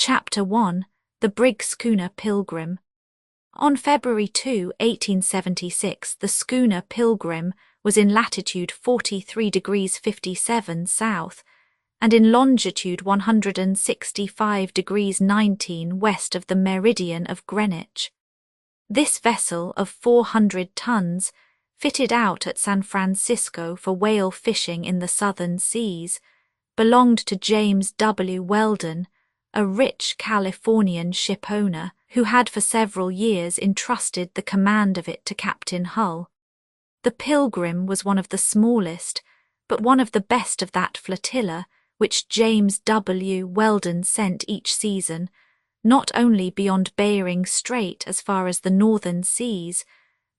Chapter 1. The Brig Schooner Pilgrim. On February 2, 1876, the schooner Pilgrim was in latitude 43 degrees 57 south and in longitude 165 degrees 19 west of the meridian of Greenwich. This vessel of 400 tons, fitted out at San Francisco for whale fishing in the southern seas, belonged to James W. Weldon, a rich Californian shipowner who had for several years entrusted the command of it to Captain Hull. The Pilgrim was one of the smallest, but one of the best of that flotilla which James W. Weldon sent each season, not only beyond Bering Strait as far as the northern seas,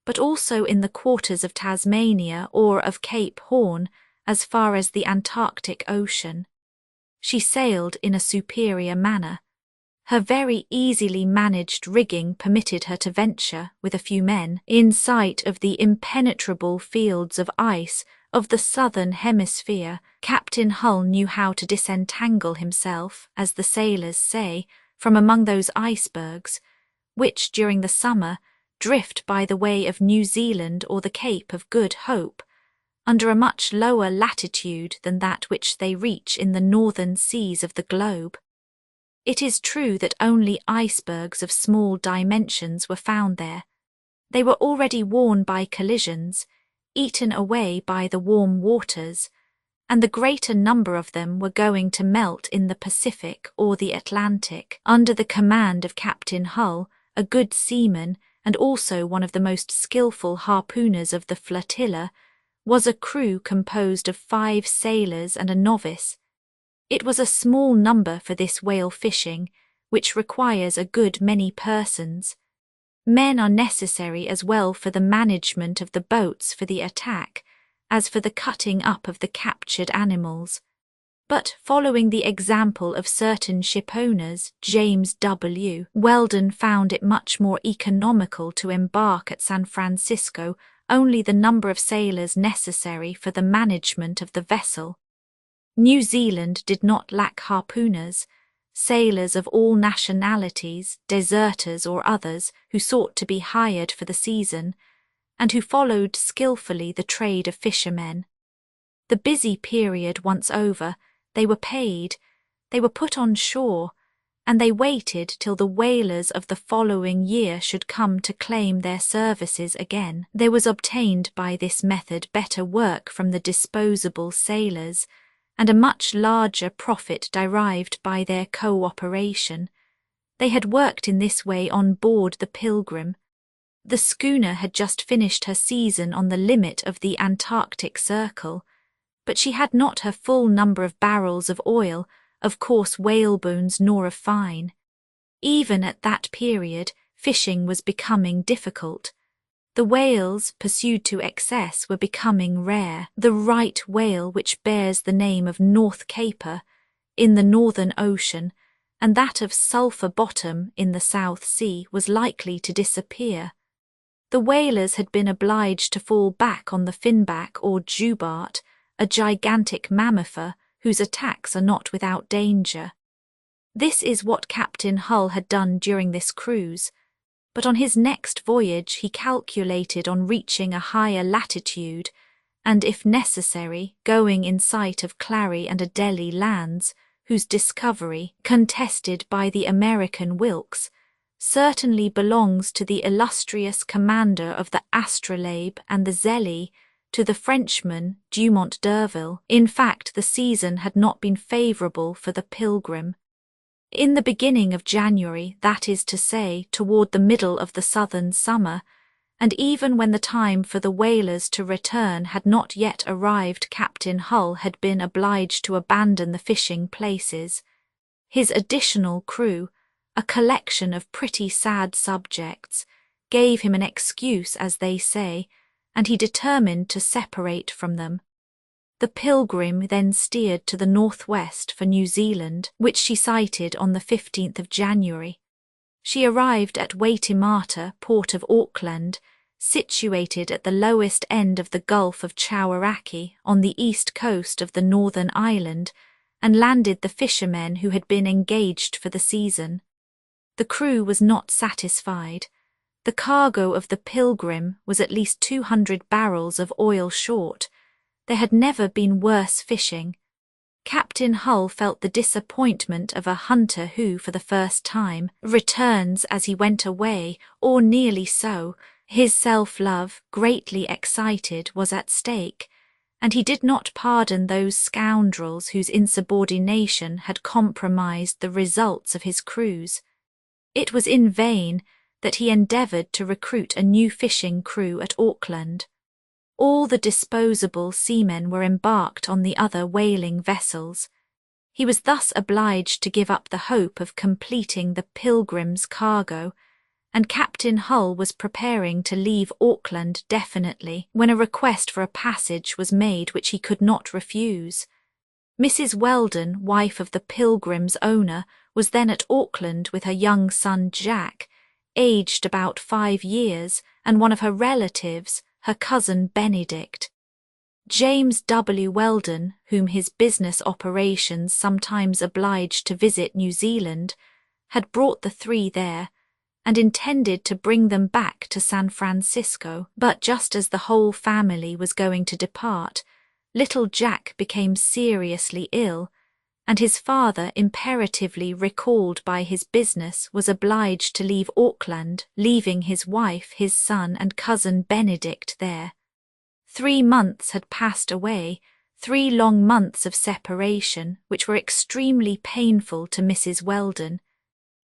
but also in the quarters of Tasmania or of Cape Horn as far as the Antarctic Ocean. She sailed in a superior manner. Her very easily managed rigging permitted her to venture, with a few men, in sight of the impenetrable fields of ice of the southern hemisphere. Captain Hull knew how to disentangle himself, as the sailors say, from among those icebergs, which, during the summer, drift by the way of New Zealand or the Cape of Good Hope, under a much lower latitude than that which they reach in the northern seas of the globe. It is true that only icebergs of small dimensions were found there. They were already worn by collisions, eaten away by the warm waters, and the greater number of them were going to melt in the Pacific or the Atlantic. Under the command of Captain Hull, a good seaman and also one of the most skilful harpooners of the flotilla, was a crew composed of 5 sailors and a novice. It was a small number for this whale fishing, which requires a good many persons. Men are necessary as well for the management of the boats for the attack, as for the cutting up of the captured animals. But following the example of certain shipowners, James W. Weldon found it much more economical to embark at San Francisco only the number of sailors necessary for the management of the vessel. New Zealand did not lack harpooners, sailors of all nationalities, deserters or others, who sought to be hired for the season, and who followed skilfully the trade of fishermen. The busy period once over, they were paid, they were put on shore, and they waited till the whalers of the following year should come to claim their services again. There was obtained by this method better work from the disposable sailors, and a much larger profit derived by their co-operation. They had worked in this way on board the Pilgrim. The schooner had just finished her season on the limit of the Antarctic Circle, but she had not her full number of barrels of oil, of coarse whalebones nor of fine. Even at that period, fishing was becoming difficult. The whales, pursued to excess, were becoming rare. The right whale, which bears the name of North Caper in the Northern Ocean, and that of Sulphur Bottom in the South Sea, was likely to disappear. The whalers had been obliged to fall back on the finback or jubart, a gigantic mammifer whose attacks are not without danger. This is what Captain Hull had done during this cruise, but on his next voyage he calculated on reaching a higher latitude and, if necessary, going in sight of Clary and Adelie lands, whose discovery, contested by the American Wilkes, certainly belongs to the illustrious commander of the Astrolabe and the Zélie, to the Frenchman Dumont d'Urville. In fact, the season had not been favourable for the Pilgrim. In the beginning of January, that is to say, toward the middle of the southern summer, and even when the time for the whalers to return had not yet arrived, Captain Hull had been obliged to abandon the fishing places. His additional crew, a collection of pretty sad subjects, gave him an excuse, as they say, and he determined to separate from them. The Pilgrim then steered to the northwest for New Zealand, which she sighted on the 15th of January. She arrived at Waitemata, port of Auckland, situated at the lowest end of the Gulf of Chowaraki on the east coast of the northern island, and landed the fishermen who had been engaged for the season. The crew was not satisfied. The cargo of the Pilgrim was at least 200 barrels of oil short. There had never been worse fishing. Captain Hull felt the disappointment of a hunter who, for the first time, returns as he went away, or nearly so. His self-love, greatly excited, was at stake, and he did not pardon those scoundrels whose insubordination had compromised the results of his cruise. It was in vain that he endeavoured to recruit a new fishing crew at Auckland. All the disposable seamen were embarked on the other whaling vessels. He was thus obliged to give up the hope of completing the Pilgrim's cargo, and Captain Hull was preparing to leave Auckland definitely when a request for a passage was made which he could not refuse. Mrs. Weldon, wife of the Pilgrim's owner, was then at Auckland with her young son Jack, aged about 5 years, and one of her relatives, her cousin Benedict. James W. Weldon, whom his business operations sometimes obliged to visit New Zealand, had brought the three there, and intended to bring them back to San Francisco. But just as the whole family was going to depart, little Jack became seriously ill, and his father, imperatively recalled by his business, was obliged to leave Auckland, leaving his wife, his son, and cousin Benedict there. 3 months had passed away, 3 long months of separation, which were extremely painful to Mrs. Weldon.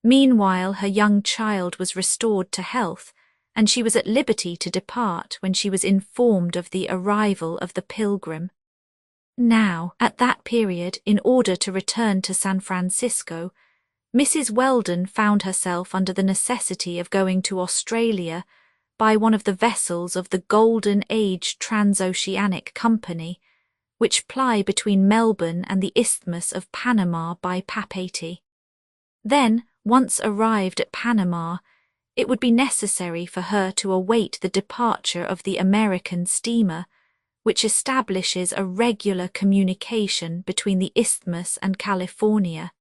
Meanwhile, her young child was restored to health, and she was at liberty to depart when she was informed of the arrival of the Pilgrim. Now, at that period, in order to return to San Francisco, Mrs. Weldon found herself under the necessity of going to Australia by one of the vessels of the Golden Age Transoceanic Company, which ply between Melbourne and the Isthmus of Panama by Papeete. Then, once arrived at Panama, it would be necessary for her to await the departure of the American steamer, which establishes a regular communication between the Isthmus and California.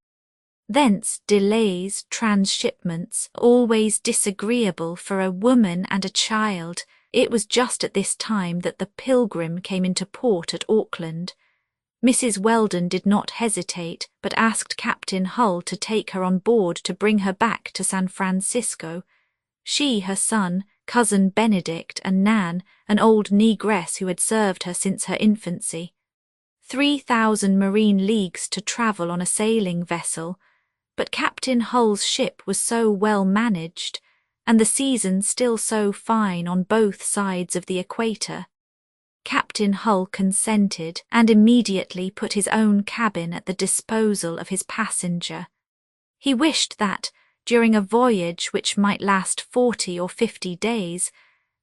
Thence delays, transshipments, always disagreeable for a woman and a child. It was just at this time that the Pilgrim came into port at Auckland. Mrs. Weldon did not hesitate, but asked Captain Hull to take her on board to bring her back to San Francisco. She, her son, cousin Benedict, and Nan, an old negress who had served her since her infancy. 3,000 marine leagues to travel on a sailing vessel, but Captain Hull's ship was so well managed, and the season still so fine on both sides of the equator. Captain Hull consented, and immediately put his own cabin at the disposal of his passenger. He wished that, during a voyage which might last 40 or 50 days,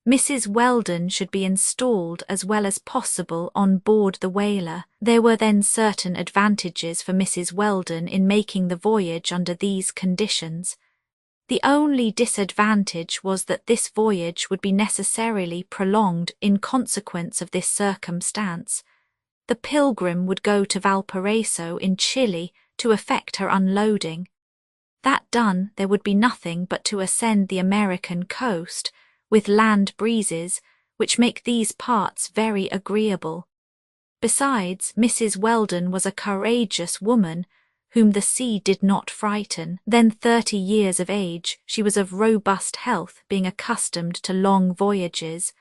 Mrs. Weldon should be installed as well as possible on board the whaler. There were then certain advantages for Mrs. Weldon in making the voyage under these conditions. The only disadvantage was that this voyage would be necessarily prolonged in consequence of this circumstance. The Pilgrim would go to Valparaiso in Chile to effect her unloading. That done, there would be nothing but to ascend the American coast, with land breezes, which make these parts very agreeable. Besides, Mrs. Weldon was a courageous woman, whom the sea did not frighten. Then 30 years of age, she was of robust health, being accustomed to long voyages,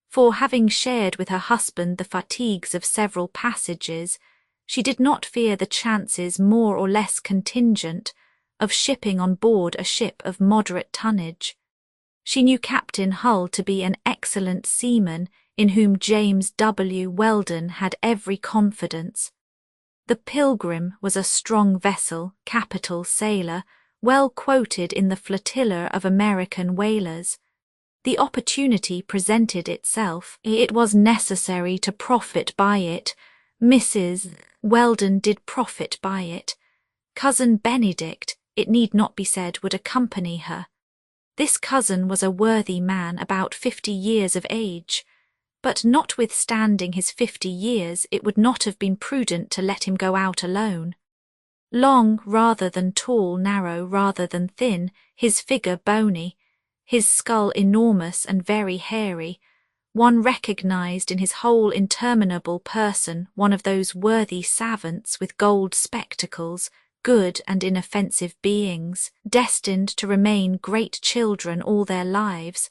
for having shared with her husband the fatigues of several passages, she did not fear the chances more or less contingent of shipping on board a ship of moderate tonnage. She knew Captain Hull to be an excellent seaman in whom James W. Weldon had every confidence. The Pilgrim was a strong vessel, capital sailer, well quoted in the flotilla of American whalers. The opportunity presented itself. It was necessary to profit by it. Mrs. Weldon did profit by it. Cousin Benedict, it need not be said, would accompany her. This cousin was a worthy man about 50 years of age, but notwithstanding his 50 years, it would not have been prudent to let him go out alone. Long rather than tall, narrow rather than thin, his figure bony, his skull enormous and very hairy, one recognized in his whole interminable person one of those worthy savants with gold spectacles, good and inoffensive beings, destined to remain great children all their lives,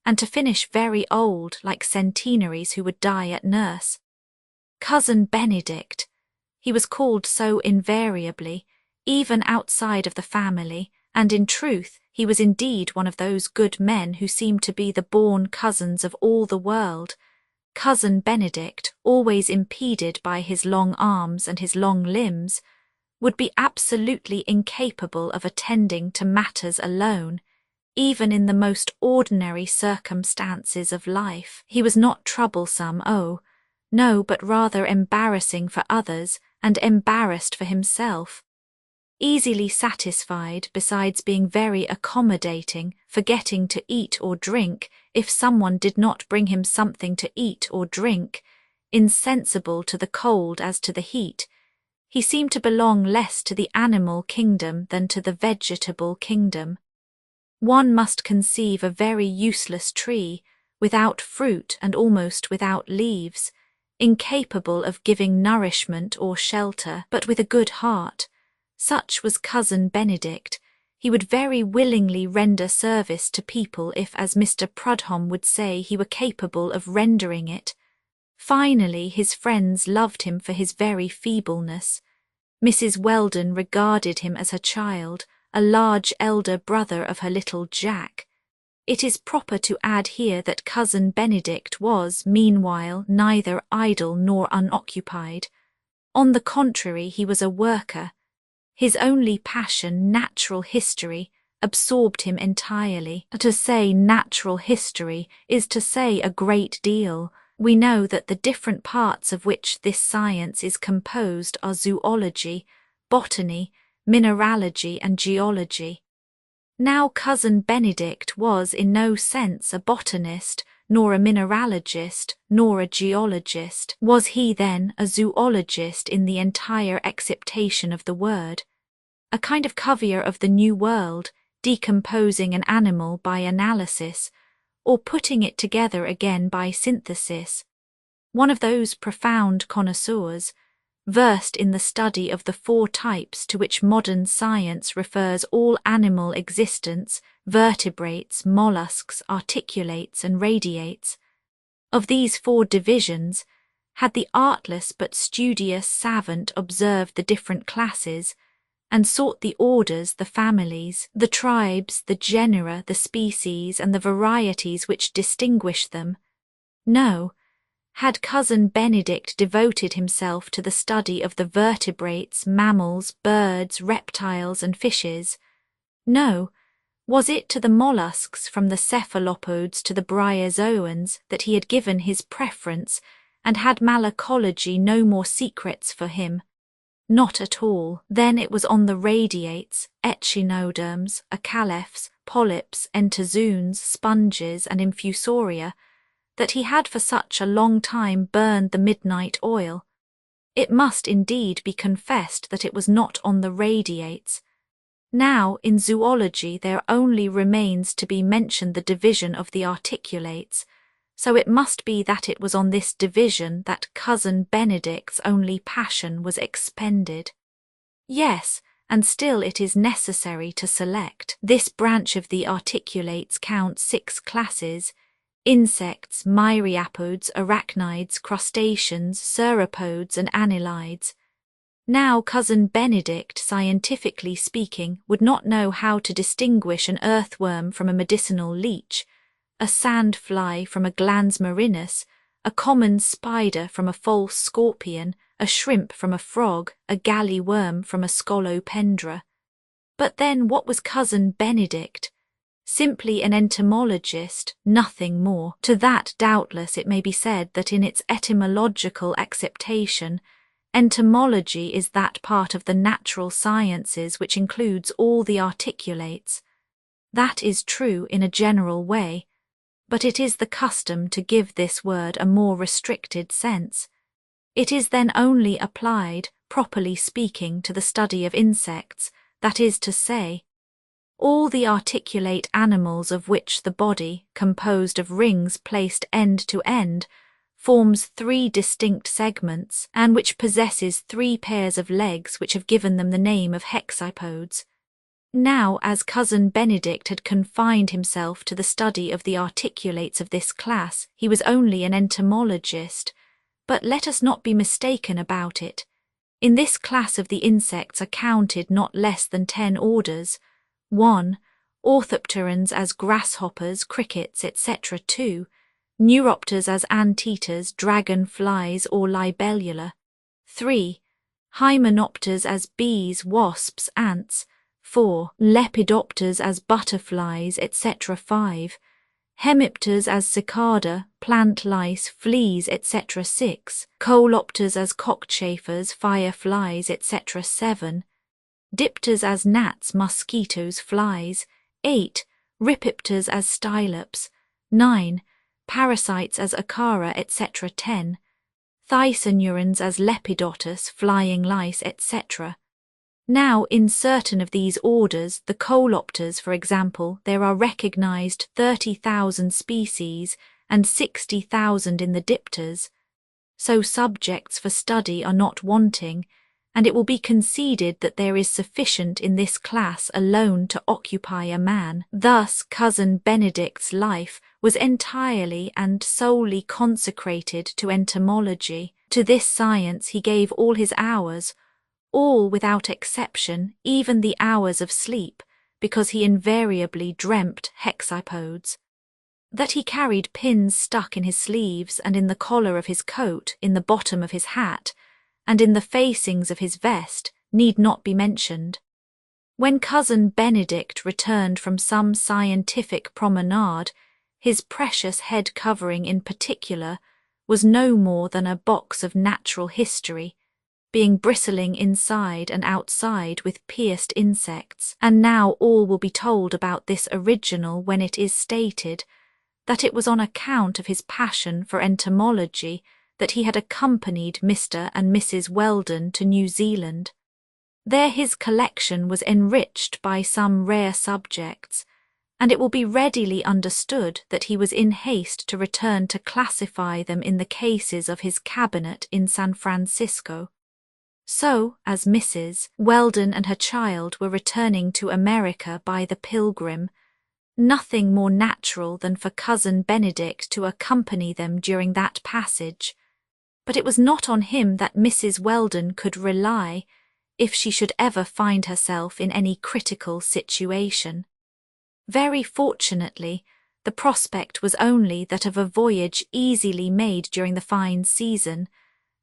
and to finish very old like centenaries who would die at nurse. Cousin Benedict, he was called so invariably, even outside of the family, and in truth he was indeed one of those good men who seem to be the born cousins of all the world. Cousin Benedict, always impeded by his long arms and his long limbs, would be absolutely incapable of attending to matters alone, even in the most ordinary circumstances of life. He was not troublesome, oh, no, but rather embarrassing for others and embarrassed for himself. Easily satisfied, besides being very accommodating, forgetting to eat or drink if someone did not bring him something to eat or drink, insensible to the cold as to the heat, he seemed to belong less to the animal kingdom than to the vegetable kingdom. One must conceive a very useless tree, without fruit and almost without leaves, incapable of giving nourishment or shelter, but with a good heart. Such was Cousin Benedict. He would very willingly render service to people if, as Mr. Prudhomme would say, he were capable of rendering it. Finally, his friends loved him for his very feebleness. Mrs. Weldon regarded him as her child, a large elder brother of her little Jack. It is proper to add here that Cousin Benedict was, meanwhile, neither idle nor unoccupied. On the contrary, he was a worker. His only passion, natural history, absorbed him entirely. To say natural history is to say a great deal. We know that the different parts of which this science is composed are zoology, botany, mineralogy, and geology. Now Cousin Benedict was in no sense a botanist, nor a mineralogist, nor a geologist. Was he then a zoologist in the entire acceptation of the word? A kind of covier of the New World, decomposing an animal by analysis, or putting it together again by synthesis? One of those profound connoisseurs, versed in the study of the four types to which modern science refers all animal existence, vertebrates, mollusks, articulates, and radiates. Of these four divisions, had the artless but studious savant observed the different classes, and sought the orders, the families, the tribes, the genera, the species, and the varieties which distinguish them? No. Had Cousin Benedict devoted himself to the study of the vertebrates, mammals, birds, reptiles, and fishes? No. Was it to the mollusks, from the cephalopods to the bryozoans, that he had given his preference, and had malacology no more secrets for him? Not at all. Then it was on the radiates, echinoderms, acalephs, polyps, entozoons, sponges, and infusoria, that he had for such a long time burned the midnight oil. It must indeed be confessed that it was not on the radiates. Now in zoology there only remains to be mentioned the division of the articulates, so it must be that it was on this division that Cousin Benedict's only passion was expended. Yes, and still it is necessary to select. This branch of the articulates counts 6 classes: insects, myriapods, arachnids, crustaceans, sauropods, and annelids. Now Cousin Benedict, scientifically speaking, would not know how to distinguish an earthworm from a medicinal leech, a sandfly from a glans marinus, a common spider from a false scorpion, a shrimp from a frog, a galley worm from a scolopendra. But then what was Cousin Benedict? Simply an entomologist, nothing more. To that doubtless it may be said that in its etymological acceptation, entomology is that part of the natural sciences which includes all the articulates. That is true in a general way, but it is the custom to give this word a more restricted sense. It is then only applied, properly speaking, to the study of insects, that is to say, all the articulate animals of which the body, composed of rings placed end to end, forms 3 distinct segments, and which possesses 3 pairs of legs which have given them the name of hexapodes. Now, as Cousin Benedict had confined himself to the study of the articulates of this class, he was only an entomologist, but let us not be mistaken about it. In this class of the insects are counted not less than 10 orders. 1. Orthopterans as grasshoppers, crickets, etc. 2. Neuropters as anteaters, dragon-flies or libellula. 3. Hymenopters as bees, wasps, ants. 4. Lepidopters as butterflies, etc. 5. Hemipters as cicada, plant lice, fleas, etc. 6. Coleopters as cockchafers, fireflies, etc. 7. Dipters as gnats, mosquitoes, flies. 8. Rhipipters as stylops. 9. Parasites as acara, etc. 10. Thysanurans as lepidotus, flying lice, etc. Now, in certain of these orders, the coleopters, for example, there are recognized 30,000 species and 60,000 in the dipters. So subjects for study are not wanting, and it will be conceded that there is sufficient in this class alone to occupy a man. Thus, Cousin Benedict's life was entirely and solely consecrated to entomology. To this science he gave all his hours, all without exception, even the hours of sleep, because he invariably dreamt hexapodes. That he carried pins stuck in his sleeves and in the collar of his coat, in the bottom of his hat, and in the facings of his vest, need not be mentioned. When Cousin Benedict returned from some scientific promenade, his precious head covering in particular was no more than a box of natural history, being bristling inside and outside with pierced insects, and now all will be told about this original when it is stated that it was on account of his passion for entomology that he had accompanied Mr. and Mrs. Weldon to New Zealand. There his collection was enriched by some rare subjects, and it will be readily understood that he was in haste to return to classify them in the cases of his cabinet in San Francisco. So, as Mrs. Weldon and her child were returning to America by the Pilgrim, nothing more natural than for Cousin Benedict to accompany them during that passage. But it was not on him that Mrs. Weldon could rely if she should ever find herself in any critical situation. Very fortunately, the prospect was only that of a voyage easily made during the fine season,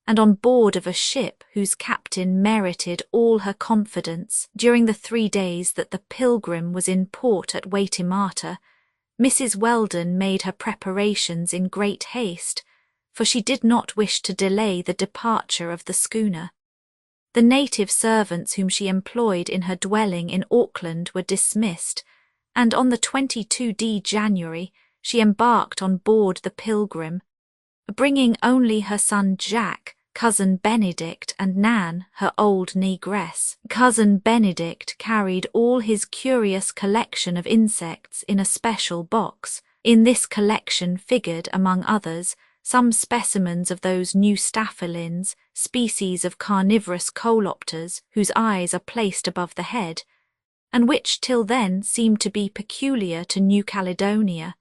and on board of a ship whose captain merited all her confidence. During the 3 days that the Pilgrim was in port at Waitemata, Mrs. Weldon made her preparations in great haste, for she did not wish to delay the departure of the schooner. The native servants whom she employed in her dwelling in Auckland were dismissed, and on the 22d January she embarked on board the Pilgrim, bringing only her son Jack, Cousin Benedict, and Nan, her old negress. Cousin Benedict carried all his curious collection of insects in a special box. In this collection figured, among others, some specimens of those new staphylins, species of carnivorous coleopters whose eyes are placed above the head, and which till then seemed to be peculiar to New Caledonia.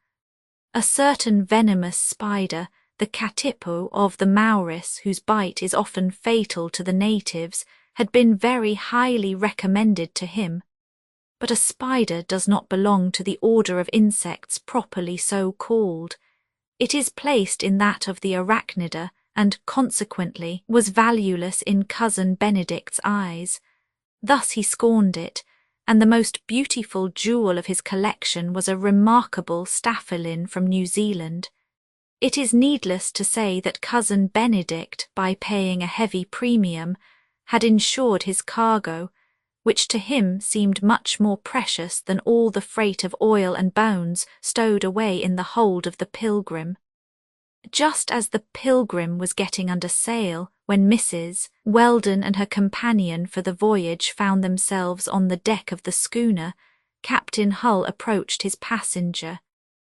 A certain venomous spider, the katipo of the Maoris, whose bite is often fatal to the natives, had been very highly recommended to him. But a spider does not belong to the order of insects properly so called. It is placed in that of the arachnida, and consequently was valueless in Cousin Benedict's eyes. Thus he scorned it, and the most beautiful jewel of his collection was a remarkable staphylin from New Zealand. It is needless to say that Cousin Benedict, by paying a heavy premium, had insured his cargo, which to him seemed much more precious than all the freight of oil and bones stowed away in the hold of the Pilgrim. just as the Pilgrim was getting under sail when Mrs. Weldon and her companion for the voyage found themselves on the deck of the schooner, Captain Hull approached his passenger.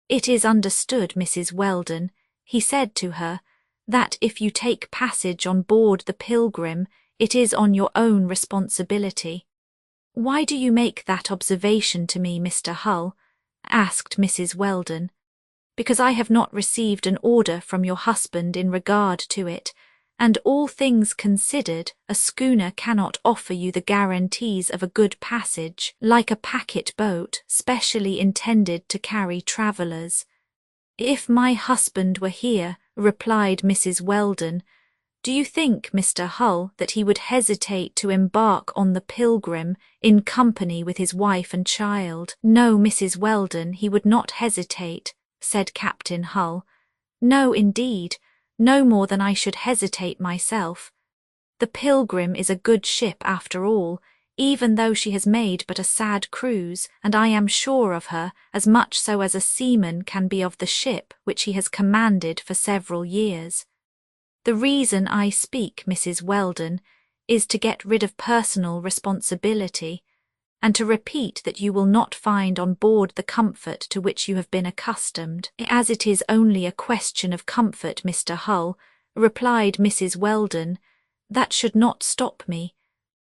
"It is understood, Mrs. Weldon," he said to her, "that if you take passage on board the Pilgrim, it is on your own responsibility." "Why do you make that observation to me, Mr. Hull?" asked Mrs. Weldon. "Because I have not received an order from your husband in regard to it, and all things considered, a schooner cannot offer you the guarantees of a good passage, like a packet boat specially intended to carry travellers." "If my husband were here," replied Mrs. Weldon, "do you think, Mr. Hull, that he would hesitate to embark on the Pilgrim in company with his wife and child?" "No, Mrs. Weldon, he would not hesitate," said Captain Hull. "No, indeed, no more than I should hesitate myself. The Pilgrim is a good ship after all, even though she has made but a sad cruise, and I am sure of her, as much so as a seaman can be of the ship which he has commanded for several years. The reason I speak, Mrs. Weldon, is to get rid of personal responsibility, and to repeat that you will not find on board the comfort to which you have been accustomed." "As it is only a question of comfort, Mr. Hull," replied Mrs. Weldon, "that should not stop me.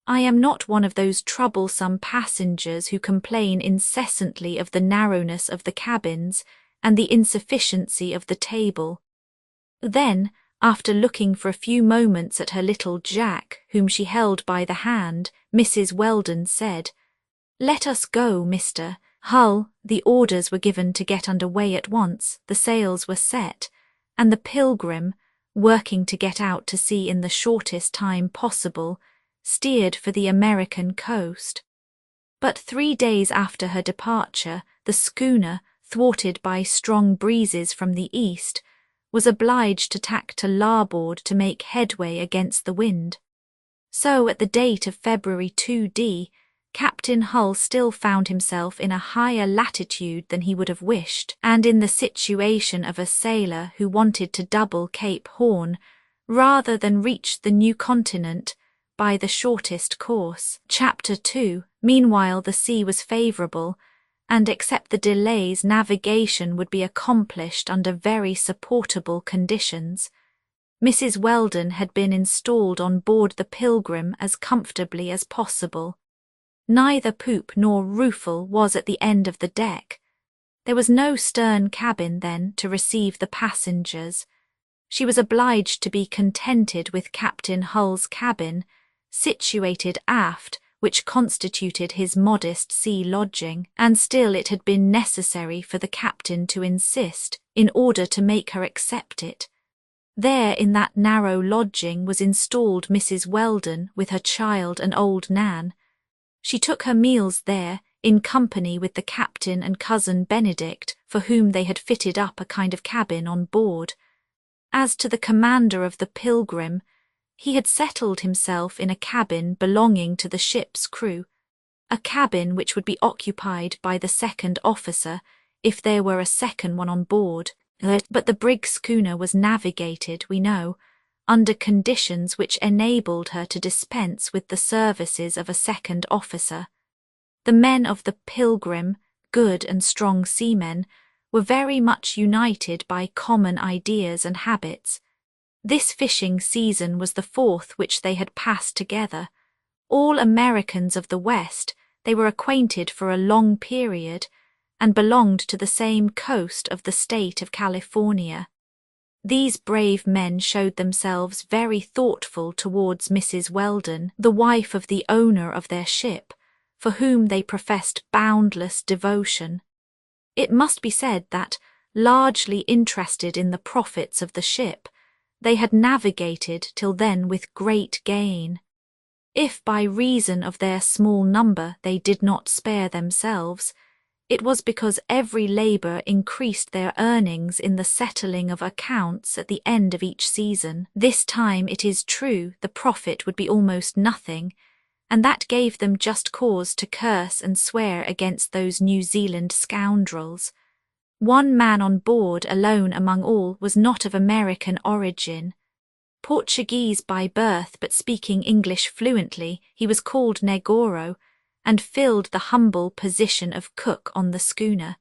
I am not one of those troublesome passengers who complain incessantly of the narrowness of the cabins and the insufficiency of the table." Then, after looking for a few moments at her little Jack, whom she held by the hand, Mrs. Weldon said, "Let us go, Mr. Hull." The orders were given to get under way at once, the sails were set, and the Pilgrim, working to get out to sea in the shortest time possible, steered for the American coast. But 3 days after her departure, the schooner, thwarted by strong breezes from the east, was obliged to tack to larboard to make headway against the wind. So at the date of February 2d, Captain Hull still found himself in a higher latitude than he would have wished, and in the situation of a sailor who wanted to double Cape Horn rather than reach the new continent by the shortest course. Chapter 2. Meanwhile the sea was favourable, and except the delays, navigation would be accomplished under very supportable conditions. Mrs. Weldon had been installed on board the Pilgrim as comfortably as possible. Neither poop nor roofle was at the end of the deck. There was no stern cabin, then, to receive the passengers. She was obliged to be contented with Captain Hull's cabin, situated aft, which constituted his modest sea lodging, and still it had been necessary for the captain to insist in order to make her accept it. There in that narrow lodging was installed Mrs. Weldon with her child and old Nan. She took her meals there, in company with the captain and cousin Benedict, for whom they had fitted up a kind of cabin on board. As to the commander of the Pilgrim, he had settled himself in a cabin belonging to the ship's crew, a cabin which would be occupied by the second officer if there were a second one on board. But the brig schooner was navigated, we know, under conditions which enabled her to dispense with the services of a second officer. The men of the Pilgrim, good and strong seamen, were very much united by common ideas and habits. This fishing season was the 4th which they had passed together. All Americans of the West, they were acquainted for a long period, and belonged to the same coast of the state of California. These brave men showed themselves very thoughtful towards Mrs. Weldon, the wife of the owner of their ship, for whom they professed boundless devotion. It must be said that, largely interested in the profits of the ship, they had navigated till then with great gain. If by reason of their small number they did not spare themselves, it was because every labour increased their earnings in the settling of accounts at the end of each season. This time, it is true, the profit would be almost nothing, and that gave them just cause to curse and swear against those New Zealand scoundrels. One man on board alone among all was not of American origin. Portuguese by birth but speaking English fluently, he was called Negoro, and filled the humble position of cook on the schooner.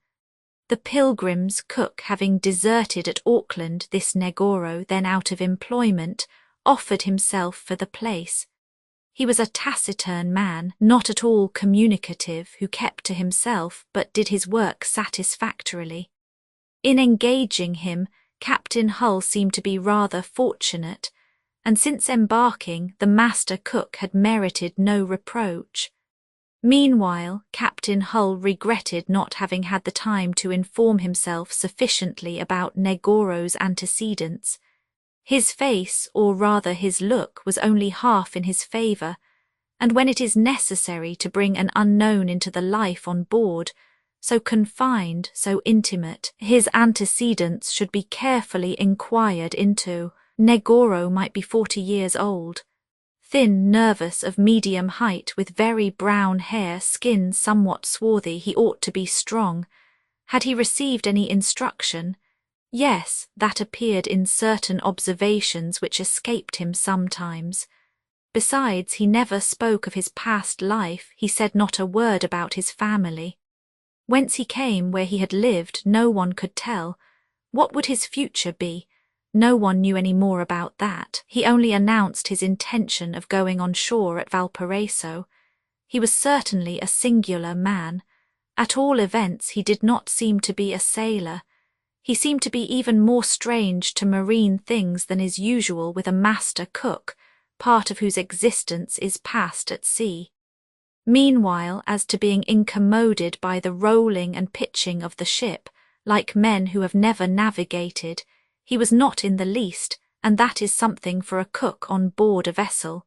The Pilgrim's cook having deserted at Auckland, this Negoro, then out of employment, offered himself for the place. He was a taciturn man, not at all communicative, who kept to himself but did his work satisfactorily. In engaging him, Captain Hull seemed to be rather fortunate, and since embarking, the master cook had merited no reproach. Meanwhile, Captain Hull regretted not having had the time to inform himself sufficiently about Negoro's antecedents. His face, or rather his look, was only half in his favour, and when it is necessary to bring an unknown into the life on board, so confined, so intimate, his antecedents should be carefully inquired into. Negoro might be 40 years old. Thin, nervous, of medium height, with very brown hair, skin somewhat swarthy, he ought to be strong. Had he received any instruction? Yes, that appeared in certain observations which escaped him sometimes. Besides, he never spoke of his past life, he said not a word about his family. Whence he came, where he had lived, no one could tell. What would his future be? No one knew any more about that. He only announced his intention of going on shore at Valparaiso. He was certainly a singular man. At all events, he did not seem to be a sailor. He seemed to be even more strange to marine things than is usual with a master cook, part of whose existence is passed at sea. Meanwhile, as to being incommoded by the rolling and pitching of the ship, like men who have never navigated, he was not in the least, and that is something for a cook on board a vessel.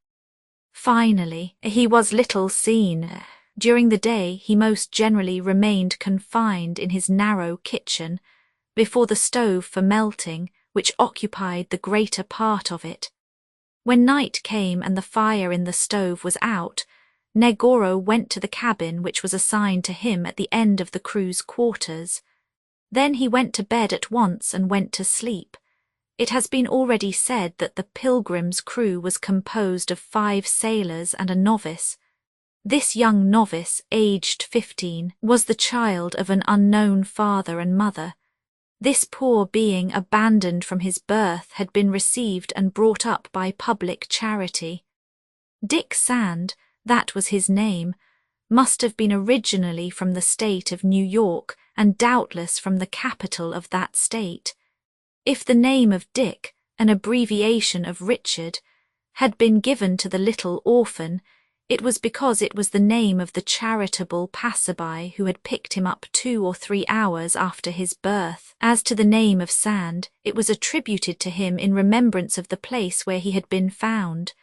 Finally, he was little seen. During the day he most generally remained confined in his narrow kitchen, before the stove for melting, which occupied the greater part of it. When night came and the fire in the stove was out, Negoro went to the cabin which was assigned to him at the end of the crew's quarters. Then he went to bed at once and went to sleep. It has been already said that the Pilgrim's crew was composed of 5 sailors and a novice. This young novice, aged 15, was the child of an unknown father and mother. This poor being, abandoned from his birth, had been received and brought up by public charity. Dick Sand, that was his name, must have been originally from the state of New York, and doubtless from the capital of that state. If the name of Dick, an abbreviation of Richard, had been given to the little orphan, it was because it was the name of the charitable passerby who had picked him up 2 or 3 hours after his birth. As to the name of Sand, it was attributed to him in remembrance of the place where he had been found,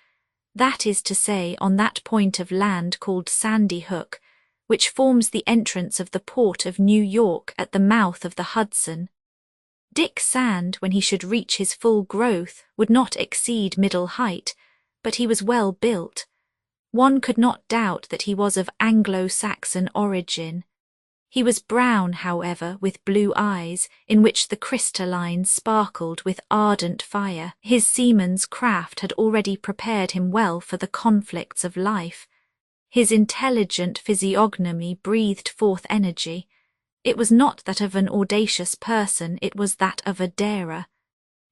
that is to say, on that point of land called Sandy Hook, which forms the entrance of the port of New York at the mouth of the Hudson. Dick Sand, when he should reach his full growth, would not exceed middle height, but he was well built. One could not doubt that he was of Anglo-Saxon origin. He was brown, however, with blue eyes, in which the crystalline sparkled with ardent fire. His seaman's craft had already prepared him well for the conflicts of life. His intelligent physiognomy breathed forth energy. It was not that of an audacious person, it was that of a darer.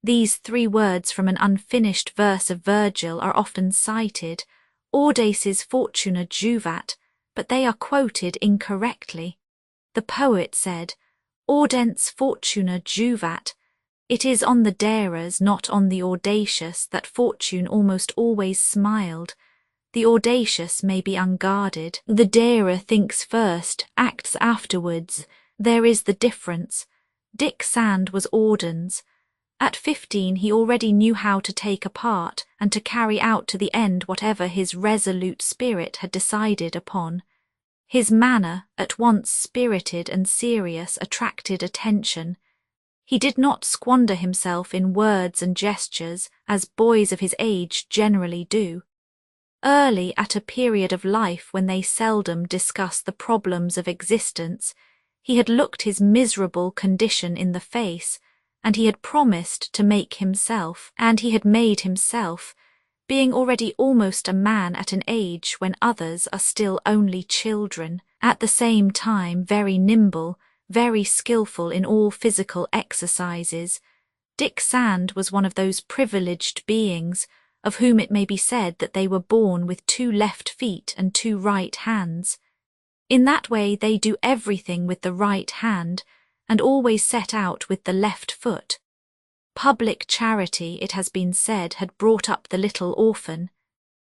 These 3 words from an unfinished verse of Virgil are often cited, audaces fortuna juvat, but they are quoted incorrectly. The poet said, audens fortuna juvat. It is on the darers, not on the audacious, that fortune almost always smiled. The audacious may be unguarded. The darer thinks first, acts afterwards. There is the difference. Dick Sand was Auden's. At 15 he already knew how to take a part and to carry out to the end whatever his resolute spirit had decided upon. His manner, at once spirited and serious, attracted attention. He did not squander himself in words and gestures, as boys of his age generally do. Early, at a period of life when they seldom discuss the problems of existence, He had looked his miserable condition in the face, and he had promised to make himself, and he had made himself, being already almost a man at an age when others are still only children, at the same time very nimble, very skillful in all physical exercises. Dick Sand was one of those privileged beings of whom it may be said that they were born with 2 left feet and 2 right hands. In that way they do everything with the right hand and always set out with the left foot. Public charity, it has been said, had brought up the little orphan.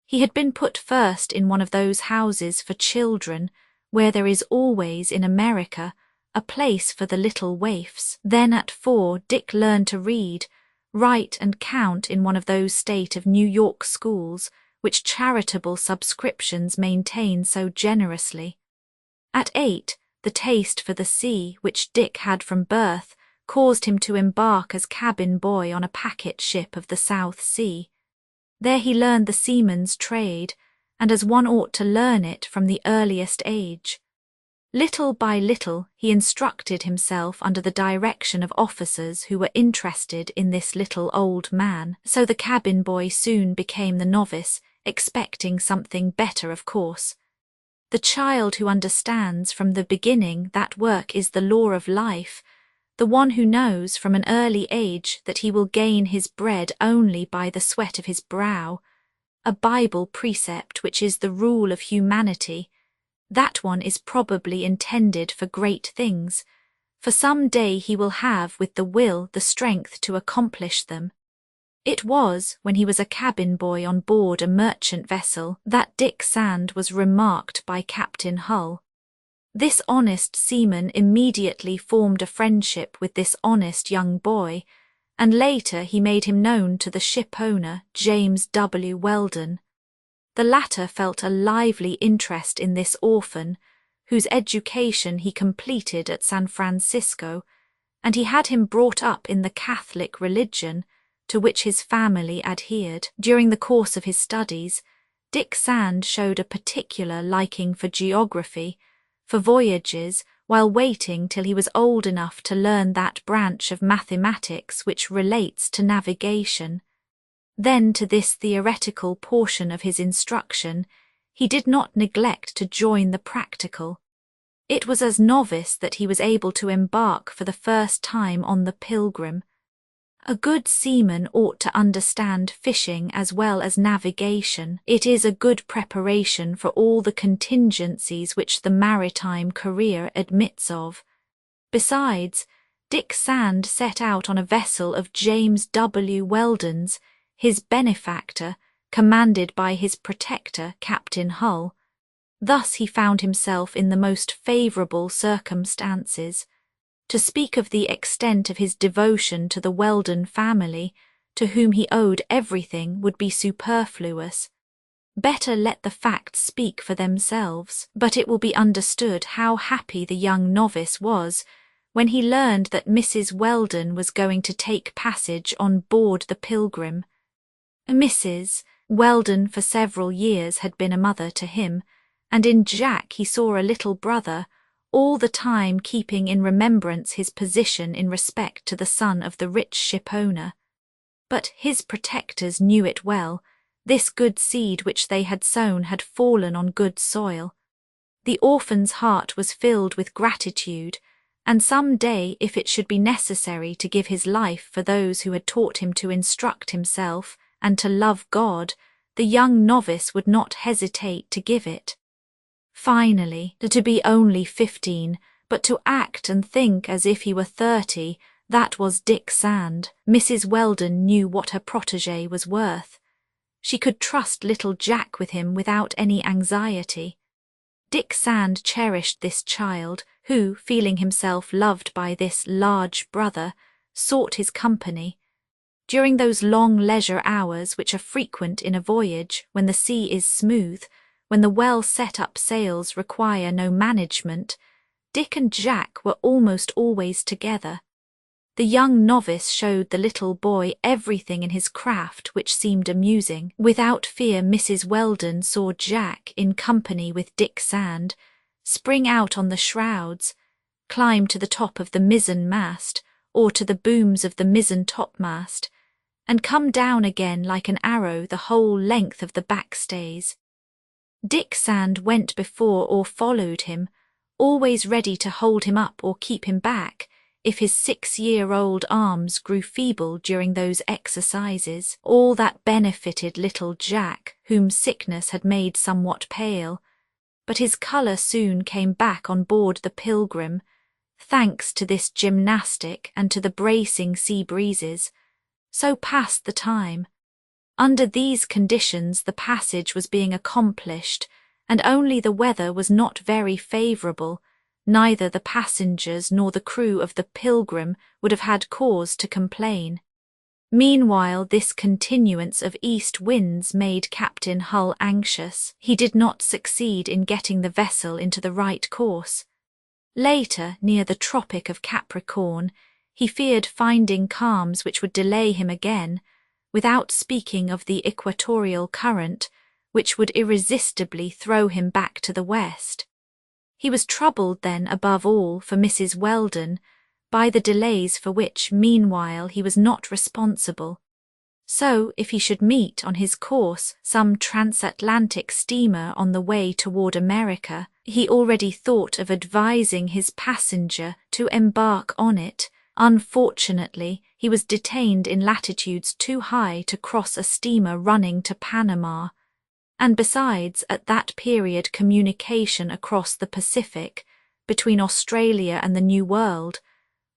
He had been put first in one of those houses for children where there is always, in America, a place for the little waifs. Then at 4 Dick learned to read, write and count in one of those state of New York schools which charitable subscriptions maintain so generously. At 8, the taste for the sea, which Dick had from birth, caused him to embark as cabin boy on a packet ship of the South Sea. There he learned the seaman's trade, and as one ought to learn it from the earliest age. Little by little he instructed himself under the direction of officers who were interested in this little old man, so the cabin boy soon became the novice, expecting something better, of course. The child who understands from the beginning that work is the law of life, the one who knows from an early age that he will gain his bread only by the sweat of his brow, a Bible precept which is the rule of humanity, that one is probably intended for great things, for some day he will have with the will the strength to accomplish them. It was when he was a cabin boy on board a merchant vessel that Dick Sand was remarked by Captain Hull. This honest seaman immediately formed a friendship with this honest young boy, and later he made him known to the ship owner, James W. Weldon. The latter felt a lively interest in this orphan, whose education he completed at San Francisco, and he had him brought up in the Catholic religion, to which his family adhered. During the course of his studies, Dick Sand showed a particular liking for geography, for voyages, while waiting till he was old enough to learn that branch of mathematics which relates to navigation. Then to this theoretical portion of his instruction he did not neglect to join the practical. It was as novice that he was able to embark for the first time on the Pilgrim. A good seaman ought to understand fishing as well as navigation. It is a good preparation for all the contingencies which the maritime career admits of. Besides, Dick Sand set out on a vessel of James W. Weldon's, his benefactor, commanded by his protector, Captain Hull. Thus he found himself in the most favourable circumstances. To speak of the extent of his devotion to the Weldon family, to whom he owed everything, would be superfluous. Better let the facts speak for themselves, but it will be understood how happy the young novice was when he learned that Mrs. Weldon was going to take passage on board the Pilgrim. Mrs. Weldon for several years had been a mother to him, and in Jack he saw a little brother, all the time keeping in remembrance his position in respect to the son of the rich shipowner. But his protectors knew it well. This good seed which they had sown had fallen on good soil. The orphan's heart was filled with gratitude, and some day, if it should be necessary to give his life for those who had taught him to instruct himself and to love God, the young novice would not hesitate to give it. Finally, to be only 15, but to act and think as if he were 30, that was Dick Sand. Mrs. Weldon knew what her protégé was worth. She could trust little Jack with him without any anxiety. Dick Sand cherished this child, who, feeling himself loved by this large brother, sought his company. During those long leisure hours which are frequent in a voyage, when the sea is smooth, when the well-set-up sails require no management, Dick and Jack were almost always together. The young novice showed the little boy everything in his craft which seemed amusing. Without fear Mrs. Weldon saw Jack, in company with Dick Sand, spring out on the shrouds, climb to the top of the mizzen mast, or to the booms of the mizzen topmast, and come down again like an arrow the whole length of the backstays. Dick Sand went before or followed him, always ready to hold him up or keep him back, if his 6-year-old arms grew feeble during those exercises. All that benefited little Jack, whom sickness had made somewhat pale, but his colour soon came back on board the Pilgrim, thanks to this gymnastic and to the bracing sea breezes. So passed the time. Under these conditions the passage was being accomplished, and only the weather was not very favourable. Neither the passengers nor the crew of the Pilgrim would have had cause to complain. Meanwhile, this continuance of east winds made Captain Hull anxious. He did not succeed in getting the vessel into the right course. Later, near the Tropic of Capricorn, he feared finding calms which would delay him again, without speaking of the equatorial current, which would irresistibly throw him back to the west. He was troubled then above all for Mrs. Weldon, by the delays for which, meanwhile, he was not responsible. So, if he should meet on his course some transatlantic steamer on the way toward America, he already thought of advising his passenger to embark on it. Unfortunately, he was detained in latitudes too high to cross a steamer running to Panama, and besides, at that period communication across the Pacific, between Australia and the New World,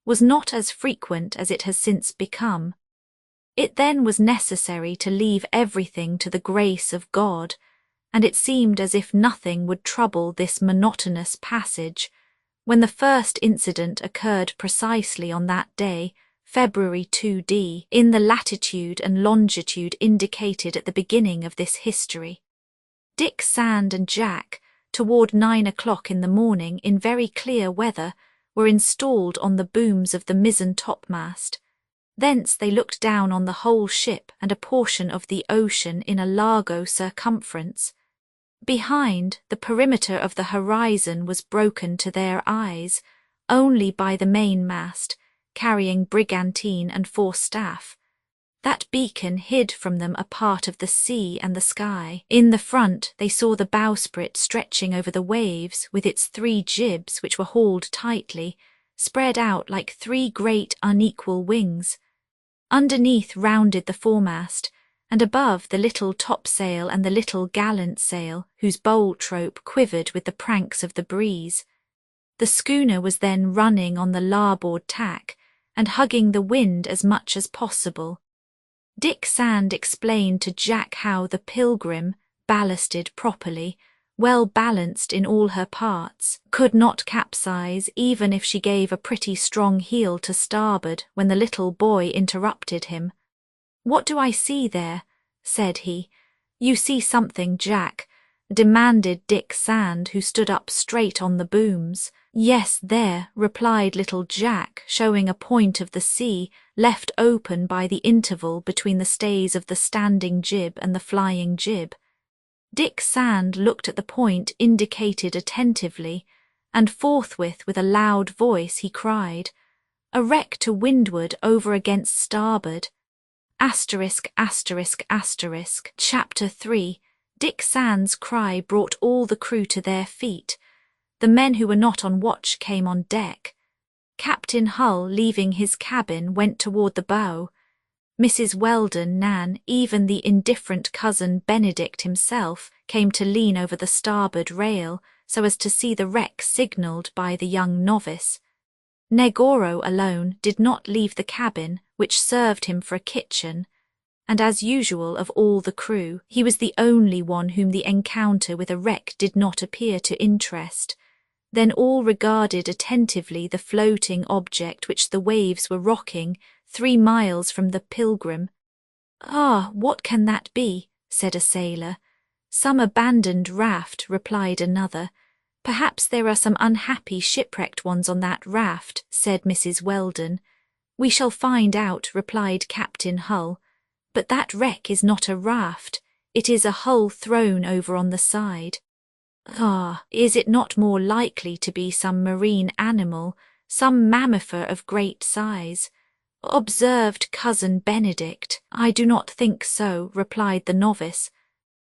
was not as frequent as it has since become. It then was necessary to leave everything to the grace of God, and it seemed as if nothing would trouble this monotonous passage, when the first incident occurred precisely on that day, February 2d, in the latitude and longitude indicated at the beginning of this history. Dick Sand and Jack, toward 9 o'clock in the morning in very clear weather, were installed on the booms of the mizzen topmast. Thence they looked down on the whole ship and a portion of the ocean in a largo circumference. Behind, the perimeter of the horizon was broken to their eyes only by the mainmast, carrying brigantine and forestaff. That beacon hid from them a part of the sea and the sky. In the front they saw the bowsprit stretching over the waves with its 3 jibs, which were hauled tightly, spread out like 3 great unequal wings. Underneath rounded the foremast, and above the little topsail and the little gallant sail, whose bowl-trope quivered with the pranks of the breeze. The schooner was then running on the larboard tack, and hugging the wind as much as possible. Dick Sand explained to Jack how the Pilgrim, ballasted properly, well balanced in all her parts, could not capsize even if she gave a pretty strong heel to starboard, when the little boy interrupted him. "What do I see there?" said he. "You see something, Jack?" demanded Dick Sand, who stood up straight on the booms. "Yes, there," replied little Jack, showing a point of the sea left open by the interval between the stays of the standing jib and the flying jib. Dick Sand looked at the point indicated attentively, and forthwith with a loud voice he cried, "A wreck to windward over against starboard." Chapter 3. Dick Sand's cry brought all the crew to their feet. The men who were not on watch came on deck. Captain Hull, leaving his cabin, went toward the bow. Mrs. Weldon, Nan, even the indifferent cousin Benedict himself, came to lean over the starboard rail so as to see the wreck signalled by the young novice. Negoro alone did not leave the cabin, which served him for a kitchen, and as usual of all the crew, he was the only one whom the encounter with a wreck did not appear to interest. Then all regarded attentively the floating object which the waves were rocking 3 miles from the Pilgrim. "Ah, what can that be?" said a sailor. "Some abandoned raft," replied another. "Perhaps there are some unhappy shipwrecked ones on that raft," said Mrs. Weldon. "We shall find out," replied Captain Hull. "But that wreck is not a raft, it is a hull thrown over on the side." Ah, is it not more likely to be some marine animal, some mammifer of great size? Observed Cousin Benedict. I do not think so, replied the novice.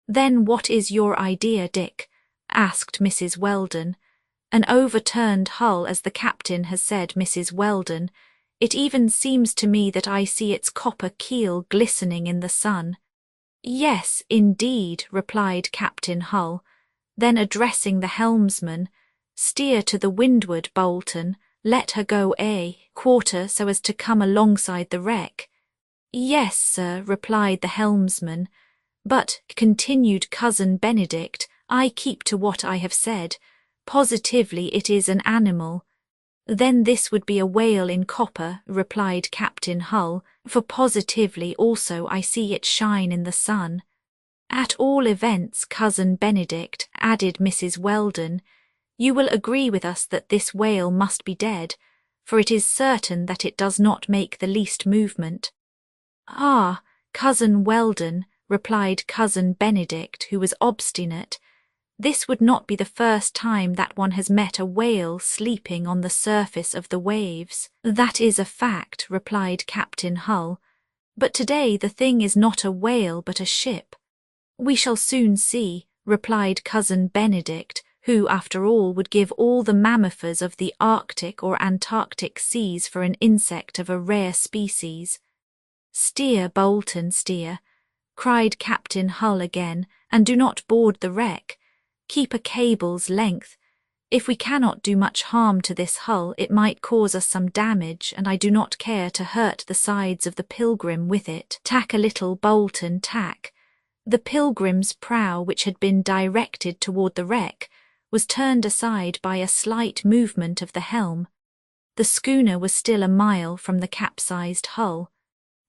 Then what is your idea, Dick? Asked Mrs. Weldon. An overturned hull, as the captain has said, Mrs. Weldon. It even seems to me that I see its copper keel glistening in the sun. Yes, indeed, replied Captain Hull. Then addressing the helmsman, steer to the windward, Bolton, let her go a quarter so as to come alongside the wreck. Yes, sir, replied the helmsman. But, continued Cousin Benedict, I keep to what I have said. Positively it is an animal. Then this would be a whale in copper, replied Captain Hull, for positively also I see it shine in the sun. At all events, Cousin Benedict, added Mrs. Weldon, you will agree with us that this whale must be dead, for it is certain that it does not make the least movement. Ah, Cousin Weldon, replied Cousin Benedict, who was obstinate, this would not be the first time that one has met a whale sleeping on the surface of the waves. That is a fact, replied Captain Hull, but today the thing is not a whale but a ship. We shall soon see, replied Cousin Benedict, who, after all, would give all the mammifers of the Arctic or Antarctic seas for an insect of a rare species. Steer, Bolton, steer, cried Captain Hull again, and do not board the wreck. Keep a cable's length. If we cannot do much harm to this hull, it might cause us some damage, and I do not care to hurt the sides of the Pilgrim with it. Tack a little, Bolton, tack. The Pilgrim's prow, which had been directed toward the wreck, was turned aside by a slight movement of the helm. The schooner was still a mile from the capsized hull.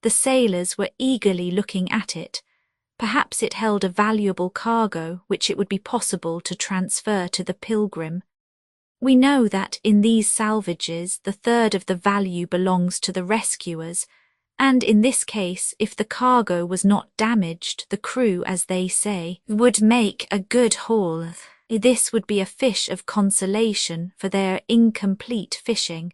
The sailors were eagerly looking at it. Perhaps it held a valuable cargo which it would be possible to transfer to the Pilgrim. We know that in these salvages the third of the value belongs to the rescuers, and in this case, if the cargo was not damaged, the crew, as they say, would make a good haul. This would be a fish of consolation for their incomplete fishing.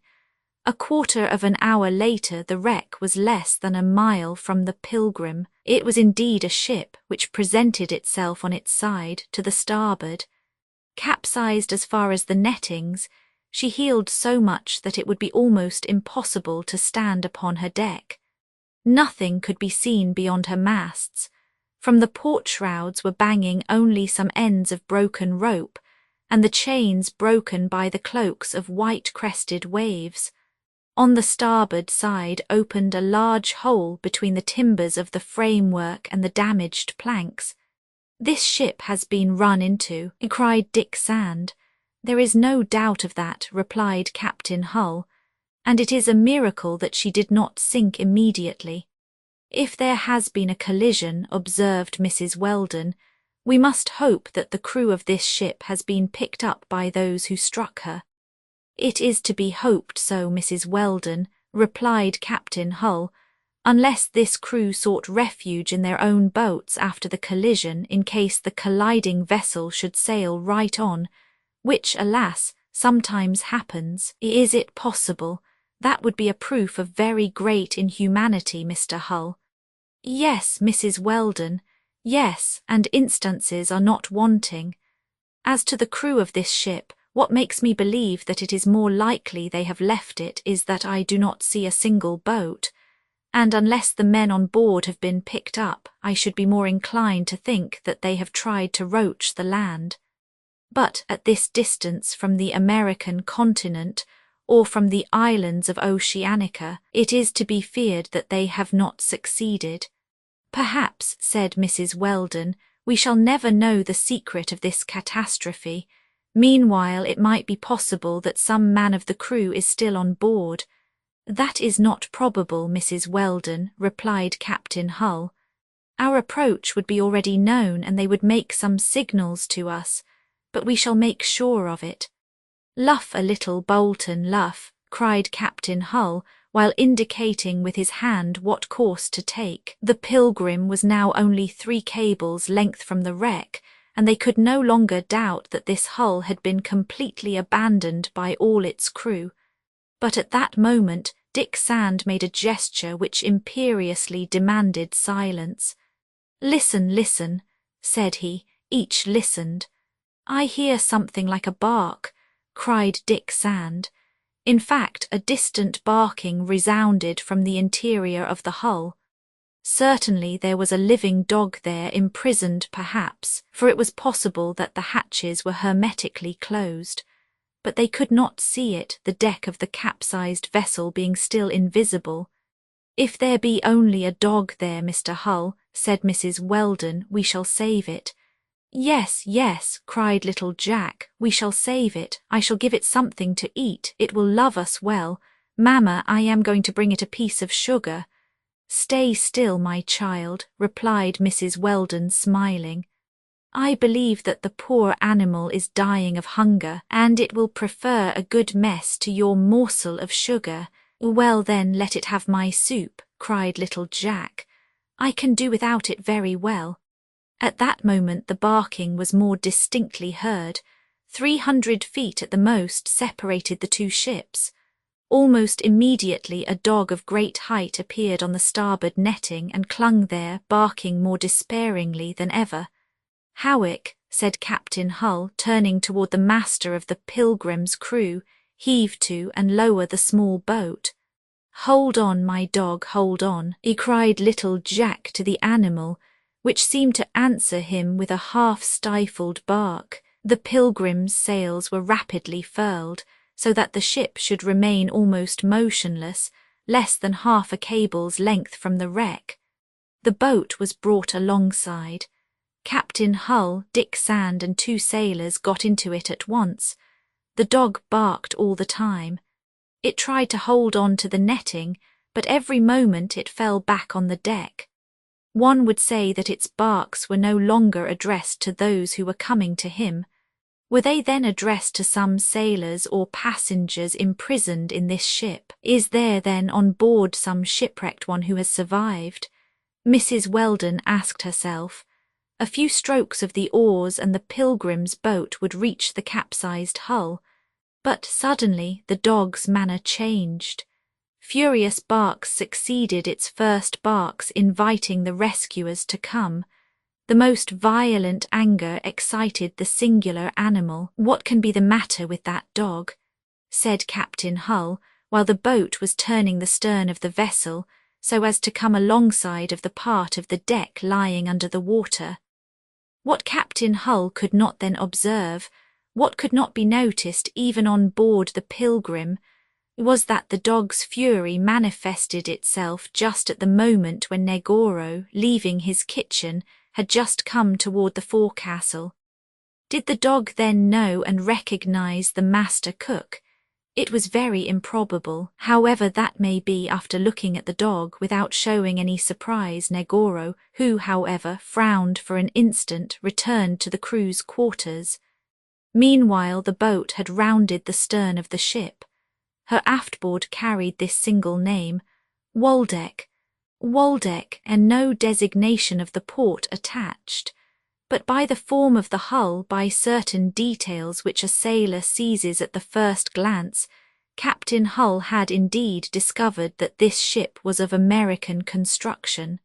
A quarter of an hour later the wreck was less than a mile from the Pilgrim. It was indeed a ship which presented itself on its side to the starboard. Capsized as far as the nettings, she heeled so much that it would be almost impossible to stand upon her deck. Nothing could be seen beyond her masts. From the port shrouds were banging only some ends of broken rope, and the chains broken by the cloaks of white-crested waves. On the starboard side opened a large hole between the timbers of the framework and the damaged planks. "This ship has been run into," cried Dick Sand. "There is no doubt of that," replied Captain Hull, "and it is a miracle that she did not sink immediately." "If there has been a collision," observed Mrs. Weldon, "we must hope that the crew of this ship has been picked up by those who struck her." "It is to be hoped so, Mrs. Weldon," replied Captain Hull, "unless this crew sought refuge in their own boats after the collision in case the colliding vessel should sail right on, which, alas, sometimes happens." "Is it possible? That would be a proof of very great inhumanity, Mr. Hull." "Yes, Mrs. Weldon, yes, and instances are not wanting. As to the crew of this ship, what makes me believe that it is more likely they have left it is that I do not see a single boat, and unless the men on board have been picked up, I should be more inclined to think that they have tried to roach the land. But at this distance from the American continent, or from the islands of Oceanica, it is to be feared that they have not succeeded." "Perhaps," said Mrs. Weldon, "we shall never know the secret of this catastrophe. Meanwhile, it might be possible that some man of the crew is still on board." "That is not probable, Mrs. Weldon," replied Captain Hull. "Our approach would be already known, and they would make some signals to us, but we shall make sure of it." "Luff a little, Bolton, luff," cried Captain Hull, while indicating with his hand what course to take. The Pilgrim was now only 3 cables' length from the wreck, and they could no longer doubt that this hull had been completely abandoned by all its crew. But at that moment Dick Sand made a gesture which imperiously demanded silence. "Listen, listen," said he. Each listened. "I hear something like a bark," cried Dick Sand. In fact, a distant barking resounded from the interior of the hull. Certainly there was a living dog there, imprisoned perhaps, for it was possible that the hatches were hermetically closed. But they could not see it, the deck of the capsized vessel being still invisible. "If there be only a dog there, Mr. Hull," said Mrs. Weldon, "we shall save it." "Yes, yes," cried little Jack, "we shall save it. I shall give it something to eat. It will love us well. Mamma, I am going to bring it a piece of sugar." "Stay still, my child," replied Mrs. Weldon, smiling. "I believe that the poor animal is dying of hunger, and it will prefer a good mess to your morsel of sugar." "Well then, let it have my soup," cried little Jack. "I can do without it very well." At that moment the barking was more distinctly heard. 300 feet at the most separated the two ships. Almost immediately a dog of great height appeared on the starboard netting and clung there, barking more despairingly than ever. "Howick," said Captain Hull, turning toward the master of the Pilgrim's crew, "heave to and lower the small boat." "Hold on, my dog, hold on," he cried little Jack to the animal, which seemed to answer him with a half-stifled bark. The Pilgrim's sails were rapidly furled, so that the ship should remain almost motionless, less than half a cable's length from the wreck. The boat was brought alongside. Captain Hull, Dick Sand, and 2 sailors got into it at once. The dog barked all the time. It tried to hold on to the netting, but every moment it fell back on the deck. One would say that its barks were no longer addressed to those who were coming to him. Were they then addressed to some sailors or passengers imprisoned in this ship? Is there then on board some shipwrecked one who has survived? Mrs. Weldon asked herself. A few strokes of the oars and the Pilgrim's boat would reach the capsized hull. But suddenly the dog's manner changed. Furious barks succeeded its first barks, inviting the rescuers to come. The most violent anger excited the singular animal. "What can be the matter with that dog?" said Captain Hull, while the boat was turning the stern of the vessel so as to come alongside of the part of the deck lying under the water. What Captain Hull could not then observe, what could not be noticed even on board the Pilgrim, was that the dog's fury manifested itself just at the moment when Negoro, leaving his kitchen, had just come toward the forecastle. Did the dog then know and recognize the master cook? It was very improbable. However that may be, after looking at the dog without showing any surprise, Negoro, who, however, frowned for an instant, returned to the crew's quarters. Meanwhile the boat had rounded the stern of the ship. Her aftboard carried this single name, Waldeck, Waldeck, and no designation of the port attached. But by the form of the hull, by certain details which a sailor seizes at the first glance, Captain Hull had indeed discovered that this ship was of American construction.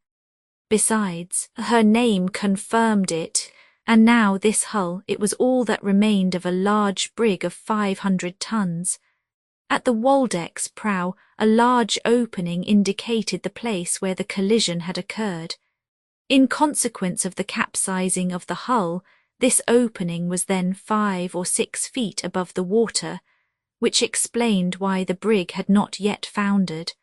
Besides, her name confirmed it, and now this hull, it was all that remained of a large brig of 500 tons. At the Waldeck's prow, a large opening indicated the place where the collision had occurred. In consequence of the capsizing of the hull, this opening was then 5 or 6 feet above the water, which explained why the brig had not yet foundered.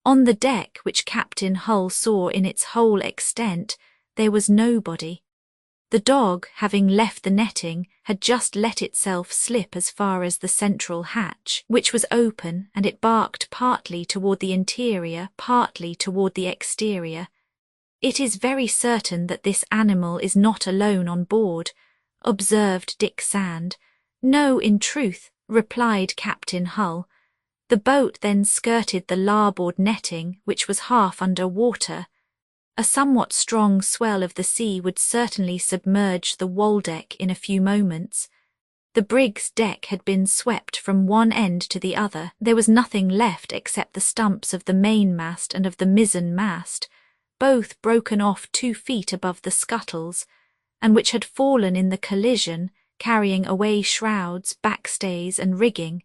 On the deck, which Captain Hull saw in its whole extent, there was nobody. The dog, having left the netting, had just let itself slip as far as the central hatch, which was open, and it barked partly toward the interior, partly toward the exterior. "It is very certain that this animal is not alone on board," observed Dick Sand. "No, in truth," replied Captain Hull. The boat then skirted the larboard netting, which was half under water. A somewhat strong swell of the sea would certainly submerge the Waldeck in a few moments. The brig's deck had been swept from one end to the other. There was nothing left except the stumps of the mainmast and of the mizzen mast, both broken off 2 feet above the scuttles, and which had fallen in the collision, carrying away shrouds, backstays, and rigging.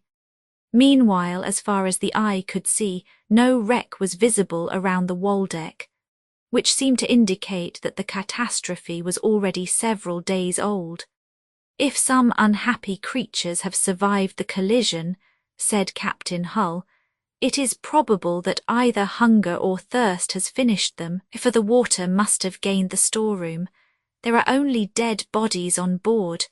Meanwhile, as far as the eye could see, no wreck was visible around the Waldeck, which seemed to indicate that the catastrophe was already several days old. "If some unhappy creatures have survived the collision," said Captain Hull, "it is probable that either hunger or thirst has finished them, for the water must have gained the storeroom. There are only dead bodies on board."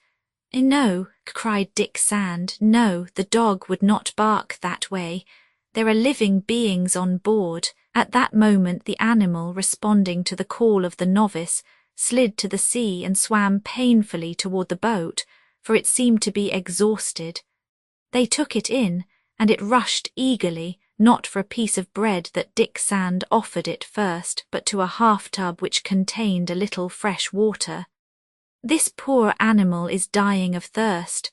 "No," cried Dick Sand, "no, the dog would not bark that way. There are living beings on board." At that moment the animal, responding to the call of the novice, slid to the sea and swam painfully toward the boat, for it seemed to be exhausted. They took it in, and it rushed eagerly, not for a piece of bread that Dick Sand offered it first, but to a half-tub which contained a little fresh water. "This poor animal is dying of thirst,"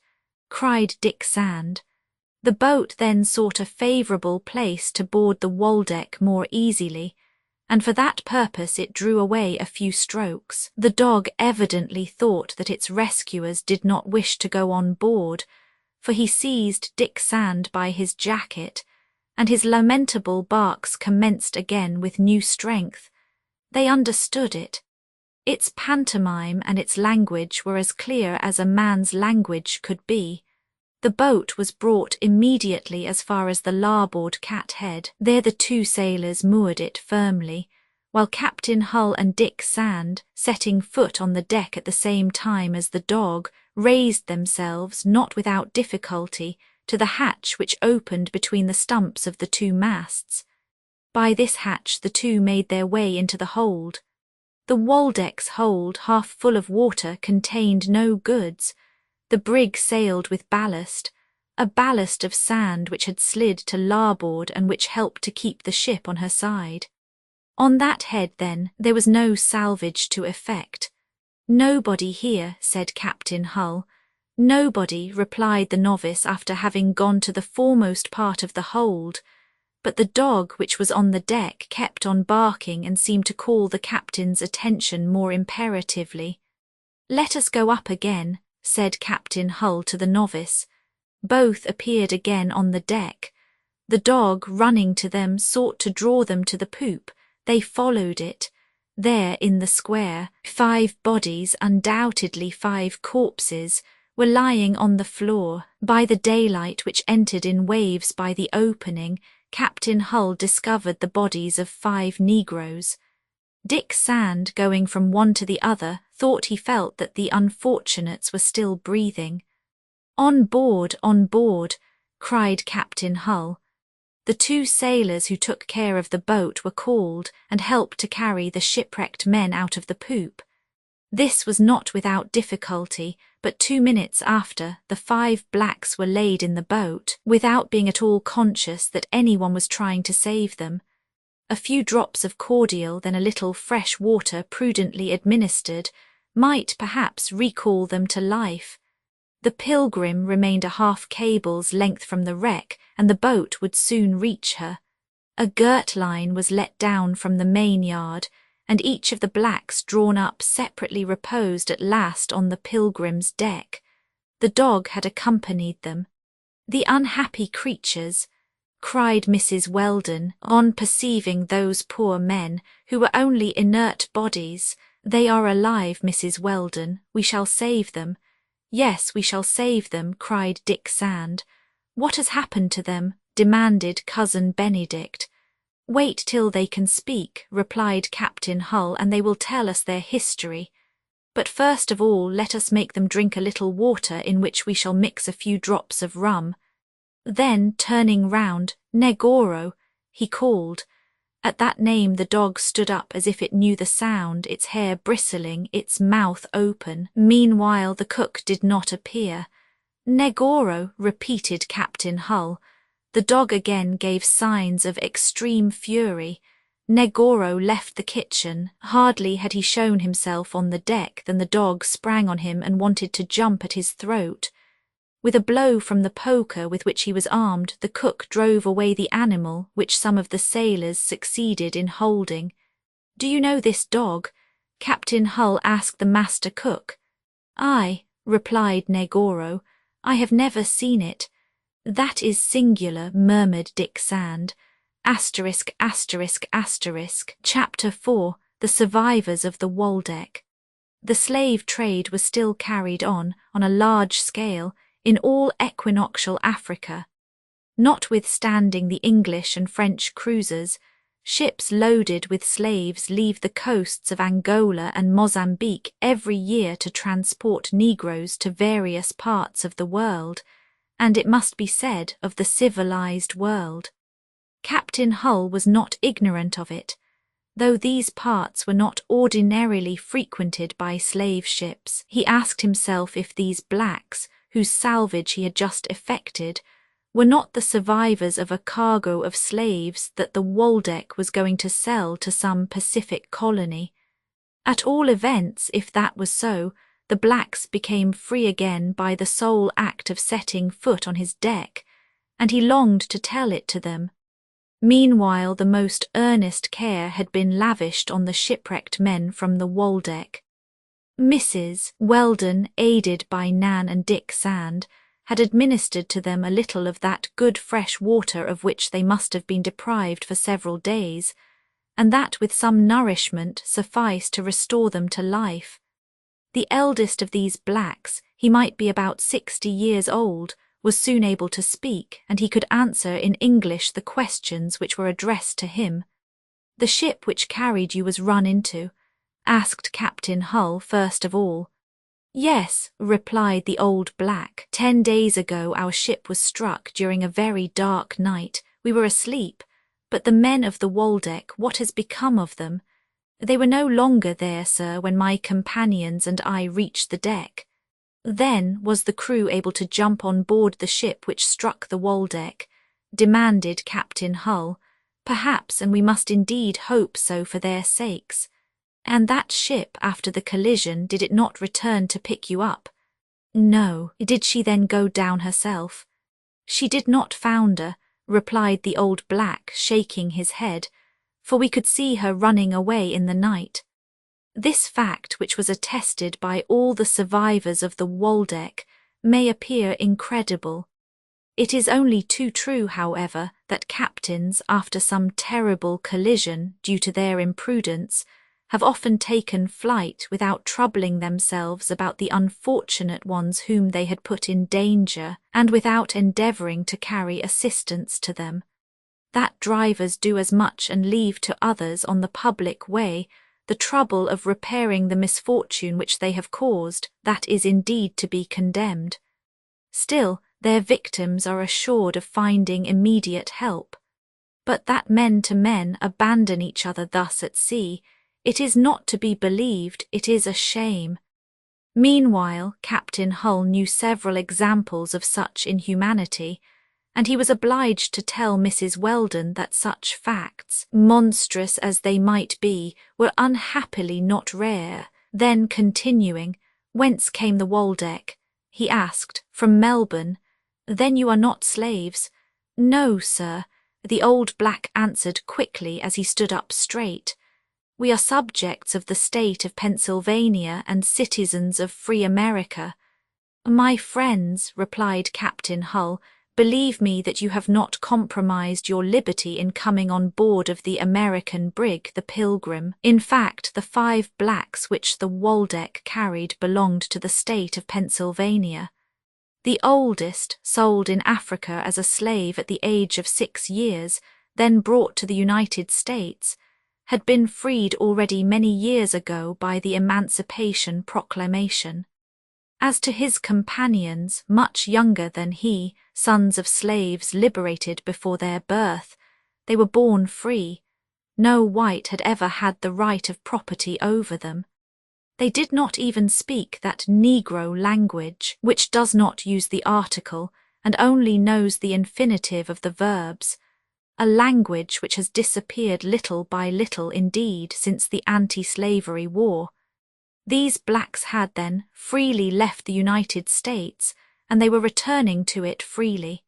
cried Dick Sand. The boat then sought a favourable place to board the Waldeck more easily, and for that purpose it drew away a few strokes. The dog evidently thought that its rescuers did not wish to go on board, for he seized Dick Sand by his jacket, and his lamentable barks commenced again with new strength. They understood it. Its pantomime and its language were as clear as a man's language could be. The boat was brought immediately as far as the larboard cat-head. There the 2 sailors moored it firmly, while Captain Hull and Dick Sand, setting foot on the deck at the same time as the dog, raised themselves, not without difficulty, to the hatch which opened between the stumps of the 2 masts. By this hatch the 2 made their way into the hold. The Waldeck's hold, half full of water, contained no goods. The brig sailed with ballast, a ballast of sand which had slid to larboard and which helped to keep the ship on her side. On that head, then, there was no salvage to effect. "Nobody here," said Captain Hull. "Nobody," replied the novice after having gone to the foremost part of the hold, but the dog which was on the deck kept on barking and seemed to call the captain's attention more imperatively. "Let us go up again," said Captain Hull to the novice. Both appeared again on the deck. The dog, running to them, sought to draw them to the poop. They followed it. There, in the square, 5 bodies, undoubtedly 5 corpses, were lying on the floor. By the daylight which entered in waves by the opening, Captain Hull discovered the bodies of 5 negroes. Dick Sand, going from one to the other, thought he felt that the unfortunates were still breathing. On board, cried Captain Hull. The 2 sailors who took care of the boat were called and helped to carry the shipwrecked men out of the poop. This was not without difficulty, but 2 minutes after, the 5 blacks were laid in the boat, without being at all conscious that anyone was trying to save them. A few drops of cordial, then a little fresh water prudently administered, might perhaps recall them to life. The Pilgrim remained a half cable's length from the wreck, and the boat would soon reach her. A girt line was let down from the main yard, and each of the blacks drawn up separately reposed at last on the Pilgrim's deck. The dog had accompanied them. "The unhappy creatures," cried Mrs. Weldon, on perceiving those poor men, who were only inert bodies. "They are alive, Mrs. Weldon. We shall save them." "Yes, we shall save them," cried Dick Sand. "What has happened to them?" demanded Cousin Benedict. "Wait till they can speak," replied Captain Hull, "and they will tell us their history. But first of all let us make them drink a little water in which we shall mix a few drops of rum." Then, turning round, "Negoro," he called. At that name the dog stood up as if it knew the sound, its hair bristling, its mouth open. Meanwhile the cook did not appear. "Negoro," repeated Captain Hull. The dog again gave signs of extreme fury. Negoro left the kitchen. Hardly had he shown himself on the deck than the dog sprang on him and wanted to jump at his throat. With a blow from the poker with which he was armed, the cook drove away the animal, which some of the sailors succeeded in holding. "Do you know this dog?" Captain Hull asked the master cook. "Aye," replied Negoro, "I have never seen it." "That is singular," murmured Dick Sand. Chapter 4. The Survivors of the Waldeck. The slave trade was still carried on a large scale, in all equinoctial Africa. Notwithstanding the English and French cruisers, ships loaded with slaves leave the coasts of Angola and Mozambique every year to transport Negroes to various parts of the world, and it must be said of the civilized world. Captain Hull was not ignorant of it, though these parts were not ordinarily frequented by slave ships. He asked himself if these blacks, whose salvage he had just effected, were not the survivors of a cargo of slaves that the Waldeck was going to sell to some Pacific colony. At all events, if that was so, the blacks became free again by the sole act of setting foot on his deck, and he longed to tell it to them. Meanwhile, the most earnest care had been lavished on the shipwrecked men from the Waldeck. Mrs. Weldon, aided by Nan and Dick Sand, had administered to them a little of that good fresh water of which they must have been deprived for several days, and that with some nourishment sufficed to restore them to life. The eldest of these blacks, he might be about 60 years old, was soon able to speak, and he could answer in English the questions which were addressed to him. "The ship which carried you was run into?" asked Captain Hull first of all. "Yes," replied the old black. "10 days ago our ship was struck during a very dark night. We were asleep, but the men of the Waldeck, what has become of them?" "They were no longer there, sir, when my companions and I reached the deck." "Then was the crew able to jump on board the ship which struck the Waldeck?" demanded Captain Hull. "Perhaps, and we must indeed hope so for their sakes." "And that ship, after the collision, did it not return to pick you up?" "No." "Did she then go down herself?" "She did not founder," replied the old black, shaking his head, "for we could see her running away in the night." This fact, which was attested by all the survivors of the Waldeck, may appear incredible. It is only too true, however, that captains, after some terrible collision due to their imprudence, have often taken flight without troubling themselves about the unfortunate ones whom they had put in danger, and without endeavouring to carry assistance to them. That drivers do as much and leave to others on the public way the trouble of repairing the misfortune which they have caused, that is indeed to be condemned. Still, their victims are assured of finding immediate help. But that men to men abandon each other thus at sea, it is not to be believed, it is a shame. Meanwhile, Captain Hull knew several examples of such inhumanity, and he was obliged to tell Mrs. Weldon that such facts, monstrous as they might be, were unhappily not rare. Then continuing, "Whence came the Waldeck?" he asked. "From Melbourne." "Then you are not slaves?" "No, sir," the old black answered quickly as he stood up straight. "We are subjects of the state of Pennsylvania and citizens of free America." "My friends," replied Captain Hull, "believe me that you have not compromised your liberty in coming on board of the American brig, the Pilgrim. In fact, the 5 blacks which the Waldeck carried belonged to the state of Pennsylvania. The oldest, sold in Africa as a slave at the age of 6 years, then brought to the United States, had been freed already many years ago by the Emancipation Proclamation. As to his companions, much younger than he, sons of slaves liberated before their birth, they were born free. No white had ever had the right of property over them. They did not even speak that Negro language, which does not use the article and only knows the infinitive of the verbs. a language which has disappeared little by little indeed since the anti-slavery war. These blacks had then freely left the United States, and they were returning to it freely.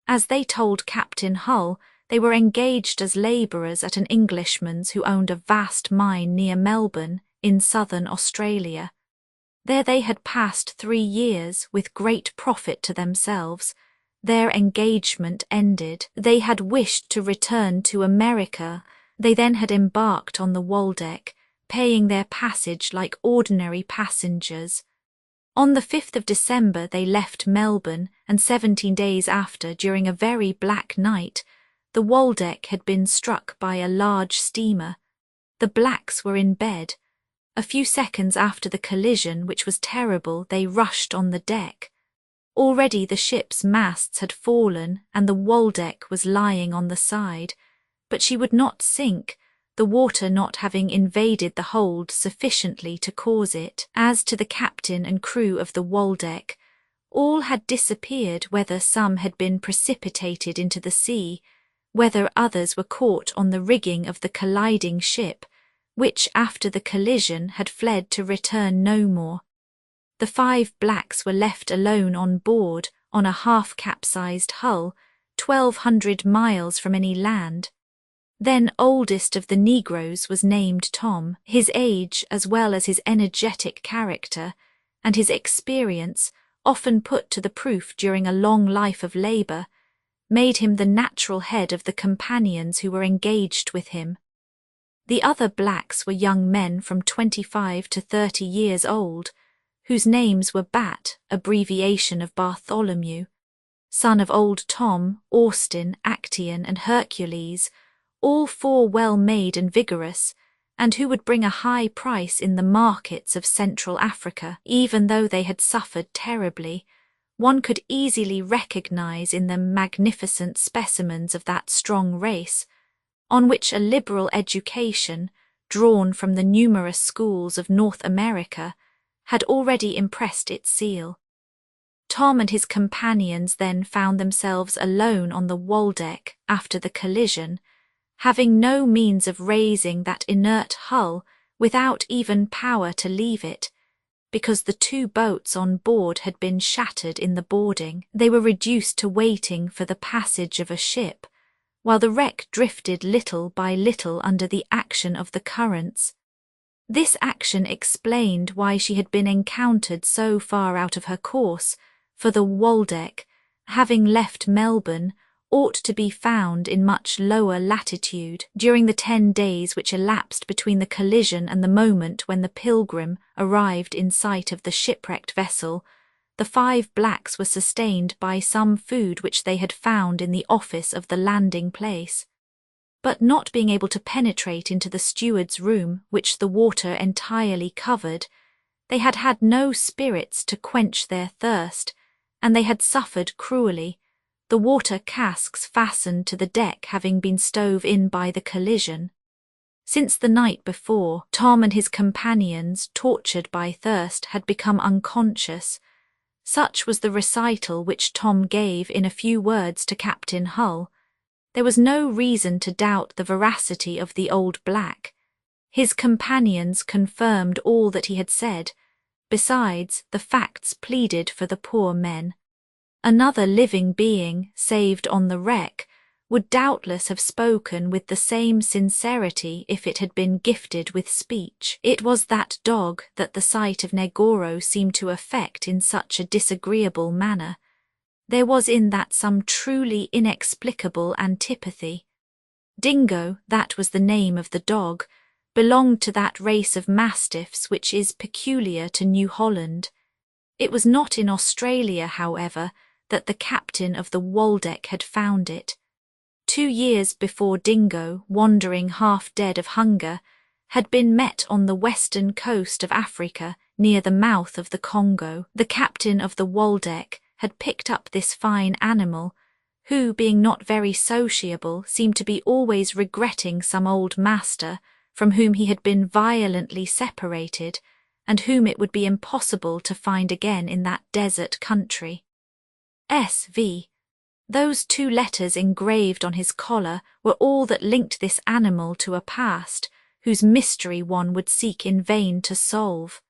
As they told Captain Hull, they were engaged as labourers at an Englishman's who owned a vast mine near Melbourne in southern Australia. There they had passed 3 years with great profit to themselves. Their engagement ended. They had wished to return to America. They then had embarked on the Waldeck, paying their passage like ordinary passengers. On the 5th of December they left Melbourne, and 17 days after, during a very black night, the Waldeck had been struck by a large steamer. The blacks were in bed. A few seconds after the collision, which was terrible, they rushed on the deck. Already the ship's masts had fallen and the Waldeck was lying on the side, but she would not sink, the water not having invaded the hold sufficiently to cause it. As to the captain and crew of the Waldeck, all had disappeared, whether some had been precipitated into the sea, whether others were caught on the rigging of the colliding ship, which after the collision had fled to return no more. The 5 blacks were left alone on board on a half-capsized hull, 1,200 miles from any land. Then oldest of the Negroes was named Tom. His age, as well as his energetic character, and his experience, often put to the proof during a long life of labour, made him the natural head of the companions who were engaged with him. The other blacks were young men from 25 to 30 years old, whose names were Bat, abbreviation of Bartholomew, son of old Tom, Austin, Actaeon, and Hercules, all 4 well-made and vigorous, and who would bring a high price in the markets of Central Africa. Even though they had suffered terribly, one could easily recognize in them magnificent specimens of that strong race, on which a liberal education, drawn from the numerous schools of North America, had already impressed its seal. Tom and his companions then found themselves alone on the Waldeck after the collision, having no means of raising that inert hull without even power to leave it, because the 2 boats on board had been shattered in the boarding. They were reduced to waiting for the passage of a ship, while the wreck drifted little by little under the action of the currents. This action explained why she had been encountered so far out of her course, for the Waldeck, having left Melbourne, ought to be found in much lower latitude. During the 10 days which elapsed between the collision and the moment when the Pilgrim arrived in sight of the shipwrecked vessel, the 5 blacks were sustained by some food which they had found in the office of the landing place. But not being able to penetrate into the steward's room, which the water entirely covered, they had had no spirits to quench their thirst, and they had suffered cruelly, the water casks fastened to the deck having been stove in by the collision. Since the night before, Tom and his companions, tortured by thirst, had become unconscious. Such was the recital which Tom gave in a few words to Captain Hull. There was no reason to doubt the veracity of the old black. His companions confirmed all that he had said. Besides, the facts pleaded for the poor men. Another living being, saved on the wreck, would doubtless have spoken with the same sincerity if it had been gifted with speech. It was that dog that the sight of Negoro seemed to affect in such a disagreeable manner. There was in that some truly inexplicable antipathy. Dingo, that was the name of the dog, belonged to that race of mastiffs which is peculiar to New Holland. It was not in Australia, however, that the captain of the Waldeck had found it. 2 years before Dingo, wandering half dead of hunger, had been met on the western coast of Africa near the mouth of the Congo. The captain of the Waldeck had picked up this fine animal, who, being not very sociable, seemed to be always regretting some old master from whom he had been violently separated, and whom it would be impossible to find again in that desert country. S.V. Those 2 letters engraved on his collar were all that linked this animal to a past whose mystery one would seek in vain to solve.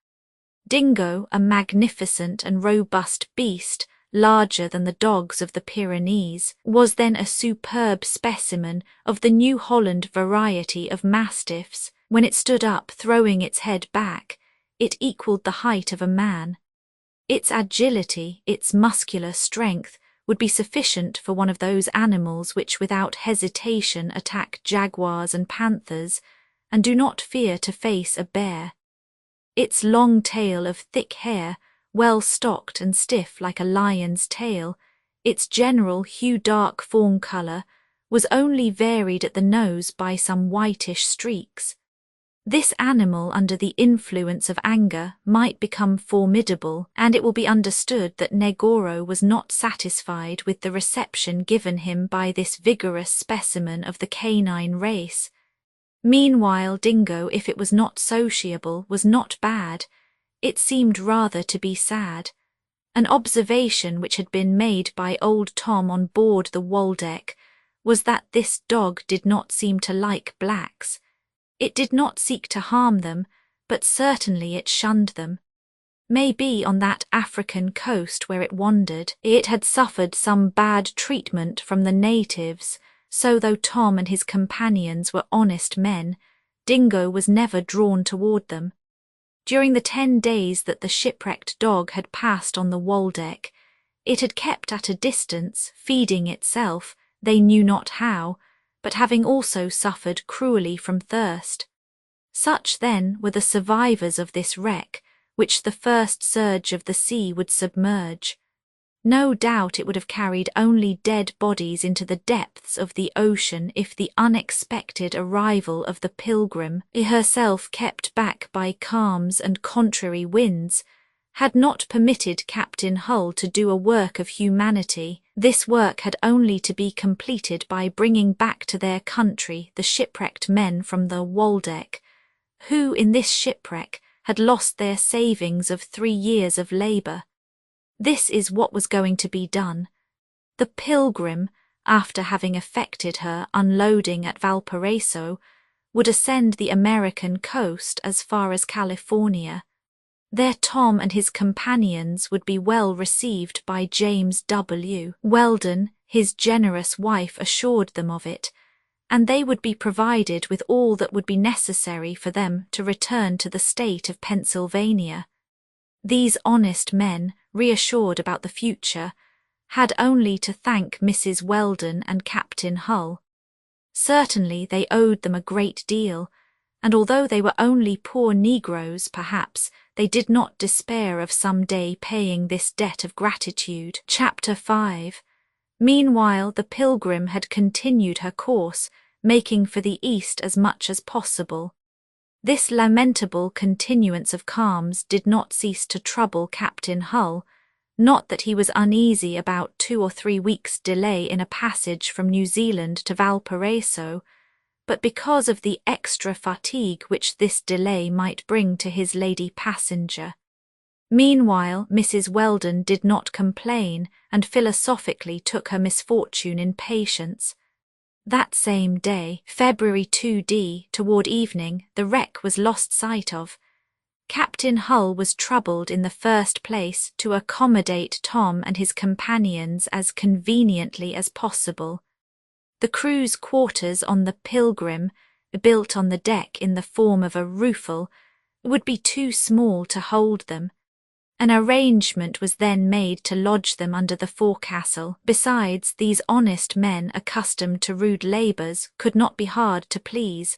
Dingo, a magnificent and robust beast, larger than the dogs of the Pyrenees, was then a superb specimen of the New Holland variety of mastiffs. When it stood up, throwing its head back, it equalled the height of a man. Its agility, its muscular strength, would be sufficient for one of those animals which without hesitation attack jaguars and panthers, and do not fear to face a bear. Its long tail of thick hair, well stocked and stiff like a lion's tail, its general hue-dark fawn colour, was only varied at the nose by some whitish streaks. This animal, under the influence of anger, might become formidable, and it will be understood that Negoro was not satisfied with the reception given him by this vigorous specimen of the canine race. Meanwhile, Dingo, if it was not sociable, was not bad. It seemed rather to be sad. An observation which had been made by old Tom on board the Waldeck was that this dog did not seem to like blacks. It did not seek to harm them, but certainly it shunned them. Maybe on that African coast where it wandered, it had suffered some bad treatment from the natives, so though Tom and his companions were honest men, Dingo was never drawn toward them. During the 10 days that the shipwrecked dog had passed on the Waldeck, it had kept at a distance, feeding itself, they knew not how, but having also suffered cruelly from thirst. Such, then, were the survivors of this wreck, which the first surge of the sea would submerge. No doubt it would have carried only dead bodies into the depths of the ocean if the unexpected arrival of the Pilgrim, herself kept back by calms and contrary winds, had not permitted Captain Hull to do a work of humanity. This work had only to be completed by bringing back to their country the shipwrecked men from the Waldeck, who in this shipwreck had lost their savings of 3 years of labour. This is what was going to be done. The Pilgrim, after having effected her unloading at Valparaiso, would ascend the American coast as far as California. There Tom and his companions would be well received by James W. Weldon, his generous wife assured them of it, and they would be provided with all that would be necessary for them to return to the state of Pennsylvania. These honest men, reassured about the future, had only to thank Mrs. Weldon and Captain Hull. Certainly they owed them a great deal, and although they were only poor Negroes, perhaps, they did not despair of some day paying this debt of gratitude. Chapter 5. Meanwhile the Pilgrim had continued her course, making for the east as much as possible. This lamentable continuance of calms did not cease to trouble Captain Hull, not that he was uneasy about 2 or 3 weeks' delay in a passage from New Zealand to Valparaiso, but because of the extra fatigue which this delay might bring to his lady passenger. Meanwhile, Mrs. Weldon did not complain, and philosophically took her misfortune in patience. That same day, February 2d, toward evening, the wreck was lost sight of. Captain Hull was troubled in the first place to accommodate Tom and his companions as conveniently as possible. The crew's quarters on the Pilgrim, built on the deck in the form of a roofle, would be too small to hold them. An arrangement was then made to lodge them under the forecastle. Besides, these honest men, accustomed to rude labours, could not be hard to please,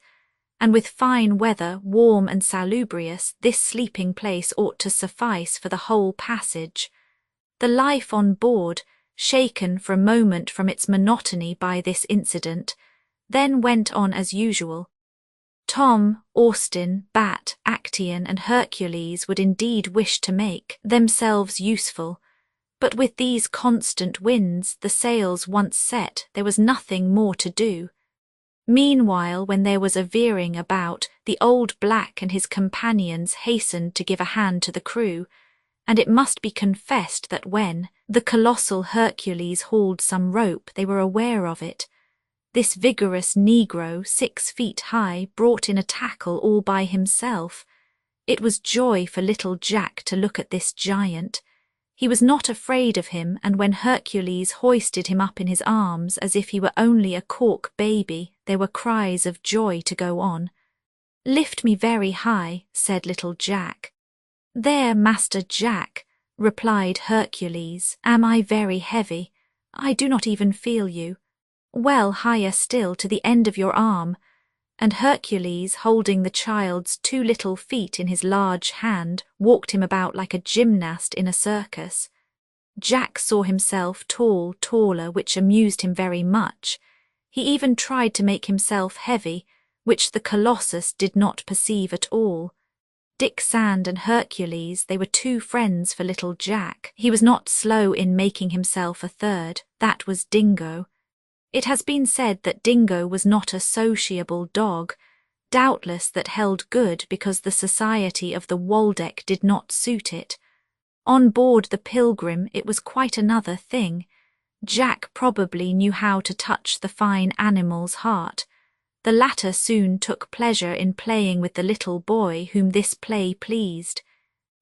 and with fine weather, warm and salubrious, this sleeping place ought to suffice for the whole passage. The life on board, shaken for a moment from its monotony by this incident, then went on as usual. Tom, Austin, Bat, Actaeon and Hercules would indeed wish to make themselves useful, but with these constant winds, the sails once set, there was nothing more to do. Meanwhile, when there was a veering about, the old black and his companions hastened to give a hand to the crew, and it must be confessed that when the colossal Hercules hauled some rope, they were aware of it. This vigorous Negro, 6 feet high, brought in a tackle all by himself. It was joy for little Jack to look at this giant. He was not afraid of him, and when Hercules hoisted him up in his arms as if he were only a cork baby, there were cries of joy to go on. "Lift me very high," said little Jack. "There, Master Jack," replied Hercules. "Am I very heavy? I do not even feel you. Well, higher still, to the end of your arm." And Hercules, holding the child's 2 little feet in his large hand, walked him about like a gymnast in a circus. Jack saw himself taller, which amused him very much. He even tried to make himself heavy, which the Colossus did not perceive at all. Dick Sand and Hercules, they were 2 friends for little Jack. He was not slow in making himself a third. That was Dingo. It has been said that Dingo was not a sociable dog. Doubtless that held good because the society of the Waldeck did not suit it. On board the Pilgrim it was quite another thing. Jack probably knew how to touch the fine animal's heart. The latter soon took pleasure in playing with the little boy whom this play pleased.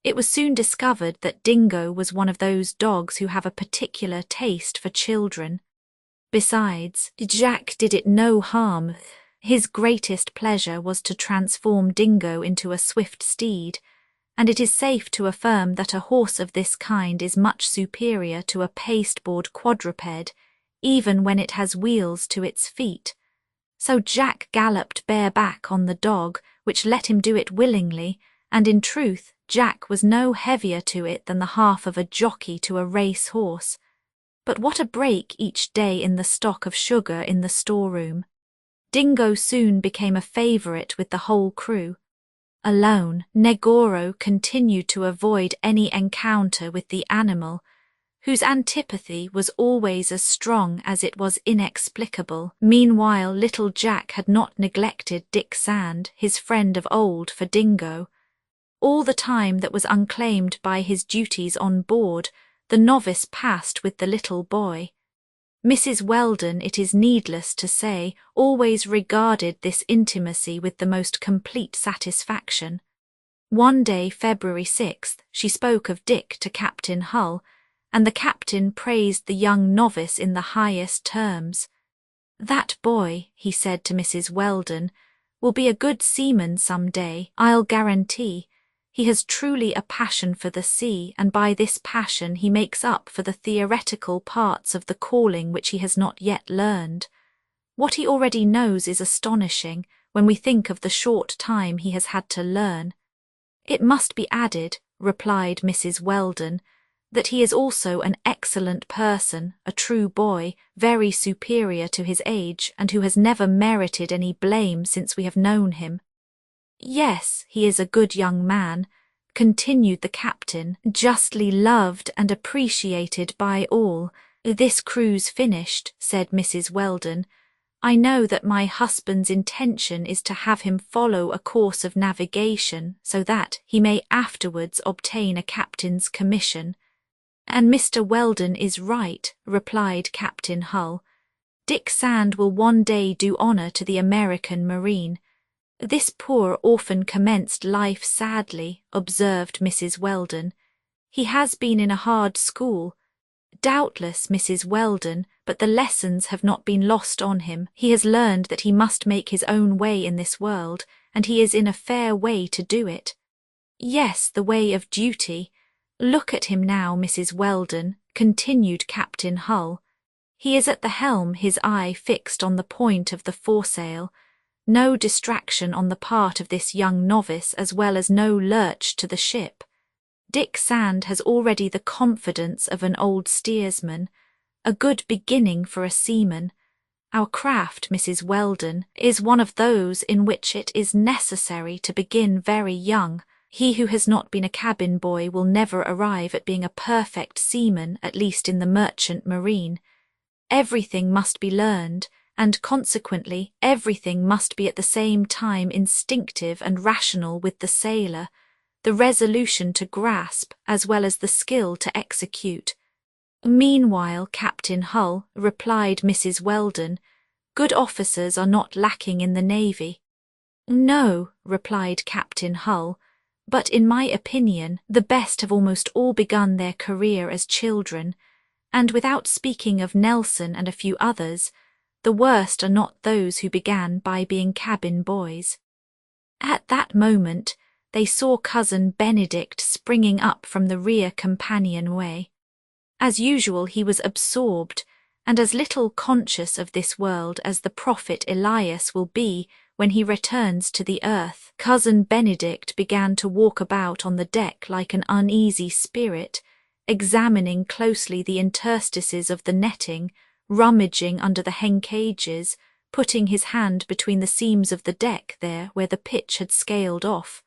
It was soon discovered that Dingo was one of those dogs who have a particular taste for children. Besides, Jack did it no harm. His greatest pleasure was to transform Dingo into a swift steed, and it is safe to affirm that a horse of this kind is much superior to a pasteboard quadruped, even when it has wheels to its feet. So Jack galloped bareback on the dog, which let him do it willingly, and in truth Jack was no heavier to it than the half of a jockey to a race horse. But what a break each day in the stock of sugar in the storeroom. Dingo soon became a favourite with the whole crew. Alone, Negoro continued to avoid any encounter with the animal, whose antipathy was always as strong as it was inexplicable. Meanwhile, little Jack had not neglected Dick Sand, his friend of old, for Dingo. All the time that was unclaimed by his duties on board, the novice passed with the little boy. Mrs. Weldon, it is needless to say, always regarded this intimacy with the most complete satisfaction. One day, February 6th, she spoke of Dick to Captain Hull, and the captain praised the young novice in the highest terms. "That boy," he said to Mrs. Weldon, "will be a good seaman some day, I'll guarantee. He has truly a passion for the sea, and by this passion he makes up for the theoretical parts of the calling which he has not yet learned. What he already knows is astonishing when we think of the short time he has had to learn." "It must be added," replied Mrs. Weldon, "that he is also an excellent person, a true boy, very superior to his age, and who has never merited any blame since we have known him." "Yes, he is a good young man," continued the captain, "justly loved and appreciated by all." "This cruise finished," said Mrs. Weldon, "I know that my husband's intention is to have him follow a course of navigation so that he may afterwards obtain a captain's commission." "And Mr. Weldon is right," replied Captain Hull. "Dick Sand will one day do honour to the American Marine." "This poor orphan commenced life sadly," observed Mrs. Weldon. "He has been in a hard school." "Doubtless, Mrs. Weldon, but the lessons have not been lost on him. He has learned that he must make his own way in this world, and he is in a fair way to do it." "Yes, the way of duty. Look at him now, Mrs. Weldon," continued Captain Hull. "He is at the helm, his eye fixed on the point of the foresail. No distraction on the part of this young novice, as well as no lurch to the ship. Dick Sand has already the confidence of an old steersman, a good beginning for a seaman. Our craft, Mrs. Weldon, is one of those in which it is necessary to begin very young. He who has not been a cabin boy will never arrive at being a perfect seaman, at least in the merchant marine. Everything must be learned, and consequently everything must be at the same time instinctive and rational with the sailor. the resolution to grasp as well as the skill to execute. Meanwhile, Captain Hull, replied Mrs. Weldon, good officers are not lacking in the Navy. No, replied Captain Hull, but in my opinion, the best have almost all begun their career as children, and without speaking of Nelson and a few others, the worst are not those who began by being cabin boys. At that moment, they saw Cousin Benedict springing up from the rear companionway. As usual, he was absorbed, and as little conscious of this world as the prophet Elias will be when he returns to the earth. Cousin Benedict began to walk about on the deck like an uneasy spirit, examining closely the interstices of the netting, rummaging under the hen cages, putting his hand between the seams of the deck there where the pitch had scaled off.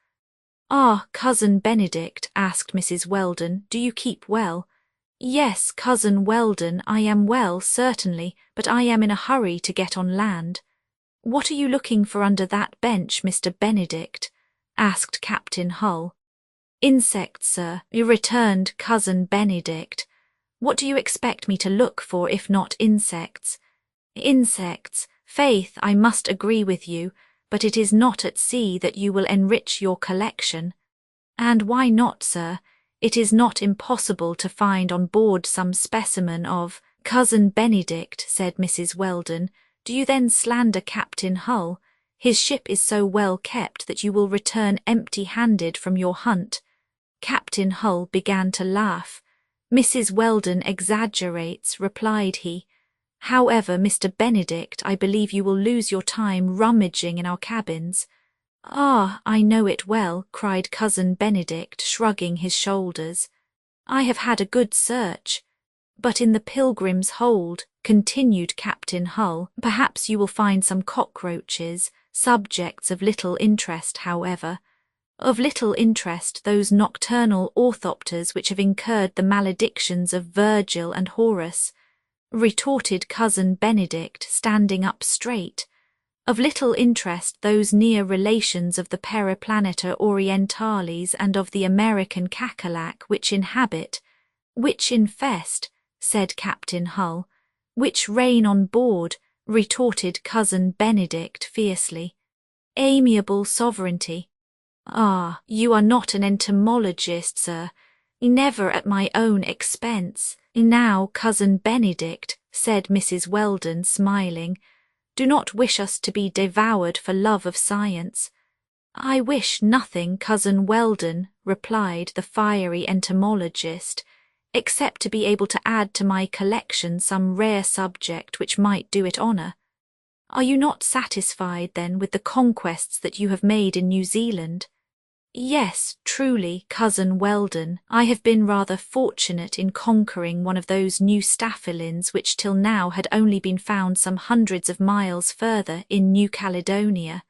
"Ah, Cousin Benedict," asked Mrs. Weldon, "do you keep well?" "Yes, Cousin Weldon, I am well, certainly, but I am in a hurry to get on land." "What are you looking for under that bench, Mr. Benedict?" asked Captain Hull. "Insects, sir," returned Cousin Benedict. "What do you expect me to look for if not insects?" "Insects. Faith, I must agree with you, but it is not at sea that you will enrich your collection." "And why not, sir? It is not impossible to find on board some specimen of—" "Cousin Benedict," said Mrs. Weldon, "do you then slander Captain Hull? His ship is so well kept that you will return empty-handed from your hunt." Captain Hull began to laugh. "Mrs. Weldon exaggerates," replied he. "However, Mr. Benedict, I believe you will lose your time rummaging in our cabins." "Ah, I know it well," cried Cousin Benedict, shrugging his shoulders. "I have had a good search." "But in the Pilgrim's Hold," continued Captain Hull, "perhaps you will find some cockroaches, subjects of little interest, however. Of little interest those nocturnal orthopters which have incurred the maledictions of Virgil and Horace," retorted Cousin Benedict, standing up straight. "Of little interest those near relations of the Periplaneta orientalis and of the American cackalack which inhabit—" "Which infest," said Captain Hull. "Which reign on board," retorted Cousin Benedict fiercely. "Amiable sovereignty." "Ah, you are not an entomologist, sir. Never at my own expense." "Now, Cousin Benedict," said Mrs. Weldon, smiling, "do not wish us to be devoured for love of science." "I wish nothing, Cousin Weldon," replied the fiery entomologist, "except to be able to add to my collection some rare subject which might do it honour." "Are you not satisfied, then, with the conquests that you have made in New Zealand?" "Yes, truly, Cousin Weldon, I have been rather fortunate in conquering one of those new staphylins which till now had only been found some hundreds of miles further in New Caledonia."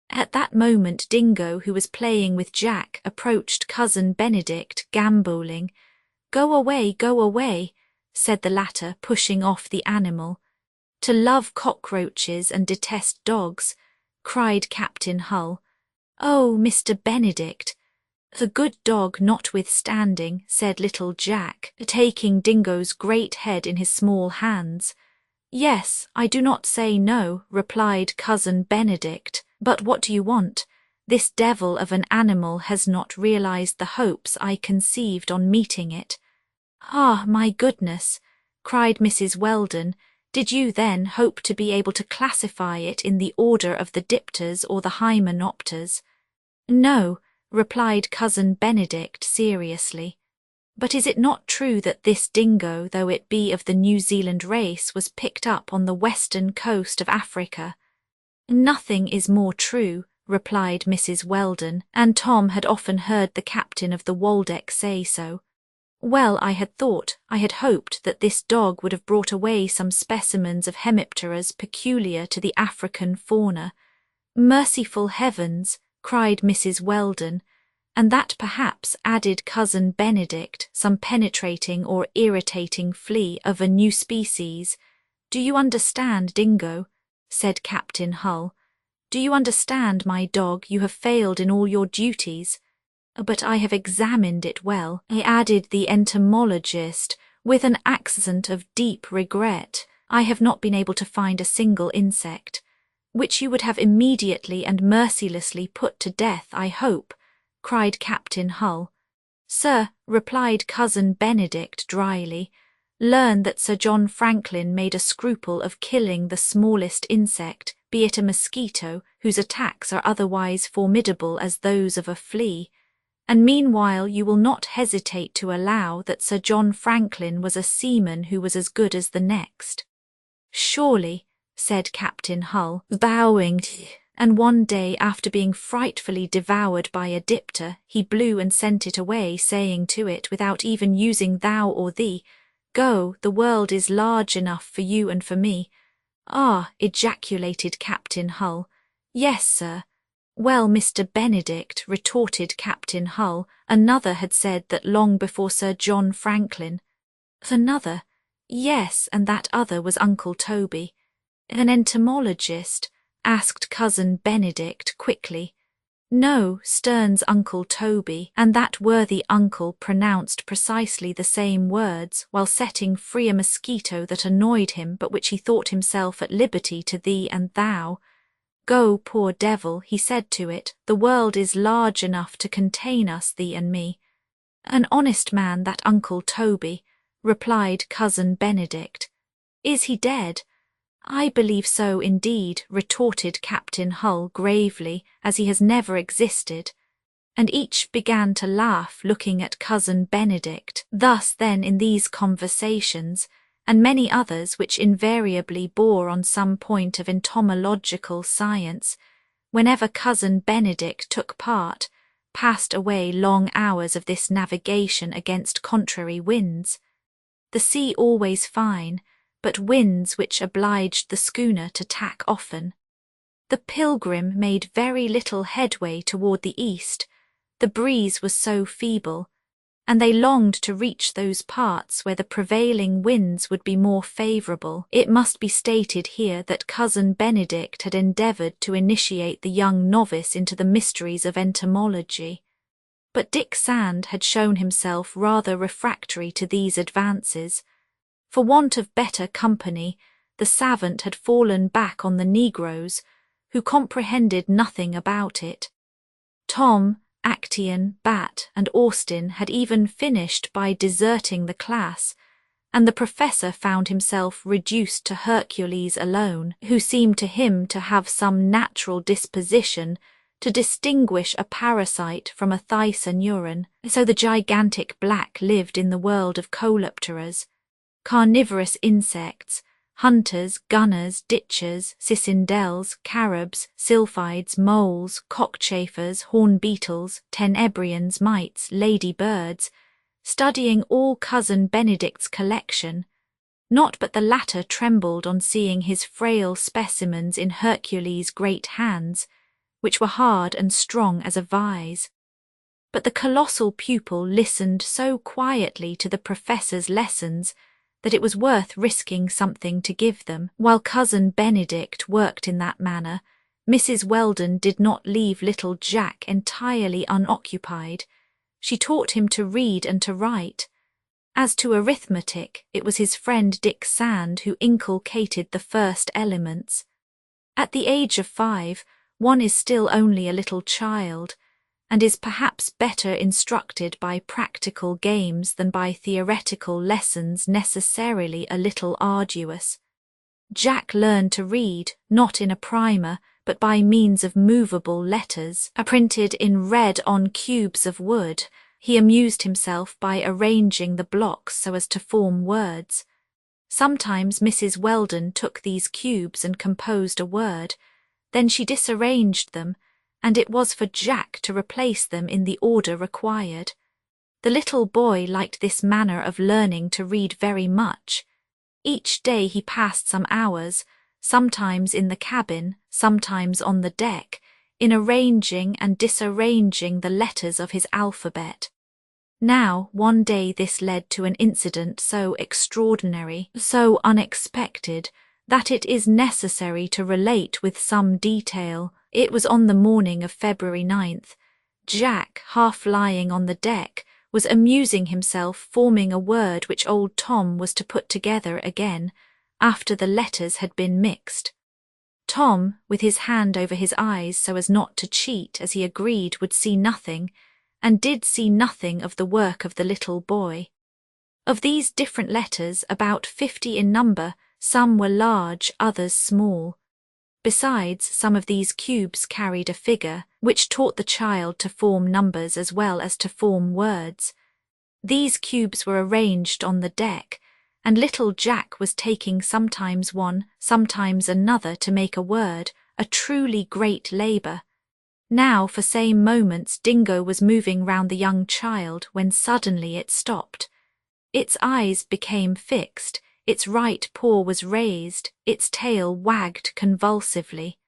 At that moment Dingo, who was playing with Jack, approached Cousin Benedict, gambolling. Go away," said the latter, pushing off the animal. "To love cockroaches and detest dogs," cried Captain Hull. "Oh, Mr. Benedict." "The good dog notwithstanding," said little Jack, taking Dingo's great head in his small hands. "Yes, I do not say no," replied Cousin Benedict, "but what do you want? This devil of an animal has not realized the hopes I conceived on meeting it." "Ah, my goodness," cried Mrs. Weldon, "did you, then, hope to be able to classify it in the order of the dipters or the hymenopters?" "No," replied Cousin Benedict seriously. "But is it not true that this dingo, though it be of the New Zealand race, was picked up on the western coast of Africa?" "Nothing is more true," replied Mrs. Weldon, and Tom had often heard the captain of the Waldeck say so. "Well, I had hoped that this dog would have brought away some specimens of hemipteras peculiar to the African fauna." "Merciful heavens!" cried Mrs. Weldon, "and that perhaps," added Cousin Benedict, "some penetrating or irritating flea of a new species. Do you understand, Dingo?" said Captain Hull. "Do you understand, my dog, you have failed in all your duties?" But I have examined it well," added the entomologist, with an accent of deep regret. "I have not been able to find a single insect, which you would have immediately and mercilessly put to death, I hope," cried Captain Hull. "Sir," replied Cousin Benedict dryly, "learn that Sir John Franklin made a scruple of killing the smallest insect, be it a mosquito, whose attacks are otherwise formidable as those of a flea. And meanwhile you will not hesitate to allow that Sir John Franklin was a seaman who was as good as the next." "Surely," said Captain Hull, bowing, and one day after being frightfully devoured by a dipter, he blew and sent it away, saying to it, without even using thou or thee, "Go, the world is large enough for you and for me." "Ah," ejaculated Captain Hull. "Yes, sir." "Well, Mr. Benedict," retorted Captain Hull, "another had said that long before Sir John Franklin." "Another?" "Yes, and that other was Uncle Toby." "An entomologist?" asked Cousin Benedict quickly. "No, Stern's Uncle Toby," and that worthy uncle pronounced precisely the same words while setting free a mosquito that annoyed him but which he thought himself at liberty to thee and thou. "Go, poor devil," he said to it, "the world is large enough to contain us, thee and me." "An honest man, that Uncle Toby," replied Cousin Benedict. "Is he dead?" "I believe so indeed," retorted Captain Hull gravely, "as he has never existed." And each began to laugh, looking at Cousin Benedict. Thus then in these conversations, and many others which invariably bore on some point of entomological science, whenever Cousin Benedict took part, passed away long hours of this navigation against contrary winds. The sea always fine, but winds which obliged the schooner to tack often. The Pilgrim made very little headway toward the east, the breeze was so feeble, and they longed to reach those parts where the prevailing winds would be more favourable. It must be stated here that Cousin Benedict had endeavoured to initiate the young novice into the mysteries of entomology, but Dick Sand had shown himself rather refractory to these advances. For want of better company, the savant had fallen back on the negroes, who comprehended nothing about it. Tom, Actaeon, Bat, and Austin had even finished by deserting the class, and the professor found himself reduced to Hercules alone, who seemed to him to have some natural disposition to distinguish a parasite from a Thysaneuron. So the gigantic black lived in the world of coleopteras, carnivorous insects, hunters, gunners, ditchers, cicindels, carobs, sylphides, moles, cockchafers, hornbeetles, tenebrions, mites, lady-birds, studying all Cousin Benedict's collection. Not but the latter trembled on seeing his frail specimens in Hercules' great hands, which were hard and strong as a vise. But the colossal pupil listened so quietly to the professor's lessons that it was worth risking something to give them. While Cousin Benedict worked in that manner, Mrs. Weldon did not leave little Jack entirely unoccupied. She taught him to read and to write. As to arithmetic, it was his friend Dick Sand who inculcated the first elements. At the age of 5, one is still only a little child, and is perhaps better instructed by practical games than by theoretical lessons necessarily a little arduous. Jack learned to read, not in a primer, but by means of movable letters, printed in red on cubes of wood. He amused himself by arranging the blocks so as to form words. Sometimes Mrs. Weldon took these cubes and composed a word, then she disarranged them, and it was for Jack to replace them in the order required. The little boy liked this manner of learning to read very much. Each day he passed some hours, sometimes in the cabin, sometimes on the deck, in arranging and disarranging the letters of his alphabet. Now, one day this led to an incident so extraordinary, so unexpected, that it is necessary to relate with some detail. It was on the morning of February 9th. Jack, half lying on the deck, was amusing himself forming a word which old Tom was to put together again, after the letters had been mixed. Tom, with his hand over his eyes so as not to cheat, as he agreed would see nothing, and did see nothing of the work of the little boy. Of these different letters, about 50 in number, some were large, others small. Besides, some of these cubes carried a figure, which taught the child to form numbers as well as to form words. These cubes were arranged on the deck, and little Jack was taking sometimes one, sometimes another to make a word, a truly great labour. Now for same moments Dingo was moving round the young child, when suddenly it stopped. Its eyes became fixed, its right paw was raised, its tail wagged convulsively.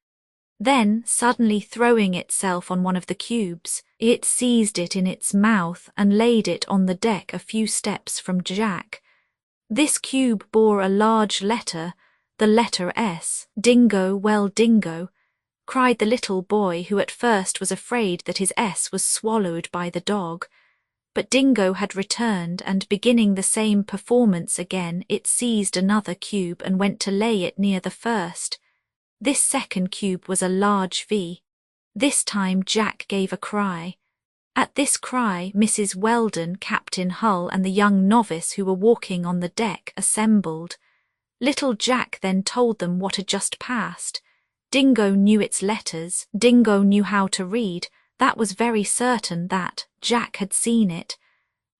Then, suddenly throwing itself on one of the cubes, it seized it in its mouth and laid it on the deck a few steps from Jack. This cube bore a large letter, the letter S. "Dingo, well, Dingo," cried the little boy, who at first was afraid that his S was swallowed by the dog. But Dingo had returned, and beginning the same performance again, it seized another cube and went to lay it near the first. This second cube was a large V. This time Jack gave a cry. At this cry, Mrs. Weldon, Captain Hull, and the young novice who were walking on the deck assembled. Little Jack then told them what had just passed. Dingo knew its letters, Dingo knew how to read. That was very certain that Jack had seen it.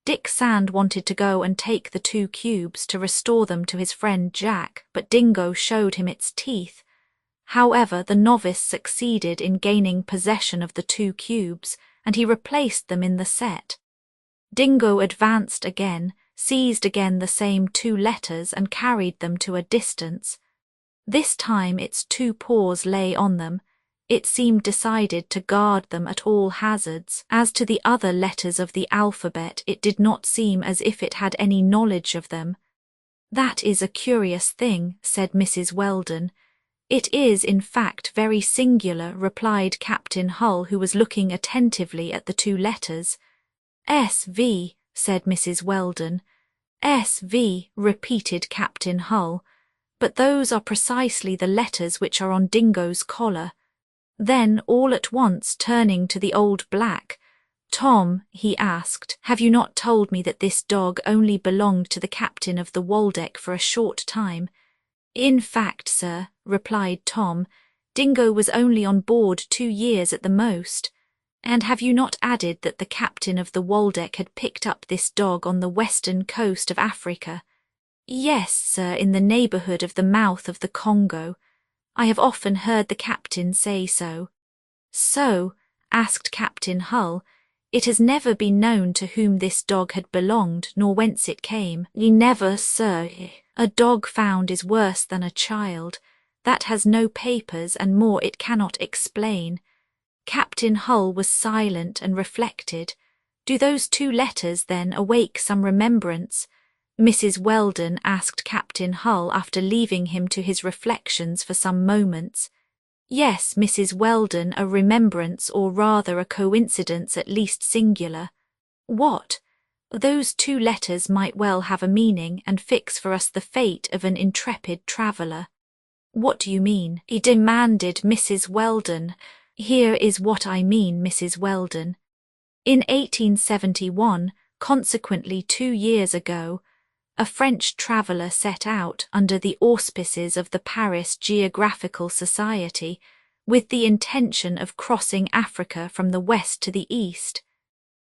Dick Sand wanted to go and take the 2 cubes to restore them to his friend Jack, but Dingo showed him its teeth. However, the novice succeeded in gaining possession of the 2 cubes, and he replaced them in the set. Dingo advanced again, seized again the same 2 letters and carried them to a distance. This time its 2 paws lay on them. It seemed decided to guard them at all hazards. As to the other letters of the alphabet, it did not seem as if it had any knowledge of them. "That is a curious thing," said Mrs. Weldon. "It is, in fact, very singular," replied Captain Hull, who was looking attentively at the 2 letters. "S.V.," said Mrs. Weldon. "S.V.," repeated Captain Hull. "But those are precisely the letters which are on Dingo's collar." Then, all at once turning to the old black, "Tom," he asked, "have you not told me that this dog only belonged to the captain of the Waldeck for a short time?" "In fact, sir," replied Tom, "Dingo was only on board 2 years at the most." "And have you not added that the captain of the Waldeck had picked up this dog on the western coast of Africa?" "Yes, sir, in the neighbourhood of the mouth of the Congo. I have often heard the captain say so." "So," asked Captain Hull, "it has never been known to whom this dog had belonged, nor whence it came?" "Never, sir. A dog found is worse than a child. That has no papers, and more it cannot explain." Captain Hull was silent and reflected. "Do those 2 letters, then, awake some remembrance?" Mrs. Weldon asked Captain Hull after leaving him to his reflections for some moments. "Yes, Mrs. Weldon, a remembrance, or rather a coincidence at least singular." "What?" "Those 2 letters might well have a meaning and fix for us the fate of an intrepid traveller." "What do you mean?" demanded Mrs. Weldon. "Here is what I mean, Mrs. Weldon. In 1871, consequently 2 years ago, a French traveller set out under the auspices of the Paris Geographical Society with the intention of crossing Africa from the west to the east.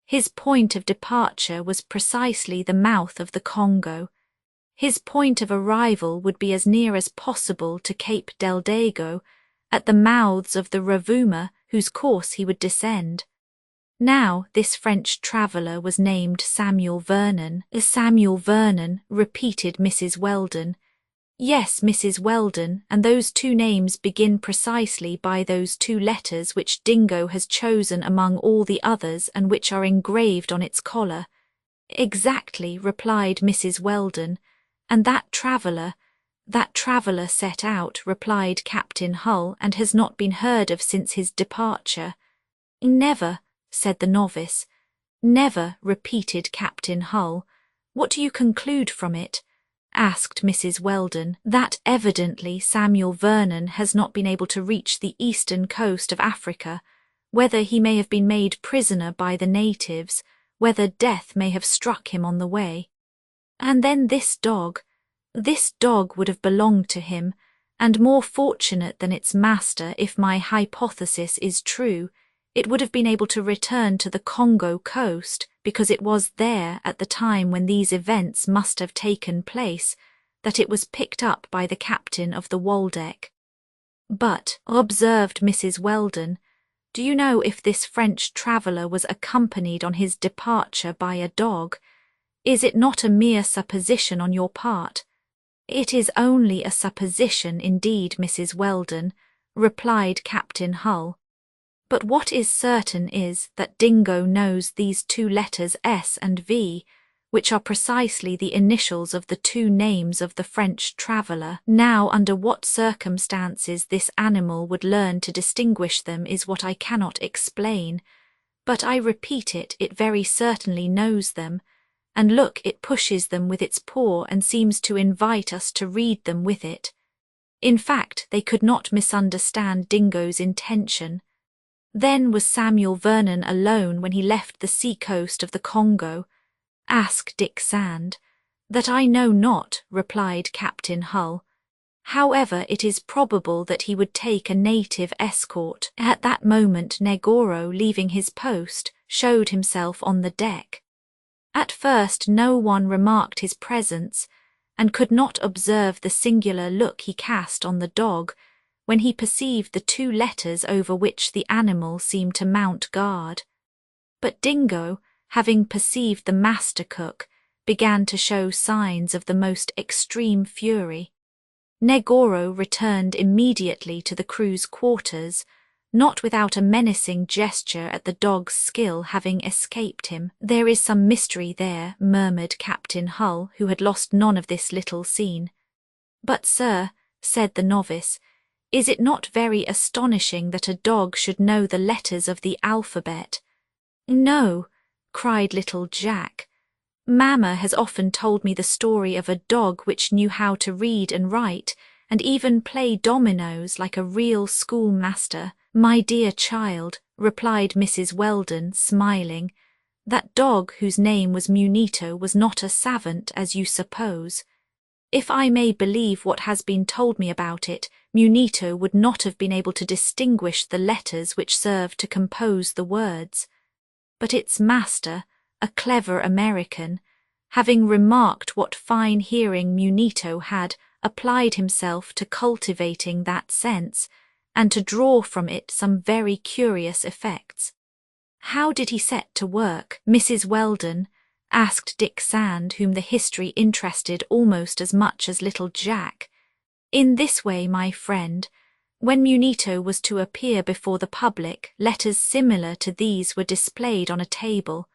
His point of departure was precisely the mouth of the Congo. His point of arrival would be as near as possible to Cape Deldago, at the mouths of the Rovuma, whose course he would descend. Now, this French traveller was named Samuel Vernon. "Samuel Vernon," repeated Mrs. Weldon. "Yes, Mrs. Weldon, and those 2 names begin precisely by those 2 letters which Dingo has chosen among all the others and which are engraved on its collar." "Exactly," replied Mrs. Weldon. "And that traveller set out," replied Captain Hull, "and has not been heard of since his departure." "Never," said the novice. Never, repeated Captain Hull. What do you conclude from it? Asked Mrs. Weldon. That evidently Samuel Vernon has not been able to reach the eastern coast of Africa, whether he may have been made prisoner by the natives, whether death may have struck him on the way. And then this dog would have belonged to him, and more fortunate than its master if my hypothesis is true, it would have been able to return to the Congo coast because it was there at the time when these events must have taken place that it was picked up by the captain of the Waldeck. But, observed Mrs. Weldon, do you know if this French traveller was accompanied on his departure by a dog? Is it not a mere supposition on your part? It is only a supposition indeed, Mrs. Weldon, replied Captain Hull. But what is certain is that Dingo knows these two letters S and V, which are precisely the initials of the two names of the French traveller. Now, under what circumstances this animal would learn to distinguish them is what I cannot explain, but I repeat it very certainly knows them, and look, it pushes them with its paw and seems to invite us to read them with it. In fact, they could not misunderstand Dingo's intention. Then was Samuel Vernon alone when he left the sea-coast of the Congo? Asked Dick Sand. That I know not, replied Captain Hull. However, it is probable that he would take a native escort. At that moment Negoro, leaving his post, showed himself on the deck. At first no one remarked his presence, and could not observe the singular look he cast on the dog, when he perceived the two letters over which the animal seemed to mount guard. But Dingo, having perceived the master cook, began to show signs of the most extreme fury. Negoro returned immediately to the crew's quarters, not without a menacing gesture at the dog's skill having escaped him. There is some mystery there, murmured Captain Hull, who had lost none of this little scene. But, sir, said the novice, is it not very astonishing that a dog should know the letters of the alphabet? No, cried little Jack. Mamma has often told me the story of a dog which knew how to read and write, and even play dominoes like a real schoolmaster. My dear child, replied Mrs. Weldon, smiling, that dog whose name was Munito was not a savant, as you suppose. If I may believe what has been told me about it, Munito would not have been able to distinguish the letters which served to compose the words. But its master, a clever American, having remarked what fine hearing Munito had, applied himself to cultivating that sense, and to draw from it some very curious effects. How did he set to work, Mrs. Weldon? Asked Dick Sand, whom the history interested almost as much as little Jack. In this way, my friend. When Munito was to appear before the public, letters similar to these were displayed on a table.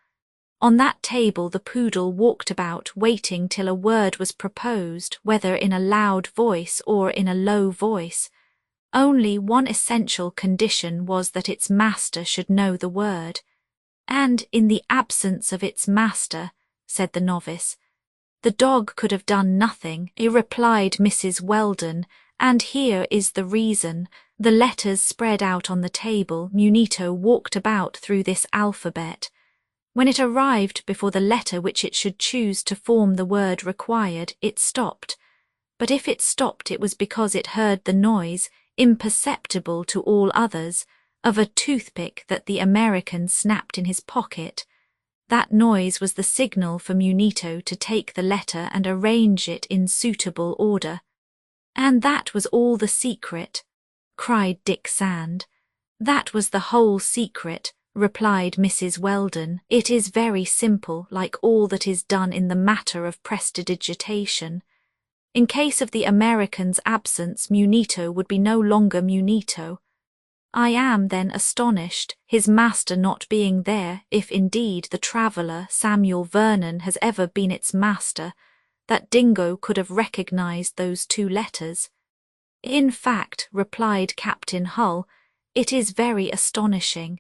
On that table the poodle walked about, waiting till a word was proposed, whether in a loud voice or in a low voice. Only one essential condition was that its master should know the word. And in the absence of its master, said the novice, the dog could have done nothing, replied Mrs. Weldon, and here is the reason. The letters spread out on the table, Munito walked about through this alphabet. When it arrived before the letter which it should choose to form the word required, it stopped. But if it stopped, it was because it heard the noise, imperceptible to all others, of a toothpick that the American snapped in his pocket. That noise was the signal for Munito to take the letter and arrange it in suitable order. And that was all the secret, cried Dick Sand. That was the whole secret, replied Mrs. Weldon. It is very simple, like all that is done in the matter of prestidigitation. In case of the American's absence, Munito would be no longer Munito. I am then astonished, his master not being there, if indeed the traveller Samuel Vernon has ever been its master, that Dingo could have recognized those two letters. In fact, replied Captain Hull, it is very astonishing.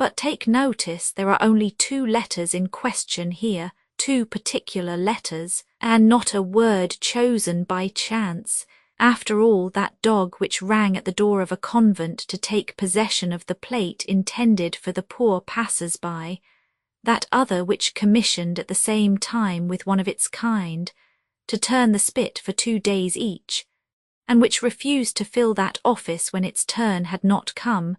But take notice there are only 2 letters in question here, 2 particular letters, and not a word chosen by chance. After all, that dog which rang at the door of a convent to take possession of the plate intended for the poor passers-by, that other which commissioned at the same time with one of its kind to turn the spit for 2 days each, and which refused to fill that office when its turn had not come,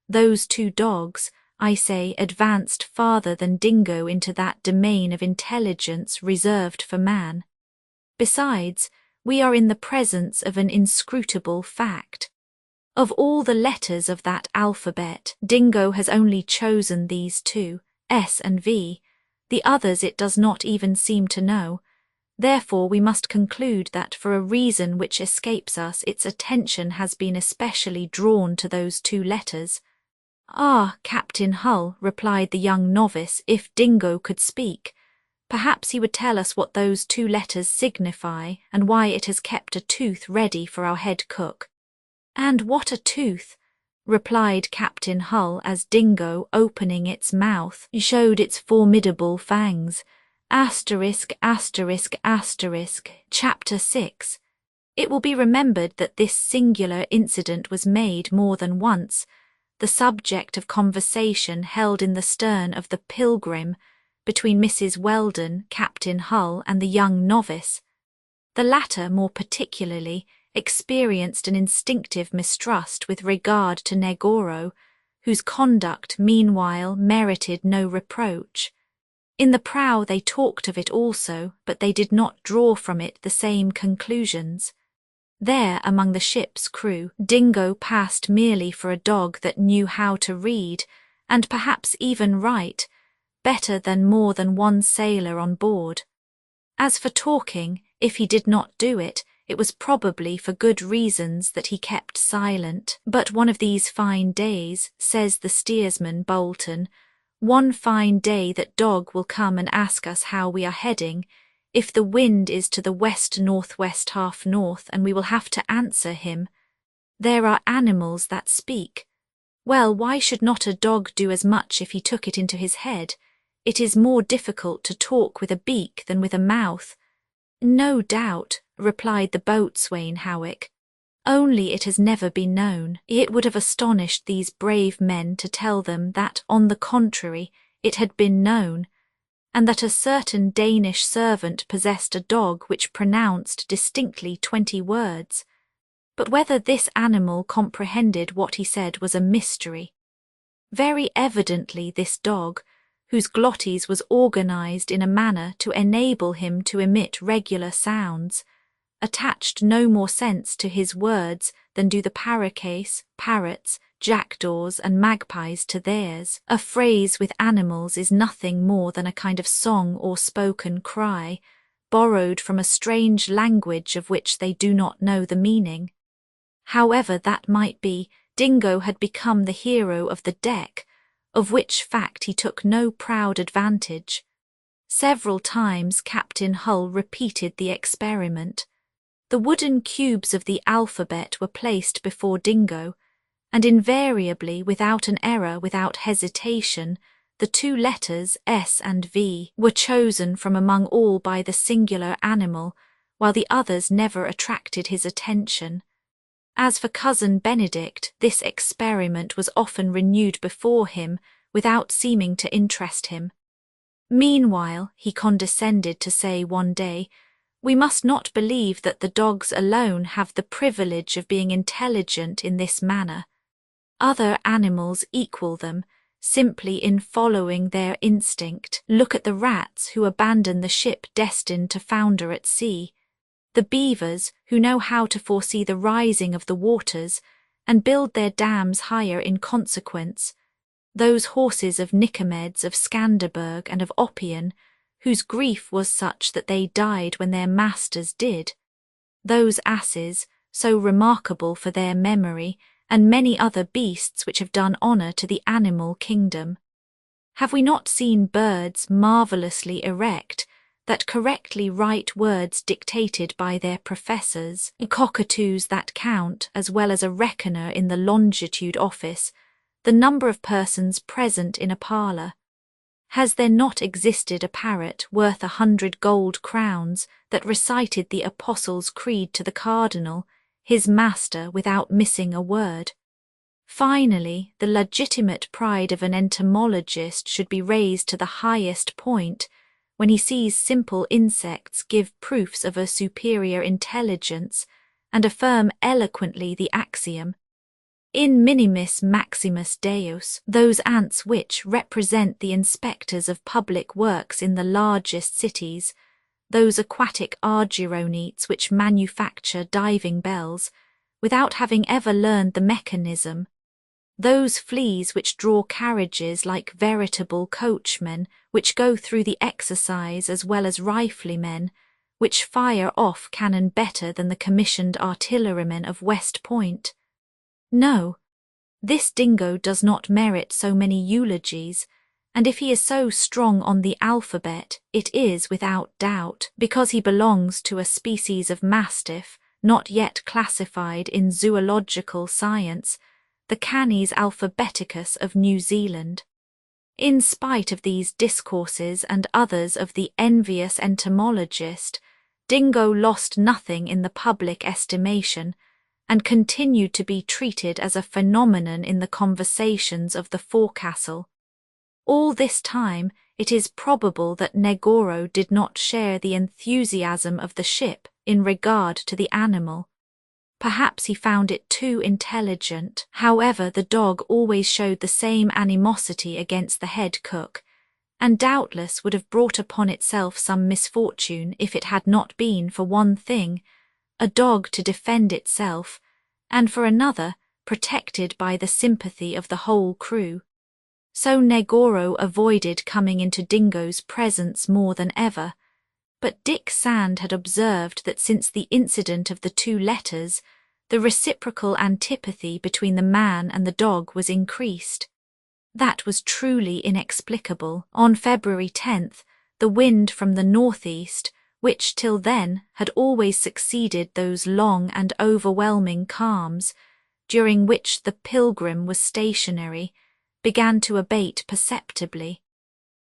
those 2 dogs, I say, advanced farther than Dingo into that domain of intelligence reserved for man. Besides, we are in the presence of an inscrutable fact. Of all the letters of that alphabet, Dingo has only chosen these 2, S and V. The others it does not even seem to know. Therefore we must conclude that for a reason which escapes us, its attention has been especially drawn to those 2 letters. "Ah, Captain Hull," replied the young novice, "if Dingo could speak, perhaps he would tell us what those 2 letters signify and why it has kept a tooth ready for our head cook." "And what a tooth!" replied Captain Hull as Dingo, opening its mouth, showed its formidable fangs. Asterisk, asterisk, asterisk. Chapter 6. It will be remembered that this singular incident was made more than once the subject of conversation held in the stern of the Pilgrim between Mrs. Weldon, Captain Hull, and the young novice. The latter, more particularly, experienced an instinctive mistrust with regard to Negoro, whose conduct meanwhile merited no reproach. In the prow they talked of it also, but they did not draw from it the same conclusions. There, among the ship's crew, Dingo passed merely for a dog that knew how to read, and perhaps even write, better than more than one sailor on board. As for talking, if he did not do it, it was probably for good reasons that he kept silent. But one of these fine days, says the steersman Bolton, one fine day that dog will come and ask us how we are heading, if the wind is to the west-northwest half north, and we will have to answer him. There are animals that speak. Well, why should not a dog do as much if he took it into his head? It is more difficult to talk with a beak than with a mouth. No doubt, replied the boatswain Howick. Only it has never been known. It would have astonished these brave men to tell them that, on the contrary, it had been known, and that a certain Danish servant possessed a dog which pronounced distinctly 20 words. But whether this animal comprehended what he said was a mystery. Very evidently this dog, whose glottis was organized in a manner to enable him to emit regular sounds, attached no more sense to his words than do the paroquets, parrots, jackdaws, and magpies to theirs. A phrase with animals is nothing more than a kind of song or spoken cry, borrowed from a strange language of which they do not know the meaning. However that might be, Dingo had become the hero of the deck, of which fact he took no proud advantage. Several times Captain Hull repeated the experiment. The wooden cubes of the alphabet were placed before Dingo, and invariably, without an error, without hesitation, the 2 letters S and V were chosen from among all by the singular animal, while the others never attracted his attention. As for Cousin Benedict, this experiment was often renewed before him without seeming to interest him. Meanwhile, he condescended to say one day, "We must not believe that the dogs alone have the privilege of being intelligent in this manner. Other animals equal them, simply in following their instinct. Look at the rats who abandon the ship destined to founder at sea, the beavers who know how to foresee the rising of the waters and build their dams higher in consequence, those horses of Nicomedes, of Scanderberg, and of Oppian, whose grief was such that they died when their masters did, those asses, so remarkable for their memory, and many other beasts which have done honour to the animal kingdom. Have we not seen birds marvellously erect, that correctly write words dictated by their professors, cockatoos that count, as well as a reckoner in the longitude office, the number of persons present in a parlour. Has there not existed a parrot worth 100 gold crowns that recited the Apostles' Creed to the Cardinal, his master, without missing a word? Finally, the legitimate pride of an entomologist should be raised to the highest point when he sees simple insects give proofs of a superior intelligence and affirm eloquently the axiom, "In minimis maximus Deus," those ants which represent the inspectors of public works in the largest cities, those aquatic argyronetes which manufacture diving bells, without having ever learned the mechanism, those fleas which draw carriages like veritable coachmen, which go through the exercise as well as riflemen, which fire off cannon better than the commissioned artillerymen of West Point. No, this dingo does not merit so many eulogies, and if he is so strong on the alphabet, it is, without doubt, because he belongs to a species of mastiff not yet classified in zoological science, the Canis alphabeticus of New Zealand. In spite of these discourses and others of the envious entomologist, dingo lost nothing in the public estimation, and continued to be treated as a phenomenon in the conversations of the forecastle. All this time, it is probable that Negoro did not share the enthusiasm of the ship in regard to the animal. Perhaps he found it too intelligent. However, the dog always showed the same animosity against the head cook, and doubtless would have brought upon itself some misfortune if it had not been, for one thing, a dog to defend itself, and for another, protected by the sympathy of the whole crew. So Negoro avoided coming into Dingo's presence more than ever, but Dick Sand had observed that since the incident of the 2 letters, the reciprocal antipathy between the man and the dog was increased. That was truly inexplicable. On February 10th, the wind from the northeast, which till then had always succeeded those long and overwhelming calms, during which the Pilgrim was stationary, began to abate perceptibly.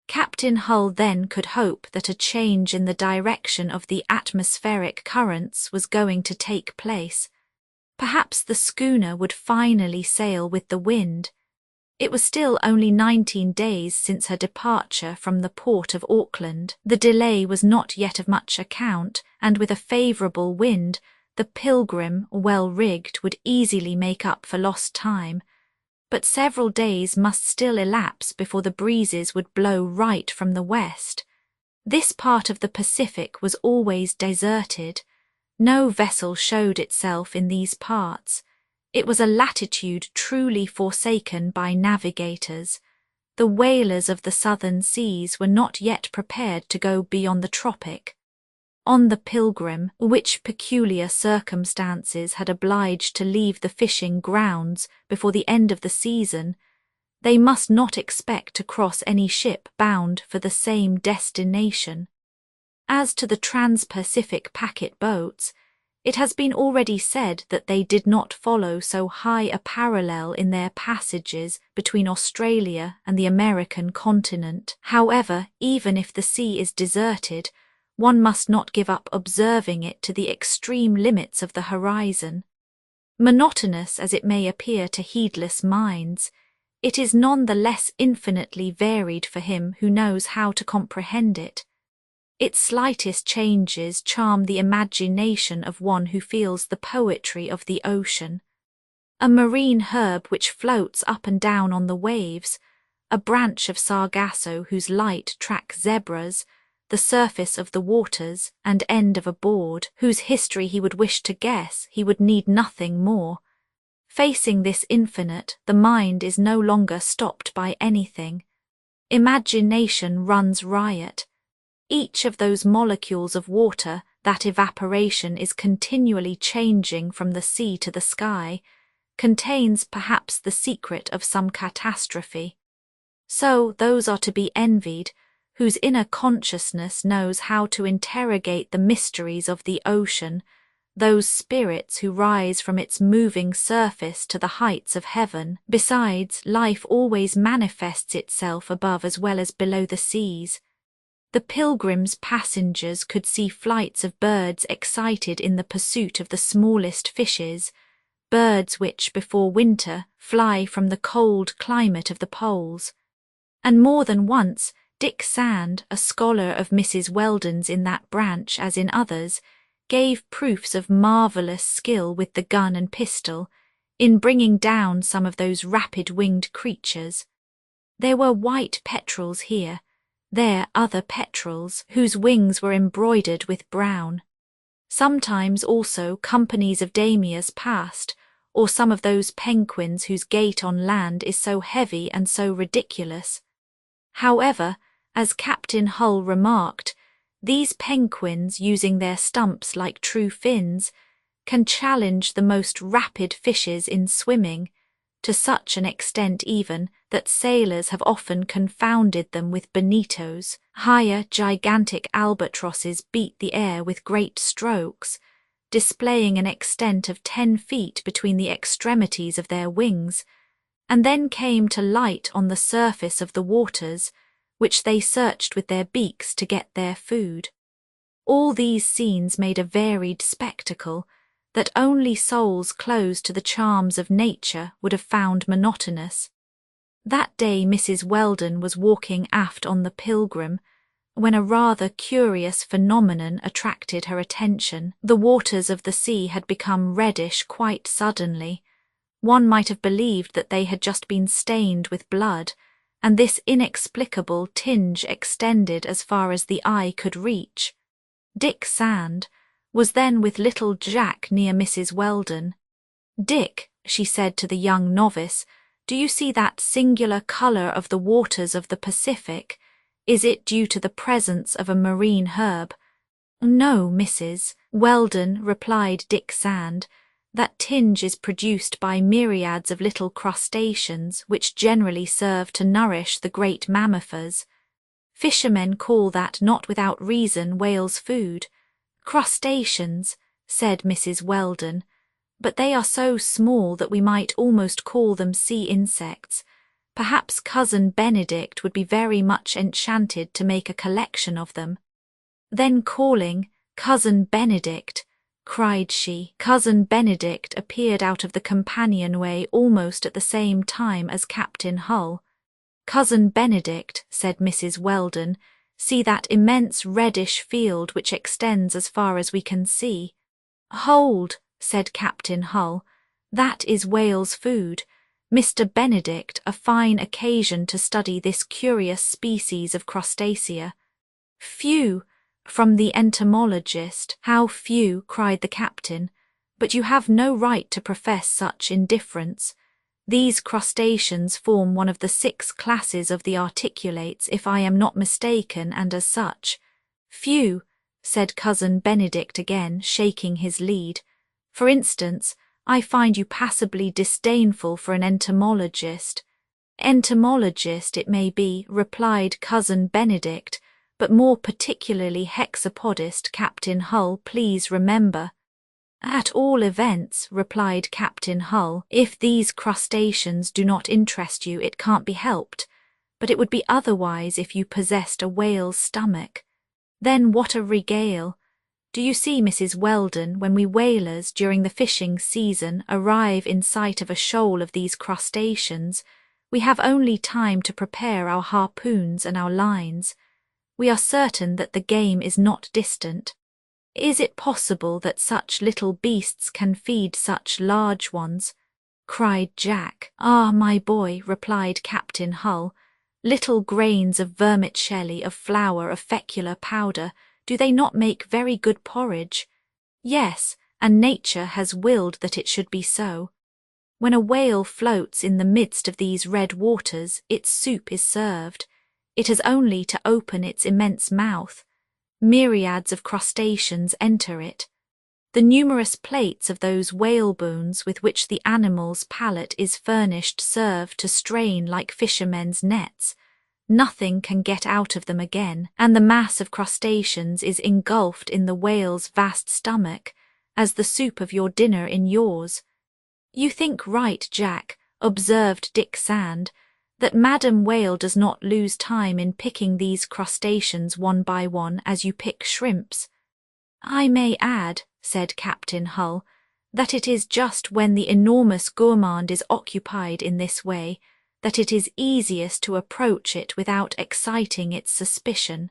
Captain Hull then could hope that a change in the direction of the atmospheric currents was going to take place. Perhaps the schooner would finally sail with the wind. It was still only 19 days since her departure from the port of Auckland. The delay was not yet of much account, and with a favourable wind, the Pilgrim, well rigged, would easily make up for lost time. But several days must still elapse before the breezes would blow right from the west. This part of the Pacific was always deserted. No vessel showed itself in these parts. It was a latitude truly forsaken by navigators. The whalers of the southern seas were not yet prepared to go beyond the tropic. On the Pilgrim, which peculiar circumstances had obliged to leave the fishing grounds before the end of the season, they must not expect to cross any ship bound for the same destination. As to the Trans-Pacific packet boats, it has been already said that they did not follow so high a parallel in their passages between Australia and the American continent. However, even if the sea is deserted, one must not give up observing it to the extreme limits of the horizon. Monotonous as it may appear to heedless minds, it is none the less infinitely varied for him who knows how to comprehend it. Its slightest changes charm the imagination of one who feels the poetry of the ocean. A marine herb which floats up and down on the waves, a branch of sargasso whose light tracks zebras, the surface of the waters and end of a board, whose history he would wish to guess, he would need nothing more. Facing this infinite, the mind is no longer stopped by anything. Imagination runs riot. Each of those molecules of water, that evaporation is continually changing from the sea to the sky, contains perhaps the secret of some catastrophe. So those are to be envied whose inner consciousness knows how to interrogate the mysteries of the ocean, those spirits who rise from its moving surface to the heights of heaven. Besides, life always manifests itself above as well as below the seas. The Pilgrim's passengers could see flights of birds excited in the pursuit of the smallest fishes, birds which, before winter, fly from the cold climate of the poles. And more than once, Dick Sand, a scholar of Mrs. Weldon's in that branch as in others, gave proofs of marvellous skill with the gun and pistol, in bringing down some of those rapid-winged creatures. There were white petrels here, there other petrels, whose wings were embroidered with brown. Sometimes also companies of damiers passed, or some of those penguins whose gait on land is so heavy and so ridiculous. However, as Captain Hull remarked, these penguins, using their stumps like true fins, can challenge the most rapid fishes in swimming, to such an extent even that sailors have often confounded them with bonitos. Higher, gigantic albatrosses beat the air with great strokes, displaying an extent of 10 feet between the extremities of their wings, and then came to light on the surface of the waters, which they searched with their beaks to get their food. All these scenes made a varied spectacle that only souls closed to the charms of nature would have found monotonous. That day Mrs. Weldon was walking aft on the Pilgrim, when a rather curious phenomenon attracted her attention. The waters of the sea had become reddish quite suddenly. One might have believed that they had just been stained with blood, and this inexplicable tinge extended as far as the eye could reach. Dick Sand was then with little Jack near Mrs. Weldon. "Dick," she said to the young novice, "do you see that singular colour of the waters of the Pacific? Is it due to the presence of a marine herb?" "No, Mrs. Weldon," replied Dick Sand, "that tinge is produced by myriads of little crustaceans which generally serve to nourish the great mammifers. Fishermen call that not without reason whale's food." "Crustaceans," said Mrs. Weldon, "but they are so small that we might almost call them sea insects. Perhaps Cousin Benedict would be very much enchanted to make a collection of them." Then calling, "Cousin Benedict," cried she. Cousin Benedict appeared out of the companionway almost at the same time as Captain Hull. "Cousin Benedict," said Mrs. Weldon, "see that immense reddish field which extends as far as we can see." "Hold," said Captain Hull, "that is whale's food. Mr. Benedict, a fine occasion to study this curious species of crustacea." "Phew!" from the entomologist. "How few?" cried the captain. "But you have no right to profess such indifference. These crustaceans form one of the 6 classes of the articulates, if I am not mistaken, and as such—" "Phew!" said Cousin Benedict again, shaking his lead. "For instance, I find you passably disdainful for an entomologist." "Entomologist it may be," replied Cousin Benedict, "but more particularly hexapodist, Captain Hull, please remember." "At all events," replied Captain Hull, "if these crustaceans do not interest you, it can't be helped, but it would be otherwise if you possessed a whale's stomach. Then what a regale! Do you see, Mrs. Weldon, when we whalers during the fishing season arrive in sight of a shoal of these crustaceans, we have only time to prepare our harpoons and our lines. We are certain that the game is not distant. Is it possible that such little beasts can feed such large ones?" cried Jack. "Ah, my boy," replied Captain Hull, "little grains of vermicelli, of flour, of fecular powder, do they not make very good porridge?" "Yes, and nature has willed that it should be so. When a whale floats in the midst of these red waters, its soup is served. It has only to open its immense mouth. Myriads of crustaceans enter it. The numerous plates of those whalebones with which the animal's palate is furnished serve to strain like fishermen's nets. Nothing can get out of them again, and the mass of crustaceans is engulfed in the whale's vast stomach, as the soup of your dinner in yours. You think right, Jack, observed Dick Sand, that Madam Whale does not lose time in picking these crustaceans one by one as you pick shrimps. I may add, said Captain Hull, that it is just when the enormous gourmand is occupied in this way that it is easiest to approach it without exciting its suspicion.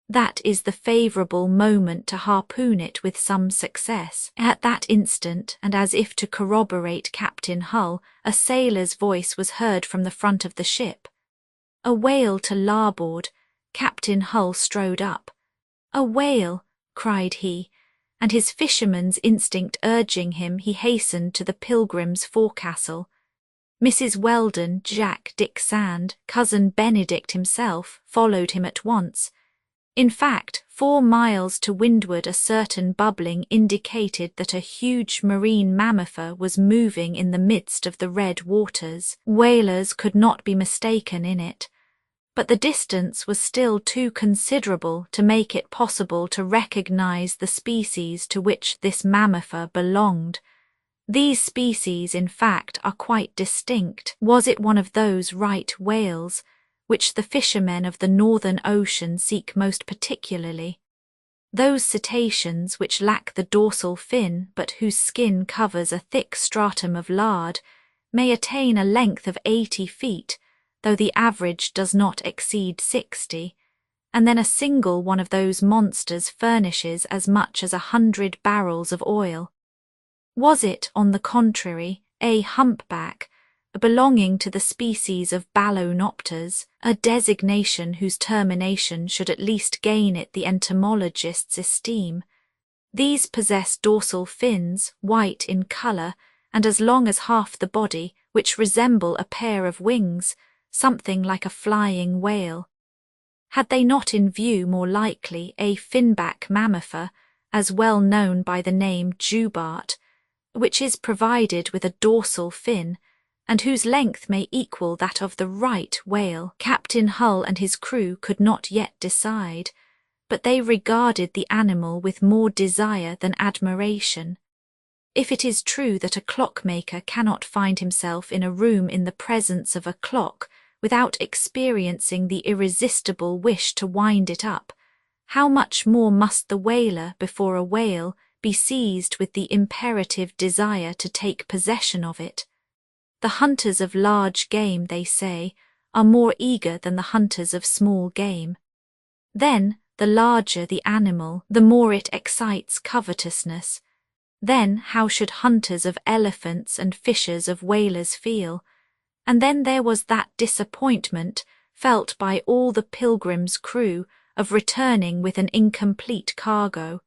That is the favourable moment to harpoon it with some success. At that instant, and as if to corroborate Captain Hull, a sailor's voice was heard from the front of the ship. A whale to larboard. Captain Hull strode up. A whale, cried he, and his fisherman's instinct urging him, he hastened to the Pilgrim's forecastle. Mrs. Weldon, Jack, Dick Sand, Cousin Benedict himself, followed him at once. In fact, 4 miles to windward a certain bubbling indicated that a huge marine mammifer was moving in the midst of the red waters. Whalers could not be mistaken in it, but the distance was still too considerable to make it possible to recognize the species to which this mammifer belonged. These species, in fact, are quite distinct. Was it one of those right whales, which the fishermen of the Northern Ocean seek most particularly? Those cetaceans which lack the dorsal fin but whose skin covers a thick stratum of lard may attain a length of 80 feet, though the average does not exceed 60, and then a single one of those monsters furnishes as much as 100 barrels of oil. Was it, on the contrary, a humpback, belonging to the species of Balonopters, a designation whose termination should at least gain it the entomologist's esteem? These possess dorsal fins, white in colour, and as long as half the body, which resemble a pair of wings, something like a flying whale. Had they not in view more likely a finback mammifer, as well known by the name jubart, which is provided with a dorsal fin, and whose length may equal that of the right whale? Captain Hull and his crew could not yet decide, but they regarded the animal with more desire than admiration. If it is true that a clockmaker cannot find himself in a room in the presence of a clock without experiencing the irresistible wish to wind it up, how much more must the whaler before a whale be seized with the imperative desire to take possession of it? The hunters of large game, they say, are more eager than the hunters of small game. Then, the larger the animal, the more it excites covetousness. Then how should hunters of elephants and fishers of whalers feel? And then there was that disappointment, felt by all the Pilgrim's crew, of returning with an incomplete cargo.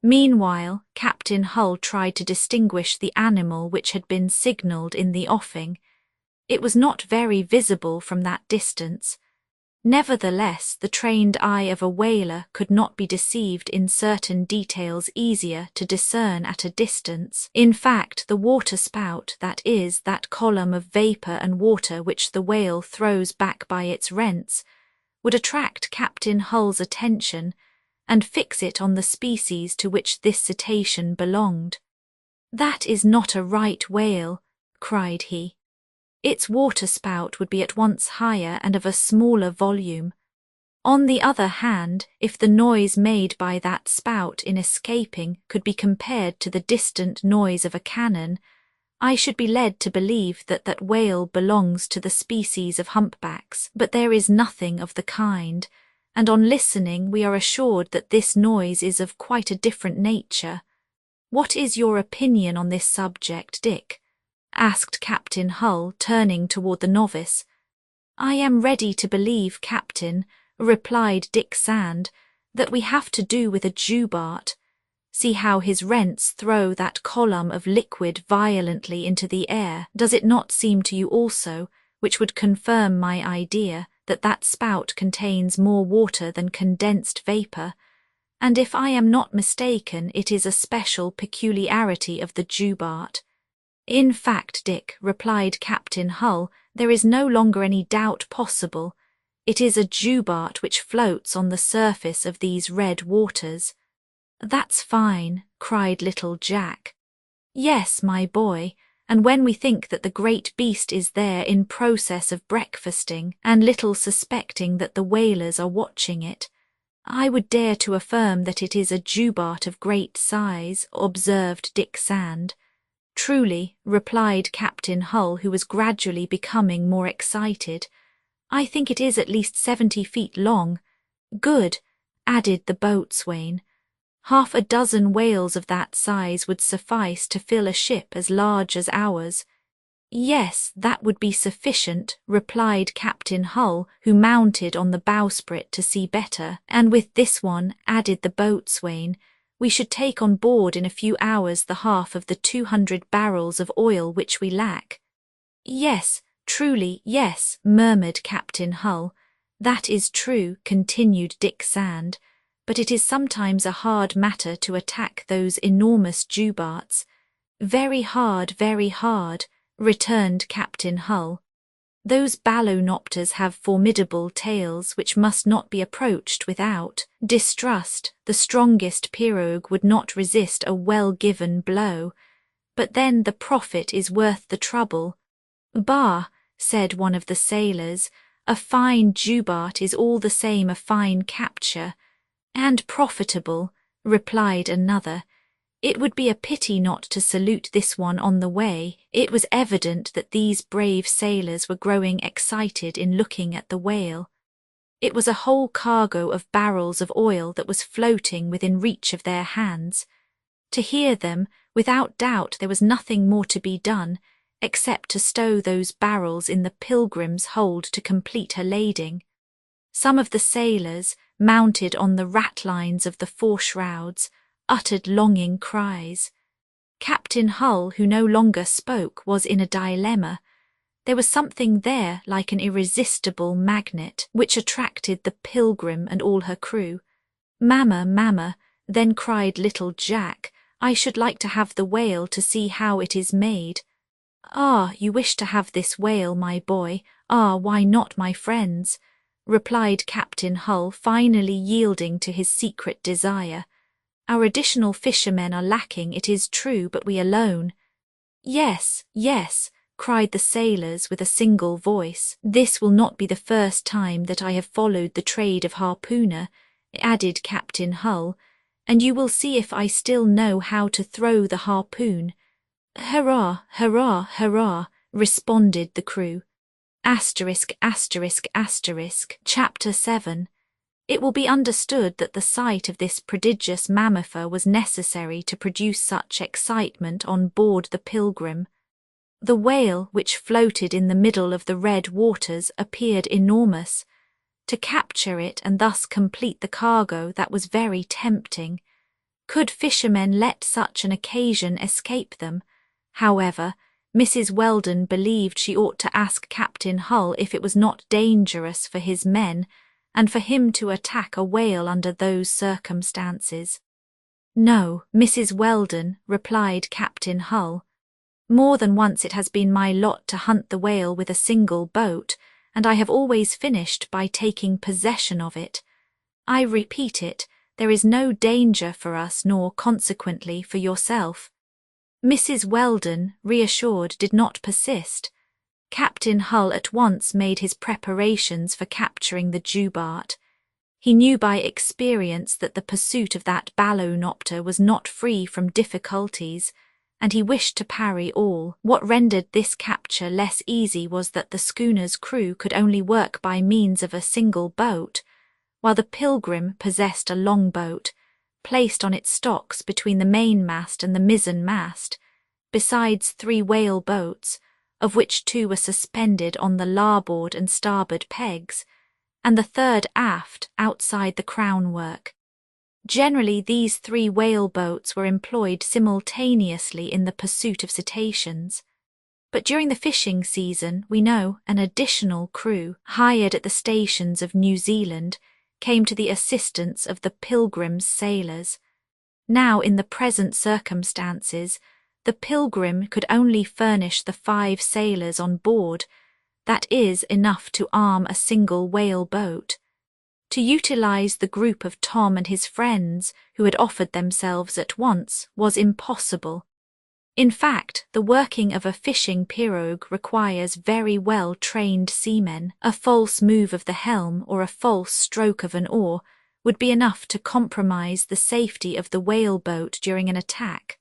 Meanwhile, Captain Hull tried to distinguish the animal which had been signalled in the offing. It was not very visible from that distance. Nevertheless, the trained eye of a whaler could not be deceived in certain details easier to discern at a distance. In fact, the water-spout, that is, that column of vapour and water which the whale throws back by its rents, would attract Captain Hull's attention and fix it on the species to which this cetacean belonged. "That is not a right whale," cried he. "Its water-spout would be at once higher and of a smaller volume. On the other hand, if the noise made by that spout in escaping could be compared to the distant noise of a cannon, I should be led to believe that that whale belongs to the species of humpbacks. But there is nothing of the kind, and on listening we are assured that this noise is of quite a different nature. What is your opinion on this subject, Dick?" asked Captain Hull, turning toward the novice. "I am ready to believe, Captain," replied Dick Sand, "that we have to do with a jubart. See how his rents throw that column of liquid violently into the air. Does it not seem to you also, which would confirm my idea, that that spout contains more water than condensed vapour? And if I am not mistaken, it is a special peculiarity of the jubart." "In fact, Dick," replied Captain Hull, "there is no longer any doubt possible. It is a jubart which floats on the surface of these red waters." "That's fine," cried little Jack. "Yes, my boy, and when we think that the great beast is there in process of breakfasting, and little suspecting that the whalers are watching it, I would dare to affirm that it is a jubart of great size," observed Dick Sand. "Truly," replied Captain Hull, who was gradually becoming more excited. "I think it is at least 70 feet long." "Good," added the boatswain. "Half a dozen whales of that size would suffice to fill a ship as large as ours." "Yes, that would be sufficient," replied Captain Hull, who mounted on the bowsprit to see better. "And with this one," added the boatswain, "we should take on board in a few hours the half of the 200 barrels of oil which we lack." "Yes, truly, yes," murmured Captain Hull. "That is true," continued Dick Sand, "but it is sometimes a hard matter to attack those enormous jubarts." Very hard," returned Captain Hull. "Those ballonopters have formidable tails which must not be approached without distrust. The strongest pirogue would not resist a well-given blow. But then the profit is worth the trouble." "Bah," said one of the sailors, "a fine jubart is all the same a fine capture." "And profitable," replied another. "It would be a pity not to salute this one on the way." It was evident that these brave sailors were growing excited in looking at the whale. It was a whole cargo of barrels of oil that was floating within reach of their hands. To hear them, without doubt there was nothing more to be done, except to stow those barrels in the Pilgrim's hold to complete her lading. Some of the sailors, mounted on the ratlines of the fore-shrouds, uttered longing cries. Captain Hull, who no longer spoke, was in a dilemma. There was something there like an irresistible magnet, which attracted the Pilgrim and all her crew. "Mamma, mamma," then cried little Jack, "I should like to have the whale to see how it is made." "Ah, you wish to have this whale, my boy? Ah, why not, my friends?" replied Captain Hull, finally yielding to his secret desire. "Our additional fishermen are lacking, it is true, but we alone." "Yes, yes," cried the sailors with a single voice. "This will not be the first time that I have followed the trade of harpooner," added Captain Hull, "and you will see if I still know how to throw the harpoon." "Hurrah, hurrah, hurrah," responded the crew. Chapter 7. It will be understood that the sight of this prodigious mammifer was necessary to produce such excitement on board the Pilgrim. The whale, which floated in the middle of the red waters, appeared enormous. To capture it and thus complete the cargo, that was very tempting. Could fishermen let such an occasion escape them? However, Mrs. Weldon believed she ought to ask Captain Hull if it was not dangerous for his men, and for him to attack a whale under those circumstances. "No, Mrs. Weldon," replied Captain Hull. "More than once it has been my lot to hunt the whale with a single boat, and I have always finished by taking possession of it. I repeat it, there is no danger for us nor consequently for yourself." Mrs. Weldon, reassured, did not persist. Captain Hull at once made his preparations for capturing the jubart. He knew by experience that the pursuit of that ballonopter was not free from difficulties, and he wished to parry all. What rendered this capture less easy was that the schooner's crew could only work by means of a single boat, while the Pilgrim possessed a longboat, placed on its stocks between the mainmast and the mizzen mast, besides 3 whale boats, of which 2 were suspended on the larboard and starboard pegs, and the third aft outside the crownwork. Generally these 3 whale boats were employed simultaneously in the pursuit of cetaceans. But during the fishing season, we know, an additional crew, hired at the stations of New Zealand, came to the assistance of the Pilgrim's sailors. Now, in the present circumstances, the Pilgrim could only furnish the 5 sailors on board, that is, enough to arm a single whale boat. To utilize the group of Tom and his friends who had offered themselves at once was impossible. In fact, the working of a fishing pirogue requires very well-trained seamen. A false move of the helm or a false stroke of an oar would be enough to compromise the safety of the whaleboat during an attack.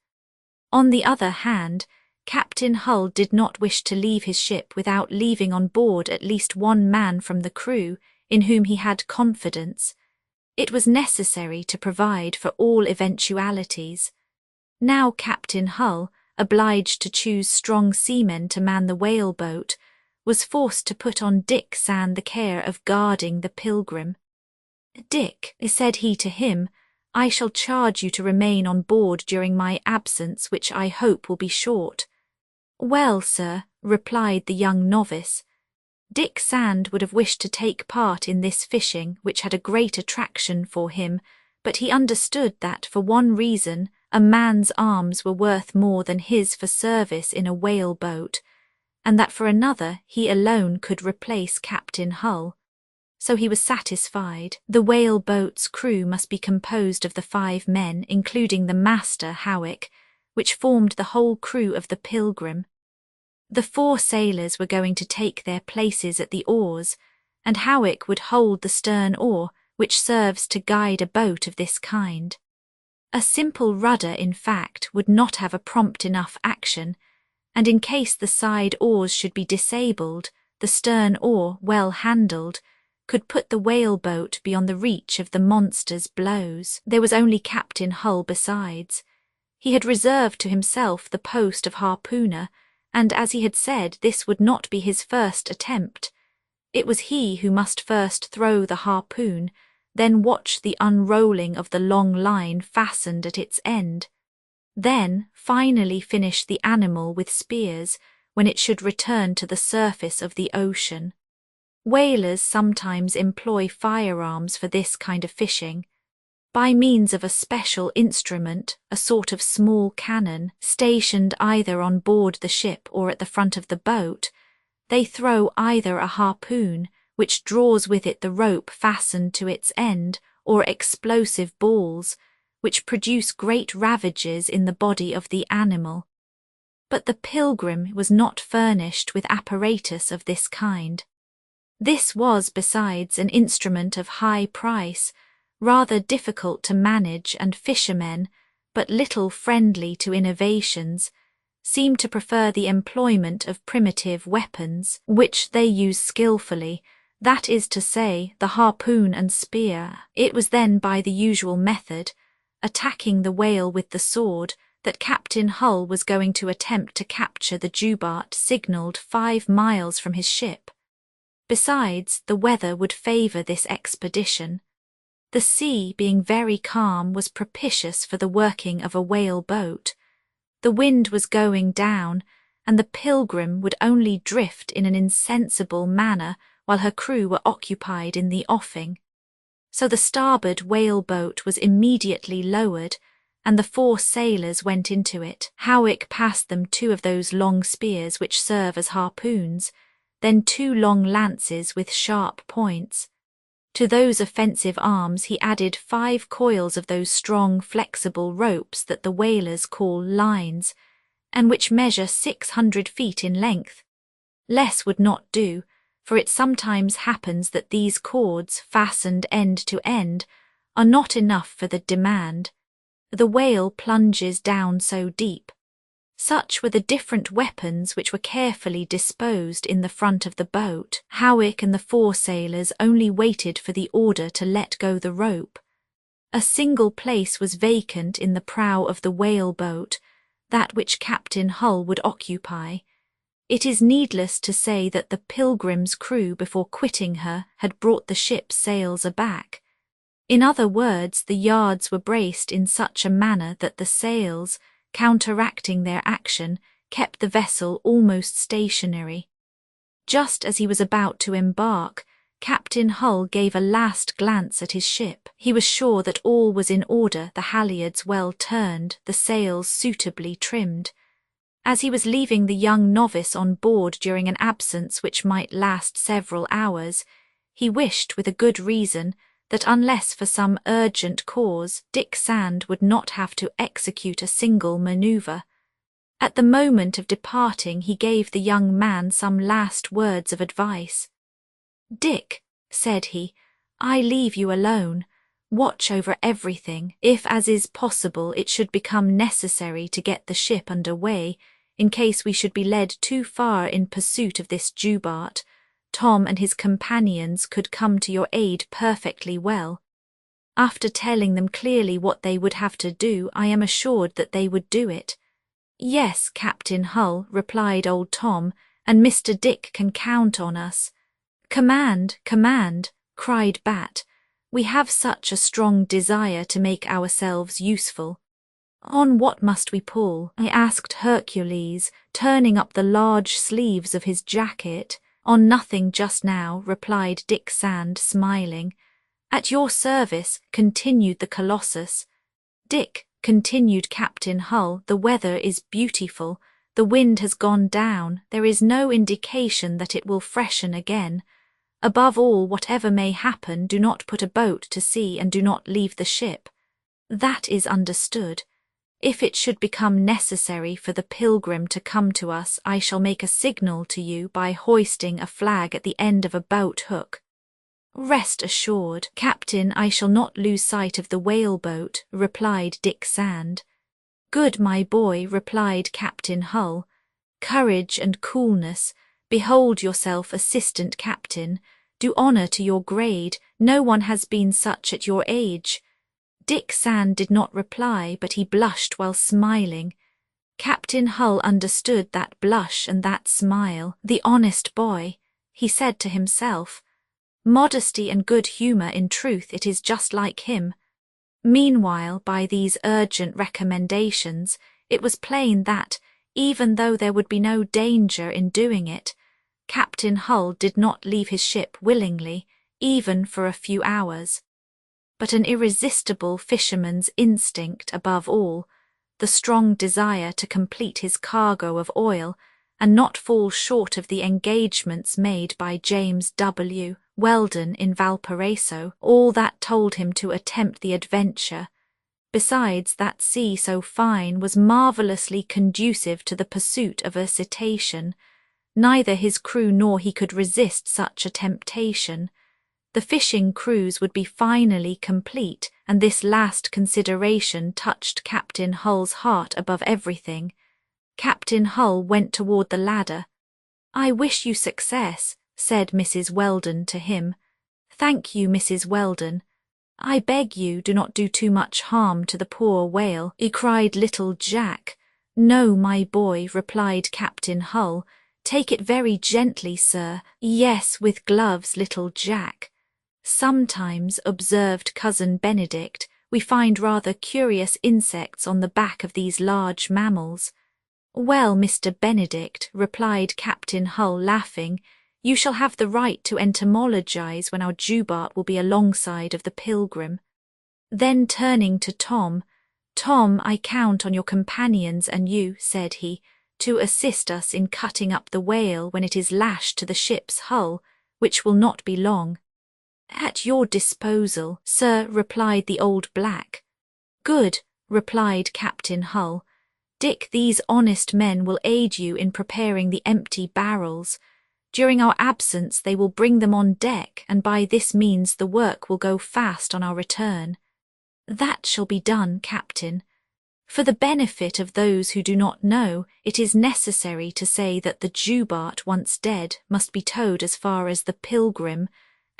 On the other hand, Captain Hull did not wish to leave his ship without leaving on board at least one man from the crew in whom he had confidence. It was necessary to provide for all eventualities. Now Captain Hull, obliged to choose strong seamen to man the whaleboat, was forced to put on Dick Sand the care of guarding the Pilgrim. "Dick," said he to him, "I shall charge you to remain on board during my absence, which I hope will be short." "Well, sir," replied the young novice. Dick Sand would have wished to take part in this fishing, which had a great attraction for him, but he understood that, for one reason, a man's arms were worth more than his for service in a whaleboat, and that for another he alone could replace Captain Hull. So he was satisfied. The whaleboat's crew must be composed of the 5 men, including the master, Howick, which formed the whole crew of the Pilgrim. The 4 sailors were going to take their places at the oars, and Howick would hold the stern oar, which serves to guide a boat of this kind. A simple rudder, in fact, would not have a prompt enough action, and in case the side oars should be disabled, the stern oar, well handled, could put the whaleboat beyond the reach of the monster's blows. There was only Captain Hull besides. He had reserved to himself the post of harpooner, and as he had said, this would not be his first attempt. It was he who must first throw the harpoon, then watch the unrolling of the long line fastened at its end, then finally finish the animal with spears when it should return to the surface of the ocean. Whalers sometimes employ firearms for this kind of fishing. By means of a special instrument, a sort of small cannon, stationed either on board the ship or at the front of the boat, they throw either a harpoon, which draws with it the rope fastened to its end, or explosive balls, which produce great ravages in the body of the animal. But the Pilgrim was not furnished with apparatus of this kind. This was, besides, an instrument of high price, rather difficult to manage, and fishermen, but little friendly to innovations, seemed to prefer the employment of primitive weapons, which they use skilfully, that is to say, the harpoon and spear. It was then by the usual method, attacking the whale with the sword, that Captain Hull was going to attempt to capture the Jubarte signalled 5 miles from his ship. Besides, the weather would favour this expedition. The sea, being very calm, was propitious for the working of a whaleboat. The wind was going down, and the Pilgrim would only drift in an insensible manner while her crew were occupied in the offing. So the starboard whaleboat was immediately lowered, and the 4 sailors went into it. Howick passed them 2 of those long spears which serve as harpoons, then 2 long lances with sharp points. To those offensive arms he added 5 coils of those strong, flexible ropes that the whalers call lines, and which measure 600 feet in length. Less would not do, for it sometimes happens that these cords, fastened end to end, are not enough for the demand. The whale plunges down so deep. Such were the different weapons which were carefully disposed in the front of the boat. Howick and the 4 sailors only waited for the order to let go the rope. A single place was vacant in the prow of the whaleboat, that which Captain Hull would occupy. It is needless to say that the Pilgrim's crew, before quitting her, had brought the ship's sails aback. In other words, the yards were braced in such a manner that the sails, counteracting their action, kept the vessel almost stationary. Just as he was about to embark, Captain Hull gave a last glance at his ship. He was sure that all was in order, the halyards well turned, the sails suitably trimmed. As he was leaving the young novice on board during an absence which might last several hours, he wished, with a good reason, that unless for some urgent cause, Dick Sand would not have to execute a single manoeuvre. At the moment of departing, he gave the young man some last words of advice. "Dick," said he, "I leave you alone. Watch over everything. If, as is possible, it should become necessary to get the ship under way, in case we should be led too far in pursuit of this Jubart, Tom and his companions could come to your aid perfectly well. After telling them clearly what they would have to do, I am assured that they would do it." "Yes, Captain Hull," replied old Tom, "and Mr. Dick can count on us." "Command, command," cried Bat. "We have such a strong desire to make ourselves useful." "On what must we pull?" I asked Hercules, turning up the large sleeves of his jacket. "On nothing just now," replied Dick Sand, smiling. "At your service," continued the Colossus. "Dick," continued Captain Hull, "the weather is beautiful. The wind has gone down. There is no indication that it will freshen again. Above all, whatever may happen, do not put a boat to sea and do not leave the ship." "That is understood. If it should become necessary for the Pilgrim to come to us, I shall make a signal to you by hoisting a flag at the end of a boat hook." "Rest assured, Captain, I shall not lose sight of the whaleboat," replied Dick Sand. "Good, my boy," replied Captain Hull. "Courage and coolness. Behold yourself assistant captain. Do honour to your grade. No one has been such at your age." Dick Sand did not reply, but he blushed while smiling. Captain Hull understood that blush and that smile. "The honest boy," he said to himself. "Modesty and good humour, in truth, it is just like him." Meanwhile, by these urgent recommendations, it was plain that, even though there would be no danger in doing it, Captain Hull did not leave his ship willingly, even for a few hours. But an irresistible fisherman's instinct above all, the strong desire to complete his cargo of oil and not fall short of the engagements made by James W. Weldon in Valparaiso, all that told him to attempt the adventure. Besides, that sea so fine was marvellously conducive to the pursuit of a cetacean. Neither his crew nor he could resist such a temptation. The fishing cruise would be finally complete, and this last consideration touched Captain Hull's heart above everything. Captain Hull went toward the ladder. "I wish you success," said Mrs. Weldon to him. "Thank you, Mrs. Weldon. I beg you do not do too much harm to the poor whale," cried little Jack. "No, my boy," replied Captain Hull. "Take it very gently, sir." "Yes, with gloves, little Jack." "Sometimes," observed Cousin Benedict, "we find rather curious insects on the back of these large mammals." "Well, Mr. Benedict," replied Captain Hull, laughing, "you shall have the right to entomologize when our Jubart will be alongside of the Pilgrim." Then turning to Tom, "Tom, I count on your companions and you," said he, "to assist us in cutting up the whale when it is lashed to the ship's hull, which will not be long." "At your disposal, sir," replied the old black. "Good," replied Captain Hull. "Dick, these honest men will aid you in preparing the empty barrels. During our absence they will bring them on deck, and by this means the work will go fast on our return." "That shall be done, Captain." For the benefit of those who do not know, it is necessary to say that the Jubart, once dead, must be towed as far as the Pilgrim,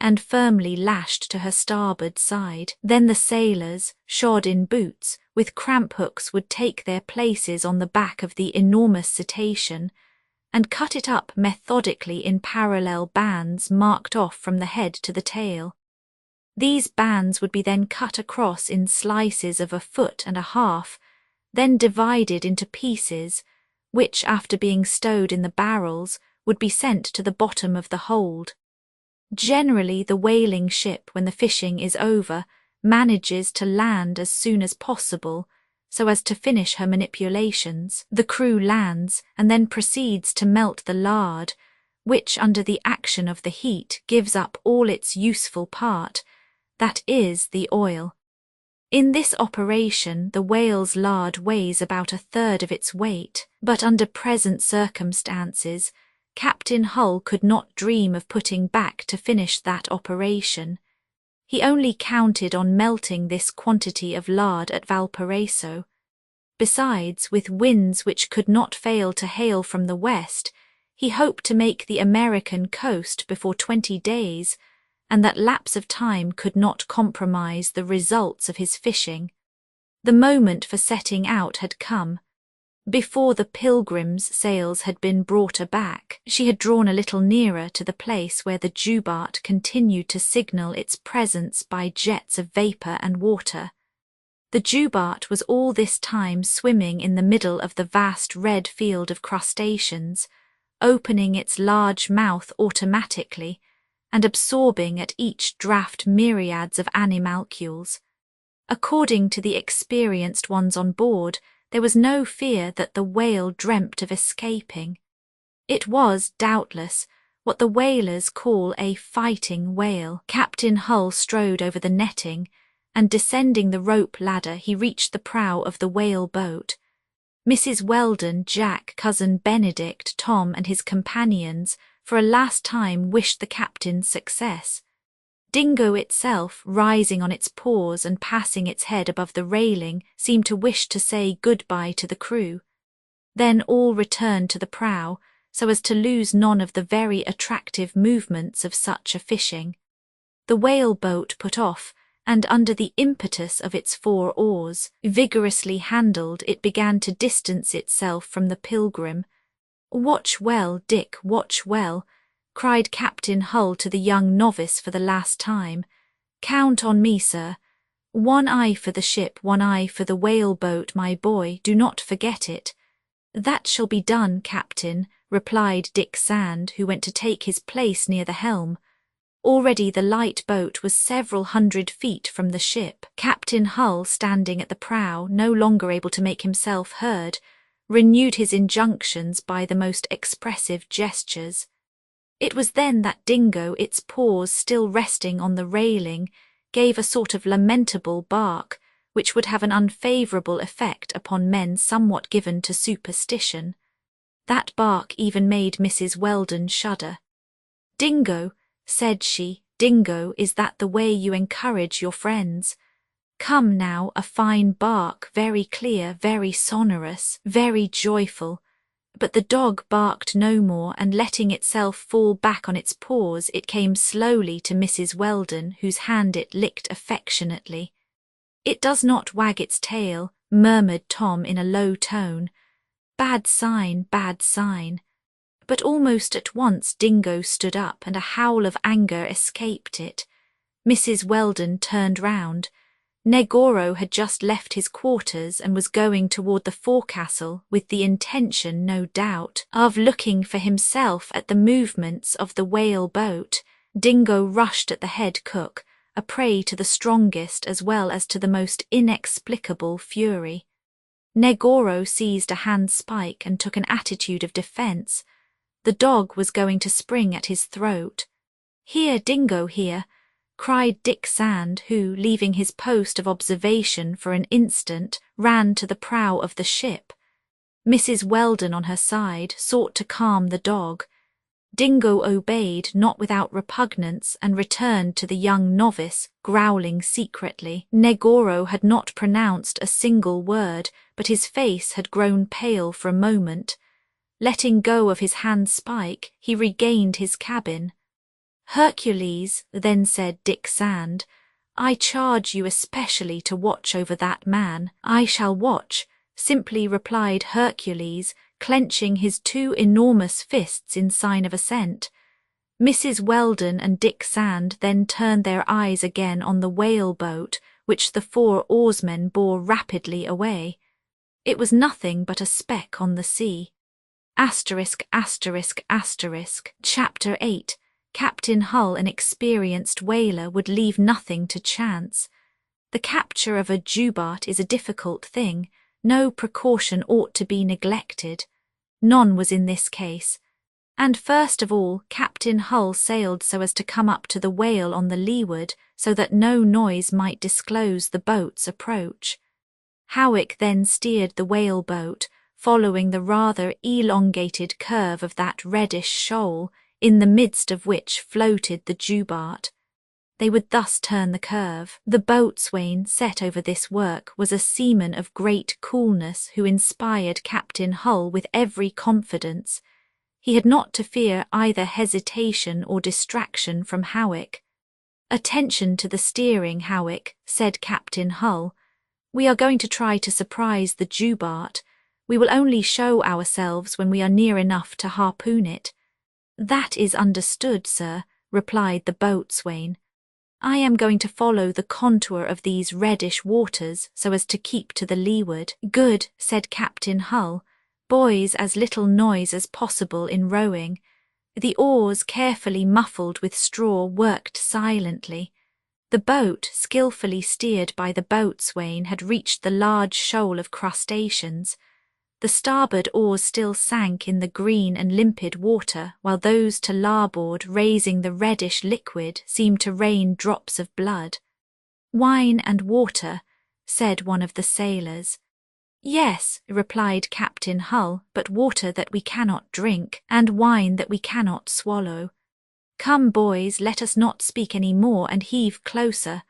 and firmly lashed to her starboard side. Then the sailors, shod in boots, with cramp hooks would take their places on the back of the enormous cetacean, and cut it up methodically in parallel bands marked off from the head to the tail. These bands would be then cut across in slices of 1.5 feet, then divided into pieces, which, after being stowed in the barrels, would be sent to the bottom of the hold. Generally, the whaling ship, when the fishing is over, manages to land as soon as possible, so as to finish her manipulations. The crew lands and then proceeds to melt the lard, which, under the action of the heat, gives up all its useful part. that is, the oil. In this operation, the whale's lard weighs about 1/3 of its weight, but under present circumstances, Captain Hull could not dream of putting back to finish that operation. He only counted on melting this quantity of lard at Valparaiso. Besides, with winds which could not fail to hail from the west, he hoped to make the American coast before 20 days, and that lapse of time could not compromise the results of his fishing. The moment for setting out had come. Before the Pilgrim's sails had been brought aback, she had drawn a little nearer to the place where the Jubarte continued to signal its presence by jets of vapour and water. The Jubarte was all this time swimming in the middle of the vast red field of crustaceans, opening its large mouth automatically, and absorbing at each draught myriads of animalcules. According to the experienced ones on board, there was no fear that the whale dreamt of escaping. It was, doubtless, what the whalers call a fighting whale. Captain Hull strode over the netting, and descending the rope ladder he reached the prow of the whale boat. Mrs. Weldon, Jack, Cousin Benedict, Tom and his companions for a last time wished the captain success. Dingo itself, rising on its paws and passing its head above the railing, seemed to wish to say good-bye to the crew. Then all returned to the prow, so as to lose none of the very attractive movements of such a fishing. The whale boat put off, and under the impetus of its 4 oars, vigorously handled, it began to distance itself from the Pilgrim. "Watch well, Dick, watch well," cried Captain Hull to the young novice for the last time. "Count on me, sir. 1 eye for the ship, 1 eye for the whale boat, my boy, do not forget it." "That shall be done, Captain," replied Dick Sand, who went to take his place near the helm. Already the light boat was several hundred feet from the ship. Captain Hull, standing at the prow, no longer able to make himself heard, renewed his injunctions by the most expressive gestures. It was then that Dingo, its paws still resting on the railing, gave a sort of lamentable bark, which would have an unfavourable effect upon men somewhat given to superstition. That bark even made Mrs. Weldon shudder. "Dingo," said she, "Dingo, is that the way you encourage your friends? Come now, a fine bark, very clear, very sonorous, very joyful." But the dog barked no more, and letting itself fall back on its paws, it came slowly to Mrs. Weldon, whose hand it licked affectionately. "It does not wag its tail," murmured Tom in a low tone. "Bad sign, bad sign." But almost at once Dingo stood up, and a howl of anger escaped it. Mrs. Weldon turned round. Negoro had just left his quarters and was going toward the forecastle with the intention, no doubt, of looking for himself at the movements of the whale boat. Dingo rushed at the head cook, a prey to the strongest as well as to the most inexplicable fury. Negoro seized a handspike and took an attitude of defence. The dog was going to spring at his throat. "Here, Dingo, here!" cried Dick Sand, who, leaving his post of observation for an instant, ran to the prow of the ship. Mrs. Weldon, on her side, sought to calm the dog. Dingo obeyed, not without repugnance, and returned to the young novice, growling secretly. Negoro had not pronounced a single word, but his face had grown pale for a moment. Letting go of his handspike, he regained his cabin. "Hercules," then said Dick Sand, "I charge you especially to watch over that man." "I shall watch," simply replied Hercules, clenching his 2 enormous fists in sign of assent. Mrs. Weldon and Dick Sand then turned their eyes again on the whale boat, which the 4 oarsmen bore rapidly away. It was nothing but a speck on the sea. Chapter 8. Captain Hull, an experienced whaler, would leave nothing to chance. The capture of a Jubarte is a difficult thing. No precaution ought to be neglected. None was in this case. And first of all, Captain Hull sailed so as to come up to the whale on the leeward, so that no noise might disclose the boat's approach. Howick then steered the whaleboat, following the rather elongated curve of that reddish shoal, in the midst of which floated the Jubarte. They would thus turn the curve. The boatswain set over this work was a seaman of great coolness who inspired Captain Hull with every confidence. He had not to fear either hesitation or distraction from Howick. "Attention to the steering, Howick," said Captain Hull. "We are going to try to surprise the Jubarte. We will only show ourselves when we are near enough to harpoon it." "That is understood, sir," replied the boatswain. "I am going to follow the contour of these reddish waters so as to keep to the leeward." "Good," said Captain Hull. "Boys, as little noise as possible in rowing." The oars, carefully muffled with straw, worked silently. The boat, skillfully steered by the boatswain, had reached the large shoal of crustaceans. The starboard oars still sank in the green and limpid water, while those to larboard, raising the reddish liquid, seemed to rain drops of blood. "Wine and water," said one of the sailors. "Yes," replied Captain Hull, "but water that we cannot drink, and wine that we cannot swallow. Come, boys, let us not speak any more and heave closer."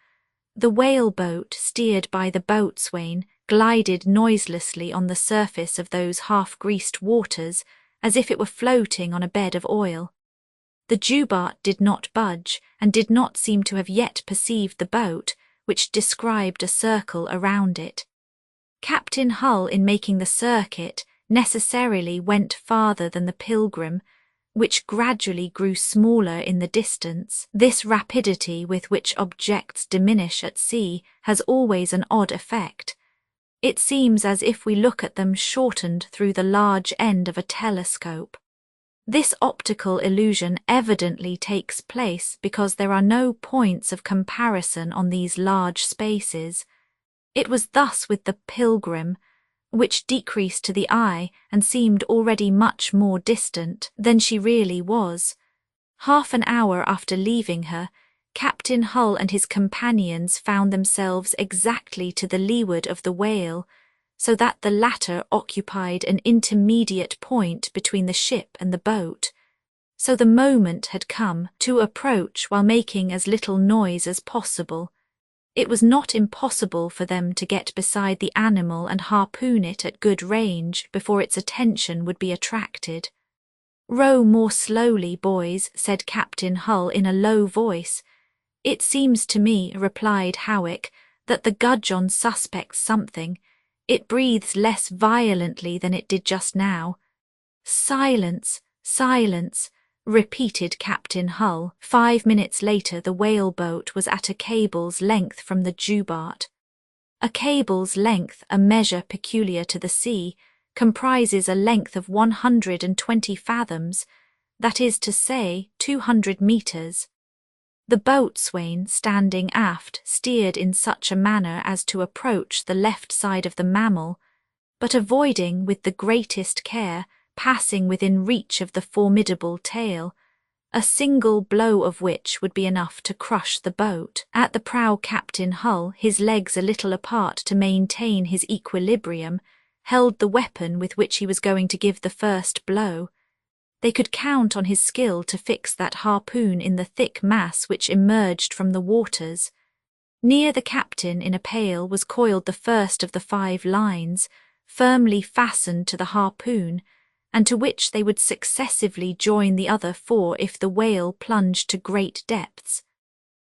The whaleboat, steered by the boatswain, glided noiselessly on the surface of those half-greased waters, as if it were floating on a bed of oil. The Jubarte did not budge, and did not seem to have yet perceived the boat, which described a circle around it. Captain Hull, in making the circuit, necessarily went farther than the Pilgrim, which gradually grew smaller in the distance. This rapidity with which objects diminish at sea has always an odd effect. It seems as if we look at them shortened through the large end of a telescope. This optical illusion evidently takes place because there are no points of comparison on these large spaces. It was thus with the Pilgrim, which decreased to the eye and seemed already much more distant than she really was. Half an hour after leaving her, Captain Hull and his companions found themselves exactly to the leeward of the Whale, so that the latter occupied an intermediate point between the ship and the boat. So the moment had come to approach while making as little noise as possible. It was not impossible for them to get beside the animal and harpoon it at good range before its attention would be attracted. "Row more slowly, boys," said Captain Hull in a low voice. "It seems to me," replied Howick, "that the gudgeon suspects something. It breathes less violently than it did just now." "Silence, silence," repeated Captain Hull. 5 minutes later the whaleboat was at a cable's length from the Jubarte. A cable's length, a measure peculiar to the sea, comprises a length of 120 fathoms, that is to say, 200 metres. The boatswain, standing aft, steered in such a manner as to approach the left side of the mammal, but avoiding with the greatest care, passing within reach of the formidable tail, a single blow of which would be enough to crush the boat. At the prow Captain Hull, his legs a little apart to maintain his equilibrium, held the weapon with which he was going to give the first blow. They could count on his skill to fix that harpoon in the thick mass which emerged from the waters. Near the captain in a pail was coiled the first of the 5 lines, firmly fastened to the harpoon, and to which they would successively join the other 4 if the whale plunged to great depths.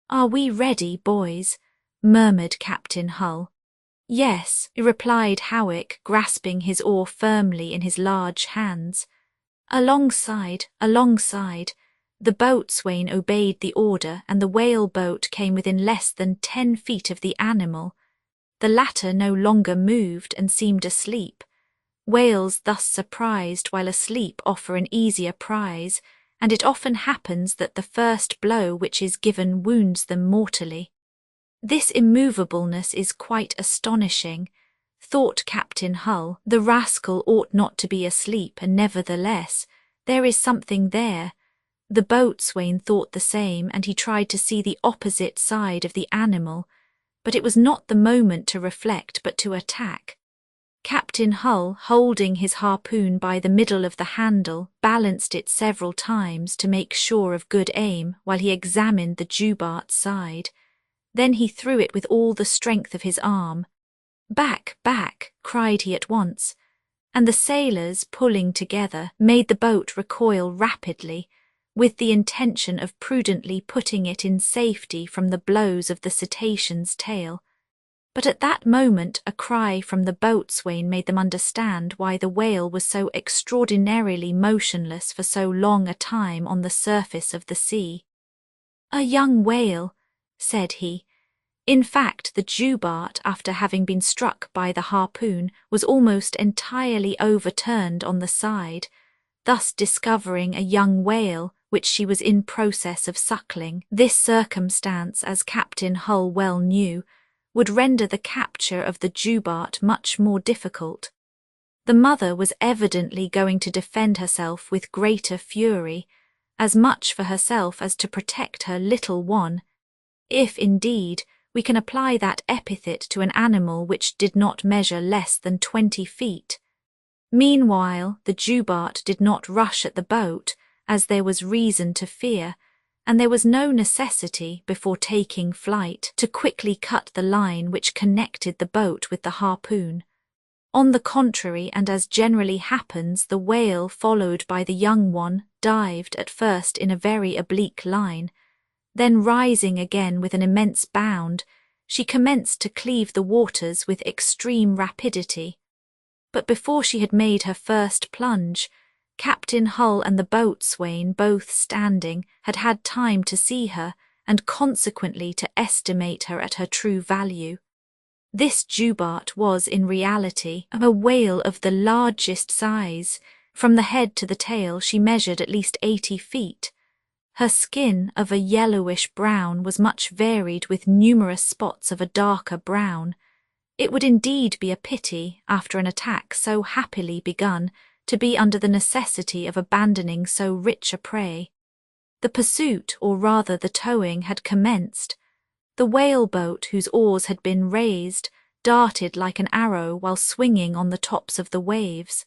"Are we ready, boys?" murmured Captain Hull. "Yes," replied Howick, grasping his oar firmly in his large hands. "Alongside, alongside." The boatswain obeyed the order, and the whaleboat came within less than 10 feet of the animal. The latter no longer moved and seemed asleep. Whales thus surprised while asleep offer an easier prize, and it often happens that the first blow which is given wounds them mortally. This immovableness is quite astonishing, thought Captain Hull. The rascal ought not to be asleep, and nevertheless, there is something there. The boatswain thought the same, and he tried to see the opposite side of the animal, but it was not the moment to reflect but to attack. Captain Hull, holding his harpoon by the middle of the handle, balanced it several times to make sure of good aim while he examined the Jubart's side. Then he threw it with all the strength of his arm. "Back, back!" cried he at once, and the sailors, pulling together, made the boat recoil rapidly, with the intention of prudently putting it in safety from the blows of the cetacean's tail. But at that moment a cry from the boatswain made them understand why the whale was so extraordinarily motionless for so long a time on the surface of the sea. "A young whale," said he. In fact, the Jubart, after having been struck by the harpoon, was almost entirely overturned on the side, thus discovering a young whale which she was in process of suckling. This circumstance, as Captain Hull well knew, would render the capture of the Jubart much more difficult. The mother was evidently going to defend herself with greater fury, as much for herself as to protect her little one, if, indeed, we can apply that epithet to an animal which did not measure less than 20 feet. Meanwhile, the Jubart did not rush at the boat, as there was reason to fear, and there was no necessity, before taking flight, to quickly cut the line which connected the boat with the harpoon. On the contrary, and as generally happens, the whale, followed by the young one, dived at first in a very oblique line. Then, rising again with an immense bound, she commenced to cleave the waters with extreme rapidity. But before she had made her first plunge, Captain Hull and the boatswain, both standing, had had time to see her, and consequently to estimate her at her true value. This Jubart was, in reality, a whale of the largest size. From the head to the tail she measured at least 80 feet. Her skin, of a yellowish brown, was much varied with numerous spots of a darker brown. It would indeed be a pity, after an attack so happily begun, to be under the necessity of abandoning so rich a prey. The pursuit, or rather the towing, had commenced. The whale-boat, whose oars had been raised, darted like an arrow while swinging on the tops of the waves.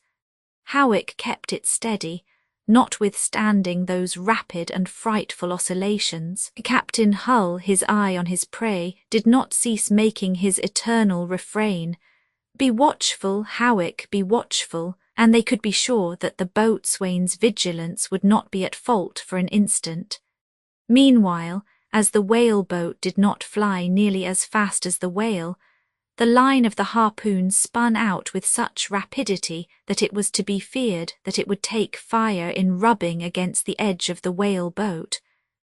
Howick kept it steady, notwithstanding those rapid and frightful oscillations. Captain Hull, his eye on his prey, did not cease making his eternal refrain, "Be watchful, Howick, be watchful," and they could be sure that the boatswain's vigilance would not be at fault for an instant. Meanwhile, as the whale-boat did not fly nearly as fast as the whale, the line of the harpoon spun out with such rapidity that it was to be feared that it would take fire in rubbing against the edge of the whale-boat.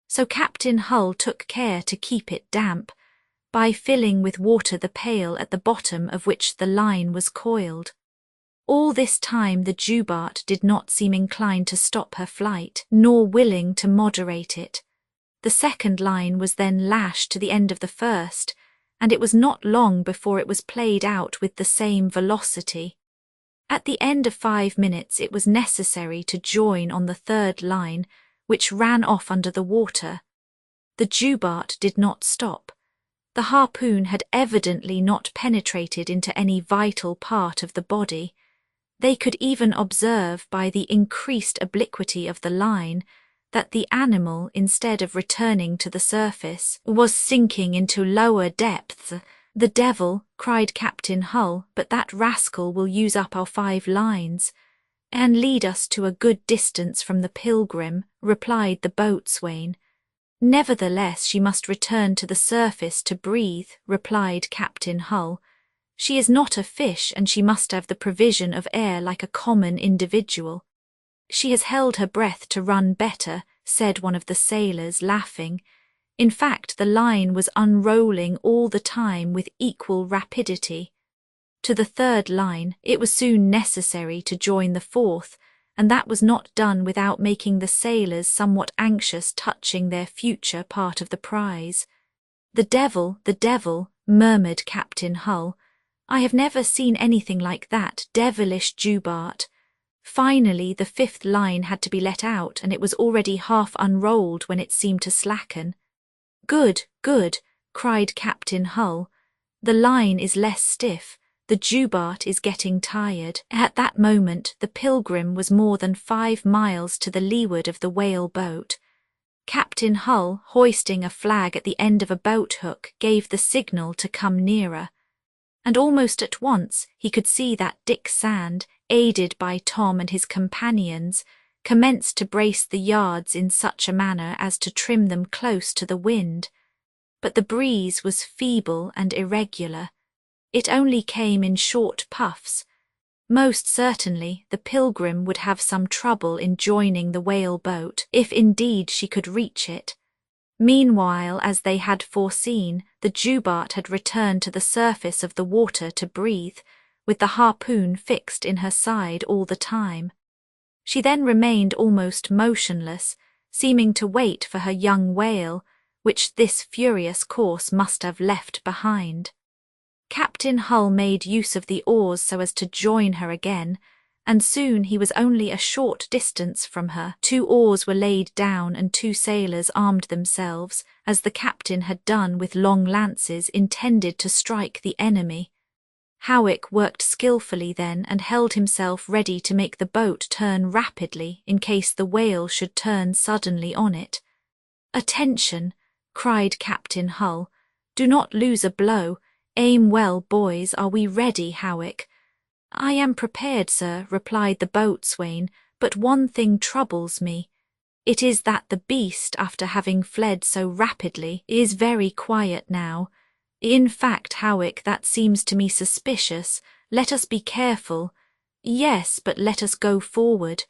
So Captain Hull took care to keep it damp, by filling with water the pail at the bottom of which the line was coiled. All this time the Jubart did not seem inclined to stop her flight, nor willing to moderate it. The second line was then lashed to the end of the first, and it was not long before it was played out with the same velocity. At the end of 5 minutes it was necessary to join on the third line, which ran off under the water. The Jubart did not stop. The harpoon had evidently not penetrated into any vital part of the body. They could even observe by the increased obliquity of the line that the animal, instead of returning to the surface, was sinking into lower depths. "The devil," cried Captain Hull, "but that rascal will use up our 5 lines." "And lead us to a good distance from the Pilgrim," replied the boatswain. "Nevertheless, she must return to the surface to breathe," replied Captain Hull. "She is not a fish, and she must have the provision of air like a common individual." "She has held her breath to run better," said one of the sailors, laughing. In fact, the line was unrolling all the time with equal rapidity. To the third line it was soon necessary to join the fourth, and that was not done without making the sailors somewhat anxious touching their future part of the prize. The devil," murmured Captain Hull. "I have never seen anything like that devilish Jubart. Finally, the fifth line had to be let out, and it was already half unrolled when it seemed to slacken. "Good, good," cried Captain Hull. "The line is less stiff. The Jubart is getting tired." At that moment, the Pilgrim was more than 5 miles to the leeward of the whale boat. Captain Hull, hoisting a flag at the end of a boat hook, gave the signal to come nearer. And almost at once he could see that Dick Sand, aided by Tom and his companions, commenced to brace the yards in such a manner as to trim them close to the wind. But the breeze was feeble and irregular. It only came in short puffs. Most certainly the Pilgrim would have some trouble in joining the whale boat, if indeed she could reach it. Meanwhile, as they had foreseen, the Jubart had returned to the surface of the water to breathe, with the harpoon fixed in her side all the time. She then remained almost motionless, seeming to wait for her young whale, which this furious course must have left behind. Captain Hull made use of the oars so as to join her again, and soon he was only a short distance from her. 2 oars were laid down and 2 sailors armed themselves, as the captain had done, with long lances intended to strike the enemy. Howick worked skillfully then and held himself ready to make the boat turn rapidly in case the whale should turn suddenly on it. "Attention!" cried Captain Hull. "Do not lose a blow. Aim well, boys. Are we ready, Howick?" "I am prepared, sir," replied the boatswain, "but one thing troubles me. It is that the beast, after having fled so rapidly, is very quiet now. In fact, Howick, that seems to me suspicious. Let us be careful." "Yes, but let us go forward."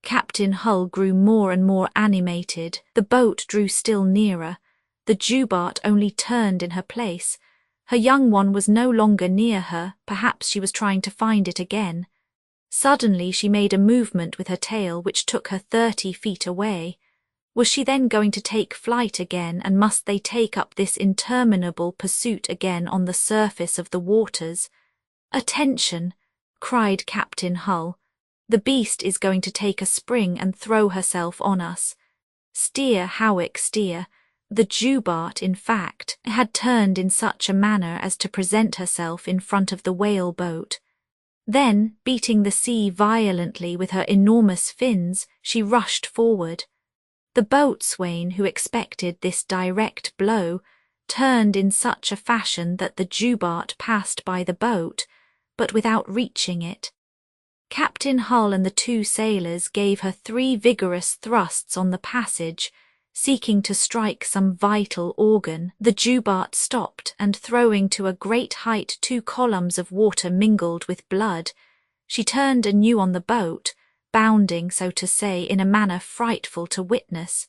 Captain Hull grew more and more animated. The boat drew still nearer. The Jubart only turned in her place. Her young one was no longer near her. Perhaps she was trying to find it again. Suddenly she made a movement with her tail which took her 30 feet away. Was she then going to take flight again, and must they take up this interminable pursuit again on the surface of the waters? "Attention!" cried Captain Hull. "The beast is going to take a spring and throw herself on us. Steer, Howick, steer." The Jubart, in fact, had turned in such a manner as to present herself in front of the whale boat. Then, beating the sea violently with her enormous fins, she rushed forward. The boatswain, who expected this direct blow, turned in such a fashion that the Jubart passed by the boat, but without reaching it. Captain Hull and the 2 sailors gave her 3 vigorous thrusts on the passage, seeking to strike some vital organ. The Jubart stopped, and throwing to a great height 2 columns of water mingled with blood, she turned anew on the boat, bounding, so to say, in a manner frightful to witness.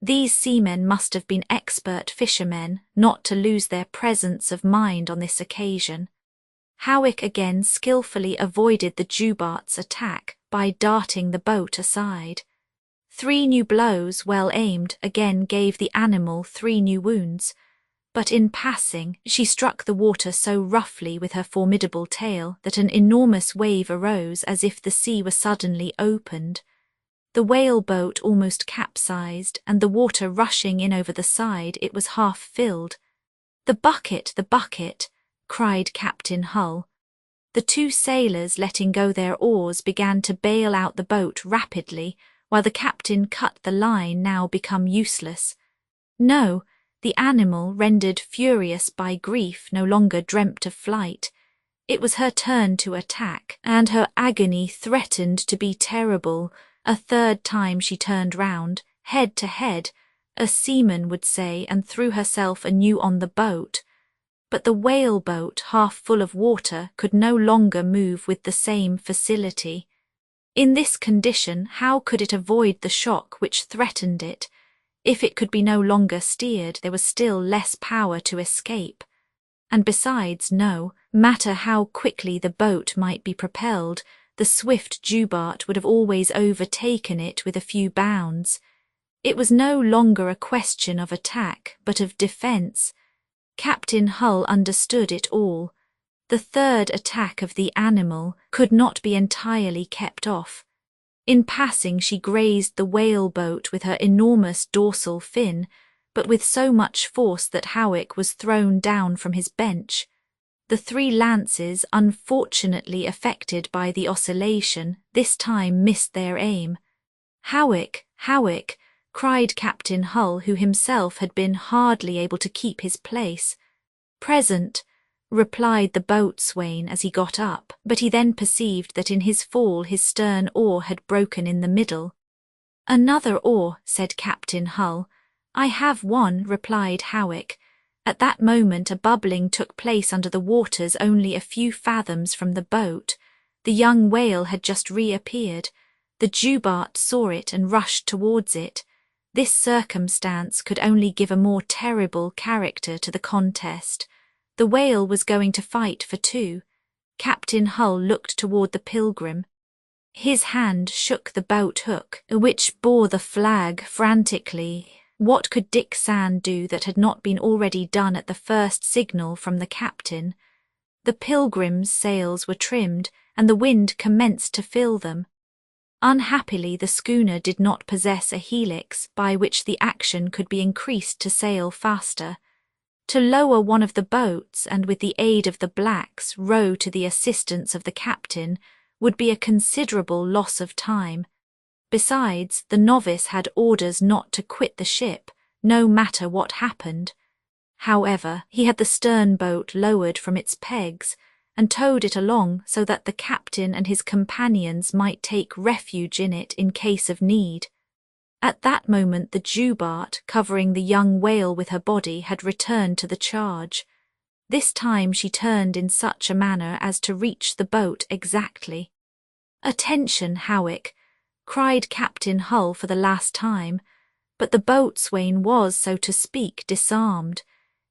These seamen must have been expert fishermen, not to lose their presence of mind on this occasion. Howick again skillfully avoided the Jubart's attack by darting the boat aside. 3 new blows, well aimed, again gave the animal 3 new wounds, but in passing she struck the water so roughly with her formidable tail that an enormous wave arose as if the sea were suddenly opened. The whale boat almost capsized, and the water rushing in over the side, it was half filled. "The bucket, the bucket!" cried Captain Hull. The 2 sailors, letting go their oars, began to bail out the boat rapidly, while the captain cut the line, now become useless. No, the animal, rendered furious by grief, no longer dreamt of flight. It was her turn to attack, and her agony threatened to be terrible. A 3rd time she turned round, head to head, a seaman would say, and threw herself anew on the boat. But the whale boat, half full of water, could no longer move with the same facility. In this condition, how could it avoid the shock which threatened it? If it could be no longer steered, there was still less power to escape. And besides, no matter how quickly the boat might be propelled, the swift Jubart would have always overtaken it with a few bounds. It was no longer a question of attack, but of defence. Captain Hull understood it all. The third attack of the animal could not be entirely kept off. In passing, she grazed the whaleboat with her enormous dorsal fin, but with so much force that Howick was thrown down from his bench. The 3 lances, unfortunately affected by the oscillation, this time missed their aim. "Howick, Howick!" cried Captain Hull, who himself had been hardly able to keep his place. "Present," replied the boatswain as he got up, but he then perceived that in his fall his stern oar had broken in the middle. "Another oar," said Captain Hull. "I have one," replied Howick. At that moment a bubbling took place under the waters only a few fathoms from the boat. The young whale had just reappeared. The Jubart saw it and rushed towards it. This circumstance could only give a more terrible character to the contest. The whale was going to fight for 2. Captain Hull looked toward the Pilgrim. His hand shook the boat hook, which bore the flag frantically. What could Dick Sand do that had not been already done at the first signal from the captain? The Pilgrim's sails were trimmed, and the wind commenced to fill them. Unhappily, the schooner did not possess a helix by which the action could be increased to sail faster. To lower one of the boats and with the aid of the blacks row to the assistance of the captain would be a considerable loss of time. Besides, the novice had orders not to quit the ship, no matter what happened. However, he had the stern boat lowered from its pegs and towed it along so that the captain and his companions might take refuge in it in case of need. At that moment the Jubart, covering the young whale with her body, had returned to the charge. This time she turned in such a manner as to reach the boat exactly. "Attention, Howick!" cried Captain Hull for the last time, but the boatswain was, so to speak, disarmed.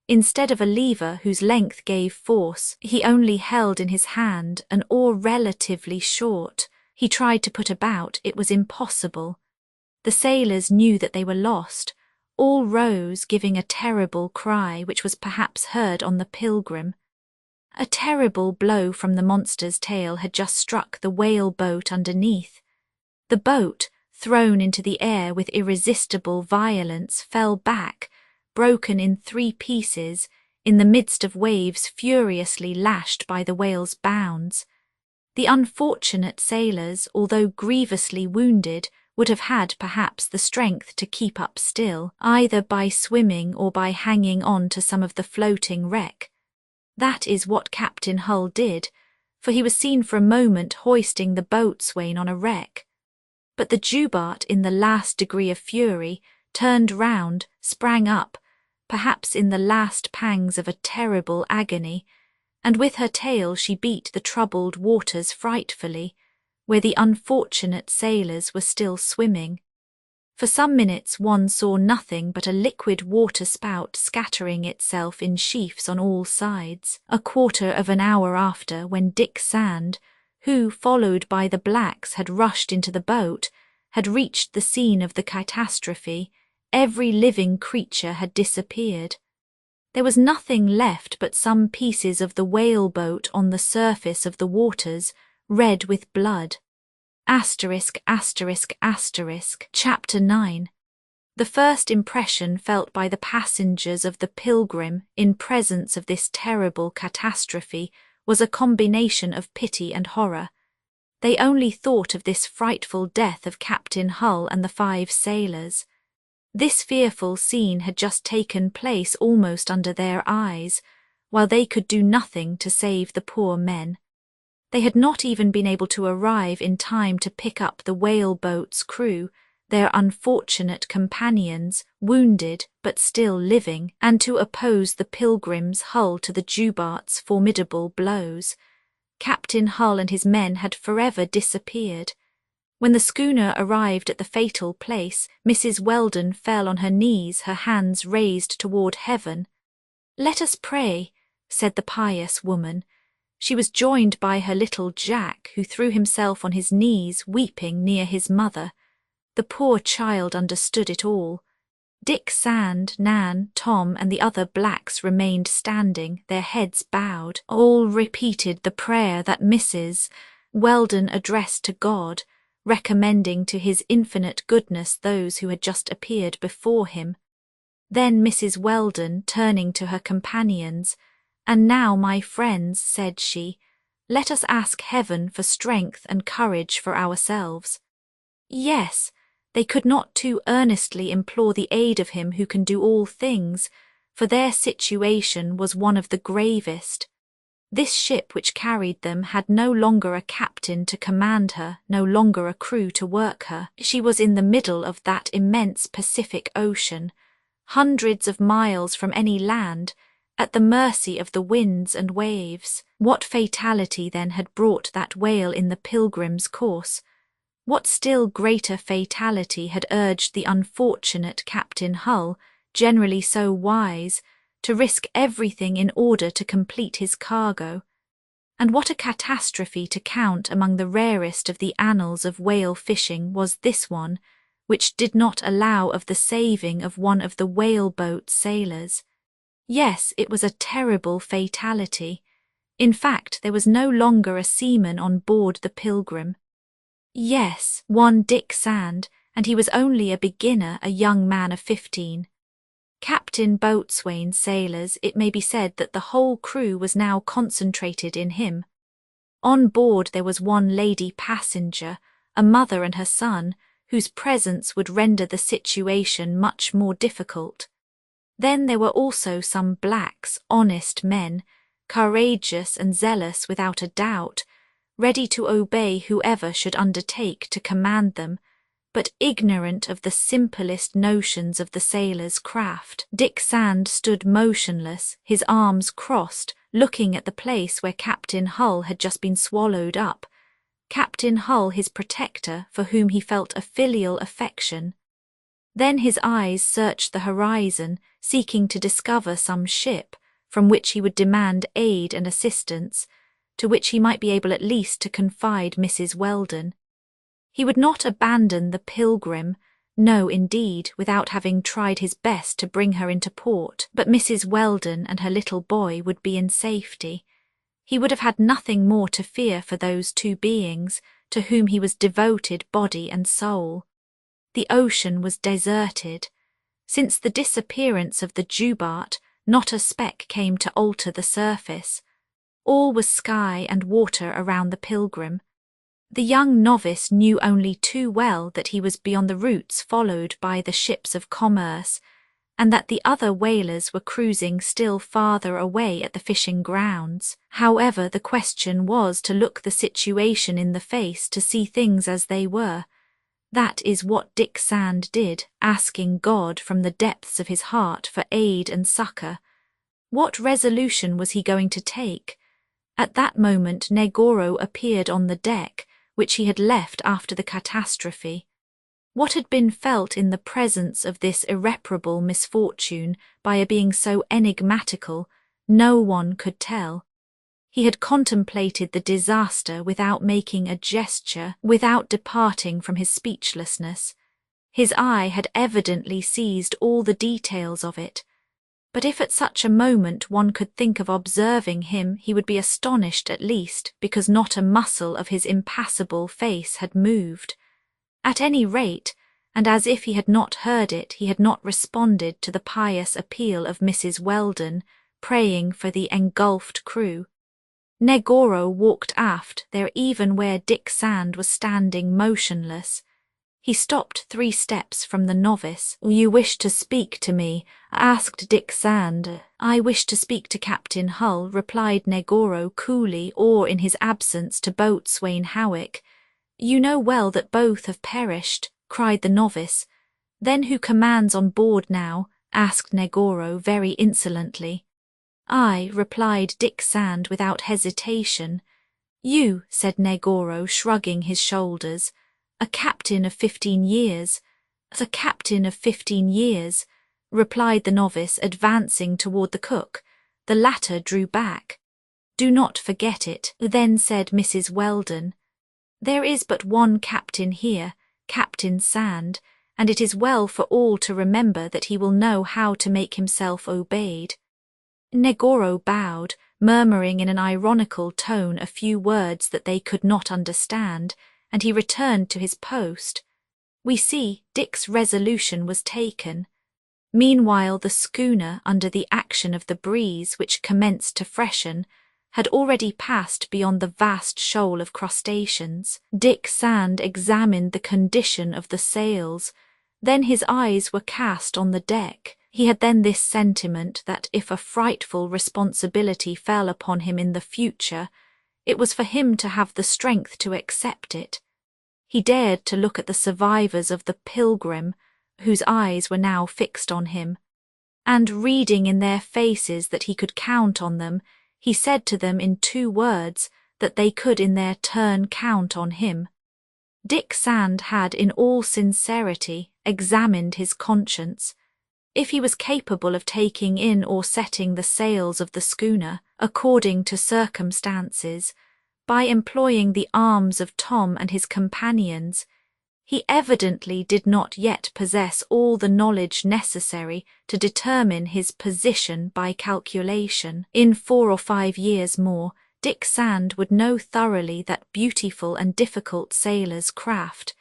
Instead of a lever whose length gave force, he only held in his hand an oar relatively short. He tried to put about, it was impossible. The sailors knew that they were lost. All rose, giving a terrible cry, which was perhaps heard on the Pilgrim. A terrible blow from the monster's tail had just struck the whale-boat underneath. The boat, thrown into the air with irresistible violence, fell back, broken in 3 pieces, in the midst of waves furiously lashed by the whale's bounds. The unfortunate sailors, although grievously wounded, would have had perhaps the strength to keep up still, either by swimming or by hanging on to some of the floating wreck. That is what Captain Hull did, for he was seen for a moment hoisting the boatswain on a wreck. But the Jubart, in the last degree of fury, turned round, sprang up, perhaps in the last pangs of a terrible agony, and with her tail she beat the troubled waters frightfully, where the unfortunate sailors were still swimming. For some minutes one saw nothing but a liquid water-spout scattering itself in sheafs on all sides. A quarter of an hour after, when Dick Sand, who, followed by the blacks, had rushed into the boat, had reached the scene of the catastrophe, every living creature had disappeared. There was nothing left but some pieces of the whale-boat on the surface of the waters, red with blood. Asterisk, asterisk, asterisk. Chapter 9. The first impression felt by the passengers of the Pilgrim in presence of this terrible catastrophe was a combination of pity and horror. They only thought of this frightful death of Captain Hull and the 5 sailors. This fearful scene had just taken place almost under their eyes, while they could do nothing to save the poor men. They had not even been able to arrive in time to pick up the whale-boat's crew, their unfortunate companions, wounded but still living, and to oppose the Pilgrim's hull to the Jubart's formidable blows. Captain Hull and his men had forever disappeared. When the schooner arrived at the fatal place, Mrs. Weldon fell on her knees, her hands raised toward heaven. "Let us pray," said the pious woman. She was joined by her little Jack, who threw himself on his knees, weeping near his mother. The poor child understood it all. Dick Sand, Nan, Tom, and the other blacks remained standing, their heads bowed. All repeated the prayer that Mrs. Weldon addressed to God, recommending to his infinite goodness those who had just appeared before him. Then Mrs. Weldon, turning to her companions, "And now, my friends," said she, "let us ask heaven for strength and courage for ourselves." Yes, they could not too earnestly implore the aid of him who can do all things, for their situation was one of the gravest. This ship which carried them had no longer a captain to command her, no longer a crew to work her. She was in the middle of that immense Pacific Ocean, hundreds of miles from any land, at the mercy of the winds and waves. What fatality then had brought that whale in the Pilgrim's course? What still greater fatality had urged the unfortunate Captain Hull, generally so wise, to risk everything in order to complete his cargo? And what a catastrophe to count among the rarest of the annals of whale fishing was this one, which did not allow of the saving of one of the whale-boat's sailors. Yes, it was a terrible fatality. In fact, there was no longer a seaman on board the Pilgrim. Yes, one Dick Sand, and he was only a beginner, a young man of 15. Captain Boatswain's sailors, it may be said that the whole crew was now concentrated in him. On board there was one lady passenger, a mother and her son, whose presence would render the situation much more difficult. Then there were also some blacks, honest men, courageous and zealous without a doubt, ready to obey whoever should undertake to command them, but ignorant of the simplest notions of the sailor's craft. Dick Sand stood motionless, his arms crossed, looking at the place where Captain Hull had just been swallowed up. Captain Hull, his protector, for whom he felt a filial affection. Then his eyes searched the horizon, seeking to discover some ship from which he would demand aid and assistance, to which he might be able at least to confide Mrs. Weldon. He would not abandon the Pilgrim, no, indeed, without having tried his best to bring her into port, but Mrs. Weldon and her little boy would be in safety. He would have had nothing more to fear for those two beings, to whom he was devoted body and soul. The ocean was deserted. Since the disappearance of the Jubarte, not a speck came to alter the surface. All was sky and water around the Pilgrim. The young novice knew only too well that he was beyond the routes followed by the ships of commerce, and that the other whalers were cruising still farther away at the fishing grounds. However, the question was to look the situation in the face, to see things as they were. That is what Dick Sand did, asking God from the depths of his heart for aid and succour. What resolution was he going to take? At that moment Negoro appeared on the deck, which he had left after the catastrophe. What had been felt in the presence of this irreparable misfortune by a being so enigmatical, no one could tell. He had contemplated the disaster without making a gesture, without departing from his speechlessness. His eye had evidently seized all the details of it. But if at such a moment one could think of observing him, he would be astonished at least, because not a muscle of his impassible face had moved. At any rate, and as if he had not heard it, he had not responded to the pious appeal of Mrs. Weldon, praying for the engulfed crew. Negoro walked aft there even where Dick Sand was standing motionless. He stopped 3 steps from the novice. "You wish to speak to me?" asked Dick Sand. "I wish to speak to Captain Hull," replied Negoro coolly, or in his absence to Boatswain Howick. "You know well that both have perished," cried the novice. "Then who commands on board now?" asked Negoro very insolently. "I," replied Dick Sand without hesitation. "You," said Negoro, shrugging his shoulders. "A captain of 15 years. "A captain of 15 years," replied the novice, advancing toward the cook. The latter drew back. "Do not forget it," then said Mrs. Weldon. "There is but one captain here, Captain Sand, and it is well for all to remember that he will know how to make himself obeyed." Negoro bowed, murmuring in an ironical tone a few words that they could not understand, and he returned to his post. We see Dick's resolution was taken. Meanwhile the schooner, under the action of the breeze which commenced to freshen, had already passed beyond the vast shoal of crustaceans. Dick Sand examined the condition of the sails, then his eyes were cast on the deck. He had then this sentiment that if a frightful responsibility fell upon him in the future, it was for him to have the strength to accept it. He dared to look at the survivors of the Pilgrim, whose eyes were now fixed on him, and reading in their faces that he could count on them, he said to them in 2 words that they could in their turn count on him. Dick Sand had in all sincerity examined his conscience. If he was capable of taking in or setting the sails of the schooner, according to circumstances, by employing the arms of Tom and his companions, he evidently did not yet possess all the knowledge necessary to determine his position by calculation. In 4 or 5 years more, Dick Sand would know thoroughly that beautiful and difficult sailor's craft.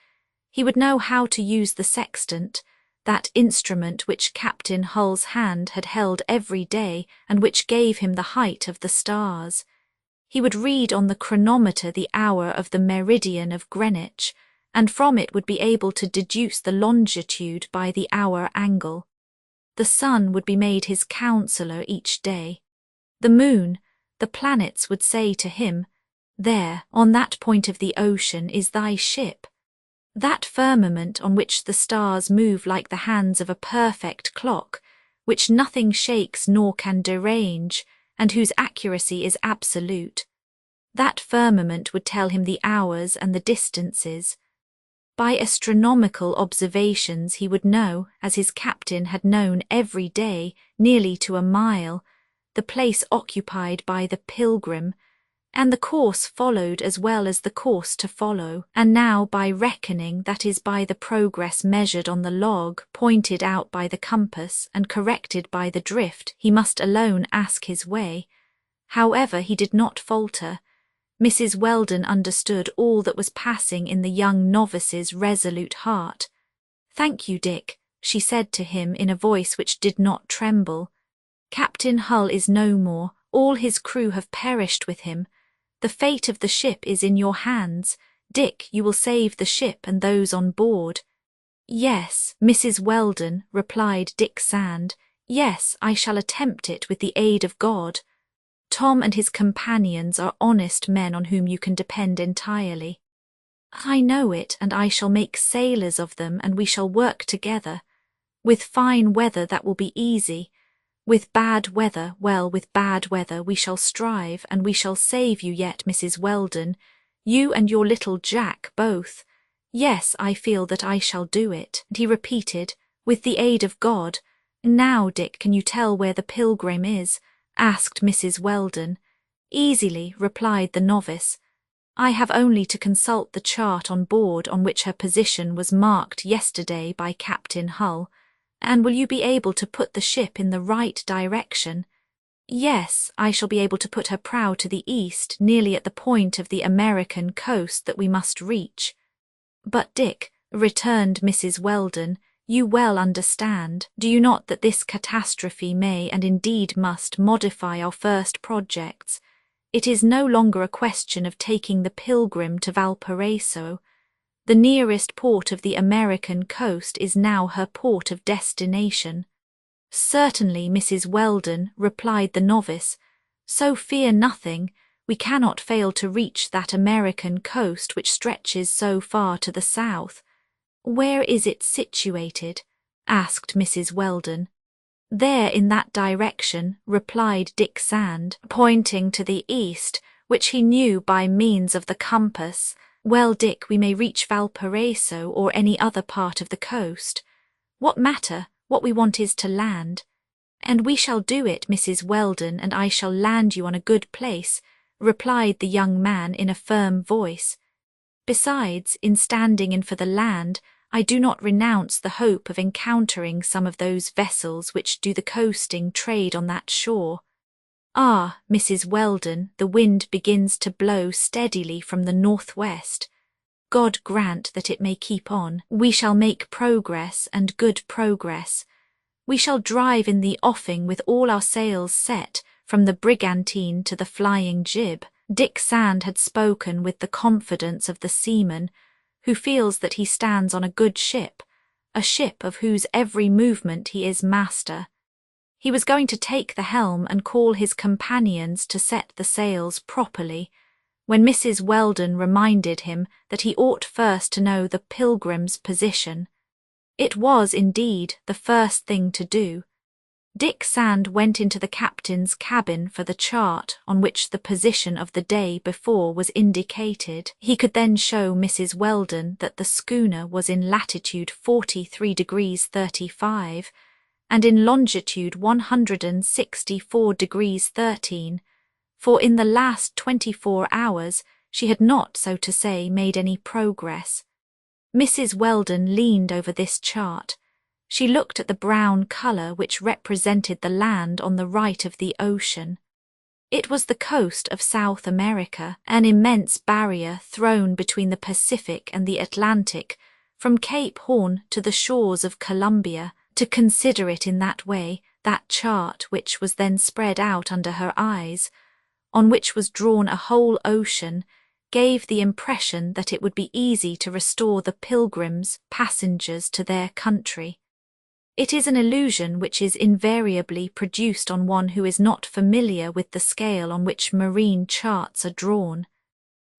He would know how to use the sextant, that instrument which Captain Hull's hand had held every day and which gave him the height of the stars. He would read on the chronometer the hour of the meridian of Greenwich, and from it would be able to deduce the longitude by the hour angle. The sun would be made his counsellor each day. The moon, the planets would say to him, "There, on that point of the ocean, is thy ship." That firmament on which the stars move like the hands of a perfect clock, which nothing shakes nor can derange, and whose accuracy is absolute. That firmament would tell him the hours and the distances. By astronomical observations he would know, as his captain had known every day, nearly to a mile, the place occupied by the Pilgrim, and the course followed as well as the course to follow, and now by reckoning, that is by the progress measured on the log, pointed out by the compass, and corrected by the drift, he must alone ask his way. However, he did not falter. Mrs. Weldon understood all that was passing in the young novice's resolute heart. "Thank you, Dick," she said to him in a voice which did not tremble. "Captain Hull is no more, all his crew have perished with him. The fate of the ship is in your hands. Dick, you will save the ship and those on board." "Yes, Mrs. Weldon," replied Dick Sand. "Yes, I shall attempt it with the aid of God. Tom and his companions are honest men on whom you can depend entirely." "I know it, and I shall make sailors of them, and we shall work together. With fine weather that will be easy. With bad weather, well, with bad weather we shall strive, and we shall save you yet, Mrs. Weldon, you and your little Jack both. Yes, I feel that I shall do it." And he repeated, "With the aid of God." "Now, Dick, can you tell where the Pilgrim is?" asked Mrs. Weldon. "Easily," replied the novice. "I have only to consult the chart on board on which her position was marked yesterday by Captain Hull. And will you be able to put the ship in the right direction?" "Yes, I shall be able to put her prow to the east, nearly at the point of the American coast that we must reach." "But Dick," returned Mrs. Weldon, "you well understand, do you not, that this catastrophe may and indeed must modify our first projects? It is no longer a question of taking the Pilgrim to Valparaiso. The nearest port of the American coast is now her port of destination." "Certainly, Mrs. Weldon," replied the novice. "So fear nothing. We cannot fail to reach that American coast which stretches so far to the south." "Where is it situated?" asked Mrs. Weldon. "There in that direction," replied Dick Sand, pointing to the east, which he knew by means of the compass. "Well, Dick, we may reach Valparaiso or any other part of the coast. What matter? What we want is to land." "And we shall do it, Mrs. Weldon, and I shall land you on a good place," replied the young man in a firm voice. "Besides, in standing in for the land, I do not renounce the hope of encountering some of those vessels which do the coasting trade on that shore. Ah, Mrs. Weldon, the wind begins to blow steadily from the northwest. God grant that it may keep on. We shall make progress, and good progress. We shall drive in the offing with all our sails set, from the brigantine to the flying jib. Dick Sand had spoken with the confidence of the seaman, who feels that he stands on a good ship, a ship of whose every movement he is master. He was going to take the helm and call his companions to set the sails properly, when Mrs. Weldon reminded him that he ought first to know the Pilgrim's position. It was, indeed, the first thing to do. Dick Sand went into the captain's cabin for the chart on which the position of the day before was indicated. He could then show Mrs. Weldon that the schooner was in latitude 43 degrees 35 and in longitude 164 degrees 13, for in the last 24 hours she had not, so to say, made any progress. Mrs. Weldon leaned over this chart. She looked at the brown colour which represented the land on the right of the ocean. It was the coast of South America, an immense barrier thrown between the Pacific and the Atlantic, from Cape Horn to the shores of Colombia. To consider it in that way, that chart which was then spread out under her eyes, on which was drawn a whole ocean, gave the impression that it would be easy to restore the Pilgrims' passengers to their country. It is an illusion which is invariably produced on one who is not familiar with the scale on which marine charts are drawn.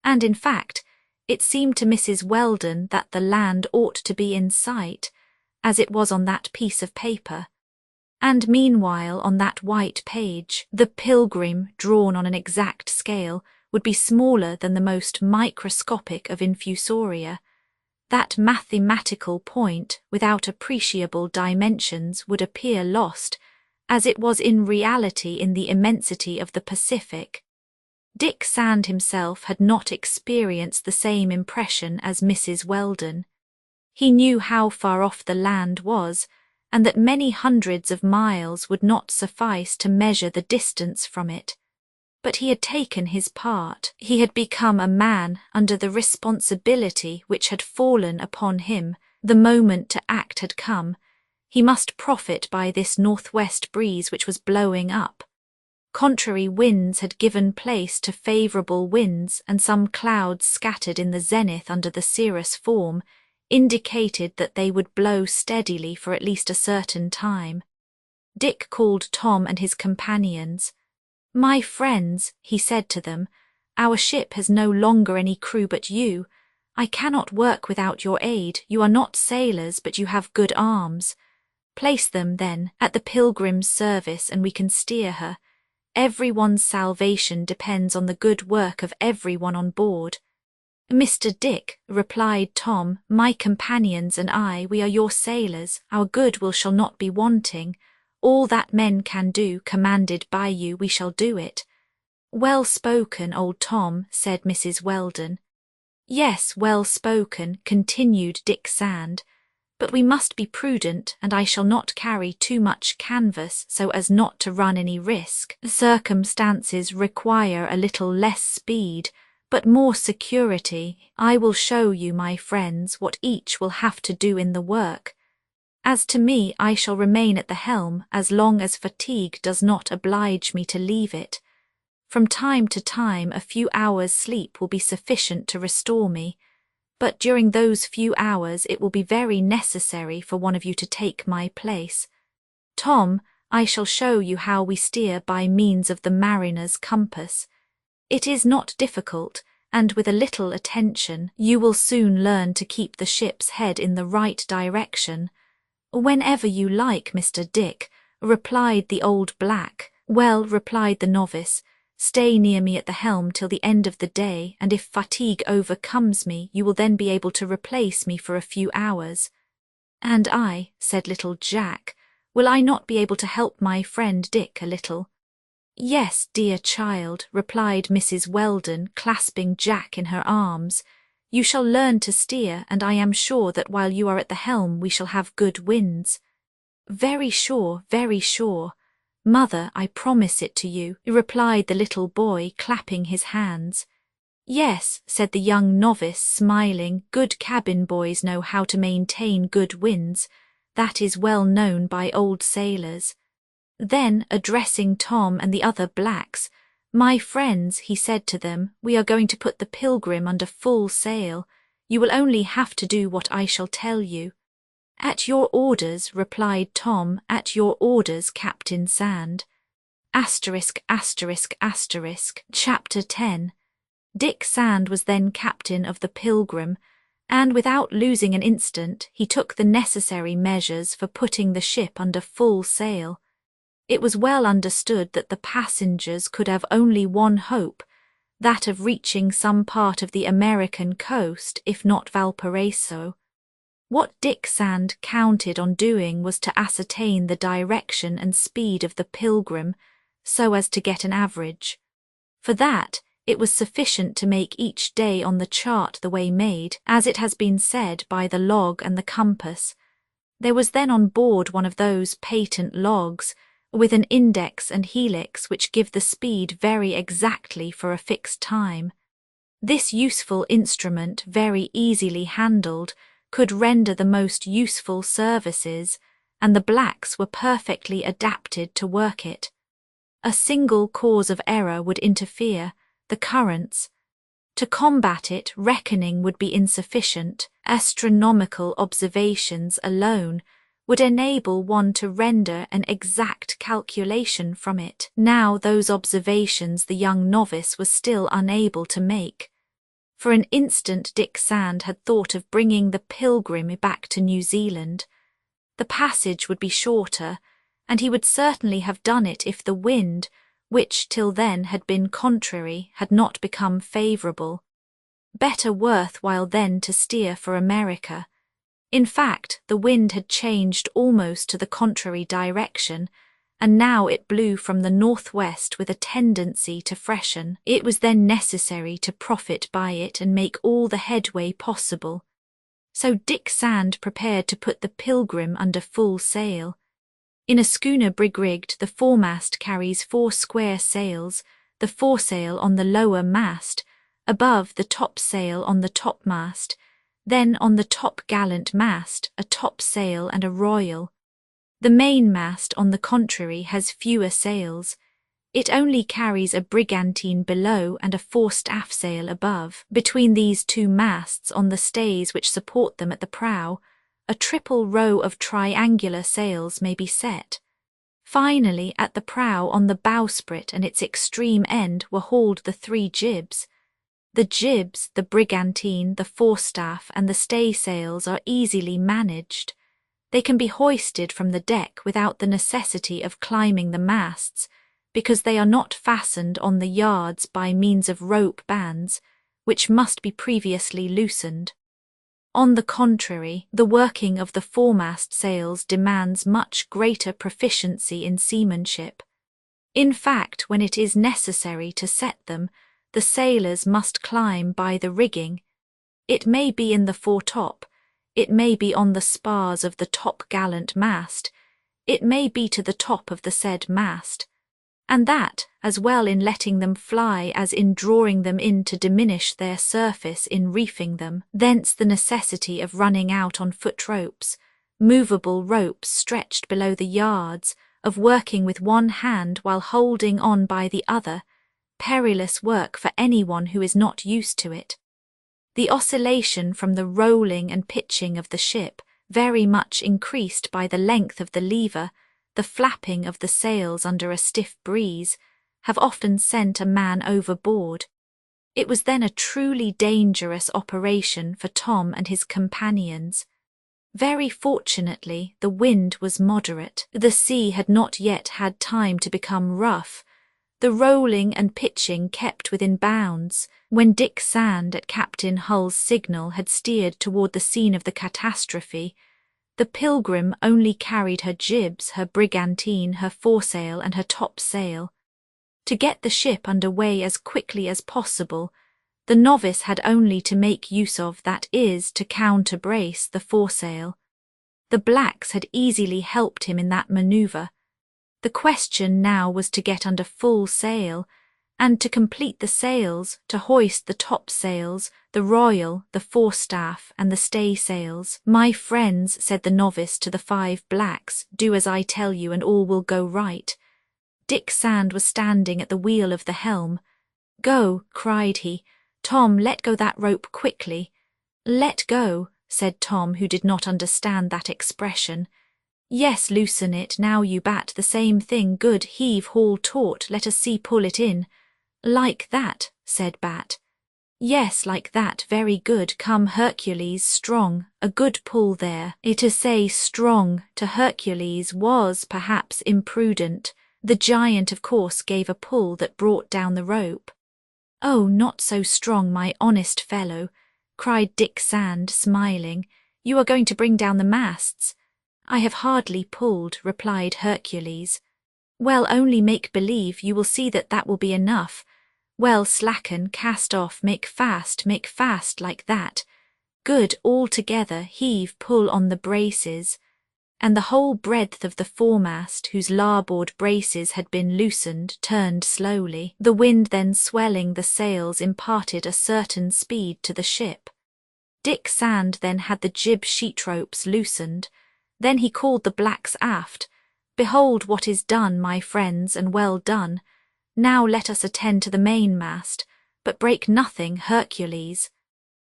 And in fact, it seemed to Mrs. Weldon that the land ought to be in sight, as it was on that piece of paper. And meanwhile, on that white page, the Pilgrim, drawn on an exact scale, would be smaller than the most microscopic of infusoria. That mathematical point, without appreciable dimensions, would appear lost, as it was in reality in the immensity of the Pacific. Dick Sand himself had not experienced the same impression as Mrs. Weldon. He knew how far off the land was, and that many hundreds of miles would not suffice to measure the distance from it. But he had taken his part. He had become a man under the responsibility which had fallen upon him. The moment to act had come. He must profit by this northwest breeze which was blowing up. Contrary winds had given place to favourable winds, and some clouds scattered in the zenith under the cirrus form indicated that they would blow steadily for at least a certain time. Dick called Tom and his companions. "My friends," he said to them, "our ship has no longer any crew but you. I cannot work without your aid. You are not sailors, but you have good arms. Place them, then, at the Pilgrim's service, and we can steer her. Everyone's salvation depends on the good work of everyone on board." "Mr. Dick," replied Tom, "my companions and I, we are your sailors. Our goodwill shall not be wanting. All that men can do, commanded by you, we shall do it." "Well spoken, old Tom," said Mrs. Weldon. "Yes, well spoken," continued Dick Sand, "but we must be prudent, and I shall not carry too much canvas so as not to run any risk. Circumstances require a little less speed, but more security. I will show you, my friends, what each will have to do in the work. As to me, I shall remain at the helm as long as fatigue does not oblige me to leave it. From time to time a few hours' sleep will be sufficient to restore me, but during those few hours it will be very necessary for one of you to take my place. Tom, I shall show you how we steer by means of the mariner's compass. It is not difficult, and with a little attention you will soon learn to keep the ship's head in the right direction." "Whenever you like, Mr. Dick," replied the old black. "Well," replied the novice, "stay near me at the helm till the end of the day, and if fatigue overcomes me, you will then be able to replace me for a few hours." "And I," said little Jack, "will I not be able to help my friend Dick a little?" "Yes, dear child," replied Mrs. Weldon, clasping Jack in her arms. You shall learn to steer, and I am sure that while you are at the helm we shall have good winds." Very sure, Mother, I promise it to you," replied the little boy, clapping his hands. "Yes," said the young novice, smiling, "good cabin boys know how to maintain good winds. That is well known by old sailors." Then, addressing Tom and the other blacks, "My friends," he said to them, "we are going to put the Pilgrim under full sail. You will only have to do what I shall tell you." "At your orders," replied Tom, "at your orders, Captain Sand." Chapter 10. Dick Sand was then captain of the Pilgrim, and without losing an instant he took the necessary measures for putting the ship under full sail. It was well understood that the passengers could have only one hope, that of reaching some part of the American coast, if not Valparaiso. What Dick Sand counted on doing was to ascertain the direction and speed of the Pilgrim so as to get an average. For that, it was sufficient to make each day on the chart the way made, as it has been said, by the log and the compass. There was then on board one of those patent logs, with an index and helix which give the speed very exactly for a fixed time. This useful instrument, very easily handled, could render the most useful services, and the blacks were perfectly adapted to work it. A single cause of error would interfere, the currents. To combat it, reckoning would be insufficient. Astronomical observations alone would enable one to render an exact calculation from it. Now those observations the young novice was still unable to make. For an instant Dick Sand had thought of bringing the Pilgrim back to New Zealand. The passage would be shorter, and he would certainly have done it if the wind, which till then had been contrary, had not become favourable. Better worthwhile then to steer for America. In fact, the wind had changed almost to the contrary direction, and now it blew from the northwest with a tendency to freshen. It was then necessary to profit by it and make all the headway possible. So Dick Sand prepared to put the Pilgrim under full sail. In a schooner brig-rigged, the foremast carries 4 square sails, the foresail on the lower mast, above the topsail on the topmast, then on the top-gallant mast, a topsail and a royal. The mainmast, on the contrary, has fewer sails. It only carries a brigantine below and a forestaffe sail above. Between these 2 masts, on the stays which support them at the prow, a triple row of triangular sails may be set. Finally, at the prow, on the bowsprit and its extreme end, were hauled the 3 jibs. The jibs, the brigantine, the forestaffe, and the staysails are easily managed. They can be hoisted from the deck without the necessity of climbing the masts, because they are not fastened on the yards by means of rope bands, which must be previously loosened. On the contrary, the working of the foremast sails demands much greater proficiency in seamanship. In fact, when it is necessary to set them, the sailors must climb by the rigging. It may be in the foretop, it may be on the spars of the top-gallant mast, it may be to the top of the said mast, and that, as well in letting them fly as in drawing them in to diminish their surface in reefing them. Thence the necessity of running out on foot ropes, movable ropes stretched below the yards, of working with one hand while holding on by the other, perilous work for anyone who is not used to it. The oscillation from the rolling and pitching of the ship, very much increased by the length of the lever, the flapping of the sails under a stiff breeze, have often sent a man overboard. It was then a truly dangerous operation for Tom and his companions. Very fortunately, the wind was moderate. The sea had not yet had time to become rough. The rolling and pitching kept within bounds. When Dick Sand, at Captain Hull's signal, had steered toward the scene of the catastrophe, the Pilgrim only carried her jibs, her brigantine, her foresail, and her topsail. To get the ship under way as quickly as possible, The novice had only to make use of, that is, to counter-brace the foresail. The blacks had easily helped him in that manoeuvre. The question now was to get under full sail, and to complete the sails, to hoist the topsails, the royal, the forestaff, and the staysails. "My friends," said the novice to the 5 blacks, "do as I tell you and all will go right." Dick Sand was standing at the wheel of the helm. "Go," cried he. "Tom, let go that rope quickly." "Let go," said Tom, who did not understand that expression. "Yes, loosen it, now you bat, the same thing, good, heave, haul, taut, let us see, pull it in." "Like that," said Bat. "Yes, like that, very good, come Hercules, strong, a good pull there." It to say strong to Hercules was, perhaps, imprudent. The giant, of course, gave a pull that brought down the rope. "Oh, not so strong, my honest fellow," cried Dick Sand, smiling. "You are going to bring down the masts." "I have hardly pulled," replied Hercules. "Well, only make believe, you will see that that will be enough. Well, slacken, cast off, make fast, like that. Good, all together, heave, pull on the braces." And the whole breadth of the foremast, whose larboard braces had been loosened, turned slowly. The wind then swelling the sails imparted a certain speed to the ship. Dick Sand then had the jib sheet ropes loosened. Then he called the blacks aft. "Behold what is done, my friends, and well done. Now let us attend to the mainmast, but break nothing, Hercules."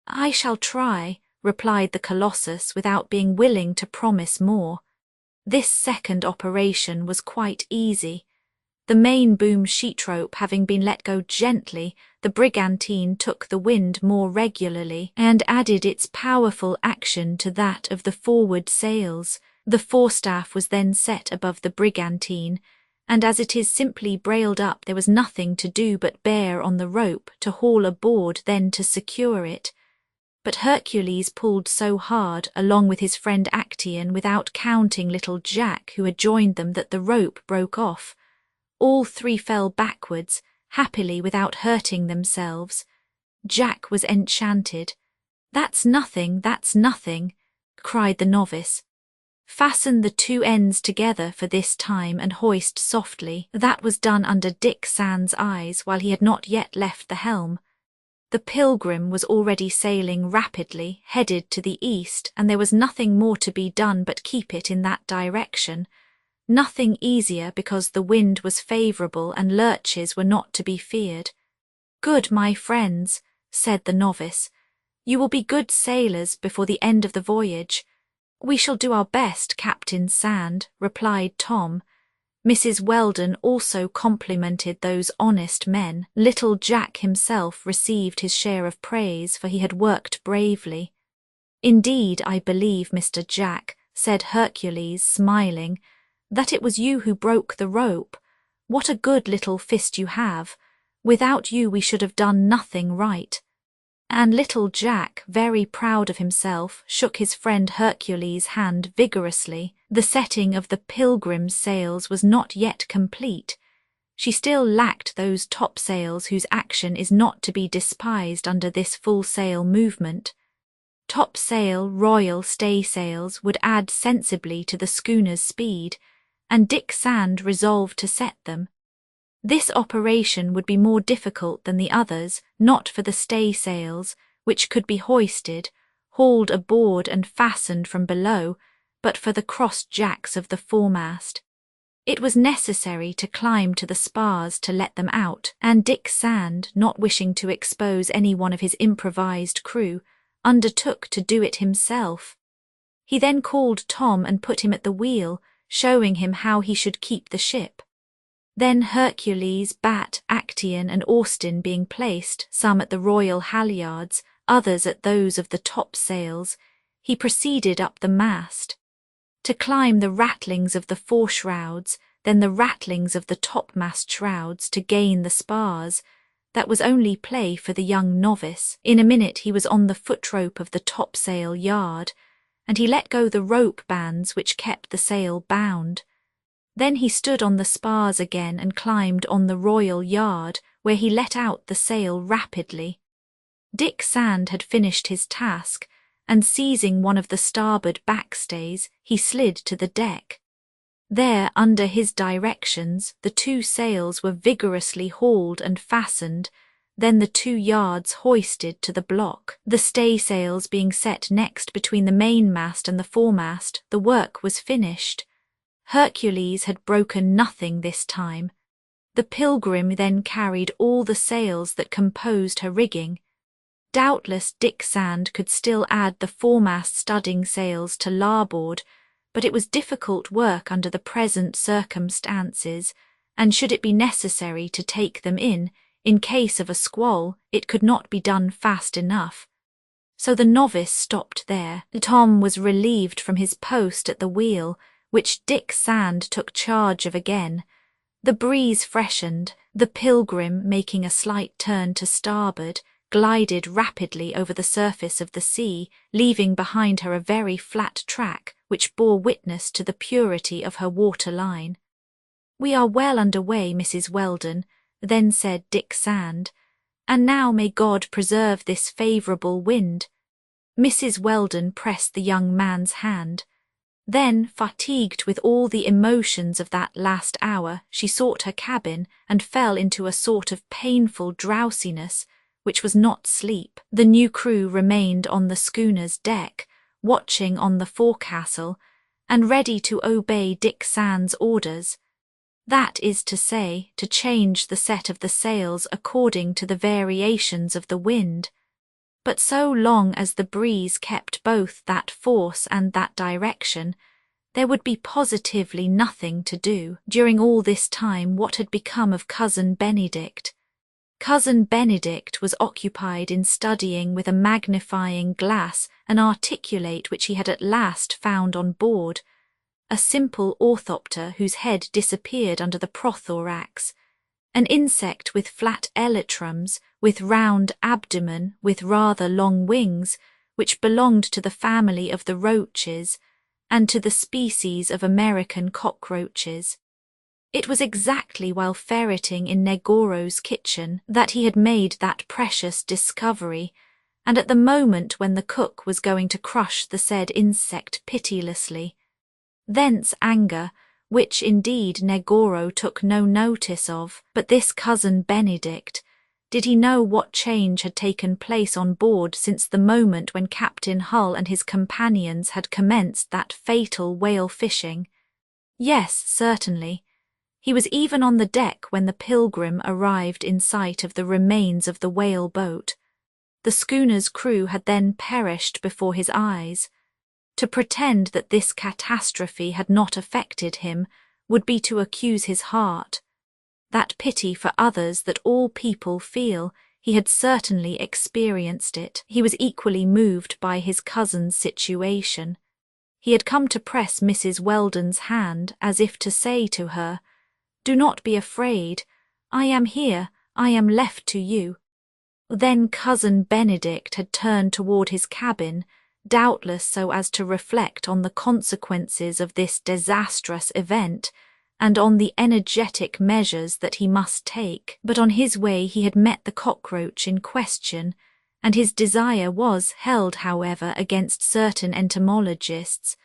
"I shall try," replied the Colossus, without being willing to promise more. This second operation was quite easy. The main boom sheet rope having been let go gently, the brigantine took the wind more regularly, and added its powerful action to that of the forward sails. The forestaff was then set above the brigantine, and as it is simply brailed up, there was nothing to do but bear on the rope, to haul aboard, then to secure it. But Hercules pulled so hard, along with his friend Actaeon, without counting little Jack, who had joined them, that the rope broke off. All 3 fell backwards, happily without hurting themselves. Jack was enchanted. "That's nothing, cried the novice. "Fasten the 2 ends together for this time and hoist softly." That was done under Dick Sand's eyes while he had not yet left the helm. The Pilgrim was already sailing rapidly, headed to the east, and there was nothing more to be done but keep it in that direction. Nothing easier, because the wind was favourable and lurches were not to be feared. "Good, my friends," said the novice. "You will be good sailors before the end of the voyage." "We shall do our best, Captain Sand," replied Tom. Mrs. Weldon also complimented those honest men. Little Jack himself received his share of praise, for he had worked bravely. "Indeed, I believe, Mr. Jack," said Hercules, smiling, "that it was you who broke the rope. What a good little fist you have! Without you we should have done nothing right." And little Jack, very proud of himself, shook his friend Hercules' hand vigorously. The setting of the Pilgrim's sails was not yet complete. She still lacked those topsails whose action is not to be despised under this full-sail movement. Topsail, royal, staysails would add sensibly to the schooner's speed, and Dick Sand resolved to set them. This operation would be more difficult than the others, not for the staysails, which could be hoisted, hauled aboard and fastened from below, but for the cross-jacks of the foremast. It was necessary to climb to the spars to let them out, and Dick Sand, not wishing to expose any one of his improvised crew, undertook to do it himself. He then called Tom and put him at the wheel, showing him how he should keep the ship. Then Hercules, Bat, Actaeon, and Austin being placed, some at the royal halyards, others at those of the topsails, he proceeded up the mast. To climb the rattlings of the foreshrouds, then the rattlings of the topmast shrouds to gain the spars, that was only play for the young novice. In a minute he was on the foot-rope of the topsail yard, and he let go the rope bands which kept the sail bound. Then he stood on the spars again and climbed on the royal yard, where he let out the sail rapidly. Dick Sand had finished his task, and seizing one of the starboard backstays, he slid to the deck. There, under his directions, the 2 sails were vigorously hauled and fastened, then the 2 yards hoisted to the block. The staysails being set next between the mainmast and the foremast, the work was finished. Hercules had broken nothing this time. The Pilgrim then carried all the sails that composed her rigging. Doubtless Dick Sand could still add the foremast studding sails to larboard, but it was difficult work under the present circumstances, and should it be necessary to take them in case of a squall, it could not be done fast enough. So the novice stopped there. Tom was relieved from his post at the wheel, which Dick Sand took charge of again. The breeze freshened, the Pilgrim, making a slight turn to starboard, glided rapidly over the surface of the sea, leaving behind her a very flat track which bore witness to the purity of her water line. "We are well under way, Mrs. Weldon," then said Dick Sand, "and now may God preserve this favourable wind." Mrs. Weldon pressed the young man's hand. Then, fatigued with all the emotions of that last hour, she sought her cabin and fell into a sort of painful drowsiness, which was not sleep. The new crew remained on the schooner's deck, watching on the forecastle, and ready to obey Dick Sand's orders. That is to say, to change the set of the sails according to the variations of the wind. But so long as the breeze kept both that force and that direction, there would be positively nothing to do. During all this time, what had become of Cousin Benedict? Cousin Benedict was occupied in studying with a magnifying glass an articulate which he had at last found on board, a simple orthopter whose head disappeared under the prothorax, an insect with flat elytrums, with round abdomen, with rather long wings, which belonged to the family of the roaches, and to the species of American cockroaches. It was exactly while ferreting in Negoro's kitchen that he had made that precious discovery, and at the moment when the cook was going to crush the said insect pitilessly. Thence anger, which indeed Negoro took no notice of, but this Cousin Benedict, did he know what change had taken place on board since the moment when Captain Hull and his companions had commenced that fatal whale fishing? Yes, certainly. He was even on the deck when the Pilgrim arrived in sight of the remains of the whale boat. The schooner's crew had then perished before his eyes. To pretend that this catastrophe had not affected him would be to accuse his heart. That pity for others that all people feel, he had certainly experienced it. He was equally moved by his cousin's situation. He had come to press Mrs. Weldon's hand as if to say to her, "Do not be afraid. I am here. I am left to you." Then Cousin Benedict had turned toward his cabin, doubtless so as to reflect on the consequences of this disastrous event, and on the energetic measures that he must take. But on his way he had met the cockroach in question, and his desire was held, however, against certain entomologists,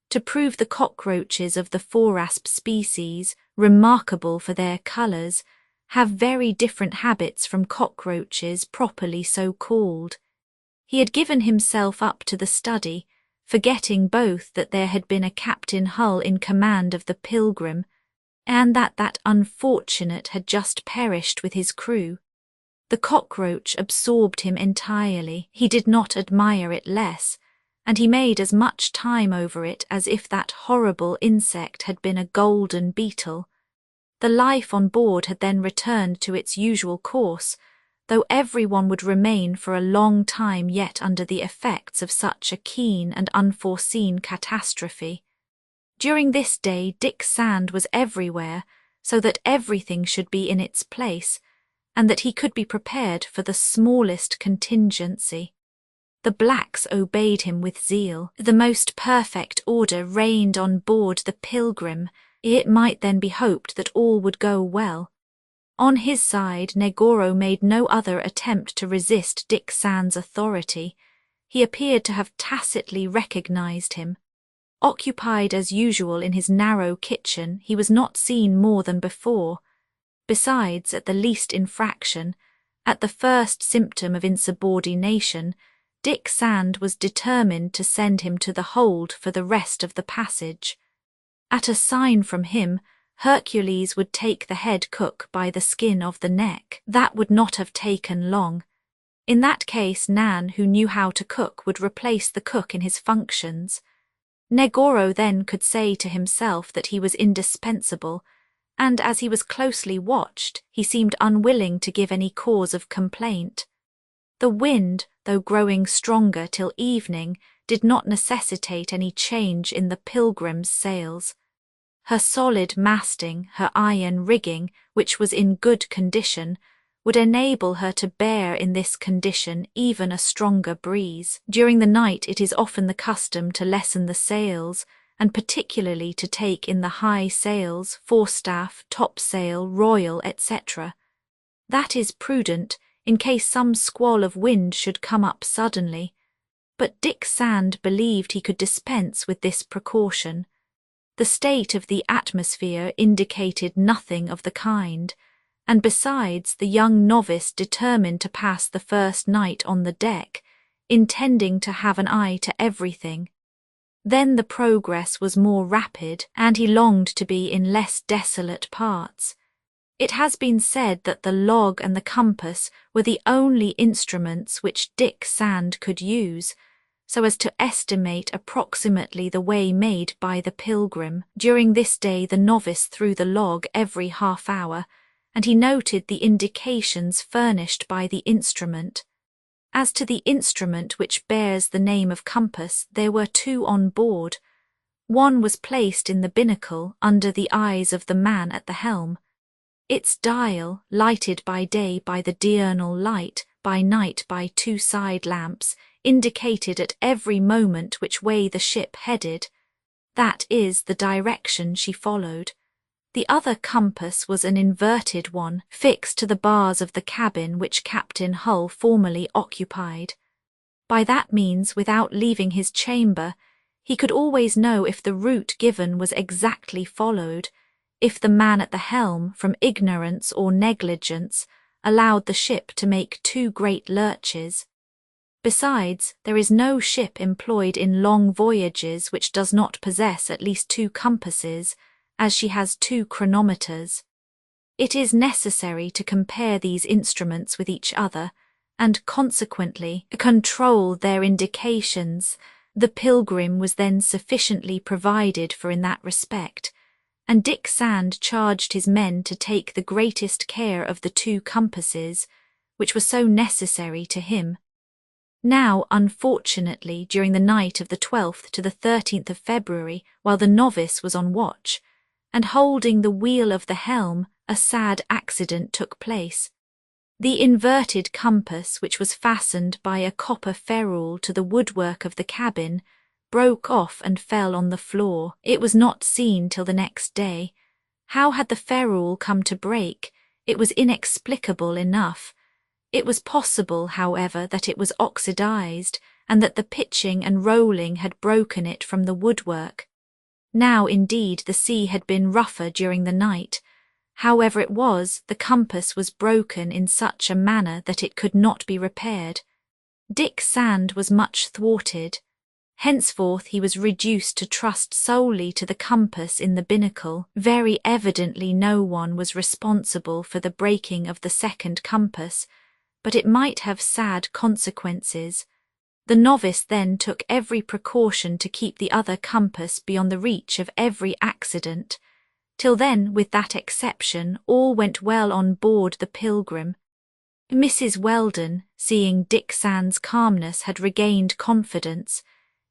to prove the cockroaches of the forasp species, remarkable for their colours, have very different habits from cockroaches properly so called. He had given himself up to the study, forgetting both that there had been a Captain Hull in command of the Pilgrim, and that that unfortunate had just perished with his crew. The cockroach absorbed him entirely. He did not admire it less, and he made as much time over it as if that horrible insect had been a golden beetle. The life on board had then returned to its usual course, though everyone would remain for a long time yet under the effects of such a keen and unforeseen catastrophe. During this day Dick Sand was everywhere, so that everything should be in its place, and that he could be prepared for the smallest contingency. The blacks obeyed him with zeal. The most perfect order reigned on board the Pilgrim. It might then be hoped that all would go well. On his side, Negoro made no other attempt to resist Dick Sand's authority. He appeared to have tacitly recognized him. Occupied as usual in his narrow kitchen, he was not seen more than before. Besides, at the least infraction, at the first symptom of insubordination, Dick Sand was determined to send him to the hold for the rest of the passage. At a sign from him, Hercules would take the head cook by the skin of the neck. That would not have taken long. In that case, Nan, who knew how to cook, would replace the cook in his functions. Negoro then could say to himself that he was indispensable, and as he was closely watched, he seemed unwilling to give any cause of complaint. The wind, though growing stronger till evening, did not necessitate any change in the Pilgrim's sails. Her solid masting, her iron rigging, which was in good condition, would enable her to bear in this condition even a stronger breeze. During the night it is often the custom to lessen the sails, and particularly to take in the high sails, forestaff, topsail, royal, etc. That is prudent, in case some squall of wind should come up suddenly. But Dick Sand believed he could dispense with this precaution. The state of the atmosphere indicated nothing of the kind, and besides, the young novice determined to pass the first night on the deck, intending to have an eye to everything. Then the progress was more rapid, and he longed to be in less desolate parts. It has been said that the log and the compass were the only instruments which Dick Sand could use, so as to estimate approximately the way made by the Pilgrim. During this day the novice threw the log every half-hour, and he noted the indications furnished by the instrument. As to the instrument which bears the name of compass, there were two on board. One was placed in the binnacle under the eyes of the man at the helm. Its dial, lighted by day by the diurnal light, by night by two side lamps, indicated at every moment which way the ship headed. That is the direction she followed. The other compass was an inverted one, fixed to the bars of the cabin which Captain Hull formerly occupied. By that means, without leaving his chamber, he could always know if the route given was exactly followed, if the man at the helm, from ignorance or negligence, allowed the ship to make too great lurches. Besides, there is no ship employed in long voyages which does not possess at least two compasses, as she has two chronometers. It is necessary to compare these instruments with each other, and consequently control their indications. The Pilgrim was then sufficiently provided for in that respect, and Dick Sand charged his men to take the greatest care of the two compasses, which were so necessary to him. Now, unfortunately, during the night of the 12th to the 13th of February, while the novice was on watch, and holding the wheel of the helm, a sad accident took place. The inverted compass, which was fastened by a copper ferrule to the woodwork of the cabin, broke off and fell on the floor. It was not seen till the next day. How had the ferrule come to break? It was inexplicable enough. It was possible, however, that it was oxidized, and that the pitching and rolling had broken it from the woodwork. Now, indeed, the sea had been rougher during the night. However it was, the compass was broken in such a manner that it could not be repaired. Dick Sand was much thwarted. Henceforth he was reduced to trust solely to the compass in the binnacle. Very evidently no one was responsible for the breaking of the second compass, but it might have sad consequences. The novice then took every precaution to keep the other compass beyond the reach of every accident. Till then, with that exception, all went well on board the Pilgrim. Mrs. Weldon, seeing Dick Sand's calmness, had regained confidence.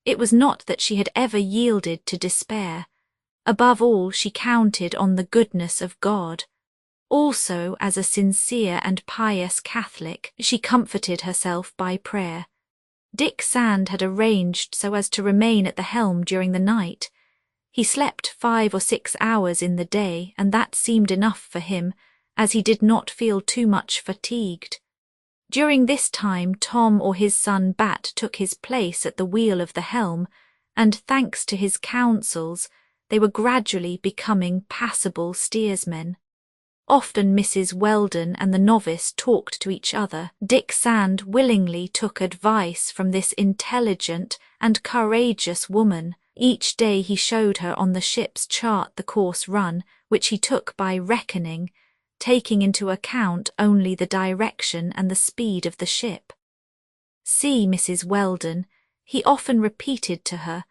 It was not that she had ever yielded to despair. Above all, she counted on the goodness of God. Also, as a sincere and pious Catholic, she comforted herself by prayer. Dick Sand had arranged so as to remain at the helm during the night. He slept 5 or 6 hours in the day, and that seemed enough for him, as he did not feel too much fatigued. During this time Tom or his son Bat took his place at the wheel of the helm, and thanks to his counsels, they were gradually becoming passable steersmen. Often Mrs. Weldon and the novice talked to each other. Dick Sand willingly took advice from this intelligent and courageous woman. Each day he showed her on the ship's chart the course run, which he took by reckoning, taking into account only the direction and the speed of the ship. "See, Mrs. Weldon," he often repeated to her,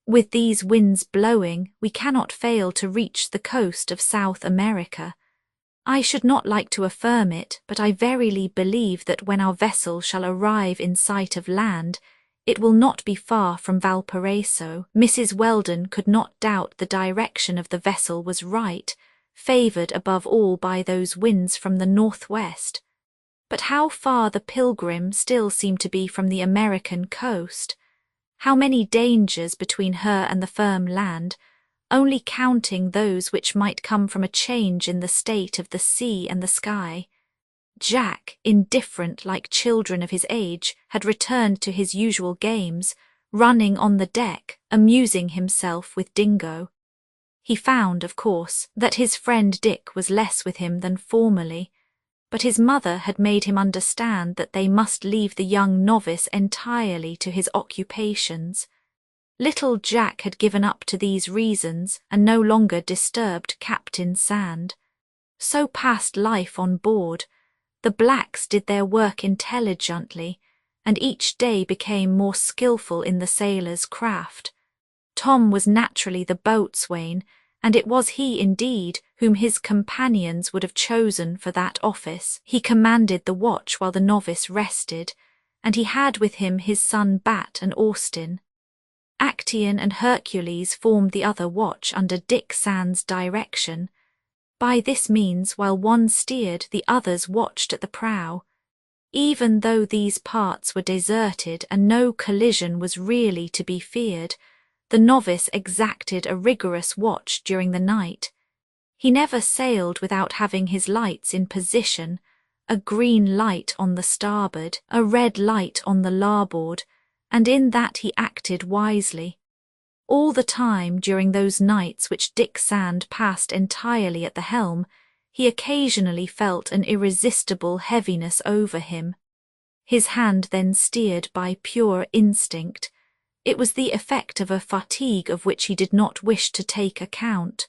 "with these winds blowing, we cannot fail to reach the coast of South America. I should not like to affirm it, but I verily believe that when our vessel shall arrive in sight of land, it will not be far from Valparaiso." Mrs. Weldon could not doubt the direction of the vessel was right, favoured above all by those winds from the northwest. But how far the Pilgrim still seemed to be from the American coast! How many dangers between her and the firm land, only counting those which might come from a change in the state of the sea and the sky. Jack, indifferent like children of his age, had returned to his usual games, running on the deck, amusing himself with Dingo. He found, of course, that his friend Dick was less with him than formerly, but his mother had made him understand that they must leave the young novice entirely to his occupations. Little Jack had given up to these reasons and no longer disturbed Captain Sand. So passed life on board. The blacks did their work intelligently, and each day became more skilful in the sailor's craft. Tom was naturally the boatswain, and it was he indeed whom his companions would have chosen for that office. He commanded the watch while the novice rested, and he had with him his son Bat and Austin. Actaeon and Hercules formed the other watch under Dick Sand's direction. By this means, while one steered, the others watched at the prow. Even though these parts were deserted and no collision was really to be feared, the novice exacted a rigorous watch during the night. He never sailed without having his lights in position, a green light on the starboard, a red light on the larboard, and in that he acted wisely. All the time during those nights which Dick Sand passed entirely at the helm, he occasionally felt an irresistible heaviness over him. His hand then steered by pure instinct. It was the effect of a fatigue of which he did not wish to take account.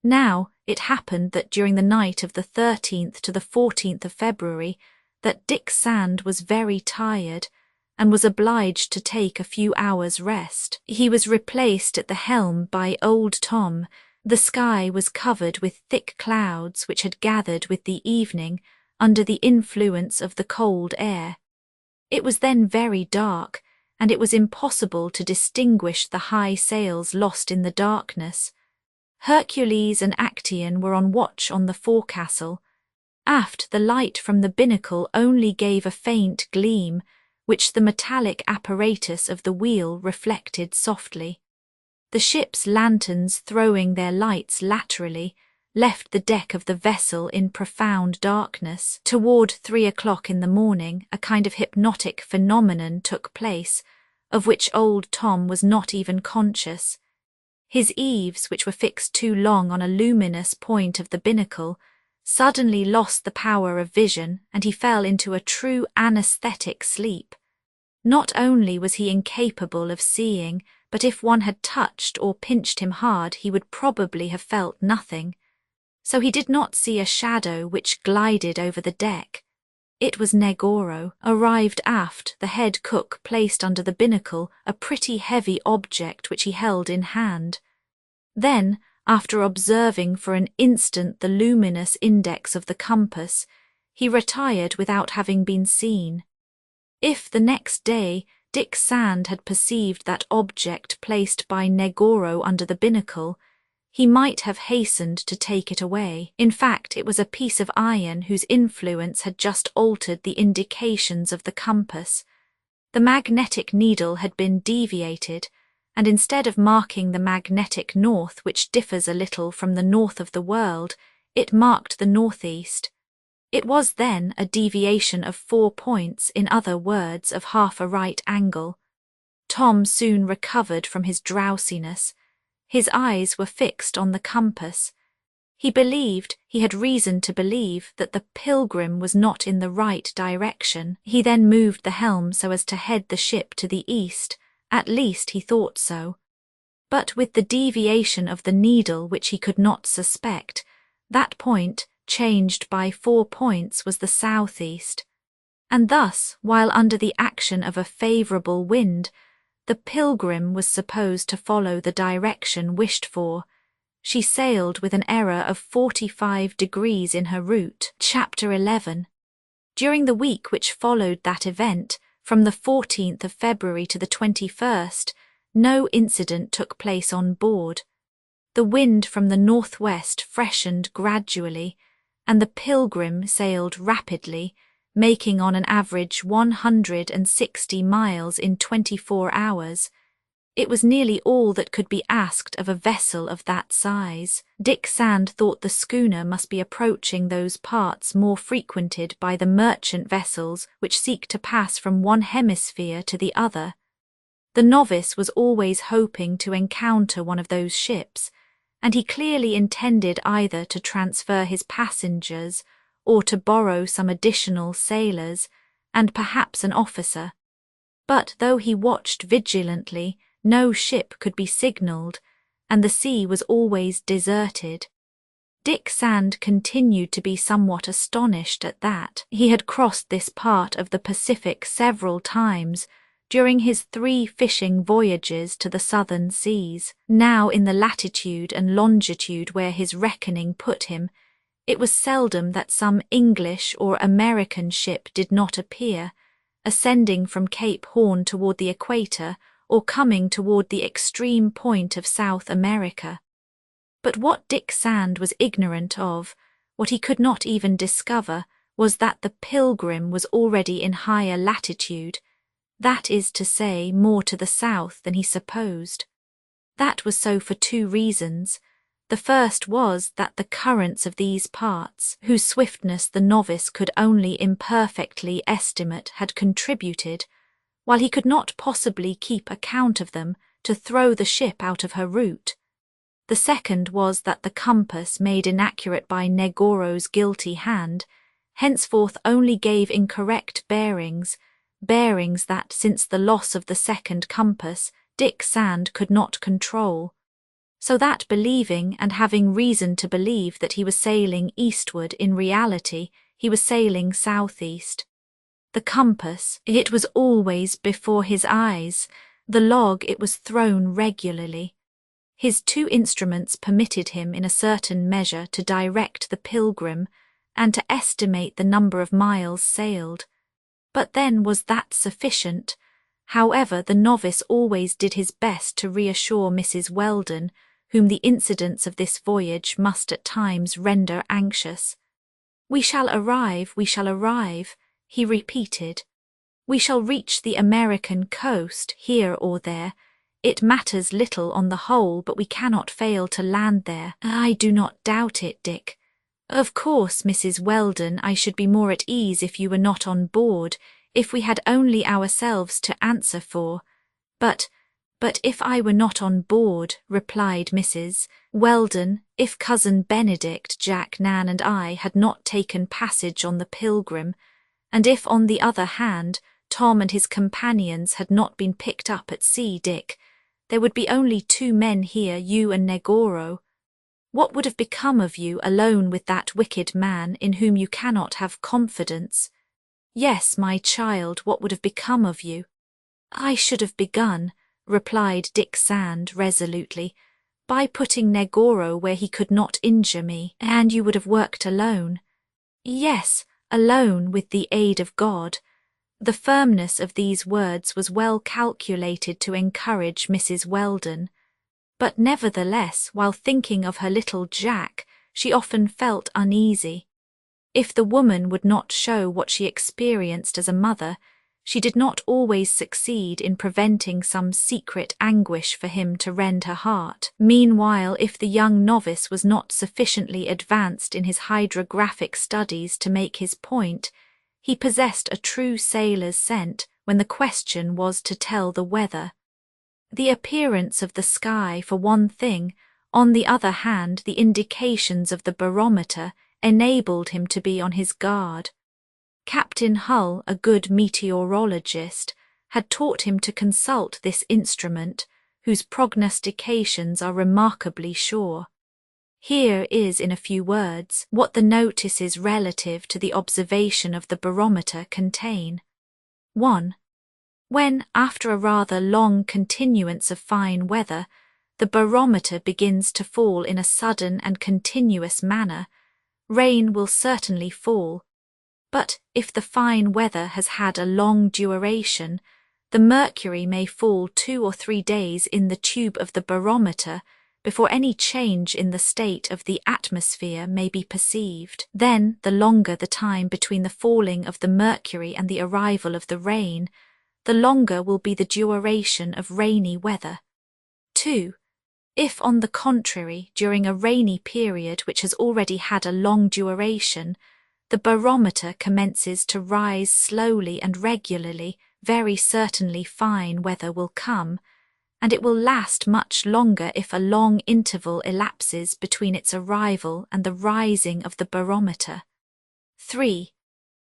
Now, it happened that during the night of the 13th to the 14th of February, that Dick Sand was very tired, and was obliged to take a few hours' rest. He was replaced at the helm by Old Tom. The sky was covered with thick clouds which had gathered with the evening under the influence of the cold air. It was then very dark, and it was impossible to distinguish the high sails lost in the darkness. Hercules and Actaeon were on watch on the forecastle. Aft, the light from the binnacle only gave a faint gleam, which the metallic apparatus of the wheel reflected softly. The ship's lanterns, throwing their lights laterally, left the deck of the vessel in profound darkness. Toward 3 o'clock in the morning, a kind of hypnotic phenomenon took place, of which Old Tom was not even conscious. His eaves, which were fixed too long on a luminous point of the binnacle, suddenly lost the power of vision, and he fell into a true anaesthetic sleep. Not only was he incapable of seeing, but if one had touched or pinched him hard, he would probably have felt nothing. So he did not see a shadow which glided over the deck. It was Negoro. Arrived aft, the head cook placed under the binnacle a pretty heavy object which he held in hand. Then, after observing for an instant the luminous index of the compass, he retired without having been seen. If the next day Dick Sand had perceived that object placed by Negoro under the binnacle, he might have hastened to take it away. In fact, it was a piece of iron whose influence had just altered the indications of the compass. The magnetic needle had been deviated, and instead of marking the magnetic north, which differs a little from the north of the world, It marked the northeast. It was then a deviation of 4 points, in other words, of half a right angle. Tom soon recovered from his drowsiness. His eyes were fixed on the compass. He had reason to believe that the Pilgrim was not in the right direction. He then moved the helm so as to head the ship to the east. At least he thought so. But with the deviation of the needle which he could not suspect, that point, changed by 4 points, was the southeast. And thus, while under the action of a favourable wind, the Pilgrim was supposed to follow the direction wished for, she sailed with an error of 45 degrees in her route. Chapter 11. During the week which followed that event, from the 14th of February to the 21st, no incident took place on board. The wind from the northwest freshened gradually, and the Pilgrim sailed rapidly, making on an average 160 miles in 24 hours. It was nearly all that could be asked of a vessel of that size. Dick Sand thought the schooner must be approaching those parts more frequented by the merchant vessels which seek to pass from one hemisphere to the other. The novice was always hoping to encounter one of those ships, and he clearly intended either to transfer his passengers or to borrow some additional sailors, and perhaps an officer. But though he watched vigilantly, no ship could be signalled, and the sea was always deserted. Dick Sand continued to be somewhat astonished at that. He had crossed this part of the Pacific several times during his 3 fishing voyages to the southern seas. Now, in the latitude and longitude where his reckoning put him, it was seldom that some English or American ship did not appear, ascending from Cape Horn toward the equator or coming toward the extreme point of South America. But what Dick Sand was ignorant of, what he could not even discover, was that the Pilgrim was already in higher latitude, that is to say, more to the south than he supposed. That was so for 2 reasons. The first was that the currents of these parts, whose swiftness the novice could only imperfectly estimate, had contributed, while he could not possibly keep account of them, to throw the ship out of her route. The second was that the compass, made inaccurate by Negoro's guilty hand, henceforth only gave incorrect bearings that, since the loss of the second compass, Dick Sand could not control. So that, believing and having reason to believe that he was sailing eastward, in reality he was sailing southeast. The compass, it was always before his eyes. The log, it was thrown regularly. His 2 instruments permitted him in a certain measure to direct the Pilgrim and to estimate the number of miles sailed. But then, was that sufficient? However, the novice always did his best to reassure Mrs. Weldon, whom the incidents of this voyage must at times render anxious. We shall arrive, he repeated. We shall reach the American coast, here or there. It matters little on the whole, but we cannot fail to land there. I do not doubt it, Dick. Of course, Mrs. Weldon, I should be more at ease if you were not on board, if we had only ourselves to answer for. But if I were not on board, replied Mrs. Weldon, if Cousin Benedict, Jack, Nan, and I had not taken passage on the Pilgrim, and if, on the other hand, Tom and his companions had not been picked up at sea, Dick, there would be only 2 men here, you and Negoro. What would have become of you alone with that wicked man in whom you cannot have confidence? Yes, my child, what would have become of you? I should have begun, replied Dick Sand resolutely, by putting Negoro where he could not injure me, and you would have worked alone. Yes, alone with the aid of God. The firmness of these words was well calculated to encourage Mrs. Weldon. But nevertheless, while thinking of her little Jack, she often felt uneasy. If the woman would not show what she experienced as a mother, she did not always succeed in preventing some secret anguish for him to rend her heart. Meanwhile, if the young novice was not sufficiently advanced in his hydrographic studies to make his point, he possessed a true sailor's scent when the question was to tell the weather. The appearance of the sky, for one thing, on the other hand, the indications of the barometer enabled him to be on his guard. Captain Hull, a good meteorologist, had taught him to consult this instrument, whose prognostications are remarkably sure. Here is, in a few words, what the notices relative to the observation of the barometer contain. 1. When, after a rather long continuance of fine weather, the barometer begins to fall in a sudden and continuous manner, rain will certainly fall. But if the fine weather has had a long duration, the mercury may fall 2 or 3 days in the tube of the barometer before any change in the state of the atmosphere may be perceived. Then, the longer the time between the falling of the mercury and the arrival of the rain, the longer will be the duration of rainy weather. 2. If, on the contrary, during a rainy period which has already had a long duration, the barometer commences to rise slowly and regularly, very certainly fine weather will come, and it will last much longer if a long interval elapses between its arrival and the rising of the barometer. 3.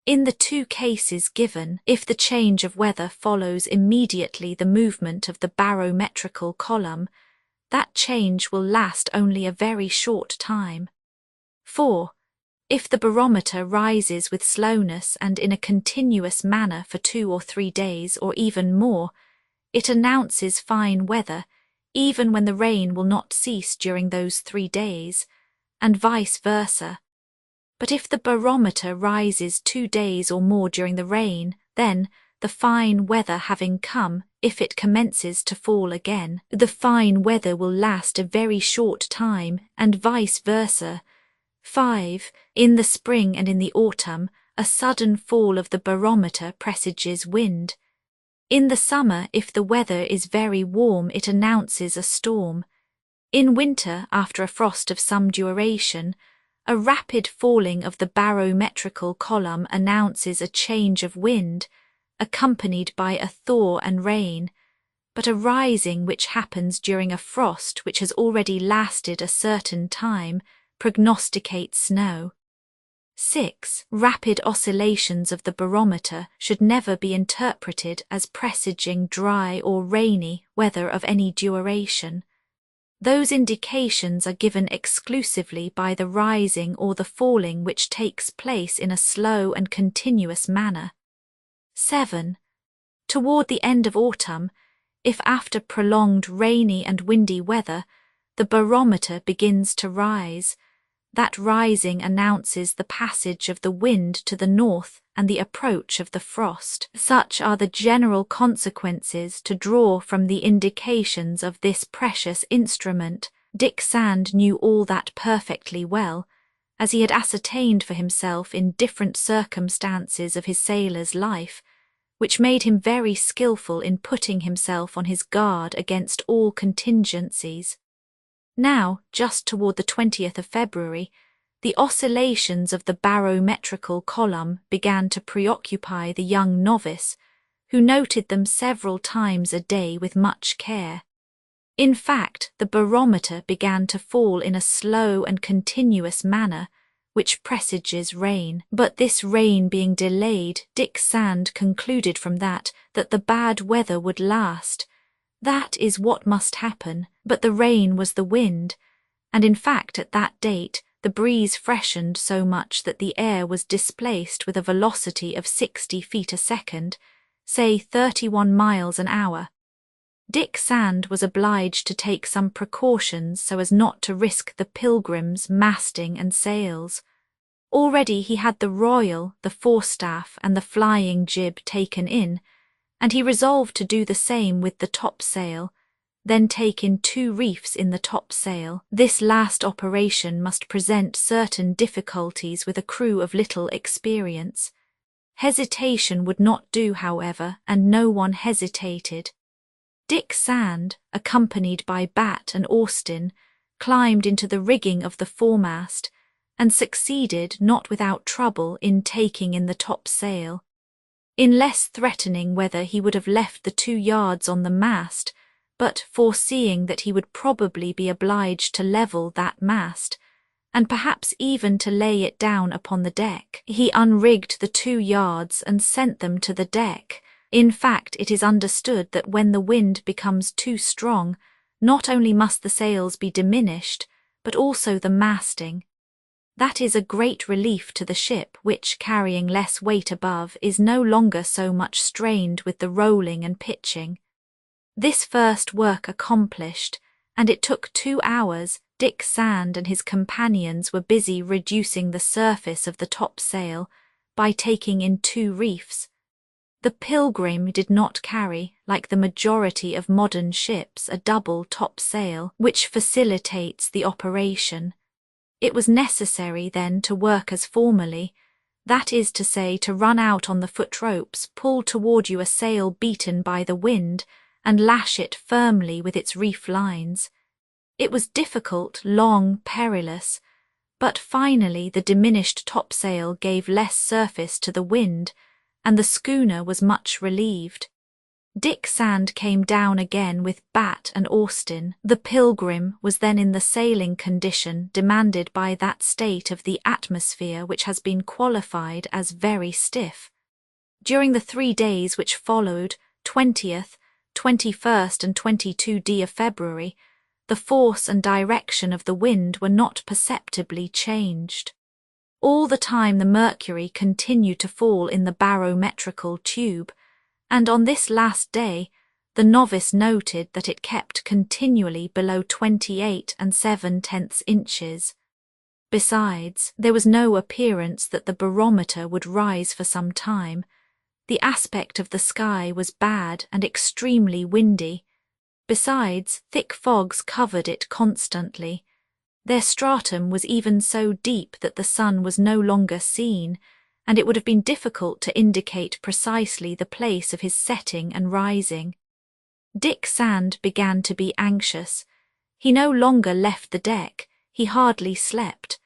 In the 2 cases given, if the change of weather follows immediately the movement of the barometrical column, that change will last only a very short time. 4. If the barometer rises with slowness and in a continuous manner for 2 or 3 days or even more, it announces fine weather, even when the rain will not cease during those 3 days, and vice versa. But if the barometer rises 2 days or more during the rain, then, the fine weather having come, if it commences to fall again, the fine weather will last a very short time, and vice versa. 5. In the spring and in the autumn, a sudden fall of the barometer presages wind. In the summer, if the weather is very warm, it announces a storm. In winter, after a frost of some duration, a rapid falling of the barometrical column announces a change of wind, accompanied by a thaw and rain, but a rising which happens during a frost which has already lasted a certain time prognosticates snow. 6. Rapid oscillations of the barometer should never be interpreted as presaging dry or rainy weather of any duration. Those indications are given exclusively by the rising or the falling which takes place in a slow and continuous manner. 7. Toward the end of autumn, if after prolonged rainy and windy weather, the barometer begins to rise, that rising announces the passage of the wind to the north and the approach of the frost. Such are the general consequences to draw from the indications of this precious instrument. Dick Sand knew all that perfectly well, as he had ascertained for himself in different circumstances of his sailor's life, which made him very skilful in putting himself on his guard against all contingencies. Now, just toward the 20th of February, the oscillations of the barometrical column began to preoccupy the young novice, who noted them several times a day with much care. In fact, the barometer began to fall in a slow and continuous manner, which presages rain. But this rain being delayed, Dick Sand concluded from that the bad weather would last. That is what must happen, but the rain was the wind, and in fact at that date the breeze freshened so much that the air was displaced with a velocity of 60 feet a second, say 31 miles an hour. Dick Sand was obliged to take some precautions so as not to risk the Pilgrim's masting and sails. Already he had the royal, the forestaff, and the flying jib taken in, and he resolved to do the same with the topsail, then take in 2 reefs in the topsail. This last operation must present certain difficulties with a crew of little experience. Hesitation would not do, however, and no one hesitated. Dick Sand, accompanied by Bat and Austin, climbed into the rigging of the foremast and succeeded, not without trouble, in taking in the topsail. In less threatening weather he would have left the 2 yards on the mast, but foreseeing that he would probably be obliged to level that mast, and perhaps even to lay it down upon the deck, he unrigged the 2 yards and sent them to the deck. In fact, it is understood that when the wind becomes too strong, not only must the sails be diminished, but also the masting. That is a great relief to the ship, which, carrying less weight above, is no longer so much strained with the rolling and pitching. This first work accomplished, and it took 2 hours, Dick Sand and his companions were busy reducing the surface of the topsail by taking in 2 reefs. The Pilgrim did not carry, like the majority of modern ships, a double topsail, which facilitates the operation. It was necessary, then, to work as formerly, that is to say, to run out on the foot ropes, pull toward you a sail beaten by the wind, and lash it firmly with its reef lines. It was difficult, long, perilous, but finally the diminished topsail gave less surface to the wind, and the schooner was much relieved. Dick Sand came down again with Bat and Austin. The Pilgrim was then in the sailing condition demanded by that state of the atmosphere which has been qualified as very stiff. During the 3 days which followed, 20th, 21st and 22d of February, the force and direction of the wind were not perceptibly changed. All the time the mercury continued to fall in the barometrical tube, and on this last day the novice noted that it kept continually below 28 7/10 inches. Besides, there was no appearance that the barometer would rise for some time. The aspect of the sky was bad and extremely windy. Besides, thick fogs covered it constantly. Their stratum was even so deep that the sun was no longer seen, and it would have been difficult to indicate precisely the place of his setting and rising. Dick Sand began to be anxious. He no longer left the deck, he hardly slept.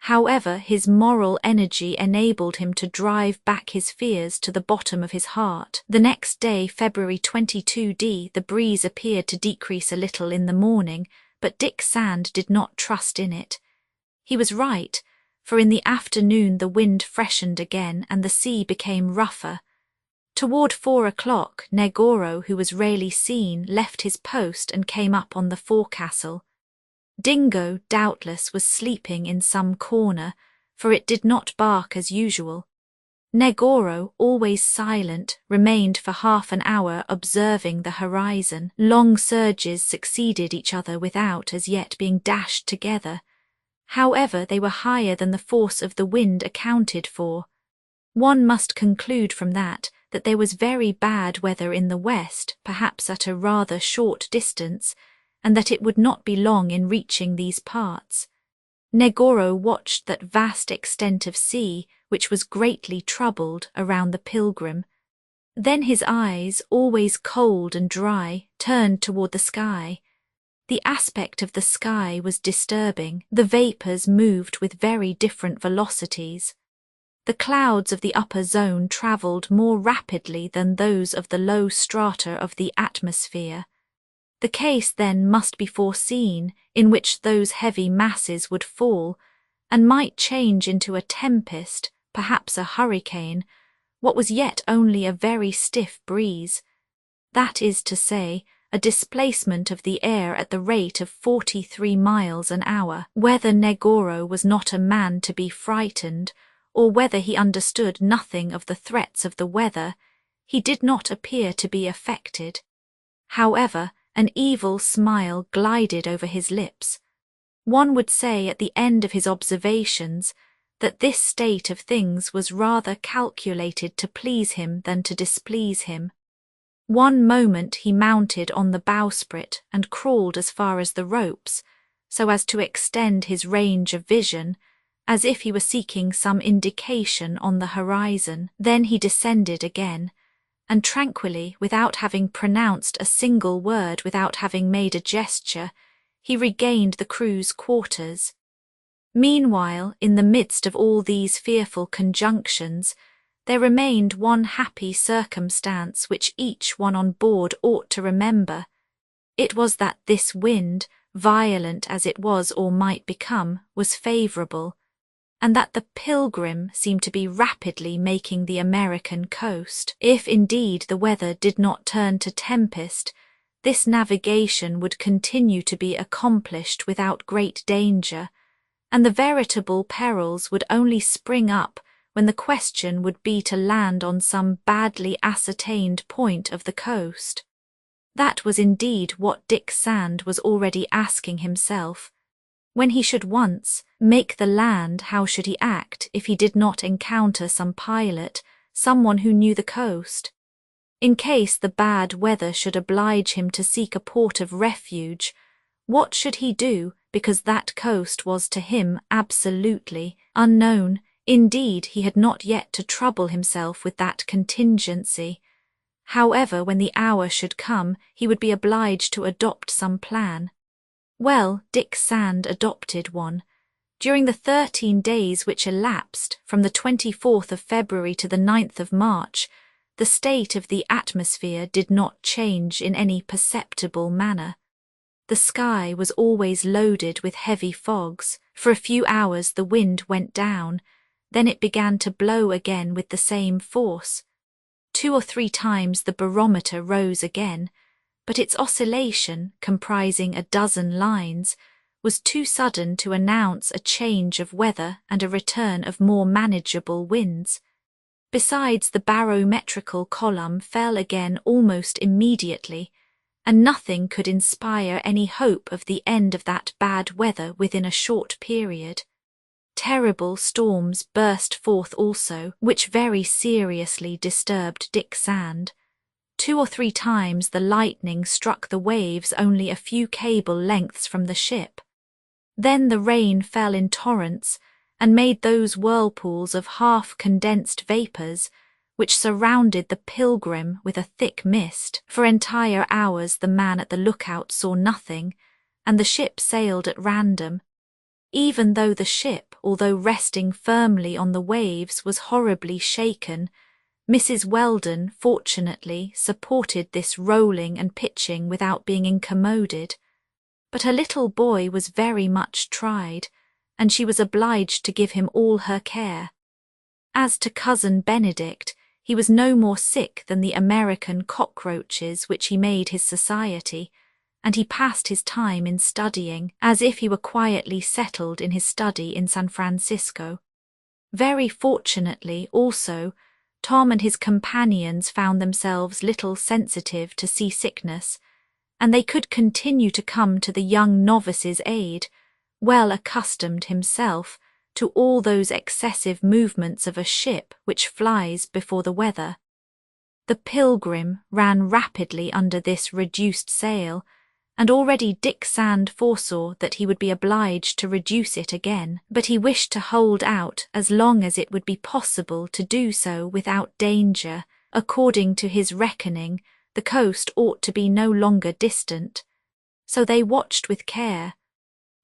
However, his moral energy enabled him to drive back his fears to the bottom of his heart. The next day, February 22d, the breeze appeared to decrease a little in the morning, but Dick Sand did not trust in it. He was right, for in the afternoon the wind freshened again and the sea became rougher. Toward 4 o'clock, Negoro, who was rarely seen, left his post and came up on the forecastle. Dingo, doubtless, was sleeping in some corner, for it did not bark as usual. Negoro, always silent, remained for half an hour observing the horizon. Long surges succeeded each other without as yet being dashed together. However, they were higher than the force of the wind accounted for. One must conclude from that there was very bad weather in the west, perhaps at a rather short distance, and that it would not be long in reaching these parts. Negoro watched that vast extent of sea, which was greatly troubled, around the Pilgrim. Then his eyes, always cold and dry, turned toward the sky. The aspect of the sky was disturbing. The vapours moved with very different velocities. The clouds of the upper zone travelled more rapidly than those of the low strata of the atmosphere. The case then must be foreseen in which those heavy masses would fall, and might change into a tempest, perhaps a hurricane, what was yet only a very stiff breeze. That is to say, a displacement of the air at the rate of 43 miles an hour. Whether Negoro was not a man to be frightened, or whether he understood nothing of the threats of the weather, he did not appear to be affected. However, an evil smile glided over his lips. One would say at the end of his observations that this state of things was rather calculated to please him than to displease him. One moment he mounted on the bowsprit and crawled as far as the ropes, so as to extend his range of vision, as if he were seeking some indication on the horizon. Then he descended again, and tranquilly, without having pronounced a single word, without having made a gesture, he regained the crew's quarters. Meanwhile, in the midst of all these fearful conjunctions, there remained one happy circumstance which each one on board ought to remember. It was that this wind, violent as it was or might become, was favourable, and that the Pilgrim seemed to be rapidly making the American coast. If indeed the weather did not turn to tempest, this navigation would continue to be accomplished without great danger, and the veritable perils would only spring up when the question would be to land on some badly ascertained point of the coast. That was indeed what Dick Sand was already asking himself. When he should once make the land, how should he act if he did not encounter some pilot, someone who knew the coast? In case the bad weather should oblige him to seek a port of refuge, what should he do, because that coast was to him absolutely unknown? Indeed, he had not yet to trouble himself with that contingency. However, when the hour should come, he would be obliged to adopt some plan. Well, Dick Sand adopted one. During the 13 days which elapsed from the 24th of February to the 9th of March, the state of the atmosphere did not change in any perceptible manner. The sky was always loaded with heavy fogs. For a few hours the wind went down, then it began to blow again with the same force. 2 or 3 times the barometer rose again, but its oscillation, comprising a dozen lines, was too sudden to announce a change of weather and a return of more manageable winds. Besides, the barometrical column fell again almost immediately, and nothing could inspire any hope of the end of that bad weather within a short period. Terrible storms burst forth also, which very seriously disturbed Dick Sand. 2 or 3 times the lightning struck the waves only a few cable lengths from the ship. Then the rain fell in torrents, and made those whirlpools of half-condensed vapours, which surrounded the Pilgrim with a thick mist. For entire hours the man at the lookout saw nothing, and the ship sailed at random. Even though the ship, although resting firmly on the waves, was horribly shaken, Mrs. Weldon, fortunately, supported this rolling and pitching without being incommoded. But her little boy was very much tried, and she was obliged to give him all her care. As to Cousin Benedict, he was no more sick than the American cockroaches which he made his society, and he passed his time in studying, as if he were quietly settled in his study in San Francisco. Very fortunately, also, Tom and his companions found themselves little sensitive to seasickness, and they could continue to come to the young novice's aid, well accustomed himself to all those excessive movements of a ship which flies before the weather. The Pilgrim ran rapidly under this reduced sail, and already Dick Sand foresaw that he would be obliged to reduce it again, but he wished to hold out as long as it would be possible to do so without danger. According to his reckoning, the coast ought to be no longer distant, so they watched with care.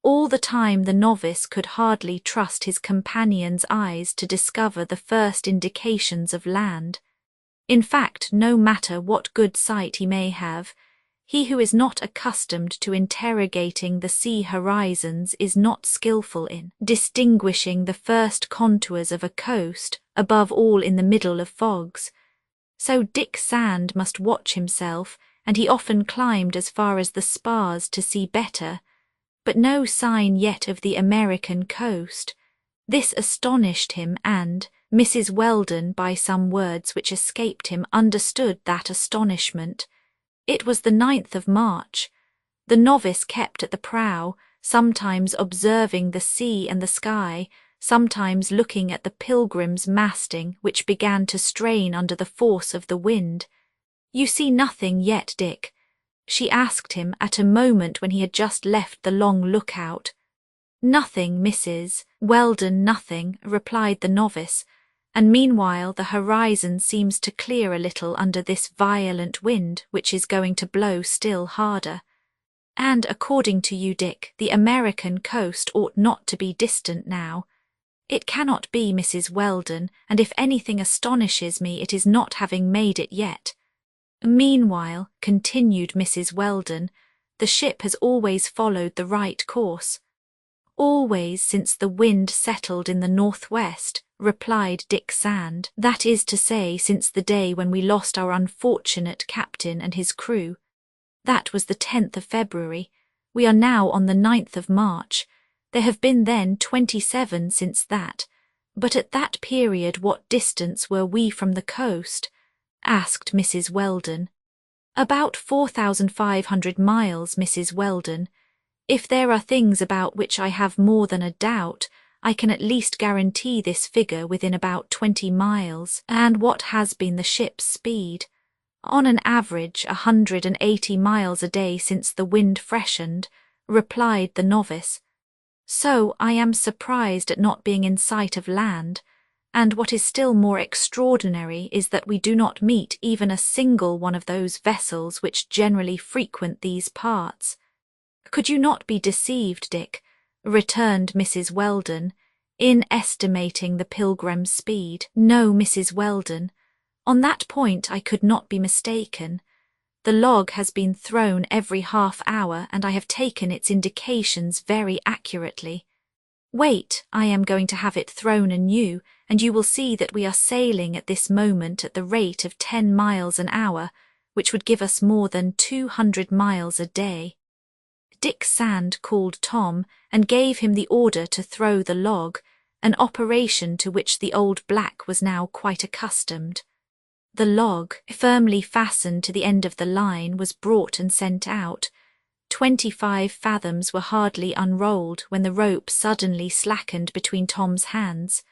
All the time the novice could hardly trust his companion's eyes to discover the first indications of land. In fact, no matter what good sight he may have, he who is not accustomed to interrogating the sea horizons is not skilful in distinguishing the first contours of a coast, above all in the middle of fogs. So Dick Sand must watch himself, and he often climbed as far as the spars to see better, but no sign yet of the American coast. This astonished him, and Mrs. Weldon, by some words which escaped him, understood that astonishment. It was the 9th of March. The novice kept at the prow, sometimes observing the sea and the sky, sometimes looking at the Pilgrim's masting, which began to strain under the force of the wind. "You see nothing yet, Dick?" she asked him at a moment when he had just left the long lookout. "Nothing, missus," "Weldon, nothing," replied the novice, "and meanwhile the horizon seems to clear a little under this violent wind which is going to blow still harder. And according to you, Dick, the American coast ought not to be distant now. It cannot be, Mrs. Weldon, and if anything astonishes me it is not having made it yet. Meanwhile," continued Mrs. Weldon, "the ship has always followed the right course." "Always since the wind settled in the northwest," replied Dick Sand. "That is to say, since the day when we lost our unfortunate captain and his crew. That was the 10th of February. We are now on the 9th of March. There have been then 27 since that. But at that period what distance were we from the coast?" asked Mrs. Weldon. "About 4,500 miles, Mrs. Weldon. If there are things about which I have more than a doubt, I can at least guarantee this figure within about 20 miles. And what has been the ship's speed?" "On an average 180 miles a day since the wind freshened," replied the novice. "So I am surprised at not being in sight of land, and what is still more extraordinary is that we do not meet even a single one of those vessels which generally frequent these parts." "Could you not be deceived, Dick," returned Mrs. Weldon, "in estimating the Pilgrim's speed?" "No, Mrs. Weldon. On that point I could not be mistaken. The log has been thrown every half hour and I have taken its indications very accurately. Wait, I am going to have it thrown anew, and you will see that we are sailing at this moment at the rate of 10 miles an hour, which would give us more than 200 miles a day." Dick Sand called Tom and gave him the order to throw the log, an operation to which the old black was now quite accustomed. The log, firmly fastened to the end of the line, was brought and sent out. 25 fathoms were hardly unrolled when the rope suddenly slackened between Tom's hands.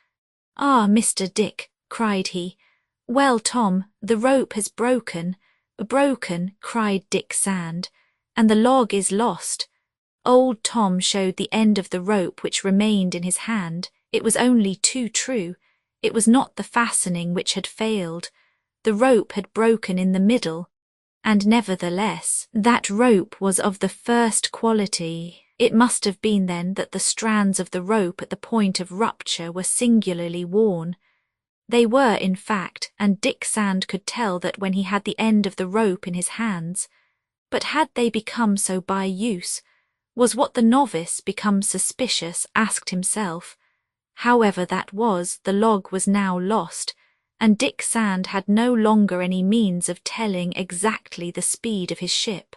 "Ah, Mr. Dick," cried he. "Well, Tom, the rope has broken." "Broken," cried Dick Sand, "and the log is lost." Old Tom showed the end of the rope which remained in his hand. It was only too true. It was not the fastening which had failed. The rope had broken in the middle, and nevertheless, that rope was of the first quality. It must have been then that the strands of the rope at the point of rupture were singularly worn. They were, in fact, and Dick Sand could tell that when he had the end of the rope in his hands. But had they become so by use? Was what the novice, become suspicious, asked himself. However that was, the log was now lost, and Dick Sand had no longer any means of telling exactly the speed of his ship.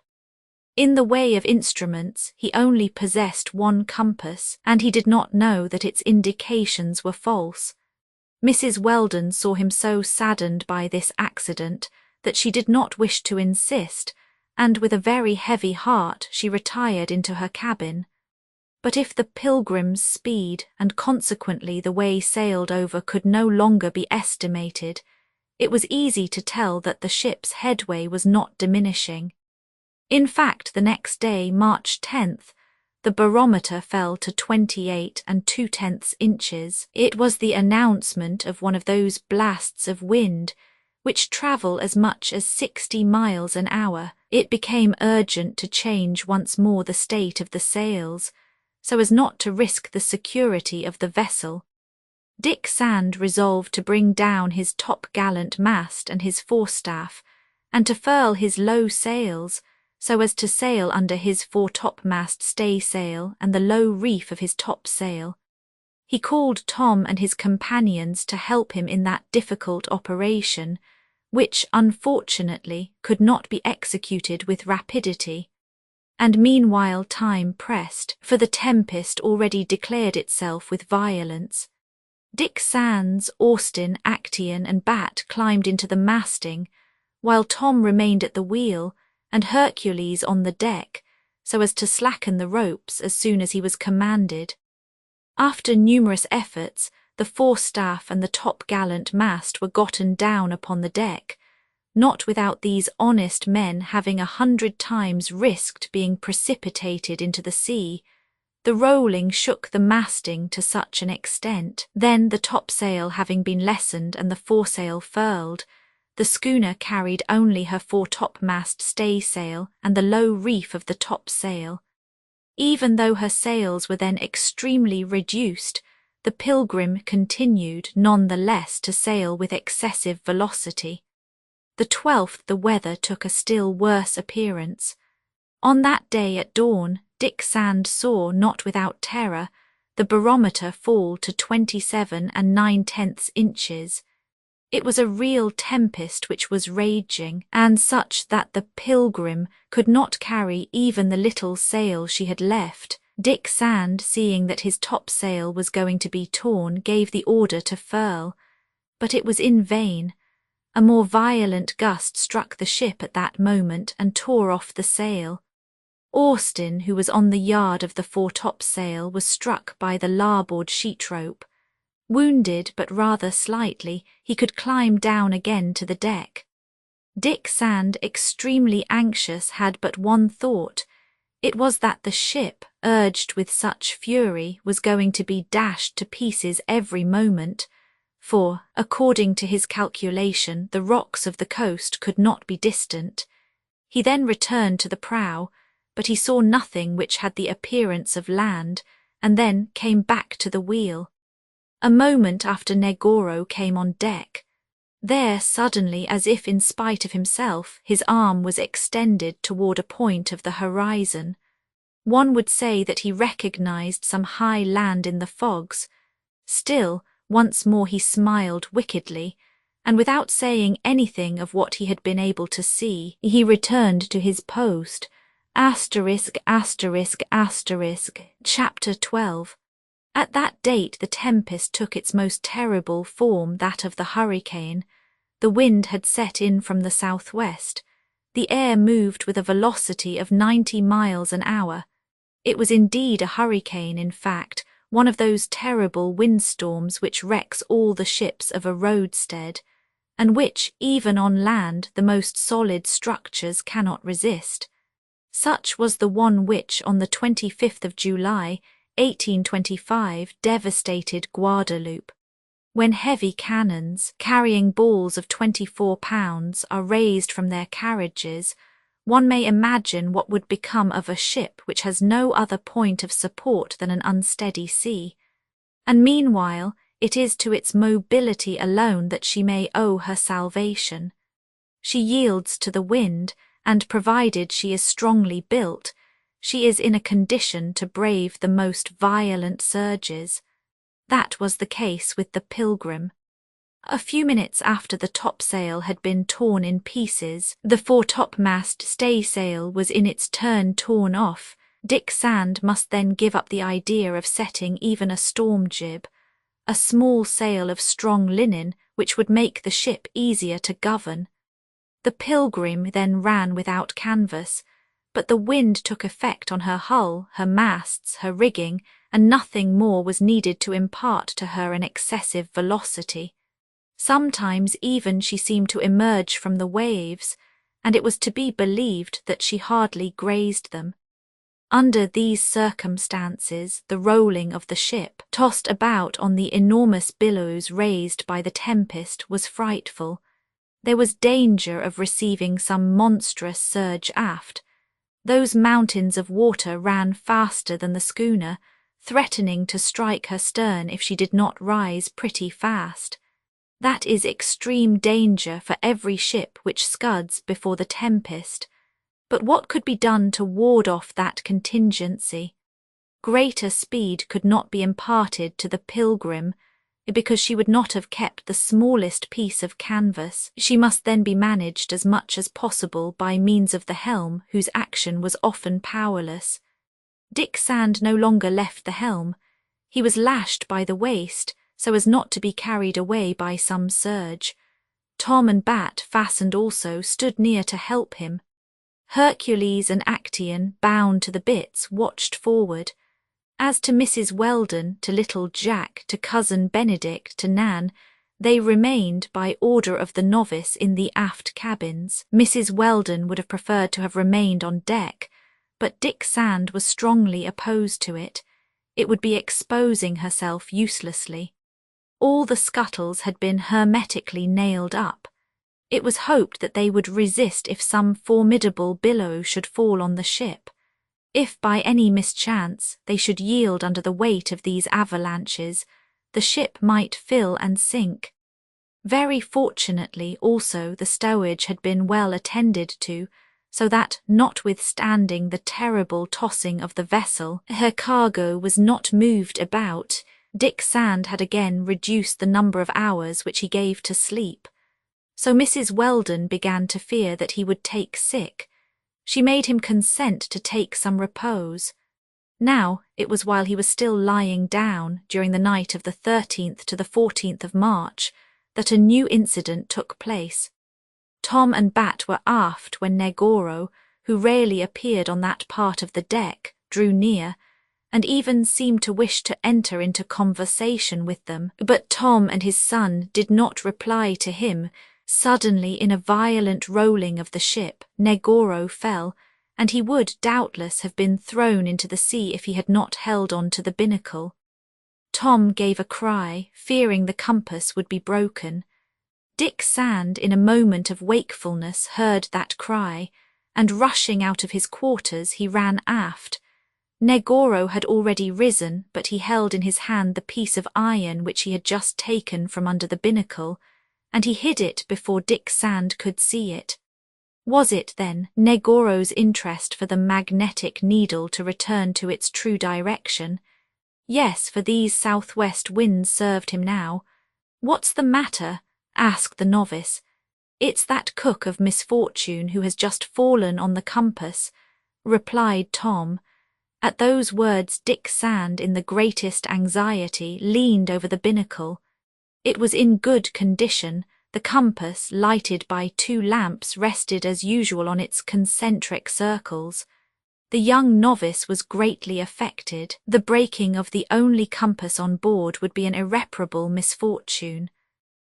In the way of instruments, he only possessed one compass, and he did not know that its indications were false. Mrs. Weldon saw him so saddened by this accident that she did not wish to insist, and with a very heavy heart she retired into her cabin. But if the Pilgrim's speed, and consequently the way sailed over, could no longer be estimated, it was easy to tell that the ship's headway was not diminishing. In fact, the next day, March 10th, the barometer fell to 28 2/10 inches. It was the announcement of one of those blasts of wind which travel as much as 60 miles an hour. It became urgent to change once more the state of the sails, so as not to risk the security of the vessel. Dick Sand resolved to bring down his top-gallant mast and his forestaff, and to furl his low sails, so as to sail under his foretopmast staysail and the low reef of his topsail. He called Tom and his companions to help him in that difficult operation, which, unfortunately, could not be executed with rapidity. And meanwhile time pressed, for the tempest already declared itself with violence. Dick Sands, Austin, Actaeon, and Bat climbed into the masting, while Tom remained at the wheel, and Hercules on the deck, so as to slacken the ropes as soon as he was commanded. After numerous efforts, the forestaff and the top-gallant mast were gotten down upon the deck, not without these honest men having 100 times risked being precipitated into the sea, The rolling shook the masting to such an extent. Then, the topsail having been lessened and the foresail furled, the schooner carried only her foretopmast staysail and the low reef of the topsail. Even though her sails were then extremely reduced, the Pilgrim continued none the less to sail with excessive velocity. The 12th, the weather took a still worse appearance. On that day at dawn, Dick Sand saw, not without terror, the barometer fall to 27 9/10 inches. It was a real tempest which was raging, and such that the Pilgrim could not carry even the little sail she had left. Dick Sand, seeing that his topsail was going to be torn, gave the order to furl, but it was in vain. A more violent gust struck the ship at that moment and tore off the sail. Austin, who was on the yard of the foretopsail, was struck by the larboard sheet-rope. Wounded, but rather slightly, he could climb down again to the deck. Dick Sand, extremely anxious, had but one thought. It was that the ship, urged with such fury, was going to be dashed to pieces every moment, for, according to his calculation, the rocks of the coast could not be distant. He then returned to the prow, but he saw nothing which had the appearance of land, and then came back to the wheel. A moment after Negoro came on deck. There, suddenly, as if in spite of himself, his arm was extended toward a point of the horizon. One would say that he recognized some high land in the fogs. Still, once more he smiled wickedly, and without saying anything of what he had been able to see, he returned to his post. Chapter 12. At that date the tempest took its most terrible form, that of the hurricane. The wind had set in from the southwest. The air moved with a velocity of 90 miles an hour. It was indeed a hurricane, in fact, one of those terrible windstorms which wrecks all the ships of a roadstead, and which, even on land, the most solid structures cannot resist. Such was the one which, on the 25th of July, 1825, devastated Guadeloupe. When heavy cannons, carrying balls of 24 pounds, are raised from their carriages, one may imagine what would become of a ship which has no other point of support than an unsteady sea. And meanwhile, it is to its mobility alone that she may owe her salvation. She yields to the wind, and provided she is strongly built, she is in a condition to brave the most violent surges. That was the case with the Pilgrim. A few minutes after the topsail had been torn in pieces, the foretopmast staysail was in its turn torn off. Dick Sand must then give up the idea of setting even a storm jib, a small sail of strong linen which would make the ship easier to govern. The Pilgrim then ran without canvas, but the wind took effect on her hull, her masts, her rigging, and nothing more was needed to impart to her an excessive velocity. Sometimes even she seemed to emerge from the waves, and it was to be believed that she hardly grazed them. Under these circumstances, the rolling of the ship, tossed about on the enormous billows raised by the tempest, was frightful. There was danger of receiving some monstrous surge aft. Those mountains of water ran faster than the schooner, threatening to strike her stern if she did not rise pretty fast. That is extreme danger for every ship which scuds before the tempest. But what could be done to ward off that contingency? Greater speed could not be imparted to the Pilgrim, because she would not have kept the smallest piece of canvas. She must then be managed as much as possible by means of the helm, whose action was often powerless. Dick Sand no longer left the helm. He was lashed by the waist, so as not to be carried away by some surge. Tom and Bat, fastened also, stood near to help him. Hercules and Actaeon, bound to the bitts, watched forward. As to Mrs. Weldon, to little Jack, to cousin Benedict, to Nan, they remained, by order of the novice, in the aft cabins. Mrs. Weldon would have preferred to have remained on deck, but Dick Sand was strongly opposed to it. It would be exposing herself uselessly. All the scuttles had been hermetically nailed up. It was hoped that they would resist if some formidable billow should fall on the ship. If by any mischance they should yield under the weight of these avalanches, the ship might fill and sink. Very fortunately also the stowage had been well attended to, so that, notwithstanding the terrible tossing of the vessel, her cargo was not moved about. Dick Sand had again reduced the number of hours which he gave to sleep. So Mrs. Weldon began to fear that he would take sick. She made him consent to take some repose. Now, it was while he was still lying down during the night of the 13th to the 14th of March that a new incident took place. Tom and Bat were aft when Negoro, who rarely appeared on that part of the deck, drew near, and even seemed to wish to enter into conversation with them. But Tom and his son did not reply to him. Suddenly, in a violent rolling of the ship, Negoro fell, and he would doubtless have been thrown into the sea if he had not held on to the binnacle. Tom gave a cry, fearing the compass would be broken. Dick Sand, in a moment of wakefulness, heard that cry, and rushing out of his quarters, he ran aft. Negoro had already risen, but he held in his hand the piece of iron which he had just taken from under the binnacle, and he hid it before Dick Sand could see it. Was it, then, Negoro's interest for the magnetic needle to return to its true direction? Yes, for these southwest winds served him now. "What's the matter?" asked the novice. "It's that cook of misfortune who has just fallen on the compass," replied Tom. At those words Dick Sand, in the greatest anxiety, leaned over the binnacle. It was in good condition. The compass, lighted by 2 lamps, rested as usual on its concentric circles. The young novice was greatly affected. The breaking of the only compass on board would be an irreparable misfortune.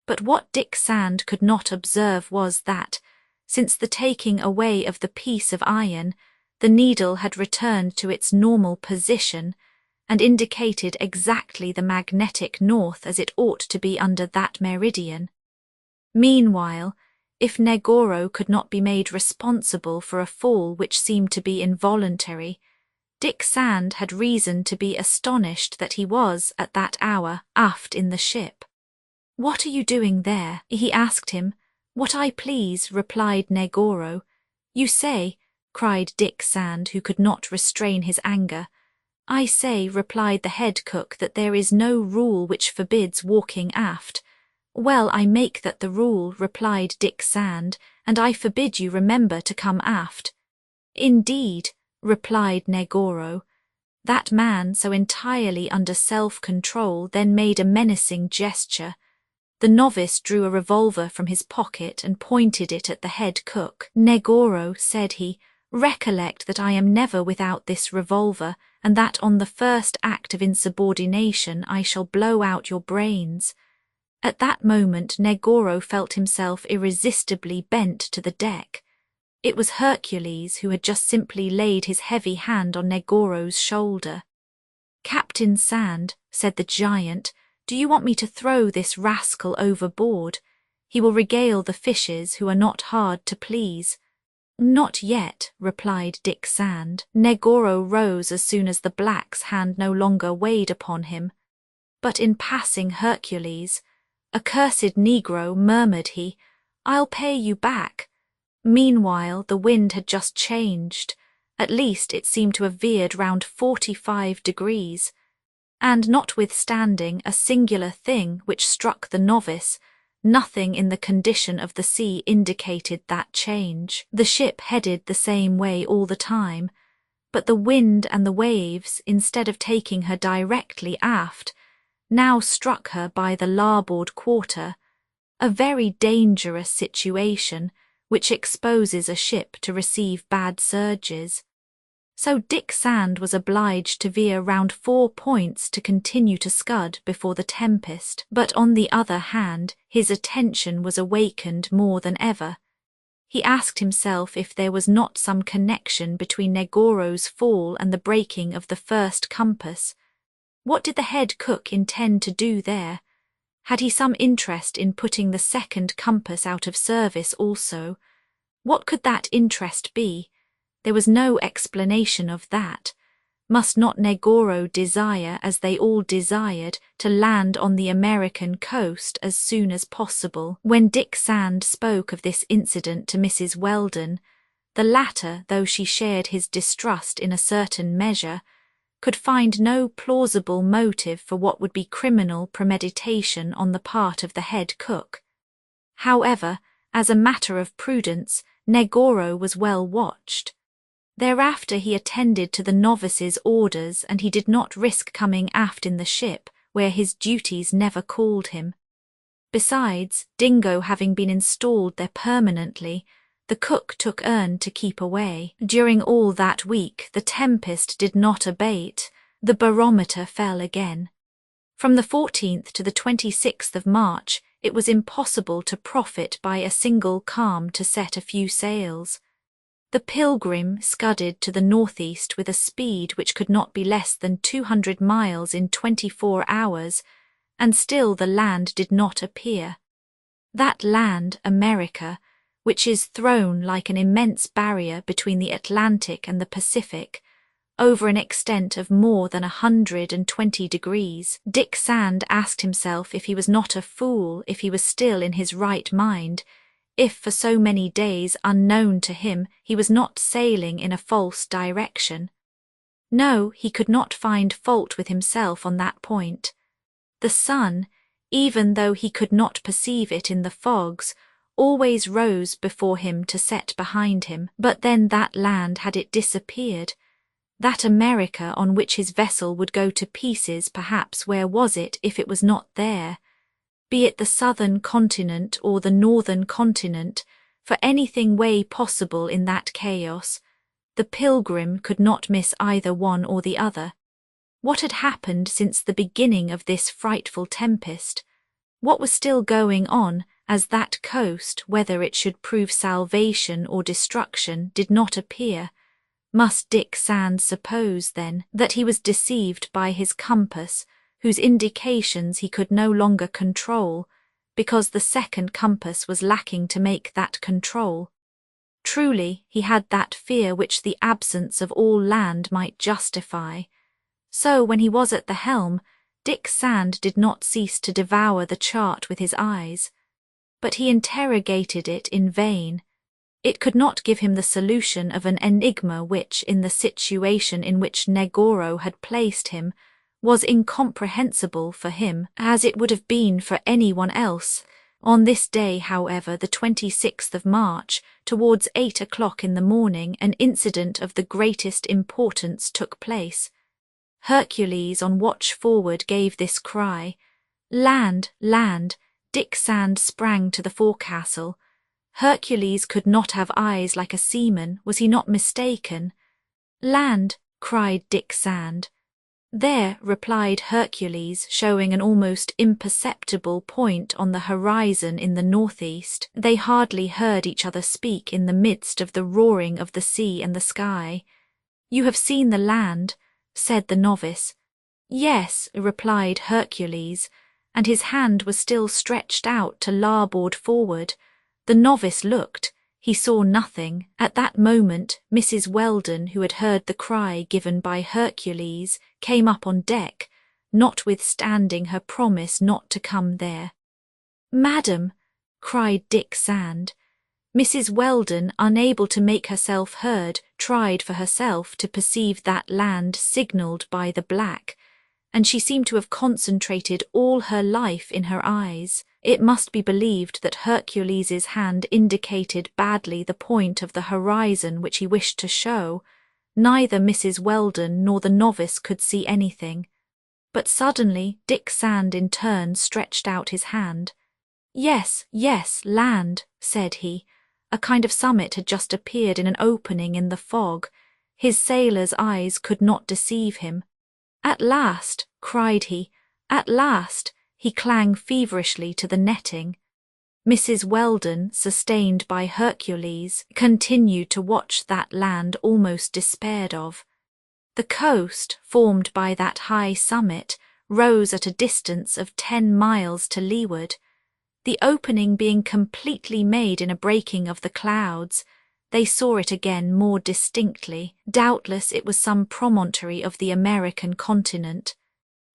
But what Dick Sand could not observe was that, since the taking away of the piece of iron, the needle had returned to its normal position and indicated exactly the magnetic north as it ought to be under that meridian. Meanwhile, if Negoro could not be made responsible for a fall which seemed to be involuntary, Dick Sand had reason to be astonished that he was, at that hour, aft in the ship. "What are you doing there?" he asked him. "What I please," replied Negoro. "You say," cried Dick Sand, who could not restrain his anger. "I say," replied the head cook, "that there is no rule which forbids walking aft." "Well, I make that the rule," replied Dick Sand, "and I forbid you remember to come aft." "Indeed," replied Negoro. That man, so entirely under self-control, then made a menacing gesture. The novice drew a revolver from his pocket and pointed it at the head cook. "Negoro," said he, "recollect that I am never without this revolver, and that on the first act of insubordination I shall blow out your brains." At that moment Negoro felt himself irresistibly bent to the deck. It was Hercules who had just simply laid his heavy hand on Negoro's shoulder. "Captain Sand," said the giant, "do you want me to throw this rascal overboard? He will regale the fishes, who are not hard to please." "Not yet," replied Dick Sand. Negoro rose as soon as the black's hand no longer weighed upon him. But in passing Hercules, "Accursed Negro," murmured he, "I'll pay you back." Meanwhile the wind had just changed. At least it seemed to have veered round 45 degrees. And notwithstanding a singular thing which struck the novice, nothing in the condition of the sea indicated that change. The ship headed the same way all the time, but the wind and the waves, instead of taking her directly aft, now struck her by the larboard quarter, a very dangerous situation which exposes a ship to receive bad surges. So Dick Sand was obliged to veer round 4 points to continue to scud before the tempest, but on the other hand his attention was awakened more than ever. He asked himself if there was not some connection between Negoro's fall and the breaking of the first compass. What did the head cook intend to do there? Had he some interest in putting the second compass out of service also? What could that interest be? There was no explanation of that. Must not Negoro desire, as they all desired, to land on the American coast as soon as possible? When Dick Sand spoke of this incident to Mrs. Weldon, the latter, though she shared his distrust in a certain measure, could find no plausible motive for what would be criminal premeditation on the part of the head cook. However, as a matter of prudence, Negoro was well watched. Thereafter he attended to the novice's orders, and he did not risk coming aft in the ship, where his duties never called him. Besides, Dingo having been installed there permanently, the cook took Ern to keep away. During all that week the tempest did not abate. The barometer fell again. From the 14th to the 26th of March it was impossible to profit by a single calm to set a few sails. The Pilgrim scudded to the northeast with a speed which could not be less than 200 miles in 24 hours, and still the land did not appear. That land, America, which is thrown like an immense barrier between the Atlantic and the Pacific, over an extent of more than 120 degrees. Dick Sand asked himself if he was not a fool, if he was still in his right mind, if for so many days unknown to him he was not sailing in a false direction. No, he could not find fault with himself on that point. The sun, even though he could not perceive it in the fogs, always rose before him to set behind him. But then that land, had it disappeared? That America on which his vessel would go to pieces, perhaps, where was it if it was not there? Be it the southern continent or the northern continent, for anything way possible in that chaos, the Pilgrim could not miss either one or the other. What had happened since the beginning of this frightful tempest? What was still going on, as that coast, whether it should prove salvation or destruction, did not appear? Must Dick Sand suppose, then, that he was deceived by his compass, whose indications he could no longer control, because the second compass was lacking to make that control? Truly, he had that fear which the absence of all land might justify. So, when he was at the helm, Dick Sand did not cease to devour the chart with his eyes. But he interrogated it in vain. It could not give him the solution of an enigma which, in the situation in which Negoro had placed him, was incomprehensible for him, as it would have been for anyone else. On this day, however, the 26th of March, towards 8 o'clock in the morning, an incident of the greatest importance took place. Hercules, on watch forward, gave this cry, "Land! Land!" Dick Sand sprang to the forecastle. Hercules could not have eyes like a seaman, was he not mistaken? "Land!" cried Dick Sand. "There," replied Hercules, showing an almost imperceptible point on the horizon in the northeast. They hardly heard each other speak in the midst of the roaring of the sea and the sky. "You have seen the land," said the novice. "Yes," replied Hercules, and his hand was still stretched out to larboard forward. The novice looked. He saw nothing. At that moment, Mrs. Weldon, who had heard the cry given by Hercules, came up on deck, notwithstanding her promise not to come there. "Madam," cried Dick Sand. Mrs. Weldon, unable to make herself heard, tried for herself to perceive that land signalled by the black, and she seemed to have concentrated all her life in her eyes. It must be believed that Hercules's hand indicated badly the point of the horizon which he wished to show. Neither Mrs. Weldon nor the novice could see anything. But suddenly Dick Sand in turn stretched out his hand. "Yes, yes, land," said he. A kind of summit had just appeared in an opening in the fog. His sailor's eyes could not deceive him. "At last!" cried he. "At last!" He clung feverishly to the netting. Mrs. Weldon, sustained by Hercules, continued to watch that land almost despaired of. The coast, formed by that high summit, rose at a distance of 10 miles to leeward. The opening being completely made in a breaking of the clouds, they saw it again more distinctly. Doubtless it was some promontory of the American continent.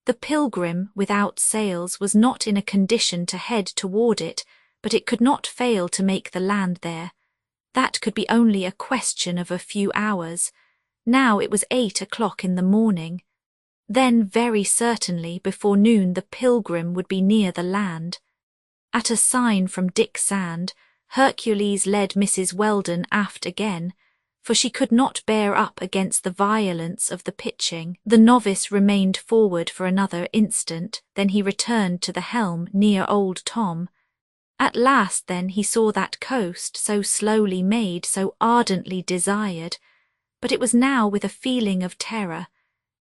The Pilgrim, without sails, was not in a condition to head toward it, but it could not fail to make the land there. That could be only a question of a few hours. Now it was 8 o'clock in the morning. Then very certainly before noon the Pilgrim would be near the land. At a sign from Dick Sand, Hercules led Mrs. Weldon aft again, for she could not bear up against the violence of the pitching. The novice remained forward for another instant, then he returned to the helm near old Tom. At last then he saw that coast so slowly made, so ardently desired, but it was now with a feeling of terror.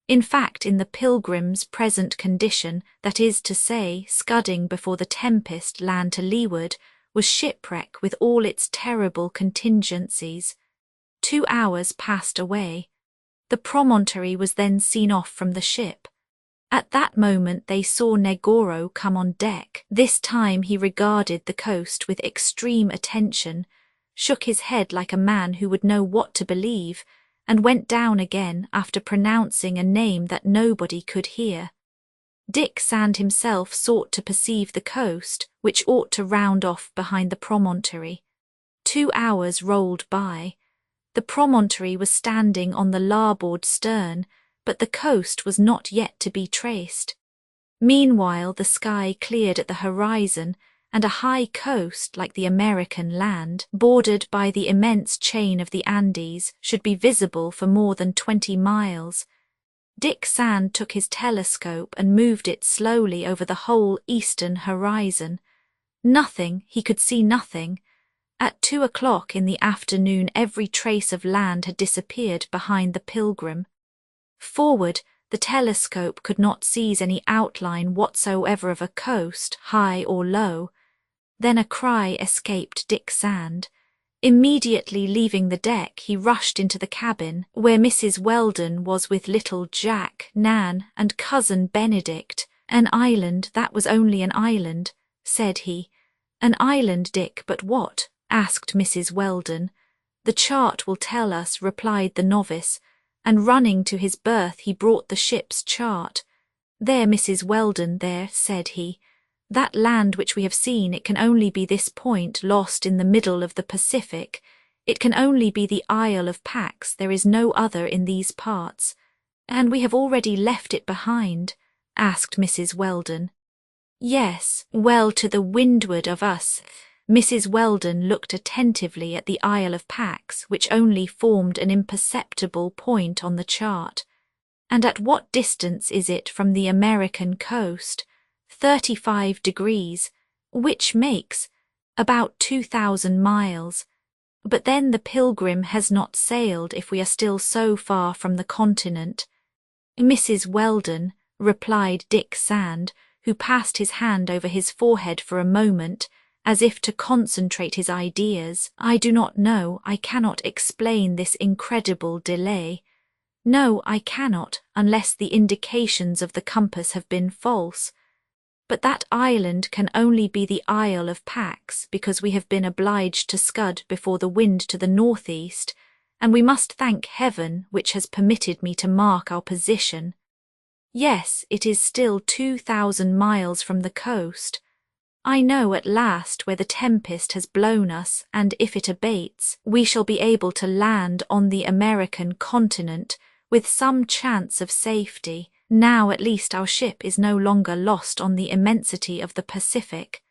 In fact, in the Pilgrim's present condition, that is to say, scudding before the tempest land to leeward, was shipwreck with all its terrible contingencies. 2 hours passed away. The promontory was then seen off from the ship. At that moment they saw Negoro come on deck. This time he regarded the coast with extreme attention, shook his head like a man who would know what to believe, and went down again after pronouncing a name that nobody could hear. Dick Sand himself sought to perceive the coast, which ought to round off behind the promontory. 2 hours rolled by. The promontory was standing on the larboard stern, but the coast was not yet to be traced. Meanwhile the sky cleared at the horizon, and a high coast like the American land, bordered by the immense chain of the Andes, should be visible for more than 20 miles. Dick Sand took his telescope and moved it slowly over the whole eastern horizon. Nothing, he could see nothing. At 2 o'clock in the afternoon every trace of land had disappeared behind the Pilgrim. Forward, the telescope could not seize any outline whatsoever of a coast, high or low. Then a cry escaped Dick Sand. Immediately leaving the deck, he rushed into the cabin, where Mrs. Weldon was with little Jack, Nan, and cousin Benedict. "An island, that was only an island," said he. "An island, Dick, but what?" asked Mrs. Weldon. "The chart will tell us," replied the novice, and running to his berth he brought the ship's chart. "There, Mrs. Weldon, there," said he. "That land which we have seen, it can only be this point lost in the middle of the Pacific. It can only be the Isle of Pax, there is no other in these parts." "And we have already left it behind?" asked Mrs. Weldon. "Yes, well to the windward of us." Mrs. Weldon looked attentively at the Isle of Pax, which only formed an imperceptible point on the chart. "And at what distance is it from the American coast?" 35 degrees, which makes about 2,000 miles. "But then the Pilgrim has not sailed if we are still so far from the continent." "Mrs. Weldon," replied Dick Sand, who passed his hand over his forehead for a moment, as if to concentrate his ideas, "I do not know, I cannot explain this incredible delay. No, I cannot, unless the indications of the compass have been false. But that island can only be the Isle of Pax, because we have been obliged to scud before the wind to the northeast, and we must thank Heaven which has permitted me to mark our position. Yes, it is still 2,000 miles from the coast. I know at last where the tempest has blown us, and if it abates, we shall be able to land on the American continent with some chance of safety. Now at least our ship is no longer lost on the immensity of the Pacific."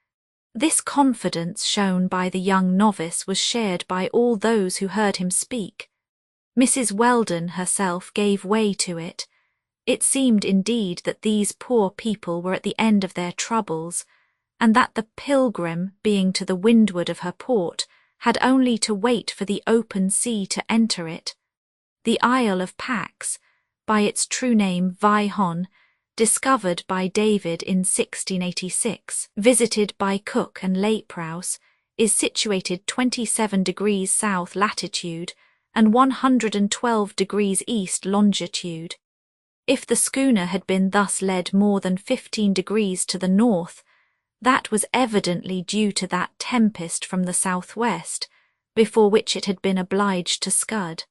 This confidence shown by the young novice was shared by all those who heard him speak. Mrs. Weldon herself gave way to it. It seemed indeed that these poor people were at the end of their troubles, and that the Pilgrim, being to the windward of her port, had only to wait for the open sea to enter it. The Isle of Pax, by its true name Vaihon, discovered by David in 1686, visited by Cook and Leitpraus, is situated 27 degrees south latitude, and 112 degrees east longitude. If the schooner had been thus led more than 15 degrees to the north, that was evidently due to that tempest from the southwest, before which it had been obliged to scud.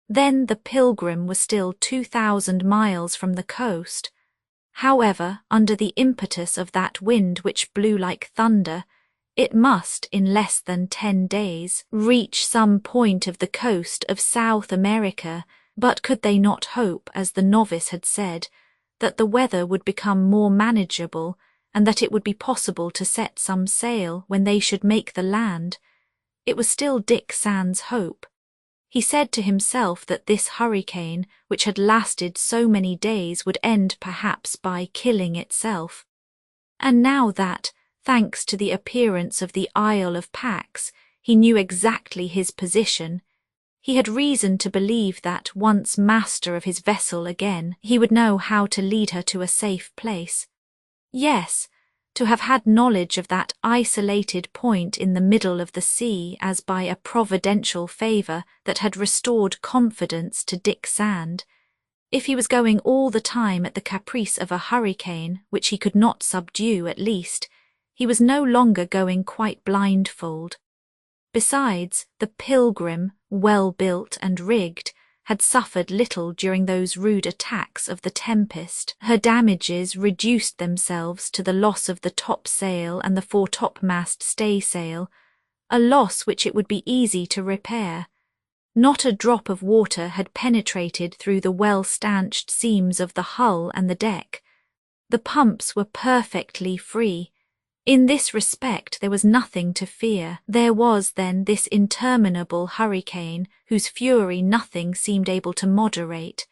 Then the Pilgrim was still 2,000 miles from the coast. However, under the impetus of that wind which blew like thunder, it must, in less than 10 days, reach some point of the coast of South America. But could they not hope, as the novice had said, that the weather would become more manageable and that it would be possible to set some sail when they should make the land? It was still Dick Sand's hope. He said to himself that this hurricane, which had lasted so many days, would end perhaps by killing itself. And now that, thanks to the appearance of the Isle of Pax, he knew exactly his position, he had reason to believe that, once master of his vessel again, he would know how to lead her to a safe place. Yes, to have had knowledge of that isolated point in the middle of the sea as by a providential favour that had restored confidence to Dick Sand. If he was going all the time at the caprice of a hurricane, which he could not subdue at least, he was no longer going quite blindfold. Besides, the Pilgrim, well built and rigged, had suffered little during those rude attacks of the tempest. Her damages reduced themselves to the loss of the topsail and the foretopmast staysail, a loss which it would be easy to repair. Not a drop of water had penetrated through the well-stanched seams of the hull and the deck. The pumps were perfectly free. In this respect there was nothing to fear. There was then this interminable hurricane, whose fury nothing seemed able to moderate.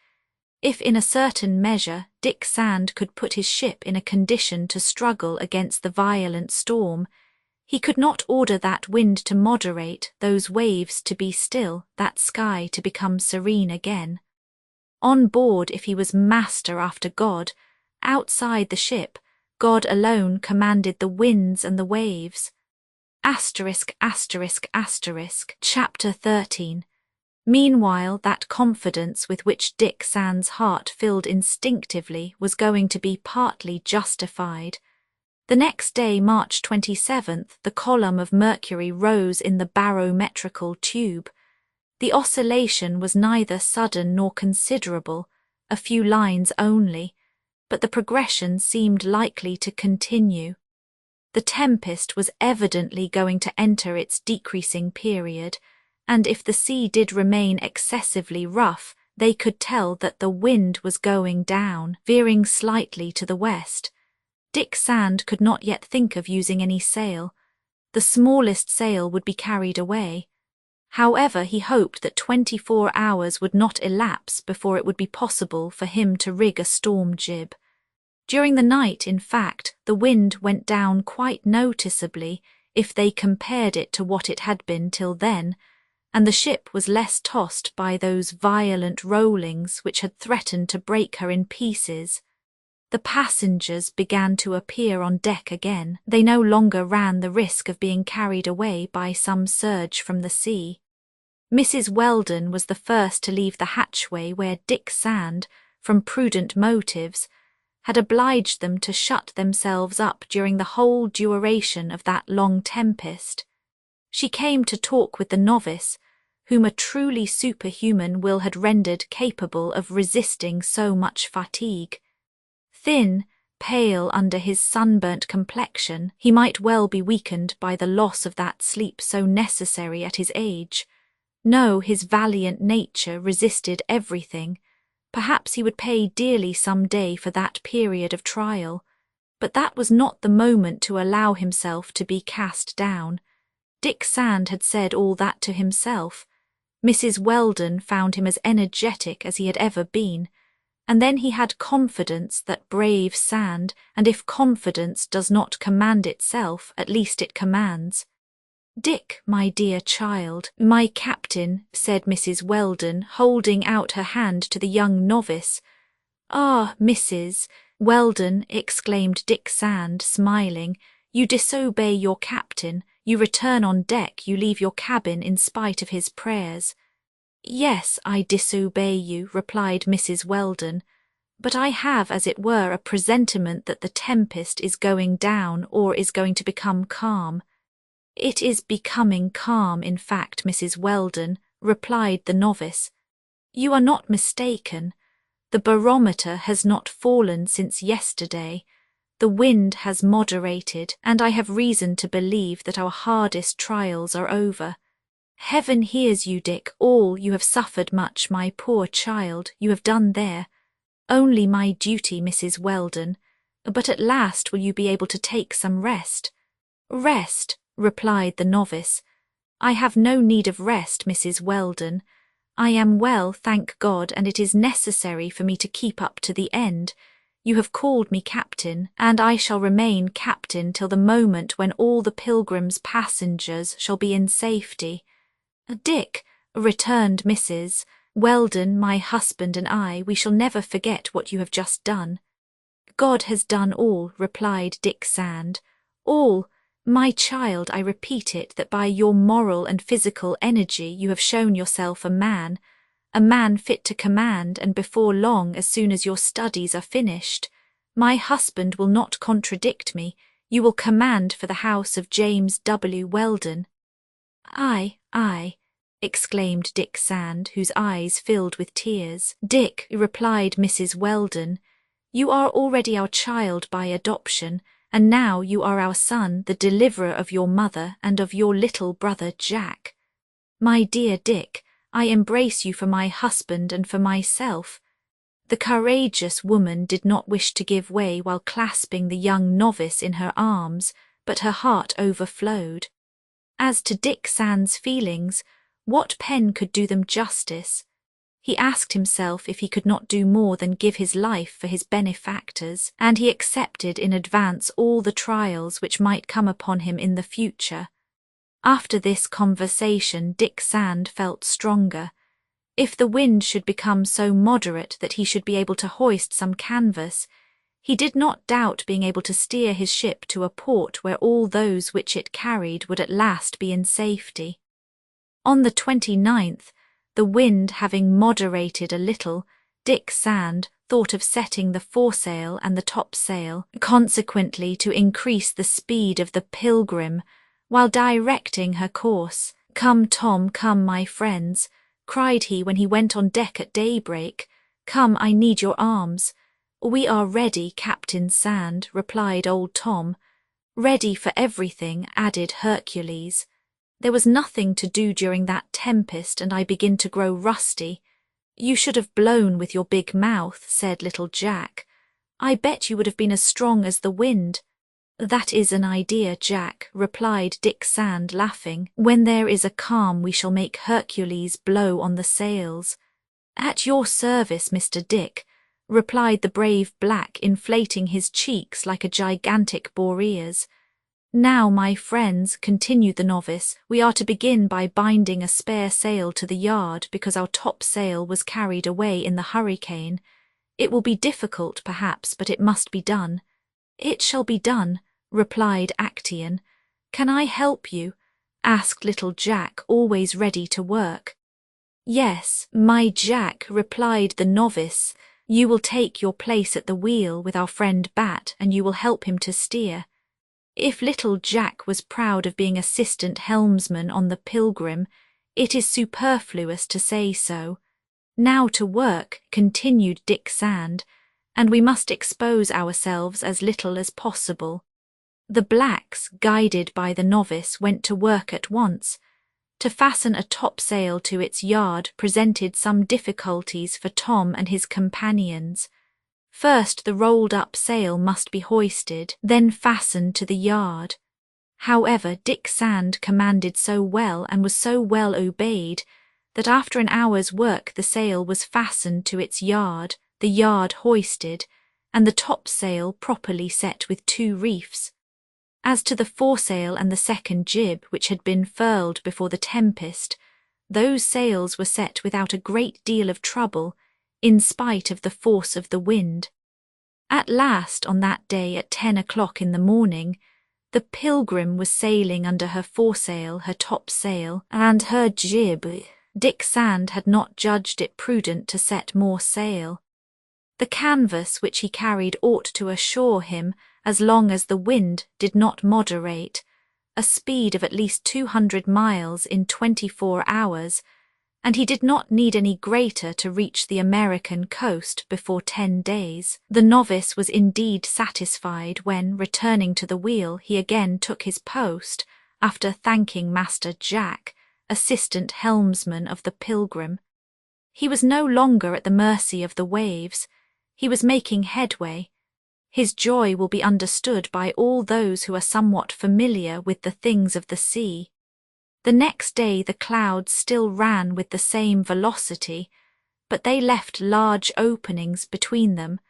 If in a certain measure Dick Sand could put his ship in a condition to struggle against the violent storm, he could not order that wind to moderate, those waves to be still, that sky to become serene again. On board, if he was master after God, outside the ship, God alone commanded the winds and the waves. Chapter 13. Meanwhile, that confidence with which Dick Sand's heart filled instinctively was going to be partly justified. The next day, March 27th, the column of mercury rose in the barometrical tube. The oscillation was neither sudden nor considerable, a few lines only, but the progression seemed likely to continue. The tempest was evidently going to enter its decreasing period, and if the sea did remain excessively rough, they could tell that the wind was going down, veering slightly to the west. Dick Sand could not yet think of using any sail. The smallest sail would be carried away. However, he hoped that 24 hours would not elapse before it would be possible for him to rig a storm jib. During the night, in fact, the wind went down quite noticeably if they compared it to what it had been till then, and the ship was less tossed by those violent rollings which had threatened to break her in pieces. The passengers began to appear on deck again. They no longer ran the risk of being carried away by some surge from the sea. Mrs. Weldon was the first to leave the hatchway where Dick Sand, from prudent motives, had obliged them to shut themselves up during the whole duration of that long tempest. She came to talk with the novice, whom a truly superhuman will had rendered capable of resisting so much fatigue. Thin, pale under his sunburnt complexion, he might well be weakened by the loss of that sleep so necessary at his age. No, his valiant nature resisted everything. Perhaps he would pay dearly some day for that period of trial, but that was not the moment to allow himself to be cast down. Dick Sand had said all that to himself. Mrs. Weldon found him as energetic as he had ever been, and then he had confidence that brave Sand, and if confidence does not command itself, at least it commands. "Dick, my dear child, my captain," said Mrs. Weldon, holding out her hand to the young novice. "Ah, Mrs. Weldon," exclaimed Dick Sand, smiling, "you disobey your captain, you return on deck, you leave your cabin in spite of his prayers." Yes, I disobey you, replied Mrs. Weldon, but I have, as it were, a presentiment that the tempest is going down or is going to become calm. It is becoming calm, in fact, Mrs. Weldon, replied the novice. You are not mistaken. The barometer has not fallen since yesterday. The wind has moderated, and I have reason to believe that our hardest trials are over. Heaven hears you, Dick. All you have suffered much, my poor child, you have done there. Only my duty, Mrs. Weldon. But at last will you be able to take some rest? Rest, replied the novice. I have no need of rest, Mrs. Weldon. I am well, thank God, and it is necessary for me to keep up to the end. You have called me captain, and I shall remain captain till the moment when all the Pilgrim's passengers shall be in safety. Dick, returned Mrs. Weldon, my husband and I, we shall never forget what you have just done. God has done all, replied Dick Sand. All, my child, I repeat it, that by your moral and physical energy you have shown yourself a man fit to command, and before long, as soon as your studies are finished, my husband will not contradict me, you will command for the house of James W. Weldon. Aye, exclaimed Dick Sand, whose eyes filled with tears. Dick, replied Mrs. Weldon, you are already our child by adoption, and now you are our son, the deliverer of your mother and of your little brother Jack. My dear Dick, I embrace you for my husband and for myself. The courageous woman did not wish to give way while clasping the young novice in her arms, but her heart overflowed. As to Dick Sand's feelings, what pen could do them justice? He asked himself if he could not do more than give his life for his benefactors, and he accepted in advance all the trials which might come upon him in the future. After this conversation, Dick Sand felt stronger. If the wind should become so moderate that he should be able to hoist some canvas, he did not doubt being able to steer his ship to a port where all those which it carried would at last be in safety. On the 29th, the wind having moderated a little, Dick Sand thought of setting the foresail and the topsail, consequently to increase the speed of the Pilgrim, while directing her course. Come, Tom, come, my friends, cried he when he went on deck at daybreak. Come, I need your arms. We are ready, Captain Sand, replied old Tom. Ready for everything, added Hercules. There was nothing to do during that tempest, and I begin to grow rusty. You should have blown with your big mouth, said little Jack. I bet you would have been as strong as the wind. That is an idea, Jack, replied Dick Sand, laughing. When there is a calm we shall make Hercules blow on the sails. At your service, Mr. Dick, replied the brave black, inflating his cheeks like a gigantic Boreas. Now, my friends, continued the novice, we are to begin by binding a spare sail to the yard because our topsail was carried away in the hurricane. It will be difficult, perhaps, but it must be done. It shall be done, replied Actaeon. Can I help you? Asked little Jack, always ready to work. Yes, my Jack, replied the novice. You will take your place at the wheel with our friend Bat, and you will help him to steer. If little Jack was proud of being assistant helmsman on the Pilgrim, it is superfluous to say so. Now to work, continued Dick Sand, and we must expose ourselves as little as possible. The blacks, guided by the novice, went to work at once. To fasten a topsail to its yard presented some difficulties for Tom and his companions. First the rolled-up sail must be hoisted, then fastened to the yard. However, Dick Sand commanded so well and was so well obeyed that after an hour's work the sail was fastened to its yard, the yard hoisted, and the topsail properly set with 2 reefs. As to the foresail and the second jib, which had been furled before the tempest, those sails were set without a great deal of trouble, in spite of the force of the wind. At last, on that day at 10 o'clock in the morning, the Pilgrim was sailing under her foresail, her topsail, and her jib, Dick Sand had not judged it prudent to set more sail. The canvas which he carried ought to assure him, as long as the wind did not moderate, a speed of at least 200 miles in 24 hours, and he did not need any greater to reach the American coast before 10 days. The novice was indeed satisfied when, returning to the wheel, he again took his post, after thanking Master Jack, assistant helmsman of the Pilgrim. He was no longer at the mercy of the waves. He was making headway. His joy will be understood by all those who are somewhat familiar with the things of the sea. The next day the clouds still ran with the same velocity, but they left large openings between them,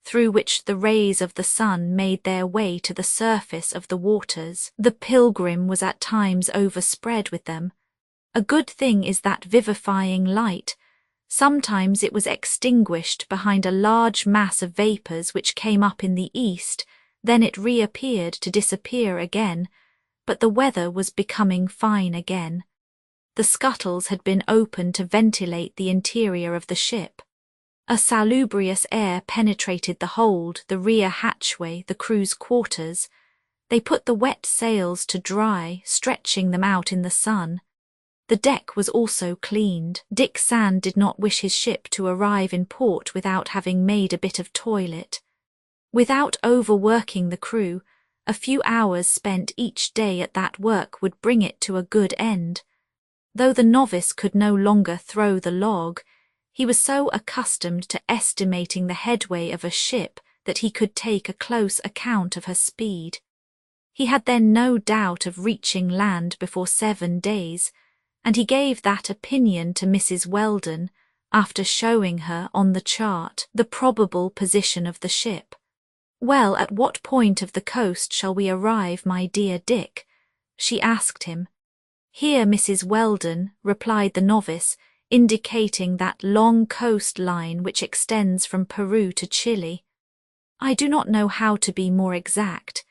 through which the rays of the sun made their way to the surface of the waters. The Pilgrim was at times overspread with them. A good thing is that vivifying light. Sometimes it was extinguished behind a large mass of vapours which came up in the east, then it reappeared to disappear again, but the weather was becoming fine again. The scuttles had been opened to ventilate the interior of the ship. A salubrious air penetrated the hold, the rear hatchway, the crew's quarters. They put the wet sails to dry, stretching them out in the sun. The deck was also cleaned. Dick Sand did not wish his ship to arrive in port without having made a bit of toilet. Without overworking the crew, a few hours spent each day at that work would bring it to a good end. Though the novice could no longer throw the log, he was so accustomed to estimating the headway of a ship that he could take a close account of her speed. He had then no doubt of reaching land before 7 days, and he gave that opinion to Mrs. Weldon after showing her on the chart the probable position of the ship. "Well, at what point of the coast shall we arrive, my dear Dick?" she asked him. "Here, Mrs. Weldon," replied the novice, indicating that long coast line which extends from Peru to Chile. "I do not know how to be more exact.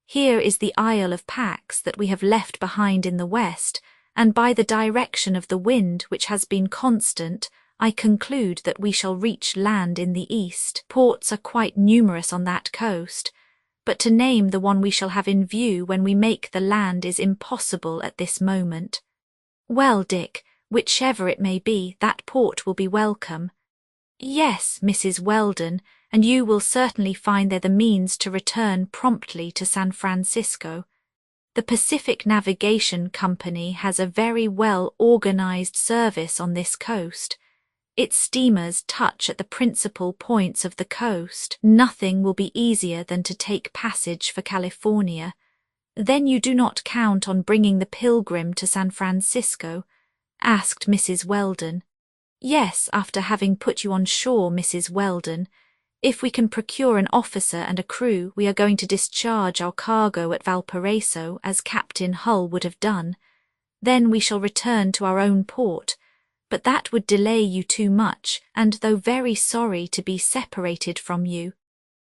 Here is the Isle of Pax that we have left behind in the west, and by the direction of the wind, which has been constant, I conclude that we shall reach land in the east. Ports are quite numerous on that coast, but to name the one we shall have in view when we make the land is impossible at this moment." "Well, Dick, whichever it may be, that port will be welcome." "Yes, Mrs. Weldon, and you will certainly find there the means to return promptly to San Francisco. The Pacific Navigation Company has a very well organized service on this coast. Its steamers touch at the principal points of the coast. Nothing will be easier than to take passage for California. Then you do not count on bringing the Pilgrim to San Francisco?" asked Mrs. Weldon. "Yes, after having put you on shore, Mrs. Weldon. If we can procure an officer and a crew, we are going to discharge our cargo at Valparaiso, as Captain Hull would have done. Then we shall return to our own port, but that would delay you too much, and though very sorry to be separated from you."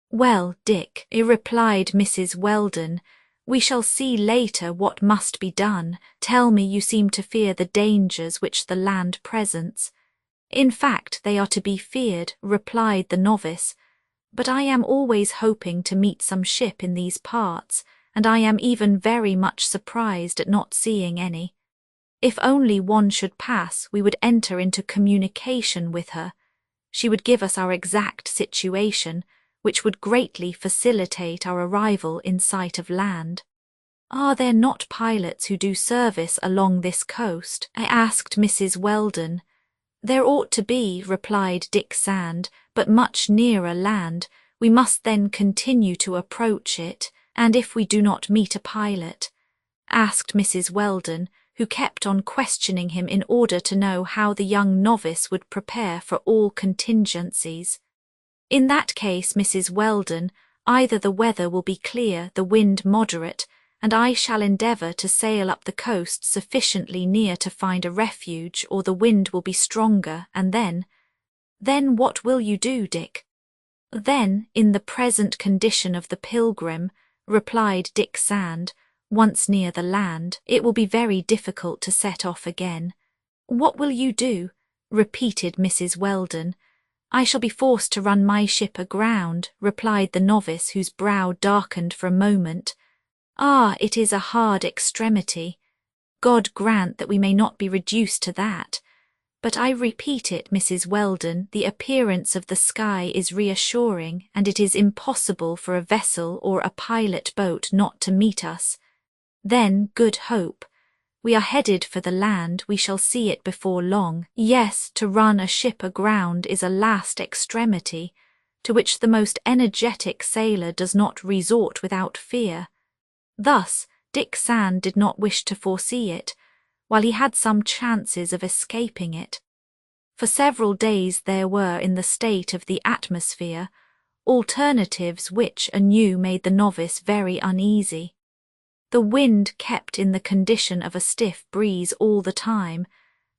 "Well, Dick," replied Mrs. Weldon, "we shall see later what must be done. Tell me, you seem to fear the dangers which the land presents." "In fact, they are to be feared," replied the novice, "but I am always hoping to meet some ship in these parts, and I am even very much surprised at not seeing any. If only one should pass, we would enter into communication with her. She would give us our exact situation, which would greatly facilitate our arrival in sight of land." "Are there not pilots who do service along this coast?" I asked Mrs. Weldon. "There ought to be," replied Dick Sand, "but much nearer land. We must then continue to approach it, and if we do not meet a pilot?" asked Mrs. Weldon, who kept on questioning him in order to know how the young novice would prepare for all contingencies. "In that case, Mrs. Weldon, either the weather will be clear, the wind moderate, and I shall endeavour to sail up the coast sufficiently near to find a refuge, or the wind will be stronger, and then—" "Then what will you do, Dick?" "Then, in the present condition of the Pilgrim," replied Dick Sand, "once near the land, it will be very difficult to set off again. "What will you do?" repeated Mrs. Weldon. "I shall be forced to run my ship aground," replied the novice, whose brow darkened for a moment. "Ah, it is a hard extremity. God grant that we may not be reduced to that. But I repeat it, Mrs. Weldon, the appearance of the sky is reassuring, and it is impossible for a vessel or a pilot boat not to meet us. Then, good hope. We are headed for the land, we shall see it before long. Yes, to run a ship aground is a last extremity, to which the most energetic sailor does not resort without fear." Thus, Dick Sand did not wish to foresee it, while he had some chances of escaping it. For several days there were in the state of the atmosphere alternatives which anew made the novice very uneasy. The wind kept in the condition of a stiff breeze all the time,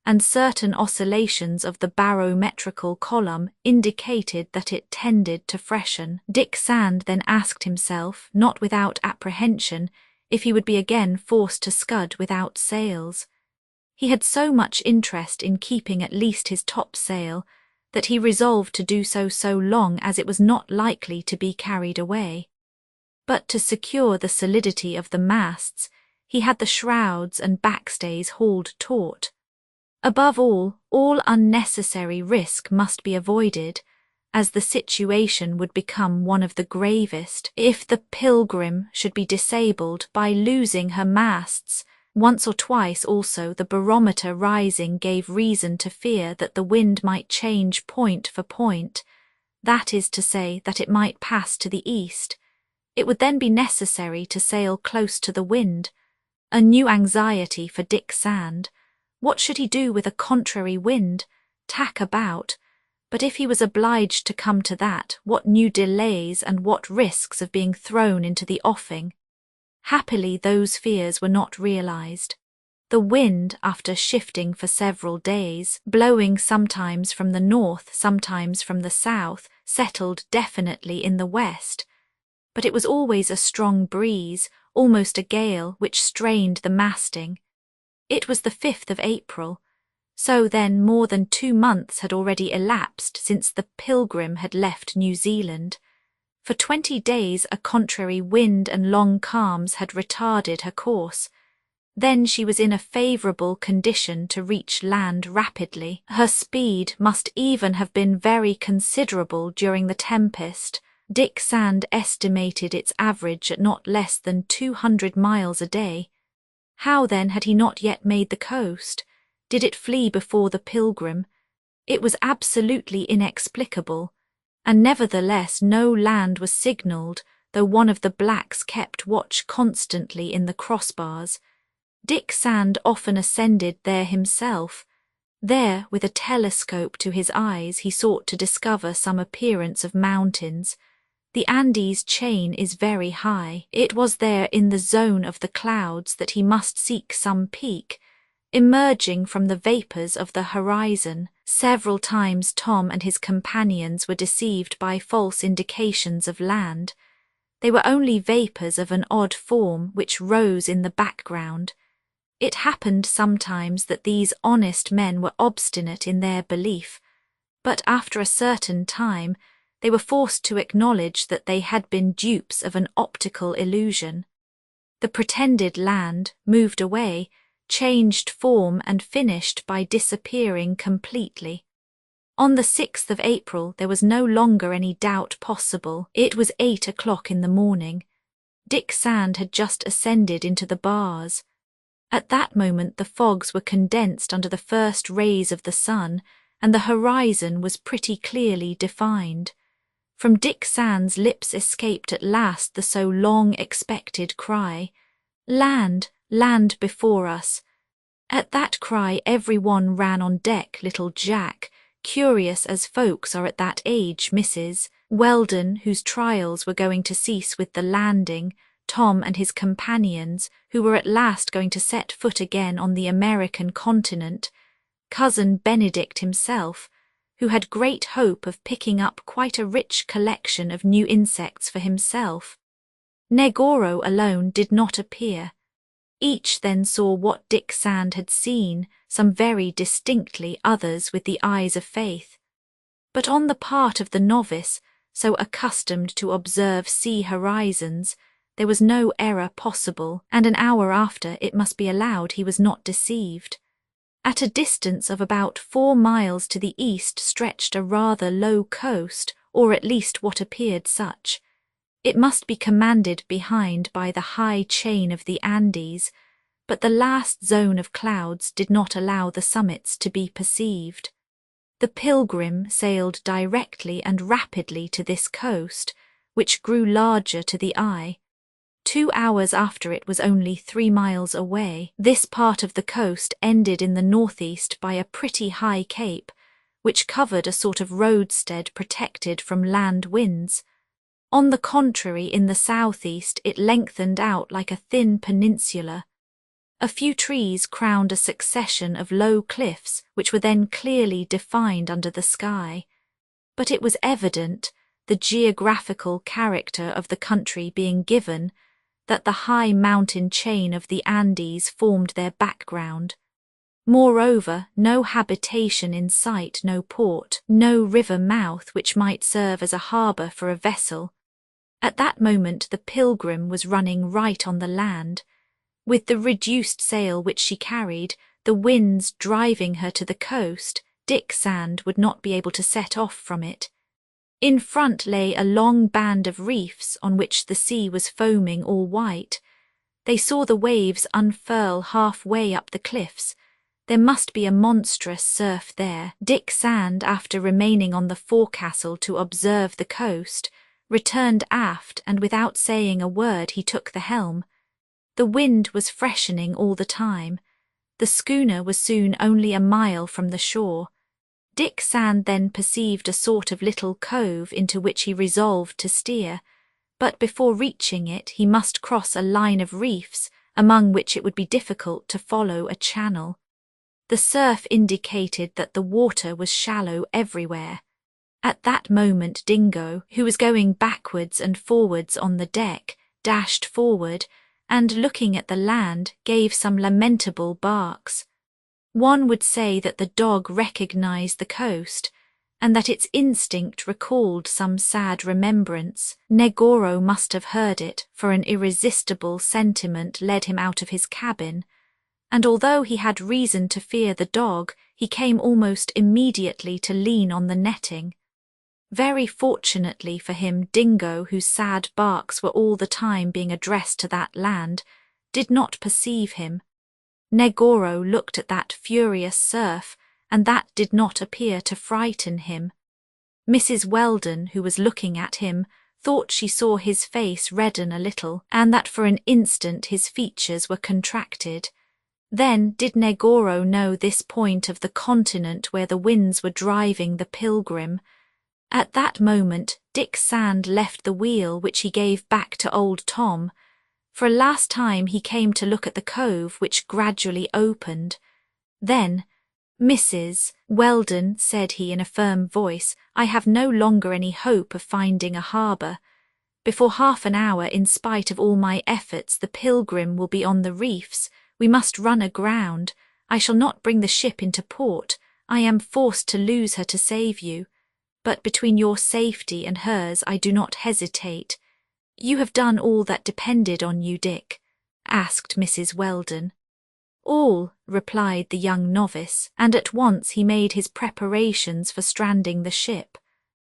and certain oscillations of the barometrical column indicated that it tended to freshen. Dick Sand then asked himself, not without apprehension, if he would be again forced to scud without sails. He had so much interest in keeping at least his topsail that he resolved to do so long as it was not likely to be carried away. But to secure the solidity of the masts, he had the shrouds and backstays hauled taut. Above all unnecessary risk must be avoided, as the situation would become one of the gravest if the Pilgrim should be disabled by losing her masts. Once or twice also the barometer rising gave reason to fear that the wind might change point for point, that is to say, that it might pass to the east. It would then be necessary to sail close to the wind, a new anxiety for Dick Sand. What should he do with a contrary wind? Tack about. But if he was obliged to come to that, what new delays and what risks of being thrown into the offing! Happily those fears were not realized. The wind, after shifting for several days, blowing sometimes from the north, sometimes from the south, settled definitely in the west. But it was always a strong breeze, almost a gale, which strained the masting. It was the 5th of April. So then more than 2 months had already elapsed since the Pilgrim had left New Zealand. For 20 days a contrary wind and long calms had retarded her course. Then she was in a favourable condition to reach land rapidly. Her speed must even have been very considerable during the tempest. Dick Sand estimated its average at not less than 200 miles a day. How then had he not yet made the coast? Did it flee before the Pilgrim? It was absolutely inexplicable, and nevertheless no land was signalled, though one of the blacks kept watch constantly in the crossbars. Dick Sand often ascended there himself. There, with a telescope to his eyes, he sought to discover some appearance of mountains. The Andes chain is very high. It was there in the zone of the clouds that he must seek some peak, emerging from the vapours of the horizon. Several times Tom and his companions were deceived by false indications of land. They were only vapours of an odd form which rose in the background. It happened sometimes that these honest men were obstinate in their belief, but after a certain time they were forced to acknowledge that they had been dupes of an optical illusion. The pretended land moved away, changed form and finished by disappearing completely. On the 6th of April there was no longer any doubt possible. It was 8 o'clock in the morning. Dick Sand had just ascended into the bars. At that moment the fogs were condensed under the first rays of the sun, and the horizon was pretty clearly defined. From Dick Sand's lips escaped at last the so long expected cry, "Land! Land before us!" At that cry every one ran on deck. Little Jack, curious as folks are at that age, Mrs. Weldon, whose trials were going to cease with the landing, Tom and his companions, who were at last going to set foot again on the American continent, Cousin Benedict himself, who had great hope of picking up quite a rich collection of new insects for himself. Negoro alone did not appear. Each then saw what Dick Sand had seen, some very distinctly, others with the eyes of faith. But on the part of the novice, so accustomed to observe sea horizons, there was no error possible, and an hour after it must be allowed he was not deceived. At a distance of about 4 miles to the east stretched a rather low coast, or at least what appeared such. It must be commanded behind by the high chain of the Andes, but the last zone of clouds did not allow the summits to be perceived. The Pilgrim sailed directly and rapidly to this coast, which grew larger to the eye. 2 hours after it was only 3 miles away. This part of the coast ended in the northeast by a pretty high cape, which covered a sort of roadstead protected from land winds. On the contrary, in the southeast it lengthened out like a thin peninsula. A few trees crowned a succession of low cliffs which were then clearly defined under the sky. But it was evident, the geographical character of the country being given, that the high mountain chain of the Andes formed their background. Moreover, no habitation in sight, no port, no river mouth which might serve as a harbour for a vessel. At that moment the Pilgrim was running right on the land. With the reduced sail which she carried, the winds driving her to the coast, Dick Sand would not be able to set off from it. In front lay a long band of reefs on which the sea was foaming all white. They saw the waves unfurl half-way up the cliffs. There must be a monstrous surf there. Dick Sand, after remaining on the forecastle to observe the coast, returned aft, and without saying a word he took the helm. The wind was freshening all the time. The schooner was soon only a mile from the shore. Dick Sand then perceived a sort of little cove into which he resolved to steer, but before reaching it he must cross a line of reefs, among which it would be difficult to follow a channel. The surf indicated that the water was shallow everywhere. At that moment Dingo, who was going backwards and forwards on the deck, dashed forward, and looking at the land, gave some lamentable barks. One would say that the dog recognized the coast, and that its instinct recalled some sad remembrance. Negoro must have heard it, for an irresistible sentiment led him out of his cabin, and although he had reason to fear the dog, he came almost immediately to lean on the netting. Very fortunately for him, Dingo, whose sad barks were all the time being addressed to that land, did not perceive him. Negoro looked at that furious surf, and that did not appear to frighten him. Mrs. Weldon, who was looking at him, thought she saw his face redden a little, and that for an instant his features were contracted. Then did Negoro know this point of the continent where the winds were driving the Pilgrim. At that moment Dick Sand left the wheel, which he gave back to old Tom. For a last time he came to look at the cove, which gradually opened. Then, "Mrs. Weldon," said he in a firm voice, "I have no longer any hope of finding a harbour. Before half an hour, in spite of all my efforts, the Pilgrim will be on the reefs. We must run aground. I shall not bring the ship into port. I am forced to lose her to save you. But between your safety and hers I do not hesitate. You have done all that depended on you, Dick?" asked Mrs. Weldon. "All," replied the young novice, and at once he made his preparations for stranding the ship.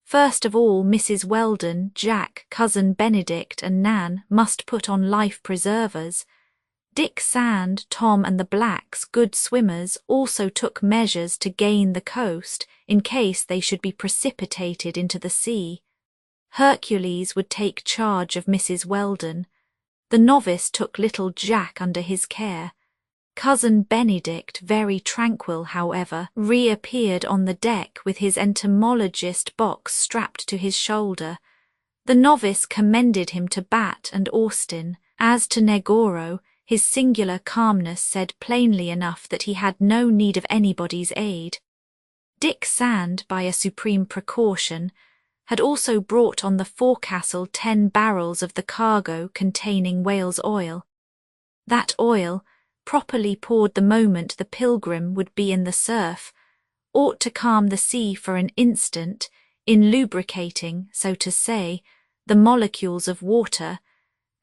First of all, Mrs. Weldon, Jack, Cousin Benedict, and Nan must put on life preservers. Dick Sand, Tom, and the blacks, good swimmers, also took measures to gain the coast in case they should be precipitated into the sea. Hercules would take charge of Mrs. Weldon. The novice took little Jack under his care. Cousin Benedict, very tranquil, however, reappeared on the deck with his entomologist box strapped to his shoulder. The novice commended him to Bat and Austin. As to Negoro, his singular calmness said plainly enough that he had no need of anybody's aid. Dick Sand, by a supreme precaution, had also brought on the forecastle 10 barrels of the cargo containing whale's oil. That oil, properly poured the moment the Pilgrim would be in the surf, ought to calm the sea for an instant, in lubricating, so to say, the molecules of water,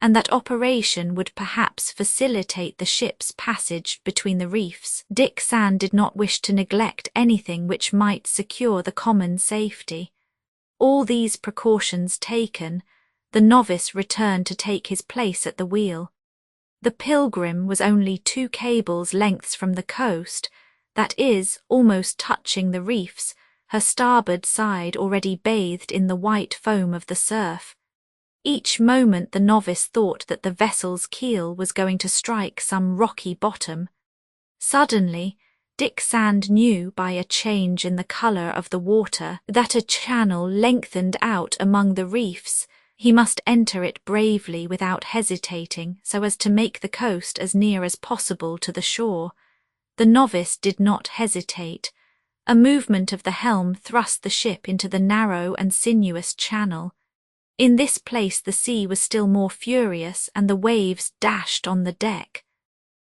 and that operation would perhaps facilitate the ship's passage between the reefs. Dick Sand did not wish to neglect anything which might secure the common safety. All these precautions taken, the novice returned to take his place at the wheel. The Pilgrim was only 2 cables' lengths from the coast, that is, almost touching the reefs, her starboard side already bathed in the white foam of the surf. Each moment the novice thought that the vessel's keel was going to strike some rocky bottom. Suddenly, Dick Sand knew by a change in the colour of the water that a channel lengthened out among the reefs. He must enter it bravely without hesitating so as to make the coast as near as possible to the shore. The novice did not hesitate. A movement of the helm thrust the ship into the narrow and sinuous channel. In this place the sea was still more furious and the waves dashed on the deck.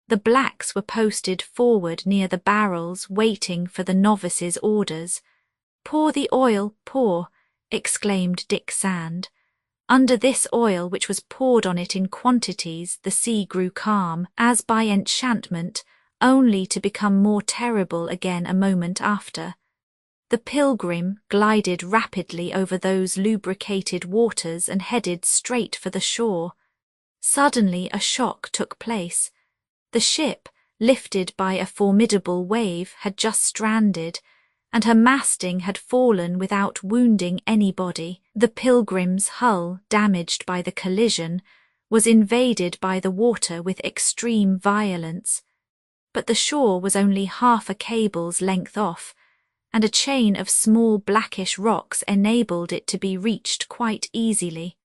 The blacks were posted forward near the barrels waiting for the novice's orders. "Pour the oil, pour," exclaimed Dick Sand. Under this oil, which was poured on it in quantities, the sea grew calm, as by enchantment, only to become more terrible again a moment after. The Pilgrim glided rapidly over those lubricated waters and headed straight for the shore. Suddenly a shock took place. The ship, lifted by a formidable wave, had just stranded, and her masting had fallen without wounding anybody. The Pilgrim's hull, damaged by the collision, was invaded by the water with extreme violence. But the shore was only half a cable's length off, and a chain of small blackish rocks enabled it to be reached quite easily.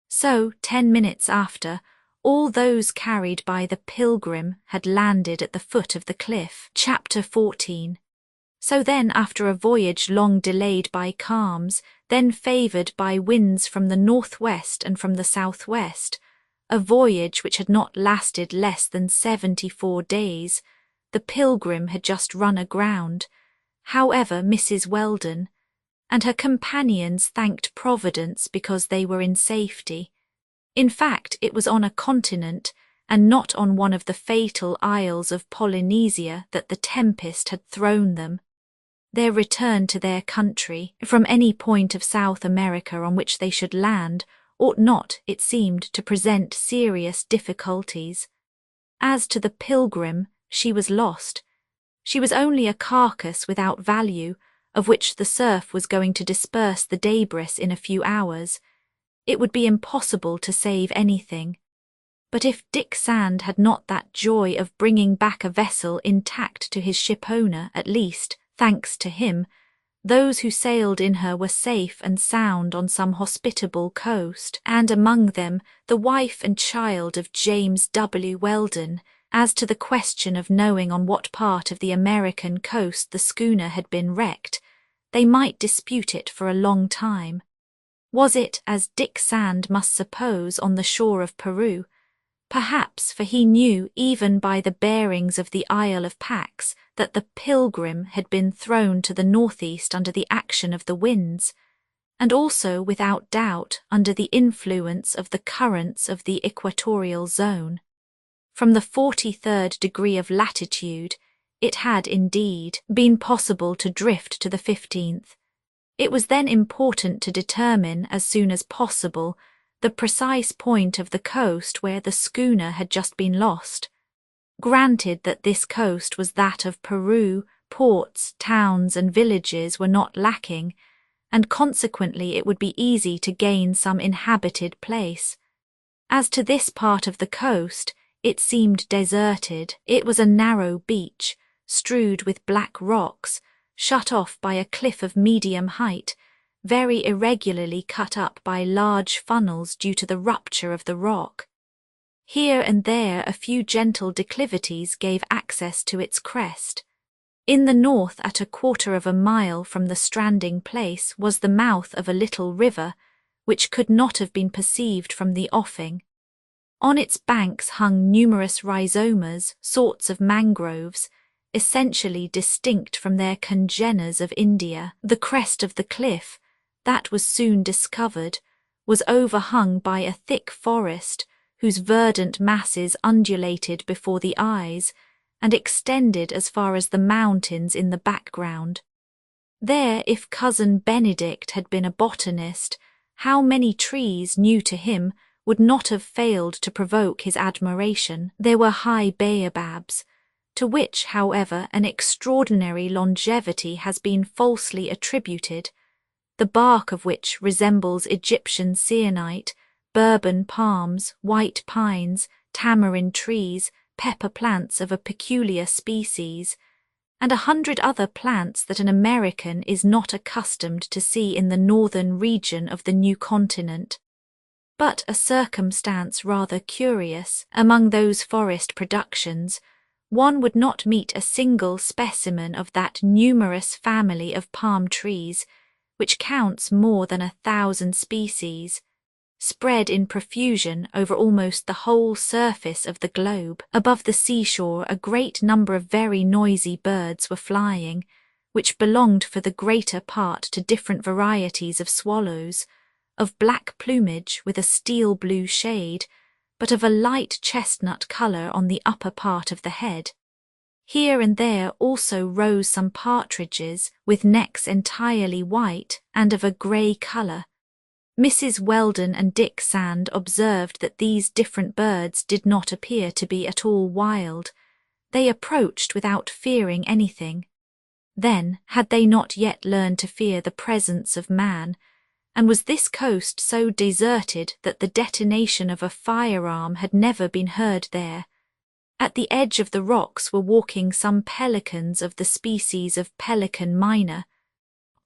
So, 10 minutes after, all those carried by the Pilgrim had landed at the foot of the cliff. Chapter 14. So then, after a voyage long delayed by calms, then favoured by winds from the northwest and from the southwest, a voyage which had not lasted less than 74 days, the Pilgrim had just run aground. However, Mrs. Weldon and her companions thanked Providence because they were in safety. In fact, it was on a continent, and not on one of the fatal isles of Polynesia, that the tempest had thrown them. Their return to their country, from any point of South America on which they should land, ought not, it seemed, to present serious difficulties. As to the Pilgrim, she was lost. She was only a carcass without value, of which the surf was going to disperse the debris in a few hours. It would be impossible to save anything. But if Dick Sand had not that joy of bringing back a vessel intact to his shipowner, at least, thanks to him, those who sailed in her were safe and sound on some hospitable coast, and among them the wife and child of James W. Weldon. As to the question of knowing on what part of the American coast the schooner had been wrecked, they might dispute it for a long time. Was it, as Dick Sand must suppose, on the shore of Peru? Perhaps, for he knew, even by the bearings of the Isle of Pax, that the Pilgrim had been thrown to the northeast under the action of the winds, and also, without doubt, under the influence of the currents of the equatorial zone. From the 43rd degree of latitude, it had indeed been possible to drift to the 15th. It was then important to determine, as soon as possible, the precise point of the coast where the schooner had just been lost. Granted that this coast was that of Peru, ports, towns, and villages were not lacking, and consequently it would be easy to gain some inhabited place. As to this part of the coast, it seemed deserted. It was a narrow beach, strewed with black rocks, shut off by a cliff of medium height, very irregularly cut up by large funnels due to the rupture of the rock. Here and there a few gentle declivities gave access to its crest. In the north, at a quarter of a mile from the stranding place, was the mouth of a little river, which could not have been perceived from the offing. On its banks hung numerous rhizomas, sorts of mangroves, essentially distinct from their congeners of India. The crest of the cliff, that was soon discovered, was overhung by a thick forest whose verdant masses undulated before the eyes and extended as far as the mountains in the background. There, if Cousin Benedict had been a botanist, how many trees, new to him, would not have failed to provoke his admiration. There were high baobabs, to which, however, an extraordinary longevity has been falsely attributed, the bark of which resembles Egyptian syenite, Bourbon palms, white pines, tamarind trees, pepper plants of a peculiar species, and 100 other plants that an American is not accustomed to see in the northern region of the new continent. But a circumstance rather curious, among those forest productions, one would not meet a single specimen of that numerous family of palm trees, which counts more than 1,000 species, spread in profusion over almost the whole surface of the globe. Above the seashore a great number of very noisy birds were flying, which belonged for the greater part to different varieties of swallows, of black plumage with a steel blue shade, but of a light chestnut colour on the upper part of the head. Here and there also rose some partridges, with necks entirely white and of a grey colour. Mrs. Weldon and Dick Sand observed that these different birds did not appear to be at all wild. They approached without fearing anything. Then, had they not yet learned to fear the presence of man, and was this coast so deserted that the detonation of a firearm had never been heard there? At the edge of the rocks were walking some pelicans of the species of pelican minor,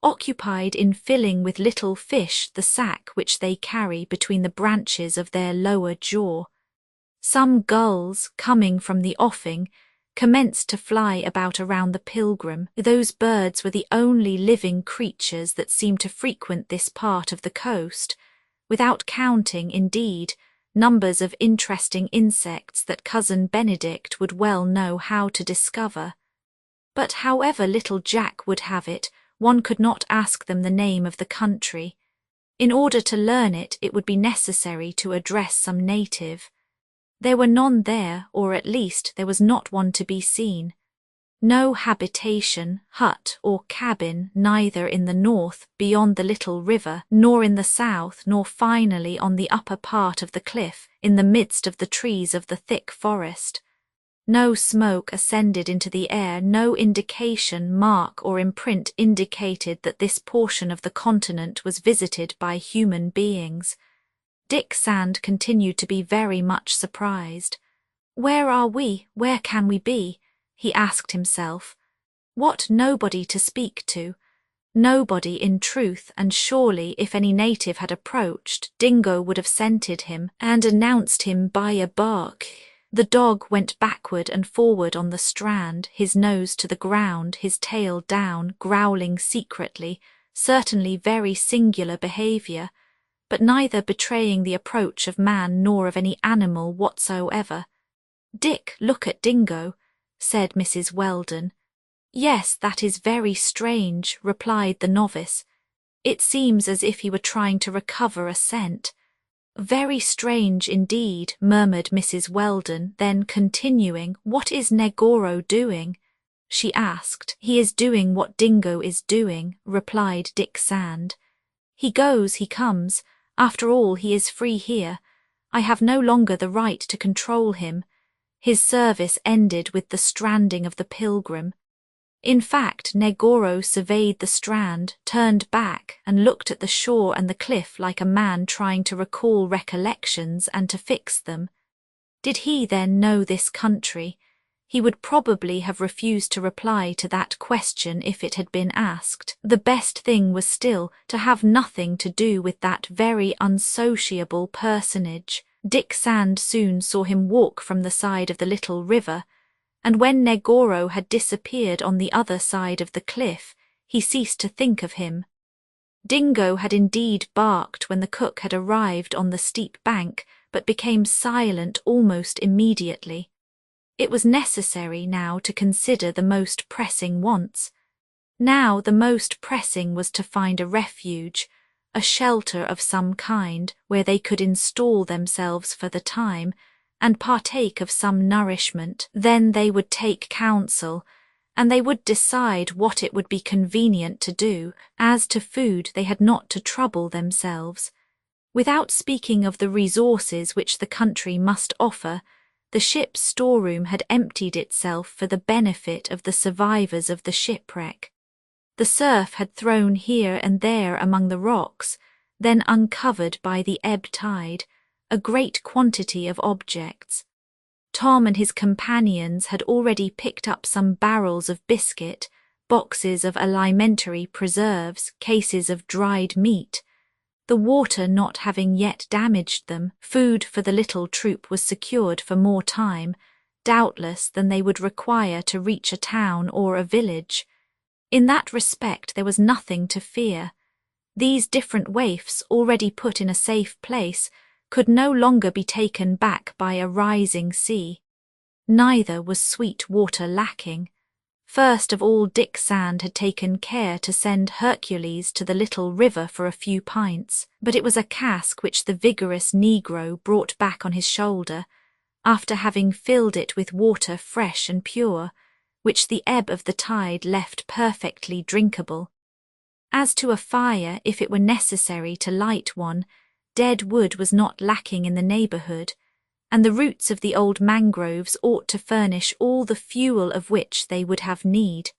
occupied in filling with little fish the sack which they carry between the branches of their lower jaw. Some gulls, coming from the offing, commenced to fly about around the Pilgrim. Those birds were the only living creatures that seemed to frequent this part of the coast, without counting, indeed, numbers of interesting insects that Cousin Benedict would well know how to discover. But however little Jack would have it, one could not ask them the name of the country. In order to learn it, it would be necessary to address some native. There were none there, or at least there was not one to be seen. No habitation, hut or cabin, neither in the north, beyond the little river, nor in the south, nor finally on the upper part of the cliff, in the midst of the trees of the thick forest. No smoke ascended into the air, no indication, mark or imprint indicated that this portion of the continent was visited by human beings. Dick Sand continued to be very much surprised. "Where are we? Where can we be?" he asked himself. What nobody to speak to? Nobody in truth, and surely if any native had approached, Dingo would have scented him and announced him by a bark. The dog went backward and forward on the strand, his nose to the ground, his tail down, growling secretly, certainly very singular behaviour, but neither betraying the approach of man nor of any animal whatsoever. "Dick, look at Dingo," said Mrs. Weldon. "Yes, that is very strange," replied the novice. "It seems as if he were trying to recover a scent." "Very strange indeed," murmured Mrs. Weldon, then continuing, "What is Negoro doing?" she asked. "He is doing what Dingo is doing," replied Dick Sand. "He goes, he comes. After all, he is free here. I have no longer the right to control him. His service ended with the stranding of the Pilgrim. In fact, Negoro surveyed the strand, turned back, and looked at the shore and the cliff like a man trying to recall recollections and to fix them. Did he then know this country? He would probably have refused to reply to that question if it had been asked. The best thing was still to have nothing to do with that very unsociable personage. Dick Sand soon saw him walk from the side of the little river, and when Negoro had disappeared on the other side of the cliff, he ceased to think of him. Dingo had indeed barked when the cook had arrived on the steep bank, but became silent almost immediately. It was necessary now to consider the most pressing wants. Now the most pressing was to find a refuge, a shelter of some kind where they could install themselves for the time and partake of some nourishment. Then they would take counsel, and they would decide what it would be convenient to do. As to food, they had not to trouble themselves. Without speaking of the resources which the country must offer, the ship's storeroom had emptied itself for the benefit of the survivors of the shipwreck. The surf had thrown here and there among the rocks, then uncovered by the ebb tide, a great quantity of objects. Tom and his companions had already picked up some barrels of biscuit, boxes of alimentary preserves, cases of dried meat. The water not having yet damaged them, food for the little troop was secured for more time, doubtless, than they would require to reach a town or a village. In that respect there was nothing to fear. These different waifs, already put in a safe place, could no longer be taken back by a rising sea. Neither was sweet water lacking. First of all, Dick Sand had taken care to send Hercules to the little river for a few pints, but it was a cask which the vigorous negro brought back on his shoulder, after having filled it with water fresh and pure, which the ebb of the tide left perfectly drinkable. As to a fire, if it were necessary to light one, dead wood was not lacking in the neighbourhood, and the roots of the old mangroves ought to furnish all the fuel of which they would have need.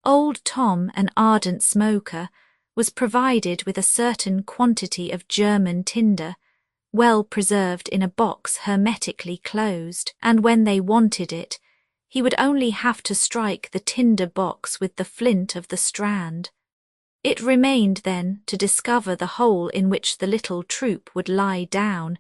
Old Tom, an ardent smoker, was provided with a certain quantity of German tinder, well preserved in a box hermetically closed, and when they wanted it, he would only have to strike the tinder box with the flint of the strand. It remained then to discover the hole in which the little troop would lie down,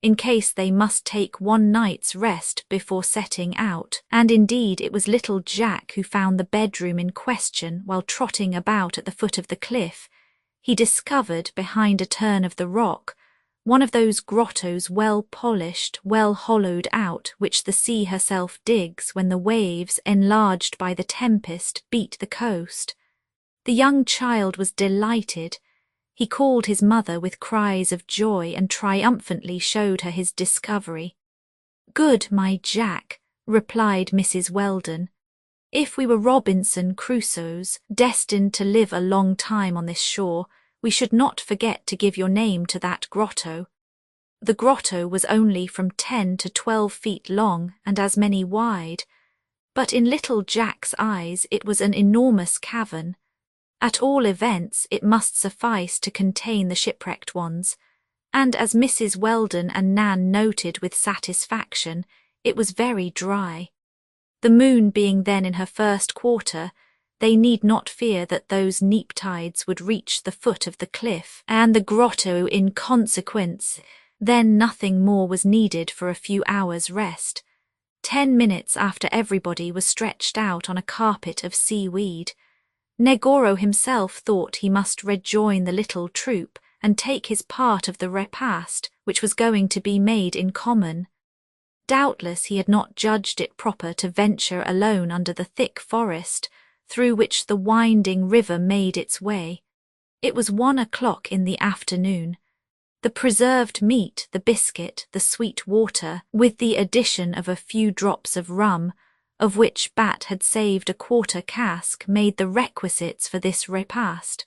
in case they must take one night's rest before setting out, and indeed it was little Jack who found the bedroom in question while trotting about at the foot of the cliff. He discovered, behind a turn of the rock, one of those grottos well polished, well hollowed out, which the sea herself digs when the waves, enlarged by the tempest, beat the coast. The young child was delighted. He called his mother with cries of joy and triumphantly showed her his discovery. "Good, my Jack," replied Mrs. Weldon. "If we were Robinson Crusoes, destined to live a long time on this shore, we should not forget to give your name to that grotto." The grotto was only from 10 to 12 feet long and as many wide, but in little Jack's eyes it was an enormous cavern. At all events, it must suffice to contain the shipwrecked ones, and as Mrs. Weldon and Nan noted with satisfaction, it was very dry. The moon being then in her first quarter, they need not fear that those neap tides would reach the foot of the cliff, and the grotto in consequence. Then nothing more was needed for a few hours' rest. 10 minutes after everybody was stretched out on a carpet of seaweed. Negoro himself thought he must rejoin the little troop and take his part of the repast, which was going to be made in common. Doubtless he had not judged it proper to venture alone under the thick forest, through which the winding river made its way. It was 1 o'clock in the afternoon. The preserved meat, the biscuit, the sweet water, with the addition of a few drops of rum, of which Bat had saved a quarter cask, made the requisites for this repast.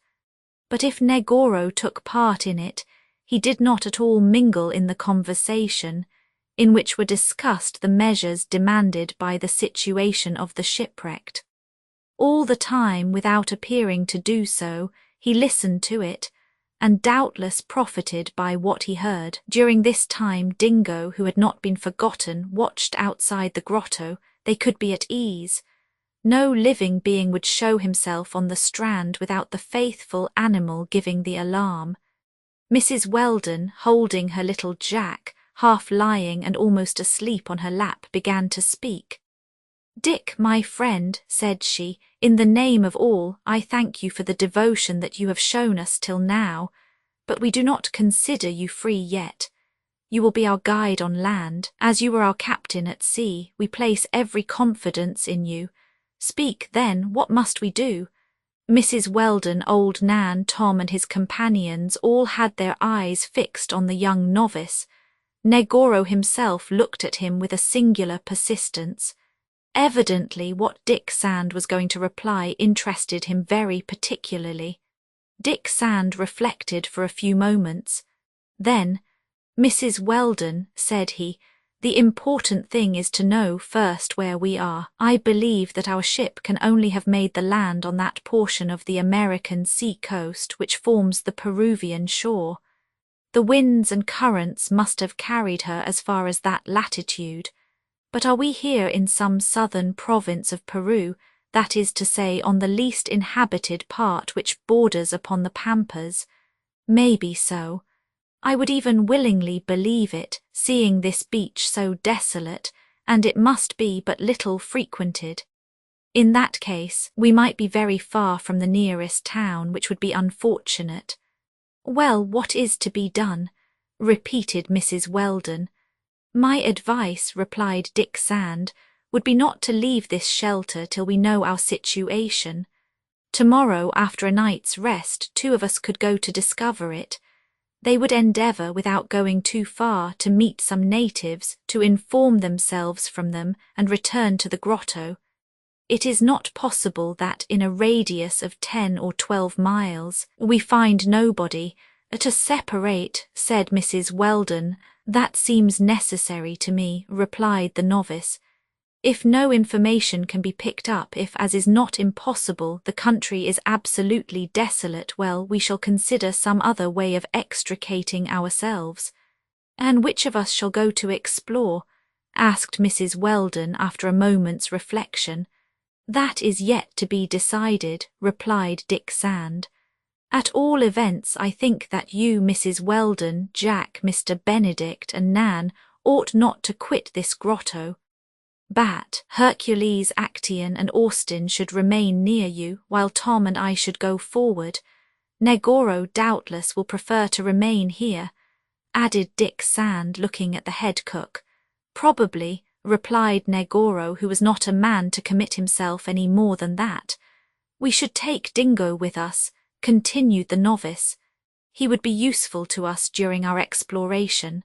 But if Negoro took part in it, he did not at all mingle in the conversation, in which were discussed the measures demanded by the situation of the shipwrecked. All the time, without appearing to do so, he listened to it, and doubtless profited by what he heard. During this time Dingo, who had not been forgotten, watched outside the grotto. They could be at ease. No living being would show himself on the strand without the faithful animal giving the alarm. Mrs. Weldon, holding her little Jack, half lying and almost asleep on her lap, began to speak. "Dick, my friend," said she, "in the name of all, I thank you for the devotion that you have shown us till now, but we do not consider you free yet. You will be our guide on land. As you were our captain at sea, we place every confidence in you. Speak, then, what must we do? Mrs. Weldon, old Nan, Tom and his companions all had their eyes fixed on the young novice. Negoro himself looked at him with a singular persistence. Evidently what Dick Sand was going to reply interested him very particularly. Dick Sand reflected for a few moments. Then, "Mrs. Weldon," said he, "the important thing is to know first where we are. I believe that our ship can only have made the land on that portion of the American sea coast which forms the Peruvian shore. The winds and currents must have carried her as far as that latitude. But are we here in some southern province of Peru, that is to say on the least inhabited part which borders upon the pampas? Maybe so. I would even willingly believe it, seeing this beach so desolate, and it must be but little frequented. In that case, we might be very far from the nearest town, which would be unfortunate." "Well, what is to be done?" repeated Mrs. Weldon. "My advice," replied Dick Sand, "would be not to leave this shelter till we know our situation. Tomorrow, after a night's rest, 2 of us could go to discover it. They would endeavour, without going too far, to meet some natives, to inform themselves from them, and return to the grotto. It is not possible that, in a radius of 10 or 12 miles, we find nobody. To separate," said Mrs. Weldon. "That seems necessary to me," replied the novice. "If no information can be picked up, if, as is not impossible, the country is absolutely desolate, well, we shall consider some other way of extricating ourselves." "And which of us shall go to explore?" asked Mrs. Weldon after a moment's reflection. "That is yet to be decided," replied Dick Sand. "At all events, I think that you, Mrs. Weldon, Jack, Mr. Benedict, and Nan ought not to quit this grotto. Bat, Hercules, Actaeon, and Austin should remain near you, while Tom and I should go forward. Negoro doubtless will prefer to remain here," added Dick Sand, looking at the head cook. "Probably," replied Negoro, who was not a man to commit himself any more than that. "We should take Dingo with us," continued the novice. "He would be useful to us during our exploration."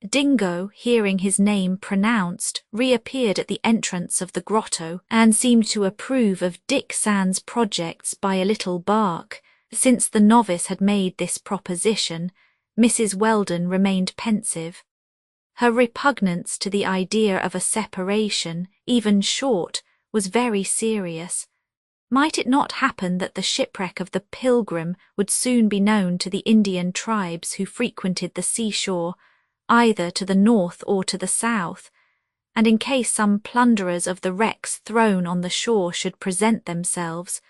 Dingo, hearing his name pronounced, reappeared at the entrance of the grotto, and seemed to approve of Dick Sand's projects by a little bark. Since the novice had made this proposition, Mrs. Weldon remained pensive. Her repugnance to the idea of a separation, even short, was very serious. Might it not happen that the shipwreck of the Pilgrim would soon be known to the Indian tribes who frequented the seashore, either to the north or to the south, and in case some plunderers of the wrecks thrown on the shore should present themselves,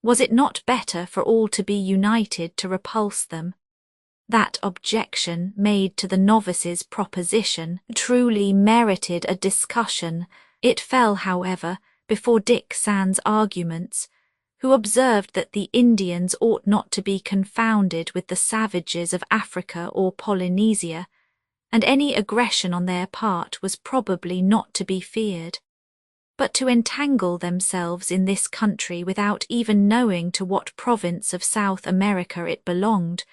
was it not better for all to be united to repulse them? That objection made to the novice's proposition truly merited a discussion. It fell, however, before Dick Sand's arguments, who observed that the Indians ought not to be confounded with the savages of Africa or Polynesia, and any aggression on their part was probably not to be feared. But to entangle themselves in this country without even knowing to what province of South America it belonged,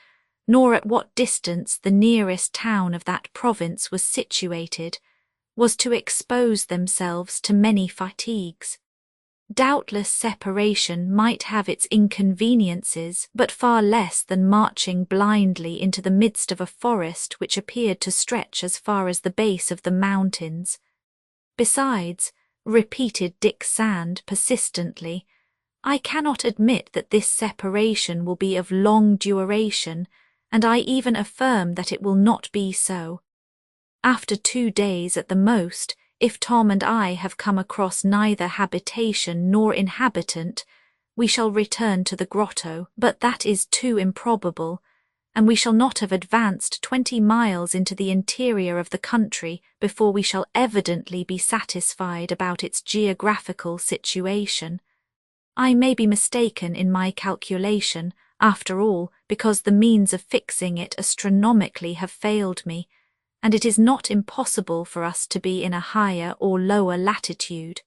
nor at what distance the nearest town of that province was situated, was to expose themselves to many fatigues. Doubtless separation might have its inconveniences, but far less than marching blindly into the midst of a forest which appeared to stretch as far as the base of the mountains. "Besides," repeated Dick Sand persistently, "I cannot admit that this separation will be of long duration, and I even affirm that it will not be so. After 2 days at the most, if Tom and I have come across neither habitation nor inhabitant, we shall return to the grotto, but that is too improbable, and we shall not have advanced 20 miles into the interior of the country before we shall evidently be satisfied about its geographical situation. I may be mistaken in my calculation, after all, because the means of fixing it astronomically have failed me, and it is not impossible for us to be in a higher or lower latitude."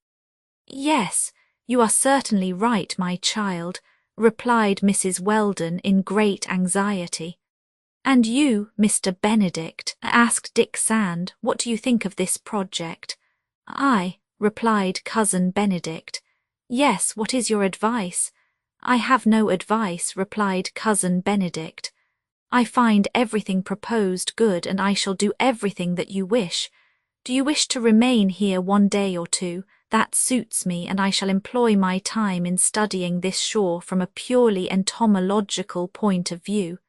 "Yes, you are certainly right, my child," replied Mrs. Weldon in great anxiety. "And you, Mr. Benedict," asked Dick Sand, "what do you think of this project?" "I," replied Cousin Benedict. "Yes, what is your advice?" "I have no advice," replied Cousin Benedict. "I find everything proposed good, and I shall do everything that you wish. Do you wish to remain here 1 day or 2? That suits me, and I shall employ my time in studying this shore from a purely entomological point of view."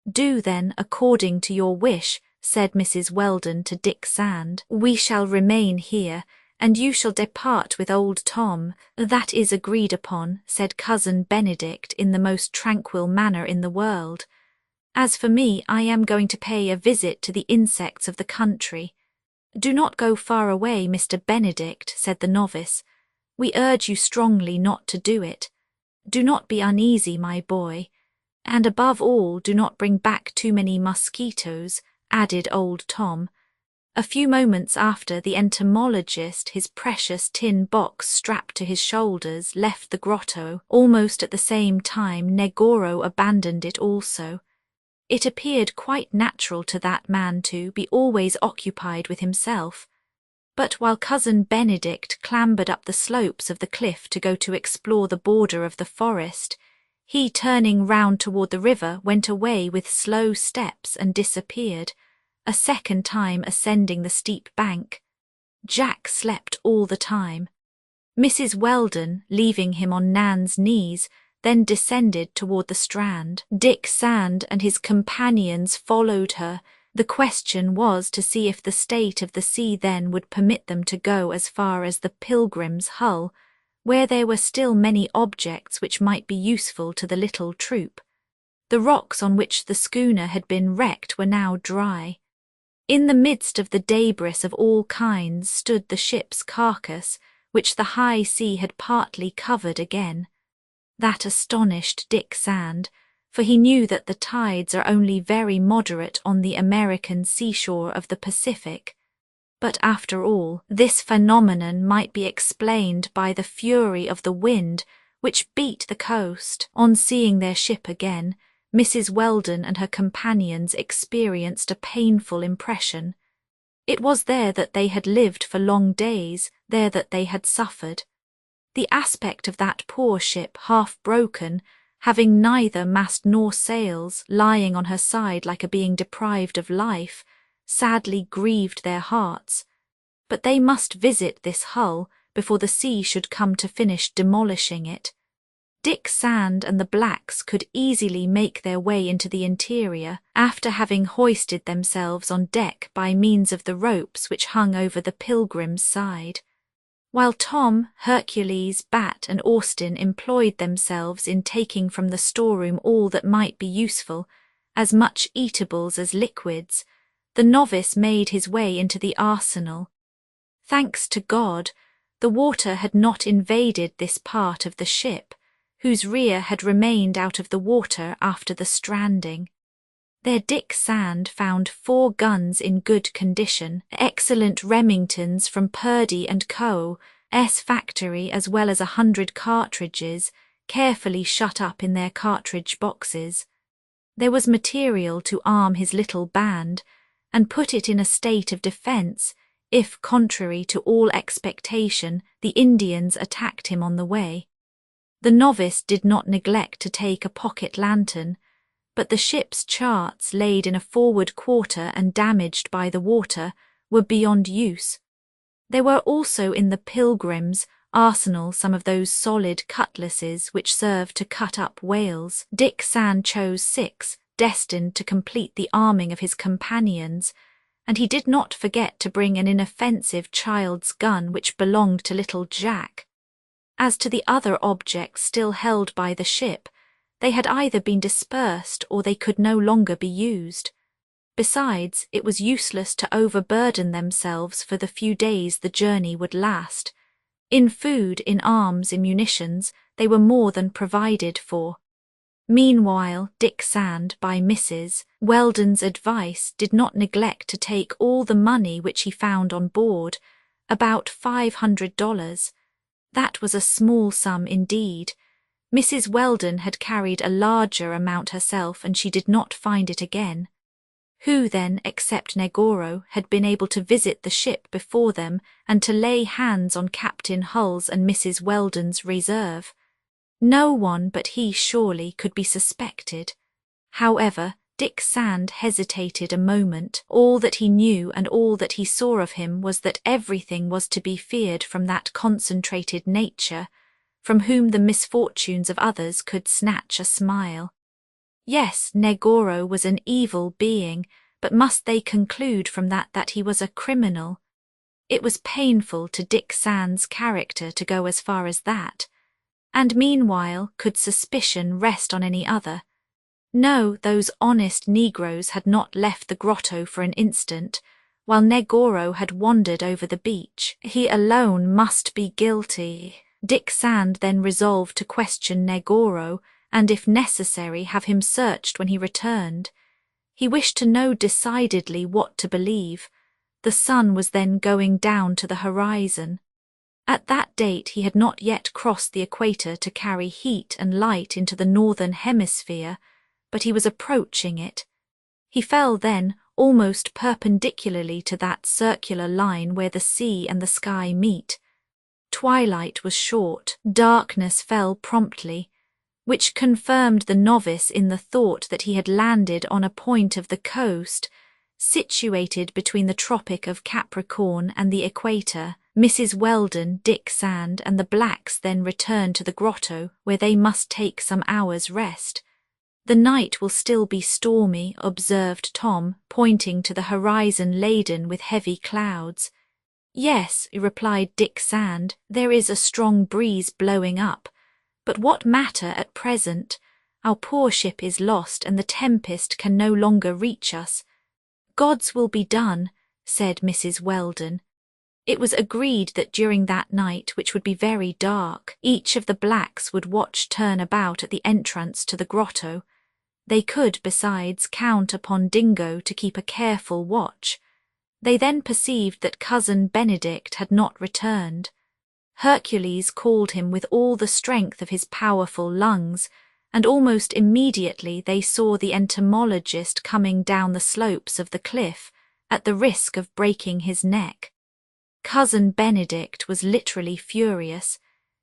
"Do then according to your wish," said Mrs. Weldon to Dick Sand. "We shall remain here, and you shall depart with old Tom." "That is agreed upon," said Cousin Benedict in the most tranquil manner in the world. "As for me, I am going to pay a visit to the insects of the country." "Do not go far away, Mr. Benedict," said the novice. "We urge you strongly not to do it. Do not be uneasy, my boy. And above all, do not bring back too many mosquitoes," added old Tom. A few moments after, the entomologist, his precious tin box strapped to his shoulders, left the grotto. Almost at the same time, Negoro abandoned it also. It appeared quite natural to that man to be always occupied with himself. But while Cousin Benedict clambered up the slopes of the cliff to go to explore the border of the forest, he, turning round toward the river, went away with slow steps and disappeared, a second time ascending the steep bank. Jack slept all the time. Mrs. Weldon, leaving him on Nan's knees, then descended toward the strand. Dick Sand and his companions followed her. The question was to see if the state of the sea then would permit them to go as far as the Pilgrim's hull, where there were still many objects which might be useful to the little troop. The rocks on which the schooner had been wrecked were now dry. In the midst of the debris of all kinds stood the ship's carcass, which the high sea had partly covered again. That astonished Dick Sand, for he knew that the tides are only very moderate on the American seashore of the Pacific. But after all, this phenomenon might be explained by the fury of the wind which beat the coast. On seeing their ship again, Mrs. Weldon and her companions experienced a painful impression. It was there that they had lived for long days, there that they had suffered. The aspect of that poor ship, half broken, having neither mast nor sails, lying on her side like a being deprived of life, sadly grieved their hearts. But they must visit this hull before the sea should come to finish demolishing it. Dick Sand and the blacks could easily make their way into the interior, after having hoisted themselves on deck by means of the ropes which hung over the Pilgrim's side. While Tom, Hercules, Bat, and Austin employed themselves in taking from the storeroom all that might be useful, as much eatables as liquids, the novice made his way into the arsenal. Thanks to God, the water had not invaded this part of the ship, whose rear had remained out of the water after the stranding. There Dick Sand found 4 guns in good condition, excellent Remingtons from Purdy and Co.'s factory, as well as 100 cartridges, carefully shut up in their cartridge boxes. There was material to arm his little band, and put it in a state of defence, if, contrary to all expectation, the Indians attacked him on the way. The novice did not neglect to take a pocket lantern, but the ship's charts, laid in a forward quarter and damaged by the water, were beyond use. There were also in the Pilgrim's arsenal some of those solid cutlasses which serve to cut up whales. Dick Sand chose 6, destined to complete the arming of his companions, and he did not forget to bring an inoffensive child's gun which belonged to little Jack. As to the other objects still held by the ship, they had either been dispersed or they could no longer be used. Besides, it was useless to overburden themselves for the few days the journey would last. In food, in arms, in munitions, they were more than provided for. Meanwhile, Dick Sand, by Mrs. Weldon's advice, did not neglect to take all the money which he found on board, about $500. That was a small sum indeed. Mrs. Weldon had carried a larger amount herself, and she did not find it again. Who then, except Negoro, had been able to visit the ship before them and to lay hands on Captain Hull's and Mrs. Weldon's reserve? No one but he surely could be suspected. However, Dick Sand hesitated a moment. All that he knew and all that he saw of him was that everything was to be feared from that concentrated nature, from whom the misfortunes of others could snatch a smile. Yes, Negoro was an evil being, but must they conclude from that he was a criminal? It was painful to Dick Sand's character to go as far as that. And meanwhile, could suspicion rest on any other? No, those honest Negroes had not left the grotto for an instant, while Negoro had wandered over the beach. He alone must be guilty. Dick Sand then resolved to question Negoro, and if necessary have him searched when he returned. He wished to know decidedly what to believe. The sun was then going down to the horizon. At that date he had not yet crossed the equator to carry heat and light into the northern hemisphere, but he was approaching it. He fell then almost perpendicularly to that circular line where the sea and the sky meet. Twilight was short, darkness fell promptly, which confirmed the novice in the thought that he had landed on a point of the coast, situated between the Tropic of Capricorn and the equator. Mrs. Weldon, Dick Sand, and the blacks then returned to the grotto, where they must take some hours' rest. The night will still be stormy, observed Tom, pointing to the horizon laden with heavy clouds. Yes, replied Dick Sand, there is a strong breeze blowing up. But what matter at present? Our poor ship is lost, and the tempest can no longer reach us. God's will be done, said Mrs. Weldon. It was agreed that during that night, which would be very dark, each of the blacks would watch turn about at the entrance to the grotto. They could, besides, count upon Dingo to keep a careful watch. They then perceived that Cousin Benedict had not returned. Hercules called him with all the strength of his powerful lungs, and almost immediately they saw the entomologist coming down the slopes of the cliff, at the risk of breaking his neck. Cousin Benedict was literally furious.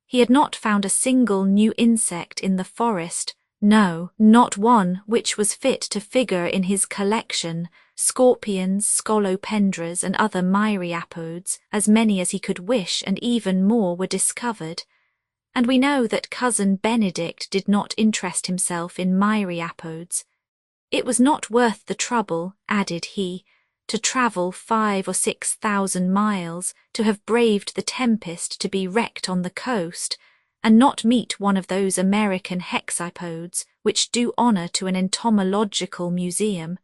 He had not found a single new insect in the forest, no, not one which was fit to figure in his collection. Scorpions, scolopendras, and other myriapods, as many as he could wish, and even more were discovered. And we know that Cousin Benedict did not interest himself in myriapods. It was not worth the trouble, added he, to travel 5,000 or 6,000 miles, to have braved the tempest to be wrecked on the coast, and not meet one of those American hexapods which do honour to an entomological museum.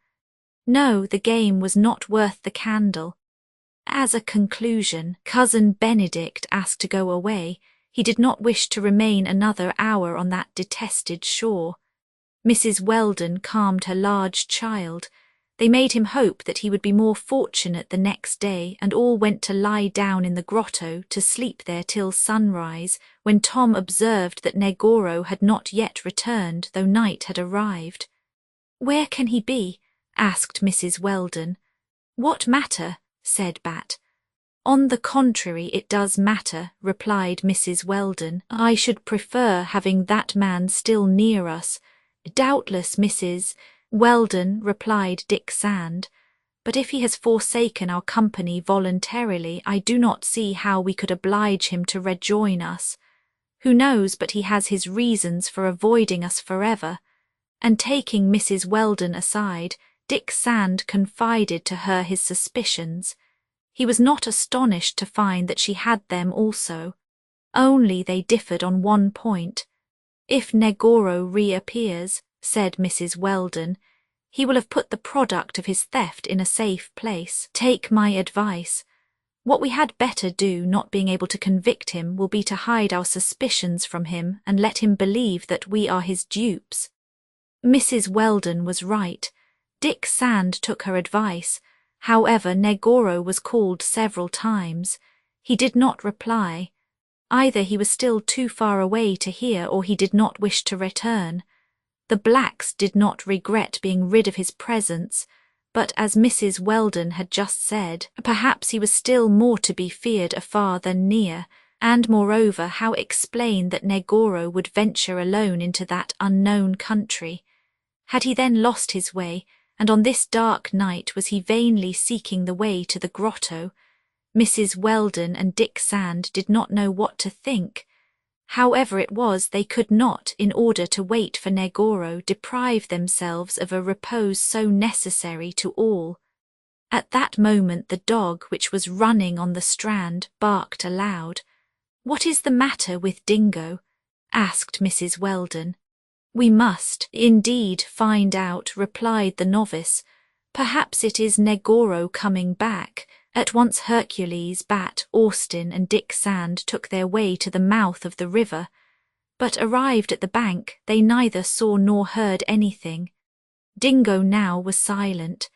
No, the game was not worth the candle. As a conclusion, Cousin Benedict asked to go away. He did not wish to remain another hour on that detested shore. Mrs. Weldon calmed her large child. They made him hope that he would be more fortunate the next day, and all went to lie down in the grotto to sleep there till sunrise, when Tom observed that Negoro had not yet returned, though night had arrived. "Where can he be?" asked Mrs. Weldon. "What matter?" said Bat. "On the contrary, it does matter," replied Mrs. Weldon. "I should prefer having that man still near us." "Doubtless, Mrs. Weldon," replied Dick Sand, "but if he has forsaken our company voluntarily, I do not see how we could oblige him to rejoin us. Who knows but he has his reasons for avoiding us forever?" And taking Mrs. Weldon aside, Dick Sand confided to her his suspicions. He was not astonished to find that she had them also. Only they differed on one point. "If Negoro reappears," said Mrs. Weldon, "he will have put the product of his theft in a safe place. Take my advice. What we had better do, not being able to convict him, will be to hide our suspicions from him and let him believe that we are his dupes." Mrs. Weldon was right. Dick Sand took her advice. However, Negoro was called several times. He did not reply. Either he was still too far away to hear, or he did not wish to return. The blacks did not regret being rid of his presence, but as Mrs. Weldon had just said, perhaps he was still more to be feared afar than near, and moreover, how explain that Negoro would venture alone into that unknown country? Had he then lost his way, and on this dark night was he vainly seeking the way to the grotto? Mrs. Weldon and Dick Sand did not know what to think. However it was, they could not, in order to wait for Negoro, deprive themselves of a repose so necessary to all. At that moment the dog, which was running on the strand, barked aloud. "What is the matter with Dingo?" asked Mrs. Weldon. "We must, indeed, find out," replied the novice. "Perhaps it is Negoro coming back." At once Hercules, Bat, Austin, and Dick Sand took their way to the mouth of the river, but arrived at the bank, they neither saw nor heard anything. Dingo now was silent.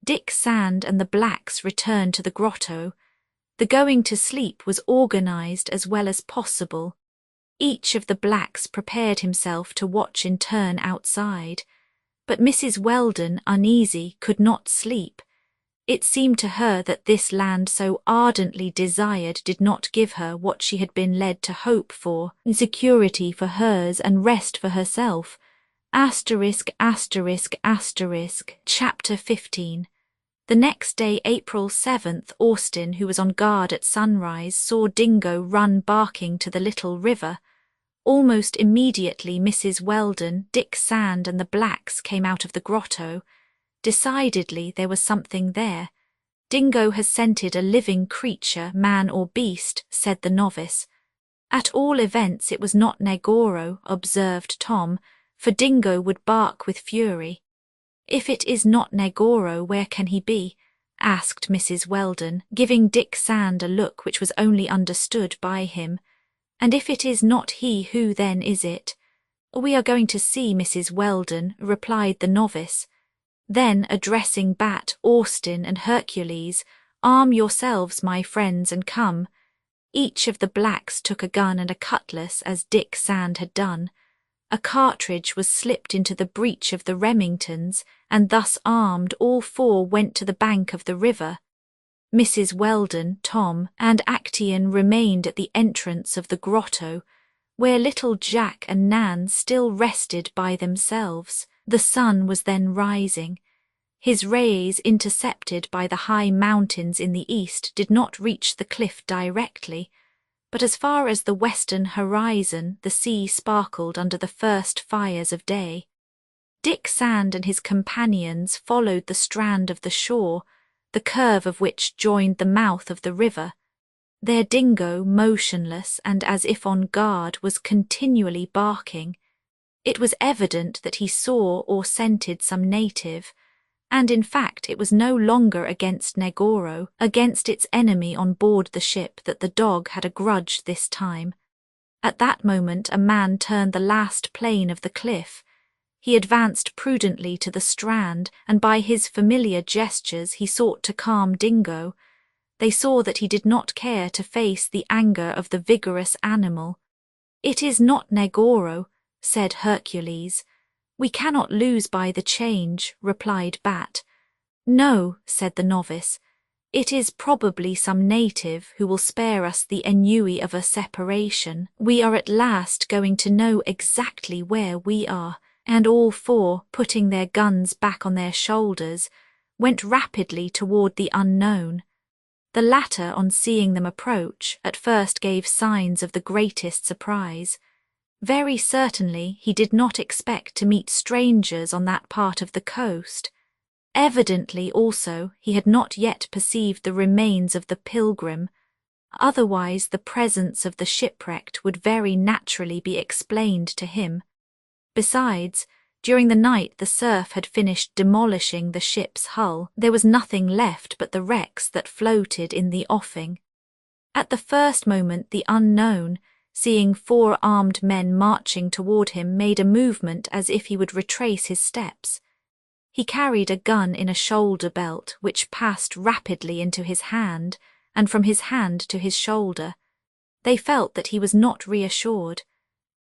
Dick Sand and the blacks returned to the grotto. The going to sleep was organized as well as possible. Each of the blacks prepared himself to watch in turn outside, but Mrs. Weldon, uneasy, could not sleep. It seemed to her that this land so ardently desired did not give her what she had been led to hope for, security for hers and rest for herself. Chapter 15. The next day, April 7th, Austin, who was on guard at sunrise, saw Dingo run barking to the little river. Almost immediately Mrs. Weldon, Dick Sand and the blacks came out of the grotto. Decidedly there was something there. "Dingo has scented a living creature, man or beast," said the novice. "At all events it was not Negoro," observed Tom, "for Dingo would bark with fury." "If it is not Negoro, where can he be?" asked Mrs. Weldon, giving Dick Sand a look which was only understood by him. "And if it is not he, who then is it?" "We are going to see, Mrs. Weldon," replied the novice. Then, addressing Bat, Austin, and Hercules, "Arm yourselves, my friends, and come." Each of the blacks took a gun and a cutlass, as Dick Sand had done. A cartridge was slipped into the breech of the Remingtons, and thus armed, all four went to the bank of the river. Mrs. Weldon, Tom, and Actaeon remained at the entrance of the grotto, where little Jack and Nan still rested by themselves. The sun was then rising. His rays, intercepted by the high mountains in the east, did not reach the cliff directly, but as far as the western horizon the sea sparkled under the first fires of day. Dick Sand and his companions followed the strand of the shore, the curve of which joined the mouth of the river. Their Dingo, motionless and as if on guard, was continually barking. It was evident that he saw or scented some native, and in fact it was no longer against Negoro, against its enemy on board the ship, that the dog had a grudge this time. At that moment a man turned the last plane of the cliff. He advanced prudently to the strand, and by his familiar gestures he sought to calm Dingo. They saw that he did not care to face the anger of the vigorous animal. "It is not Negoro," said Hercules. "We cannot lose by the change," replied Bat. "No," said the novice. "It is probably some native who will spare us the ennui of a separation. We are at last going to know exactly where we are." And all four, putting their guns back on their shoulders, went rapidly toward the unknown. The latter, on seeing them approach, at first gave signs of the greatest surprise. Very certainly he did not expect to meet strangers on that part of the coast. Evidently also he had not yet perceived the remains of the Pilgrim. Otherwise the presence of the shipwrecked would very naturally be explained to him. Besides, during the night the surf had finished demolishing the ship's hull. There was nothing left but the wrecks that floated in the offing. At the first moment the unknown, seeing 4 armed men marching toward him, made a movement as if he would retrace his steps. He carried a gun in a shoulder belt which passed rapidly into his hand and from his hand to his shoulder. They felt that he was not reassured.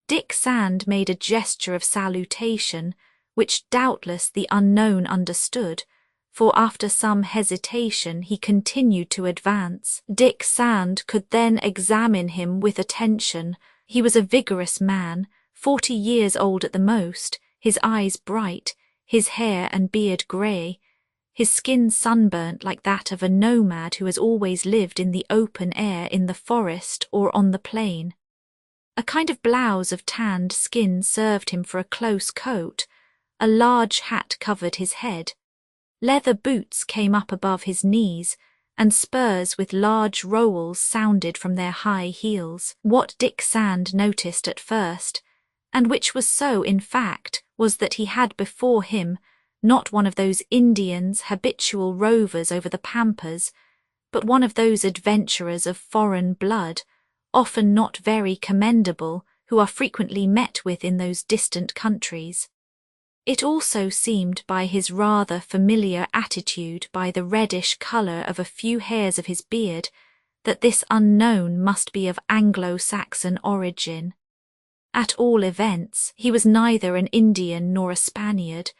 Dick Sand made a gesture of salutation, which doubtless the unknown understood, for after some hesitation he continued to advance. Dick Sand could then examine him with attention. He was a vigorous man, 40 years old at the most, his eyes bright, his hair and beard grey, his skin sunburnt like that of a nomad who has always lived in the open air in the forest or on the plain. A kind of blouse of tanned skin served him for a close coat. A large hat covered his head. Leather boots came up above his knees, and spurs with large rowels sounded from their high heels. What Dick Sand noticed at first, and which was so in fact, was that he had before him not one of those Indians, habitual rovers over the pampas, but one of those adventurers of foreign blood, often not very commendable, who are frequently met with in those distant countries. It also seemed by his rather familiar attitude, by the reddish colour of a few hairs of his beard, that this unknown must be of Anglo-Saxon origin. At all events, he was neither an Indian nor a Spaniard,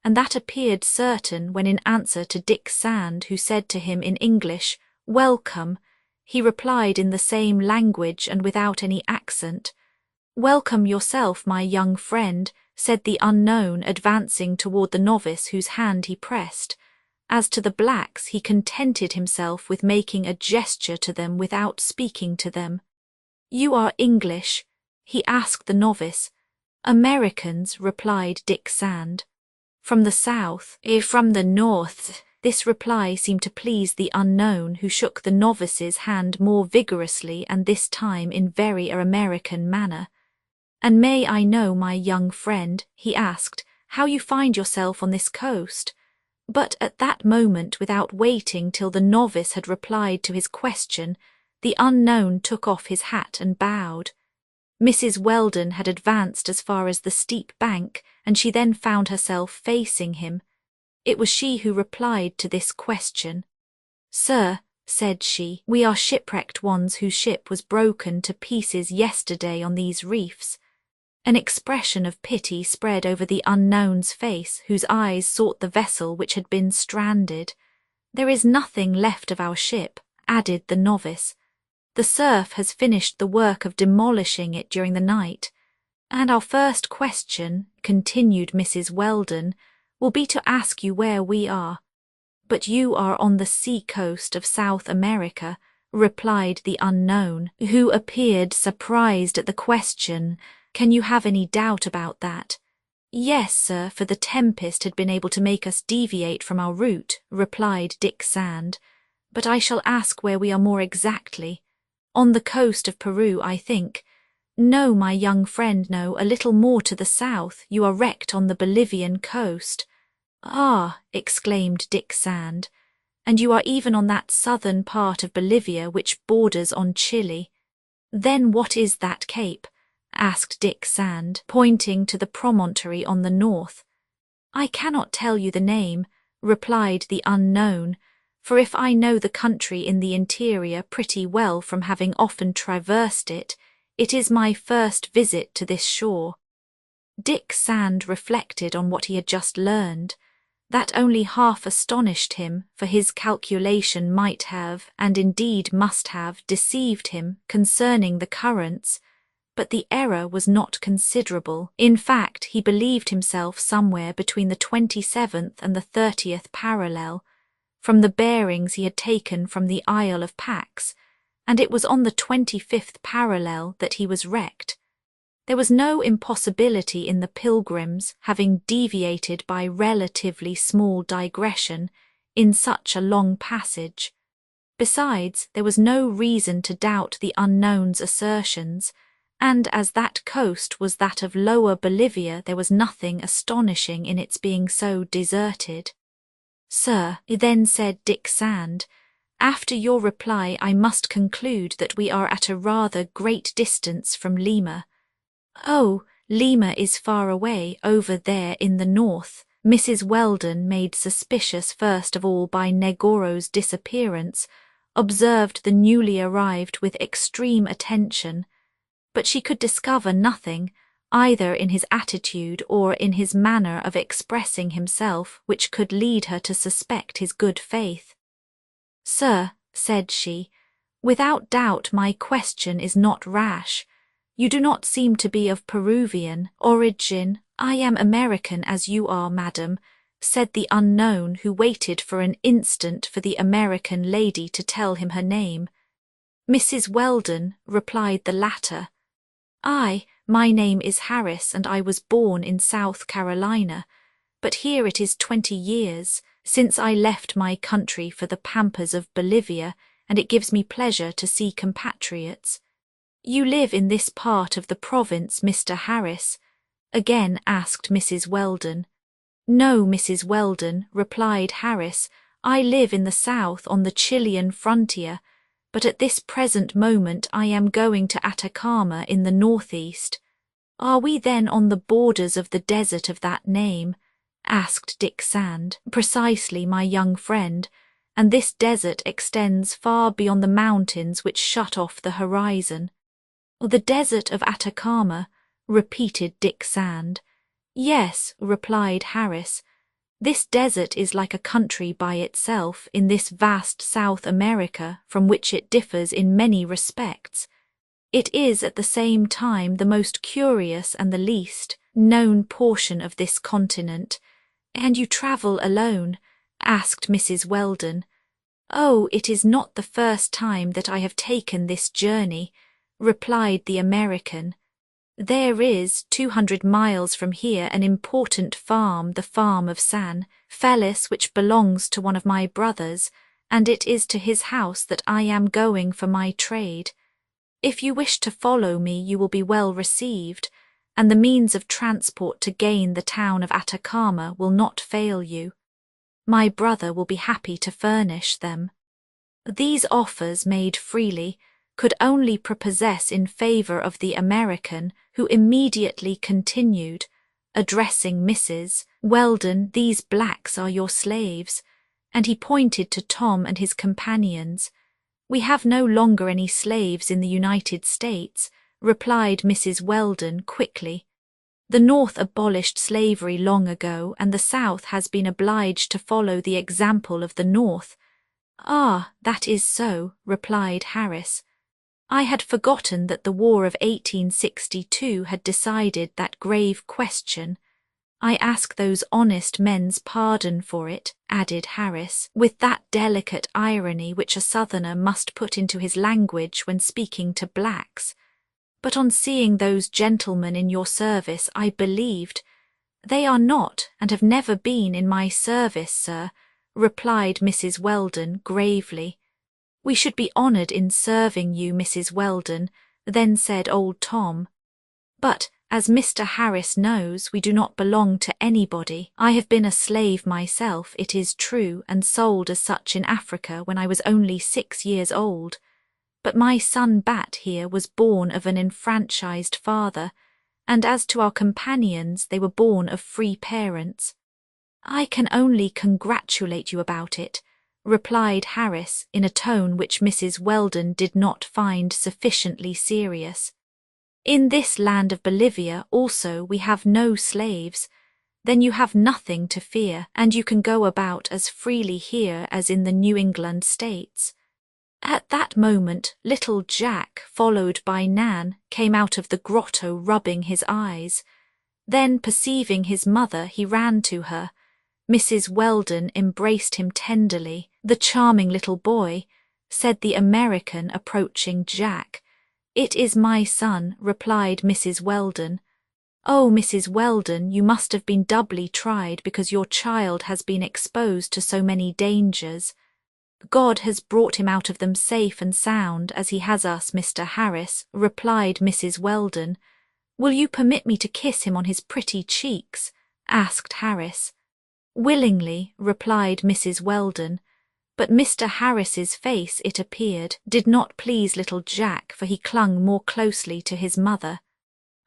and that appeared certain when in answer to Dick Sand, who said to him in English, "Welcome," he replied in the same language and without any accent. "Welcome yourself, my young friend," said the unknown, advancing toward the novice whose hand he pressed. As to the blacks, he contented himself with making a gesture to them without speaking to them. "You are English?" he asked the novice. "Americans," replied Dick Sand. "From the south?" "From the north." This reply seemed to please the unknown, who shook the novice's hand more vigorously and this time in very American manner. "And may I know, my young friend," he asked, "how you find yourself on this coast?" But at that moment, without waiting till the novice had replied to his question, the unknown took off his hat and bowed. Mrs. Weldon had advanced as far as the steep bank, and she then found herself facing him. It was she who replied to this question. "Sir," said she, "we are shipwrecked ones whose ship was broken to pieces yesterday on these reefs." An expression of pity spread over the unknown's face, whose eyes sought the vessel which had been stranded. "There is nothing left of our ship," added the novice. "The surf has finished the work of demolishing it during the night. And our first question," continued Mrs. Weldon, "will be to ask you where we are." "But you are on the sea-coast of South America," replied the unknown, who appeared surprised at the question. "Can you have any doubt about that?" "Yes, sir, for the tempest had been able to make us deviate from our route," replied Dick Sand. "But I shall ask where we are more exactly. On the coast of Peru, I think." "No, my young friend, no, a little more to the south. You are wrecked on the Bolivian coast." "Ah," exclaimed Dick Sand, "and you are even on that southern part of Bolivia which borders on Chile." "Then what is that cape?" asked Dick Sand, pointing to the promontory on the north. "I cannot tell you the name," replied the unknown, "for if I know the country in the interior pretty well from having often traversed it, it is my first visit to this shore." Dick Sand reflected on what he had just learned. That only half astonished him, for his calculation might have, and indeed must have, deceived him concerning the currents, but the error was not considerable. In fact, he believed himself somewhere between the 27th and the 30th parallel, from the bearings he had taken from the Isle of Pax, and it was on the 25th parallel that he was wrecked. There was no impossibility in the Pilgrims having deviated by relatively small digression in such a long passage. Besides, there was no reason to doubt the unknown's assertions, and as that coast was that of Lower Bolivia, there was nothing astonishing in its being so deserted. "Sir," then said Dick Sand, After your reply, I must conclude that we are at a rather great distance from Lima. Oh, Lima is far away, over there in the north. Mrs. Weldon, made suspicious first of all by Negoro's disappearance, observed the newly arrived with extreme attention, but she could discover nothing, either in his attitude or in his manner of expressing himself, which could lead her to suspect his good faith. "Sir," said she, "without doubt my question is not rash. You do not seem to be of Peruvian origin." "I am American, as you are, madam," said the unknown, who waited for an instant for the American lady to tell him her name. "Mrs. Weldon," replied the latter. My name is Harris, and I was born in South Carolina, but here it is 20 years since I left my country for the pampas of Bolivia, and it gives me pleasure to see compatriots." "You live in this part of the province, Mr. Harris?" again asked Mrs. Weldon. "No, Mrs. Weldon," replied Harris, "I live in the south on the Chilean frontier, but at this present moment I am going to Atacama in the northeast." "Are we then on the borders of the desert of that name?" asked Dick Sand. "Precisely, my young friend, and this desert extends far beyond the mountains which shut off the horizon." "The desert of Atacama," repeated Dick Sand. "Yes," replied Harris. "This desert is like a country by itself in this vast South America, from which it differs in many respects. It is at the same time the most curious and the least known portion of this continent." "And you travel alone?" asked Mrs. Weldon. "Oh, it is not the first time that I have taken this journey," replied the American. "There is, 200 miles from here, an important farm, the farm of San Felice, which belongs to one of my brothers, and it is to his house that I am going for my trade. If you wish to follow me, you will be well received, and the means of transport to gain the town of Atacama will not fail you. My brother will be happy to furnish them." These offers, made freely, could only prepossess in favor of the American, who immediately continued, addressing Mrs. Weldon, "These blacks are your slaves," and he pointed to Tom and his companions. "We have no longer any slaves in the United States," replied Mrs. Weldon quickly. "The North abolished slavery long ago, and the South has been obliged to follow the example of the North." "Ah, that is so," replied Harris. "I had forgotten that the War of 1862 had decided that grave question. I ask those honest men's pardon for it," added Harris, with that delicate irony which a Southerner must put into his language when speaking to blacks. "But on seeing those gentlemen in your service, I believed—" "They are not, and have never been in my service, sir," replied Mrs. Weldon gravely. "We should be honored in serving you, Mrs. Weldon," then said old Tom. "But, as Mr. Harris knows, we do not belong to anybody. I have been a slave myself, it is true, and sold as such in Africa when I was only 6 years old. But my son Bat here was born of an enfranchised father, and as to our companions, they were born of free parents." "I can only congratulate you about it," replied Harris in a tone which Mrs. Weldon did not find sufficiently serious. "In this land of Bolivia also we have no slaves. Then you have nothing to fear, and you can go about as freely here as in the New England states." At that moment little Jack, followed by Nan, came out of the grotto rubbing his eyes. Then, perceiving his mother, he ran to her. Mrs. Weldon embraced him tenderly. "The charming little boy," said the American, approaching Jack. "It is my son," replied Mrs. Weldon. "Oh, Mrs. Weldon, you must have been doubly tried because your child has been exposed to so many dangers." "God has brought him out of them safe and sound, as he has us, Mr. Harris," replied Mrs. Weldon. "Will you permit me to kiss him on his pretty cheeks?" asked Harris. "Willingly," replied Mrs. Weldon. But Mr. Harris's face, it appeared, did not please little Jack, for he clung more closely to his mother.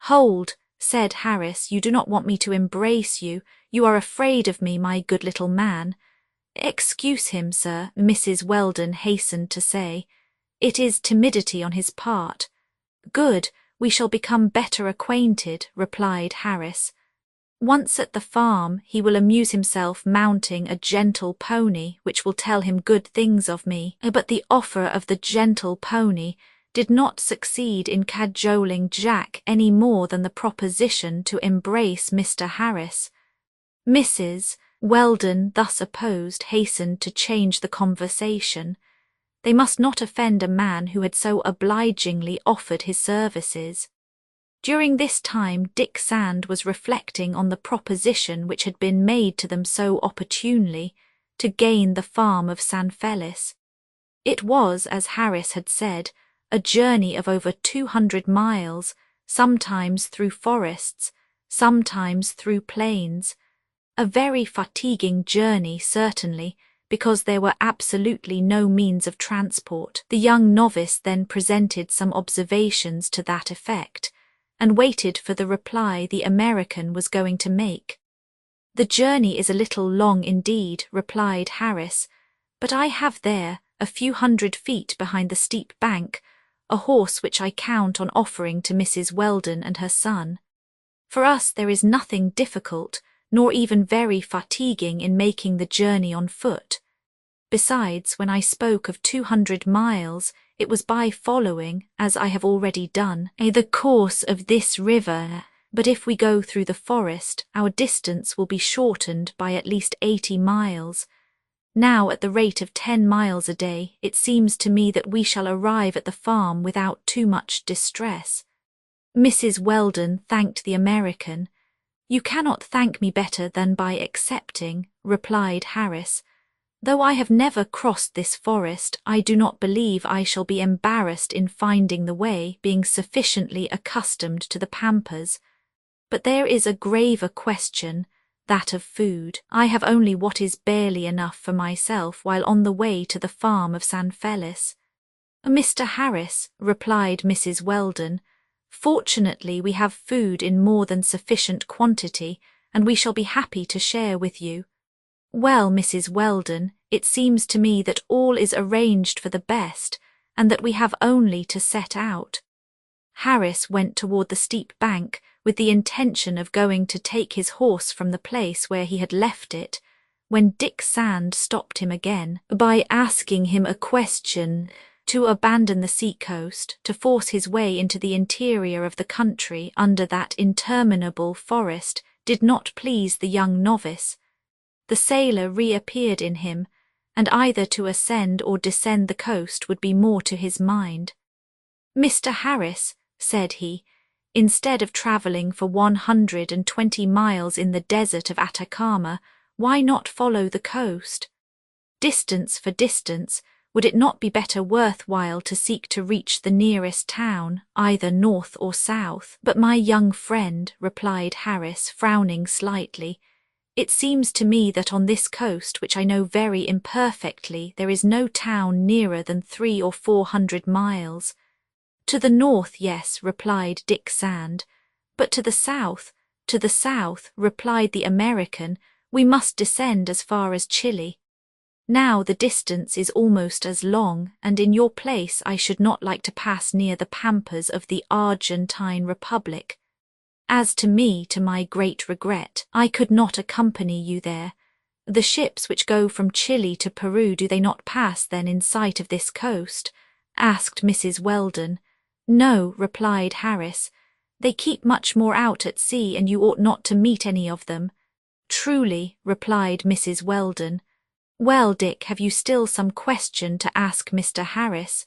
"Hold," said Harris, "you do not want me to embrace you. You are afraid of me, my good little man." "Excuse him, sir," Mrs. Weldon hastened to say. "It is timidity on his part." "Good, we shall become better acquainted," replied Harris. "Once at the farm, he will amuse himself mounting a gentle pony, which will tell him good things of me." But the offer of the gentle pony did not succeed in cajoling Jack any more than the proposition to embrace Mr. Harris. Mrs. Weldon, thus opposed, hastened to change the conversation. They must not offend a man who had so obligingly offered his services. During this time Dick Sand was reflecting on the proposition which had been made to them so opportunely, to gain the farm of San Felice. It was, as Harris had said, a journey of over 200 miles, sometimes through forests, sometimes through plains. A very fatiguing journey, certainly, because there were absolutely no means of transport. The young novice then presented some observations to that effect, and waited for the reply the American was going to make. "The journey is a little long indeed," replied Harris, "but I have there, a few hundred feet behind the steep bank, a horse which I count on offering to Mrs. Weldon and her son. For us there is nothing difficult, nor even very fatiguing in making the journey on foot. Besides, when I spoke of 200 miles, it was by following, as I have already done, the course of this river. But if we go through the forest, our distance will be shortened by at least 80 miles. Now, at the rate of 10 miles a day, it seems to me that we shall arrive at the farm without too much distress." Mrs. Weldon thanked the American. "You cannot thank me better than by accepting," replied Harris. "Though I have never crossed this forest, I do not believe I shall be embarrassed in finding the way, being sufficiently accustomed to the pampas. But there is a graver question, that of food. I have only what is barely enough for myself while on the way to the farm of San Felice." "Mr. Harris," replied Mrs. Weldon, "fortunately we have food in more than sufficient quantity, and we shall be happy to share with you." "Well, Mrs. Weldon, it seems to me that all is arranged for the best, and that we have only to set out." Harris went toward the steep bank with the intention of going to take his horse from the place where he had left it, when Dick Sand stopped him again by asking him a question. To abandon the sea-coast, to force his way into the interior of the country under that interminable forest, did not please the young novice. The sailor reappeared in him, and either to ascend or descend the coast would be more to his mind. "Mr. Harris," said he, "instead of travelling for 120 miles in the desert of Atacama, why not follow the coast? Distance for distance, would it not be better worthwhile to seek to reach the nearest town, either north or south?" "But my young friend," replied Harris, frowning slightly, "it seems to me that on this coast, which I know very imperfectly, there is no town nearer than 300 or 400 miles. "To the north, yes," replied Dick Sand. "But to the south," replied the American, "we must descend as far as Chile. Now the distance is almost as long, and in your place I should not like to pass near the pampas of the Argentine Republic. As to me, to my great regret, I could not accompany you there. The ships which go from Chile to Peru, do they not pass then in sight of this coast?" asked Mrs. Weldon. "No," replied Harris. "They keep much more out at sea, and you ought not to meet any of them." "Truly," replied Mrs. Weldon. "Well, Dick, have you still some question to ask Mr. Harris?"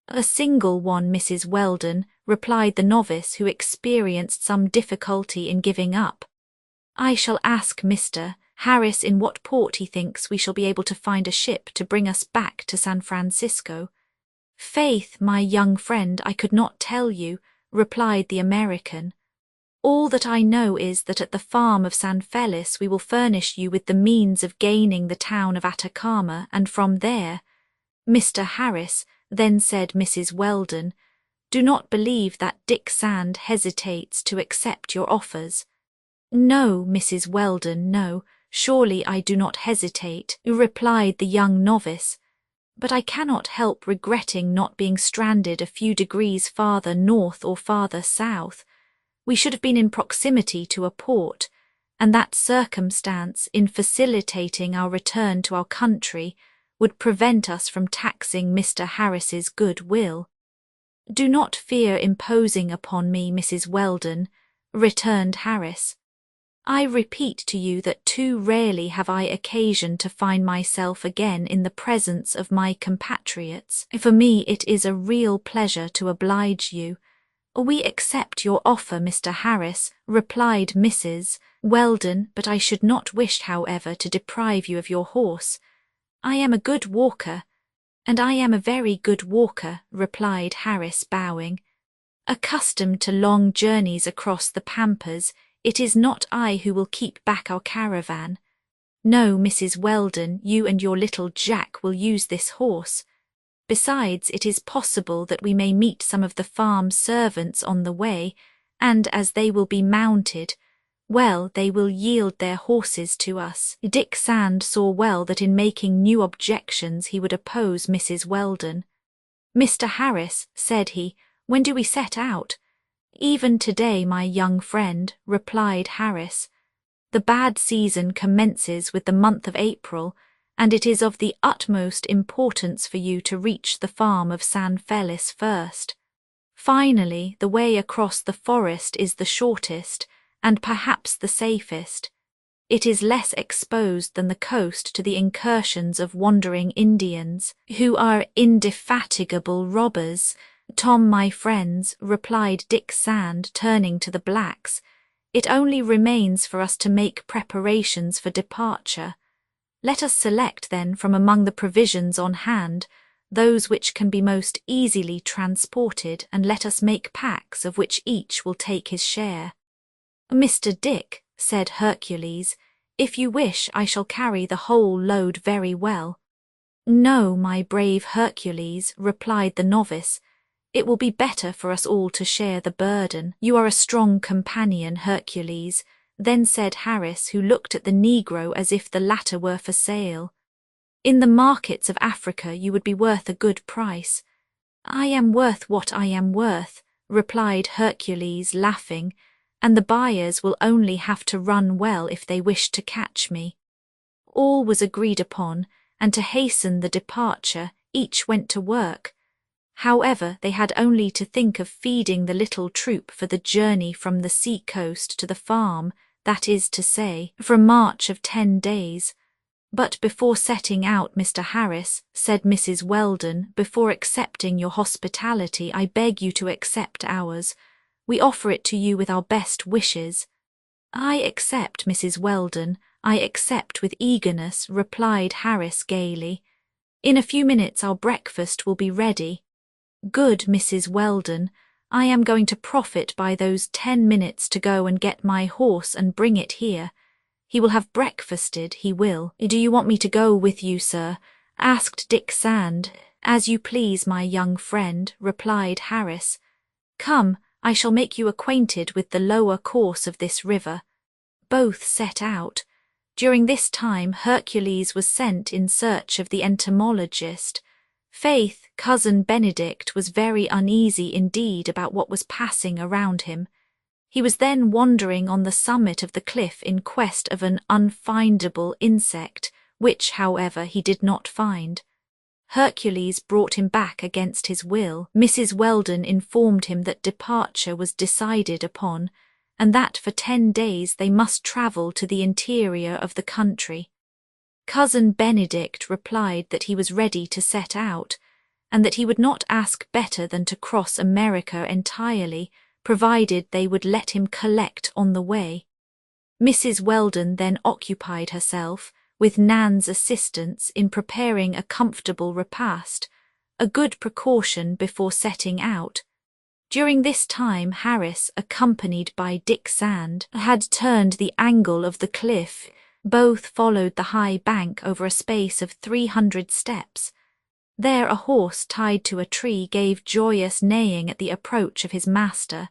"A single one, Mrs. Weldon," replied the novice, who experienced some difficulty in giving up. "I shall ask Mr. Harris in what port he thinks we shall be able to find a ship to bring us back to San Francisco." "Faith, my young friend, I could not tell you," replied the American. All that I know is that at the farm of San Felice we will furnish you with the means of gaining the town of Atacama, and from there—" "Mr. Harris," then said Mrs. Weldon, "do not believe that Dick Sand hesitates to accept your offers." "No, Mrs. Weldon, no, surely I do not hesitate," replied the young novice, "but I cannot help regretting not being stranded a few degrees farther north or farther south. We should have been in proximity to a port, and that circumstance, in facilitating our return to our country, would prevent us from taxing Mr. Harris's good will." "Do not fear imposing upon me, Mrs. Weldon," returned Harris. "I repeat to you that too rarely have I occasion to find myself again in the presence of my compatriots. For me it is a real pleasure to oblige you." "We accept your offer, Mr. Harris," replied Mrs. Weldon, "but I should not wish, however, to deprive you of your horse. I am a good walker." "And I am a very good walker," replied Harris, bowing. "Accustomed to long journeys across the pampas, it is not I who will keep back our caravan. No, Mrs. Weldon, you and your little Jack will use this horse. Besides, it is possible that we may meet some of the farm servants on the way, and as they will be mounted, well, they will yield their horses to us." Dick Sand saw well that in making new objections he would oppose Mrs. Weldon. "Mr. Harris," said he, "when do we set out?" "Even today, my young friend," replied Harris. "The bad season commences with the month of April, and it is of the utmost importance for you to reach the farm of San Felice first. Finally, the way across the forest is the shortest, and perhaps the safest. It is less exposed than the coast to the incursions of wandering Indians, who are indefatigable robbers." "Tom, my friends," replied Dick Sand, turning to the blacks, "it only remains for us to make preparations for departure. Let us select, then, from among the provisions on hand, those which can be most easily transported, and let us make packs of which each will take his share." "Mr. Dick," said Hercules, "if you wish, I shall carry the whole load very well." "No, my brave Hercules," replied the novice, "it will be better for us all to share the burden." "You are a strong companion, Hercules," then said Harris, who looked at the Negro as if the latter were for sale. "In the markets of Africa you would be worth a good price." "I am worth what I am worth," replied Hercules, laughing, "and the buyers will only have to run well if they wish to catch me." All was agreed upon, and to hasten the departure, each went to work. However, they had only to think of feeding the little troop for the journey from the sea-coast to the farm, that is to say, for a march of 10 days. "But before setting out, Mr. Harris," said Mrs. Weldon, "before accepting your hospitality, I beg you to accept ours. We offer it to you with our best wishes." "I accept, Mrs. Weldon, I accept with eagerness," replied Harris gaily. "In a few minutes our breakfast will be ready." "Good, Mrs. Weldon. I am going to profit by those 10 minutes to go and get my horse and bring it here. He will have breakfasted, he will." "Do you want me to go with you, sir?" asked Dick Sand. "As you please, my young friend," replied Harris. "Come, I shall make you acquainted with the lower course of this river." Both set out. During this time Hercules was sent in search of the entomologist. Faith, Cousin Benedict was very uneasy indeed about what was passing around him. He was then wandering on the summit of the cliff in quest of an unfindable insect, which, however, he did not find. Hercules brought him back against his will. Mrs. Weldon informed him that departure was decided upon, and that for 10 days they must travel to the interior of the country. Cousin Benedict replied that he was ready to set out, and that he would not ask better than to cross America entirely, provided they would let him collect on the way. Mrs. Weldon then occupied herself, with Nan's assistance, in preparing a comfortable repast, a good precaution before setting out. During this time Harris, accompanied by Dick Sand, had turned the angle of the cliff. Both followed the high bank over a space of 300 steps. There a horse tied to a tree gave joyous neighing at the approach of his master.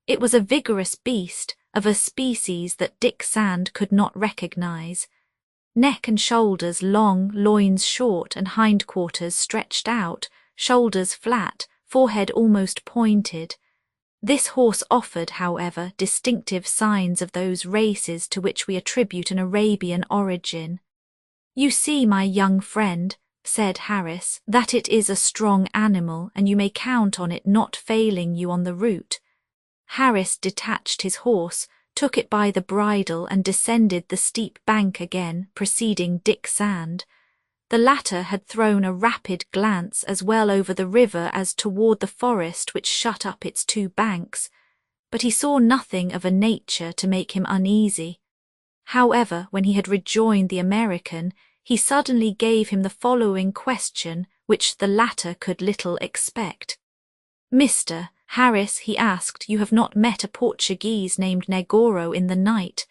It was a vigorous beast, of a species that Dick Sand could not recognize. Neck and shoulders long, loins short, and hindquarters stretched out, shoulders flat, forehead almost pointed. This horse offered, however, distinctive signs of those races to which we attribute an Arabian origin. "You see, my young friend," said Harris, "that it is a strong animal, and you may count on it not failing you on the route." Harris detached his horse, took it by the bridle and descended the steep bank again, preceding Dick Sand. The latter had thrown a rapid glance as well over the river as toward the forest which shut up its two banks, but he saw nothing of a nature to make him uneasy. However, when he had rejoined the American, he suddenly gave him the following question, which the latter could little expect. "Mr. Harris," he asked, "you have not met a Portuguese named Negoro in the night?"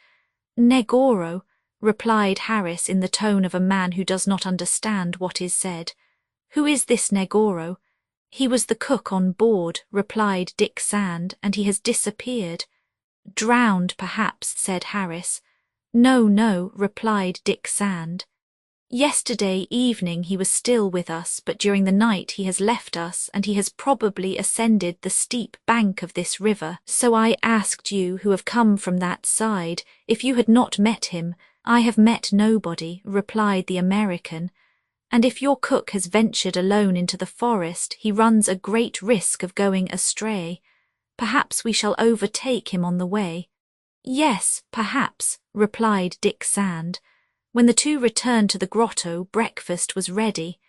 "Negoro," replied Harris in the tone of a man who does not understand what is said. "Who is this Negoro?" "He was the cook on board," replied Dick Sand, "and he has disappeared." "Drowned, perhaps," said Harris. No, replied Dick Sand. "Yesterday evening he was still with us, but during the night he has left us, and he has probably ascended the steep bank of this river. So I asked you, who have come from that side, if you had not met him." "I have met nobody," replied the American. "And if your cook has ventured alone into the forest, he runs a great risk of going astray. Perhaps we shall overtake him on the way." "Yes, perhaps," replied Dick Sand. When the two returned to the grotto, breakfast was ready.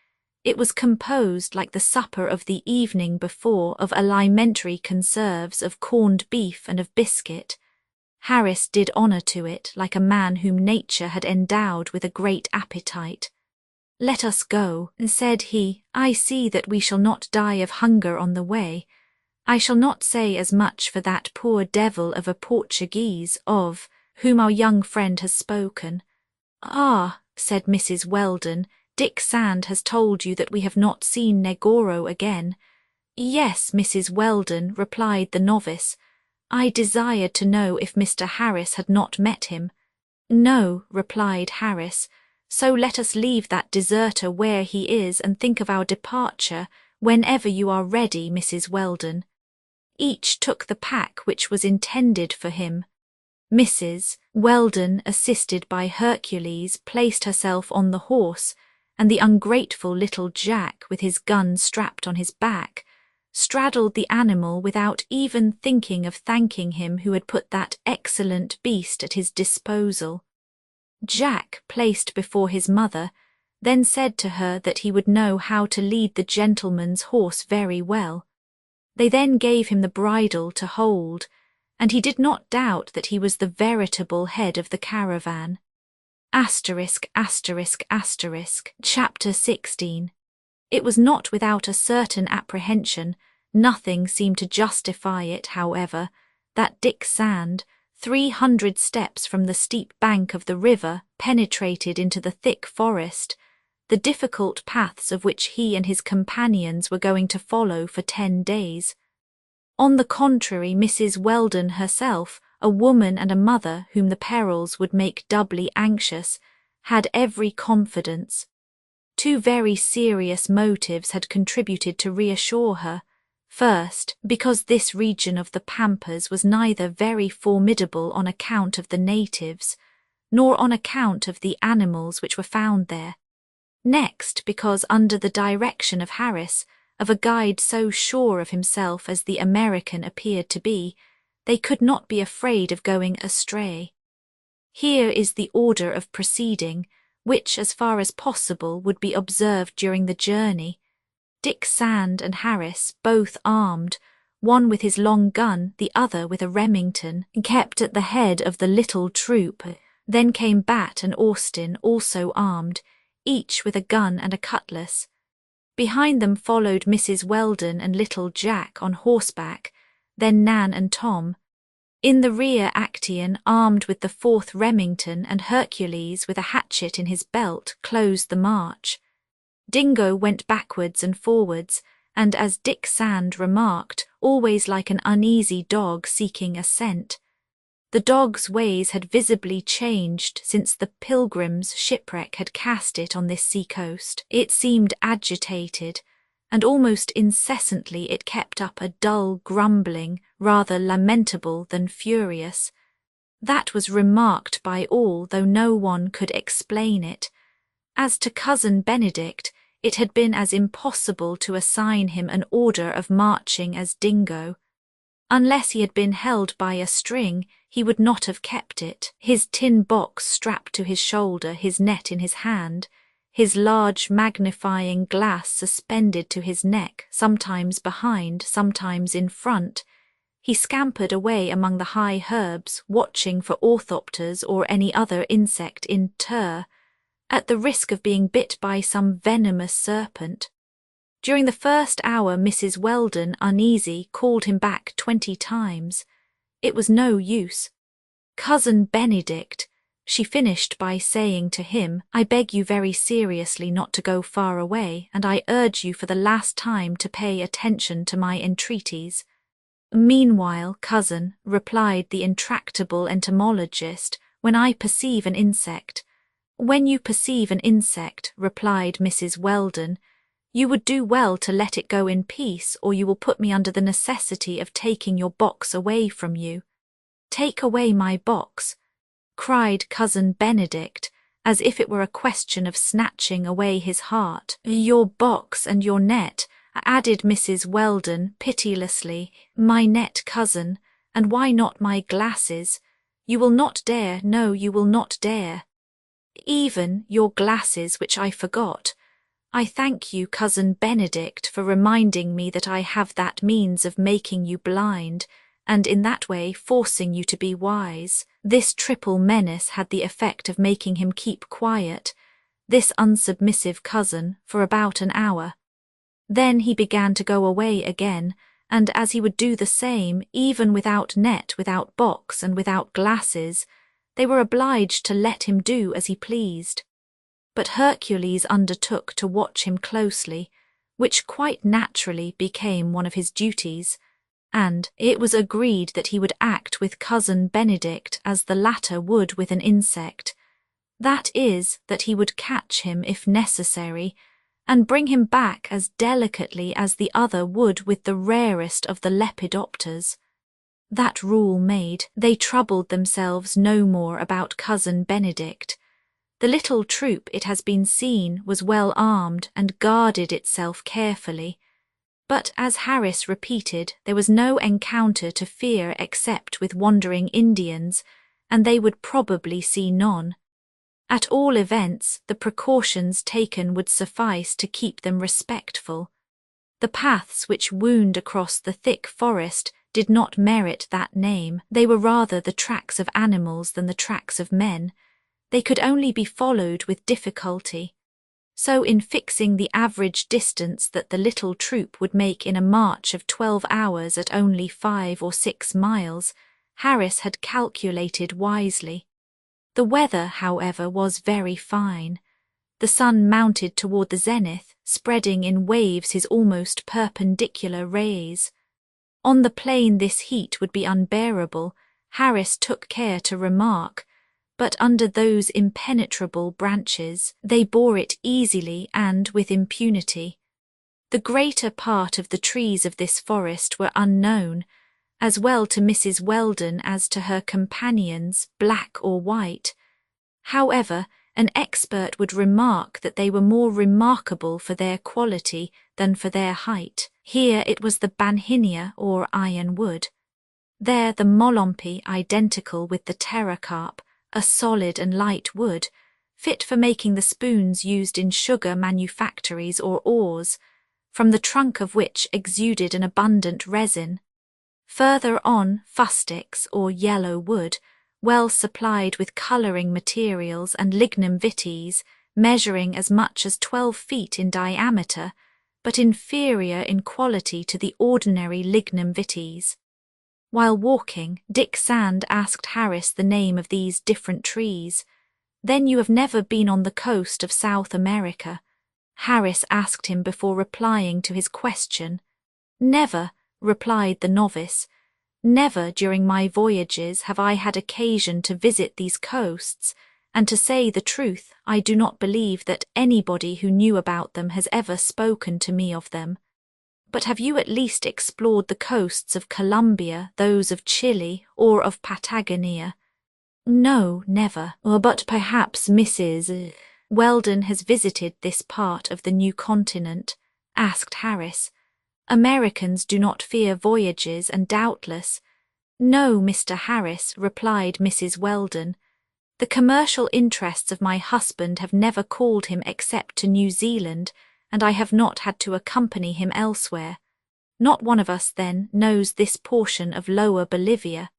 It was composed, like the supper of the evening before, of alimentary conserves, of corned beef and of biscuit. Harris did honour to it, like a man whom nature had endowed with a great appetite. "Let us go," said he. "I see that we shall not die of hunger on the way. I shall not say as much for that poor devil of a Portuguese of whom our young friend has spoken." "Ah," said Mrs. Weldon, "Dick Sand has told you that we have not seen Negoro again." "Yes, Mrs. Weldon," replied the novice. "I desired to know if Mr. Harris had not met him." "No," replied Harris, "so let us leave that deserter where he is and think of our departure whenever you are ready, Mrs. Weldon." Each took the pack which was intended for him. Mrs. Weldon, assisted by Hercules, placed herself on the horse, and the ungrateful little Jack, with his gun strapped on his back, straddled the animal without even thinking of thanking him who had put that excellent beast at his disposal. Jack, placed before his mother, then said to her that he would know how to lead the gentleman's horse very well. They then gave him the bridle to hold, and he did not doubt that he was the veritable head of the caravan. Chapter 16. It was not without a certain apprehension, nothing seemed to justify it, however, that Dick Sand, 300 steps from the steep bank of the river, penetrated into the thick forest, the difficult paths of which he and his companions were going to follow for 10 days. On the contrary, Mrs. Weldon herself, a woman and a mother whom the perils would make doubly anxious, had every confidence. Two very serious motives had contributed to reassure her. First, because this region of the Pampas was neither very formidable on account of the natives, nor on account of the animals which were found there. Next, because under the direction of Harris, of a guide so sure of himself as the American appeared to be, they could not be afraid of going astray. Here is the order of proceeding, which, as far as possible, would be observed during the journey. Dick Sand and Harris, both armed, one with his long gun, the other with a Remington, kept at the head of the little troop. Then came Bat and Austin, also armed, each with a gun and a cutlass. Behind them followed Mrs. Weldon and little Jack on horseback, then Nan and Tom. In the rear Actaeon, armed with the 4th Remington, and Hercules with a hatchet in his belt, closed the march. Dingo went backwards and forwards, and as Dick Sand remarked, always like an uneasy dog seeking a scent. The dog's ways had visibly changed since the Pilgrim's shipwreck had cast it on this sea-coast. It seemed agitated, and almost incessantly it kept up a dull grumbling, rather lamentable than furious. That was remarked by all, though no one could explain it. As to Cousin Benedict, it had been as impossible to assign him an order of marching as Dingo. Unless he had been held by a string, he would not have kept it, his tin box strapped to his shoulder, his net in his hand, his large magnifying glass suspended to his neck, sometimes behind, sometimes in front. He scampered away among the high herbs, watching for orthopters or any other insect in tur, at the risk of being bit by some venomous serpent. During the first hour Mrs. Weldon, uneasy, called him back 20 times. It was no use. Cousin Benedict, she finished by saying to him, I beg you very seriously not to go far away, and I urge you for the last time to pay attention to my entreaties. Meanwhile, cousin, replied the intractable entomologist, when I perceive an insect. When you perceive an insect, replied Mrs. Weldon, you would do well to let it go in peace, or you will put me under the necessity of taking your box away from you. Take away my box, cried Cousin Benedict, as if it were a question of snatching away his heart. Your box and your net, added Mrs. Weldon pitilessly. My net, cousin, and why not my glasses? You will not dare, no, you will not dare. Even your glasses, which I forgot. I thank you, Cousin Benedict, for reminding me that I have that means of making you blind, and in that way forcing you to be wise. This triple menace had the effect of making him keep quiet, this unsubmissive cousin, for about an hour. Then he began to go away again, and as he would do the same, even without net, without box, and without glasses, they were obliged to let him do as he pleased. But Hercules undertook to watch him closely, which quite naturally became one of his duties, and it was agreed that he would act with Cousin Benedict as the latter would with an insect, that is, that he would catch him if necessary, and bring him back as delicately as the other would with the rarest of the lepidopters. That rule made, they troubled themselves no more about Cousin Benedict. The little troop, it has been seen, was well armed and guarded itself carefully. But as Harris repeated, there was no encounter to fear except with wandering Indians, and they would probably see none. At all events, the precautions taken would suffice to keep them respectful. The paths which wound across the thick forest did not merit that name. They were rather the tracks of animals than the tracks of men. They could only be followed with difficulty. So in fixing the average distance that the little troop would make in a march of 12 hours at only 5 or 6 miles, Harris had calculated wisely. The weather, however, was very fine. The sun mounted toward the zenith, spreading in waves his almost perpendicular rays. On the plain this heat would be unbearable, Harris took care to remark, but under those impenetrable branches they bore it easily and with impunity. The greater part of the trees of this forest were unknown, as well to Mrs. Weldon as to her companions, black or white. However, an expert would remark that they were more remarkable for their quality than for their height. Here it was the banhinia or ironwood. There the molompi, identical with the pterocarp, a solid and light wood, fit for making the spoons used in sugar manufactories or oars, from the trunk of which exuded an abundant resin. Further on, fustics or yellow wood, well supplied with colouring materials, and lignum vitis, measuring as much as 12 feet in diameter, but inferior in quality to the ordinary lignum vitis. While walking, Dick Sand asked Harris the name of these different trees. "Then you have never been on the coast of South America?" Harris asked him before replying to his question. "Never," replied the novice. "Never during my voyages have I had occasion to visit these coasts, and to say the truth, I do not believe that anybody who knew about them has ever spoken to me of them." "But have you at least explored the coasts of Colombia, those of Chile, or of Patagonia?" "No, never. But perhaps Mrs. Weldon has visited this part of the new continent?" asked Harris. "Americans do not fear voyages, and doubtless—" "No, Mr. Harris," replied Mrs. Weldon. "The commercial interests of my husband have never called him except to New Zealand, and I have not had to accompany him elsewhere. Not one of us, then, knows this portion of Lower Bolivia."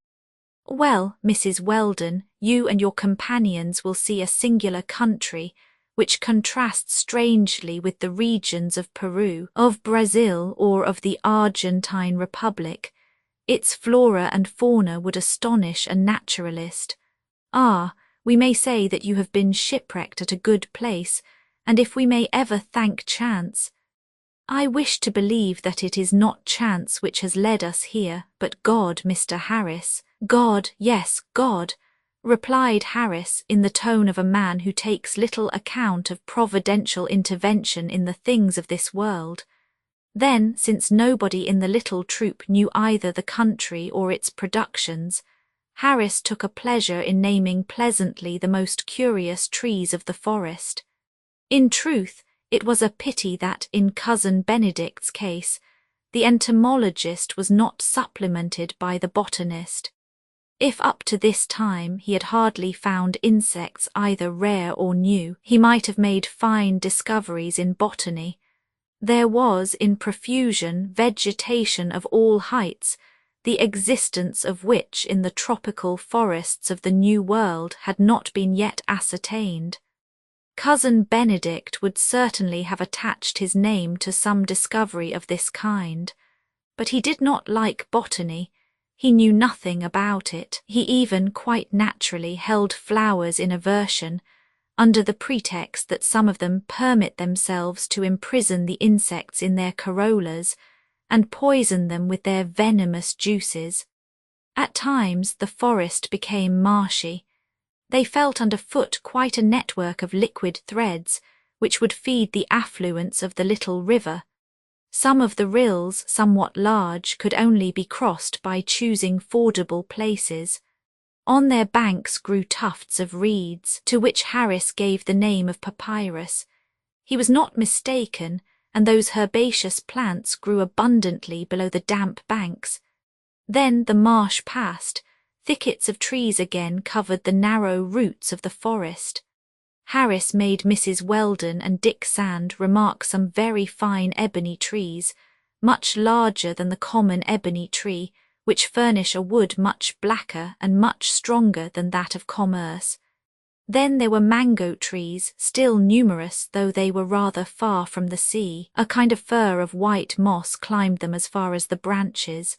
"Well, Mrs. Weldon, you and your companions will see a singular country, which contrasts strangely with the regions of Peru, of Brazil, or of the Argentine Republic. Its flora and fauna would astonish a naturalist. Ah, we may say that you have been shipwrecked at a good place, and if we may ever thank chance—" "I wish to believe that it is not chance which has led us here, but God, Mr. Harris." "God, yes, God," replied Harris in the tone of a man who takes little account of providential intervention in the things of this world. Then, since nobody in the little troop knew either the country or its productions, Harris took a pleasure in naming pleasantly the most curious trees of the forest. In truth, it was a pity that, in Cousin Benedict's case, the entomologist was not supplemented by the botanist. If up to this time he had hardly found insects either rare or new, he might have made fine discoveries in botany. There was in profusion vegetation of all heights, the existence of which in the tropical forests of the New World had not been yet ascertained. Cousin Benedict would certainly have attached his name to some discovery of this kind, but he did not like botany. He knew nothing about it. He even quite naturally held flowers in aversion, under the pretext that some of them permit themselves to imprison the insects in their corollas and poison them with their venomous juices. At times the forest became marshy. They felt underfoot quite a network of liquid threads which would feed the affluents of the little river. Some of the rills, somewhat large, could only be crossed by choosing fordable places. On their banks grew tufts of reeds, to which Harris gave the name of papyrus. He was not mistaken, and those herbaceous plants grew abundantly below the damp banks. Then the marsh passed. Thickets of trees again covered the narrow roots of the forest. Harris made Mrs. Weldon and Dick Sand remark some very fine ebony trees, much larger than the common ebony tree, which furnish a wood much blacker and much stronger than that of commerce. Then there were mango trees, still numerous though they were rather far from the sea. A kind of fur of white moss climbed them as far as the branches.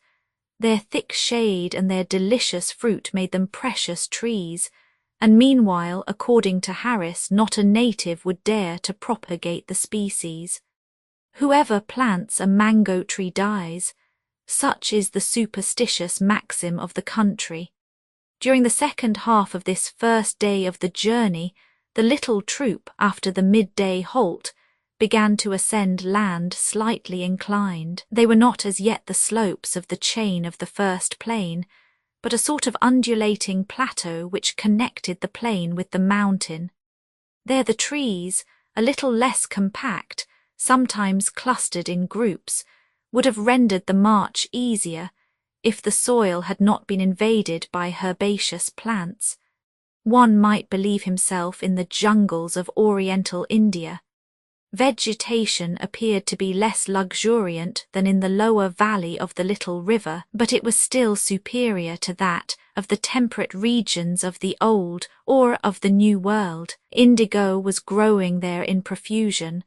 Their thick shade and their delicious fruit made them precious trees, and meanwhile, according to Harris, not a native would dare to propagate the species. Whoever plants a mango tree dies. Such is the superstitious maxim of the country. During the second half of this first day of the journey, the little troop, after the midday halt, began to ascend land slightly inclined. They were not as yet the slopes of the chain of the first plain, but a sort of undulating plateau which connected the plain with the mountain. There the trees, a little less compact, sometimes clustered in groups, would have rendered the march easier if the soil had not been invaded by herbaceous plants. One might believe himself in the jungles of Oriental India. Vegetation appeared to be less luxuriant than in the lower valley of the little river, but it was still superior to that of the temperate regions of the Old or of the New World. Indigo was growing there in profusion,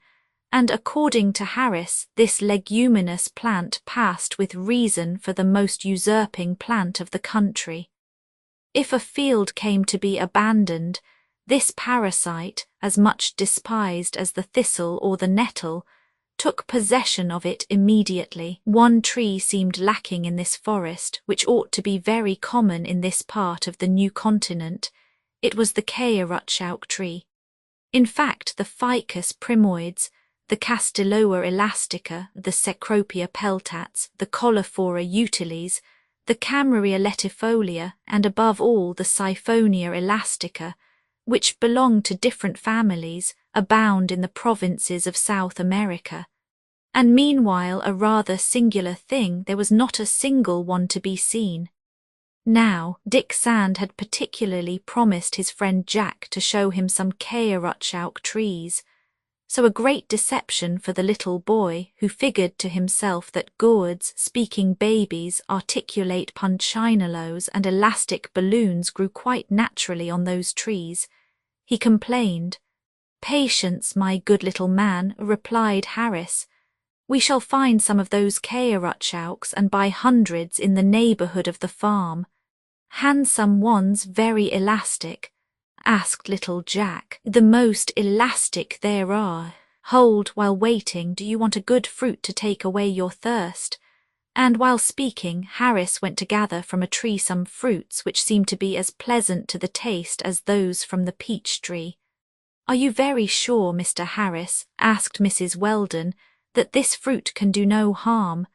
and according to Harris, this leguminous plant passed with reason for the most usurping plant of the country. If a field came to be abandoned, this parasite, as much despised as the thistle or the nettle, took possession of it immediately. One tree seemed lacking in this forest, which ought to be very common in this part of the new continent. It was the caoutchouc tree. In fact, the ficus primoides, the Castelloa elastica, the Cecropia peltats, the Colophora utilis, the Cammeria letifolia, and above all the Siphonia elastica, which belong to different families, abound in the provinces of South America. And meanwhile, a rather singular thing, there was not a single one to be seen. Now, Dick Sand had particularly promised his friend Jack to show him some caoutchouc trees, so a great deception for the little boy, who figured to himself that gourds, speaking babies, articulate punchinellos, and elastic balloons grew quite naturally on those trees. He complained. "Patience, my good little man," replied Harris. "We shall find some of those caoutchoucs and by hundreds in the neighbourhood of the farm." "Handsome ones, very elastic?" asked little Jack. "The most elastic there are. Hold, while waiting, do you want a good fruit to take away your thirst?" And while speaking, Harris went to gather from a tree some fruits which seemed to be as pleasant to the taste as those from the peach tree. "Are you very sure, Mr. Harris," asked Mrs. Weldon, "that this fruit can do no harm?"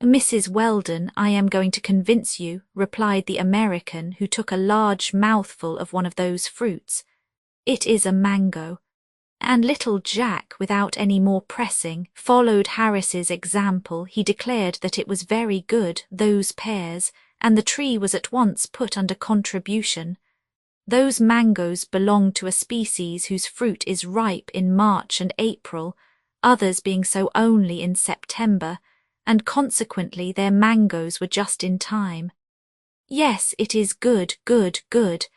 "Mrs. Weldon, I am going to convince you," replied the American, who took a large mouthful of one of those fruits. "It is a mango." And little Jack, without any more pressing, followed Harris's example. He declared that it was very good, those pears, and the tree was at once put under contribution. Those mangoes belong to a species whose fruit is ripe in March and April, others being so only in September, and consequently their mangoes were just in time. "Yes, it is good, good, good,"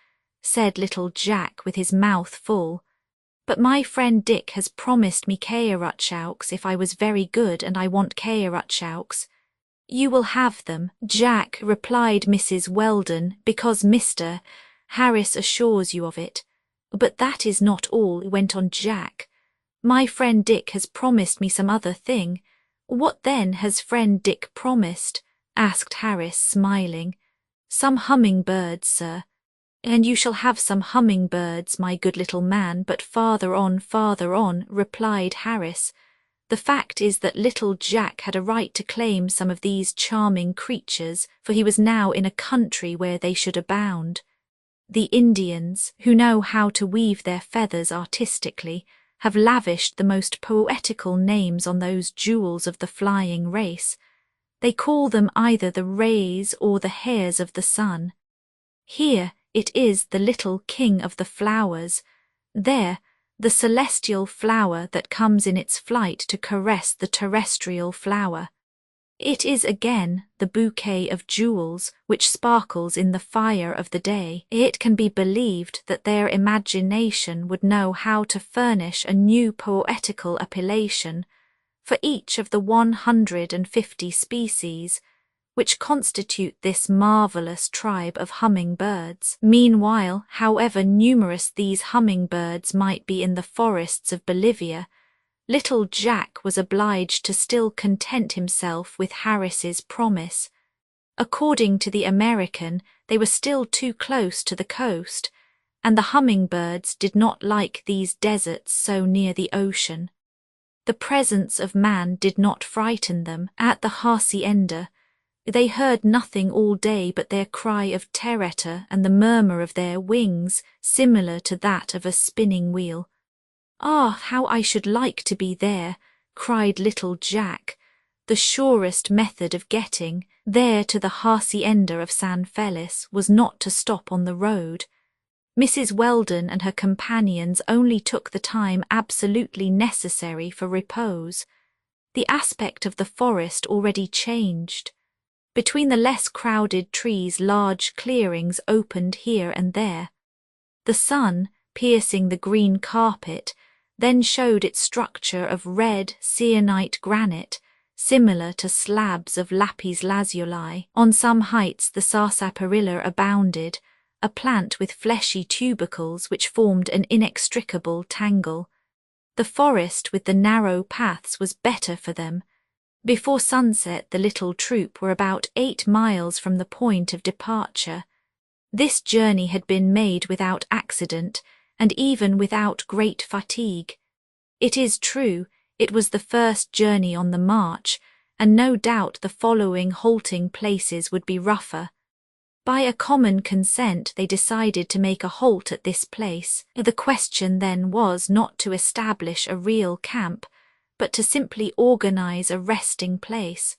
said little Jack with his mouth full. "But my friend Dick has promised me caoutchoucs if I was very good, and I want caoutchoucs." "You will have them, Jack," replied Mrs. Weldon, "because Mr. Harris assures you of it." "But that is not all," went on Jack. "My friend Dick has promised me some other thing." "What then has friend Dick promised?" asked Harris, smiling. "Some hummingbirds, sir." "And you shall have some hummingbirds, my good little man, but farther on," replied Harris. The fact is that little Jack had a right to claim some of these charming creatures, for he was now in a country where they should abound. The Indians, who know how to weave their feathers artistically, have lavished the most poetical names on those jewels of the flying race. They call them either the rays or the hairs of the sun. Here it is the little king of the flowers. There, the celestial flower that comes in its flight to caress the terrestrial flower. It is again the bouquet of jewels which sparkles in the fire of the day. It can be believed that their imagination would know how to furnish a new poetical appellation for each of the 150 species which constitute this marvellous tribe of hummingbirds. Meanwhile, however numerous these hummingbirds might be in the forests of Bolivia, little Jack was obliged to still content himself with Harris's promise. According to the American, they were still too close to the coast, and the hummingbirds did not like these deserts so near the ocean. The presence of man did not frighten them. At the hacienda, they heard nothing all day but their cry of terror and the murmur of their wings, similar to that of a spinning wheel. "Ah, how I should like to be there," cried little Jack. The surest method of getting there to the hacienda of San Felice was not to stop on the road. Mrs. Weldon and her companions only took the time absolutely necessary for repose. The aspect of the forest already changed. Between the less crowded trees large clearings opened here and there. The sun, piercing the green carpet, then showed its structure of red syenite granite, similar to slabs of lapis lazuli. On some heights the sarsaparilla abounded, a plant with fleshy tubercles which formed an inextricable tangle. The forest with the narrow paths was better for them. Before sunset the little troop were about 8 miles from the point of departure. This journey had been made without accident, and even without great fatigue. It is true, it was the first journey on the march, and no doubt the following halting places would be rougher. By a common consent they decided to make a halt at this place. The question then was not to establish a real camp, but to simply organize a resting place.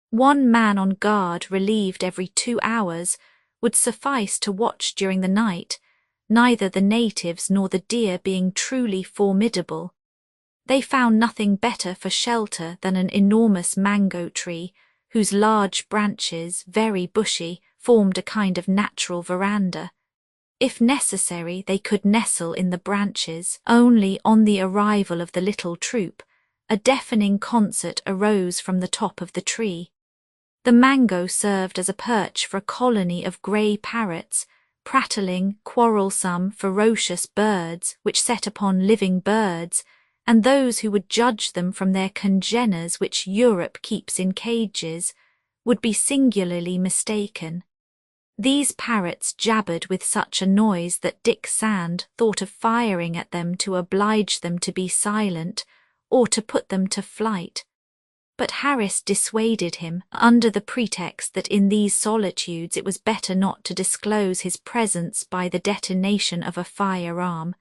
1 man on guard relieved every 2 hours would suffice to watch during the night, neither the natives nor the deer being truly formidable. They found nothing better for shelter than an enormous mango tree, whose large branches, very bushy, formed a kind of natural veranda. If necessary, they could nestle in the branches. Only on the arrival of the little troop, a deafening concert arose from the top of the tree. The mango served as a perch for a colony of grey parrots, prattling, quarrelsome, ferocious birds which set upon living birds, and those who would judge them from their congeners which Europe keeps in cages, would be singularly mistaken. These parrots jabbered with such a noise that Dick Sand thought of firing at them to oblige them to be silent, or to put them to flight. But Harris dissuaded him, under the pretext that in these solitudes it was better not to disclose his presence by the detonation of a firearm.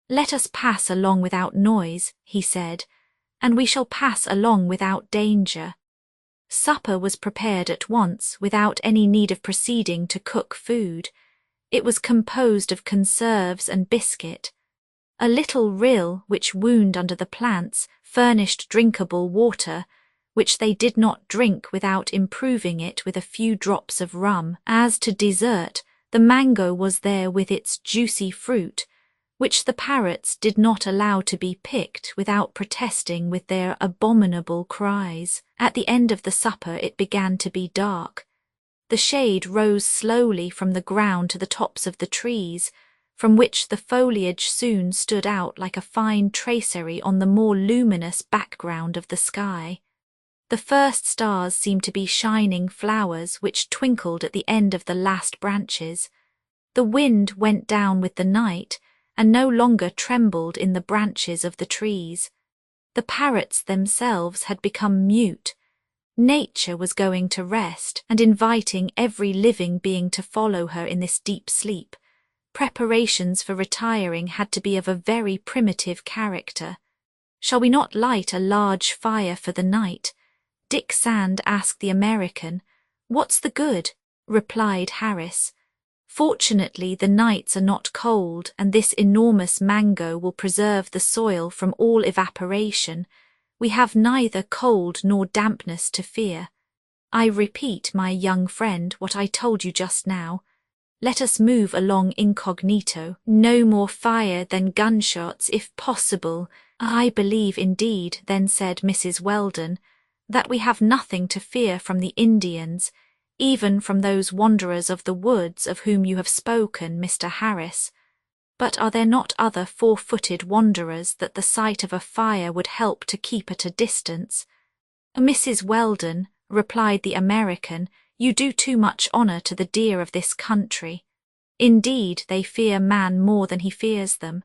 "Let us pass along without noise," he said, "and we shall pass along without danger." Supper was prepared at once, without any need of proceeding to cook food. It was composed of conserves and biscuit. A little rill, which wound under the plants, furnished drinkable water, which they did not drink without improving it with a few drops of rum. As to dessert, the mango was there with its juicy fruit, which the parrots did not allow to be picked without protesting with their abominable cries. At the end of the supper it began to be dark. The shade rose slowly from the ground to the tops of the trees, from which the foliage soon stood out like a fine tracery on the more luminous background of the sky. The first stars seemed to be shining flowers which twinkled at the end of the last branches. The wind went down with the night, and no longer trembled in the branches of the trees. The parrots themselves had become mute. Nature was going to rest, and inviting every living being to follow her in this deep sleep. Preparations for retiring had to be of a very primitive character. "Shall we not light a large fire for the night?" Dick Sand asked the American. "What's the good?" replied Harris. "Fortunately the nights are not cold, and this enormous mango will preserve the soil from all evaporation. We have neither cold nor dampness to fear. I repeat, my young friend, what I told you just now. Let us move along incognito. No more fire than gunshots, if possible." "I believe indeed," then said Mrs. Weldon, "that we have nothing to fear from the Indians, even from those wanderers of the woods of whom you have spoken, Mr. Harris. But are there not other 4-footed wanderers that the sight of a fire would help to keep at a distance?" "Mrs. Weldon," replied the American, "you do too much honour to the deer of this country. Indeed, they fear man more than he fears them."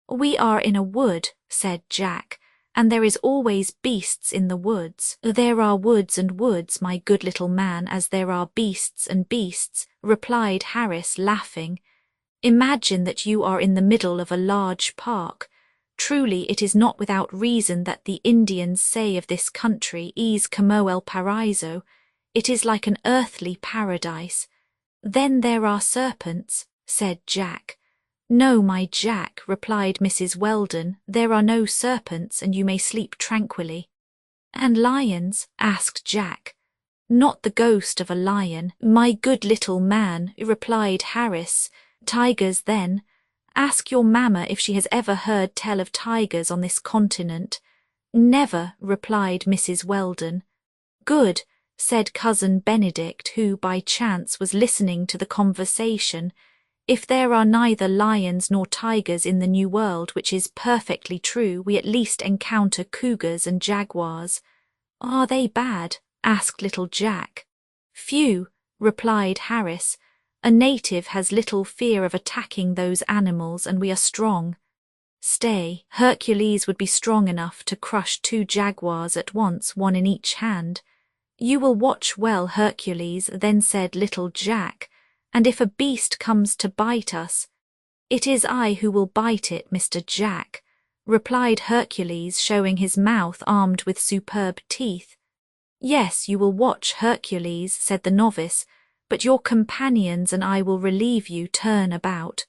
"We are in a wood," said Jack, "and there is always beasts in the woods." "There are woods and woods, my good little man, as there are beasts and beasts," replied Harris, laughing. "Imagine that you are in the middle of a large park. Truly it is not without reason that the Indians say of this country is como el paraíso. It is like an earthly paradise." "Then there are serpents," said Jack. "No, my Jack," replied Mrs. Weldon, "there are no serpents, and you may sleep tranquilly." "And lions?" asked Jack. "Not the ghost of a lion, my good little man," replied Harris. "Tigers then, Ask your mamma if she has ever heard tell of tigers on this continent. Never, replied Mrs. Weldon. Good, said Cousin Benedict, who by chance was listening to the conversation. If there are neither lions nor tigers in the New World, which is perfectly true, we at least encounter cougars and jaguars. Are they bad? Asked little Jack. Few, replied Harris. A native has little fear of attacking those animals, and we are strong. Stay, Hercules would be strong enough to crush 2 jaguars at once, one in each hand. You will watch well, Hercules, then said little Jack, and if a beast comes to bite us, it is I who will bite it, Mr. Jack, replied Hercules, showing his mouth armed with superb teeth. Yes, you will watch, Hercules, said the novice, but your companions and I will relieve you. Turn about.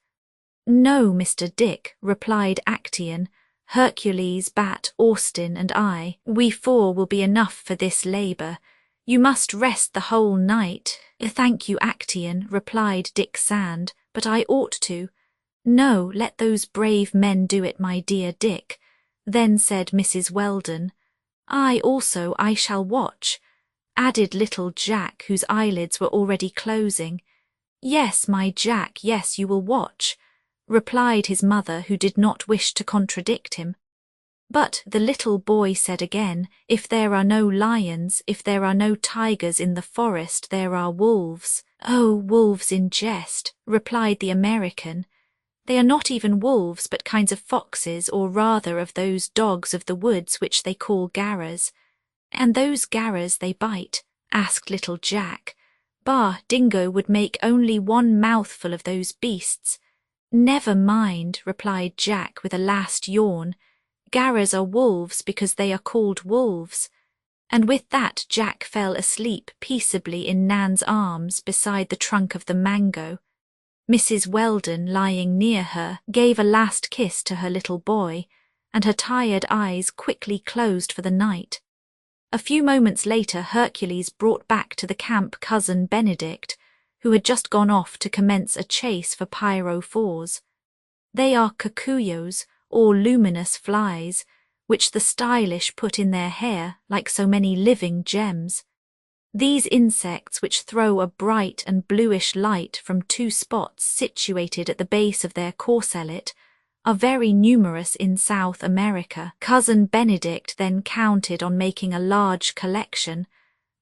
No, Mr. Dick, replied Actaeon. Hercules, Bat, Austin, and I, we 4 will be enough for this labour. You must rest the whole night. Thank you, Actaeon, replied Dick Sand, but I ought to. No, let those brave men do it, my dear Dick. Then said Mrs. Weldon. I shall watch, added little Jack, whose eyelids were already closing. Yes, my Jack, yes, you will watch, replied his mother, who did not wish to contradict him. But the little boy said again, if there are no lions, if there are no tigers in the forest, there are wolves. Oh, wolves in jest, replied the American. They are not even wolves, but kinds of foxes, or rather of those dogs of the woods which they call garras. And those garras they bite? Asked little Jack. Bah, Dingo would make only 1 mouthful of those beasts. Never mind, replied Jack with a last yawn. Garras are wolves because they are called wolves. And with that Jack fell asleep peaceably in Nan's arms beside the trunk of the mango. Mrs. Weldon, lying near her, gave a last kiss to her little boy, and her tired eyes quickly closed for the night. A few moments later Hercules brought back to the camp Cousin Benedict, who had just gone off to commence a chase for pyrophores. They are cocuyos, or luminous flies, which the stylish put in their hair like so many living gems. These insects, which throw a bright and bluish light from 2 spots situated at the base of their corselet, are very numerous in South America. Cousin Benedict then counted on making a large collection,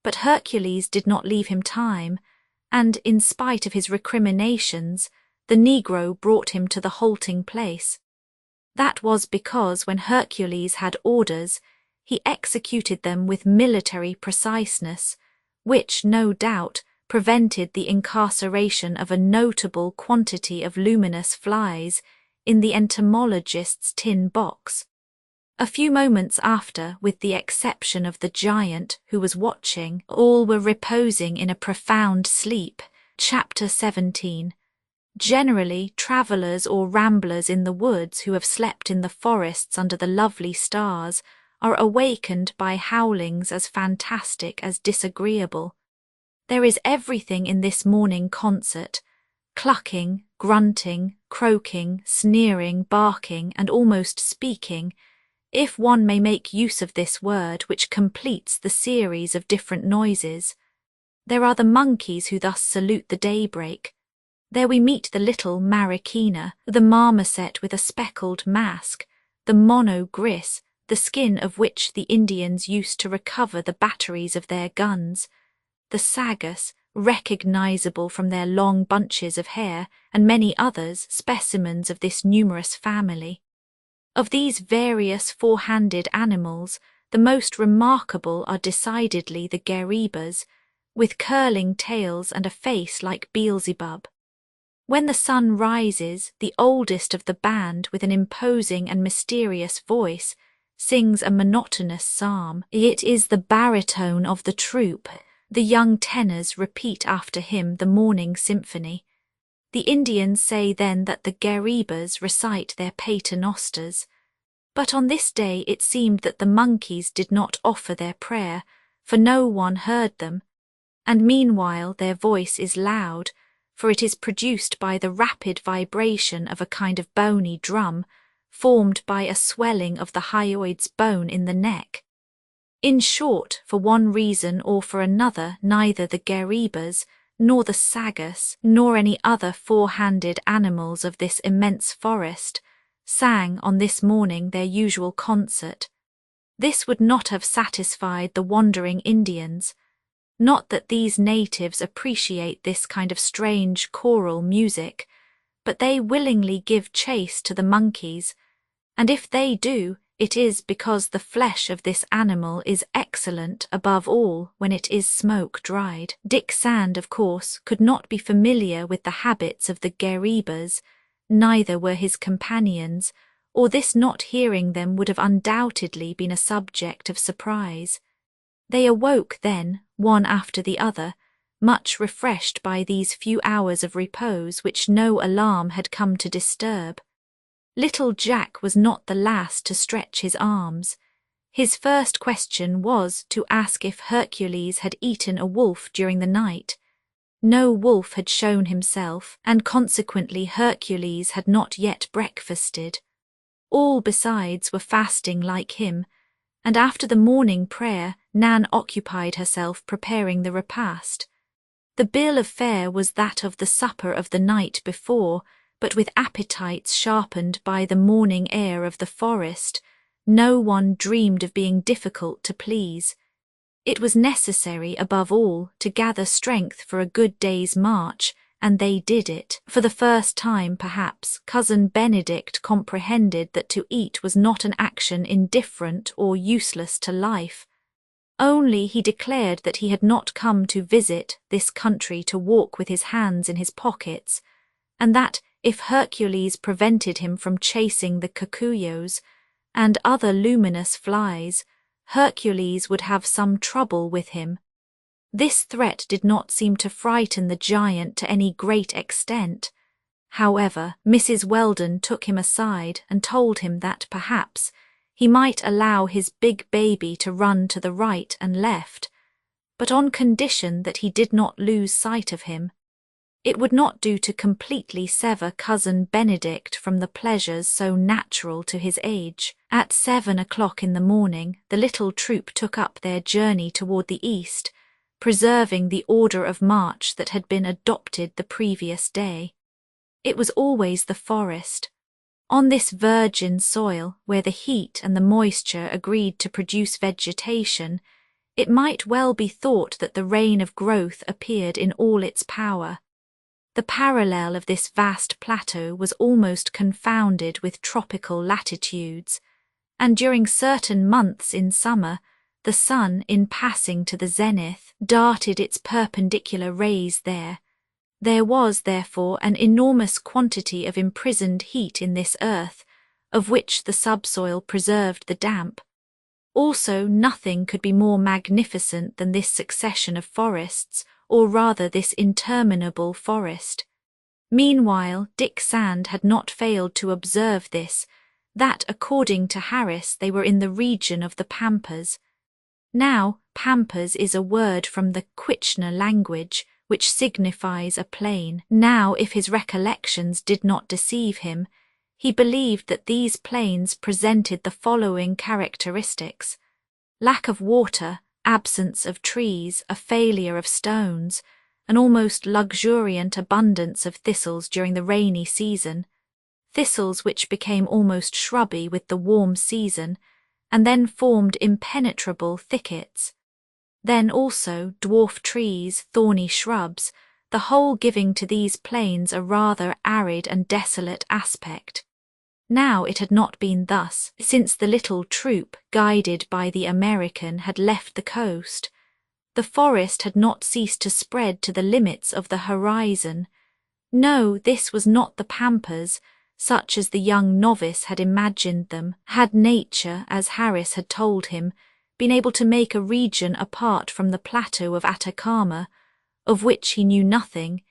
but Hercules did not leave him time, and, in spite of his recriminations, the Negro brought him to the halting place. That was because when Hercules had orders, he executed them with military preciseness, which, no doubt, prevented the incarceration of a notable quantity of luminous flies in the entomologist's tin box. A few moments after, with the exception of the giant who was watching, all were reposing in a profound sleep. Chapter 17. Generally, travellers or ramblers in the woods who have slept in the forests under the lovely stars are awakened by howlings as fantastic as disagreeable. There is everything in this morning concert: clucking, grunting, croaking, sneering, barking, and almost speaking, if one may make use of this word, which completes the series of different noises. There are the monkeys who thus salute the daybreak. There we meet the little marikina, the marmoset with a speckled mask, the monogris, the skin of which the Indians used to recover the batteries of their guns, the sagas, recognizable from their long bunches of hair, and many others, specimens of this numerous family. Of these various 4-handed animals, the most remarkable are decidedly the gueribas, with curling tails and a face like Beelzebub. When the sun rises, the oldest of the band, with an imposing and mysterious voice, sings a monotonous psalm. It is the baritone of the troop. The young tenors repeat after him the morning symphony. The Indians say then that the gueribas recite their paternosters. But on this day it seemed that the monkeys did not offer their prayer, for no one heard them, and meanwhile their voice is loud, for it is produced by the rapid vibration of a kind of bony drum, formed by a swelling of the hyoid's bone in the neck. In short, for one reason or for another, neither the geribas, nor the sagas, nor any other four-handed animals of this immense forest, sang on this morning their usual concert. This would not have satisfied the wandering Indians. Not that these natives appreciate this kind of strange choral music, but they willingly give chase to the monkeys, and if they do, it is because the flesh of this animal is excellent above all when it is smoke-dried. Dick Sand, of course, could not be familiar with the habits of the geribas, neither were his companions, or this not hearing them would have undoubtedly been a subject of surprise. They awoke then, one after the other, much refreshed by these few hours of repose which no alarm had come to disturb. Little Jack was not the last to stretch his arms. His first question was to ask if Hercules had eaten a wolf during the night. No wolf had shown himself, and consequently Hercules had not yet breakfasted. All besides were fasting like him, and after the morning prayer Nan occupied herself preparing the repast. The bill of fare was that of the supper of the night before, but with appetites sharpened by the morning air of the forest, no one dreamed of being difficult to please. It was necessary, above all, to gather strength for a good day's march, and they did it. For the first time, perhaps, Cousin Benedict comprehended that to eat was not an action indifferent or useless to life. Only he declared that he had not come to visit this country to walk with his hands in his pockets, and that, if Hercules prevented him from chasing the cocuyos and other luminous flies, Hercules would have some trouble with him. This threat did not seem to frighten the giant to any great extent. However, Mrs. Weldon took him aside and told him that perhaps he might allow his big baby to run to the right and left, but on condition that he did not lose sight of him. It would not do to completely sever Cousin Benedict from the pleasures so natural to his age. At 7 o'clock in the morning, the little troop took up their journey toward the east, preserving the order of march that had been adopted the previous day. It was always the forest. On this virgin soil, where the heat and the moisture agreed to produce vegetation, it might well be thought that the reign of growth appeared in all its power. The parallel of this vast plateau was almost confounded with tropical latitudes, and during certain months in summer, the sun, in passing to the zenith, darted its perpendicular rays there. There was, therefore, an enormous quantity of imprisoned heat in this earth, of which the subsoil preserved the damp. Also, nothing could be more magnificent than this succession of forests, or rather this interminable forest. Meanwhile, Dick Sand had not failed to observe this, that according to Harris they were in the region of the Pampas. Now, Pampas is a word from the Quichna language, which signifies a plain. Now, if his recollections did not deceive him, he believed that these plains presented the following characteristics: lack of water, absence of trees, a failure of stones, an almost luxuriant abundance of thistles during the rainy season, thistles which became almost shrubby with the warm season, and then formed impenetrable thickets. Then also dwarf trees, thorny shrubs, the whole giving to these plains a rather arid and desolate aspect. Now it had not been thus, since the little troop, guided by the American, had left the coast. The forest had not ceased to spread to the limits of the horizon. No, this was not the Pampas, such as the young novice had imagined them. Had nature, as Harris had told him, been able to make a region apart from the plateau of Atacama, of which he knew nothing,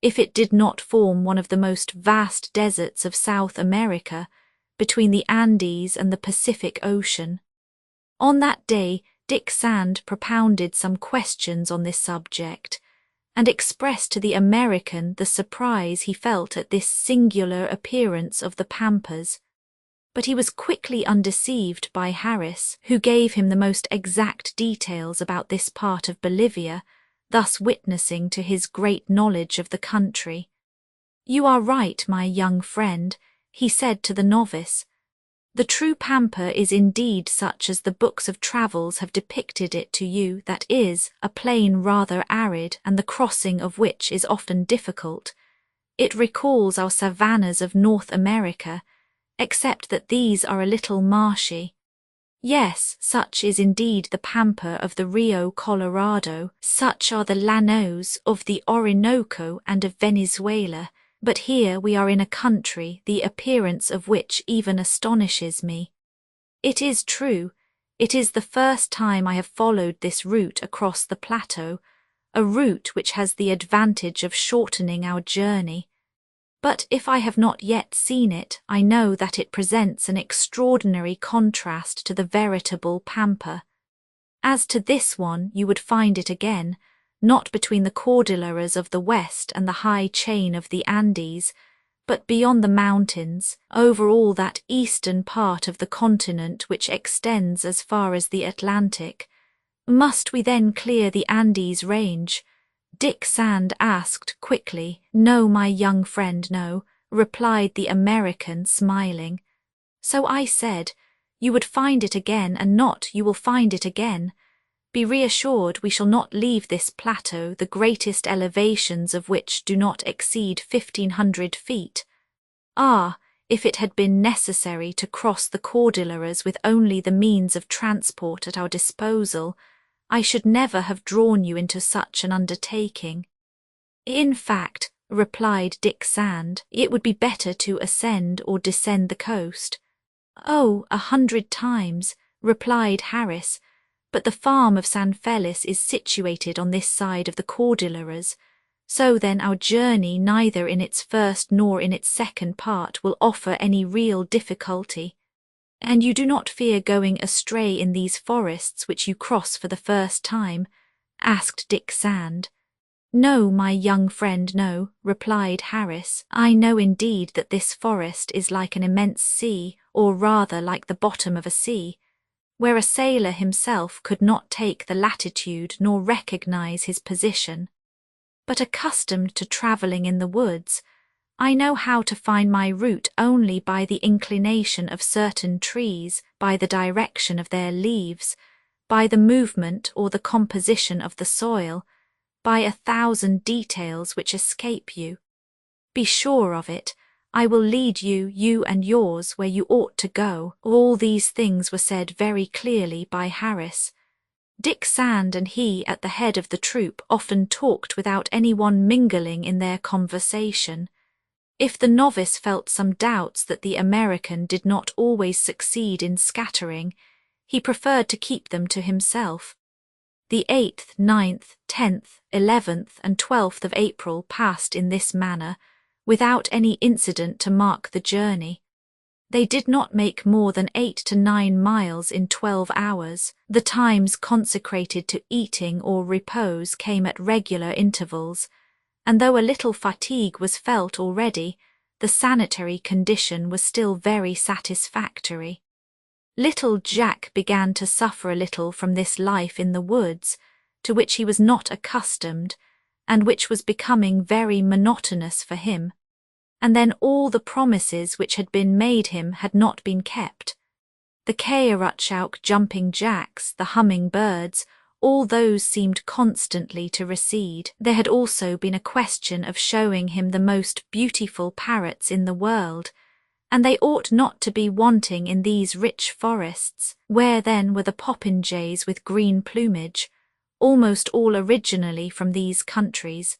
if it did not form one of the most vast deserts of South America, between the Andes and the Pacific Ocean. On that day, Dick Sand propounded some questions on this subject, and expressed to the American the surprise he felt at this singular appearance of the pampas. But he was quickly undeceived by Harris, who gave him the most exact details about this part of Bolivia, thus witnessing to his great knowledge of the country. "You are right, my young friend," he said to the novice. "The true pampa is indeed such as the books of travels have depicted it to you, that is, a plain rather arid, and the crossing of which is often difficult. It recalls our savannas of North America, except that these are a little marshy. Yes, such is indeed the pampa of the Rio Colorado, such are the llanos of the Orinoco and of Venezuela, but here we are in a country the appearance of which even astonishes me. It is true, it is the first time I have followed this route across the plateau, a route which has the advantage of shortening our journey. But if I have not yet seen it, I know that it presents an extraordinary contrast to the veritable pampa. As to this one, you would find it again, not between the Cordilleras of the west and the high chain of the Andes, but beyond the mountains, over all that eastern part of the continent which extends as far as the Atlantic. Must we then clear the Andes range? Dick Sand asked quickly. "No, my young friend, no," replied the American, smiling. "So I said, you would find it again, and not you will find it again. Be reassured we shall not leave this plateau, the greatest elevations of which do not exceed 1,500 feet. Ah, if it had been necessary to cross the Cordilleras with only the means of transport at our disposal, I should never have drawn you into such an undertaking." "In fact," replied Dick Sand, "it would be better to ascend or descend the coast." "Oh, 100 times," replied Harris, "but the farm of San Feliz is situated on this side of the Cordilleras, so then our journey neither in its first nor in its second part will offer any real difficulty. And you do not fear going astray in these forests which you cross for the first time?" asked Dick Sand. "No, my young friend, no," replied Harris. "I know indeed that this forest is like an immense sea, or rather like the bottom of a sea, where a sailor himself could not take the latitude nor recognize his position. But accustomed to traveling in the woods, I know how to find my route only by the inclination of certain trees, by the direction of their leaves, by the movement or the composition of the soil, by 1,000 details which escape you. Be sure of it, I will lead you, you and yours, where you ought to go." All these things were said very clearly by Harris. Dick Sand and he at the head of the troop often talked without anyone mingling in their conversation. If the novice felt some doubts that the American did not always succeed in scattering, he preferred to keep them to himself. The 8th, 9th, 10th, 11th, and 12th of April passed in this manner, without any incident to mark the journey. They did not make more than 8 to 9 miles in 12 hours. The times consecrated to eating or repose came at regular intervals, and though a little fatigue was felt already, the sanitary condition was still very satisfactory. Little Jack began to suffer a little from this life in the woods, to which he was not accustomed, and which was becoming very monotonous for him. And then all the promises which had been made him had not been kept. The caoutchouc jumping jacks, the humming birds, all those seemed constantly to recede. There had also been a question of showing him the most beautiful parrots in the world, and they ought not to be wanting in these rich forests. Where then were the popinjays with green plumage, almost all originally from these countries,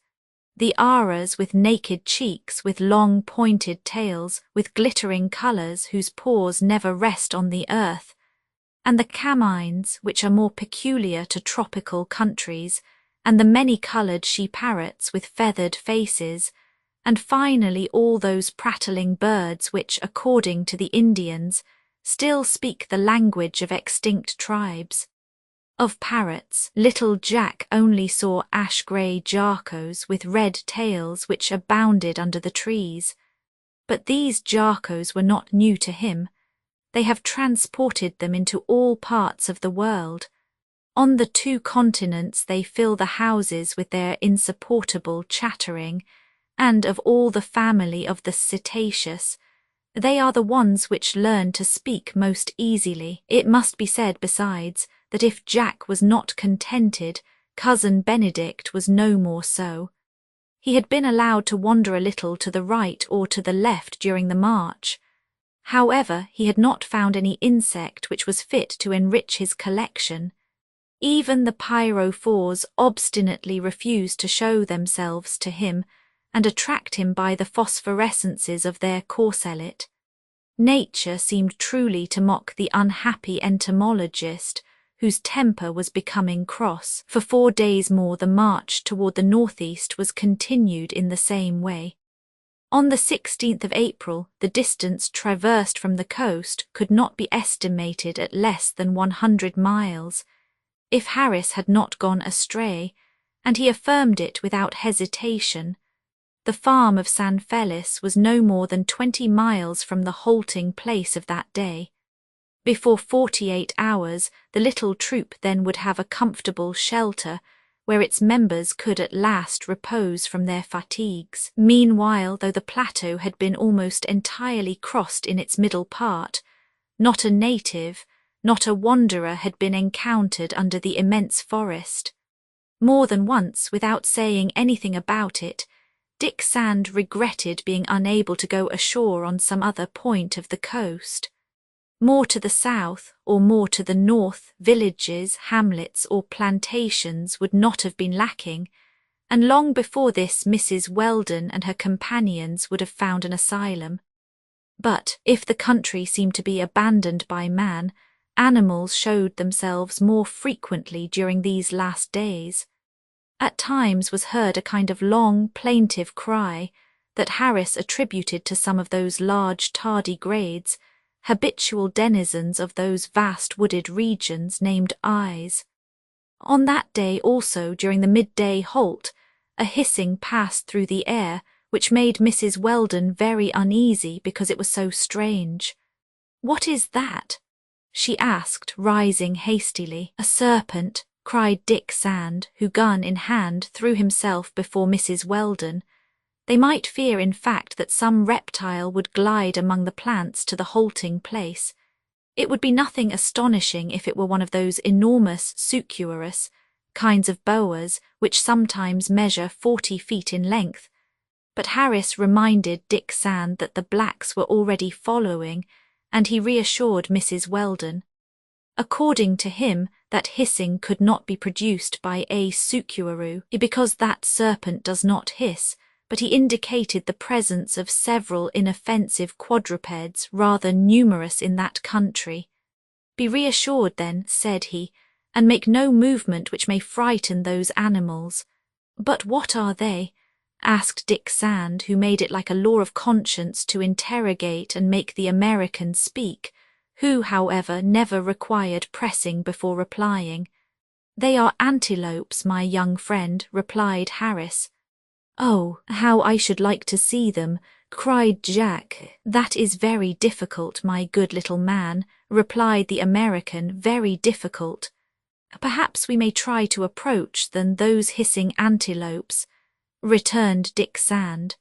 the aras with naked cheeks, with long pointed tails, with glittering colours whose paws never rest on the earth, and the camines, which are more peculiar to tropical countries, and the many-coloured she-parrots with feathered faces, and finally all those prattling birds which, according to the Indians, still speak the language of extinct tribes. Of parrots, little Jack only saw ash-grey jarcos with red tails which abounded under the trees. But these jarcos were not new to him. They have transported them into all parts of the world. On the 2 continents they fill the houses with their insupportable chattering, and of all the family of the cetaceous, they are the ones which learn to speak most easily. It must be said, besides, that if Jack was not contented, Cousin Benedict was no more so. He had been allowed to wander a little to the right or to the left during the march. However, he had not found any insect which was fit to enrich his collection. Even the pyrophores obstinately refused to show themselves to him and attract him by the phosphorescences of their corselet. Nature seemed truly to mock the unhappy entomologist, whose temper was becoming cross. For 4 days more the march toward the northeast was continued in the same way. On the 16th of April, the distance traversed from the coast could not be estimated at less than 100 miles. If Harris had not gone astray, and he affirmed it without hesitation, the farm of San Felice was no more than 20 miles from the halting place of that day. Before 48 hours, the little troop then would have a comfortable shelter, where its members could at last repose from their fatigues. Meanwhile, though the plateau had been almost entirely crossed in its middle part, not a native, not a wanderer had been encountered under the immense forest. More than once, without saying anything about it, Dick Sand regretted being unable to go ashore on some other point of the coast. More to the south, or more to the north, villages, hamlets, or plantations would not have been lacking, and long before this Mrs. Weldon and her companions would have found an asylum. But, if the country seemed to be abandoned by man, animals showed themselves more frequently during these last days. At times was heard a kind of long, plaintive cry that Harris attributed to some of those large tardigrades, habitual denizens of those vast wooded regions named eyes. On that day also, during the midday halt, a hissing passed through the air which made Mrs. Weldon very uneasy because it was so strange. "What is that?" she asked, rising hastily. "A serpent," cried Dick Sand, who, gun in hand, threw himself before Mrs. Weldon. They might fear, in fact, that some reptile would glide among the plants to the halting place. It would be nothing astonishing if it were one of those enormous sucurus kinds of boas which sometimes measure 40 feet in length. But Harris reminded Dick Sand that the blacks were already following, and he reassured Mrs. Weldon. According to him, that hissing could not be produced by a sucuru, because that serpent does not hiss, but he indicated the presence of several inoffensive quadrupeds rather numerous in that country. "Be reassured then," said he, "and make no movement which may frighten those animals." "But what are they?" asked Dick Sand, who made it like a law of conscience to interrogate and make the American speak, who, however, never required pressing before replying. "They are antelopes, my young friend," replied Harris. "Oh, how I should like to see them," cried Jack. "That is very difficult, my good little man," replied the American, "very difficult. Perhaps we may try to approach than those hissing antelopes," returned Dick Sand.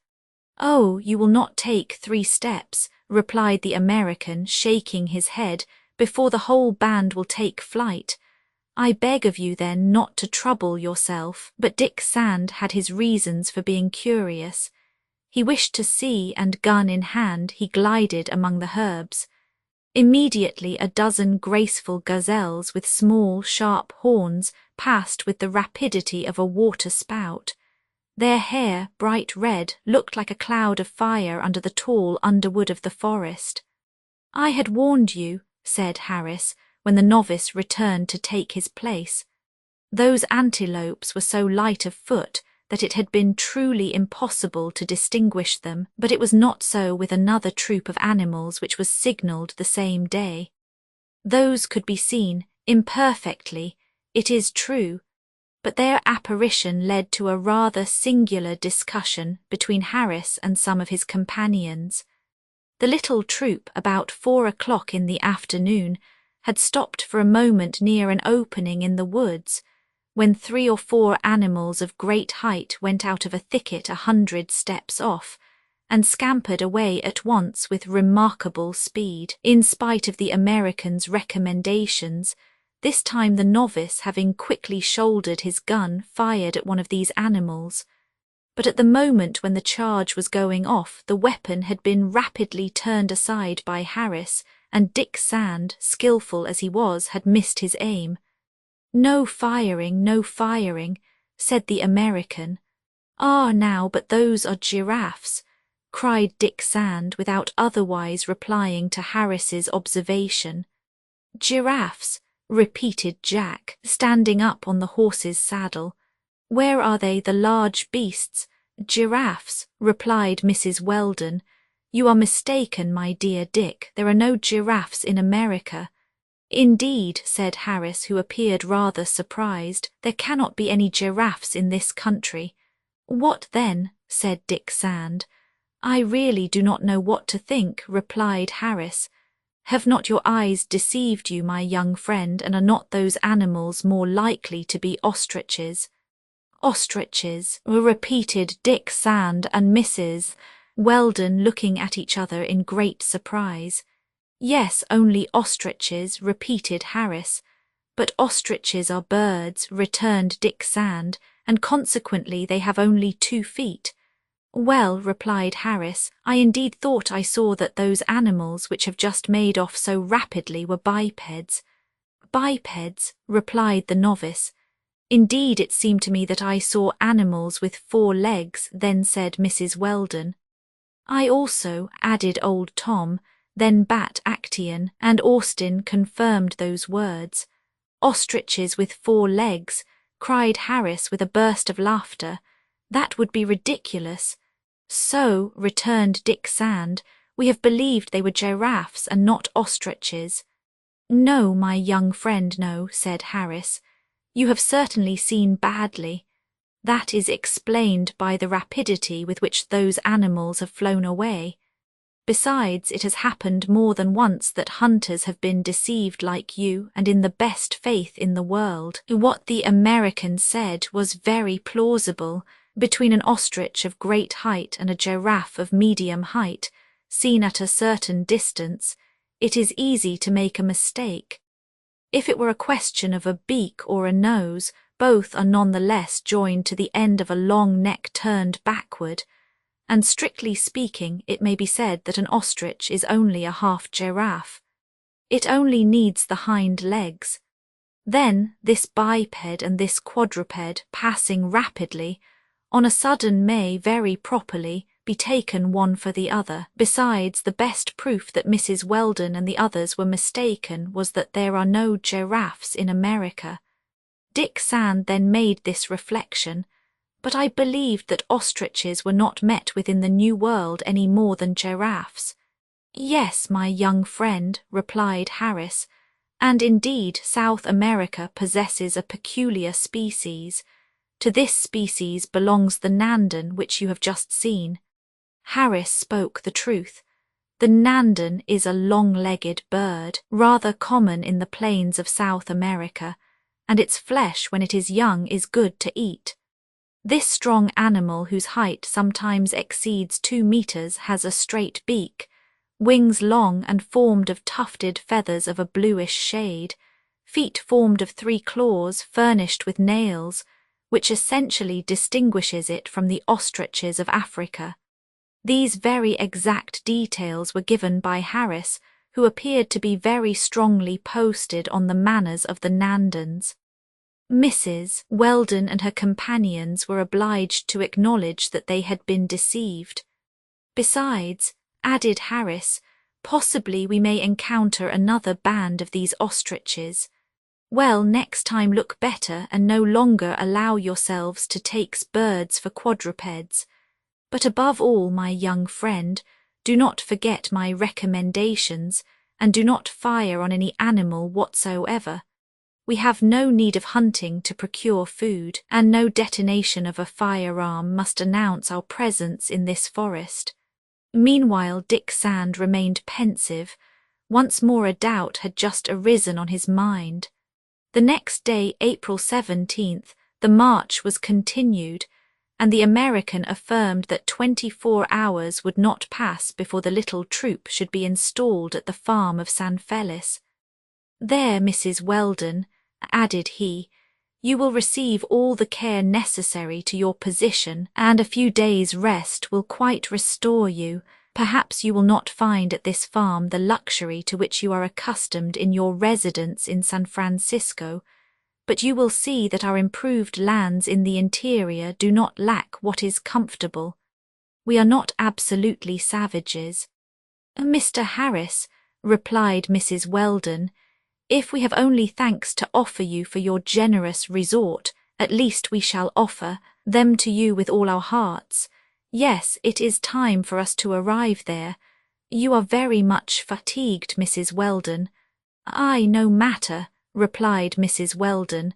"Oh, you will not take 3 steps," replied the American, shaking his head, "before the whole band will take flight. I beg of you then not to trouble yourself." But Dick Sand had his reasons for being curious. He wished to see, and gun in hand he glided among the herbs. Immediately a dozen graceful gazelles with small, sharp horns passed with the rapidity of a water spout. Their hair, bright red, looked like a cloud of fire under the tall underwood of the forest. "I had warned you," said Harris, when the novice returned to take his place. Those antelopes were so light of foot that it had been truly impossible to distinguish them, but it was not so with another troop of animals which was signalled the same day. Those could be seen, imperfectly, It is true, but their apparition led to a rather singular discussion between Harris and some of his companions. The little troop, about 4 o'clock in the afternoon, had stopped for a moment near an opening in the woods, when 3 or 4 animals of great height went out of a thicket 100 steps off, and scampered away at once with remarkable speed. In spite of the American's recommendations, this time the novice, having quickly shouldered his gun, fired at one of these animals. But at the moment when the charge was going off, the weapon had been rapidly turned aside by Harris, and Dick Sand, skilful as he was, had missed his aim. "No firing, no firing," said the American. "Ah, now, but those are giraffes," cried Dick Sand, without otherwise replying to Harris's observation. "Giraffes," repeated Jack, standing up on the horse's saddle. "Where are they, the large beasts?" "Giraffes," replied Mrs. Weldon. "You are mistaken, my dear Dick. There are no giraffes in America." "Indeed," said Harris, who appeared rather surprised, "there cannot be any giraffes in this country." "What then?" said Dick Sand. "I really do not know what to think," replied Harris. "Have not your eyes deceived you, my young friend, and are not those animals more likely to be ostriches?" "Ostriches," repeated Dick Sand and Mrs. Weldon, looking at each other in great surprise. "Yes, only ostriches," repeated Harris. "But ostriches are birds," returned Dick Sand, "and consequently they have only 2 feet. "Well," replied Harris, "I indeed thought I saw that those animals which have just made off so rapidly were bipeds." "Bipeds," replied the novice. "Indeed, it seemed to me that I saw animals with 4 legs," then said Mrs. Weldon. "I also," added old Tom, then Bat Actaeon and Austin confirmed those words. "Ostriches with 4 legs," cried Harris with a burst of laughter. "That would be ridiculous." "So," returned Dick Sand, "we have believed they were giraffes and not ostriches." "No, my young friend, no," said Harris. "You have certainly seen badly. That is explained by the rapidity with which those animals have flown away. Besides, it has happened more than once that hunters have been deceived like you, and in the best faith in the world. What the American said was very plausible. Between an ostrich of great height and a giraffe of medium height, seen at a certain distance, it is easy to make a mistake. If it were a question of a beak or a nose, both are none the less joined to the end of a long neck turned backward, and strictly speaking, it may be said that an ostrich is only a half giraffe. It only needs the hind legs. Then this biped and this quadruped, passing rapidly, on a sudden may very properly be taken one for the other. Besides, the best proof that Mrs. Weldon and the others were mistaken was that there are no giraffes in America. Dick Sand then made this reflection: "But I believed that ostriches were not met with in the New World any more than giraffes." "Yes, my young friend," replied Harris, "and indeed South America possesses a peculiar species. To this species belongs the Nandan, which you have just seen." Harris spoke the truth. The Nandan is a long-legged bird, rather common in the plains of South America, and its flesh when it is young is good to eat. This strong animal, whose height sometimes exceeds 2 meters, has a straight beak, wings long and formed of tufted feathers of a bluish shade, feet formed of 3 claws furnished with nails, which essentially distinguishes it from the ostriches of Africa. These very exact details were given by Harris, who appeared to be very strongly posted on the manners of the Nandans. Mrs. Weldon and her companions were obliged to acknowledge that they had been deceived. "Besides," added Harris, "possibly we may encounter another band of these ostriches. Well, next time look better and no longer allow yourselves to take birds for quadrupeds. But above all, my young friend, do not forget my recommendations, and do not fire on any animal whatsoever. We have no need of hunting to procure food, and no detonation of a firearm must announce our presence in this forest. Meanwhile Dick Sand remained pensive. Once more a doubt had just arisen on his mind. The next day, April 17th, the march was continued, and the American affirmed that 24 hours would not pass before the little troop should be installed at the farm of San Felice. "There, Mrs. Weldon," added he, "you will receive all the care necessary to your position, and a few days' rest will quite restore you. Perhaps you will not find at this farm the luxury to which you are accustomed in your residence in San Francisco, but you will see that our improved lands in the interior do not lack what is comfortable. We are not absolutely savages." "Mr. Harris," replied Mrs. Weldon, "if we have only thanks to offer you for your generous resort, at least we shall offer them to you with all our hearts. Yes, it is time for us to arrive there. You are very much fatigued, Mrs. Weldon." "No matter," replied Mrs. Weldon,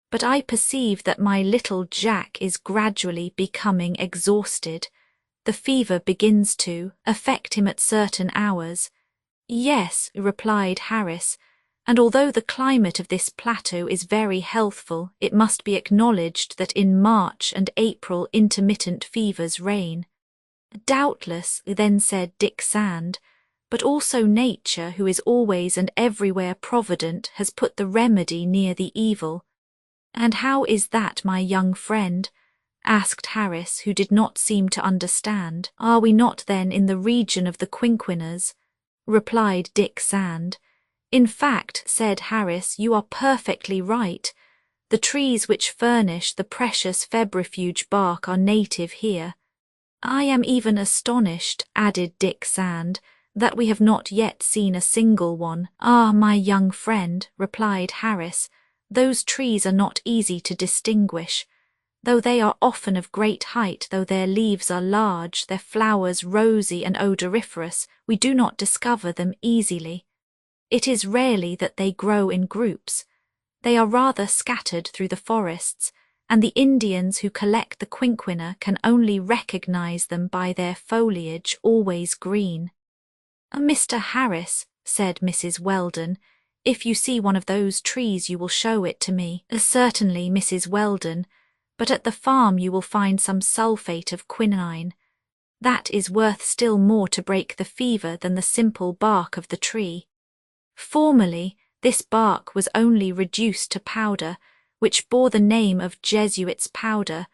"but I perceive that my little Jack is gradually becoming exhausted. The fever begins to affect him at certain hours." "Yes," replied Harris, "and although the climate of this plateau is very healthful, it must be acknowledged that in March and April intermittent fevers reign." "Doubtless," then said Dick Sand, "but also nature, who is always and everywhere provident, has put the remedy near the evil." "And how is that, my young friend?" asked Harris, who did not seem to understand. "Are we not then in the region of the quinquinas?" replied Dick Sand. "In fact," said Harris, "you are perfectly right. The trees which furnish the precious febrifuge bark are native here." "I am even astonished," added Dick Sand, "that we have not yet seen a single one." "My young friend," replied Harris, "those trees are not easy to distinguish. Though they are often of great height, though their leaves are large, their flowers rosy and odoriferous, we do not discover them easily. It is rarely that they grow in groups. They are rather scattered through the forests, and the Indians who collect the quinquina can only recognize them by their foliage, always green." "Mr. Harris," said Mrs. Weldon, "if you see one of those trees you will show it to me." "Certainly, Mrs. Weldon, but at the farm you will find some sulphate of quinine. That is worth still more to break the fever than the simple bark of the tree. Formerly, this bark was only reduced to powder, which bore the name of Jesuits' powder,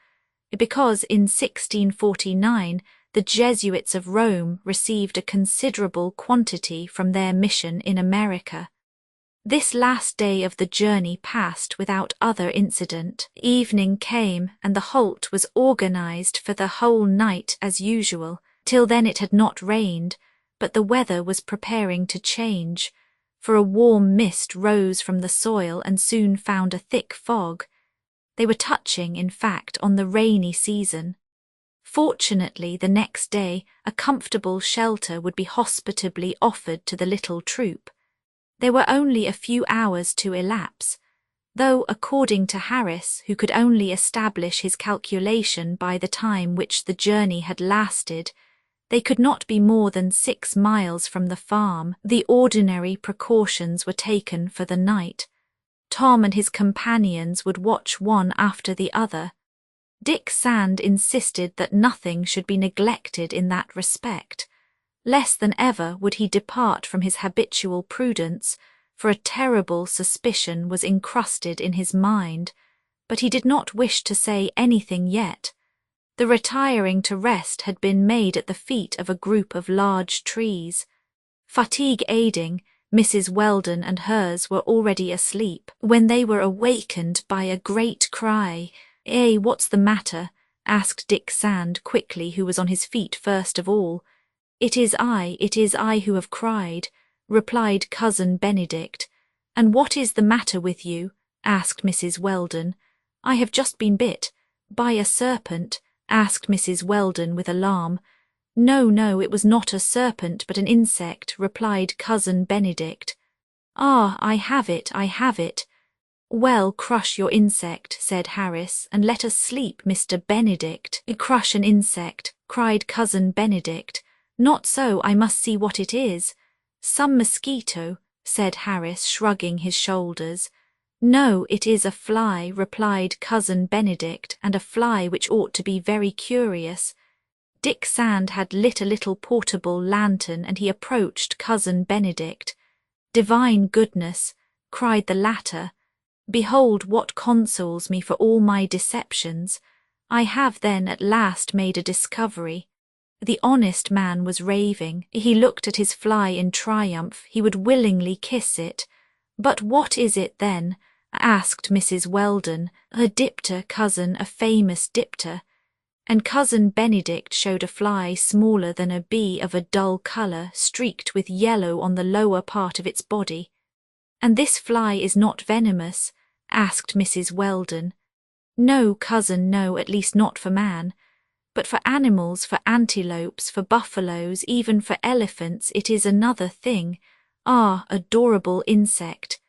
because in 1649 the Jesuits of Rome received a considerable quantity from their mission in America. This last day of the journey passed without other incident. Evening came, and the halt was organized for the whole night as usual. Till then it had not rained, but the weather was preparing to change, for a warm mist rose from the soil and soon found a thick fog. They were touching, in fact, on the rainy season. Fortunately, the next day a comfortable shelter would be hospitably offered to the little troop. There were only a few hours to elapse, though, according to Harris, who could only establish his calculation by the time which the journey had lasted, they could not be more than 6 miles from the farm. The ordinary precautions were taken for the night. Tom and his companions would watch one after the other. Dick Sand insisted that nothing should be neglected in that respect. Less than ever would he depart from his habitual prudence, for a terrible suspicion was incrusted in his mind, but he did not wish to say anything yet. The retiring to rest had been made at the feet of a group of large trees. Fatigue aiding, Mrs. Weldon and hers were already asleep, when they were awakened by a great cry. What's the matter?" asked Dick Sand quickly, who was on his feet first of all. It is I who have cried," replied Cousin Benedict. "And what is the matter with you?" asked Mrs. Weldon. "I have just been bit." "By a serpent?" asked Mrs. Weldon with alarm. No, it was not a serpent but an insect," replied Cousin Benedict. I have it. "Well, crush your insect," said Harris, "and let us sleep, Mr. Benedict." "Crush an insect," cried Cousin Benedict. "Not so, I must see what it is." "Some mosquito," said Harris, shrugging his shoulders. "No, it is a fly," replied Cousin Benedict, "and a fly which ought to be very curious." Dick Sand had lit a little portable lantern, and he approached Cousin Benedict. "Divine goodness," cried the latter, "behold what consoles me for all my deceptions. I have then at last made a discovery." The honest man was raving. He looked at his fly in triumph. He would willingly kiss it. "But what is it then?" asked Mrs. Weldon. "A dipter, cousin, a famous dipter." And Cousin Benedict showed a fly smaller than a bee, of a dull colour, streaked with yellow on the lower part of its body. "And this fly is not venomous?" asked Mrs. Weldon. "No, cousin, no, at least not for man. But for animals, for antelopes, for buffaloes, even for elephants, it is another thing. Ah, adorable insect!"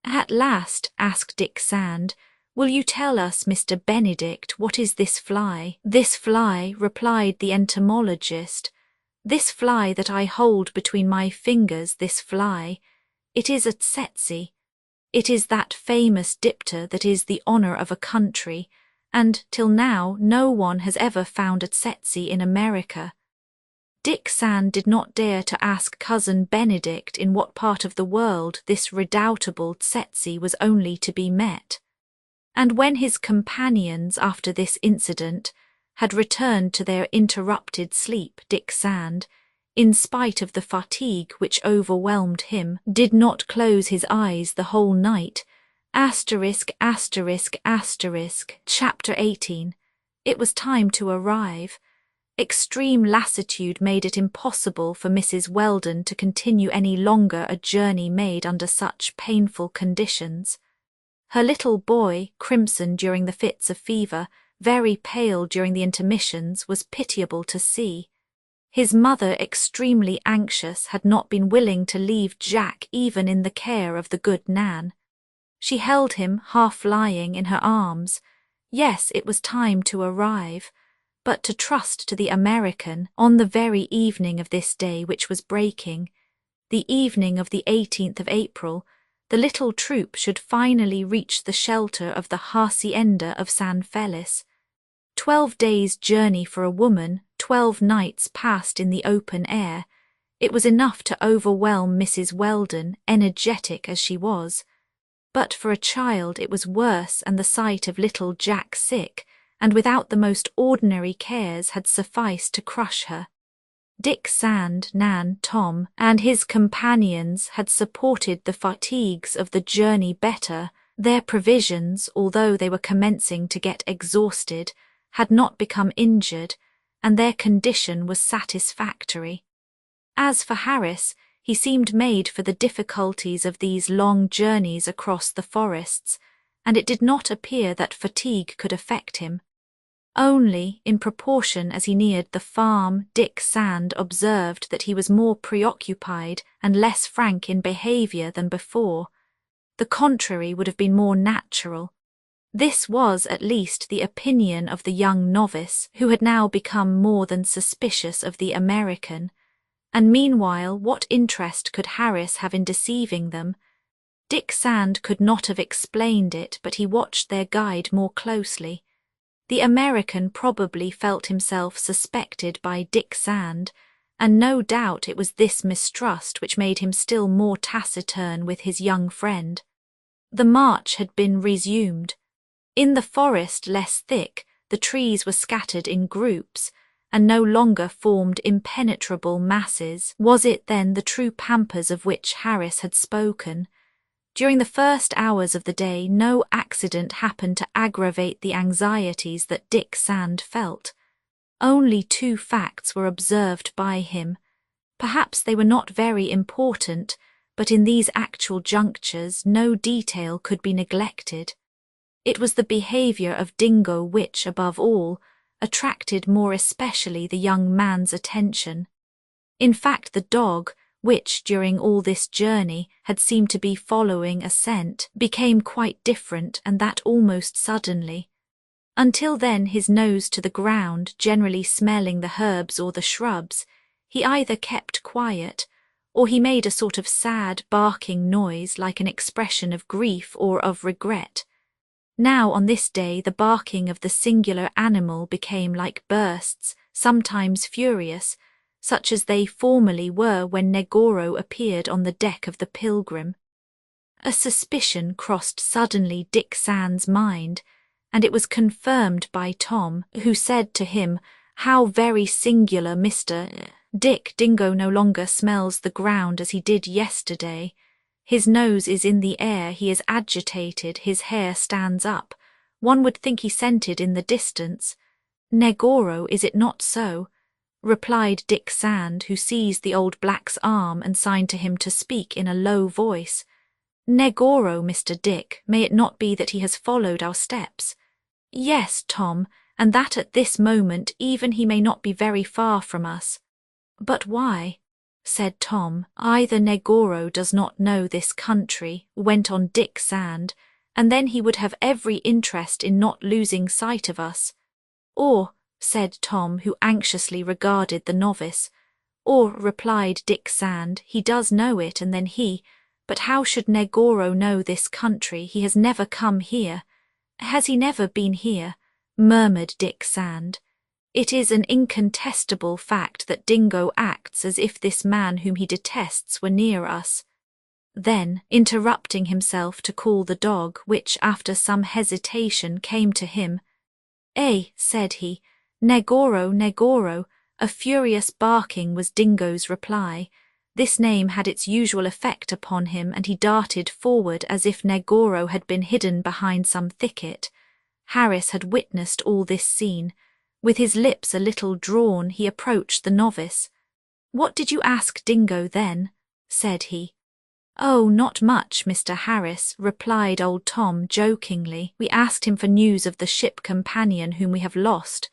"At last," asked Dick Sand, "will you tell us, Mr. Benedict, what is this fly?" "This fly," replied the entomologist, "this fly that I hold between my fingers, this fly, it is a tsetse. It is that famous dipter that is the honour of a country, and till now no one has ever found a tsetse in America." Dick Sand did not dare to ask Cousin Benedict in what part of the world this redoubtable tsetse was only to be met. And when his companions, after this incident, had returned to their interrupted sleep, Dick Sand, in spite of the fatigue which overwhelmed him, did not close his eyes the whole night. Chapter 18. It was time to arrive. Extreme lassitude made it impossible for Mrs. Weldon to continue any longer a journey made under such painful conditions. Her little boy, crimson during the fits of fever, very pale during the intermissions, was pitiable to see. His mother, extremely anxious, had not been willing to leave Jack even in the care of the good Nan. She held him, half lying, in her arms. Yes, it was time to arrive, but to trust to the American, on the very evening of this day which was breaking, the evening of the 18th of April, the little troop should finally reach the shelter of the hacienda of San Felice. 12 days' journey for a woman, 12 nights passed in the open air. It was enough to overwhelm Mrs. Weldon, energetic as she was. But for a child it was worse, and the sight of little Jack sick, and without the most ordinary cares, had sufficed to crush her. Dick Sand, Nan, Tom, and his companions had supported the fatigues of the journey better. Their provisions, although they were commencing to get exhausted, had not become injured, and their condition was satisfactory. As for Harris, he seemed made for the difficulties of these long journeys across the forests, and it did not appear that fatigue could affect him. Only, in proportion as he neared the farm, Dick Sand observed that he was more preoccupied and less frank in behaviour than before. The contrary would have been more natural. This was, at least, the opinion of the young novice, who had now become more than suspicious of the American. And meanwhile, what interest could Harris have in deceiving them? Dick Sand could not have explained it, but he watched their guide more closely. The American probably felt himself suspected by Dick Sand, and no doubt it was this mistrust which made him still more taciturn with his young friend. The march had been resumed. In the forest less thick, the trees were scattered in groups, and no longer formed impenetrable masses. Was it then the true pampas of which Harris had spoken? During the first hours of the day no accident happened to aggravate the anxieties that Dick Sand felt. Only 2 facts were observed by him. Perhaps they were not very important, but in these actual junctures no detail could be neglected. It was the behaviour of Dingo which, above all, attracted more especially the young man's attention. In fact, the dog, which, during all this journey, had seemed to be following a scent, became quite different, and that almost suddenly. Until then, his nose to the ground, generally smelling the herbs or the shrubs, he either kept quiet, or he made a sort of sad, barking noise like an expression of grief or of regret. Now, on this day, the barking of the singular animal became like bursts, sometimes furious, such as they formerly were when Negoro appeared on the deck of the Pilgrim. A suspicion crossed suddenly Dick Sand's mind, and it was confirmed by Tom, who said to him, "How very singular, Mr. Dick. Dingo no longer smells the ground as he did yesterday. His nose is in the air, he is agitated, his hair stands up. One would think he scented in the distance. Negoro, is it not so?" replied Dick Sand, who seized the old black's arm and signed to him to speak in a low voice. "Negoro, Mr. Dick, may it not be that he has followed our steps?" "Yes, Tom, and that at this moment even he may not be very far from us." "But why?" said Tom. "Either Negoro does not know this country," went on Dick Sand, "and then he would have every interest in not losing sight of us. Or," said Tom, who anxiously regarded the novice. "Or," replied Dick Sand, "he does know it, and then but how should Negoro know this country? He has never come here." "Has he never been here?" murmured Dick Sand. "It is an incontestable fact that Dingo acts as if this man whom he detests were near us." Then, interrupting himself to call the dog, which after some hesitation came to him, said he, "Negoro, Negoro." A furious barking was Dingo's reply. This name had its usual effect upon him, and he darted forward as if Negoro had been hidden behind some thicket. Harris had witnessed all this scene. With his lips a little drawn, he approached the novice. "What did you ask Dingo then?" said he. "Oh, not much, Mr. Harris," replied old Tom jokingly. "We asked him for news of the ship companion whom we have lost."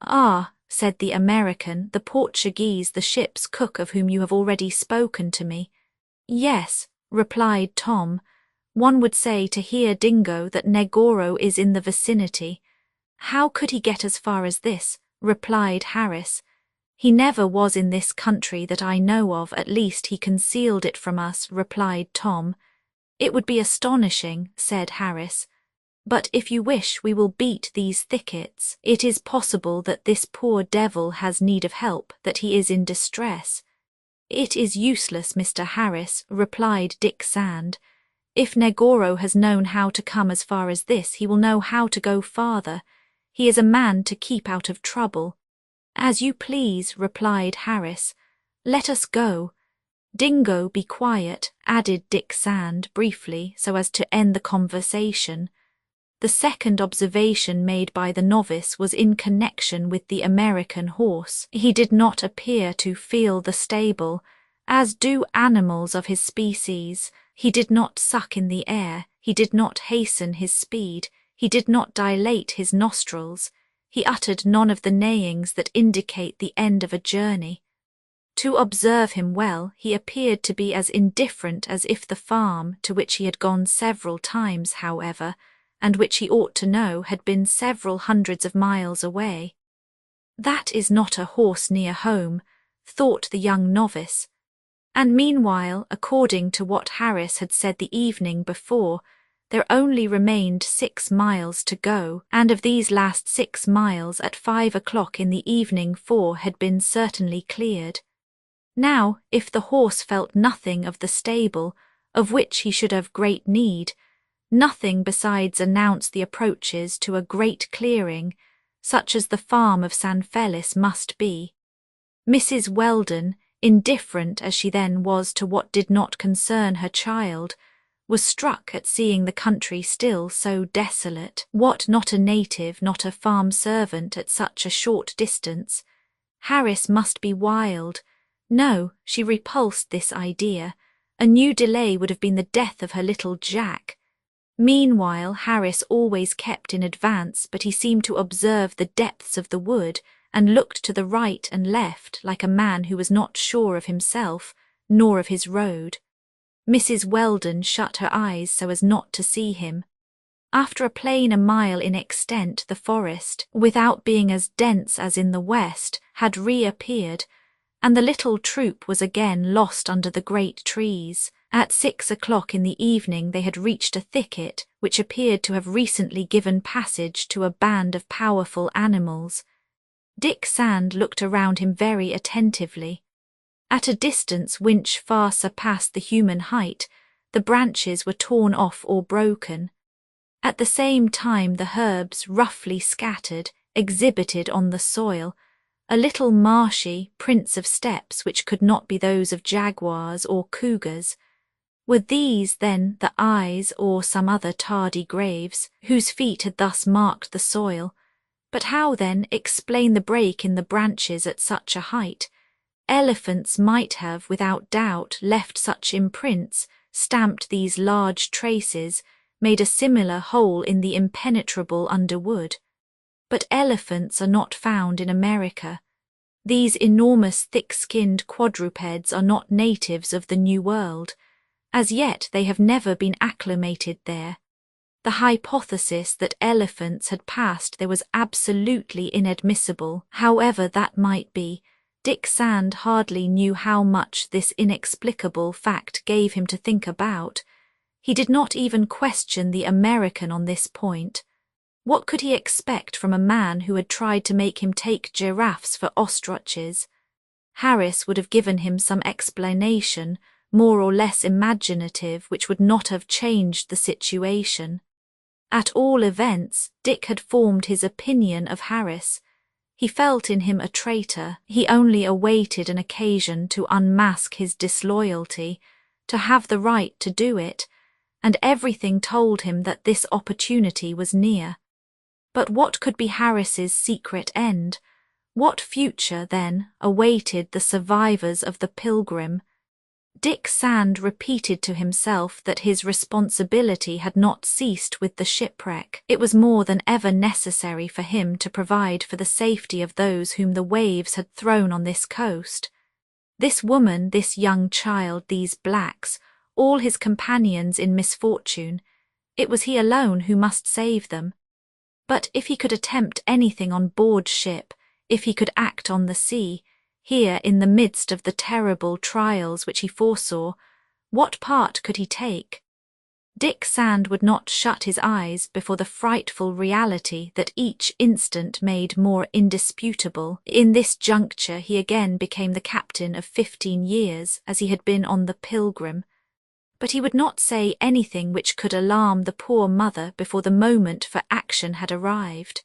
"Ah," said the American, "the Portuguese, the ship's cook of whom you have already spoken to me." "Yes," replied Tom. "One would say to hear Dingo that Negoro is in the vicinity." "How could he get as far as this?" replied Harris. "He never was in this country that I know of, at least he concealed it from us," replied Tom. "It would be astonishing," said Harris. "But if you wish we will beat these thickets. It is possible that this poor devil has need of help, that he is in distress." "It is useless, Mr. Harris," replied Dick Sand. "If Negoro has known how to come as far as this, he will know how to go farther. He is a man to keep out of trouble." "As you please," replied Harris. "Let us go." "Dingo, be quiet," added Dick Sand briefly, so as to end the conversation. The second observation made by the novice was in connection with the American horse. He did not appear to feel the stable, as do animals of his species. He did not suck in the air, he did not hasten his speed, he did not dilate his nostrils, he uttered none of the neighings that indicate the end of a journey. To observe him well, he appeared to be as indifferent as if the farm, to which he had gone several times, however, and which he ought to know, had been several hundreds of miles away. "That is not a horse near home," thought the young novice. And meanwhile, according to what Harris had said the evening before, there only remained 6 miles to go, and of these last 6 miles at 5 o'clock in the evening 4 had been certainly cleared. Now, if the horse felt nothing of the stable, of which he should have great need, nothing besides announced the approaches to a great clearing, such as the farm of San Felice must be. Mrs. Weldon, indifferent as she then was to what did not concern her child, was struck at seeing the country still so desolate. What, not a native, not a farm servant at such a short distance? Harris must be wild. No, she repulsed this idea. A new delay would have been the death of her little Jack. Meanwhile, Harris always kept in advance, but he seemed to observe the depths of the wood, and looked to the right and left like a man who was not sure of himself, nor of his road. Mrs. Weldon shut her eyes so as not to see him. After a plain a mile in extent, the forest, without being as dense as in the west, had reappeared, and the little troop was again lost under the great trees. At 6 o'clock in the evening they had reached a thicket which appeared to have recently given passage to a band of powerful animals. Dick Sand looked around him very attentively. At a distance which far surpassed the human height, the branches were torn off or broken. At the same time the herbs, roughly scattered, exhibited on the soil a little marshy prints of steps which could not be those of jaguars or cougars. Were these, then, the eyes or some other tardy graves, whose feet had thus marked the soil? But how, then, explain the break in the branches at such a height? Elephants might have, without doubt, left such imprints, stamped these large traces, made a similar hole in the impenetrable underwood. But elephants are not found in America. These enormous thick-skinned quadrupeds are not natives of the New World. As yet they have never been acclimated there. The hypothesis that elephants had passed there was absolutely inadmissible. However that might be, Dick Sand hardly knew how much this inexplicable fact gave him to think about. He did not even question the American on this point. What could he expect from a man who had tried to make him take giraffes for ostriches? Harris would have given him some explanation, more or less imaginative, which would not have changed the situation. At all events, Dick had formed his opinion of Harris. He felt in him a traitor. He only awaited an occasion to unmask his disloyalty, to have the right to do it, and everything told him that this opportunity was near. But what could be Harris's secret end? What future, then, awaited the survivors of the Pilgrim? Dick Sand repeated to himself that his responsibility had not ceased with the shipwreck. It was more than ever necessary for him to provide for the safety of those whom the waves had thrown on this coast. This woman, this young child, these blacks, all his companions in misfortune, it was he alone who must save them. But if he could attempt anything on board ship, if he could act on the sea, here in the midst of the terrible trials which he foresaw, what part could he take? Dick Sand would not shut his eyes before the frightful reality that each instant made more indisputable. In this juncture he again became the captain of 15 years, as he had been on the Pilgrim. But he would not say anything which could alarm the poor mother before the moment for action had arrived.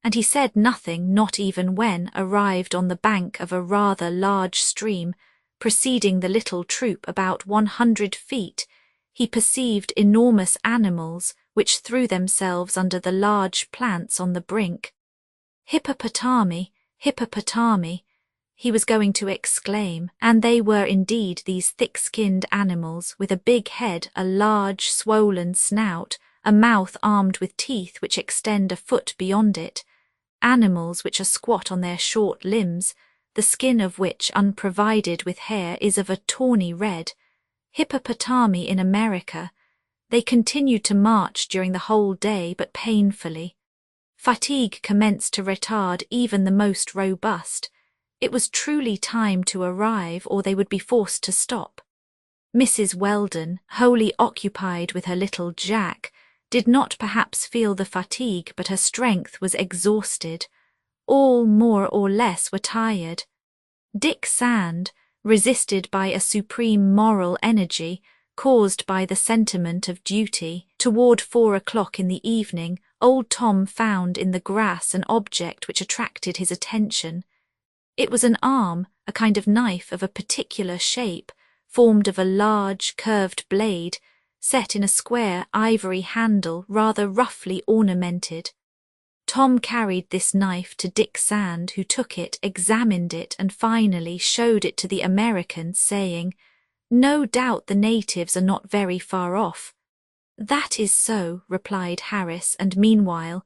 And he said nothing, not even when, arrived on the bank of a rather large stream, preceding the little troop about 100 feet, he perceived enormous animals which threw themselves under the large plants on the brink. Hippopotami, hippopotami, he was going to exclaim, and they were indeed these thick-skinned animals with a big head, a large, swollen snout, a mouth armed with teeth which extend a foot beyond it, animals which are squat on their short limbs, the skin of which, unprovided with hair, is of a tawny red. Hippopotami in America. They continued to march during the whole day, but painfully. Fatigue commenced to retard even the most robust. It was truly time to arrive, or they would be forced to stop. Mrs. Weldon, wholly occupied with her little Jack, did not perhaps feel the fatigue, but her strength was exhausted. All, more or less, were tired. Dick Sand, resisted by a supreme moral energy, caused by the sentiment of duty, toward 4 o'clock in the evening, old Tom found in the grass an object which attracted his attention. It was an arm, a kind of knife of a particular shape, formed of a large, curved blade, set in a square ivory handle rather roughly ornamented. Tom carried this knife to Dick Sand, who took it, examined it, and finally showed it to the American, saying, "No doubt the natives are not very far off." "That is so," replied Harris, and meanwhile,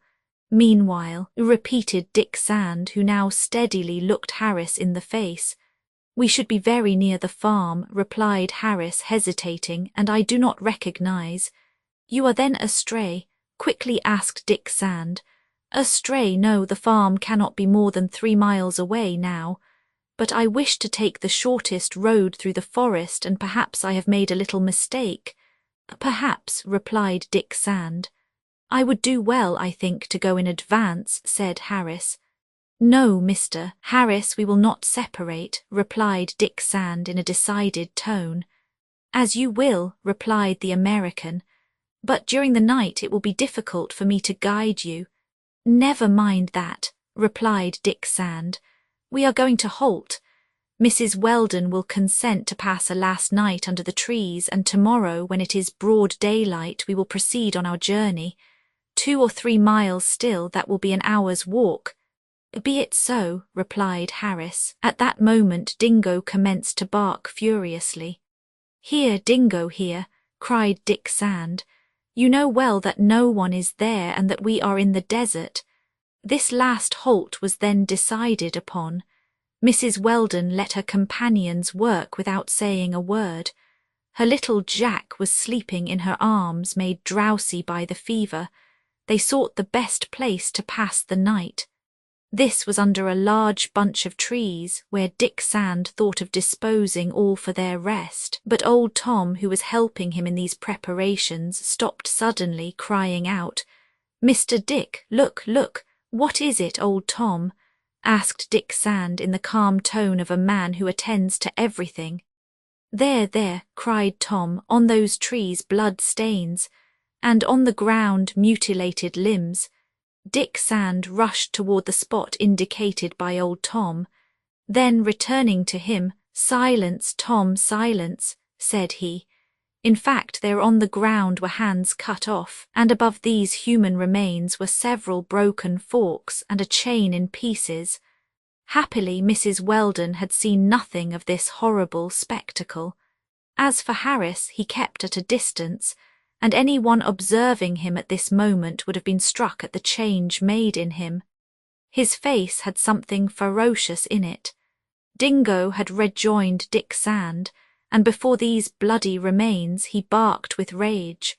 repeated Dick Sand, who now steadily looked Harris in the face. We should be very near the farm, replied Harris, hesitating, and I do not recognize. You are then astray? Quickly asked Dick Sand. Astray, no, the farm cannot be more than 3 miles away now. But I wish to take the shortest road through the forest, and perhaps I have made a little mistake. Perhaps, replied Dick Sand. I would do well, I think, to go in advance, said Harris. No, Mr. Harris, we will not separate, replied Dick Sand in a decided tone. As you will, replied the American, but during the night it will be difficult for me to guide you. Never mind that, replied Dick Sand. We are going to halt. Mrs. Weldon will consent to pass a last night under the trees, and tomorrow, when it is broad daylight, we will proceed on our journey. 2 or 3 miles still, that will be an hour's walk. Be it so, replied Harris. At that moment Dingo commenced to bark furiously. Here, Dingo, here, cried Dick Sand. You know well that no one is there and that we are in the desert. This last halt was then decided upon. Mrs. Weldon let her companions work without saying a word. Her little Jack was sleeping in her arms, made drowsy by the fever. They sought the best place to pass the night. This was under a large bunch of trees, where Dick Sand thought of disposing all for their rest, but old Tom, who was helping him in these preparations, stopped suddenly, crying out, Mr. Dick, look, look, what is it, old Tom? Asked Dick Sand in the calm tone of a man who attends to everything. There, there, cried Tom, on those trees blood stains, and on the ground mutilated limbs. Dick Sand rushed toward the spot indicated by old Tom. Then, returning to him, Silence, Tom, silence, said he. In fact, there on the ground were hands cut off, and above these human remains were several broken forks and a chain in pieces. Happily, Mrs. Weldon had seen nothing of this horrible spectacle. As for Harris, he kept at a distance, and any one observing him at this moment would have been struck at the change made in him. His face had something ferocious in it. Dingo had rejoined Dick Sand, and before these bloody remains he barked with rage.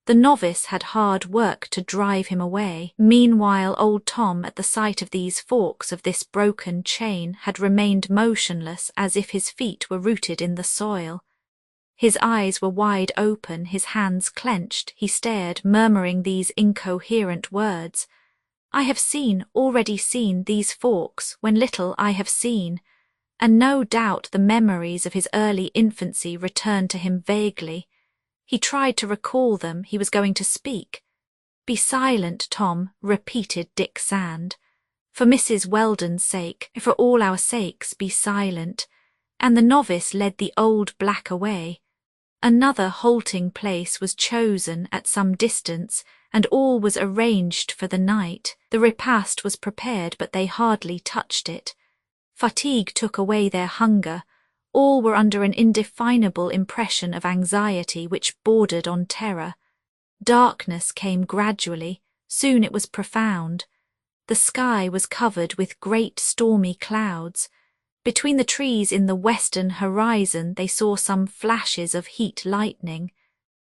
The novice had hard work to drive him away. Meanwhile, old Tom, at the sight of these forks of this broken chain, had remained motionless as if his feet were rooted in the soil. His eyes were wide open, his hands clenched, he stared, murmuring these incoherent words. I have seen, already seen, these forks, when little I have seen, and no doubt the memories of his early infancy returned to him vaguely. He tried to recall them, he was going to speak. Be silent, Tom, repeated Dick Sand. For Mrs. Weldon's sake, for all our sakes, be silent. And the novice led the old black away. Another halting place was chosen at some distance, and all was arranged for the night. The repast was prepared, but they hardly touched it. Fatigue took away their hunger. All were under an indefinable impression of anxiety which bordered on terror. Darkness came gradually. Soon it was profound. The sky was covered with great stormy clouds. Between the trees in the western horizon they saw some flashes of heat lightning.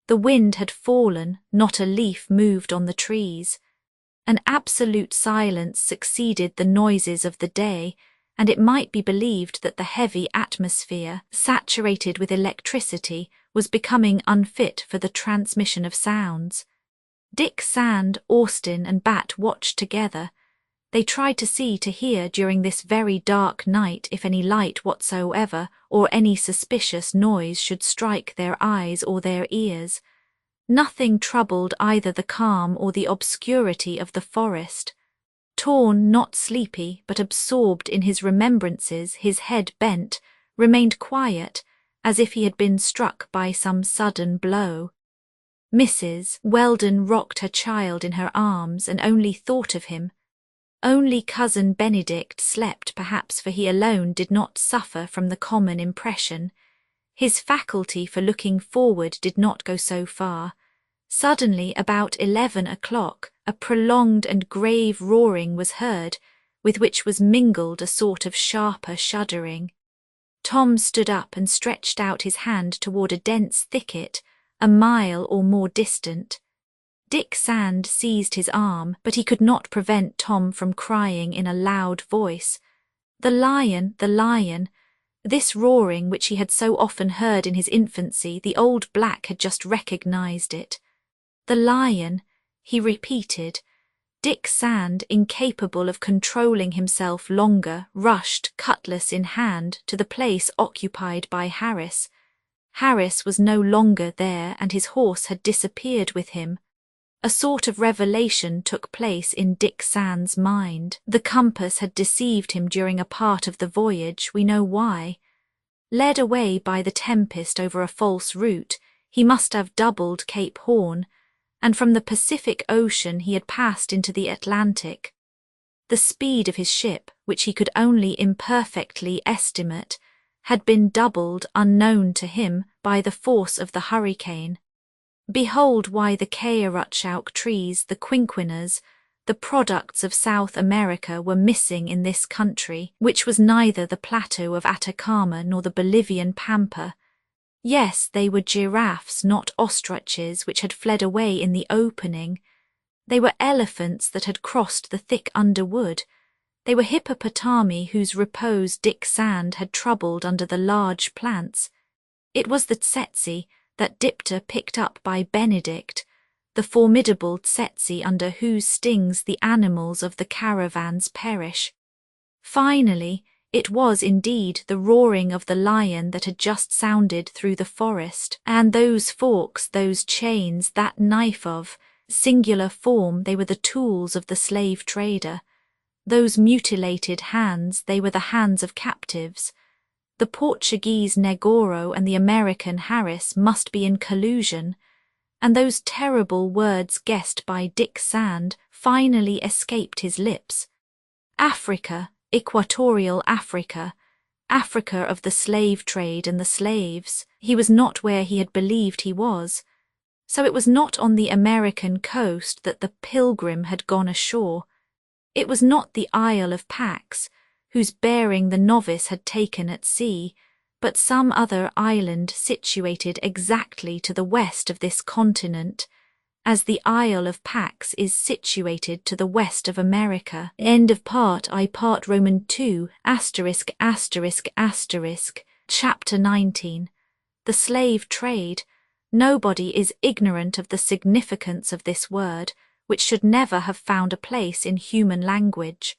The wind had fallen, not a leaf moved on the trees. An absolute silence succeeded the noises of the day, and it might be believed that the heavy atmosphere, saturated with electricity, was becoming unfit for the transmission of sounds. Dick Sand, Austin, and Bat watched together. They tried to see, to hear during this very dark night if any light whatsoever or any suspicious noise should strike their eyes or their ears. Nothing troubled either the calm or the obscurity of the forest. Torn, not sleepy, but absorbed in his remembrances, his head bent, remained quiet, as if he had been struck by some sudden blow. Mrs. Weldon rocked her child in her arms and only thought of him. Only Cousin Benedict slept, perhaps, for he alone did not suffer from the common impression. His faculty for looking forward did not go so far. Suddenly, about 11 o'clock, a prolonged and grave roaring was heard, with which was mingled a sort of sharper shuddering. Tom stood up and stretched out his hand toward a dense thicket, a mile or more distant. Dick Sand seized his arm, but he could not prevent Tom from crying in a loud voice, "The lion, the lion!" This roaring, which he had so often heard in his infancy, the old black had just recognized it. "The lion," he repeated. Dick Sand, incapable of controlling himself longer, rushed, cutlass in hand, to the place occupied by Harris. Harris was no longer there, and his horse had disappeared with him. A sort of revelation took place in Dick Sand's mind. The compass had deceived him during a part of the voyage, we know why. Led away by the tempest over a false route, he must have doubled Cape Horn, and from the Pacific Ocean he had passed into the Atlantic. The speed of his ship, which he could only imperfectly estimate, had been doubled, unknown to him, by the force of the hurricane. Behold why the caoutchouc trees, the quinquinas, the products of South America were missing in this country, which was neither the plateau of Atacama nor the Bolivian pampa. Yes, they were giraffes, not ostriches, which had fled away in the opening. They were elephants that had crossed the thick underwood. They were hippopotami whose repose Dick Sand had troubled under the large plants. It was the tsetse, that dipter picked up by Benedict, the formidable tsetse under whose stings the animals of the caravans perish. Finally, it was indeed the roaring of the lion that had just sounded through the forest, and those forks, those chains, that knife of singular form, they were the tools of the slave trader. Those mutilated hands, they were the hands of captives. The Portuguese Negoro and the American Harris must be in collusion, and those terrible words guessed by Dick Sand finally escaped his lips. Africa, equatorial Africa, Africa of the slave trade and the slaves. He was not where he had believed he was. So it was not on the American coast that the Pilgrim had gone ashore. It was not the Isle of Pax, whose bearing the novice had taken at sea, but some other island situated exactly to the west of this continent, as the Isle of Pax is situated to the west of America. End of part I part Roman 2 ****, Chapter 19. The slave trade. Nobody is ignorant of the significance of this word, which should never have found a place in human language.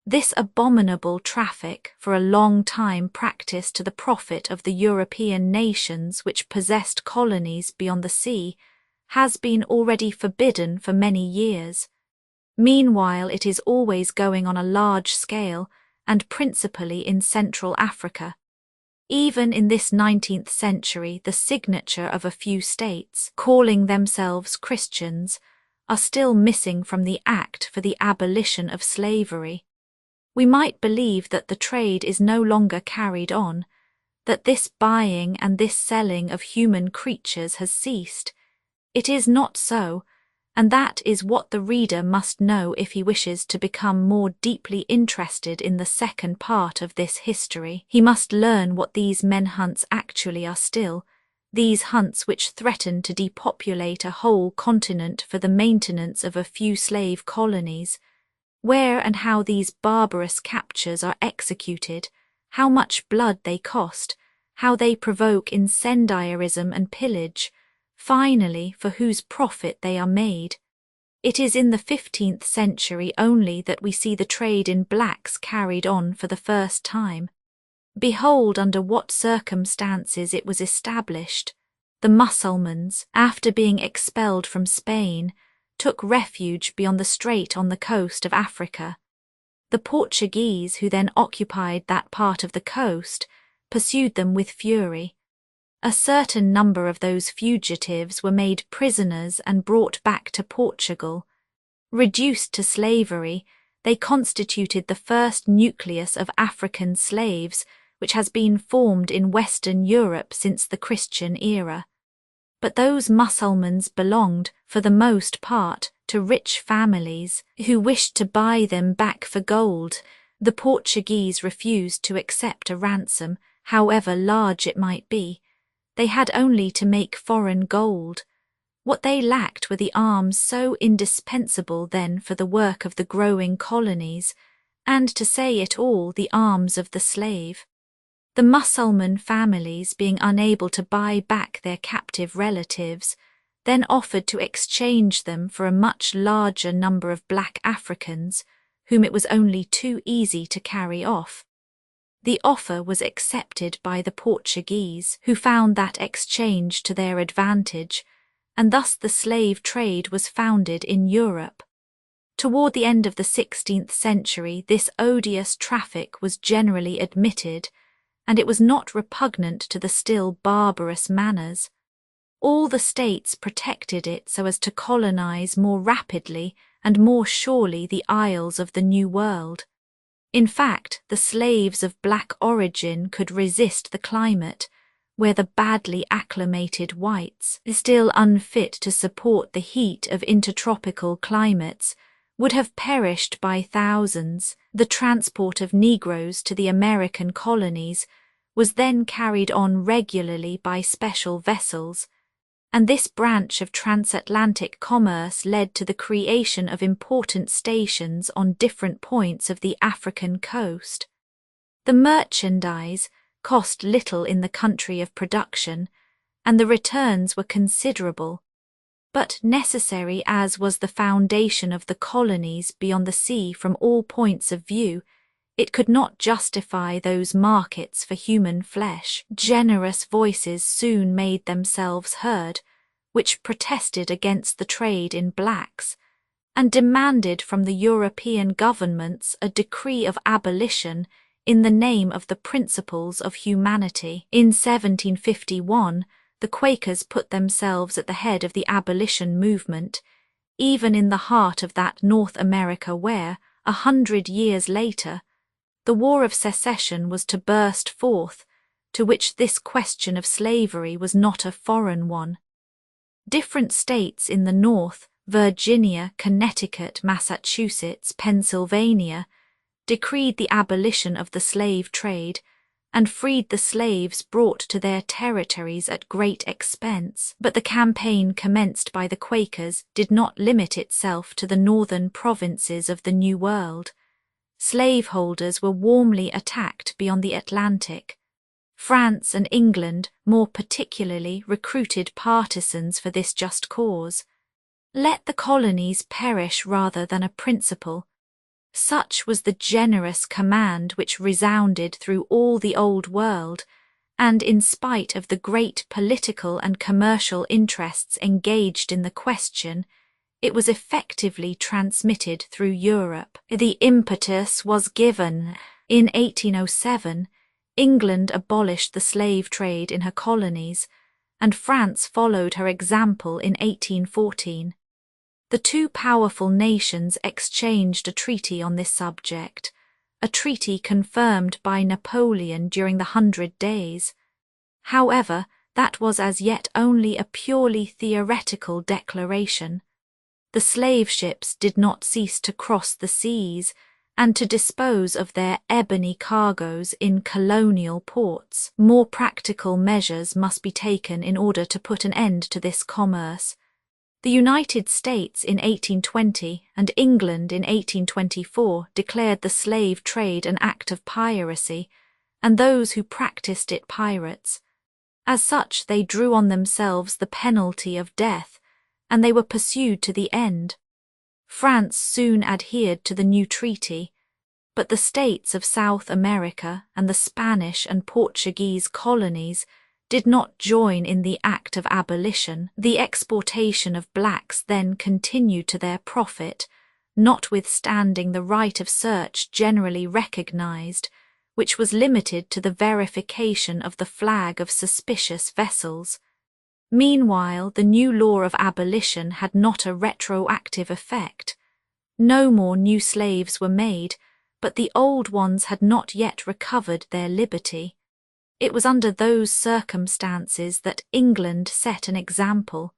This abominable traffic, for a long time practiced to the profit of the European nations which possessed colonies beyond the sea, has been already forbidden for many years. Meanwhile, it is always going on a large scale, and principally in Central Africa. Even in this 19th century, the signature of a few states, calling themselves Christians, are still missing from the Act for the Abolition of Slavery. We might believe that the trade is no longer carried on, that this buying and this selling of human creatures has ceased. It is not so, and that is what the reader must know if he wishes to become more deeply interested in the second part of this history. He must learn what these men-hunts actually are still, these hunts which threaten to depopulate a whole continent for the maintenance of a few slave colonies, where and how these barbarous captures are executed, how much blood they cost, how they provoke incendiarism and pillage, finally, for whose profit they are made. It is in the 15th century only that we see the trade in blacks carried on for the first time. Behold under what circumstances it was established. The Mussulmans, after being expelled from Spain, took refuge beyond the strait on the coast of Africa. The Portuguese, who then occupied that part of the coast, pursued them with fury. A certain number of those fugitives were made prisoners and brought back to Portugal. Reduced to slavery, they constituted the first nucleus of African slaves which has been formed in Western Europe since the Christian era. But those Mussulmans belonged, for the most part, to rich families, who wished to buy them back for gold. The Portuguese refused to accept a ransom, however large it might be. They had only to make foreign gold. What they lacked were the arms so indispensable then for the work of the growing colonies, and, to say it all, the arms of the slave. The Mussulman families, being unable to buy back their captive relatives, then offered to exchange them for a much larger number of black Africans, whom it was only too easy to carry off. The offer was accepted by the Portuguese, who found that exchange to their advantage, and thus the slave trade was founded in Europe. Toward the end of the 16th century, this odious traffic was generally admitted, and it was not repugnant to the still barbarous manners. All the states protected it so as to colonize more rapidly and more surely the isles of the New World. In fact, the slaves of black origin could resist the climate, where the badly acclimated whites, still unfit to support the heat of intertropical climates, would have perished by thousands. The transport of Negroes to the American colonies was then carried on regularly by special vessels, and this branch of transatlantic commerce led to the creation of important stations on different points of the African coast. The merchandise cost little in the country of production, and the returns were considerable. But necessary as was the foundation of the colonies beyond the sea from all points of view, it could not justify those markets for human flesh. Generous voices soon made themselves heard, which protested against the trade in blacks, and demanded from the European governments a decree of abolition in the name of the principles of humanity. In 1751, the Quakers put themselves at the head of the abolition movement, even in the heart of that North America where, 100 years later, the War of Secession was to burst forth, to which this question of slavery was not a foreign one. Different states in the North, Virginia, Connecticut, Massachusetts, Pennsylvania, decreed the abolition of the slave trade, and freed the slaves brought to their territories at great expense. But the campaign commenced by the Quakers did not limit itself to the northern provinces of the New World. Slaveholders were warmly attacked beyond the Atlantic. France and England, more particularly, recruited partisans for this just cause. Let the colonies perish rather than a principle. Such was the generous command which resounded through all the Old World, and in spite of the great political and commercial interests engaged in the question, it was effectively transmitted through Europe. The impetus was given. In 1807, England abolished the slave trade in her colonies, and France followed her example in 1814. The two powerful nations exchanged a treaty on this subject, a treaty confirmed by Napoleon during the 100 Days. However, that was as yet only a purely theoretical declaration. The slave ships did not cease to cross the seas and to dispose of their ebony cargoes in colonial ports. More practical measures must be taken in order to put an end to this commerce. The United States in 1820 and England in 1824 declared the slave trade an act of piracy, and those who practiced it pirates. As such, they drew on themselves the penalty of death, and they were pursued to the end. France soon adhered to the new treaty, but the states of South America and the Spanish and Portuguese colonies did not join in the act of abolition. The exportation of blacks then continued to their profit, notwithstanding the right of search generally recognized, which was limited to the verification of the flag of suspicious vessels. Meanwhile, the new law of abolition had not a retroactive effect. No more new slaves were made, but the old ones had not yet recovered their liberty. It was under those circumstances that England set an example.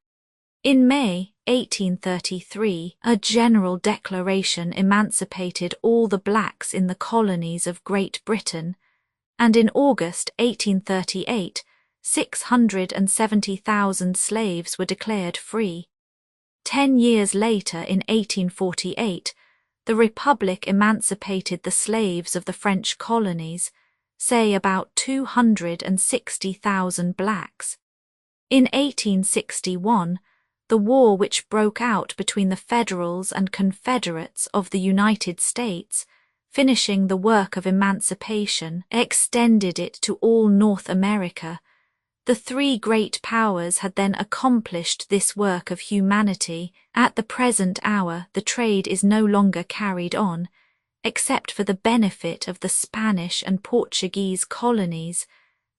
In May 1833, a general declaration emancipated all the blacks in the colonies of Great Britain, and in August 1838, 670,000 slaves were declared free. 10 years later, in 1848, the Republic emancipated the slaves of the French colonies, say about 260,000 blacks. In 1861, the war which broke out between the Federals and Confederates of the United States, finishing the work of emancipation, extended it to all North America. The three great powers had then accomplished this work of humanity. At the present hour, the trade is no longer carried on, except for the benefit of the Spanish and Portuguese colonies,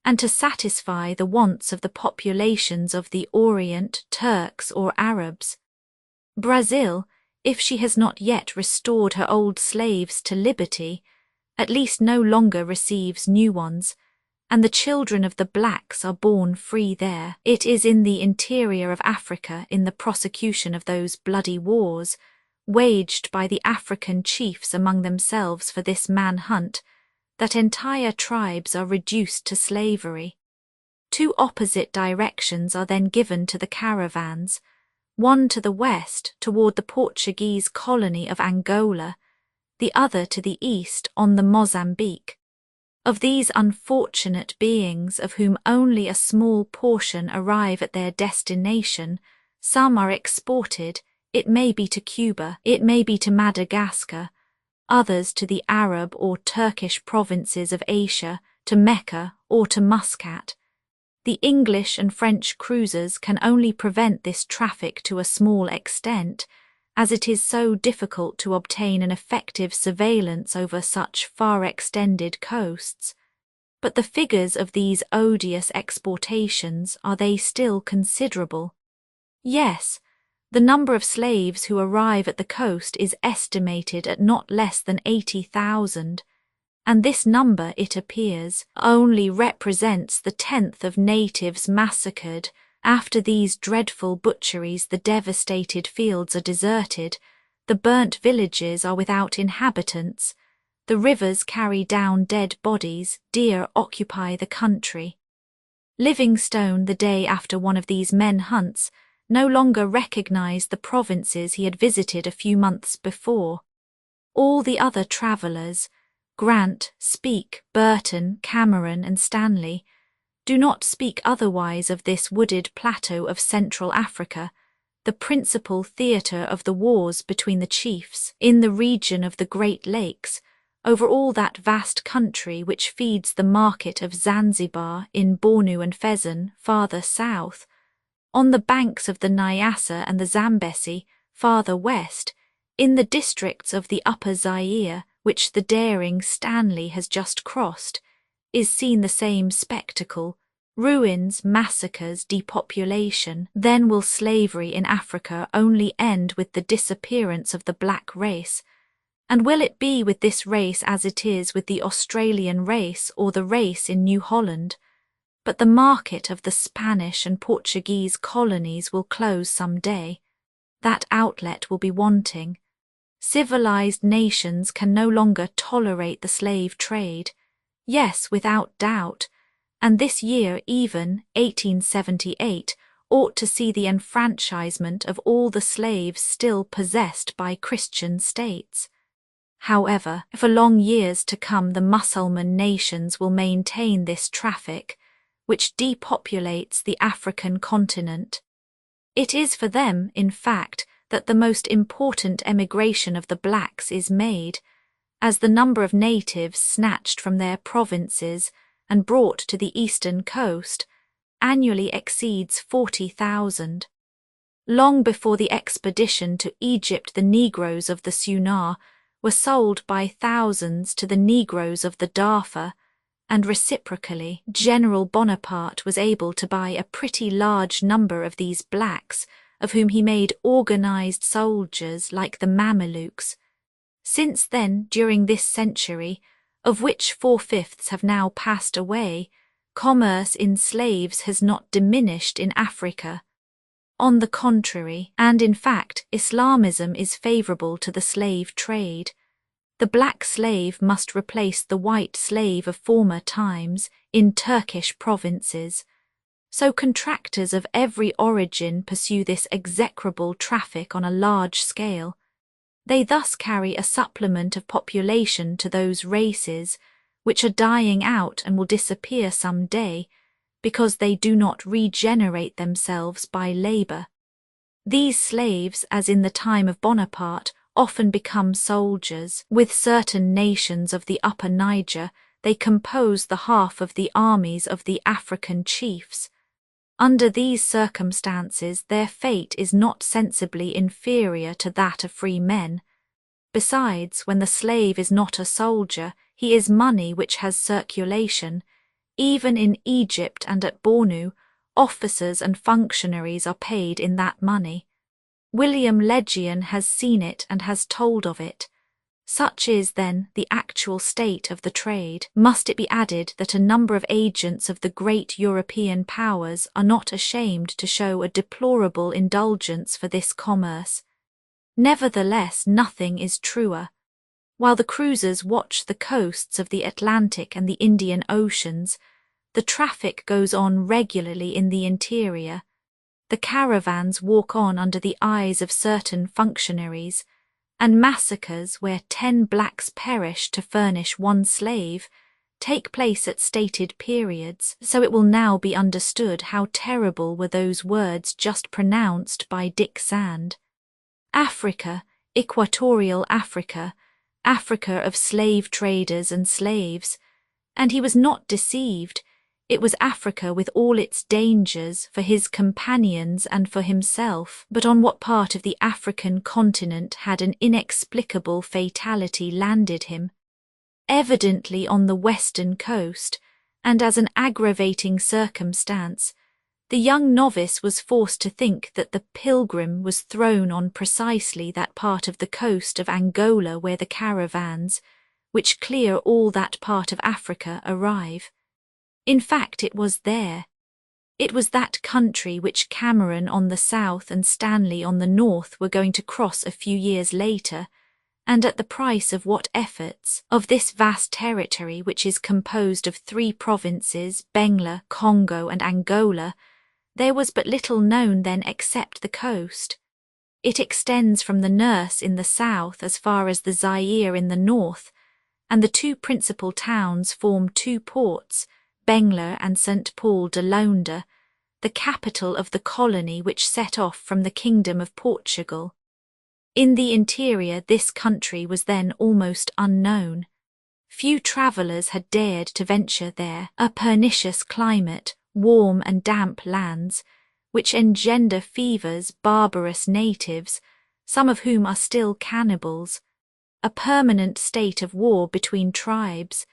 and to satisfy the wants of the populations of the Orient, Turks or Arabs. Brazil, if she has not yet restored her old slaves to liberty, at least no longer receives new ones, and the children of the blacks are born free there. It is in the interior of Africa, in the prosecution of those bloody wars, waged by the African chiefs among themselves for this man-hunt, that entire tribes are reduced to slavery. Two opposite directions are then given to the caravans, one to the west toward the Portuguese colony of Angola, the other to the east on the Mozambique. Of these unfortunate beings, of whom only a small portion arrive at their destination, some are exported, it may be to Cuba, it may be to Madagascar, others to the Arab or Turkish provinces of Asia, to Mecca or to Muscat. The English and French cruisers can only prevent this traffic to a small extent, as it is so difficult to obtain an effective surveillance over such far-extended coasts. But the figures of these odious exportations, are they still considerable? Yes. The number of slaves who arrive at the coast is estimated at not less than 80,000, and this number, it appears, only represents the 10th of natives massacred. After these dreadful butcheries, the devastated fields are deserted, the burnt villages are without inhabitants, the rivers carry down dead bodies, deer occupy the country. Livingstone, the day after one of these men-hunts, no longer recognized the provinces he had visited a few months before. All the other travellers, Grant, Speke, Burton, Cameron and Stanley, do not speak otherwise of this wooded plateau of Central Africa, the principal theatre of the wars between the chiefs, in the region of the Great Lakes, over all that vast country which feeds the market of Zanzibar, in Bornu and Fezzan, farther south, on the banks of the Nyassa and the Zambesi, farther west, in the districts of the Upper Zaire, which the daring Stanley has just crossed, is seen the same spectacle: ruins, massacres, depopulation. Then will slavery in Africa only end with the disappearance of the black race, and will it be with this race as it is with the Australian race or the race in New Holland? But the market of the Spanish and Portuguese colonies will close some day. That outlet will be wanting. Civilized nations can no longer tolerate the slave trade. Yes, without doubt, and this year even, 1878, ought to see the enfranchisement of all the slaves still possessed by Christian states. However, for long years to come the Mussulman nations will maintain this traffic, which depopulates the African continent. It is for them, in fact, that the most important emigration of the blacks is made, as the number of natives snatched from their provinces and brought to the eastern coast annually exceeds 40,000. Long before the expedition to Egypt, the Negroes of the Sunar were sold by thousands to the Negroes of the Darfur, and reciprocally, General Bonaparte was able to buy a pretty large number of these blacks, of whom he made organized soldiers like the Mamelukes. Since then, during this century, of which 4/5 have now passed away, commerce in slaves has not diminished in Africa. On the contrary, and in fact, Islamism is favorable to the slave trade. The black slave must replace the white slave of former times in Turkish provinces. So contractors of every origin pursue this execrable traffic on a large scale. They thus carry a supplement of population to those races which are dying out and will disappear some day because they do not regenerate themselves by labour. These slaves, as in the time of Bonaparte, often become soldiers. With certain nations of the Upper Niger, they compose the half of the armies of the African chiefs. Under these circumstances, their fate is not sensibly inferior to that of free men. Besides, when the slave is not a soldier, he is money which has circulation. Even in Egypt and at Bornu, officers and functionaries are paid in that money. William Legion has seen it and has told of it. Such is, then, the actual state of the trade. Must it be added that a number of agents of the great European powers are not ashamed to show a deplorable indulgence for this commerce? Nevertheless, nothing is truer. While the cruisers watch the coasts of the Atlantic and the Indian Oceans, the traffic goes on regularly in the interior. The caravans walk on under the eyes of certain functionaries, and massacres where 10 blacks perish to furnish 1 slave take place at stated periods, so it will now be understood how terrible were those words just pronounced by Dick Sand. Africa, Equatorial Africa, Africa of slave traders and slaves, and he was not deceived. It was Africa with all its dangers for his companions and for himself. But on what part of the African continent had an inexplicable fatality landed him? Evidently on the western coast, and as an aggravating circumstance, the young novice was forced to think that the Pilgrim was thrown on precisely that part of the coast of Angola where the caravans, which clear all that part of Africa, arrive. In fact, it was there. It was that country which Cameron on the south and Stanley on the north were going to cross a few years later, and at the price of what efforts? Of this vast territory, which is composed of 3 provinces, Bengla, Congo and Angola, there was but little known then except the coast. It extends from the Nurse in the south as far as the Zaire in the north, and the 2 principal towns form 2 ports, Bengla and St. Paul de Loanda, the capital of the colony which set off from the Kingdom of Portugal. In the interior this country was then almost unknown. Few travellers had dared to venture there. A pernicious climate, warm and damp lands, which engender fevers, barbarous natives, some of whom are still cannibals, a permanent state of war between tribes,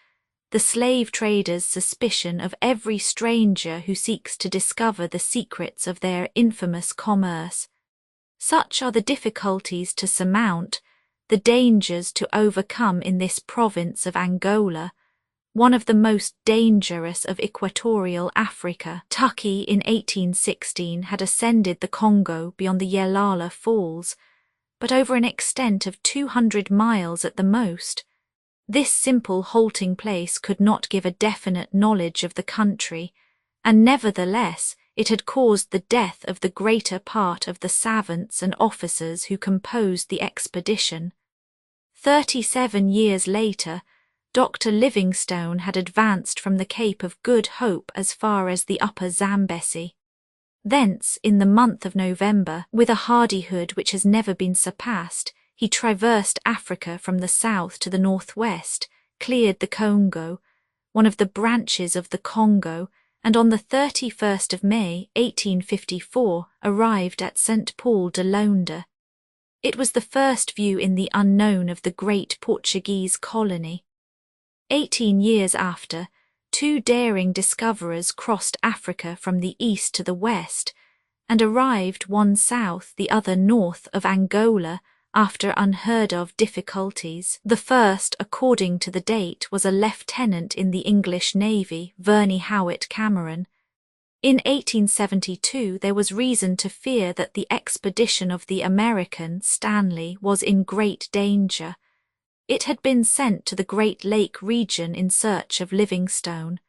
the slave traders' suspicion of every stranger who seeks to discover the secrets of their infamous commerce. Such are the difficulties to surmount, the dangers to overcome in this province of Angola, one of the most dangerous of Equatorial Africa. Tucky in 1816 had ascended the Congo beyond the Yelala Falls, but over an extent of 200 miles at the most. This simple halting place could not give a definite knowledge of the country, and nevertheless it had caused the death of the greater part of the savants and officers who composed the expedition. 37 years later, Dr. Livingstone had advanced from the Cape of Good Hope as far as the upper Zambesi. Thence, in the month of November, with a hardihood which has never been surpassed, he traversed Africa from the south to the northwest, cleared the Congo, one of the branches of the Congo, and on the 31st of May, 1854, arrived at St. Paul de Loanda. It was the first view in the unknown of the great Portuguese colony. 18 years after, 2 daring discoverers crossed Africa from the east to the west, and arrived one south, the other north of Angola, after unheard-of difficulties. The first, according to the date, was a lieutenant in the English Navy, Verne Cameron. In 1872 there was reason to fear that the expedition of the American, Stanley, was in great danger. It had been sent to the Great Lake region in search of Livingstone.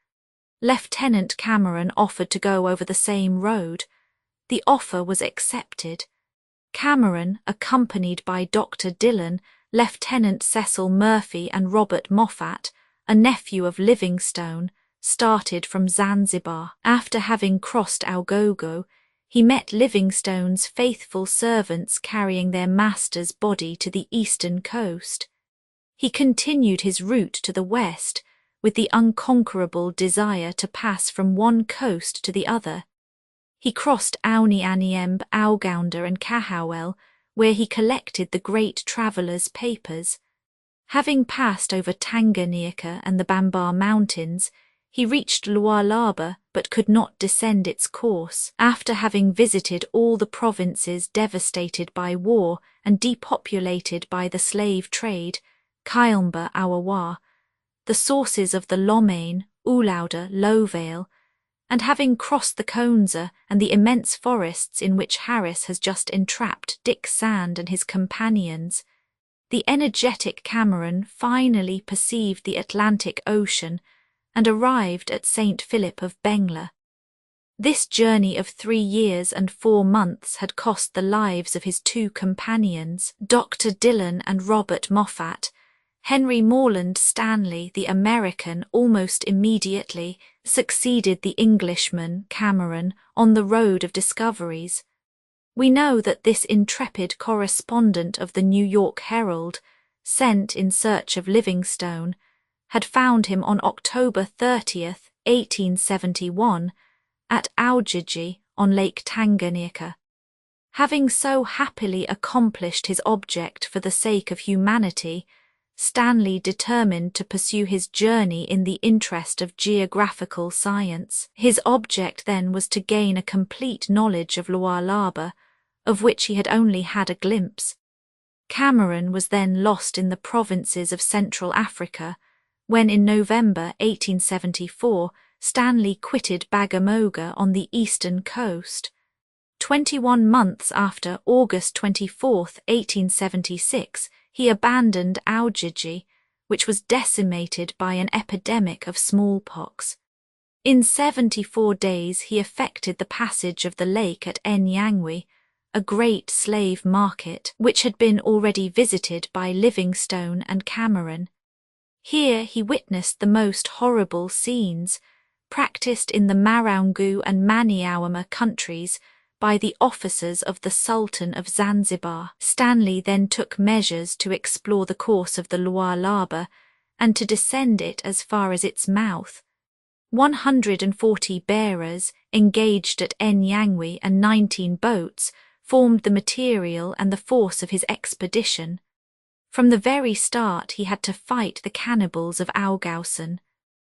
Lieutenant Cameron offered to go over the same road. The offer was accepted. Cameron, accompanied by Dr. Dillon, Lieutenant Cecil Murphy and Robert Moffat, a nephew of Livingstone, started from Zanzibar. After having crossed Algogo, he met Livingstone's faithful servants carrying their master's body to the eastern coast. He continued his route to the west, with the unconquerable desire to pass from one coast to the other. He crossed Auni-Aniembe, Augounder and Kahawel, where he collected the great traveller's papers. Having passed over Tanganyika and the Bambar Mountains, he reached Lualaba but could not descend its course. After having visited all the provinces devastated by war and depopulated by the slave trade, Kiamba, Awawa, the sources of the Lomain, Ulauda, Lowvale, and having crossed the Konza and the immense forests in which Harris has just entrapped Dick Sand and his companions, the energetic Cameron finally perceived the Atlantic Ocean and arrived at St. Philip of Bengla. This journey of 3 years and 4 months had cost the lives of his 2 companions, Dr. Dillon and Robert Moffat. Henry Morland Stanley, the American, almost immediately succeeded the Englishman, Cameron, on the road of discoveries. We know that this intrepid correspondent of the New York Herald, sent in search of Livingstone, had found him on October 30th, 1871, at Ujiji on Lake Tanganyika. Having so happily accomplished his object for the sake of humanity, Stanley determined to pursue his journey in the interest of geographical science. His object then was to gain a complete knowledge of Lualaba, of which he had only had a glimpse. Cameron was then lost in the provinces of Central Africa, when in November 1874 Stanley quitted Bagamoga on the eastern coast. 21 months after, August 24, 1876, he abandoned Ujiji, which was decimated by an epidemic of smallpox. In 74 days he effected the passage of the lake at Nyangwe, a great slave market which had been already visited by Livingstone and Cameron. Here he witnessed the most horrible scenes, practiced in the Marangu and Maniawama countries by the officers of the Sultan of Zanzibar. Stanley then took measures to explore the course of the Lualaba and to descend it as far as its mouth. 140 bearers, engaged at Nyangwe, and 19 boats formed the material and the force of his expedition. From the very start he had to fight the cannibals of Augausen.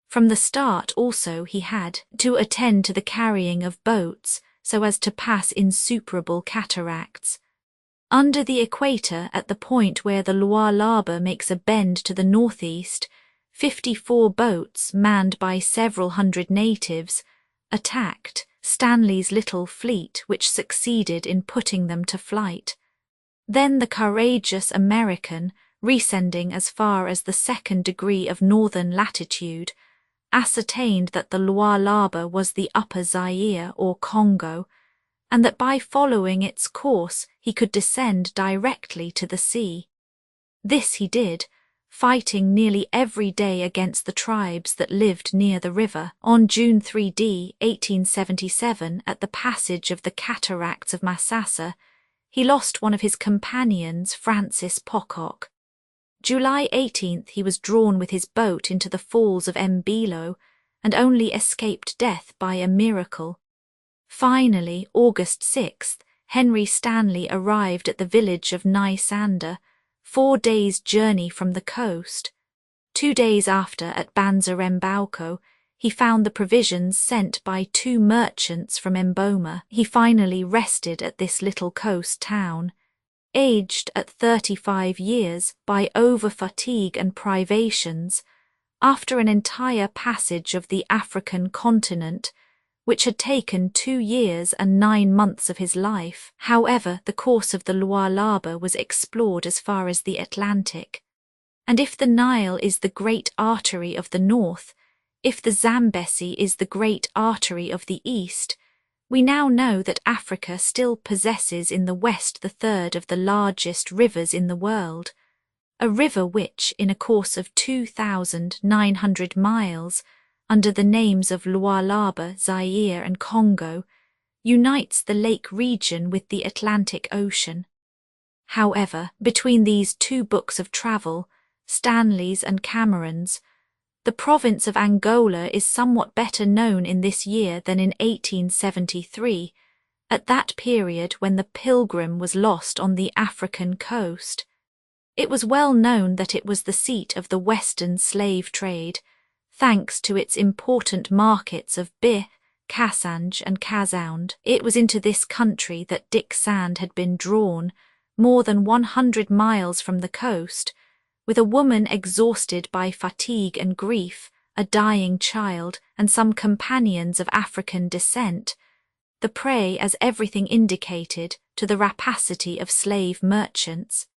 From the start also he had to attend to the carrying of boats, so as to pass insuperable cataracts. Under the equator, at the point where the Lualaba makes a bend to the northeast, 54 boats, manned by several hundred natives, attacked Stanley's little fleet, which succeeded in putting them to flight. Then the courageous American, rescending as far as the 2nd degree of northern latitude, ascertained that the Lualaba was the Upper Zaire or Congo, and that by following its course he could descend directly to the sea. This he did, fighting nearly every day against the tribes that lived near the river. On June 3d, 1877, at the passage of the cataracts of Masasa, he lost one of his companions, Francis Pocock. July 18th he was drawn with his boat into the falls of Mbilo and only escaped death by a miracle. Finally, August 6th, Henry Stanley arrived at the village of Nysanda, 4 days' journey from the coast. 2 days after, at Banzarembauco, he found the provisions sent by 2 merchants from Mboma. He finally rested at this little coast town. Aged at 35 years by over-fatigue and privations, after an entire passage of the African continent, which had taken 2 years and 9 months of his life. However, the course of the Lualaba was explored as far as the Atlantic. And if the Nile is the great artery of the north, if the Zambesi is the great artery of the east, we now know that Africa still possesses in the west the third of the largest rivers in the world, a river which, in a course of 2,900 miles, under the names of Lualaba, Zaire and Congo, unites the lake region with the Atlantic Ocean. However, between these two books of travel, Stanley's and Cameron's, the province of Angola is somewhat better known in this year than in 1873, at that period when the Pilgrim was lost on the African coast. It was well known that it was the seat of the Western slave trade, thanks to its important markets of Bith, Kassange and Kasound. It was into this country that Dick Sand had been drawn, more than 100 miles from the coast, with a woman exhausted by fatigue and grief, a dying child, and some companions of African descent, the prey, as everything indicated, to the rapacity of slave merchants.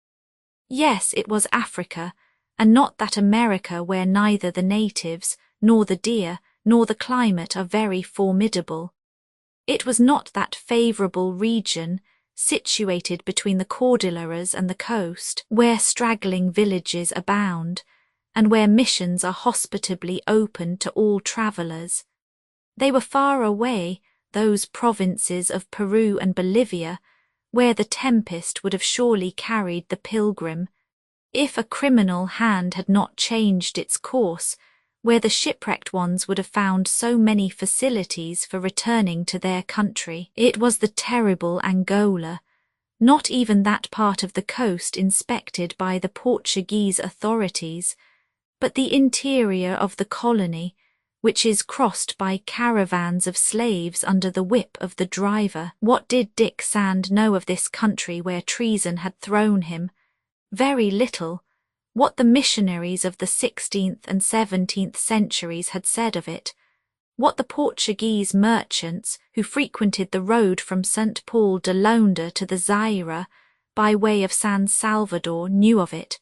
Yes, it was Africa, and not that America where neither the natives, nor the deer, nor the climate are very formidable. It was not that favourable region, situated between the Cordilleras and the coast, where straggling villages abound, and where missions are hospitably open to all travellers. They were far away, those provinces of Peru and Bolivia, where the tempest would have surely carried the Pilgrim, if a criminal hand had not changed its course, where the shipwrecked ones would have found so many facilities for returning to their country. It was the terrible Angola, not even that part of the coast inspected by the Portuguese authorities, but the interior of the colony, which is crossed by caravans of slaves under the whip of the driver. What did Dick Sand know of this country where treason had thrown him? Very little. What the missionaries of the 16th and 17th centuries had said of it, what the Portuguese merchants who frequented the road from St. Paul de Londa to the Zaire by way of San Salvador knew of it,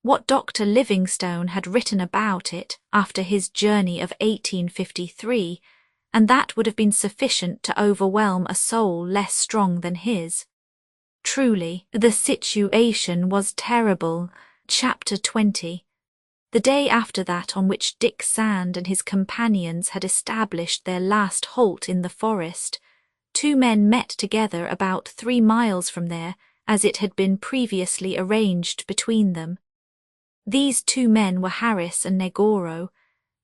what Dr. Livingstone had written about it after his journey of 1853, and that would have been sufficient to overwhelm a soul less strong than his. Truly, the situation was terrible. Chapter 20. The day after that on which Dick Sand and his companions had established their last halt in the forest, two men met together about 3 miles from there, as it had been previously arranged between them. These two men were Harris and Negoro,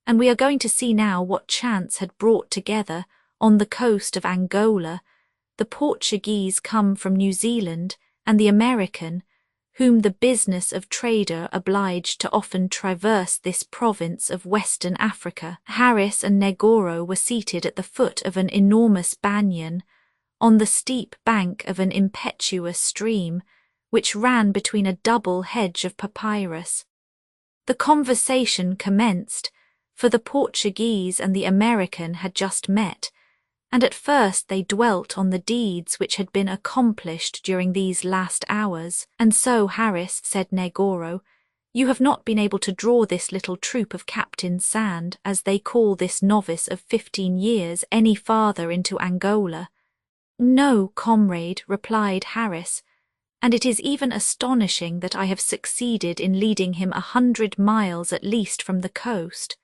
and we are going to see now what chance had brought together, on the coast of Angola, the Portuguese come from New Zealand and the American, whom the business of trader obliged to often traverse this province of Western Africa. Harris and Negoro were seated at the foot of an enormous banyan, on the steep bank of an impetuous stream, which ran between a double hedge of papyrus. The conversation commenced, for the Portuguese and the American had just met, and at first they dwelt on the deeds which had been accomplished during these last hours. And so, Harris, said Negoro, you have not been able to draw this little troop of Captain Sand, as they call this novice of 15 years, any farther into Angola. No, comrade, replied Harris, and it is even astonishing that I have succeeded in leading him 100 miles at least from the coast.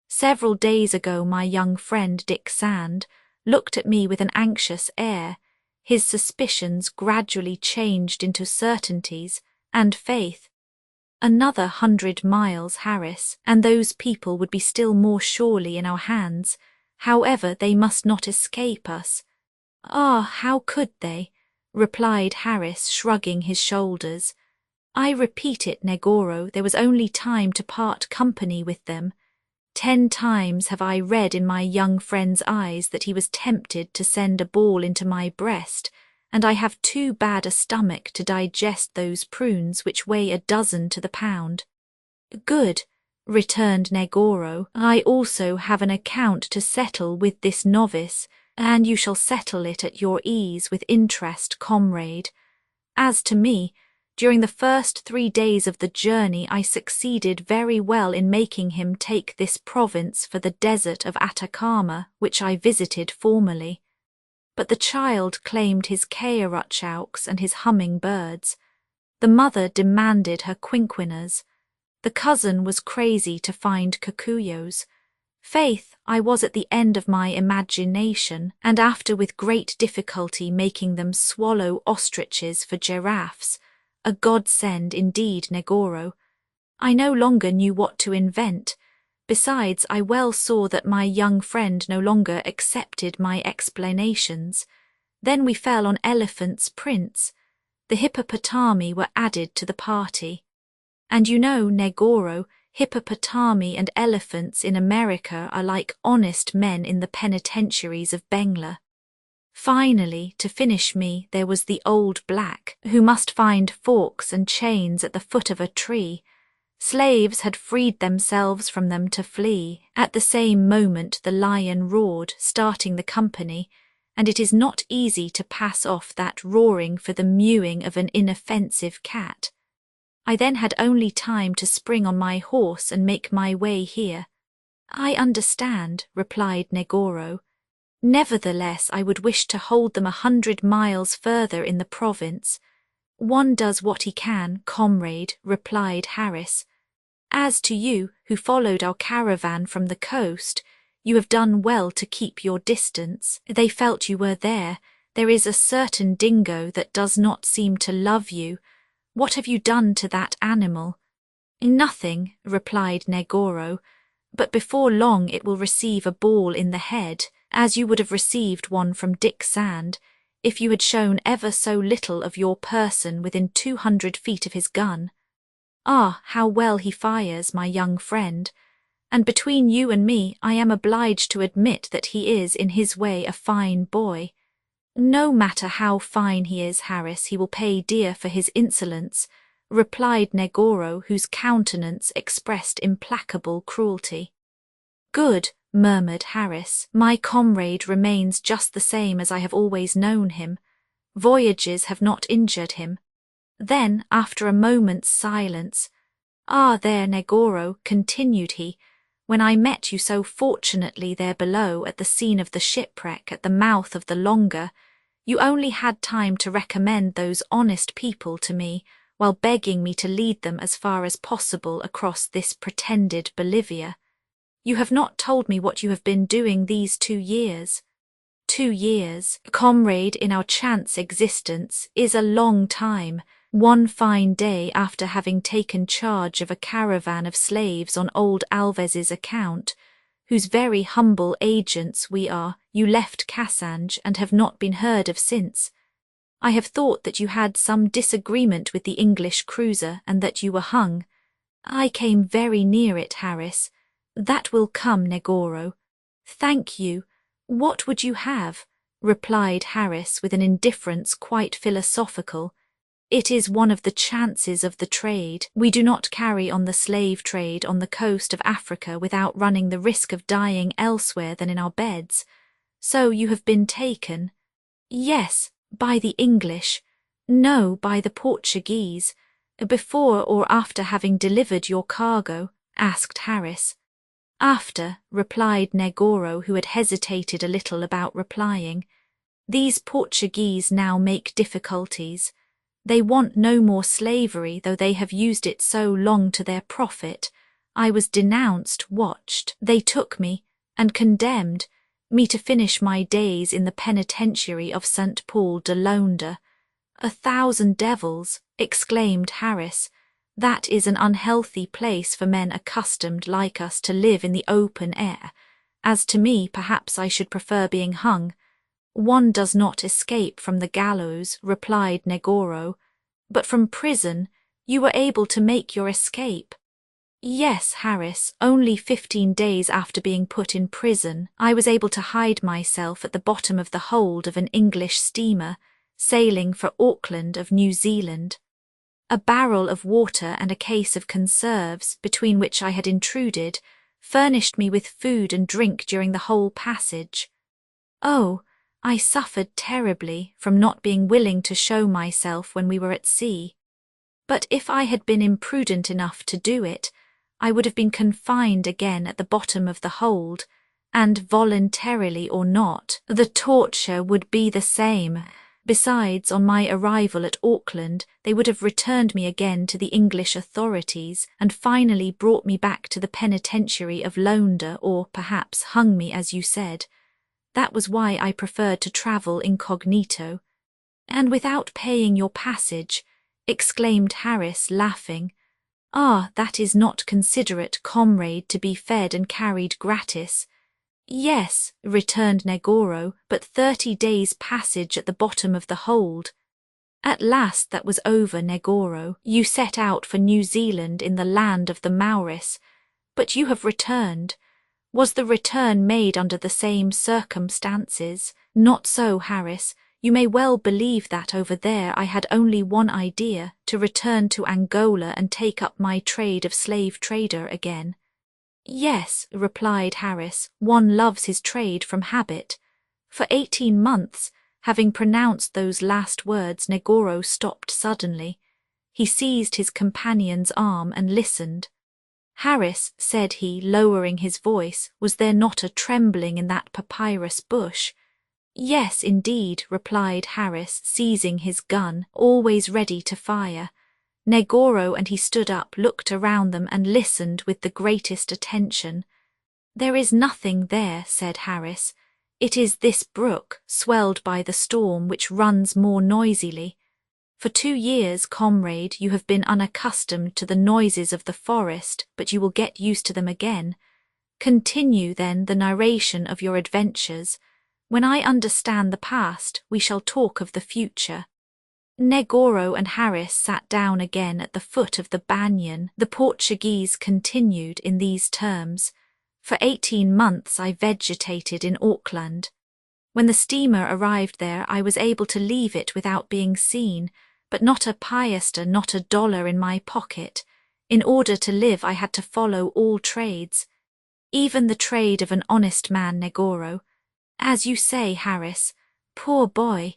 Several days ago my young friend Dick Sand looked at me with an anxious air. His suspicions gradually changed into certainties and faith. Another 100 miles, Harris, and those people would be still more surely in our hands. However, they must not escape us. Ah, how could they? Replied Harris, shrugging his shoulders. I repeat it, Negoro, there was only time to part company with them. 10 times have I read in my young friend's eyes that he was tempted to send a ball into my breast, and I have too bad a stomach to digest those prunes which weigh a dozen to the pound. Good, returned Negoro, I also have an account to settle with this novice, and you shall settle it at your ease with interest, comrade. As to me, During the first 3 days of the journey, I succeeded very well in making him take this province for the desert of Atacama, which I visited formerly. But the child claimed his caoutchoucs and his humming-birds. The mother demanded her quinquinas. The cousin was crazy to find cucuyos. Faith, I was at the end of my imagination, and after with great difficulty making them swallow ostriches for giraffes, a godsend indeed, Negoro. I no longer knew what to invent. Besides, I well saw that my young friend no longer accepted my explanations. Then we fell on elephants' prints. The hippopotami were added to the party. And you know, Negoro, hippopotami and elephants in America are like honest men in the penitentiaries of Bengla. Finally, to finish me, there was the old black, who must find forks and chains at the foot of a tree. Slaves had freed themselves from them to flee. At the same moment the lion roared, starting the company, and it is not easy to pass off that roaring for the mewing of an inoffensive cat. I then had only time to spring on my horse and make my way here. I understand, replied Negoro. Nevertheless, I would wish to hold them 100 miles further in the province. One does what he can, comrade, replied Harris. As to you, who followed our caravan from the coast, you have done well to keep your distance. They felt you were there. There is a certain dingo that does not seem to love you. What have you done to that animal? Nothing, replied Negoro, but before long it will receive a ball in the head, as you would have received one from Dick Sand, if you had shown ever so little of your person within 200 feet of his gun. Ah, how well he fires, my young friend, and between you and me I am obliged to admit that he is in his way a fine boy. No matter how fine he is, Harris, he will pay dear for his insolence, replied Negoro, whose countenance expressed implacable cruelty. Good, murmured Harris. My comrade remains just the same as I have always known him. Voyages have not injured him. Then, after a moment's silence, Ah, there, Negoro, continued he, when I met you so fortunately there below at the scene of the shipwreck at the mouth of the Longa, you only had time to recommend those honest people to me, while begging me to lead them as far as possible across this pretended Bolivia. You have not told me what you have been doing these 2 years. 2 years, comrade, in our chance existence, is a long time. One fine day, after having taken charge of a caravan of slaves on old Alves's account, whose very humble agents we are, you left Cassange and have not been heard of since. I have thought that you had some disagreement with the English cruiser and that you were hung. I came very near it, Harris. That will come, Negoro. Thank you. What would you have? Replied Harris with an indifference quite philosophical. It is one of the chances of the trade. We do not carry on the slave trade on the coast of Africa without running the risk of dying elsewhere than in our beds. So you have been taken? Yes, by the English. No, by the Portuguese. Before or after having delivered your cargo? Asked Harris. After, replied Negoro, who had hesitated a little about replying. These Portuguese now make difficulties. They want no more slavery, though they have used it so long to their profit. I was denounced, watched. They took me, and condemned me to finish my days in the penitentiary of St. Paul de Londa. 1,000 devils, exclaimed Harris. That is an unhealthy place for men accustomed like us to live in the open air. As to me, perhaps I should prefer being hung. One does not escape from the gallows, replied Negoro, but from prison you were able to make your escape. Yes, Harris, only 15 days after being put in prison, I was able to hide myself at the bottom of the hold of an English steamer, sailing for Auckland of New Zealand. A barrel of water and a case of conserves, between which I had intruded, furnished me with food and drink during the whole passage. Oh, I suffered terribly from not being willing to show myself when we were at sea. But if I had been imprudent enough to do it, I would have been confined again at the bottom of the hold, and voluntarily or not, the torture would be the same. Besides, on my arrival at Auckland, they would have returned me again to the English authorities and finally brought me back to the penitentiary of Loanda, or perhaps hung me, as you said. That was why I preferred to travel incognito. And without paying your passage, exclaimed Harris, laughing. Ah, that is not considerate, comrade, to be fed and carried gratis. Yes, returned Negoro, but 30 days' passage at the bottom of the hold. At last that was over, Negoro. You set out for New Zealand in the land of the Maoris, but you have returned. Was the return made under the same circumstances? Not so, Harris. You may well believe that over there I had only one idea, to return to Angola and take up my trade of slave trader again. Yes, replied Harris, one loves his trade from habit. For 18 months, having pronounced those last words, Negoro stopped suddenly. He seized his companion's arm and listened. Harris, said he, lowering his voice, was there not a trembling in that papyrus bush? Yes, indeed, replied Harris, seizing his gun, always ready to fire. Negoro and he stood up, looked around them and listened with the greatest attention. There is nothing there, said Harris. It is this brook, swelled by the storm, which runs more noisily. For 2 years, comrade, you have been unaccustomed to the noises of the forest, but you will get used to them again. Continue, then, the narration of your adventures. When I understand the past, we shall talk of the future. Negoro and Harris sat down again at the foot of the banyan. The Portuguese continued in these terms. For 18 months I vegetated in Auckland. When the steamer arrived there, I was able to leave it without being seen, but not a piaster, not a dollar in my pocket. In order to live, I had to follow all trades, even the trade of an honest man, Negoro. As you say, Harris, poor boy.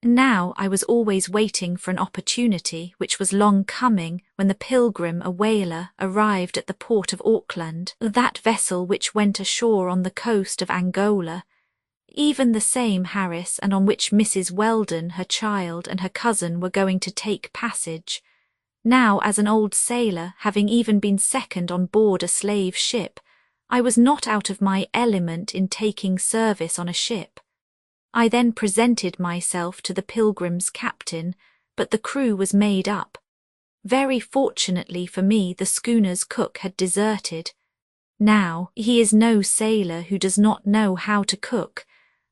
Now I was always waiting for an opportunity, which was long coming, when the Pilgrim, a whaler, arrived at the port of Auckland, that vessel which went ashore on the coast of Angola. Even the same, Harris, and on which Mrs. Weldon, her child, and her cousin were going to take passage. Now, as an old sailor, having even been second on board a slave ship, I was not out of my element in taking service on a ship. I then presented myself to the Pilgrim's captain, but the crew was made up. Very fortunately for me, the schooner's cook had deserted. Now, he is no sailor who does not know how to cook.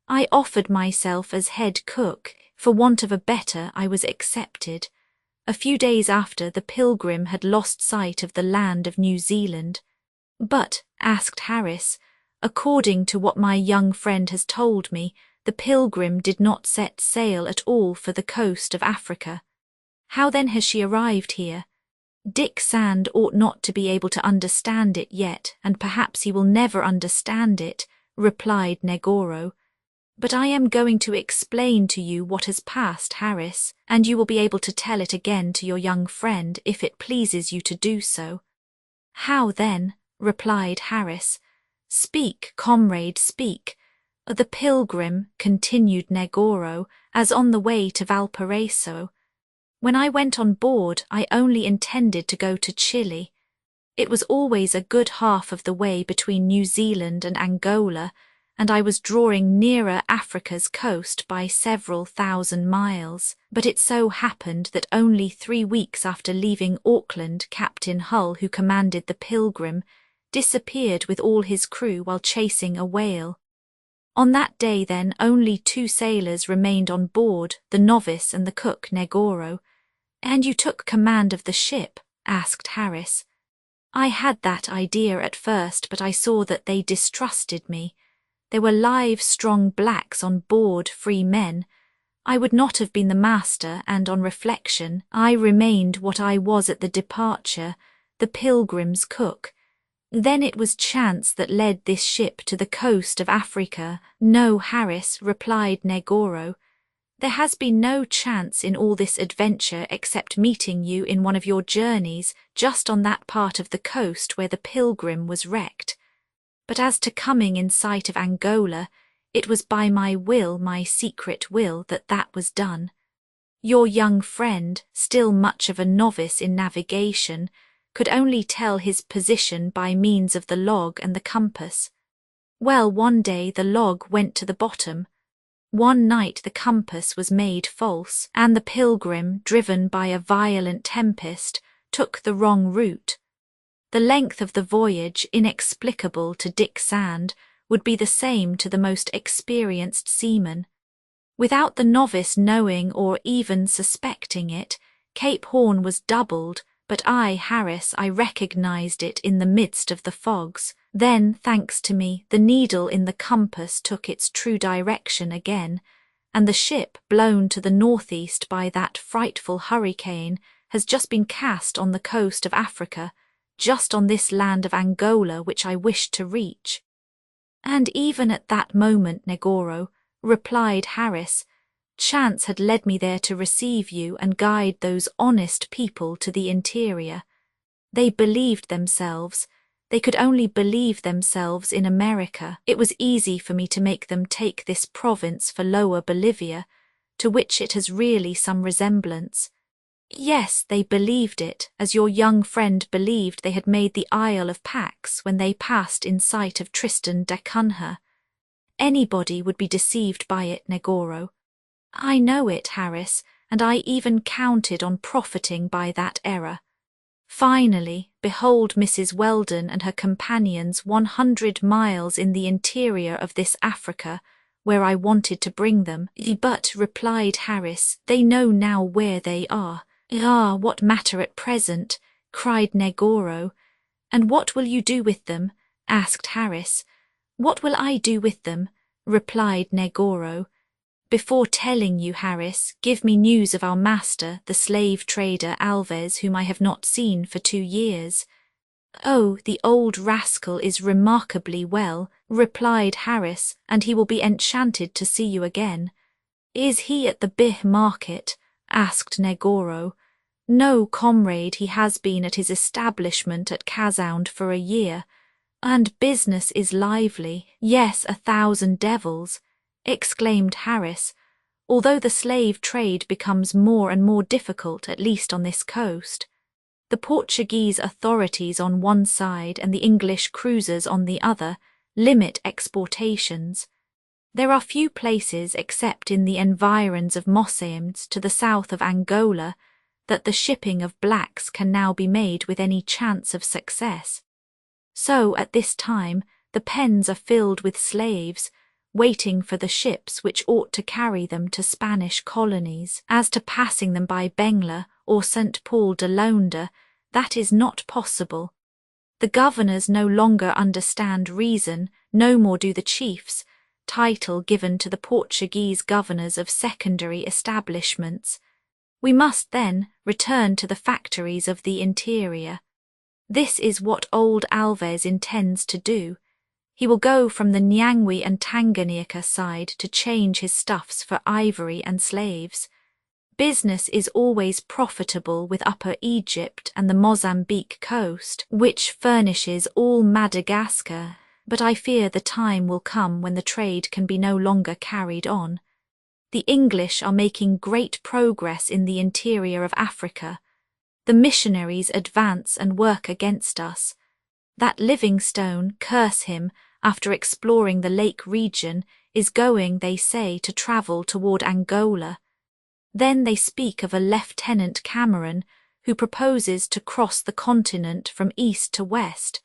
I offered myself as head cook. For want of a better, I was accepted. A few days after, the Pilgrim had lost sight of the land of New Zealand. But, asked Harris, according to what my young friend has told me, the Pilgrim did not set sail at all for the coast of Africa. How then has she arrived here? Dick Sand ought not to be able to understand it yet, and perhaps he will never understand it, replied Negoro. But I am going to explain to you what has passed, Harris, and you will be able to tell it again to your young friend if it pleases you to do so. How then? Replied Harris. Speak, comrade, speak. The Pilgrim, continued Negoro, as on the way to Valparaiso. When I went on board, I only intended to go to Chile. It was always a good half of the way between New Zealand and Angola, and I was drawing nearer Africa's coast by several thousand miles. But it so happened that only 3 weeks after leaving Auckland, Captain Hull, who commanded the Pilgrim, disappeared with all his crew while chasing a whale. On that day, then, only 2 sailors remained on board, the novice and the cook, Negoro. And you took command of the ship? Asked Harris. I had that idea at first, but I saw that they distrusted me. There were live, strong blacks on board, free men. I would not have been the master, and on reflection, I remained what I was at the departure, the Pilgrim's cook. Then it was chance that led this ship to the coast of Africa. No, Harris, replied Negoro. There has been no chance in all this adventure except meeting you in one of your journeys just on that part of the coast where the Pilgrim was wrecked. But as to coming in sight of Angola, it was by my will, my secret will, that was done. Your young friend, still much of a novice in navigation, could only tell his position by means of the log and the compass. Well, one day the log went to the bottom. One night the compass was made false, and the Pilgrim, driven by a violent tempest, took the wrong route. The length of the voyage, inexplicable to Dick Sand, would be the same to the most experienced seaman. Without the novice knowing or even suspecting it, Cape Horn was doubled, but Harris, I recognized it in the midst of the fogs. Then, thanks to me, the needle in the compass took its true direction again, and the ship, blown to the northeast by that frightful hurricane, has just been cast on the coast of Africa, just on this land of Angola which I wished to reach. And even at that moment, Negoro, replied Harris, chance had led me there to receive you and guide those honest people to the interior. They believed themselves. They could only believe themselves in America. It was easy for me to make them take this province for Lower Bolivia, to which it has really some resemblance. Yes, they believed it, as your young friend believed they had made the Isle of Pax when they passed in sight of Tristan da Cunha. Anybody would be deceived by it, Negoro. I know it, Harris, and I even counted on profiting by that error. Finally, behold Mrs. Weldon and her companions 100 miles in the interior of this Africa, where I wanted to bring them. But, replied Harris, they know now where they are. Ah, what matter at present, cried Negoro. And what will you do with them? Asked Harris. What will I do with them? Replied Negoro. Before telling you, Harris, give me news of our master, the slave trader Alves, whom I have not seen for 2 years. Oh, the old rascal is remarkably well, replied Harris, and he will be enchanted to see you again. Is he at the Bih market? Asked Negoro. No, comrade, he has been at his establishment at Casound for a year. And business is lively, yes, 1,000 devils, exclaimed Harris, although the slave trade becomes more and more difficult, at least on this coast. The Portuguese authorities on one side and the English cruisers on the other limit exportations. There are few places except in the environs of Moçambique to the south of Angola that the shipping of blacks can now be made with any chance of success. So, at this time, the pens are filled with slaves, waiting for the ships which ought to carry them to Spanish colonies. As to passing them by Bengla or St. Paul de Londa, that is not possible. The governors no longer understand reason, no more do the chiefs, title given to the Portuguese governors of secondary establishments. We must, then, return to the factories of the interior. This is what old Alves intends to do. He will go from the Nyangwe and Tanganyika side to change his stuffs for ivory and slaves. Business is always profitable with Upper Egypt and the Mozambique coast, which furnishes all Madagascar, but I fear the time will come when the trade can be no longer carried on. The English are making great progress in the interior of Africa. The missionaries advance and work against us. That Livingstone, curse him, after exploring the lake region, is going, they say, to travel toward Angola. Then they speak of a Lieutenant Cameron, who proposes to cross the continent from east to west.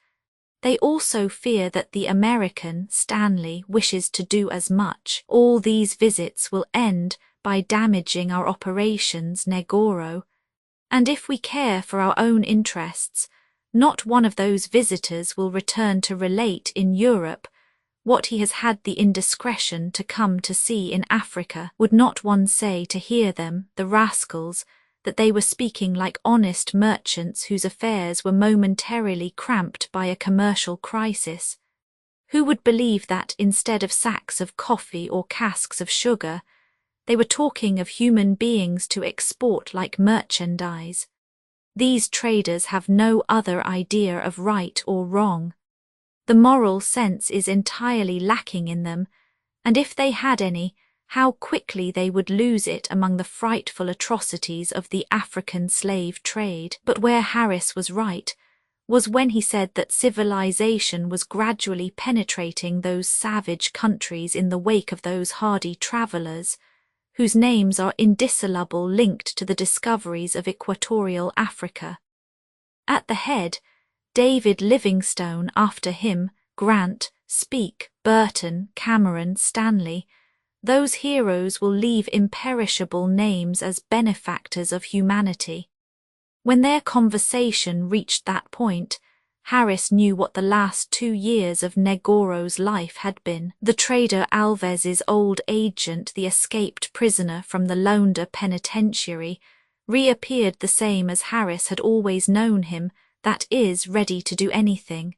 They also fear that the American, Stanley, wishes to do as much. All these visits will end by damaging our operations, Negoro. And if we care for our own interests, not one of those visitors will return to relate in Europe what he has had the indiscretion to come to see in Africa. Would not one say to hear them, the rascals, that they were speaking like honest merchants whose affairs were momentarily cramped by a commercial crisis? Who would believe that, instead of sacks of coffee or casks of sugar, They were talking of human beings to export like merchandise. These traders have no other idea of right or wrong. The moral sense is entirely lacking in them, and if they had any, how quickly they would lose it among the frightful atrocities of the African slave trade. But where Harris was right was when he said that civilization was gradually penetrating those savage countries in the wake of those hardy travelers, whose names are indissoluble linked to the discoveries of equatorial Africa. At the head, David Livingstone, after him, Grant, Speke, Burton, Cameron, Stanley. Those heroes will leave imperishable names as benefactors of humanity. When their conversation reached that point, Harris knew what the last 2 years of Negoro's life had been. The trader Alves's old agent, the escaped prisoner from the Londa penitentiary, reappeared the same as Harris had always known him, that is, ready to do anything.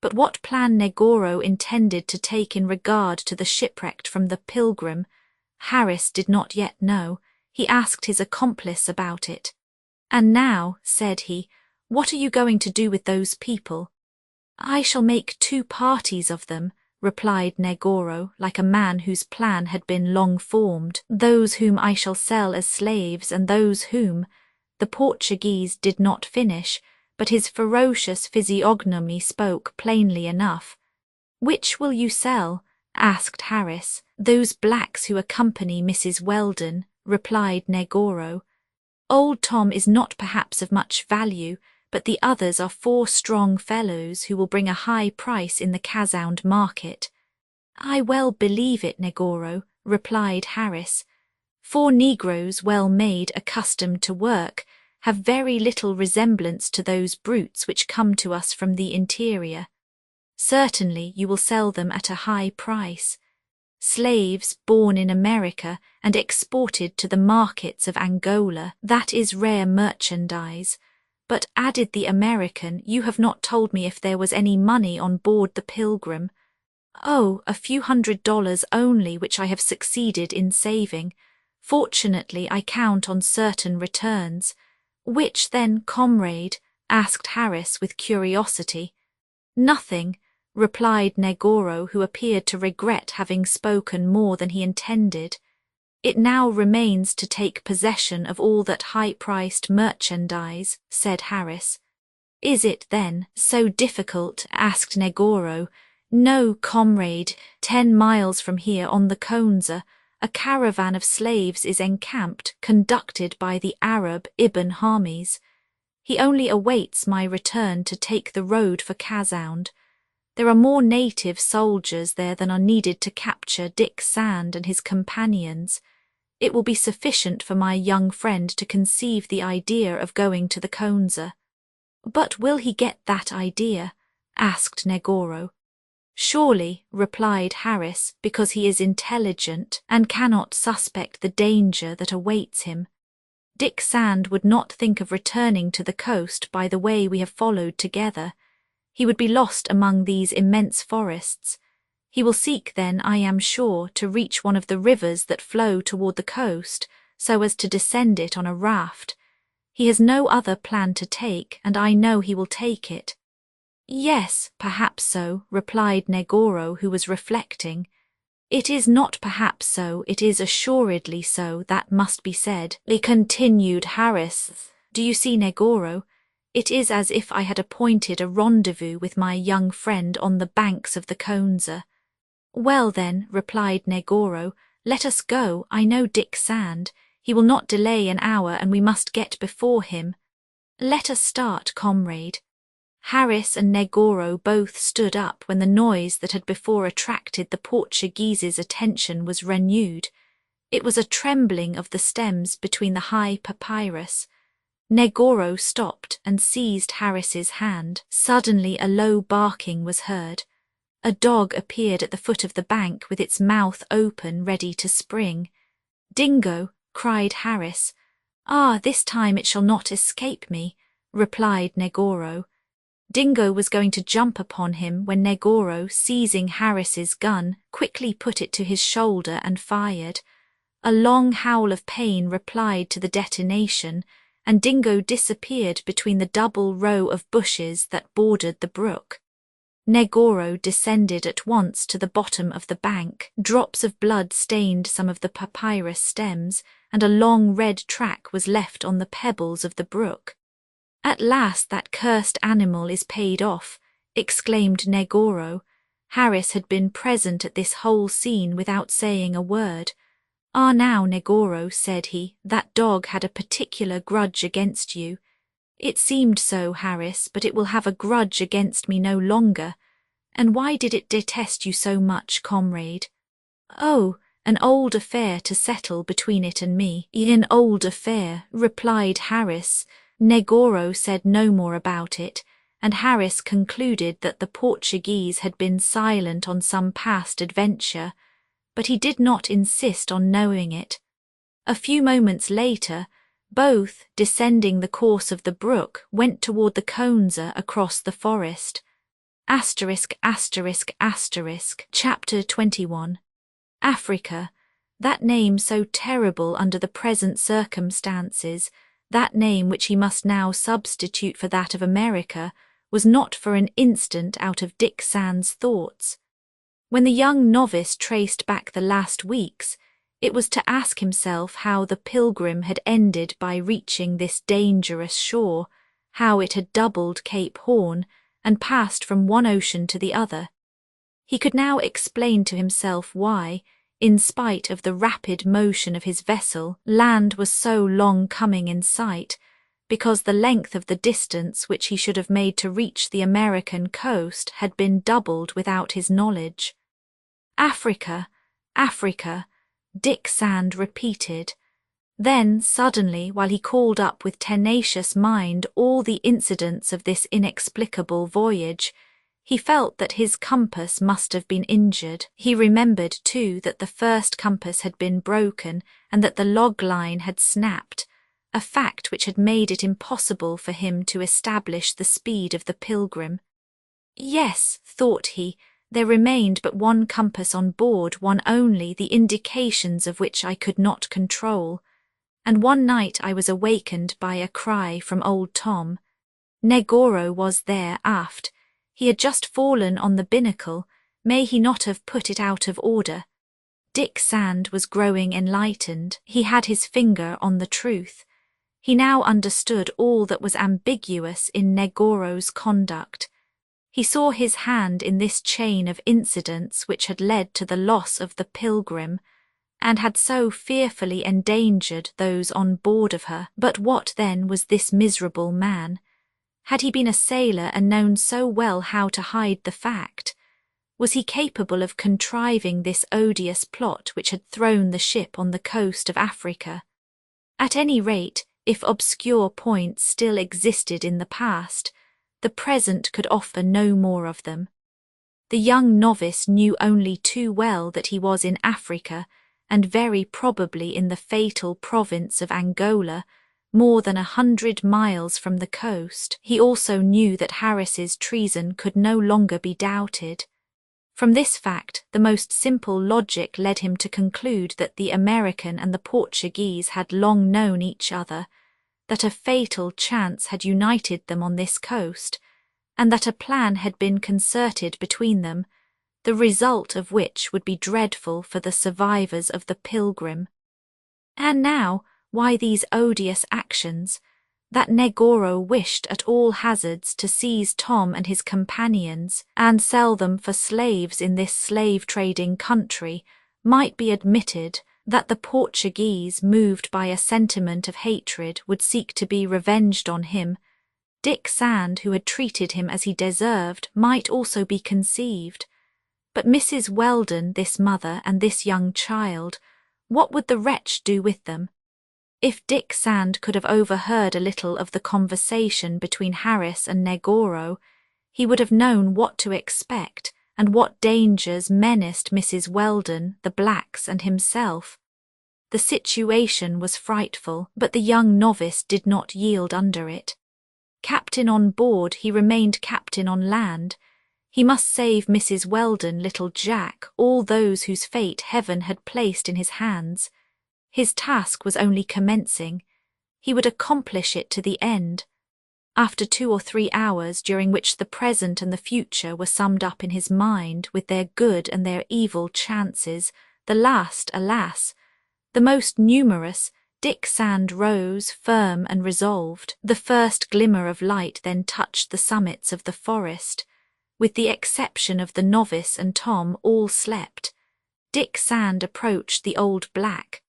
But what plan Negoro intended to take in regard to the shipwrecked from the Pilgrim, Harris did not yet know. He asked his accomplice about it. "And now," said he, "what are you going to do with those people?" "I shall make 2 parties of them," replied Negoro, like a man whose plan had been long formed, "those whom I shall sell as slaves and those whom—" The Portuguese did not finish, but his ferocious physiognomy spoke plainly enough. "Which will you sell?" asked Harris. "Those blacks who accompany Mrs. Weldon," replied Negoro. "Old Tom is not perhaps of much value, but the others are 4 strong fellows who will bring a high price in the Casound market." "I well believe it, Negoro," replied Harris. 4 Negroes, well made, accustomed to work, have very little resemblance to those brutes which come to us from the interior. Certainly you will sell them at a high price. Slaves born in America and exported to the markets of Angola, that is rare merchandise. But, added the American, you have not told me if there was any money on board the Pilgrim. "Oh, a few $100 only, which I have succeeded in saving. Fortunately, I count on certain returns." "Which then, comrade?" asked Harris with curiosity. "Nothing," replied Negoro, who appeared to regret having spoken more than he intended. "It now remains to take possession of all that high-priced merchandise," said Harris. "Is it, then, so difficult?" asked Negoro. "No, comrade. 10 miles from here on the Konza, a caravan of slaves is encamped, conducted by the Arab Ibn Hamis. He only awaits my return to take the road for Casound. There are more native soldiers there than are needed to capture Dick Sand and his companions. It will be sufficient for my young friend to conceive the idea of going to the Konza." "But will he get that idea?" asked Negoro. "Surely," replied Harris, "because he is intelligent and cannot suspect the danger that awaits him. Dick Sand would not think of returning to the coast by the way we have followed together. He would be lost among these immense forests. He will seek then, I am sure, to reach one of the rivers that flow toward the coast, so as to descend it on a raft. He has no other plan to take, and I know he will take it." "Yes, perhaps so," replied Negoro, who was reflecting. "It is not perhaps so, it is assuredly so, that must be said," continued Harris. "Do you see, Negoro? It is as if I had appointed a rendezvous with my young friend on the banks of the Konza." "Well then," replied Negoro, "let us go. I know Dick Sand. He will not delay an hour, and we must get before him." "Let us start, comrade." Harris and Negoro both stood up when the noise that had before attracted the Portuguese's attention was renewed. It was a trembling of the stems between the high papyrus. Negoro stopped and seized Harris's hand. Suddenly a low barking was heard. A dog appeared at the foot of the bank with its mouth open, ready to spring. "Dingo!" cried Harris. "Ah, this time it shall not escape me," replied Negoro. Dingo was going to jump upon him when Negoro, seizing Harris's gun, quickly put it to his shoulder and fired. A long howl of pain replied to the detonation, and Dingo disappeared between the double row of bushes that bordered the brook. Negoro descended at once to the bottom of the bank. Drops of blood stained some of the papyrus stems, and a long red track was left on the pebbles of the brook. "At last that cursed animal is paid off," exclaimed Negoro. Harris had been present at this whole scene without saying a word. "Ah, now, Negoro," said he, "that dog had a particular grudge against you." "It seemed so, Harris, but it will have a grudge against me no longer." "And why did it detest you so much, comrade?" "Oh, an old affair to settle between it and me." "An old affair," replied Harris. Negoro said no more about it, and Harris concluded that the Portuguese had been silent on some past adventure, but he did not insist on knowing it. A few moments later, both, descending the course of the brook, went toward the Konza across the forest. Chapter 21. Africa, that name so terrible under the present circumstances, that name which he must now substitute for that of America, was not for an instant out of Dick Sand's thoughts. When the young novice traced back the last weeks, it was to ask himself how the Pilgrim had ended by reaching this dangerous shore, how it had doubled Cape Horn and passed from one ocean to the other. He could now explain to himself why, in spite of the rapid motion of his vessel, land was so long coming in sight, because the length of the distance which he should have made to reach the American coast had been doubled without his knowledge. "Africa, Africa," Dick Sand repeated. Then, suddenly, while he called up with tenacious mind all the incidents of this inexplicable voyage, he felt that his compass must have been injured. He remembered, too, that the first compass had been broken and that the log line had snapped, a fact which had made it impossible for him to establish the speed of the Pilgrim. Yes, thought he, there remained but one compass on board, one only, the indications of which I could not control. And one night I was awakened by a cry from old Tom. Negoro was there aft. He had just fallen on the binnacle. May he not have put it out of order? Dick Sand was growing enlightened. He had his finger on the truth. He now understood all that was ambiguous in Negoro's conduct. He saw his hand in this chain of incidents which had led to the loss of the Pilgrim, and had so fearfully endangered those on board of her. But what then was this miserable man? Had he been a sailor and known so well how to hide the fact? Was he capable of contriving this odious plot which had thrown the ship on the coast of Africa? At any rate, if obscure points still existed in the past, the present could offer no more of them. The young novice knew only too well that he was in Africa, and very probably in the fatal province of Angola, more than 100 miles from the coast. He also knew that Harris's treason could no longer be doubted. From this fact, the most simple logic led him to conclude that the American and the Portuguese had long known each other, that a fatal chance had united them on this coast, and that a plan had been concerted between them, the result of which would be dreadful for the survivors of the Pilgrim. And now, why these odious actions? That Negoro wished at all hazards to seize Tom and his companions and sell them for slaves in this slave-trading country might be admitted. That the Portuguese, moved by a sentiment of hatred, would seek to be revenged on him, Dick Sand, who had treated him as he deserved, might also be conceived. But Mrs. Weldon, this mother, and this young child, what would the wretch do with them? If Dick Sand could have overheard a little of the conversation between Harris and Negoro, he would have known what to expect and what dangers menaced Mrs. Weldon, the blacks, and himself. The situation was frightful, but the young novice did not yield under it. Captain on board, he remained captain on land. He must save Mrs. Weldon, little Jack, all those whose fate heaven had placed in his hands. His task was only commencing. He would accomplish it to the end. After 2 or 3 hours during which the present and the future were summed up in his mind with their good and their evil chances, the last, alas, the most numerous, Dick Sand rose firm and resolved. The first glimmer of light then touched the summits of the forest. With the exception of the novice and Tom, all slept. Dick Sand approached the old black.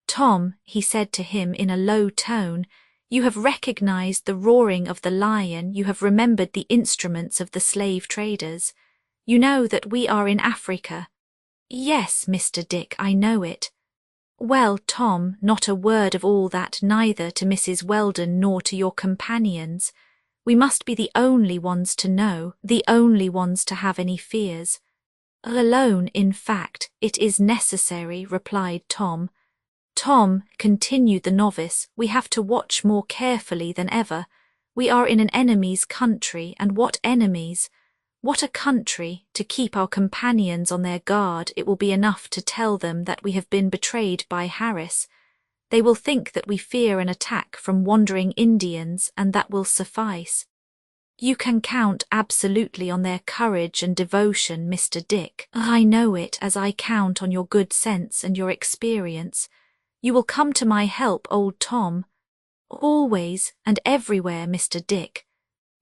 "Tom," he said to him in a low tone, "you have recognized the roaring of the lion, you have remembered the instruments of the slave traders. You know that we are in Africa." "Yes, Mr. Dick, I know it." "Well, Tom, not a word of all that, neither to Mrs. Weldon nor to your companions. We must be the only ones to know, the only ones to have any fears." "Alone, in fact, it is necessary," replied Tom. "Tom," continued the novice, "we have to watch more carefully than ever. We are in an enemy's country, and what enemies! What a country! To keep our companions on their guard, it will be enough to tell them that we have been betrayed by Harris. They will think that we fear an attack from wandering Indians, and that will suffice. You can count absolutely on their courage and devotion, Mr. Dick. I know it, as I count on your good sense and your experience. You will come to my help, old Tom." "Always and everywhere, Mr. Dick."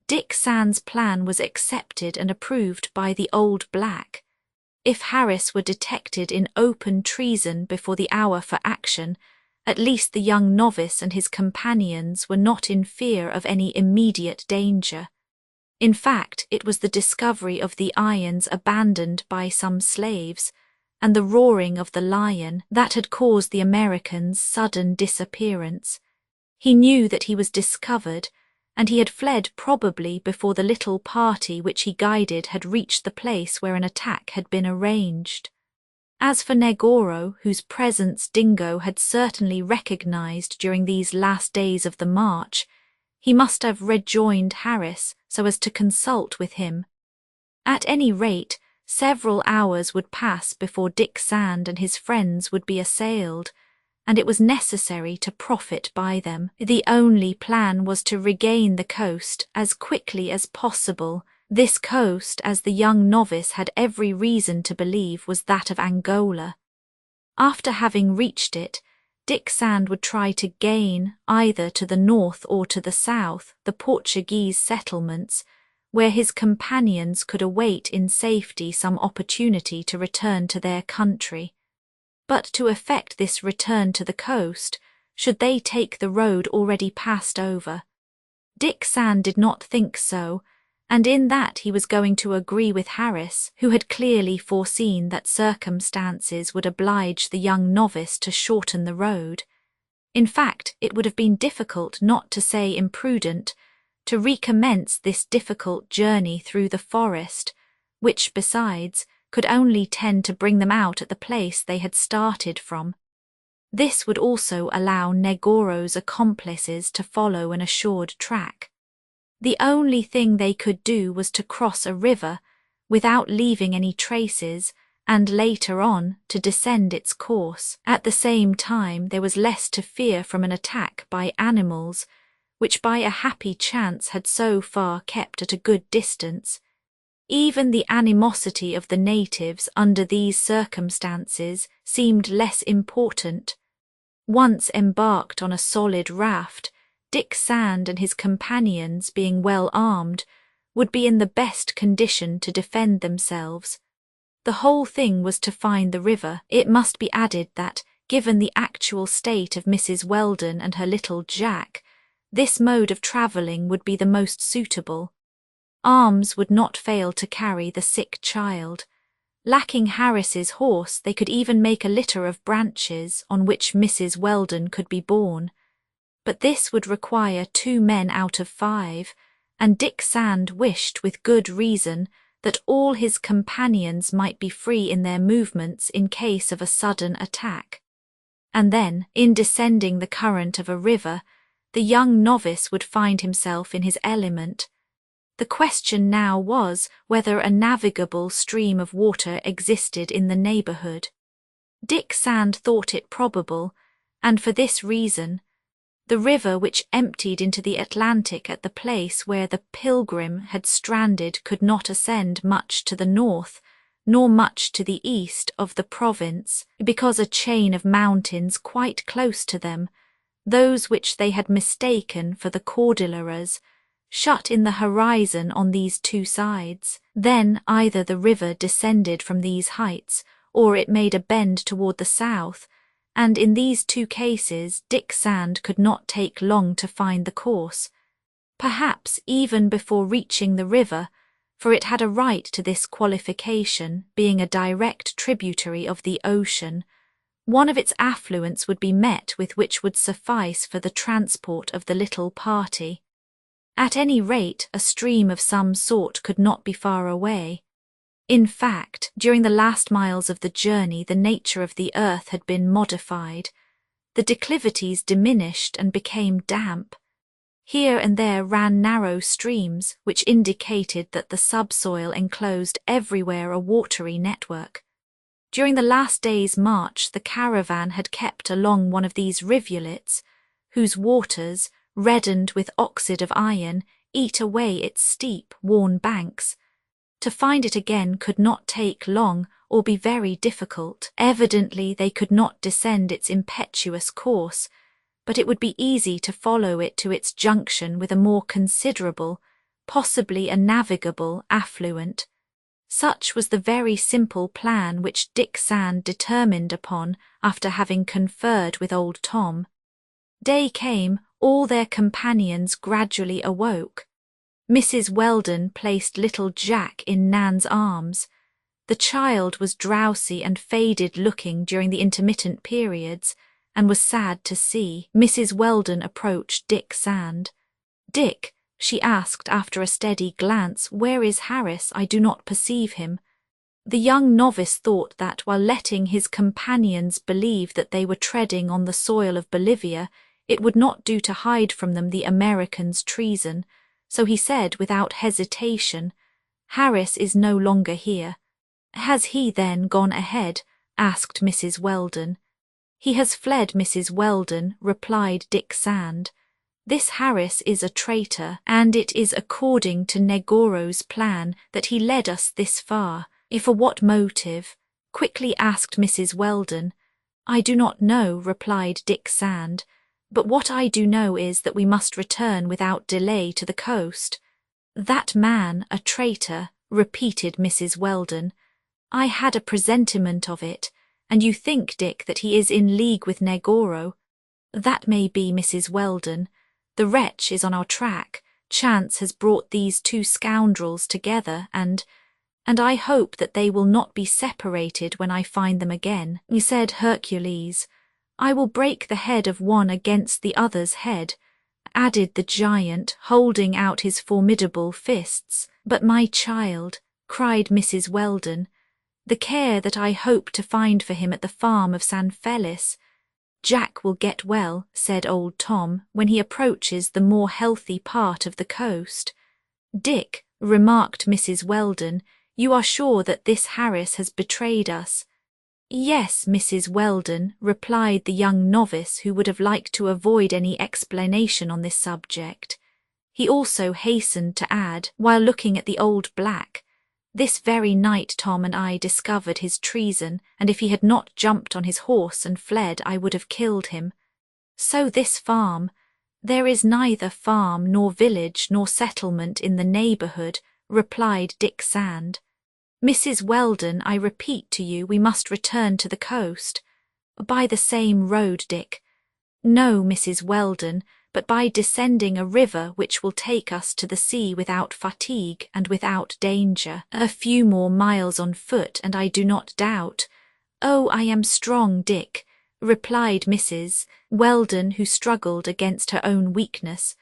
Dick Sand's plan was accepted and approved by the old black. If Harris were detected in open treason before the hour for action, at least the young novice and his companions were not in fear of any immediate danger. In fact, it was the discovery of the irons abandoned by some slaves, and the roaring of the lion, that had caused the American's sudden disappearance. He knew that he was discovered, and he had fled probably before the little party which he guided had reached the place where an attack had been arranged. As for Negoro, whose presence Dingo had certainly recognized during these last days of the march, he must have rejoined Harris so as to consult with him. At any rate, several hours would pass before Dick Sand and his friends would be assailed, and it was necessary to profit by them. The only plan was to regain the coast as quickly as possible. This coast, as the young novice had every reason to believe, was that of Angola. After having reached it, Dick Sand would try to gain, either to the north or to the south, the Portuguese settlements, where his companions could await in safety some opportunity to return to their country. But to effect this return to the coast, should they take the road already passed over? Dick Sand did not think so, and in that he was going to agree with Harris, who had clearly foreseen that circumstances would oblige the young novice to shorten the road. In fact, it would have been difficult, not to say imprudent, to recommence this difficult journey through the forest, which, besides, could only tend to bring them out at the place they had started from. This would also allow Negoro's accomplices to follow an assured track. The only thing they could do was to cross a river without leaving any traces, and later on to descend its course. At the same time, there was less to fear from an attack by animals, which by a happy chance had so far kept at a good distance. Even the animosity of the natives under these circumstances seemed less important. Once embarked on a solid raft, Dick Sand and his companions, being well armed, would be in the best condition to defend themselves. The whole thing was to find the river. It must be added that, given the actual state of Mrs. Weldon and her little Jack, this mode of travelling would be the most suitable. Arms would not fail to carry the sick child. Lacking Harris's horse, they could even make a litter of branches on which Mrs. Weldon could be borne. But this would require 2 men out of 5, and Dick Sand wished with good reason that all his companions might be free in their movements in case of a sudden attack. And then, in descending the current of a river, the young novice would find himself in his element. The question now was whether a navigable stream of water existed in the neighbourhood. Dick Sand thought it probable, and for this reason, the river which emptied into the Atlantic at the place where the Pilgrim had stranded could not ascend much to the north, nor much to the east of the province, because a chain of mountains quite close to them, those which they had mistaken for the Cordilleras, shut in the horizon on these two sides. Then either the river descended from these heights, or it made a bend toward the south, and in these two cases Dick Sand could not take long to find the course, perhaps even before reaching the river, for it had a right to this qualification, being a direct tributary of the ocean. One of its affluents would be met with which would suffice for the transport of the little party. At any rate, a stream of some sort could not be far away. In fact, during the last miles of the journey the nature of the earth had been modified. The declivities diminished and became damp. Here and there ran narrow streams, which indicated that the subsoil enclosed everywhere a watery network. During the last day's march the caravan had kept along one of these rivulets, whose waters, reddened with oxide of iron, eat away its steep, worn banks. To find it again could not take long or be very difficult. Evidently they could not descend its impetuous course, but it would be easy to follow it to its junction with a more considerable, possibly a navigable, affluent. Such was the very simple plan which Dick Sand determined upon after having conferred with old Tom. Day came, all their companions gradually awoke. Mrs. Weldon placed little Jack in Nan's arms. The child was drowsy and faded-looking during the intermittent periods, and was sad to see. Mrs. Weldon approached Dick Sand. "Dick," she asked after a steady glance, "where is Harris? I do not perceive him." The young novice thought that, while letting his companions believe that they were treading on the soil of Bolivia, it would not do to hide from them the American's treason, so he said without hesitation, "Harris is no longer here." "Has he, then, gone ahead?" asked Mrs. Weldon. "He has fled, Mrs. Weldon," replied Dick Sand. "This Harris is a traitor, and it is according to Negoro's plan that he led us this far." "For what motive?" quickly asked Mrs. Weldon. "I do not know," replied Dick Sand. "But what I do know is that we must return without delay to the coast." "That man, a traitor," repeated Mrs. Weldon. "I had a presentiment of it. And you think, Dick, that he is in league with Negoro?" "That may be, Mrs. Weldon. The wretch is on our track. Chance has brought these two scoundrels together, and I hope that they will not be separated when I find them again," said Hercules. "I will break the head of one against the other's head," added the giant, holding out his formidable fists. "But my child," cried Mrs. Weldon, "the care that I hope to find for him at the farm of San Felice." "Jack will get well," said old Tom, "when he approaches the more healthy part of the coast." "Dick," remarked Mrs. Weldon, "you are sure that this Harris has betrayed us?" "Yes, Mrs. Weldon," replied the young novice, who would have liked to avoid any explanation on this subject. He also hastened to add, while looking at the old black, "This very night Tom and I discovered his treason, and if he had not jumped on his horse and fled I would have killed him. So this farm—" "There is neither farm nor village nor settlement in the neighbourhood," replied Dick Sand. "Mrs. Weldon, I repeat to you we must return to the coast." "By the same road, Dick." "No, Mrs. Weldon, but by descending a river which will take us to the sea without fatigue and without danger. A few more miles on foot, and I do not doubt—" "Oh, I am strong, Dick," replied Mrs. Weldon, who struggled against her own weakness.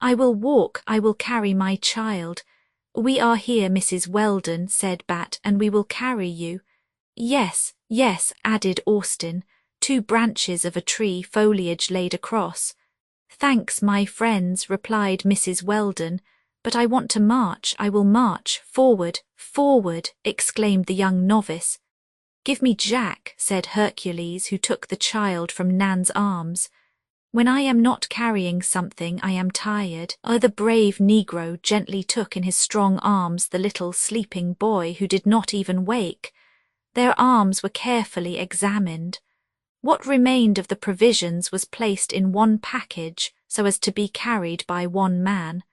"I will walk, I will carry my child." "We are here, Mrs. Weldon," said Bat, "and we will carry you." "Yes, yes," added Austin, "two branches of a tree, foliage laid across." "Thanks, my friends," replied Mrs. Weldon, "but I want to march, I will march, forward, forward," exclaimed the young novice. "Give me Jack," said Hercules, who took the child from Nan's arms. "When I am not carrying something, I am tired." The brave Negro gently took in his strong arms the little sleeping boy who did not even wake. Their arms were carefully examined. What remained of the provisions was placed in one package so as to be carried by one man.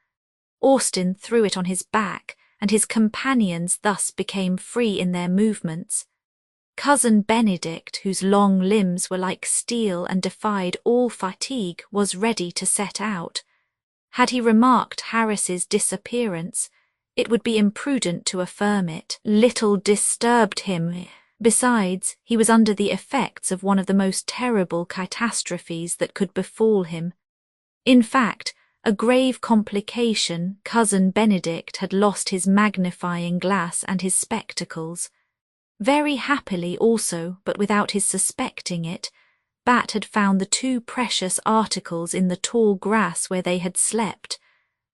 Austin threw it on his back, and his companions thus became free in their movements. Cousin Benedict, whose long limbs were like steel and defied all fatigue, was ready to set out. Had he remarked Harris's disappearance, it would be imprudent to affirm it. Little disturbed him. Besides, he was under the effects of one of the most terrible catastrophes that could befall him. In fact, a grave complication, Cousin Benedict had lost his magnifying glass and his spectacles. Very happily also, but without his suspecting it, Bat had found the two precious articles in the tall grass where they had slept,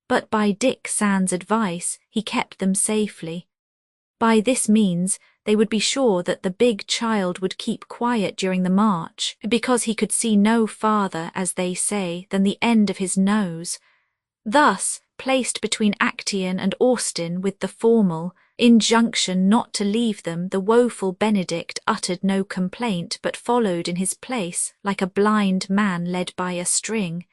but by Dick Sand's advice he kept them safely. By this means they would be sure that the big child would keep quiet during the march, because he could see no farther, as they say, than the end of his nose. Thus, placed between Actaeon and Austin with the formal injunction not to leave them, the woeful Benedict uttered no complaint but followed in his place like a blind man led by a string.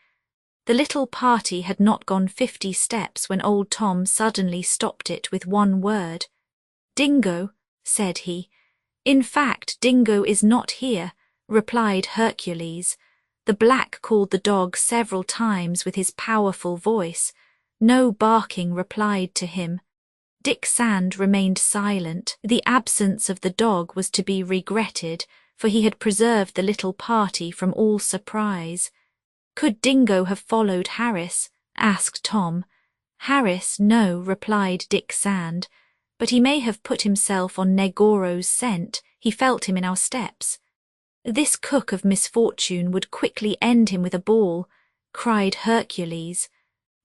The little party had not gone 50 steps when old Tom suddenly stopped it with one word. "Dingo," said he. "In fact, Dingo is not here," replied Hercules. The black called the dog several times with his powerful voice. No barking replied to him. Dick Sand remained silent. The absence of the dog was to be regretted, for he had preserved the little party from all surprise. "Could Dingo have followed Harris?" asked Tom. "Harris, no," replied Dick Sand, "but he may have put himself on Negoro's scent. He felt him in our steps." "This cook of misfortune would quickly end him with a ball," cried Hercules.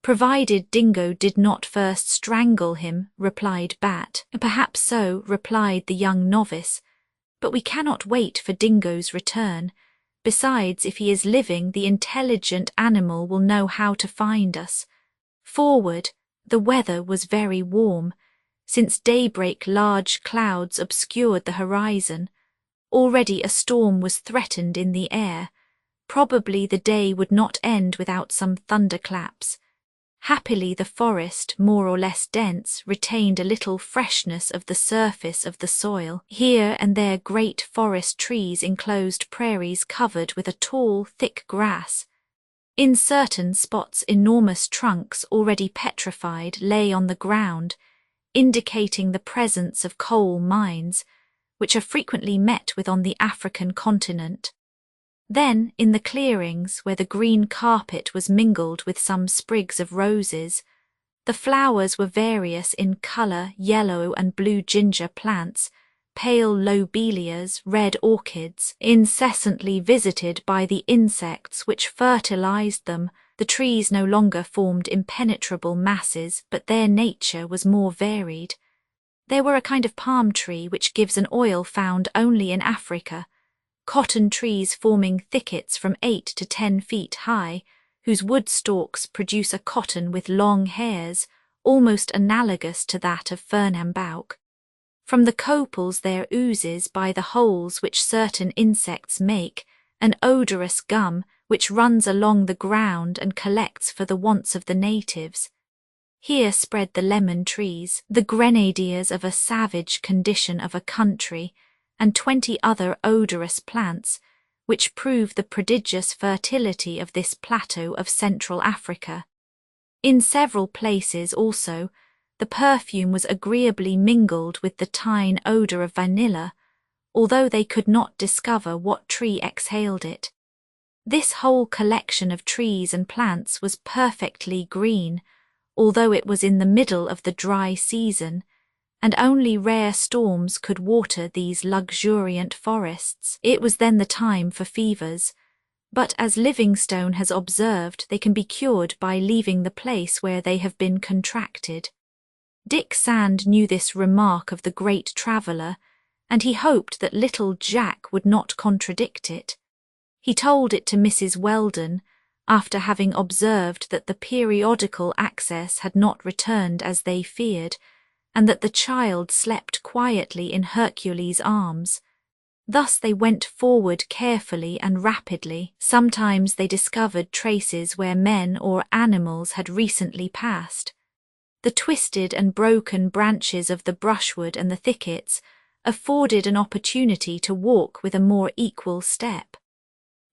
"Provided Dingo did not first strangle him," replied Bat. "Perhaps so," replied the young novice, "but we cannot wait for Dingo's return. Besides, if he is living, the intelligent animal will know how to find us. Forward." The weather was very warm. Since daybreak large clouds obscured the horizon. Already a storm was threatened in the air. Probably the day would not end without some thunderclaps. Happily the forest, more or less dense, retained a little freshness of the surface of the soil. Here and there great forest trees enclosed prairies covered with a tall, thick grass. In certain spots enormous trunks, already petrified, lay on the ground, indicating the presence of coal mines, which are frequently met with on the African continent. Then, in the clearings, where the green carpet was mingled with some sprigs of roses, the flowers were various in colour, yellow and blue ginger plants, pale lobelias, red orchids, incessantly visited by the insects which fertilized them. The trees no longer formed impenetrable masses, but their nature was more varied. There were a kind of palm tree which gives an oil found only in Africa, cotton trees forming thickets from 8 to 10 feet high, whose wood stalks produce a cotton with long hairs, almost analogous to that of Fernambauch. From the copals there oozes, by the holes which certain insects make, an odorous gum which runs along the ground and collects for the wants of the natives. Here spread the lemon trees, the grenadiers of a savage condition of a country, and 20 other odorous plants, which prove the prodigious fertility of this plateau of Central Africa. In several places also, the perfume was agreeably mingled with the tine odour of vanilla, although they could not discover what tree exhaled it. This whole collection of trees and plants was perfectly green, although it was in the middle of the dry season, and only rare storms could water these luxuriant forests. It was then the time for fevers, but as Livingstone has observed, they can be cured by leaving the place where they have been contracted. Dick Sand knew this remark of the great traveller, and he hoped that little Jack would not contradict it. He told it to Mrs. Weldon, after having observed that the periodical access had not returned as they feared, and that the child slept quietly in Hercules' arms. Thus they went forward carefully and rapidly. Sometimes they discovered traces where men or animals had recently passed. The twisted and broken branches of the brushwood and the thickets afforded an opportunity to walk with a more equal step.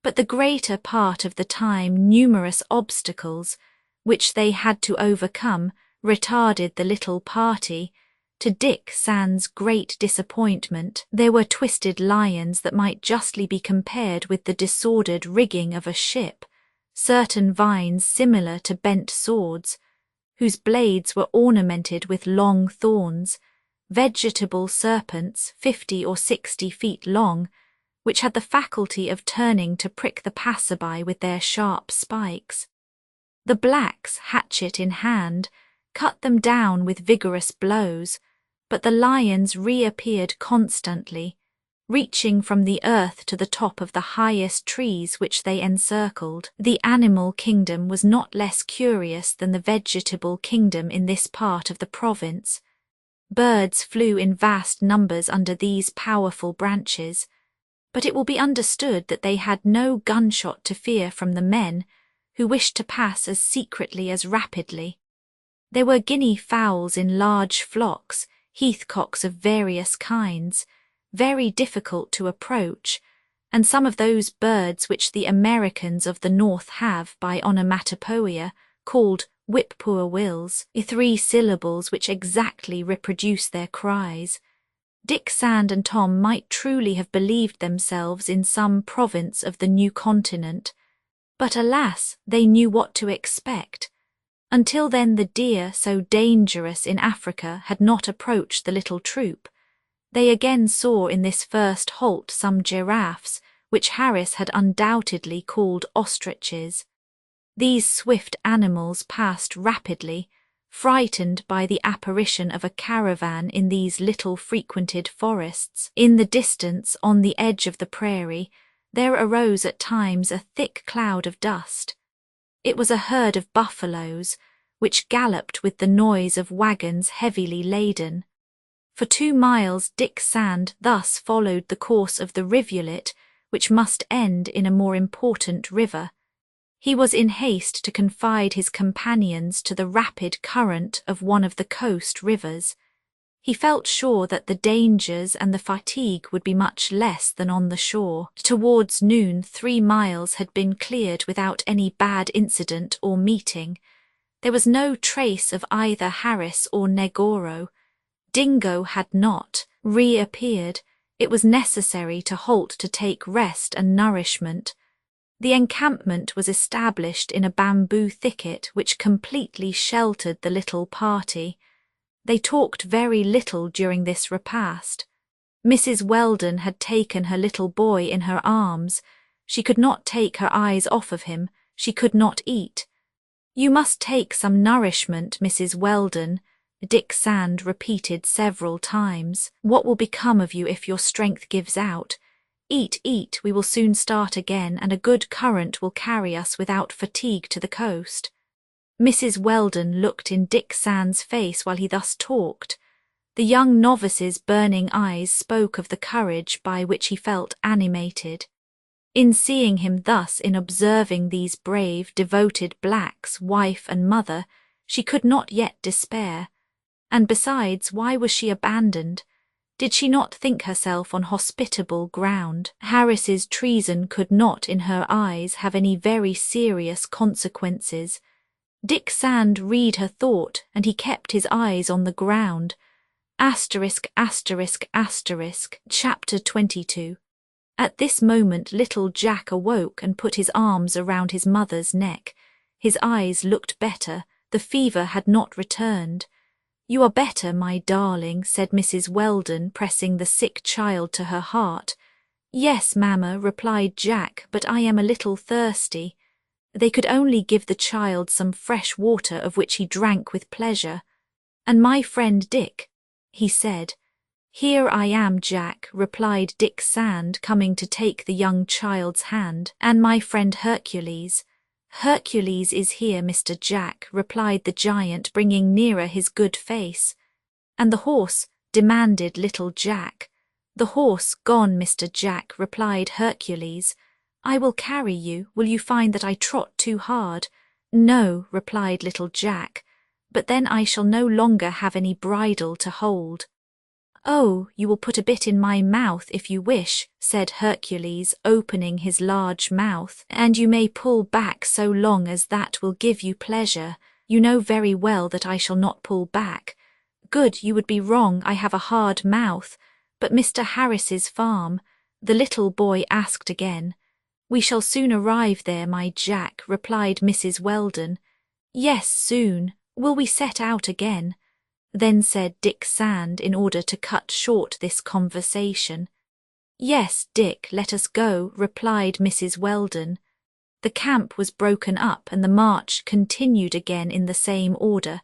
But the greater part of the time numerous obstacles, which they had to overcome, retarded the little party. To Dick Sand's great disappointment, there were twisted lions that might justly be compared with the disordered rigging of a ship, certain vines similar to bent swords, whose blades were ornamented with long thorns, vegetable serpents 50 or 60 feet long, which had the faculty of turning to prick the passerby with their sharp spikes. The blacks, hatchet in hand, cut them down with vigorous blows, but the lions reappeared constantly, reaching from the earth to the top of the highest trees which they encircled. The animal kingdom was not less curious than the vegetable kingdom in this part of the province. Birds flew in vast numbers under these powerful branches, but it will be understood that they had no gunshot to fear from the men, who wished to pass as secretly as rapidly. There were guinea fowls in large flocks, heathcocks of various kinds, very difficult to approach, and some of those birds which the Americans of the North have, by onomatopoeia, called whip-poor-wills, 3 syllables which exactly reproduce their cries. Dick Sand and Tom might truly have believed themselves in some province of the new continent, but alas, they knew what to expect. Until then the deer, so dangerous in Africa, had not approached the little troop. They again saw in this first halt some giraffes, which Harris had undoubtedly called ostriches. These swift animals passed rapidly, frightened by the apparition of a caravan in these little frequented forests. In the distance, on the edge of the prairie, there arose at times a thick cloud of dust. It was a herd of buffaloes, which galloped with the noise of wagons heavily laden. For 2 miles Dick Sand thus followed the course of the rivulet, which must end in a more important river. He was in haste to confide his companions to the rapid current of one of the coast rivers. He felt sure that the dangers and the fatigue would be much less than on the shore. Towards noon 3 miles had been cleared without any bad incident or meeting. There was no trace of either Harris or Negoro. Dingo had not reappeared. It was necessary to halt to take rest and nourishment. The encampment was established in a bamboo thicket which completely sheltered the little party. They talked very little during this repast. Mrs. Weldon had taken her little boy in her arms. She could not take her eyes off of him. She could not eat. "You must take some nourishment, Mrs. Weldon," Dick Sand repeated several times. "What will become of you if your strength gives out? Eat, eat, we will soon start again, and a good current will carry us without fatigue to the coast." Mrs. Weldon looked in Dick Sand's face while he thus talked. The young novice's burning eyes spoke of the courage by which he felt animated. In seeing him thus, in observing these brave, devoted blacks, wife and mother, she could not yet despair. And besides, why was she abandoned? Did she not think herself on hospitable ground? Harris's treason could not, in her eyes, have any very serious consequences. Dick Sand read her thought, and he kept his eyes on the ground. Asterisk, asterisk, asterisk. Chapter 22. At this moment little Jack awoke and put his arms around his mother's neck. His eyes looked better. The fever had not returned. "You are better, my darling," said Mrs. Weldon, pressing the sick child to her heart. "Yes, mamma," replied Jack, "but I am a little thirsty." They could only give the child some fresh water, of which he drank with pleasure. "And my friend Dick," he said. "Here I am, Jack," replied Dick Sand, coming to take the young child's hand, "and my friend Hercules." "Hercules is here, Mr. Jack," replied the giant, bringing nearer his good face. "And the horse?" demanded little Jack. "The horse gone, Mr. Jack," replied Hercules. "I will carry you. Will you find that I trot too hard?" "No," replied little Jack, "but then I shall no longer have any bridle to hold." "Oh, you will put a bit in my mouth if you wish," said Hercules, opening his large mouth, "and you may pull back so long as that will give you pleasure. You know very well that I shall not pull back." "Good, you would be wrong, I have a hard mouth. But Mr. Harris's farm?" the little boy asked again. "We shall soon arrive there, my Jack," replied Mrs. Weldon. "Yes, soon. Will we set out again?" Then said Dick Sand, in order to cut short this conversation. "Yes, Dick, let us go," replied Mrs. Weldon. The camp was broken up and the march continued again in the same order.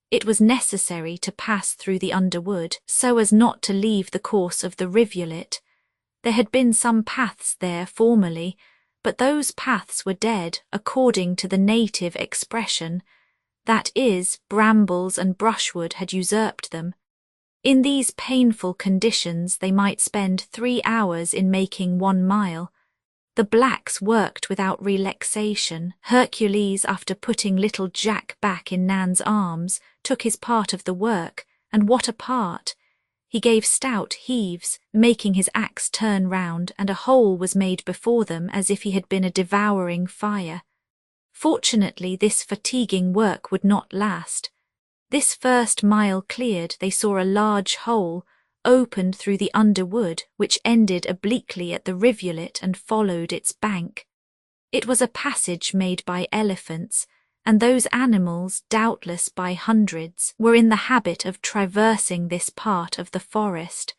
It was necessary to pass through the underwood, so as not to leave the course of the rivulet. There had been some paths there formerly, but those paths were dead, according to the native expression. That is, brambles and brushwood had usurped them. In these painful conditions they might spend 3 hours in making 1 mile. The blacks worked without relaxation. Hercules, after putting little Jack back in Nan's arms, took his part of the work, and what a part! He gave stout heaves, making his axe turn round, and a hole was made before them as if he had been a devouring fire. Fortunately, this fatiguing work would not last. This first mile cleared, they saw a large hole, opened through the underwood, which ended obliquely at the rivulet and followed its bank. It was a passage made by elephants, and those animals, doubtless by hundreds, were in the habit of traversing this part of the forest.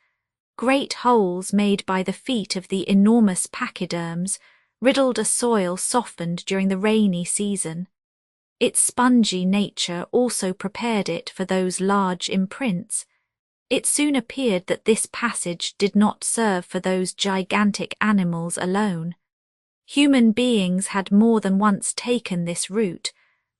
Great holes made by the feet of the enormous pachyderms riddled a soil softened during the rainy season. Its spongy nature also prepared it for those large imprints. It soon appeared that this passage did not serve for those gigantic animals alone. Human beings had more than once taken this route,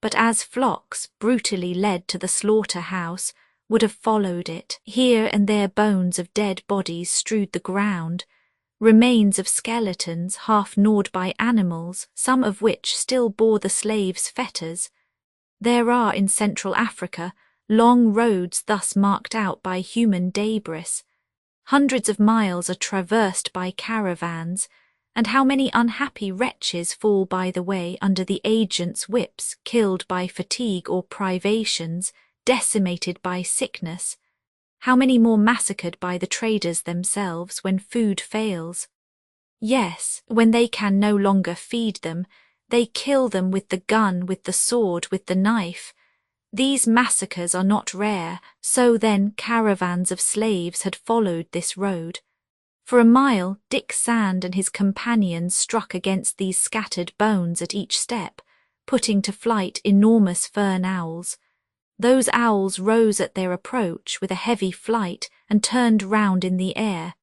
but as flocks, brutally led to the slaughter-house, would have followed it. Here and there bones of dead bodies strewed the ground, remains of skeletons half gnawed by animals, some of which still bore the slaves' fetters. There are in Central Africa long roads thus marked out by human debris. Hundreds of miles are traversed by caravans, and how many unhappy wretches fall by the way under the agents' whips, killed by fatigue or privations, decimated by sickness. How many more massacred by the traders themselves when food fails. Yes, when they can no longer feed them, they kill them with the gun, with the sword, with the knife. These massacres are not rare, so then caravans of slaves had followed this road. For a mile, Dick Sand and his companions struck against these scattered bones at each step, putting to flight enormous fern owls. Those owls rose at their approach with a heavy flight and turned round in the air.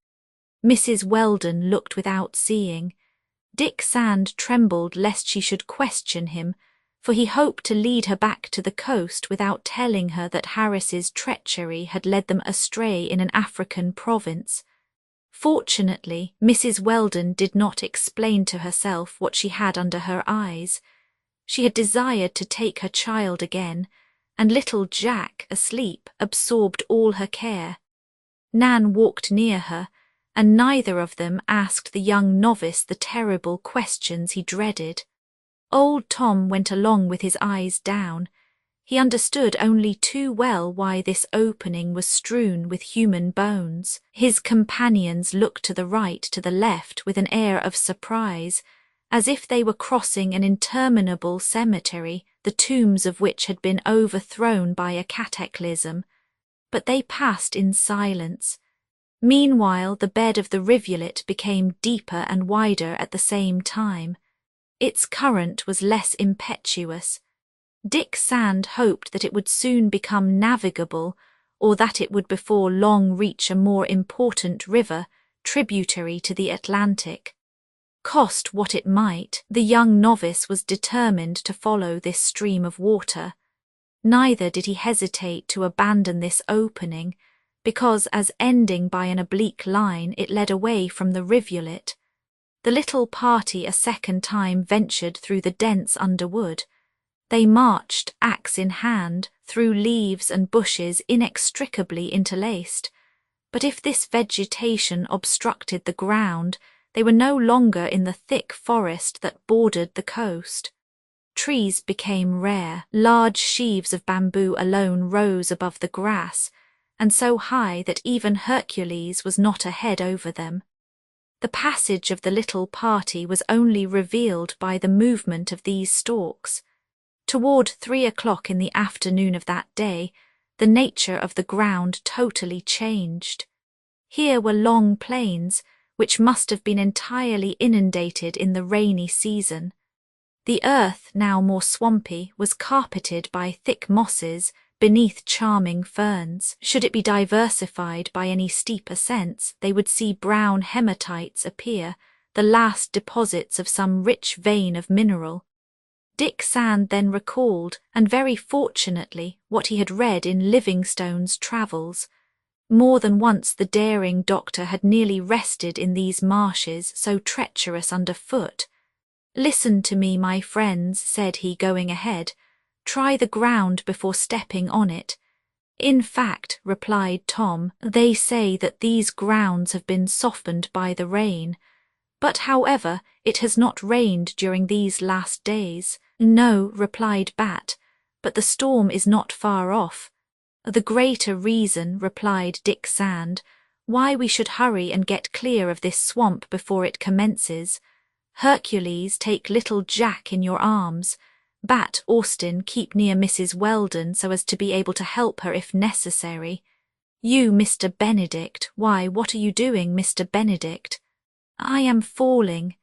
Mrs. Weldon looked without seeing. Dick Sand trembled lest she should question him, for he hoped to lead her back to the coast without telling her that Harris's treachery had led them astray in an African province. Fortunately, Mrs. Weldon did not explain to herself what she had under her eyes. She had desired to take her child again, and little Jack, asleep, absorbed all her care. Nan walked near her, and neither of them asked the young novice the terrible questions he dreaded. Old Tom went along with his eyes down. He understood only too well why this opening was strewn with human bones. His companions looked to the right, to the left, with an air of surprise, as if they were crossing an interminable cemetery, the tombs of which had been overthrown by a cataclysm. But they passed in silence. Meanwhile, the bed of the rivulet became deeper and wider at the same time. Its current was less impetuous. Dick Sand hoped that it would soon become navigable, or that it would before long reach a more important river, tributary to the Atlantic. Cost what it might, the young novice was determined to follow this stream of water. Neither did he hesitate to abandon this opening, because as ending by an oblique line it led away from the rivulet. The little party a second time ventured through the dense underwood. They marched, axe in hand, through leaves and bushes inextricably interlaced. But if this vegetation obstructed the ground, they were no longer in the thick forest that bordered the coast. Trees became rare. Large sheaves of bamboo alone rose above the grass, and so high that even Hercules was not ahead over them. The passage of the little party was only revealed by the movement of these stalks. Toward 3 o'clock in the afternoon of that day, the nature of the ground totally changed. Here were long plains, which must have been entirely inundated in the rainy season. The earth, now more swampy, was carpeted by thick mosses beneath charming ferns. Should it be diversified by any steep ascents, they would see brown hematites appear, the last deposits of some rich vein of mineral. Dick Sand then recalled, and very fortunately, what he had read in Livingstone's travels. More than once the daring doctor had nearly rested in these marshes so treacherous underfoot. "Listen to me, my friends," said he, going ahead. "Try the ground before stepping on it." "In fact," replied Tom, "they say that these grounds have been softened by the rain. But however, it has not rained during these last days." "No," replied Bat, "but the storm is not far off." "The greater reason," replied Dick Sand, "why we should hurry and get clear of this swamp before it commences. Hercules, take little Jack in your arms. Bat, Austin, keep near Mrs. Weldon so as to be able to help her if necessary. You, Mr. Benedict, why, what are you doing, Mr. Benedict?" "I am falling,"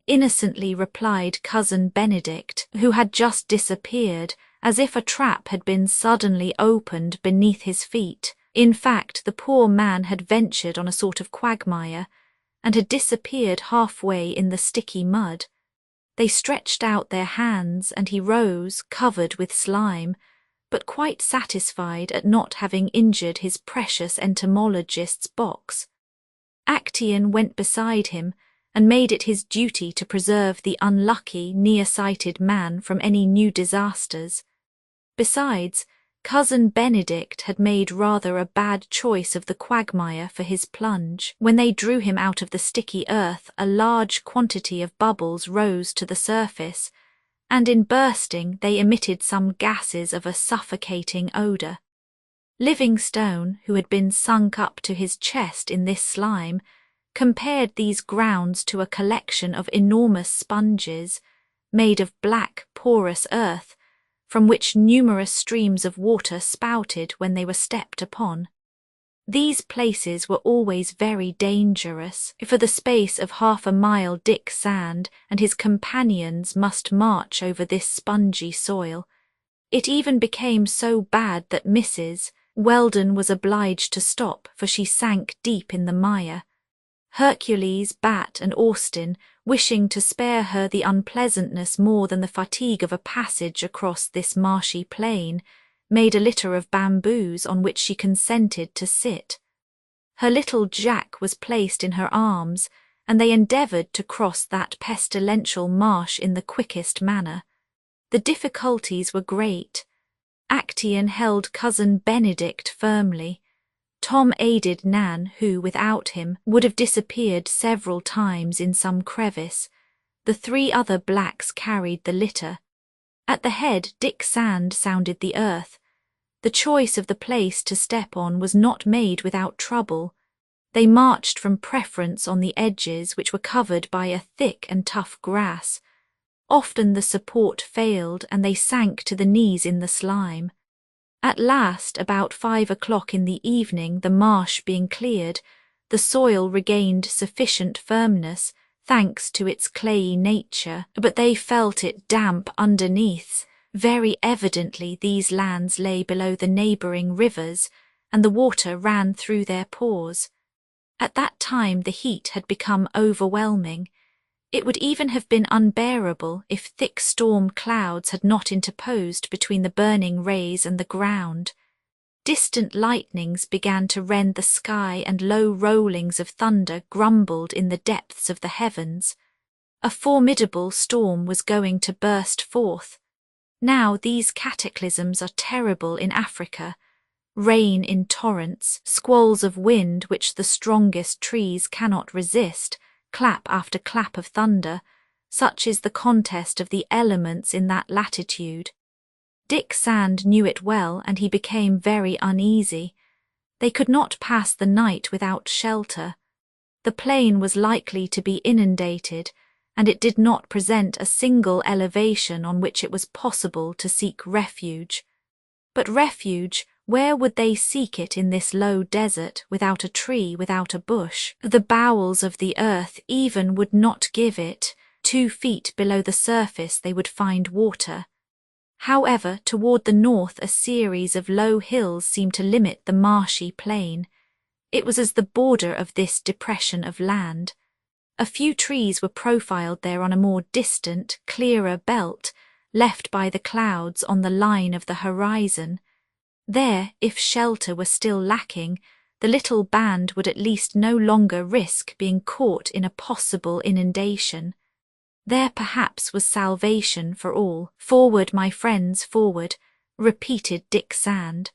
innocently replied Cousin Benedict, who had just disappeared, as if a trap had been suddenly opened beneath his feet. In fact, the poor man had ventured on a sort of quagmire, and had disappeared halfway in the sticky mud. They stretched out their hands, and he rose, covered with slime, but quite satisfied at not having injured his precious entomologist's box. Actaeon went beside him, and made it his duty to preserve the unlucky, near-sighted man from any new disasters. Besides, Cousin Benedict had made rather a bad choice of the quagmire for his plunge. When they drew him out of the sticky earth, a large quantity of bubbles rose to the surface, and in bursting they emitted some gases of a suffocating odour. Livingstone, who had been sunk up to his chest in this slime, compared these grounds to a collection of enormous sponges, made of black, porous earth, from which numerous streams of water spouted when they were stepped upon. These places were always very dangerous. For the space of half a mile Dick Sand and his companions must march over this spongy soil. It even became so bad that Mrs. Weldon was obliged to stop, for she sank deep in the mire. Hercules, Bat, and Austin, wishing to spare her the unpleasantness more than the fatigue of a passage across this marshy plain, made a litter of bamboos on which she consented to sit. Her little Jack was placed in her arms, and they endeavoured to cross that pestilential marsh in the quickest manner. The difficulties were great. Actaeon held Cousin Benedict firmly. Tom aided Nan, who, without him, would have disappeared several times in some crevice. The 3 other blacks carried the litter. At the head, Dick Sand sounded the earth. The choice of the place to step on was not made without trouble. They marched from preference on the edges, which were covered by a thick and tough grass. Often the support failed, and they sank to the knees in the slime. At last, about 5 o'clock in the evening, the marsh being cleared, the soil regained sufficient firmness, thanks to its clayey nature, but they felt it damp underneath. Very evidently these lands lay below the neighbouring rivers, and the water ran through their pores. At that time the heat had become overwhelming. It would even have been unbearable if thick storm clouds had not interposed between the burning rays and the ground. Distant lightnings began to rend the sky, and low rollings of thunder grumbled in the depths of the heavens. A formidable storm was going to burst forth. Now these cataclysms are terrible in Africa. Rain in torrents, squalls of wind which the strongest trees cannot resist, clap after clap of thunder. Such is the contest of the elements in that latitude. Dick Sand knew it well, and he became very uneasy. They could not pass the night without shelter. The plain was likely to be inundated, and it did not present a single elevation on which it was possible to seek refuge. But refuge, where would they seek it in this low desert, without a tree, without a bush? The bowels of the earth even would not give it. 2 feet below the surface they would find water. However, toward the north a series of low hills seemed to limit the marshy plain. It was as the border of this depression of land. A few trees were profiled there on a more distant, clearer belt, left by the clouds on the line of the horizon. There, if shelter were still lacking, the little band would at least no longer risk being caught in a possible inundation. There perhaps was salvation for all. "Forward, my friends, forward," repeated Dick Sand.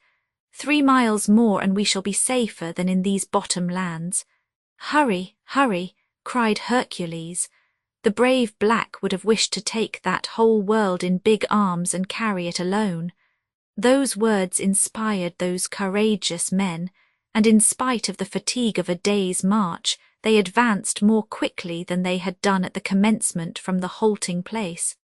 3 miles more and we shall be safer than in these bottom lands. "Hurry, hurry," cried Hercules. The brave black would have wished to take that whole world in big arms and carry it alone. Those words inspired those courageous men, and in spite of the fatigue of a day's march, they advanced more quickly than they had done at the commencement from the halting place.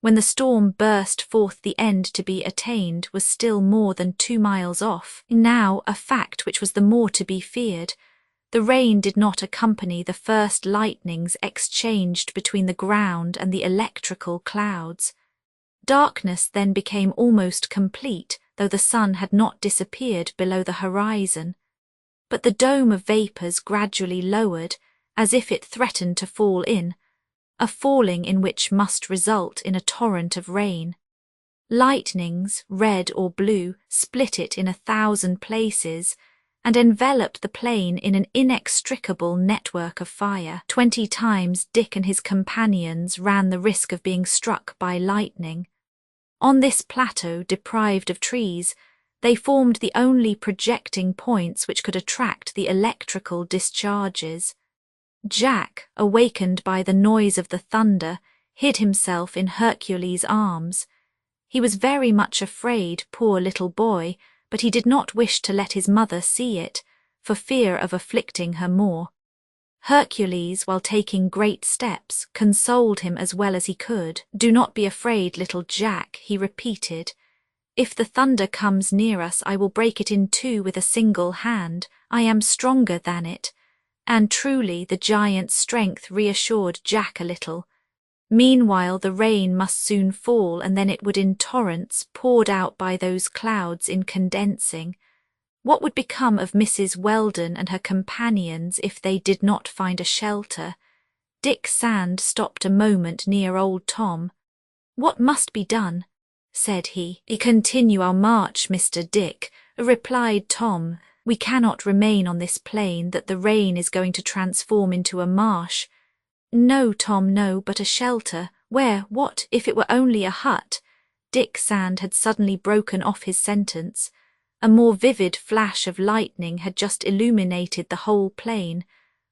When the storm burst forth, the end to be attained was still more than 2 miles off. Now, a fact which was the more to be feared, the rain did not accompany the first lightnings exchanged between the ground and the electrical clouds. Darkness then became almost complete, though the sun had not disappeared below the horizon. But the dome of vapours gradually lowered, as if it threatened to fall in, a falling in which must result in a torrent of rain. Lightnings, red or blue, split it in 1,000 places, and enveloped the plain in an inextricable network of fire. 20 times Dick and his companions ran the risk of being struck by lightning. On this plateau, deprived of trees, they formed the only projecting points which could attract the electrical discharges. Jack, awakened by the noise of the thunder, hid himself in Hercules' arms. He was very much afraid, poor little boy, but he did not wish to let his mother see it, for fear of afflicting her more. Hercules, while taking great steps, consoled him as well as he could. "Do not be afraid, little Jack," he repeated. "If the thunder comes near us, I will break it in 2 with a single hand. I am stronger than it." And truly the giant's strength reassured Jack a little. Meanwhile the rain must soon fall, and then it would in torrents, poured out by those clouds in condensing. What would become of Mrs. Weldon and her companions if they did not find a shelter? Dick Sand stopped a moment near old Tom. "What must be done?" said he. "Continue our march, Mr. Dick," replied Tom. "We cannot remain on this plain that the rain is going to transform into a marsh." "No, Tom, no, but a shelter. Where? What? If it were only a hut." Dick Sand had suddenly broken off his sentence. A more vivid flash of lightning had just illuminated the whole plain.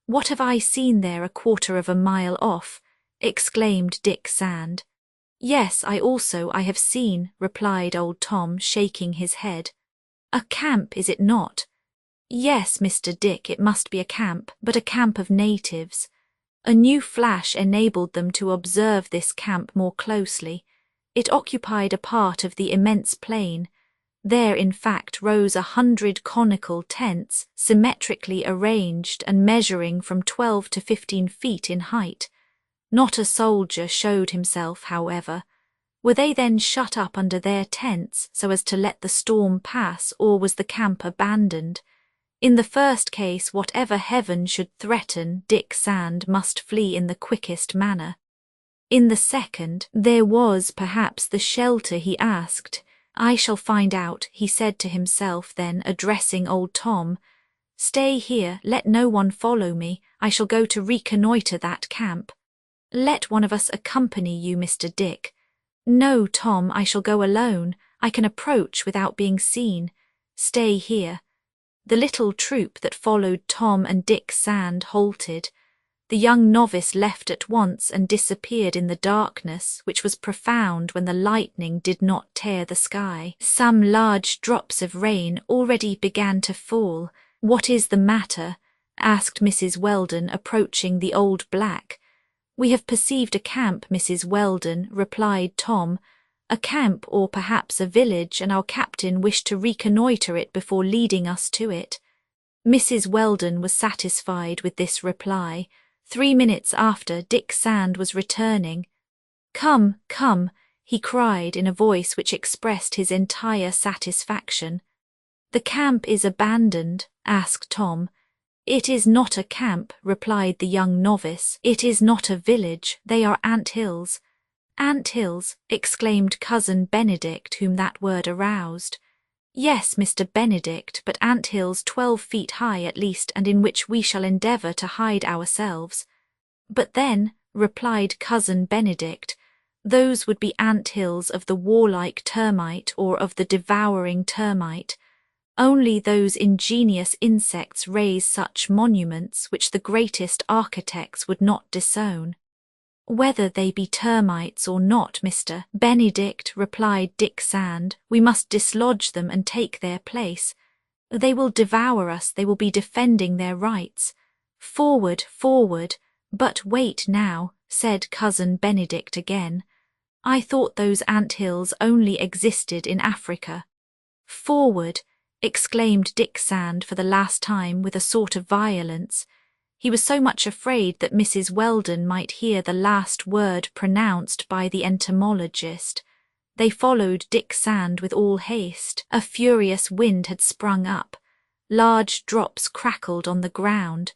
"What have I seen there 1/4 of a mile off?" exclaimed Dick Sand. "Yes, I have seen," replied old Tom, shaking his head. "A camp, is it not?" "Yes, Mr. Dick, it must be a camp, but a camp of natives." A new flash enabled them to observe this camp more closely. It occupied a part of the immense plain. There, in fact, rose 100 conical tents, symmetrically arranged and measuring from 12 to 15 feet in height. Not a soldier showed himself, however. Were they then shut up under their tents so as to let the storm pass, or was the camp abandoned? In the first case, whatever heaven should threaten, Dick Sand must flee in the quickest manner. In the second, there was perhaps the shelter he asked. I shall find out, he said to himself, then addressing old Tom. Stay here, let no one follow me, I shall go to reconnoitre that camp. Let one of us accompany you, Mr. Dick. No, Tom, I shall go alone, I can approach without being seen. Stay here. The little troop that followed Tom and Dick Sand halted. The young novice left at once and disappeared in the darkness, which was profound when the lightning did not tear the sky. Some large drops of rain already began to fall. What is the matter? Asked Mrs. Weldon, approaching the old black. We have perceived a camp, Mrs. Weldon, replied Tom. A camp, or perhaps a village, and our captain wished to reconnoitre it before leading us to it. Mrs. Weldon was satisfied with this reply. 3 minutes after, Dick Sand was returning. Come, come, he cried in a voice which expressed his entire satisfaction. The camp is abandoned? Asked Tom. It is not a camp, replied the young novice. It is not a village, they are ant-hills. Ant-hills, exclaimed Cousin Benedict, whom that word aroused. Yes, Mr. Benedict, but ant-hills 12 feet high at least, and in which we shall endeavour to hide ourselves. But then, replied Cousin Benedict, those would be ant-hills of the warlike termite or of the devouring termite. Only those ingenious insects raise such monuments which the greatest architects would not disown. Whether they be termites or not, Mr. Benedict, replied Dick Sand, we must dislodge them and take their place. They will devour us, they will be defending their rights. Forward, forward. But wait now, said Cousin Benedict again. I thought those ant-hills only existed in Africa. Forward, exclaimed Dick Sand for the last time with a sort of violence. He was so much afraid that Mrs. Weldon might hear the last word pronounced by the entomologist. They followed Dick Sand with all haste. A furious wind had sprung up. Large drops crackled on the ground.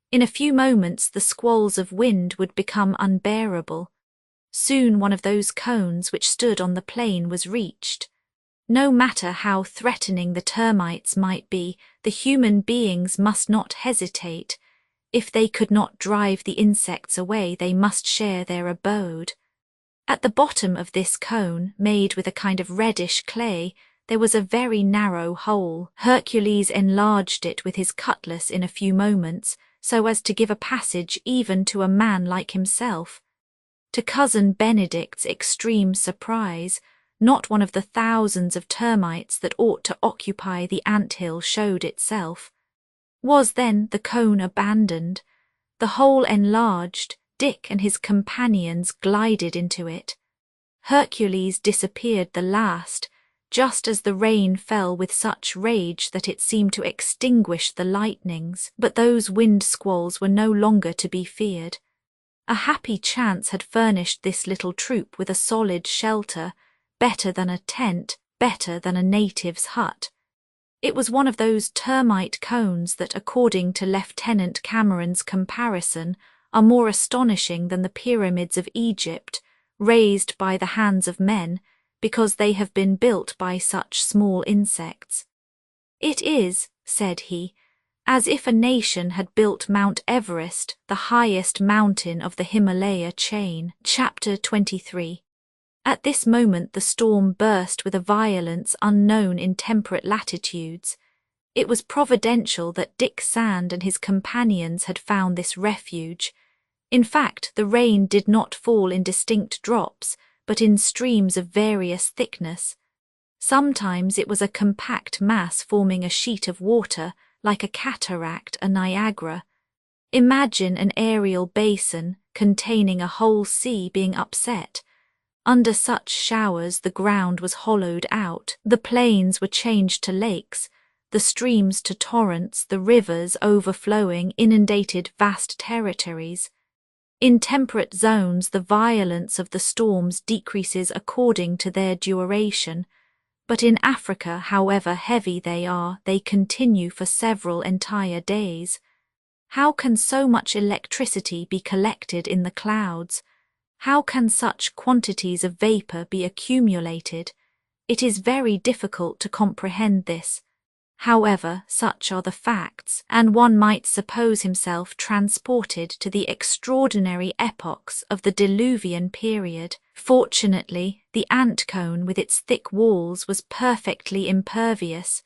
In a few moments the squalls of wind would become unbearable. Soon one of those cones which stood on the plain was reached. No matter how threatening the termites might be, the human beings must not hesitate. If they could not drive the insects away, they must share their abode. At the bottom of this cone, made with a kind of reddish clay, there was a very narrow hole. Hercules enlarged it with his cutlass in a few moments, so as to give a passage even to a man like himself. To Cousin Benedict's extreme surprise, not one of the thousands of termites that ought to occupy the ant-hill showed itself. Was then the cone abandoned? The hole enlarged, Dick and his companions glided into it. Hercules disappeared the last, just as the rain fell with such rage that it seemed to extinguish the lightnings, but those wind squalls were no longer to be feared. A happy chance had furnished this little troop with a solid shelter, better than a tent, better than a native's hut. It was one of those termite cones that, according to Lieutenant Cameron's comparison, are more astonishing than the pyramids of Egypt, raised by the hands of men, because they have been built by such small insects. It is, said he, as if a nation had built Mount Everest, the highest mountain of the Himalaya chain. Chapter 23. At this moment the storm burst with a violence unknown in temperate latitudes. It was providential that Dick Sand and his companions had found this refuge. In fact, the rain did not fall in distinct drops, but in streams of various thickness. Sometimes it was a compact mass forming a sheet of water, like a cataract, a Niagara. Imagine an aerial basin containing a whole sea being upset. Under such showers the ground was hollowed out, the plains were changed to lakes, the streams to torrents, the rivers overflowing inundated vast territories. In temperate zones, the violence of the storms decreases according to their duration, but in Africa, however heavy they are, they continue for several entire days. How can so much electricity be collected in the clouds? How can such quantities of vapor be accumulated? It is very difficult to comprehend this. However, such are the facts, and one might suppose himself transported to the extraordinary epochs of the Diluvian period. Fortunately, the ant cone with its thick walls was perfectly impervious.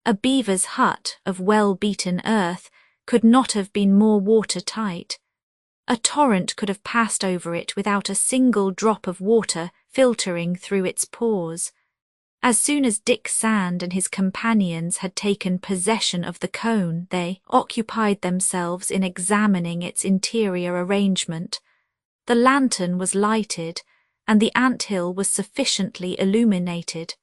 A beaver's hut of well-beaten earth could not have been more watertight. A torrent could have passed over it without a single drop of water filtering through its pores. As soon as Dick Sand and his companions had taken possession of the cone, they occupied themselves in examining its interior arrangement. The lantern was lighted, and the anthill was sufficiently illuminated.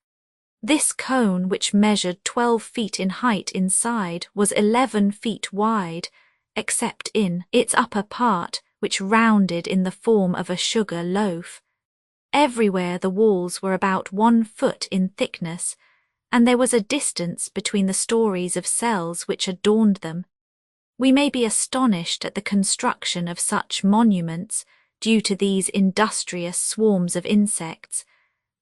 This cone, which measured 12 feet in height inside, was 11 feet wide, except in its upper part, which rounded in the form of a sugar loaf. Everywhere the walls were about 1 foot in thickness, and there was a distance between the stories of cells which adorned them. We may be astonished at the construction of such monuments due to these industrious swarms of insects,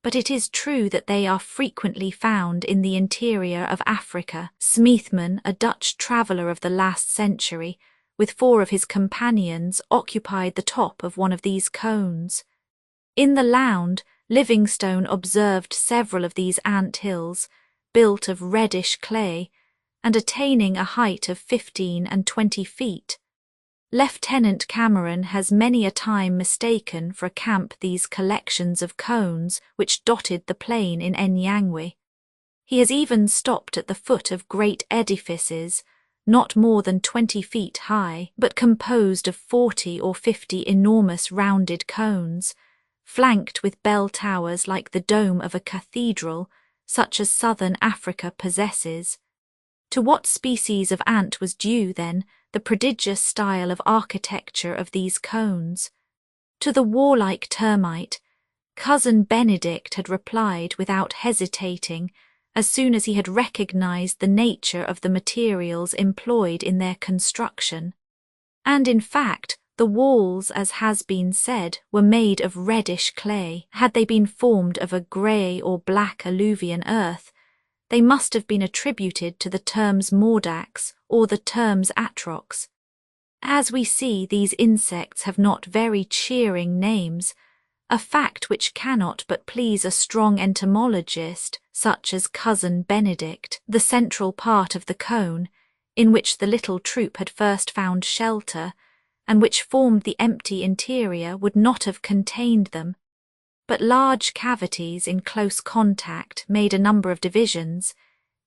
but it is true that they are frequently found in the interior of Africa. Smeathman, a Dutch traveller of the last century, with 4 of his companions, occupied the top of one of these cones. In the Lound, Livingstone observed several of these ant hills, built of reddish clay, and attaining a height of 15 and 20 feet. Lieutenant Cameron has many a time mistaken for a camp these collections of cones which dotted the plain in Enyangwe. He has even stopped at the foot of great edifices, not more than 20 feet high, but composed of 40 or 50 enormous rounded cones, flanked with bell towers like the dome of a cathedral, such as southern Africa possesses. To what species of ant was due, then, the prodigious style of architecture of these cones? To the warlike termite, Cousin Benedict had replied without hesitating, as soon as he had recognized the nature of the materials employed in their construction. And in fact, the walls, as has been said, were made of reddish clay. Had they been formed of a grey or black alluvian earth, they must have been attributed to the terms mordax or the terms atrox. As we see, these insects have not very cheering names, a fact which cannot but please a strong entomologist, such as Cousin Benedict. The central part of the cone, in which the little troop had first found shelter, and which formed the empty interior, would not have contained them, but large cavities in close contact made a number of divisions,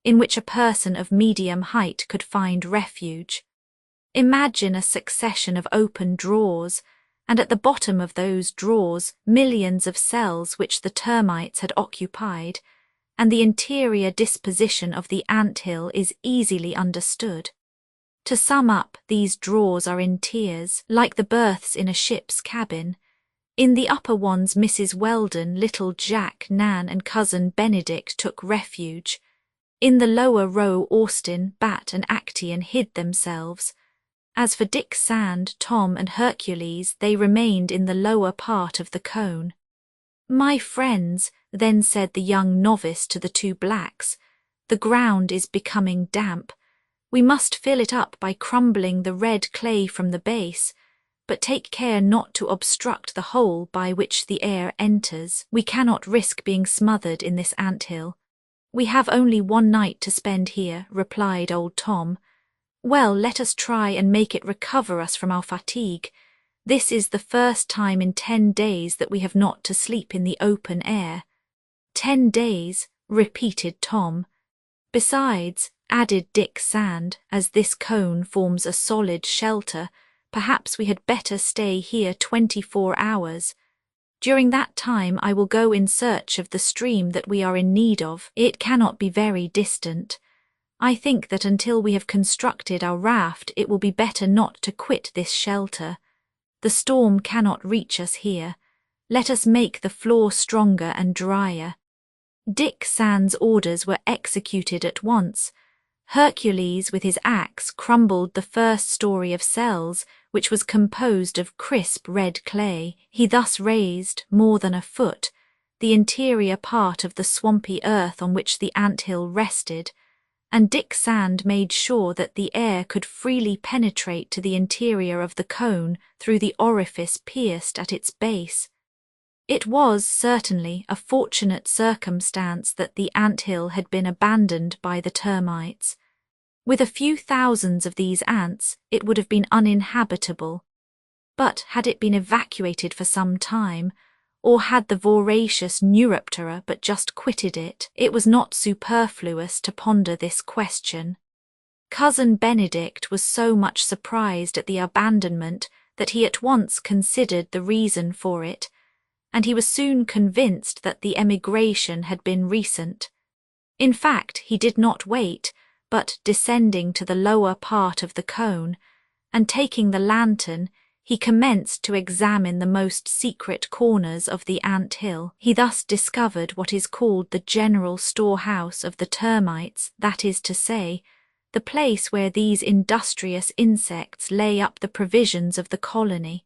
in which a person of medium height could find refuge. Imagine a succession of open drawers, and at the bottom of those drawers millions of cells which the termites had occupied, and the interior disposition of the ant-hill is easily understood. To sum up, these drawers are in tiers, like the berths in a ship's cabin. In the upper ones Mrs. Weldon, little Jack, Nan and Cousin Benedict took refuge. In the lower row Austin, Bat and Actaeon hid themselves. As for Dick Sand, Tom and Hercules, they remained in the lower part of the cone. "My friends," then said the young novice to the 2 blacks, "the ground is becoming damp. We must fill it up by crumbling the red clay from the base, but take care not to obstruct the hole by which the air enters. We cannot risk being smothered in this ant-hill." "We have only 1 night to spend here," replied old Tom. "Well, let us try and make it recover us from our fatigue. This is the first time in 10 days that we have not to sleep in the open air." 10 days, repeated Tom. "Besides," added Dick Sand, "as this cone forms a solid shelter, perhaps we had better stay here 24 hours. During that time I will go in search of the stream that we are in need of. It cannot be very distant. I think that until we have constructed our raft it will be better not to quit this shelter. The storm cannot reach us here. Let us make the floor stronger and drier." Dick Sand's orders were executed at once. Hercules with his axe crumbled the first story of cells, which was composed of crisp red clay. He thus raised, more than a foot, the interior part of the swampy earth on which the anthill rested, and Dick Sand made sure that the air could freely penetrate to the interior of the cone through the orifice pierced at its base. It was certainly a fortunate circumstance that the anthill had been abandoned by the termites. With a few thousands of these ants, it would have been uninhabitable. But had it been evacuated for some time, or had the voracious Neuroptera but just quitted it, it was not superfluous to ponder this question. Cousin Benedict was so much surprised at the abandonment that he at once considered the reason for it, and he was soon convinced that the emigration had been recent. In fact, he did not wait, but descending to the lower part of the cone, and taking the lantern, he commenced to examine the most secret corners of the ant-hill. He thus discovered what is called the general storehouse of the termites, that is to say, the place where these industrious insects lay up the provisions of the colony.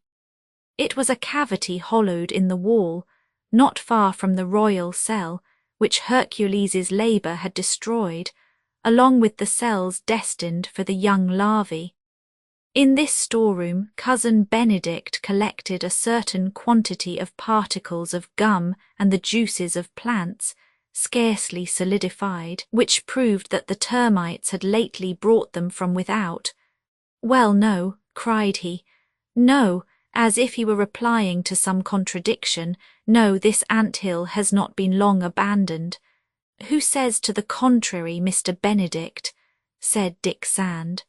It was a cavity hollowed in the wall, not far from the royal cell, which Hercules's labour had destroyed, along with the cells destined for the young larvae. In this storeroom, Cousin Benedict collected a certain quantity of particles of gum and the juices of plants, scarcely solidified, which proved that the termites had lately brought them from without. "Well, no," cried he, "no," as if he were replying to some contradiction, "no, this ant-hill has not been long abandoned." "Who says to the contrary, Mr. Benedict?" said Dick Sand.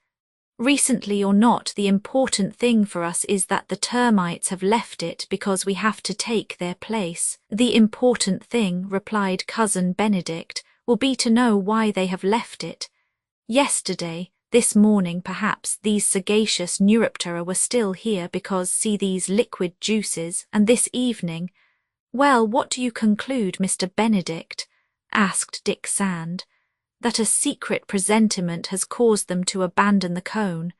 "Recently or not, the important thing for us is that the termites have left it because we have to take their place." "The important thing," replied Cousin Benedict, "will be to know why they have left it. Yesterday, this morning perhaps, these sagacious Neuroptera were still here because see these liquid juices, and this evening—" "Well, what do you conclude, Mr. Benedict?" asked Dick Sand. "That a secret presentiment has caused them to abandon the cone.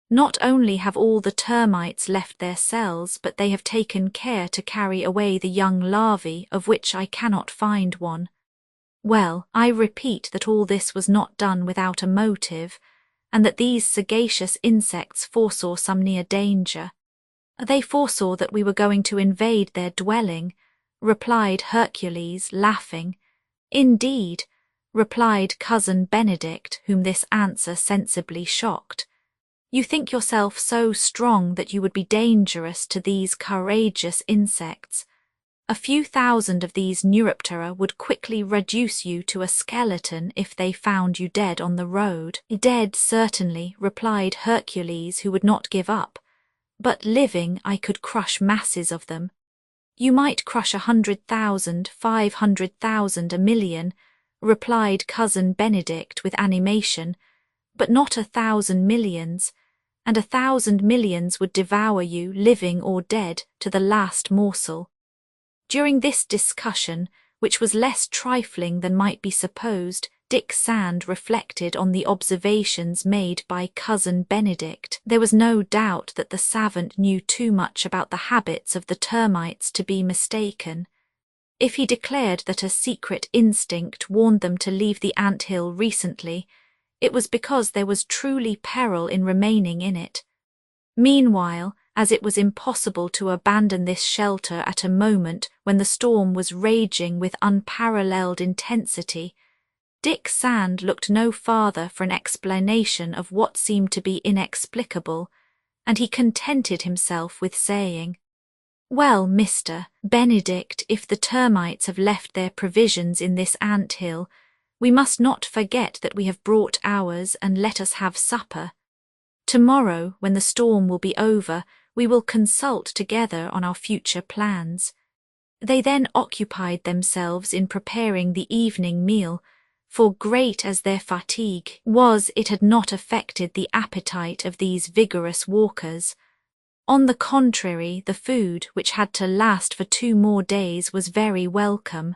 Not only have all the termites left their cells, but they have taken care to carry away the young larvae, of which I cannot find one. Well, I repeat that all this was not done without a motive, and that these sagacious insects foresaw some near danger. They foresaw that we were going to invade their dwelling," replied Hercules, laughing. "Indeed," replied Cousin Benedict, whom this answer sensibly shocked. "You think yourself so strong that you would be dangerous to these courageous insects. A few thousand of these Neuroptera would quickly reduce you to a skeleton if they found you dead on the road." "Dead, certainly," replied Hercules, who would not give up. "But living, I could crush masses of them." "You might crush 100,000, 500,000, a million," replied Cousin Benedict with animation, "but not 1,000 millions, and 1,000 millions would devour you, living or dead, to the last morsel." During this discussion, which was less trifling than might be supposed, Dick Sand reflected on the observations made by Cousin Benedict. There was no doubt that the savant knew too much about the habits of the termites to be mistaken. If he declared that a secret instinct warned them to leave the ant-hill recently, it was because there was truly peril in remaining in it. Meanwhile, as it was impossible to abandon this shelter at a moment when the storm was raging with unparalleled intensity, Dick Sand looked no farther for an explanation of what seemed to be inexplicable, and he contented himself with saying, "Well, Mr. Benedict, if the termites have left their provisions in this ant-hill, we must not forget that we have brought ours, and let us have supper. Tomorrow, when the storm will be over, we will consult together on our future plans." They then occupied themselves in preparing the evening meal, for great as their fatigue was, it had not affected the appetite of these vigorous walkers. On the contrary, the food, which had to last for 2 more days, was very welcome.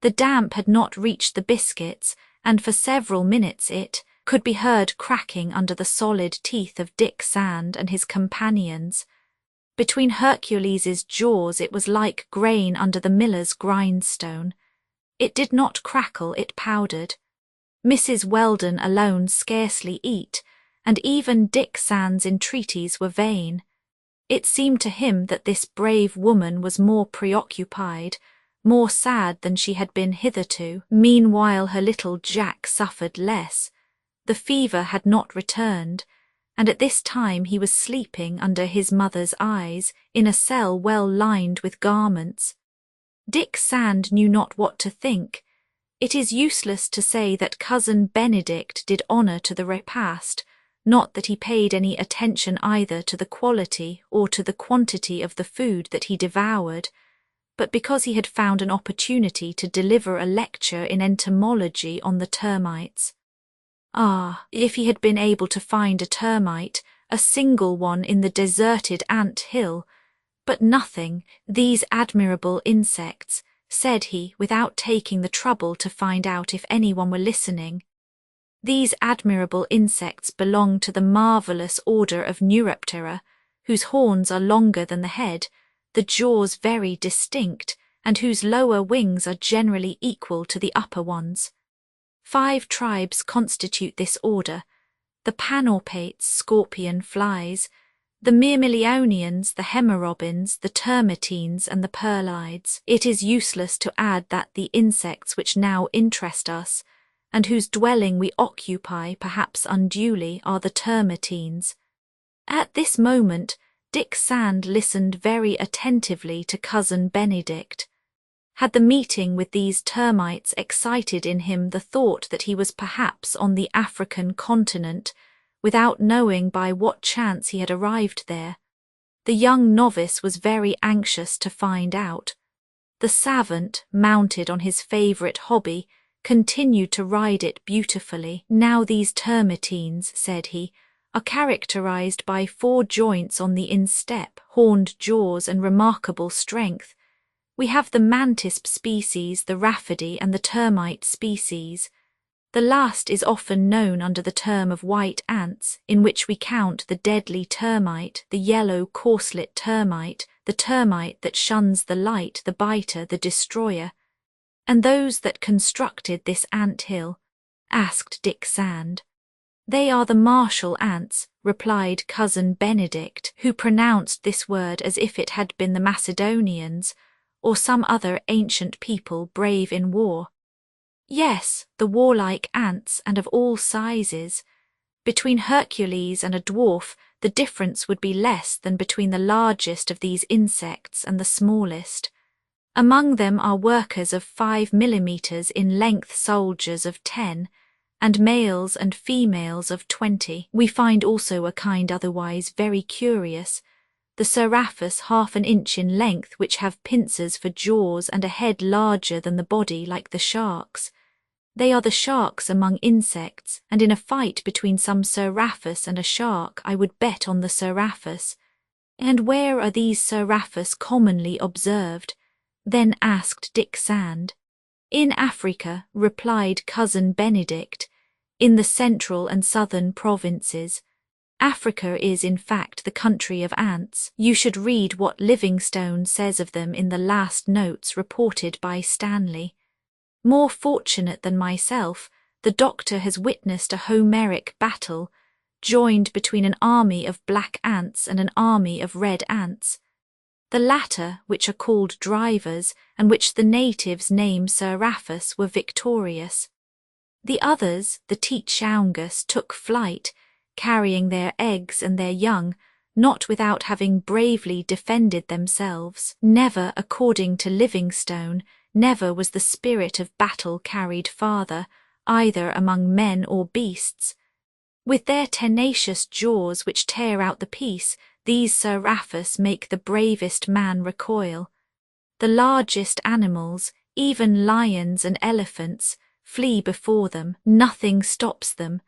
The damp had not reached the biscuits, and for several minutes it could be heard cracking under the solid teeth of Dick Sand and his companions. Between Hercules's jaws it was like grain under the miller's grindstone. It did not crackle, it powdered. Mrs. Weldon alone scarcely eat, and even Dick Sand's entreaties were vain. It seemed to him that this brave woman was more preoccupied, more sad than she had been hitherto. Meanwhile her little Jack suffered less. The fever had not returned, and at this time he was sleeping under his mother's eyes in a cell well lined with garments. Dick Sand knew not what to think. It is useless to say that Cousin Benedict did honour to the repast, not that he paid any attention either to the quality or to the quantity of the food that he devoured, but because he had found an opportunity to deliver a lecture in entomology on the termites. Ah, if he had been able to find a termite, a single one in the deserted ant hill! But nothing, these admirable insects, said he, without taking the trouble to find out if anyone were listening. These admirable insects belong to the marvellous order of Neuroptera, whose horns are longer than the head, the jaws very distinct, and whose lower wings are generally equal to the upper ones. 5 tribes constitute this order: the Panorpates, scorpion flies, the Myrmilionians, the Hemerobins, the Termitines, and the Perlides. It is useless to add that the insects which now interest us, and whose dwelling we occupy perhaps unduly, are the termitines. At this moment Dick Sand listened very attentively to Cousin Benedict. Had the meeting with these termites excited in him the thought that he was perhaps on the African continent, without knowing by what chance he had arrived there? The young novice was very anxious to find out. The savant, mounted on his favourite hobby, continued to ride it beautifully. Now these termitines, said he, are characterized by 4 joints on the instep, horned jaws, and remarkable strength. We have the mantis species, the rhaphidae, and the termite species. The last is often known under the term of white ants, in which we count the deadly termite, the yellow corselet termite, the termite that shuns the light, the biter, the destroyer. And those that constructed this ant-hill? Asked Dick Sand. They are the martial ants, replied Cousin Benedict, who pronounced this word as if it had been the Macedonians, or some other ancient people brave in war. Yes, the warlike ants, and of all sizes. Between Hercules and a dwarf the difference would be less than between the largest of these insects and the smallest. Among them are workers of 5 millimeters in length, soldiers of 10, and males and females of 20. We find also a kind otherwise very curious, the Seraphus 1/2 inch in length, which have pincers for jaws and a head larger than the body, like the sharks. They are the sharks among insects, and in a fight between some Seraphus and a shark I would bet on the Seraphus. And where are these Seraphus commonly observed? Then asked Dick Sand. In Africa, replied Cousin Benedict, in the central and southern provinces. Africa is in fact the country of ants. You should read what Livingstone says of them in the last notes reported by Stanley. More fortunate than myself, the doctor has witnessed a Homeric battle, joined between an army of black ants and an army of red ants. The latter, which are called drivers, and which the natives name Seraphus, were victorious. The others, the Teachaungus, took flight, carrying their eggs and their young, not without having bravely defended themselves. Never, according to Livingstone, never was the spirit of battle carried farther, either among men or beasts. With their tenacious jaws which tear out the peace, these Seraphus make the bravest man recoil. The largest animals, even lions and elephants, flee before them. Nothing stops them.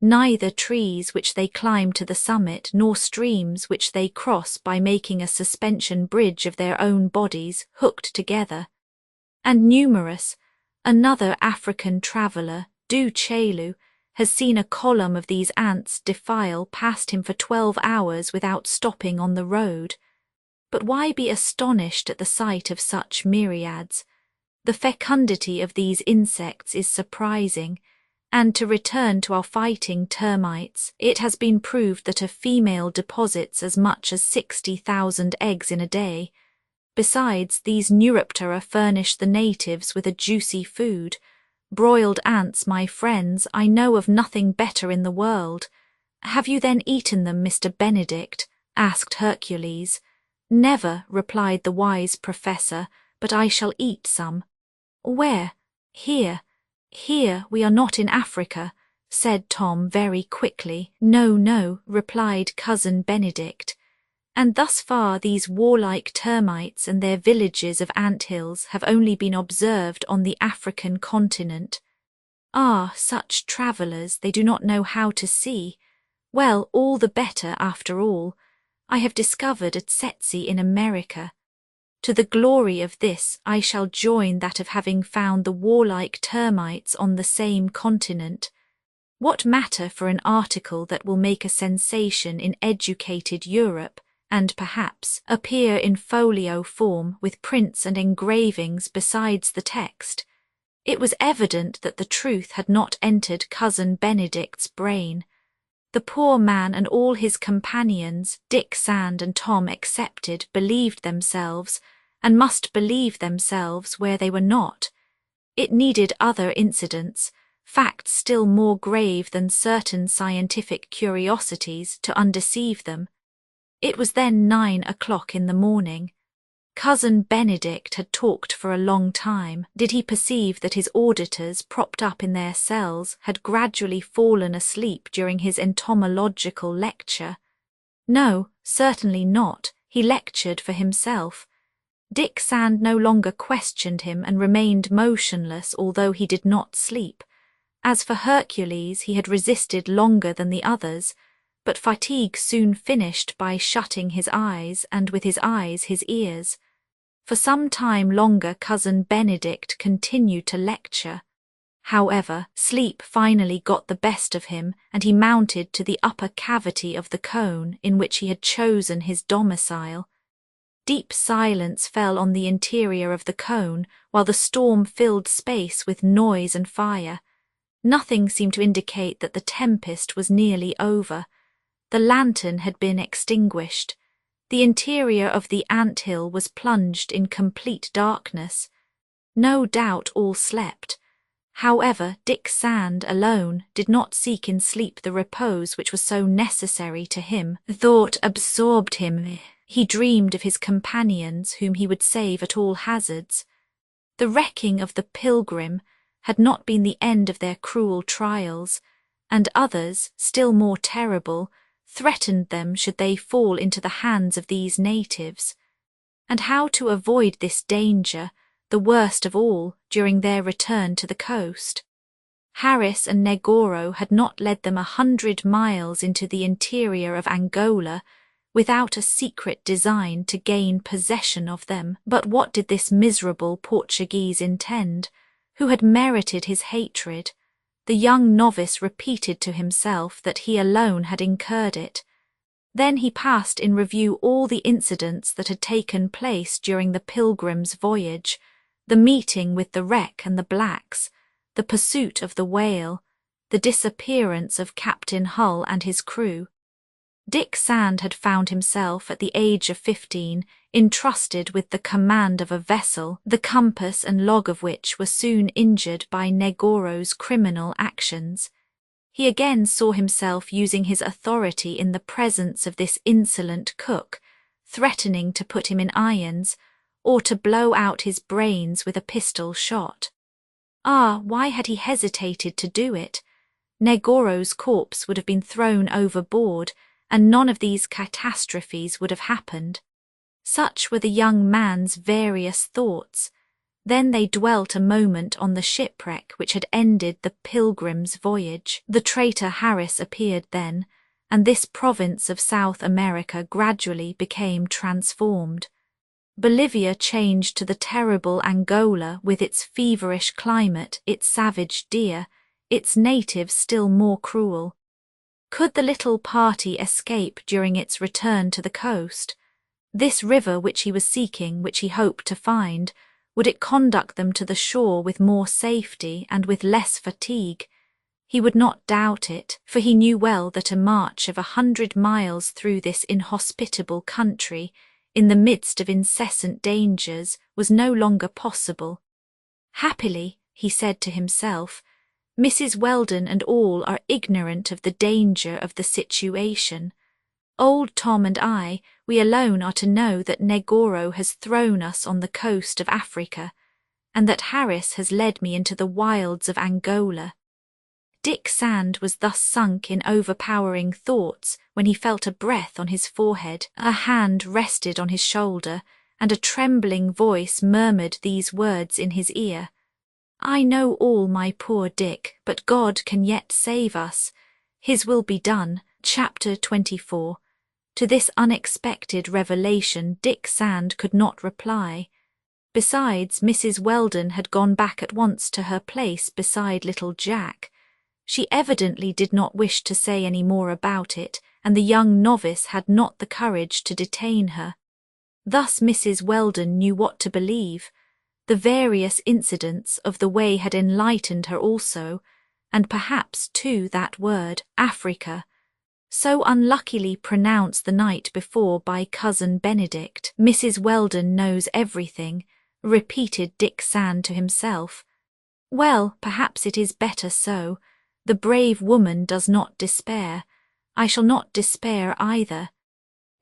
neither trees which they climb to the summit nor streams which they cross by making a suspension bridge of their own bodies hooked together. And numerous, another African traveller, Du Chelu, has seen a column of these ants defile past him for 12 hours without stopping on the road. But why be astonished at the sight of such myriads? The fecundity of these insects is surprising, and to return to our fighting termites, it has been proved that a female deposits as much as 60,000 eggs in a day. Besides, these Neuroptera furnish the natives with a juicy food. Broiled ants, my friends, I know of nothing better in the world. Have you then eaten them, Mr. Benedict? Asked Hercules. Never, replied the wise professor, but I shall eat some. Where? Here. Here, we are not in Africa, said Tom very quickly. No, no, replied Cousin Benedict. And thus far these warlike termites and their villages of anthills have only been observed on the African continent. Ah, such travellers, they do not know how to see. Well, all the better after all. I have discovered a tsetse in America. To the glory of this I shall join that of having found the warlike termites on the same continent. What matter for an article that will make a sensation in educated Europe, and perhaps appear in folio form with prints and engravings besides the text? It was evident that the truth had not entered Cousin Benedict's brain. The poor man and all his companions, Dick Sand and Tom excepted, believed themselves, and must believe themselves where they were not. It needed other incidents, facts still more grave than certain scientific curiosities, to undeceive them. It was then 9 o'clock in the morning. Cousin Benedict had talked for a long time. Did he perceive that his auditors, propped up in their cells, had gradually fallen asleep during his entomological lecture? No, certainly not. He lectured for himself. Dick Sand no longer questioned him and remained motionless, although he did not sleep. As for Hercules, he had resisted longer than the others, but fatigue soon finished by shutting his eyes, and with his eyes his ears. For some time longer Cousin Benedict continued to lecture. However, sleep finally got the best of him, and he mounted to the upper cavity of the cone in which he had chosen his domicile. Deep silence fell on the interior of the cone, while the storm filled space with noise and fire. Nothing seemed to indicate that the tempest was nearly over. The lantern had been extinguished. The interior of the ant-hill was plunged in complete darkness. No doubt all slept. However, Dick Sand alone did not seek in sleep the repose which was so necessary to him. Thought absorbed him. He dreamed of his companions whom he would save at all hazards. The wrecking of the Pilgrim had not been the end of their cruel trials, and others, still more terrible, threatened them should they fall into the hands of these natives. And how to avoid this danger, the worst of all, during their return to the coast? Harris and Negoro had not led them 100 miles into the interior of Angola without a secret design to gain possession of them. But what did this miserable Portuguese intend, who had merited his hatred? The young novice repeated to himself that he alone had incurred it. Then he passed in review all the incidents that had taken place during the Pilgrim's voyage, the meeting with the wreck and the blacks, the pursuit of the whale, the disappearance of Captain Hull and his crew. Dick Sand had found himself, at the age of 15, entrusted with the command of a vessel, the compass and log of which were soon injured by Negoro's criminal actions. He again saw himself using his authority in the presence of this insolent cook, threatening to put him in irons, or to blow out his brains with a pistol shot. Ah, why had he hesitated to do it? Negoro's corpse would have been thrown overboard, and none of these catastrophes would have happened. Such were the young man's various thoughts. Then they dwelt a moment on the shipwreck which had ended the Pilgrim's voyage. The traitor Harris appeared then, and this province of South America gradually became transformed. Bolivia changed to the terrible Angola with its feverish climate, its savage deer, its natives still more cruel. Could the little party escape during its return to the coast? This river which he was seeking, which he hoped to find, would it conduct them to the shore with more safety and with less fatigue? He would not doubt it, for he knew well that a march of 100 miles through this inhospitable country, in the midst of incessant dangers, was no longer possible. Happily, he said to himself, Mrs. Weldon and all are ignorant of the danger of the situation. Old Tom and I, we alone are to know that Negoro has thrown us on the coast of Africa, and that Harris has led me into the wilds of Angola. Dick Sand was thus sunk in overpowering thoughts when he felt a breath on his forehead, a hand rested on his shoulder, and a trembling voice murmured these words in his ear. I know all, my poor Dick, but God can yet save us. His will be done. Chapter 24. To this unexpected revelation Dick Sand could not reply. Besides, Mrs. Weldon had gone back at once to her place beside little Jack. She evidently did not wish to say any more about it, and the young novice had not the courage to detain her. Thus Mrs. Weldon knew what to believe. The various incidents of the way had enlightened her also, and perhaps, too, that word, Africa, so unluckily pronounced the night before by Cousin Benedict. Mrs. Weldon knows everything, repeated Dick Sand to himself. Well, perhaps it is better so. The brave woman does not despair. I shall not despair either.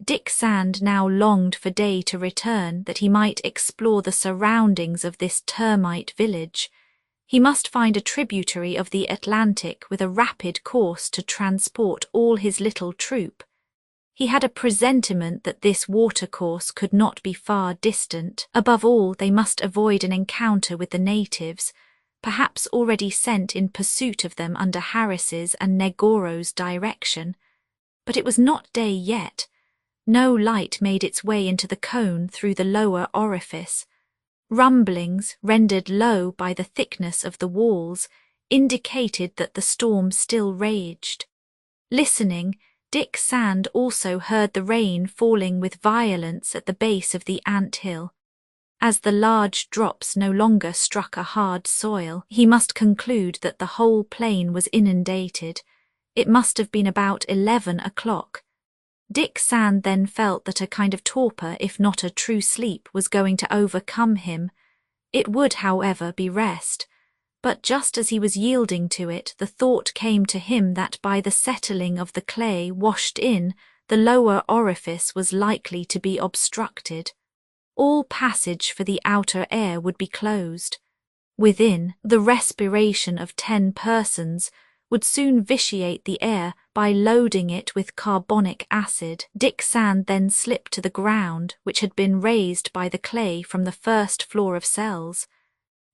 Dick Sand now longed for day to return that he might explore the surroundings of this termite village. He must find a tributary of the Atlantic with a rapid course to transport all his little troop. He had a presentiment that this watercourse could not be far distant. Above all, they must avoid an encounter with the natives, perhaps already sent in pursuit of them under Harris's and Negoro's direction. But it was not day yet. No light made its way into the cone through the lower orifice. Rumblings, rendered low by the thickness of the walls, indicated that the storm still raged. Listening, Dick Sand also heard the rain falling with violence at the base of the ant-hill. As the large drops no longer struck a hard soil, he must conclude that the whole plain was inundated. It must have been about 11 o'clock. Dick Sand then felt that a kind of torpor, if not a true sleep, was going to overcome him. It would, however, be rest. But just as he was yielding to it, the thought came to him that by the settling of the clay washed in, the lower orifice was likely to be obstructed. All passage for the outer air would be closed. Within, the respiration of 10 persons would soon vitiate the air by loading it with carbonic acid. Dick Sand then slipped to the ground, which had been raised by the clay from the first floor of cells.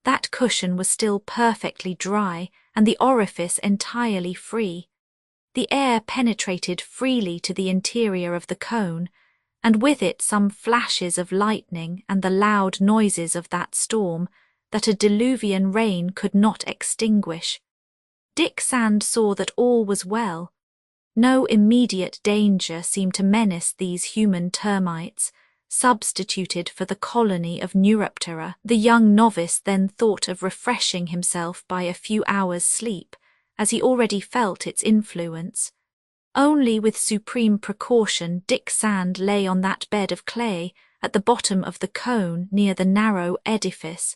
That cushion was still perfectly dry, and the orifice entirely free. The air penetrated freely to the interior of the cone, and with it some flashes of lightning and the loud noises of that storm that a diluvian rain could not extinguish. Dick Sand saw that all was well. No immediate danger seemed to menace these human termites, substituted for the colony of Neuroptera. The young novice then thought of refreshing himself by a few hours' sleep, as he already felt its influence. Only with supreme precaution Dick Sand lay on that bed of clay at the bottom of the cone near the narrow edifice.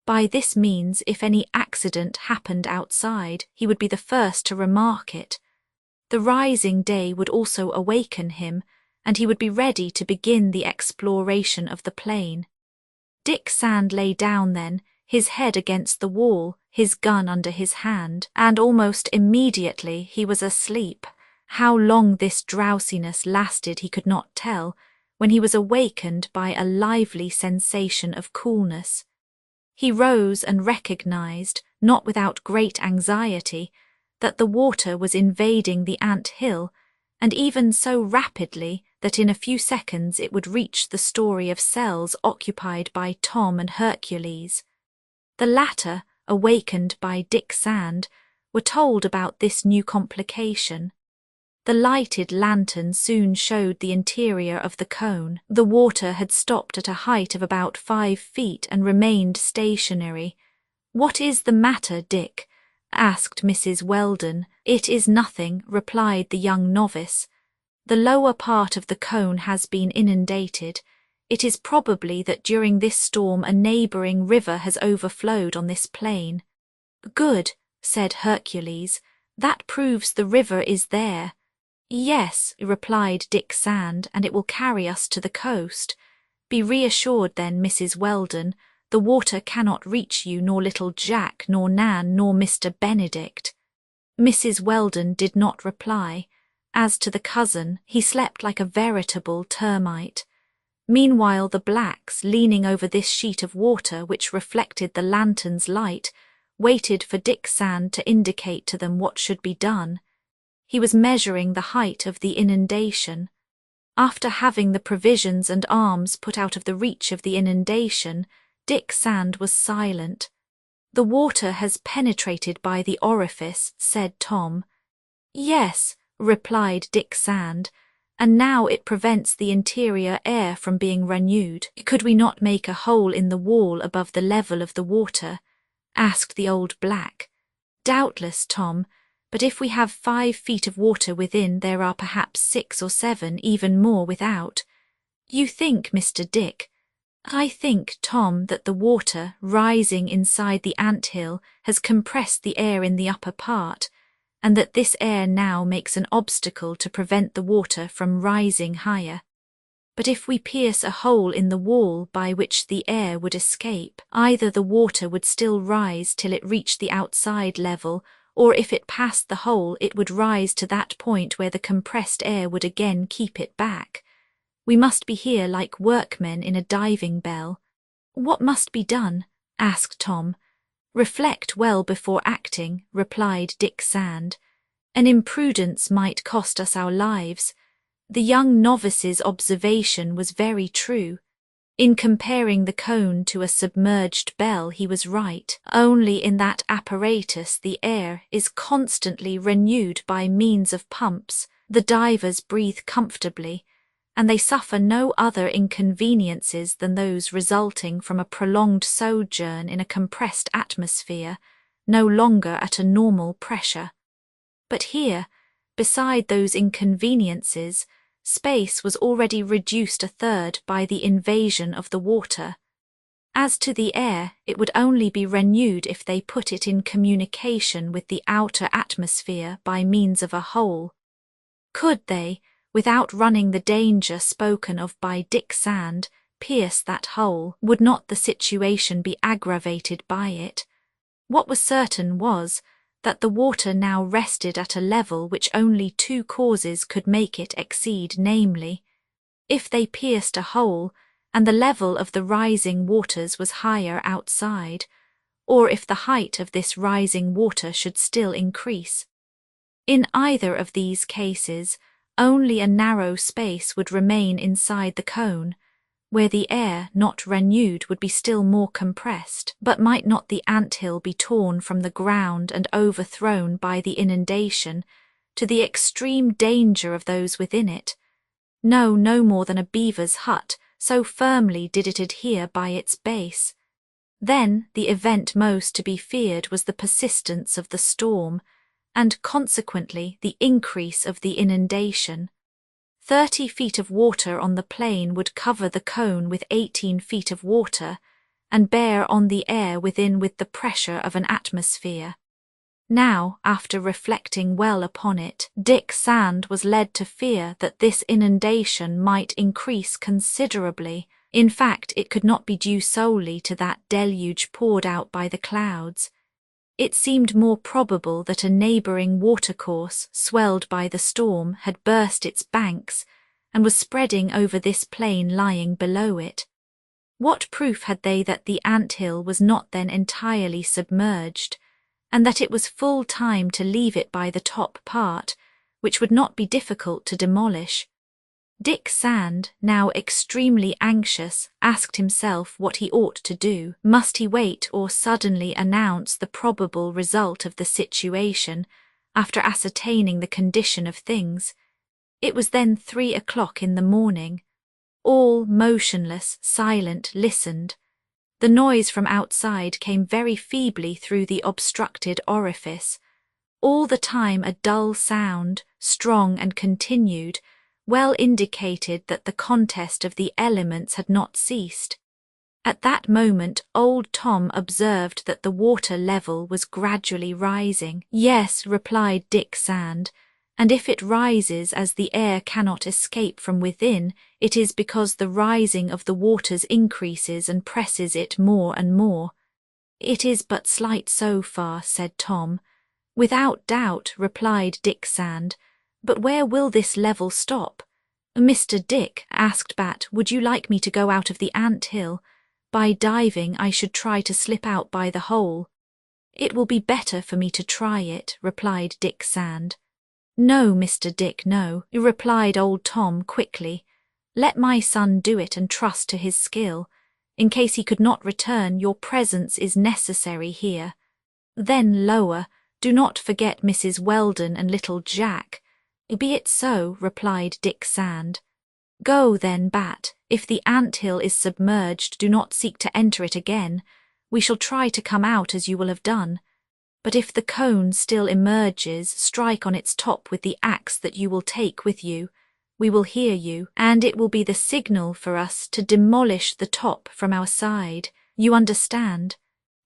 By this means, if any accident happened outside, he would be the first to remark it. The rising day would also awaken him, and he would be ready to begin the exploration of the plain. Dick Sand lay down then, his head against the wall, his gun under his hand, and almost immediately he was asleep. How long this drowsiness lasted he could not tell, when he was awakened by a lively sensation of coolness. He rose and recognized, not without great anxiety, that the water was invading the ant-hill, and even so rapidly that in a few seconds it would reach the story of cells occupied by Tom and Hercules. The latter, awakened by Dick Sand, were told about this new complication. The lighted lantern soon showed the interior of the cone. The water had stopped at a height of about 5 feet and remained stationary. "What is the matter, Dick?" asked Mrs. Weldon. "It is nothing," replied the young novice. "The lower part of the cone has been inundated. It is probably that during this storm a neighbouring river has overflowed on this plain." "Good," said Hercules. "That proves the river is there." "Yes," replied Dick Sand, "and it will carry us to the coast. Be reassured then, Mrs. Weldon, the water cannot reach you, nor little Jack, nor Nan, nor Mr. Benedict." Mrs. Weldon did not reply. As to the cousin, he slept like a veritable termite. Meanwhile the blacks, leaning over this sheet of water which reflected the lantern's light, waited for Dick Sand to indicate to them what should be done. He was measuring the height of the inundation. After having the provisions and arms put out of the reach of the inundation, Dick Sand was silent. "The water has penetrated by the orifice," said Tom. "Yes," replied Dick Sand, "and now it prevents the interior air from being renewed." "Could we not make a hole in the wall above the level of the water?" asked the old black. "Doubtless, Tom, but if we have 5 feet of water within, there are perhaps 6 or 7, even more without. You think, Mr. Dick?" "I think, Tom, that the water, rising inside the ant-hill, has compressed the air in the upper part, and that this air now makes an obstacle to prevent the water from rising higher. But if we pierce a hole in the wall by which the air would escape, either the water would still rise till it reached the outside level, or if it passed the hole it would rise to that point where the compressed air would again keep it back. We must be here like workmen in a diving bell." "What must be done?" asked Tom. "Reflect well before acting," replied Dick Sand. "An imprudence might cost us our lives." The young novice's observation was very true. In comparing the cone to a submerged bell he was right. Only in that apparatus the air is constantly renewed by means of pumps. The divers breathe comfortably, and they suffer no other inconveniences than those resulting from a prolonged sojourn in a compressed atmosphere, no longer at a normal pressure. But here, beside those inconveniences, space was already reduced 1/3 by the invasion of the water. As to the air, it would only be renewed if they put it in communication with the outer atmosphere by means of a hole. Could they, without running the danger spoken of by Dick Sand, pierce that hole? Would not the situation be aggravated by it? What was certain was that the water now rested at a level which only 2 causes could make it exceed, namely, if they pierced a hole and the level of the rising waters was higher outside, or if the height of this rising water should still increase. In either of these cases, only a narrow space would remain inside the cone, where the air, not renewed, would be still more compressed. But might not the ant-hill be torn from the ground and overthrown by the inundation, to the extreme danger of those within it? No more than a beaver's hut, so firmly did it adhere by its base. Then the event most to be feared was the persistence of the storm, and consequently the increase of the inundation. 30 feet of water on the plain would cover the cone with 18 feet of water, and bear on the air within with the pressure of an atmosphere. Now, after reflecting well upon it, Dick Sand was led to fear that this inundation might increase considerably. In fact, it could not be due solely to that deluge poured out by the clouds. It seemed more probable that a neighbouring watercourse, swelled by the storm, had burst its banks, and was spreading over this plain lying below it. What proof had they that the ant-hill was not then entirely submerged, and that it was full time to leave it by the top part, which would not be difficult to demolish? Dick Sand, now extremely anxious, asked himself what he ought to do. Must he wait or suddenly announce the probable result of the situation, after ascertaining the condition of things? It was then 3 o'clock in the morning. All, motionless, silent, listened. The noise from outside came very feebly through the obstructed orifice. All the time a dull sound, strong and continued, well indicated that the contest of the elements had not ceased. At that moment old Tom observed that the water level was gradually rising. "Yes," replied Dick Sand, "and if it rises as the air cannot escape from within, it is because the rising of the waters increases and presses it more and more." "It is but slight so far," said Tom. "Without doubt," replied Dick Sand, "but where will this level stop?" "Mr. Dick," asked Bat, "would you like me to go out of the ant-hill? By diving I should try to slip out by the hole." "It will be better for me to try it," replied Dick Sand. "No, Mr. Dick, no," replied old Tom quickly. "Let my son do it and trust to his skill. In case he could not return, your presence is necessary here." Then lower, "Do not forget Mrs. Weldon and little Jack." "Be it so," replied Dick Sand. "Go then, Bat. If the ant-hill is submerged, do not seek to enter it again. We shall try to come out as you will have done. But if the cone still emerges, strike on its top with the axe that you will take with you. We will hear you, and it will be the signal for us to demolish the top from our side. You understand?"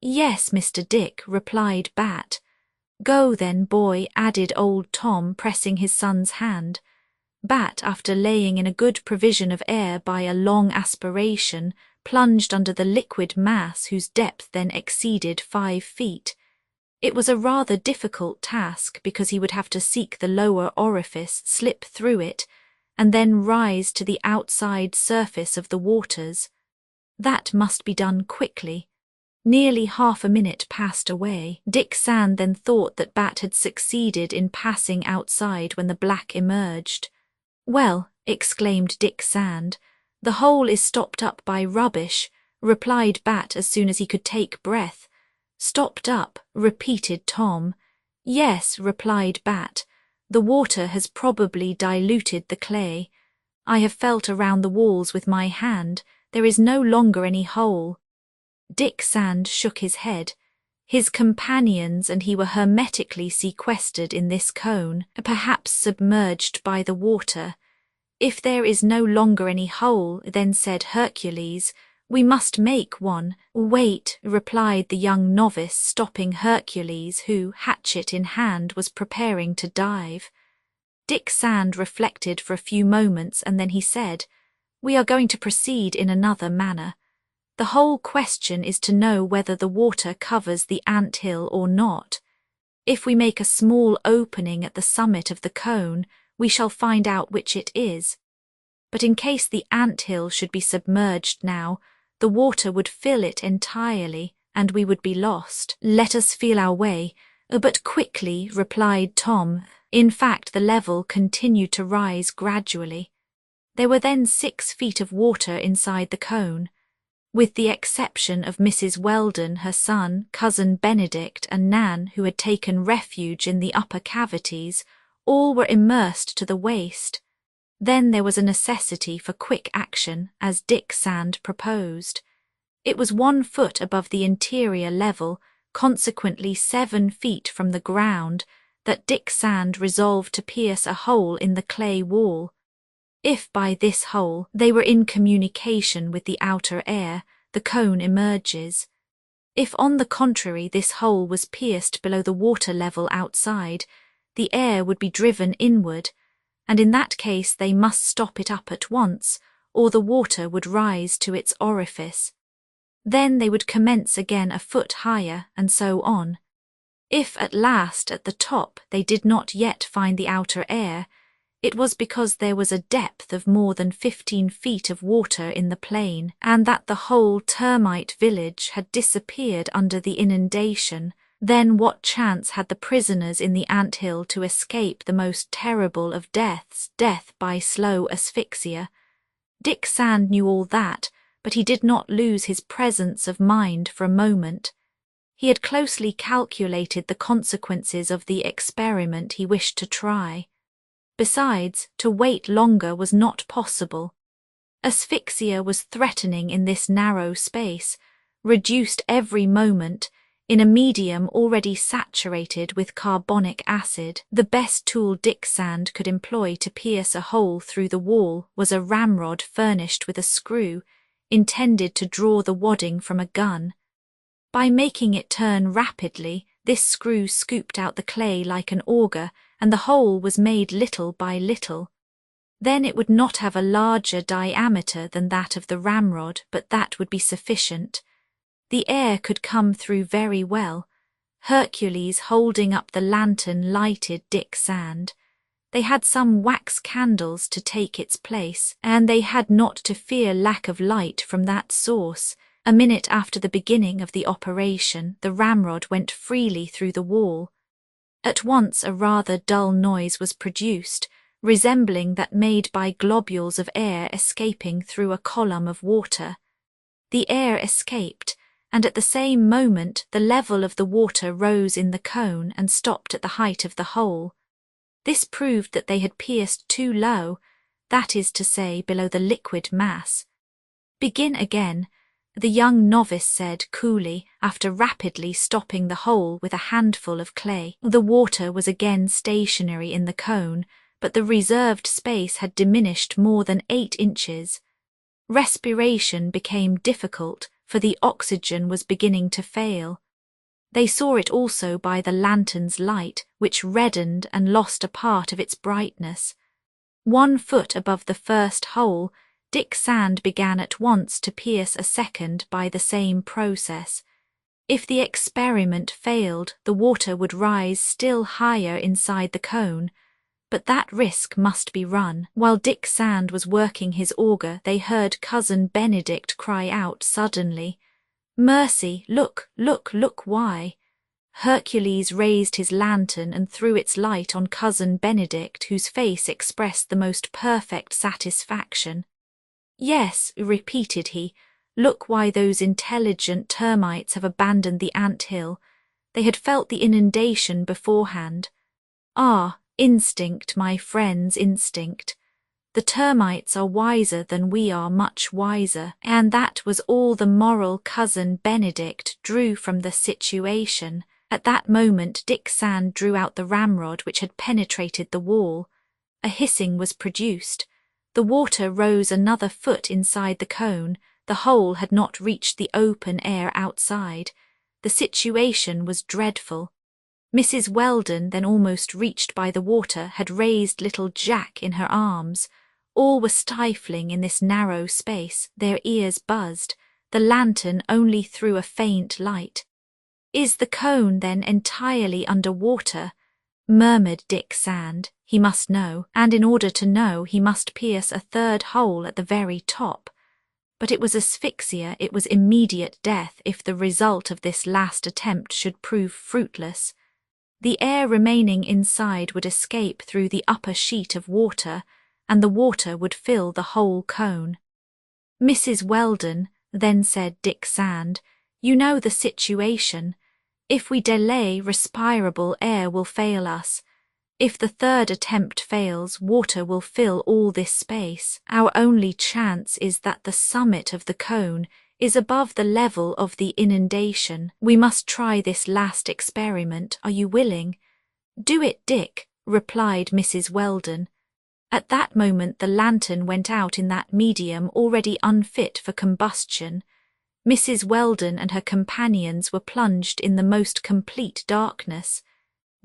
"Yes, Mr. Dick," replied Bat. "Go then, boy," added old Tom, pressing his son's hand. Bat, after laying in a good provision of air by a long aspiration, plunged under the liquid mass whose depth then exceeded 5 feet. It was a rather difficult task, because he would have to seek the lower orifice, slip through it, and then rise to the outside surface of the waters. That must be done quickly. Nearly half a minute passed away. Dick Sand then thought that Bat had succeeded in passing outside when the black emerged. "Well," exclaimed Dick Sand, "the hole is stopped up by rubbish," replied Bat as soon as he could take breath. "Stopped up," repeated Tom. "Yes," replied Bat, "the water has probably diluted the clay. I have felt around the walls with my hand. There is no longer any hole." Dick Sand shook his head. His companions and he were hermetically sequestered in this cone, perhaps submerged by the water. "If there is no longer any hole," then said Hercules, "we must make one." "Wait," replied the young novice, stopping Hercules, who, hatchet in hand, was preparing to dive. Dick Sand reflected for a few moments, and then he said, "We are going to proceed in another manner. The whole question is to know whether the water covers the ant-hill or not. If we make a small opening at the summit of the cone, we shall find out which it is. But in case the ant-hill should be submerged now, the water would fill it entirely, and we would be lost. Let us feel our way." "But quickly," replied Tom. In fact, the level continued to rise gradually. There were then 6 feet of water inside the cone. With the exception of Mrs. Weldon, her son, cousin Benedict, and Nan, who had taken refuge in the upper cavities, all were immersed to the waist. Then there was a necessity for quick action, as Dick Sand proposed. It was 1 foot above the interior level, consequently 7 feet from the ground, that Dick Sand resolved to pierce a hole in the clay wall. If by this hole they were in communication with the outer air, the cone emerges. If on the contrary this hole was pierced below the water level outside, the air would be driven inward, and in that case they must stop it up at once, or the water would rise to its orifice. Then they would commence again a foot higher, and so on. If at last at the top they did not yet find the outer air, It was because there was a depth of more than 15 feet of water in the plain, and that the whole termite village had disappeared under the inundation. Then what chance had the prisoners in the anthill to escape the most terrible of deaths, death by slow asphyxia? Dick Sand knew all that, but he did not lose his presence of mind for a moment. He had closely calculated the consequences of the experiment he wished to try. Besides, to wait longer was not possible. Asphyxia was threatening in this narrow space, reduced every moment, in a medium already saturated with carbonic acid. The best tool Dick Sand could employ to pierce a hole through the wall was a ramrod furnished with a screw, intended to draw the wadding from a gun. By making it turn rapidly, this screw scooped out the clay like an auger, and the hole was made little by little. Then it would not have a larger diameter than that of the ramrod, but that would be sufficient. The air could come through very well. Hercules, holding up the lantern, lighted Dick Sand. They had some wax candles to take its place, and they had not to fear lack of light from that source. A minute after the beginning of the operation, the ramrod went freely through the wall. At once a rather dull noise was produced, resembling that made by globules of air escaping through a column of water. The air escaped, and at the same moment the level of the water rose in the cone and stopped at the height of the hole. This proved that they had pierced too low, that is to say, below the liquid mass. "Begin again," the young novice said coolly, after rapidly stopping the hole with a handful of clay. The water was again stationary in the cone, but the reserved space had diminished more than 8 inches. Respiration became difficult, for the oxygen was beginning to fail. They saw it also by the lantern's light, which reddened and lost a part of its brightness. 1 foot above the first hole, Dick Sand began at once to pierce a second by the same process. If the experiment failed, the water would rise still higher inside the cone, but that risk must be run. While Dick Sand was working his auger, they heard Cousin Benedict cry out suddenly, "Mercy, look, look, look, why?" Hercules raised his lantern and threw its light on Cousin Benedict, whose face expressed the most perfect satisfaction. "Yes," repeated he, "look why those intelligent termites have abandoned the ant-hill. They had felt the inundation beforehand. Ah, instinct, my friends, instinct. The termites are wiser than we are, much wiser." And that was all the moral Cousin Benedict drew from the situation. At that moment Dick Sand drew out the ramrod which had penetrated the wall. A hissing was produced. The water rose another foot inside the cone. The hole had not reached the open air outside. The situation was dreadful. Mrs. Weldon, then almost reached by the water, had raised little Jack in her arms. All were stifling in this narrow space. Their ears buzzed. The lantern only threw a faint light. "Is the cone, then, entirely under water?" murmured Dick Sand. He must know, and in order to know he must pierce a third hole at the very top. But it was asphyxia, it was immediate death if the result of this last attempt should prove fruitless. The air remaining inside would escape through the upper sheet of water, and the water would fill the whole cone. "Mrs. Weldon," then said Dick Sand, "you know the situation. If we delay, respirable air will fail us. If the third attempt fails, water will fill all this space. Our only chance is that the summit of the cone is above the level of the inundation. We must try this last experiment. Are you willing?" "Do it, Dick," replied Mrs. Weldon. At that moment the lantern went out in that medium already unfit for combustion. Mrs. Weldon and her companions were plunged in the most complete darkness.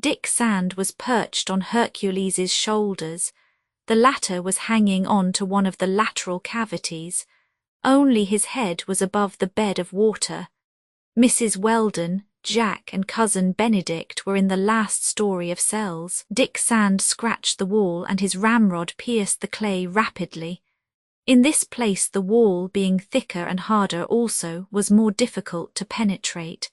Dick Sand was perched on Hercules's shoulders. The latter was hanging on to one of the lateral cavities. Only his head was above the bed of water. Mrs. Weldon, Jack and cousin Benedict were in the last story of cells. Dick Sand scratched the wall and his ramrod pierced the clay rapidly. In this place the wall, being thicker and harder also, was more difficult to penetrate.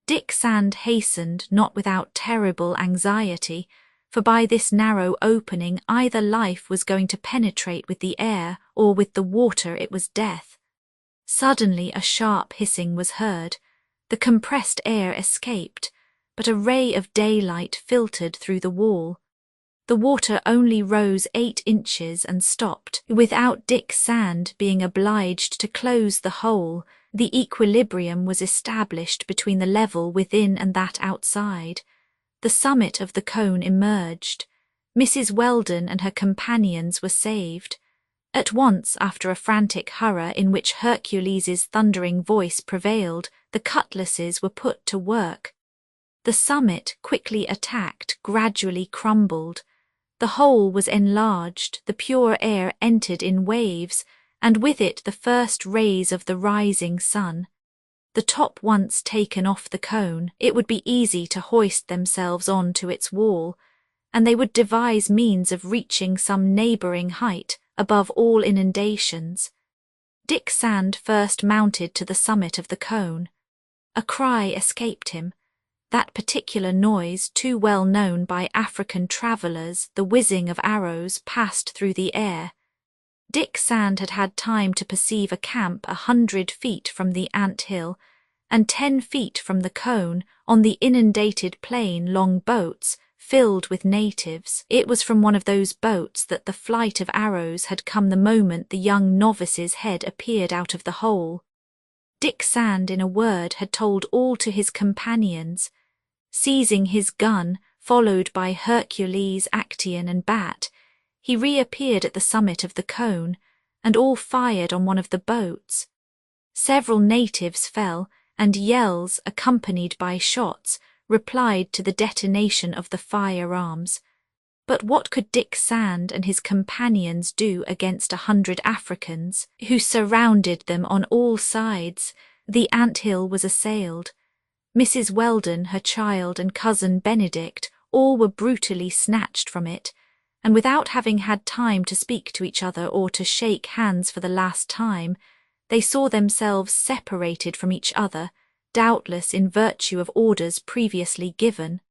Dick Sand hastened, not without terrible anxiety, for by this narrow opening either life was going to penetrate with the air, or with the water it was death. Suddenly a sharp hissing was heard. The compressed air escaped, but a ray of daylight filtered through the wall. The water only rose 8 inches and stopped. Without Dick Sand being obliged to close the hole, the equilibrium was established between the level within and that outside. The summit of the cone emerged. Mrs. Weldon and her companions were saved. At once, after a frantic hurrah in which Hercules's thundering voice prevailed, the cutlasses were put to work. The summit, quickly attacked, gradually crumbled. The hole was enlarged, the pure air entered in waves, and with it the first rays of the rising sun. The top once taken off the cone, it would be easy to hoist themselves on to its wall, and they would devise means of reaching some neighbouring height, above all inundations. Dick Sand first mounted to the summit of the cone. A cry escaped him. That particular noise, too well known by African travellers, the whizzing of arrows, passed through the air. Dick Sand had had time to perceive a camp 100 feet from the ant-hill, and 10 feet from the cone, on the inundated plain, long boats, filled with natives. It was from one of those boats that the flight of arrows had come the moment the young novice's head appeared out of the hole. Dick Sand, in a word, had told all to his companions. Seizing his gun, followed by Hercules, Actaeon and Bat, he reappeared at the summit of the cone, and all fired on one of the boats. Several natives fell, and yells, accompanied by shots, replied to the detonation of the firearms. But what could Dick Sand and his companions do against 100 Africans, who surrounded them on all sides? The ant-hill was assailed. Mrs. Weldon, her child, and cousin Benedict, all were brutally snatched from it, and without having had time to speak to each other or to shake hands for the last time, they saw themselves separated from each other, doubtless in virtue of orders previously given.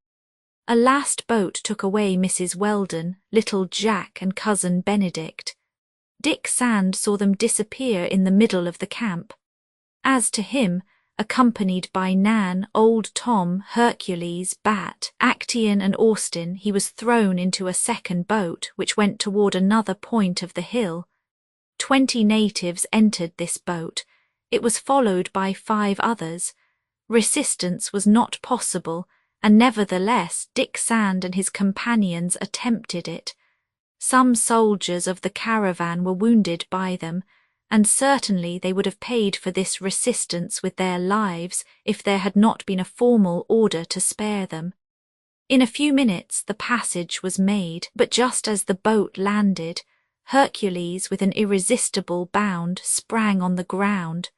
A last boat took away Mrs. Weldon, little Jack and cousin Benedict. Dick Sand saw them disappear in the middle of the camp. As to him, accompanied by Nan, old Tom, Hercules, Bat, Actaeon and Austin, he was thrown into a second boat which went toward another point of the hill. 20 natives entered this boat. It was followed by 5 others. Resistance was not possible, and nevertheless Dick Sand and his companions attempted it. Some soldiers of the caravan were wounded by them, and certainly they would have paid for this resistance with their lives if there had not been a formal order to spare them. In a few minutes the passage was made, but just as the boat landed, Hercules, with an irresistible bound, sprang on the ground.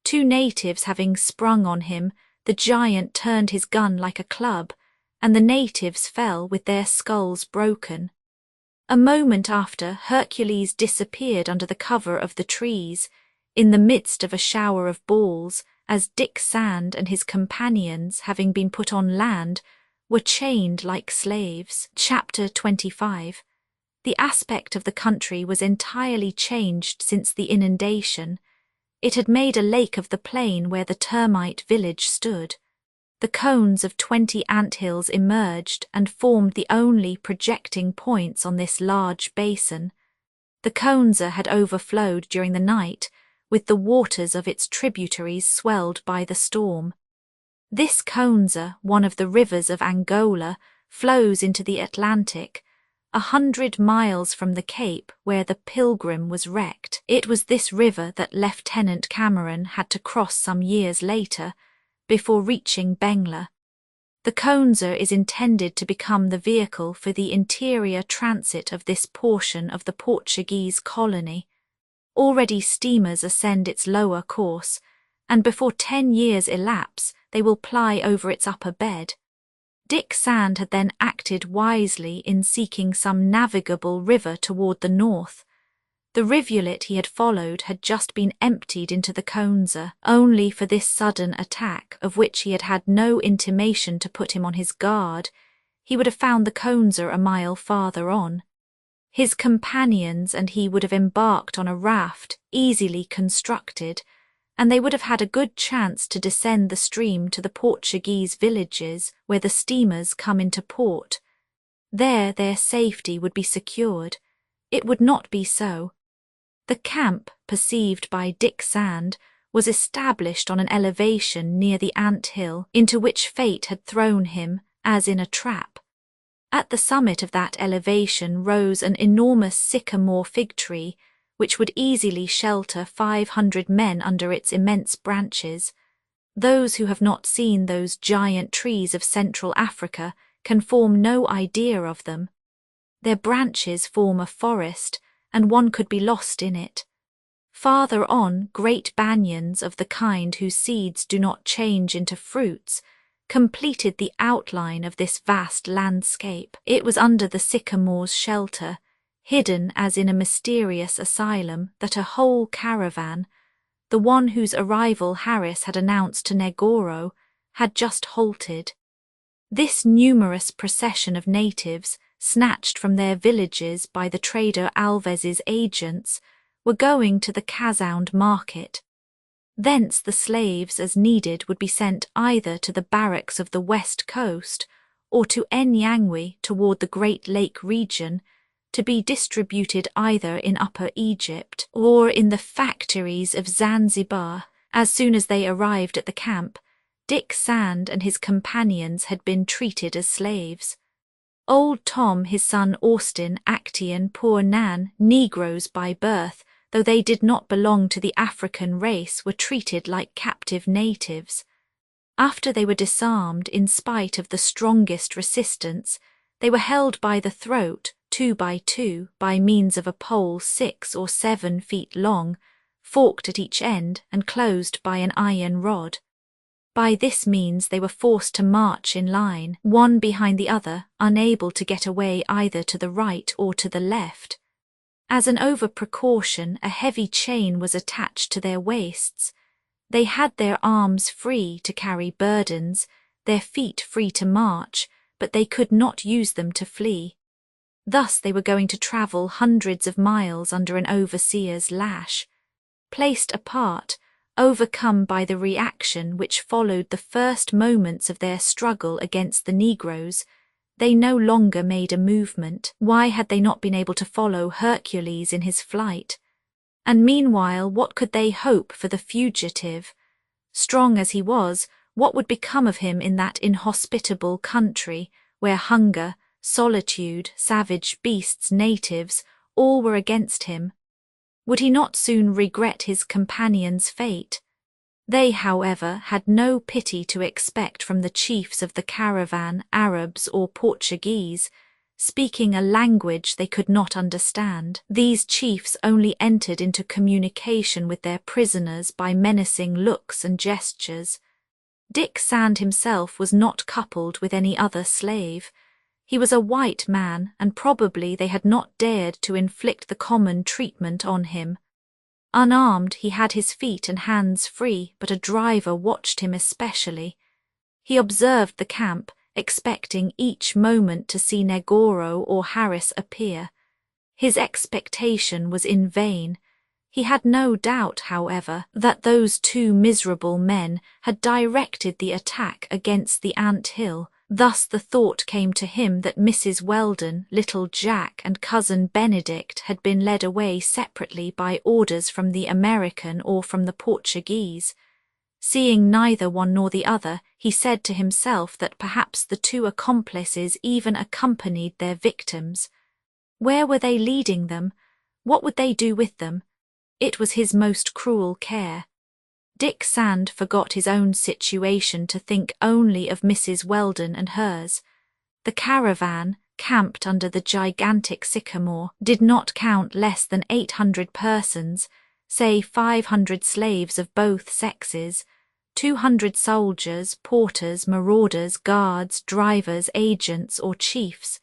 2 natives having sprung on him, the giant turned his gun like a club, and the natives fell with their skulls broken. A moment after, Hercules disappeared under the cover of the trees, in the midst of a shower of balls, as Dick Sand and his companions, having been put on land, were chained like slaves. Chapter 25. The aspect of the country was entirely changed since the inundation. It had made a lake of the plain where the termite village stood. The cones of 20 ant-hills emerged and formed the only projecting points on this large basin. The Conza had overflowed during the night, with the waters of its tributaries swelled by the storm. This Conza, one of the rivers of Angola, flows into the Atlantic, 100 miles from the Cape where the Pilgrim was wrecked. It was this river that Lieutenant Cameron had to cross some years later, before reaching Bengla. The Conza is intended to become the vehicle for the interior transit of this portion of the Portuguese colony. Already steamers ascend its lower course, and before 10 years elapse, they will ply over its upper bed. Dick Sand had then acted wisely in seeking some navigable river toward the north. The rivulet he had followed had just been emptied into the Conza, only for this sudden attack, of which he had had no intimation to put him on his guard. He would have found the Conza a mile farther on. His companions and he would have embarked on a raft, easily constructed, and they would have had a good chance to descend the stream to the Portuguese villages where the steamers come into port. There their safety would be secured. It would not be so. The camp, perceived by Dick Sand, was established on an elevation near the ant-hill into which fate had thrown him, as in a trap. At the summit of that elevation rose an enormous sycamore fig tree, which would easily shelter 500 men under its immense branches. Those who have not seen those giant trees of Central Africa can form no idea of them. Their branches form a forest, and one could be lost in it. Farther on, great banyans of the kind whose seeds do not change into fruits completed the outline of this vast landscape. It was under the sycamore's shelter, hidden as in a mysterious asylum, that a whole caravan, the one whose arrival Harris had announced to Negoro, had just halted. This numerous procession of natives, snatched from their villages by the trader Alves's agents, were going to the Casound market. Thence the slaves as needed would be sent either to the barracks of the west coast or to Nyangwe toward the Great Lake region, to be distributed either in Upper Egypt or in the factories of Zanzibar. As soon as they arrived at the camp, Dick Sand and his companions had been treated as slaves. Old Tom, his son Austin, Actaeon, poor Nan, Negroes by birth, though they did not belong to the African race, were treated like captive natives. After they were disarmed, in spite of the strongest resistance, they were held by the throat, 2 by 2, by means of a pole 6 or 7 feet long, forked at each end and closed by an iron rod. By this means they were forced to march in line, one behind the other, unable to get away either to the right or to the left. As an over-precaution, a heavy chain was attached to their waists. They had their arms free to carry burdens, their feet free to march, but they could not use them to flee. Thus they were going to travel hundreds of miles under an overseer's lash. Placed apart, overcome by the reaction which followed the first moments of their struggle against the Negroes, they no longer made a movement. Why had they not been able to follow Hercules in his flight? And meanwhile, what could they hope for the fugitive? Strong as he was, what would become of him in that inhospitable country, where hunger, solitude, savage beasts, natives, all were against him? Would he not soon regret his companion's fate? They, however, had no pity to expect from the chiefs of the caravan, Arabs or Portuguese, speaking a language they could not understand. These chiefs only entered into communication with their prisoners by menacing looks and gestures. Dick Sand himself was not coupled with any other slave. He was a white man, and probably they had not dared to inflict the common treatment on him. Unarmed, he had his feet and hands free, but a driver watched him especially. He observed the camp, expecting each moment to see Negoro or Harris appear. His expectation was in vain. He had no doubt, however, that those 2 miserable men had directed the attack against the ant-hill. Thus the thought came to him that Mrs. Weldon, little Jack, and cousin Benedict had been led away separately by orders from the American or from the Portuguese. Seeing neither one nor the other, he said to himself that perhaps the 2 accomplices even accompanied their victims. Where were they leading them? What would they do with them? It was his most cruel care. Dick Sand forgot his own situation to think only of Mrs. Weldon and hers. The caravan, camped under the gigantic sycamore, did not count less than 800 persons, say 500 slaves of both sexes. 200 soldiers, porters, marauders, guards, drivers, agents, or chiefs.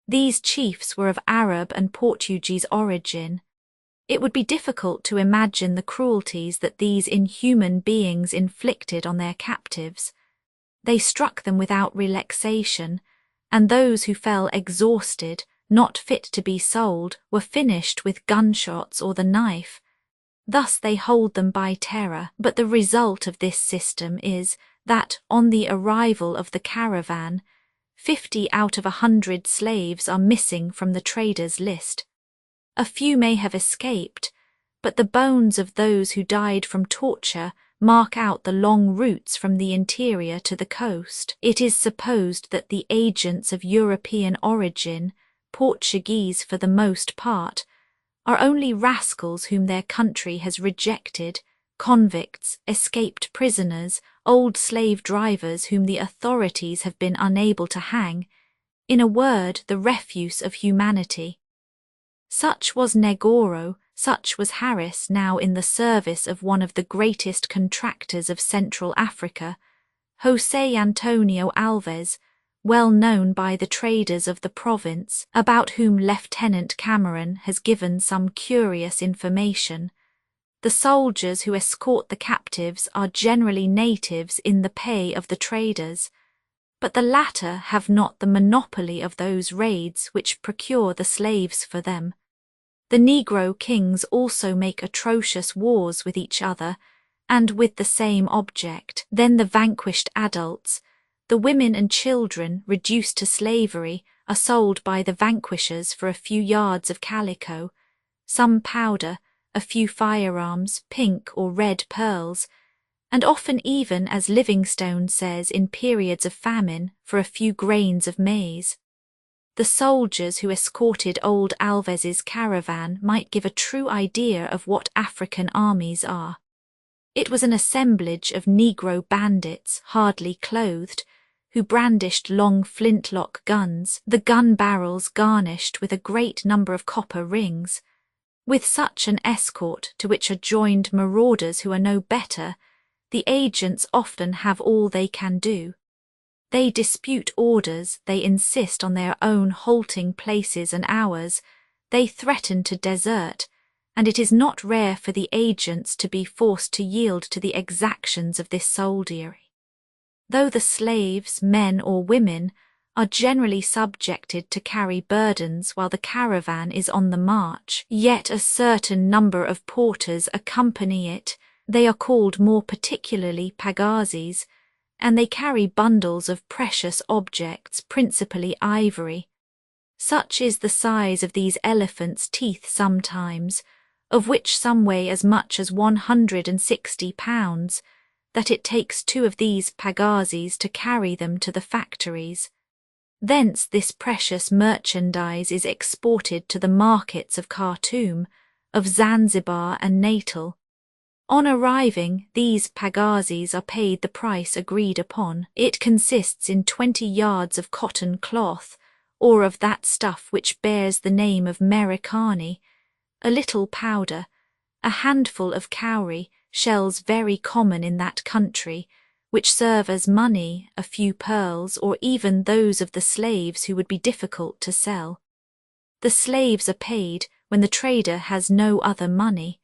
These chiefs were of Arab and Portuguese origin. It would be difficult to imagine the cruelties that these inhuman beings inflicted on their captives. They struck them without relaxation, and those who fell exhausted, not fit to be sold, were finished with gunshots or the knife. Thus they hold them by terror, but the result of this system is that, on the arrival of the caravan, 50 out of 100 slaves are missing from the traders' list. A few may have escaped, but the bones of those who died from torture mark out the long routes from the interior to the coast. It is supposed that the agents of European origin, Portuguese for the most part, are only rascals whom their country has rejected, convicts, escaped prisoners, old slave drivers whom the authorities have been unable to hang, in a word, the refuse of humanity. Such was Negoro, such was Harris, now in the service of one of the greatest contractors of Central Africa, José Antonio Alves, well known by the traders of the province, about whom Lieutenant Cameron has given some curious information. The soldiers who escort the captives are generally natives in the pay of the traders, but the latter have not the monopoly of those raids which procure the slaves for them. The Negro kings also make atrocious wars with each other, and with the same object. Then the vanquished adults, the women and children reduced to slavery, are sold by the vanquishers for a few yards of calico, some powder, a few firearms, pink or red pearls, and often even, as Livingstone says, in periods of famine, for a few grains of maize. The soldiers who escorted old Alves's caravan might give a true idea of what African armies are. It was an assemblage of Negro bandits, hardly clothed, who brandished long flintlock guns, the gun barrels garnished with a great number of copper rings. With such an escort, to which are joined marauders who are no better, the agents often have all they can do. They dispute orders, they insist on their own halting places and hours, they threaten to desert, and it is not rare for the agents to be forced to yield to the exactions of this soldiery. Though the slaves, men or women, are generally subjected to carry burdens while the caravan is on the march, yet a certain number of porters accompany it. They are called more particularly pagazis, and they carry bundles of precious objects, principally ivory. Such is the size of these elephants' teeth sometimes, of which some weigh as much as 160 pounds, that it takes 2 of these pagazis to carry them to the factories. Thence this precious merchandise is exported to the markets of Khartoum, of Zanzibar and Natal. On arriving, these pagazis are paid the price agreed upon. It consists in 20 yards of cotton cloth, or of that stuff which bears the name of Merikani, a little powder, a handful of cowrie, shells very common in that country, which serve as money, a few pearls, or even those of the slaves who would be difficult to sell. The slaves are paid when the trader has no other money.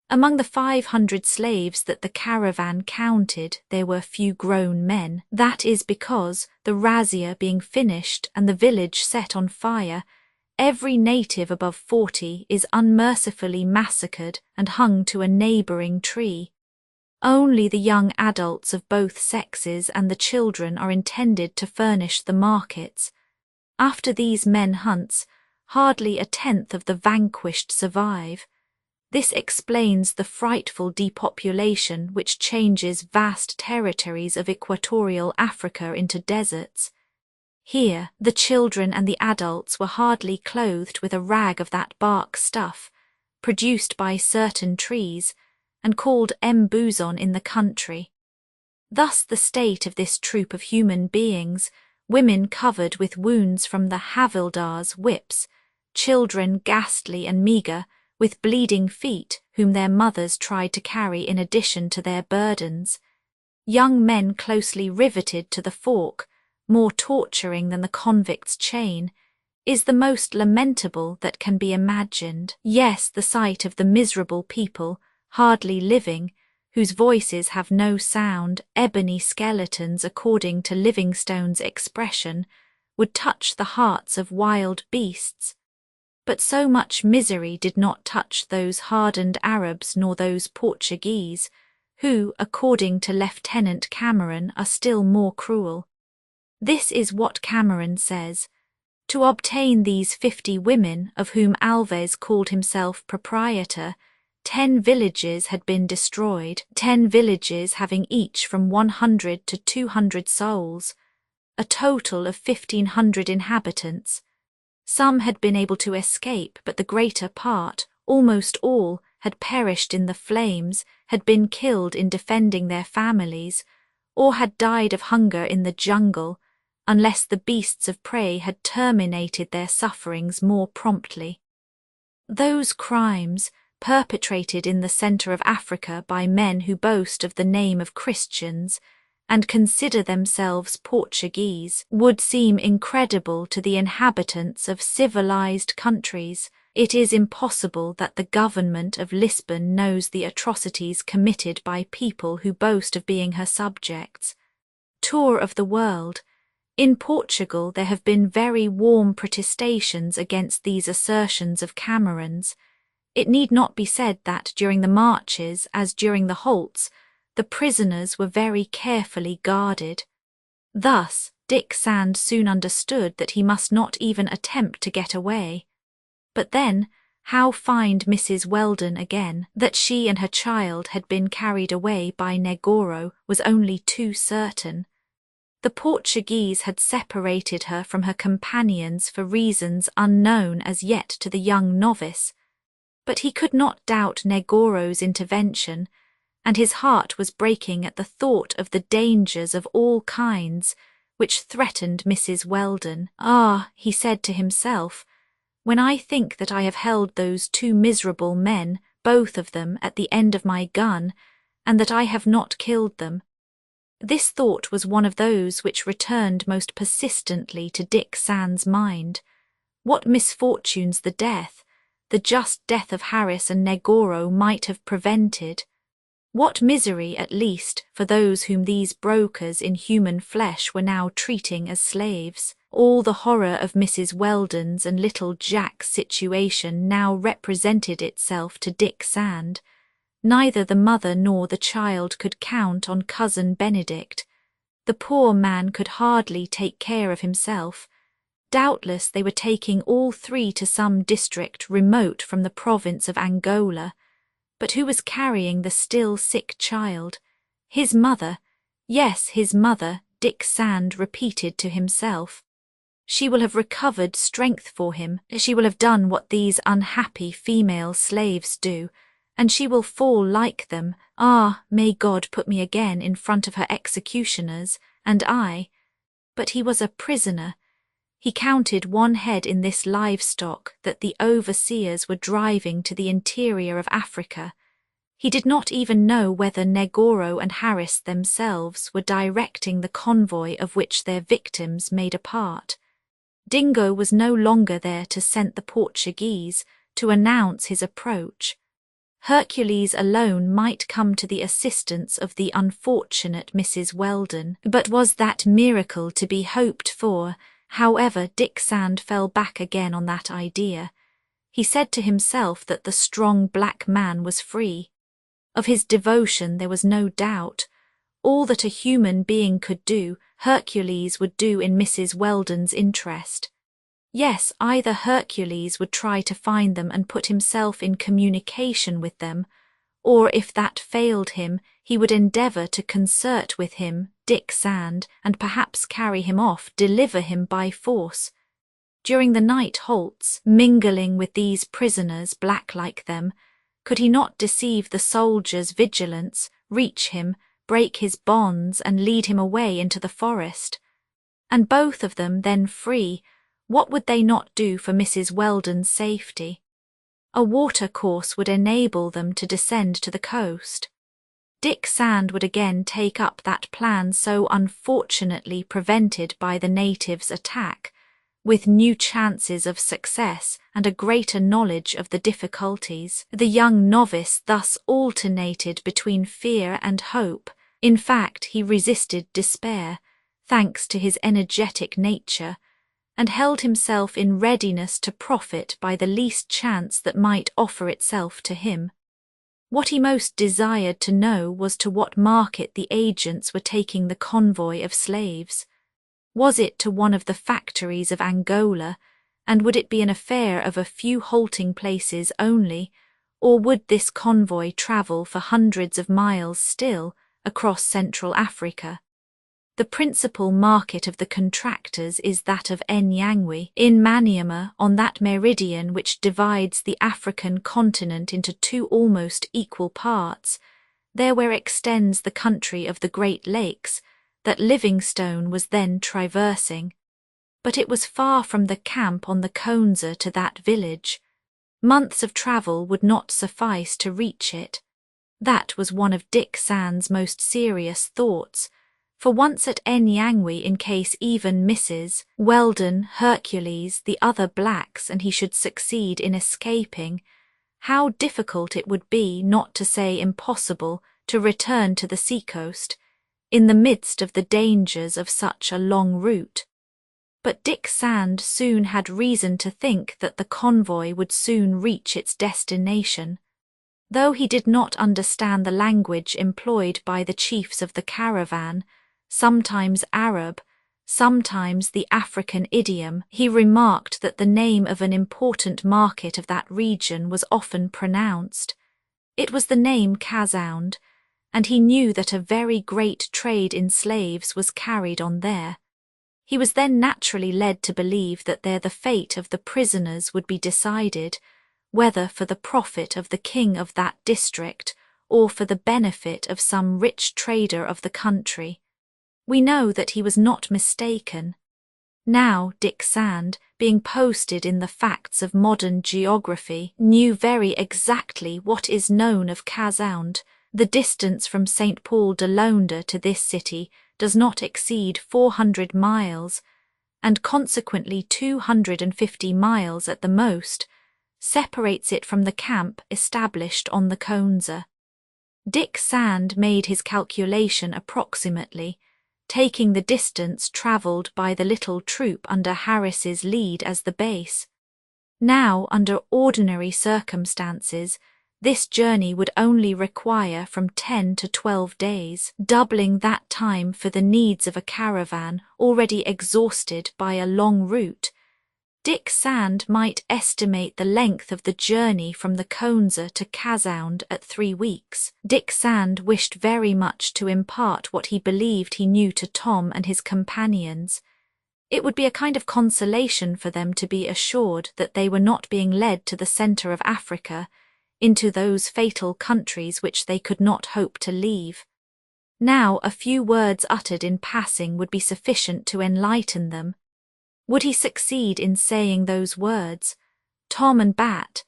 Among the 500 slaves that the caravan counted, there were few grown men. That is because, the razzia being finished and the village set on fire, every native above 40 is unmercifully massacred and hung to a neighbouring tree. Only the young adults of both sexes and the children are intended to furnish the markets. After these men hunts, hardly a tenth of the vanquished survive. This explains the frightful depopulation which changes vast territories of equatorial Africa into deserts. Here, the children and the adults were hardly clothed with a rag of that bark stuff, produced by certain trees, and called mbuzon in the country. Thus the state of this troop of human beings, women covered with wounds from the havildars' whips, children ghastly and meagre, with bleeding feet, whom their mothers tried to carry in addition to their burdens. young men closely riveted to the fork, more torturing than the convict's chain, is the most lamentable that can be imagined. Yes, the sight of the miserable people, hardly living, whose voices have no sound, ebony skeletons according to Livingstone's expression, would touch the hearts of wild beasts. But so much misery did not touch those hardened Arabs nor those Portuguese, who, according to Lieutenant Cameron, are still more cruel. This is what Cameron says: to obtain these 50 women, of whom Alves called himself proprietor, 10 villages had been destroyed, 10 villages having each from 100 to 200 souls, a total of 1,500 inhabitants. Some had been able to escape, but the greater part, almost all, had perished in the flames, had been killed in defending their families, or had died of hunger in the jungle, unless the beasts of prey had terminated their sufferings more promptly. Those crimes, perpetrated in the centre of Africa by men who boast of the name of Christians and consider themselves Portuguese, would seem incredible to the inhabitants of civilized countries. It is impossible that the government of Lisbon knows the atrocities committed by people who boast of being her subjects. Tour of the world. In Portugal there have been very warm protestations against these assertions of Cameron's. It need not be said that during the marches, as during the halts, the prisoners were very carefully guarded. Thus, Dick Sand soon understood that he must not even attempt to get away. But then, how find Mrs. Weldon again? That she and her child had been carried away by Negoro was only too certain. The Portuguese had separated her from her companions for reasons unknown as yet to the young novice. But he could not doubt Negoro's intervention, and his heart was breaking at the thought of the dangers of all kinds which threatened Mrs. Weldon. "Ah," he said to himself, "when I think that I have held those 2 miserable men, both of them, at the end of my gun, and that I have not killed them." This thought was one of those which returned most persistently to Dick Sand's mind. What misfortunes the just death of Harris and Negoro might have prevented! What misery, at least, for those whom these brokers in human flesh were now treating as slaves! All the horror of Mrs. Weldon's and little Jack's situation now represented itself to Dick Sand. Neither the mother nor the child could count on Cousin Benedict. The poor man could hardly take care of himself. Doubtless they were taking all 3 to some district remote from the province of Angola. But who was carrying the still sick child? His mother. Yes, his mother, Dick Sand repeated to himself. She will have recovered strength for him. She will have done what these unhappy female slaves do, and she will fall like them. Ah, may God put me again in front of her executioners, and I— But he was a prisoner. He counted one head in this livestock that the overseers were driving to the interior of Africa. He did not even know whether Negoro and Harris themselves were directing the convoy of which their victims made a part. Dingo was no longer there to scent the Portuguese, to announce his approach. Hercules alone might come to the assistance of the unfortunate Mrs. Weldon, but was that miracle to be hoped for? However, Dick Sand fell back again on that idea. He said to himself that the strong black man was free. Of his devotion there was no doubt. All that a human being could do, Hercules would do in Mrs. Weldon's interest. Yes, either Hercules would try to find them and put himself in communication with them, or if that failed him, he would endeavour to concert with him, Dick Sand, and perhaps carry him off, deliver him by force. During the night halts, mingling with these prisoners black like them, could he not deceive the soldiers' vigilance, reach him, break his bonds, and lead him away into the forest? And both of them then free, what would they not do for Mrs. Weldon's safety? A watercourse would enable them to descend to the coast. Dick Sand would again take up that plan so unfortunately prevented by the natives' attack, with new chances of success and a greater knowledge of the difficulties. The young novice thus alternated between fear and hope. In fact, he resisted despair, thanks to his energetic nature, and held himself in readiness to profit by the least chance that might offer itself to him. What he most desired to know was to what market the agents were taking the convoy of slaves. Was it to one of the factories of Angola, and would it be an affair of a few halting places only, or would this convoy travel for hundreds of miles still across Central Africa? The principal market of the contractors is that of Nyangwe in Maniema, on that meridian which divides the African continent into two almost equal parts, there where extends the country of the Great Lakes, that Livingstone was then traversing. But it was far from the camp on the Konza to that village. Months of travel would not suffice to reach it. That was one of Dick Sand's most serious thoughts, for once at Nyangwe, in case even Mrs. Weldon, Hercules, the other blacks, and he should succeed in escaping, how difficult it would be, not to say impossible, to return to the seacoast, in the midst of the dangers of such a long route. But Dick Sand soon had reason to think that the convoy would soon reach its destination. Though he did not understand the language employed by the chiefs of the caravan, sometimes Arab, sometimes the African idiom, he remarked that the name of an important market of that region was often pronounced. It was the name Kazound, and he knew that a very great trade in slaves was carried on there. He was then naturally led to believe that there the fate of the prisoners would be decided, whether for the profit of the king of that district or for the benefit of some rich trader of the country. We know that he was not mistaken. Now Dick Sand, being posted in the facts of modern geography, knew very exactly what is known of Kazound. The distance from St. Paul de Londa to this city does not exceed 400 miles, and consequently 250 miles at the most, separates it from the camp established on the Konza. Dick Sand made his calculation approximately, taking the distance travelled by the little troop under Harris's lead as the base. Now, under ordinary circumstances, this journey would only require from 10 to 12 days, doubling that time for the needs of a caravan already exhausted by a long route. Dick Sand might estimate the length of the journey from the Konza to Kazound at 3 weeks. Dick Sand wished very much to impart what he believed he knew to Tom and his companions. It would be a kind of consolation for them to be assured that they were not being led to the centre of Africa, into those fatal countries which they could not hope to leave. Now a few words uttered in passing would be sufficient to enlighten them. Would he succeed in saying those words? Tom and Bat,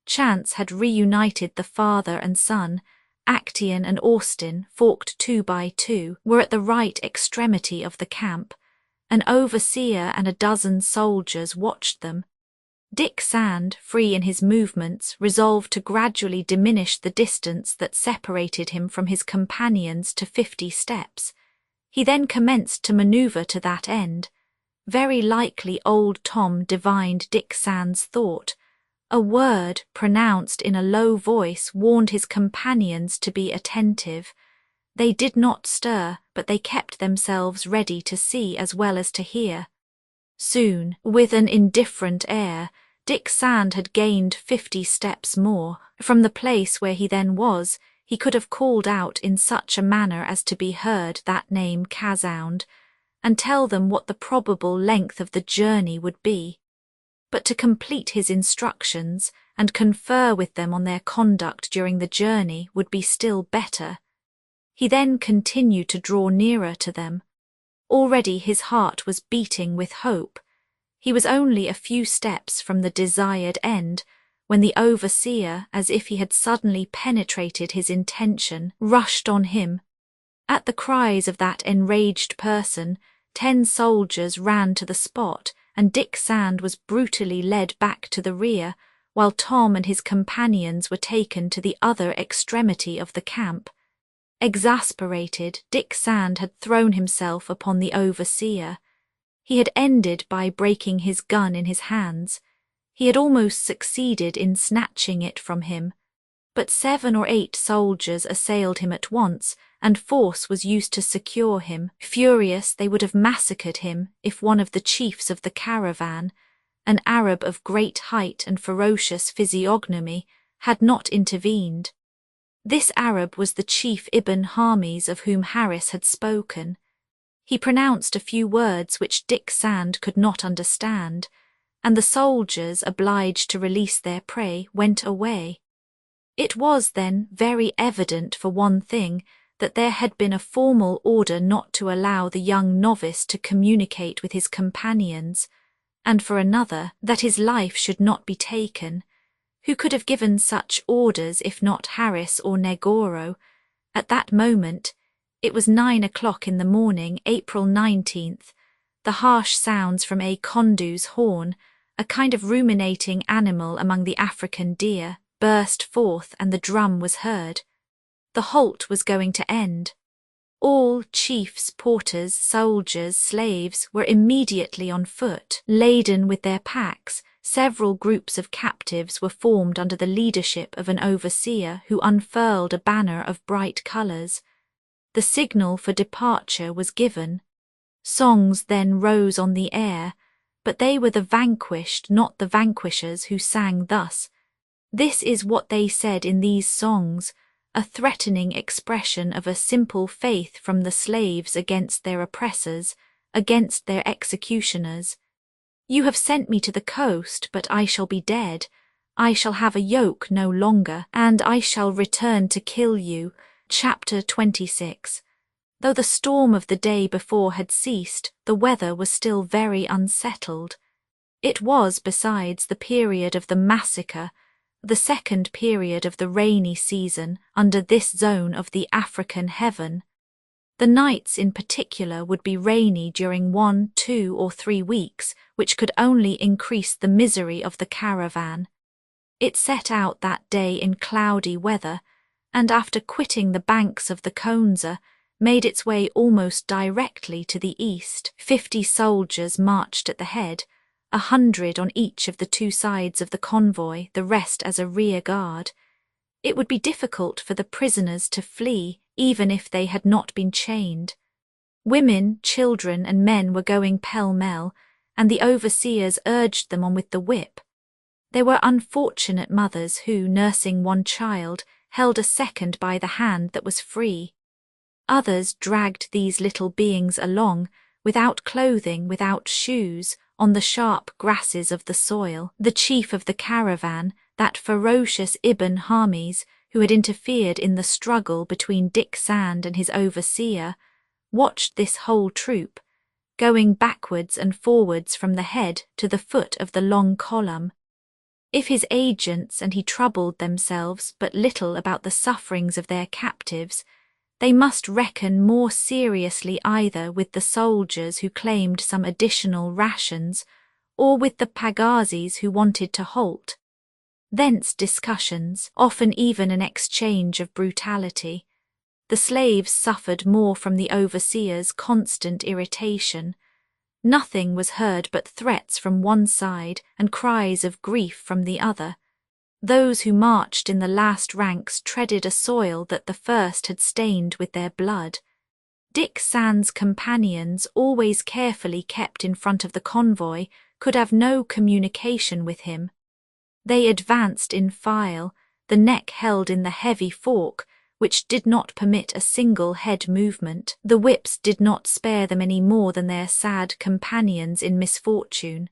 chance had reunited the father and son. Actaeon and Austin, forked 2 by 2, were at the right extremity of the camp. An overseer and a dozen soldiers watched them. Dick Sand, free in his movements, resolved to gradually diminish the distance that separated him from his companions to 50 steps. He then commenced to manoeuvre to that end. Very likely old Tom divined Dick Sand's thought. A word, pronounced in a low voice, warned his companions to be attentive. They did not stir, but they kept themselves ready to see as well as to hear. Soon, with an indifferent air, Dick Sand had gained 50 steps more. From the place where he then was, he could have called out in such a manner as to be heard that name Kazound, and tell them what the probable length of the journey would be. But to complete his instructions and confer with them on their conduct during the journey would be still better. He then continued to draw nearer to them. Already his heart was beating with hope. He was only a few steps from the desired end, when the overseer, as if he had suddenly penetrated his intention, rushed on him. At the cries of that enraged person, 10 soldiers ran to the spot, and Dick Sand was brutally led back to the rear, while Tom and his companions were taken to the other extremity of the camp. Exasperated, Dick Sand had thrown himself upon the overseer. He had ended by breaking his gun in his hands. He had almost succeeded in snatching it from him. But 7 or 8 soldiers assailed him at once, and force was used to secure him. Furious, they would have massacred him if one of the chiefs of the caravan, an Arab of great height and ferocious physiognomy, had not intervened. This Arab was the chief Ibn Hamis of whom Harris had spoken. He pronounced a few words which Dick Sand could not understand, and the soldiers, obliged to release their prey, went away. It was, then, very evident, for one thing, that there had been a formal order not to allow the young novice to communicate with his companions, and for another, that his life should not be taken. Who could have given such orders if not Harris or Negoro? At that moment, it was 9 o'clock in the morning, April 19th, the harsh sounds from a kondu's horn, a kind of ruminating animal among the African deer, burst forth, and the drum was heard. The halt was going to end. All chiefs, porters, soldiers, slaves were immediately on foot, laden with their packs. Several groups of captives were formed under the leadership of an overseer who unfurled a banner of bright colours. The signal for departure was given. Songs then rose on the air, but they were the vanquished, not the vanquishers, who sang thus. This is what they said in these songs, a threatening expression of a simple faith from the slaves against their oppressors, against their executioners. You have sent me to the coast, but I shall be dead. I shall have a yoke no longer, and I shall return to kill you. Chapter 26. Though the storm of the day before had ceased, the weather was still very unsettled. It was, besides, the period of the massacre, the second period of the rainy season under this zone of the African heaven. The nights in particular would be rainy during 1, 2, or 3 weeks, which could only increase the misery of the caravan. It set out that day in cloudy weather, and after quitting the banks of the Konza, made its way almost directly to the east. 50 soldiers marched at the head, 100 on each of the 2 sides of the convoy, the rest as a rear guard. It would be difficult for the prisoners to flee, even if they had not been chained. Women, children, and men were going pell-mell, and the overseers urged them on with the whip. There were unfortunate mothers who, nursing one child, held a second by the hand that was free. Others dragged these little beings along, without clothing, without shoes, on the sharp grasses of the soil. The chief of the caravan, that ferocious Ibn Hamis, who had interfered in the struggle between Dick Sand and his overseer, watched this whole troop, going backwards and forwards from the head to the foot of the long column. If his agents and he troubled themselves but little about the sufferings of their captives, they must reckon more seriously either with the soldiers who claimed some additional rations, or with the pagazis who wanted to halt. Thence discussions, often even an exchange of brutality. The slaves suffered more from the overseer's constant irritation. Nothing was heard but threats from one side and cries of grief from the other. Those who marched in the last ranks treaded a soil that the first had stained with their blood. Dick Sand's companions, always carefully kept in front of the convoy, could have no communication with him. They advanced in file, the neck held in the heavy fork, which did not permit a single head movement. The whips did not spare them any more than their sad companions in misfortune.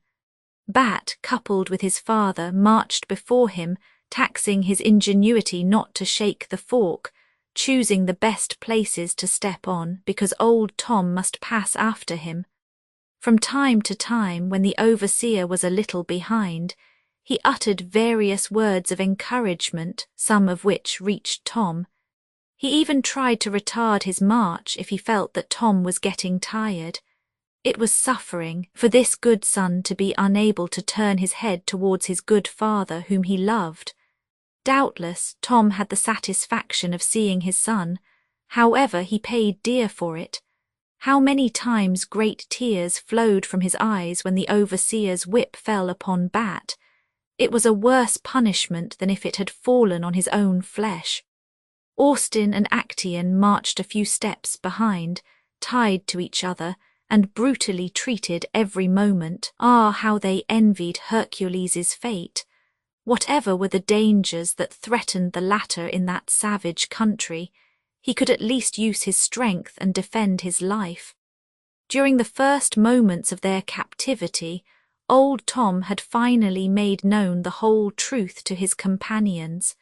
Bat, coupled with his father, marched before him, taxing his ingenuity not to shake the fork, choosing the best places to step on, because old Tom must pass after him. From time to time, when the overseer was a little behind, He uttered various words of encouragement, some of which reached Tom. He even tried to retard his march if he felt that Tom was getting tired. It was suffering for this good son to be unable to turn his head towards his good father whom he loved. Doubtless Tom had the satisfaction of seeing his son. However, he paid dear for it. How many times great tears flowed from his eyes when the overseer's whip fell upon Bat. It was a worse punishment than if it had fallen on his own flesh. Austin and Actaeon marched a few steps behind, tied to each other, and brutally treated every moment. Ah, how they envied Hercules's fate! Whatever were the dangers that threatened the latter in that savage country, he could at least use his strength and defend his life. During the first moments of their captivity, old Tom had finally made known the whole truth to his companions.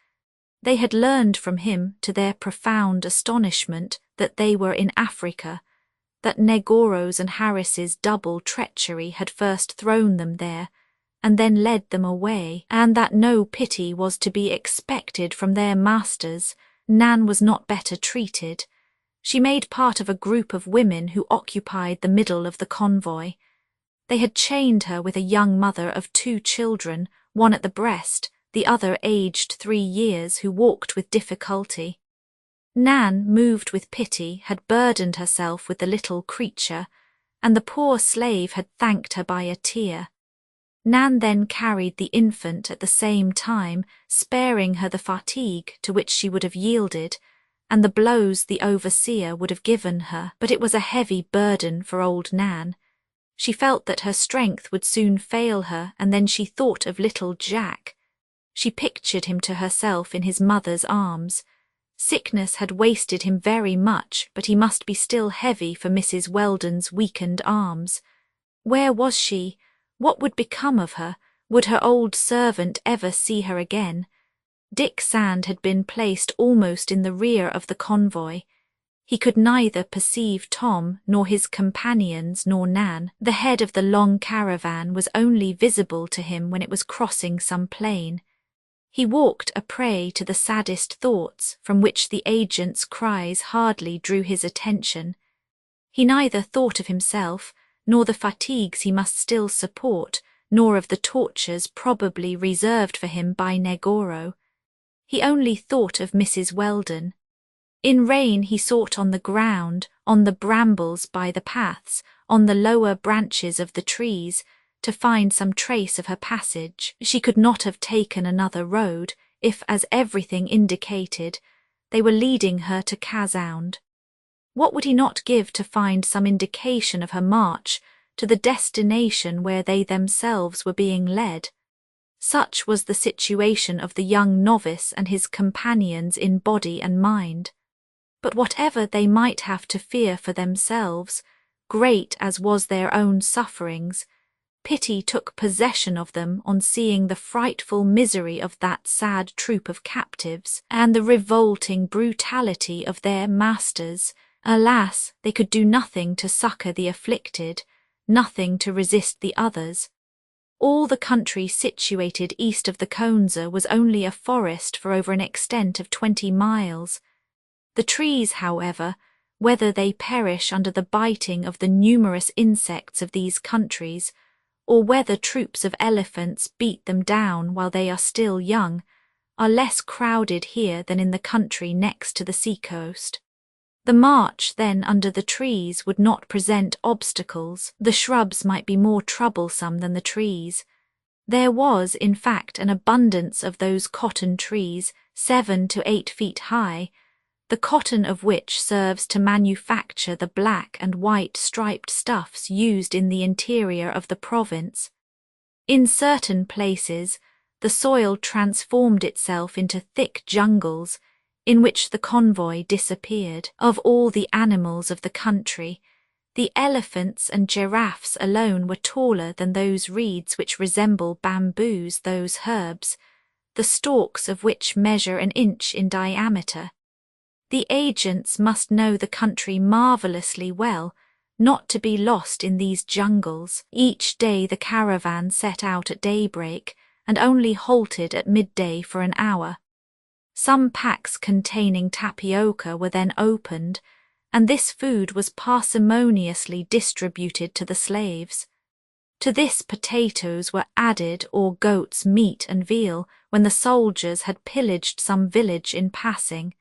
They had learned from him, to their profound astonishment, that they were in Africa, that Negoro's and Harris's double treachery had first thrown them there, and then led them away, and that no pity was to be expected from their masters. Nan was not better treated. She made part of a group of women who occupied the middle of the convoy. They had chained her with a young mother of 2 children, one at the breast, the other aged 3 years, who walked with difficulty. Nan, moved with pity, had burdened herself with the little creature, and the poor slave had thanked her by a tear. Nan then carried the infant at the same time, sparing her the fatigue to which she would have yielded, and the blows the overseer would have given her, but it was a heavy burden for old Nan. She felt that her strength would soon fail her, and then she thought of little Jack. She pictured him to herself in his mother's arms. Sickness had wasted him very much, but he must be still heavy for Mrs. Weldon's weakened arms. Where was she? What would become of her? Would her old servant ever see her again? Dick Sand had been placed almost in the rear of the convoy. He could neither perceive Tom, nor his companions, nor Nan. The head of the long caravan was only visible to him when it was crossing some plain. He walked a prey to the saddest thoughts, from which the agent's cries hardly drew his attention. He neither thought of himself, nor the fatigues he must still support, nor of the tortures probably reserved for him by Negoro. He only thought of Mrs. Weldon. In rain he sought on the ground, on the brambles by the paths, on the lower branches of the trees, to find some trace of her passage. She could not have taken another road, if, as everything indicated, they were leading her to Casound. What would he not give to find some indication of her march to the destination where they themselves were being led? Such was the situation of the young novice and his companions in body and mind. But whatever they might have to fear for themselves, great as was their own sufferings, pity took possession of them on seeing the frightful misery of that sad troop of captives, and the revolting brutality of their masters. Alas, they could do nothing to succour the afflicted, nothing to resist the others. All the country situated east of the Conza was only a forest for over an extent of 20 miles. The trees, however, whether they perish under the biting of the numerous insects of these countries, or whether troops of elephants beat them down while they are still young, are less crowded here than in the country next to the sea-coast. The march, then, under the trees would not present obstacles. The shrubs might be more troublesome than the trees. There was, in fact, an abundance of those cotton trees, 7 to 8 feet high, the cotton of which serves to manufacture the black and white striped stuffs used in the interior of the province. In certain places, the soil transformed itself into thick jungles, in which the convoy disappeared. Of all the animals of the country, the elephants and giraffes alone were taller than those reeds which resemble bamboos, those herbs, the stalks of which measure an inch in diameter. The agents must know the country marvellously well, not to be lost in these jungles. Each day the caravan set out at daybreak, and only halted at midday for an hour. Some packs containing tapioca were then opened, and this food was parsimoniously distributed to the slaves. To this potatoes were added, or goat's meat and veal, when the soldiers had pillaged some village in passing.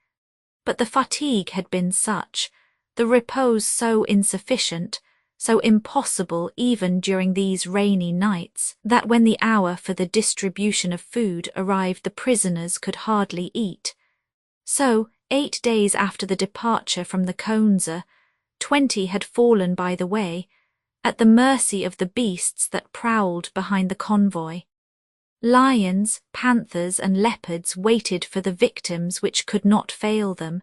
But the fatigue had been such, the repose so insufficient, so impossible even during these rainy nights, that when the hour for the distribution of food arrived the prisoners could hardly eat. So, 8 days after the departure from the Konza, 20 had fallen by the way, at the mercy of the beasts that prowled behind the convoy. Lions, panthers, and leopards waited for the victims which could not fail them,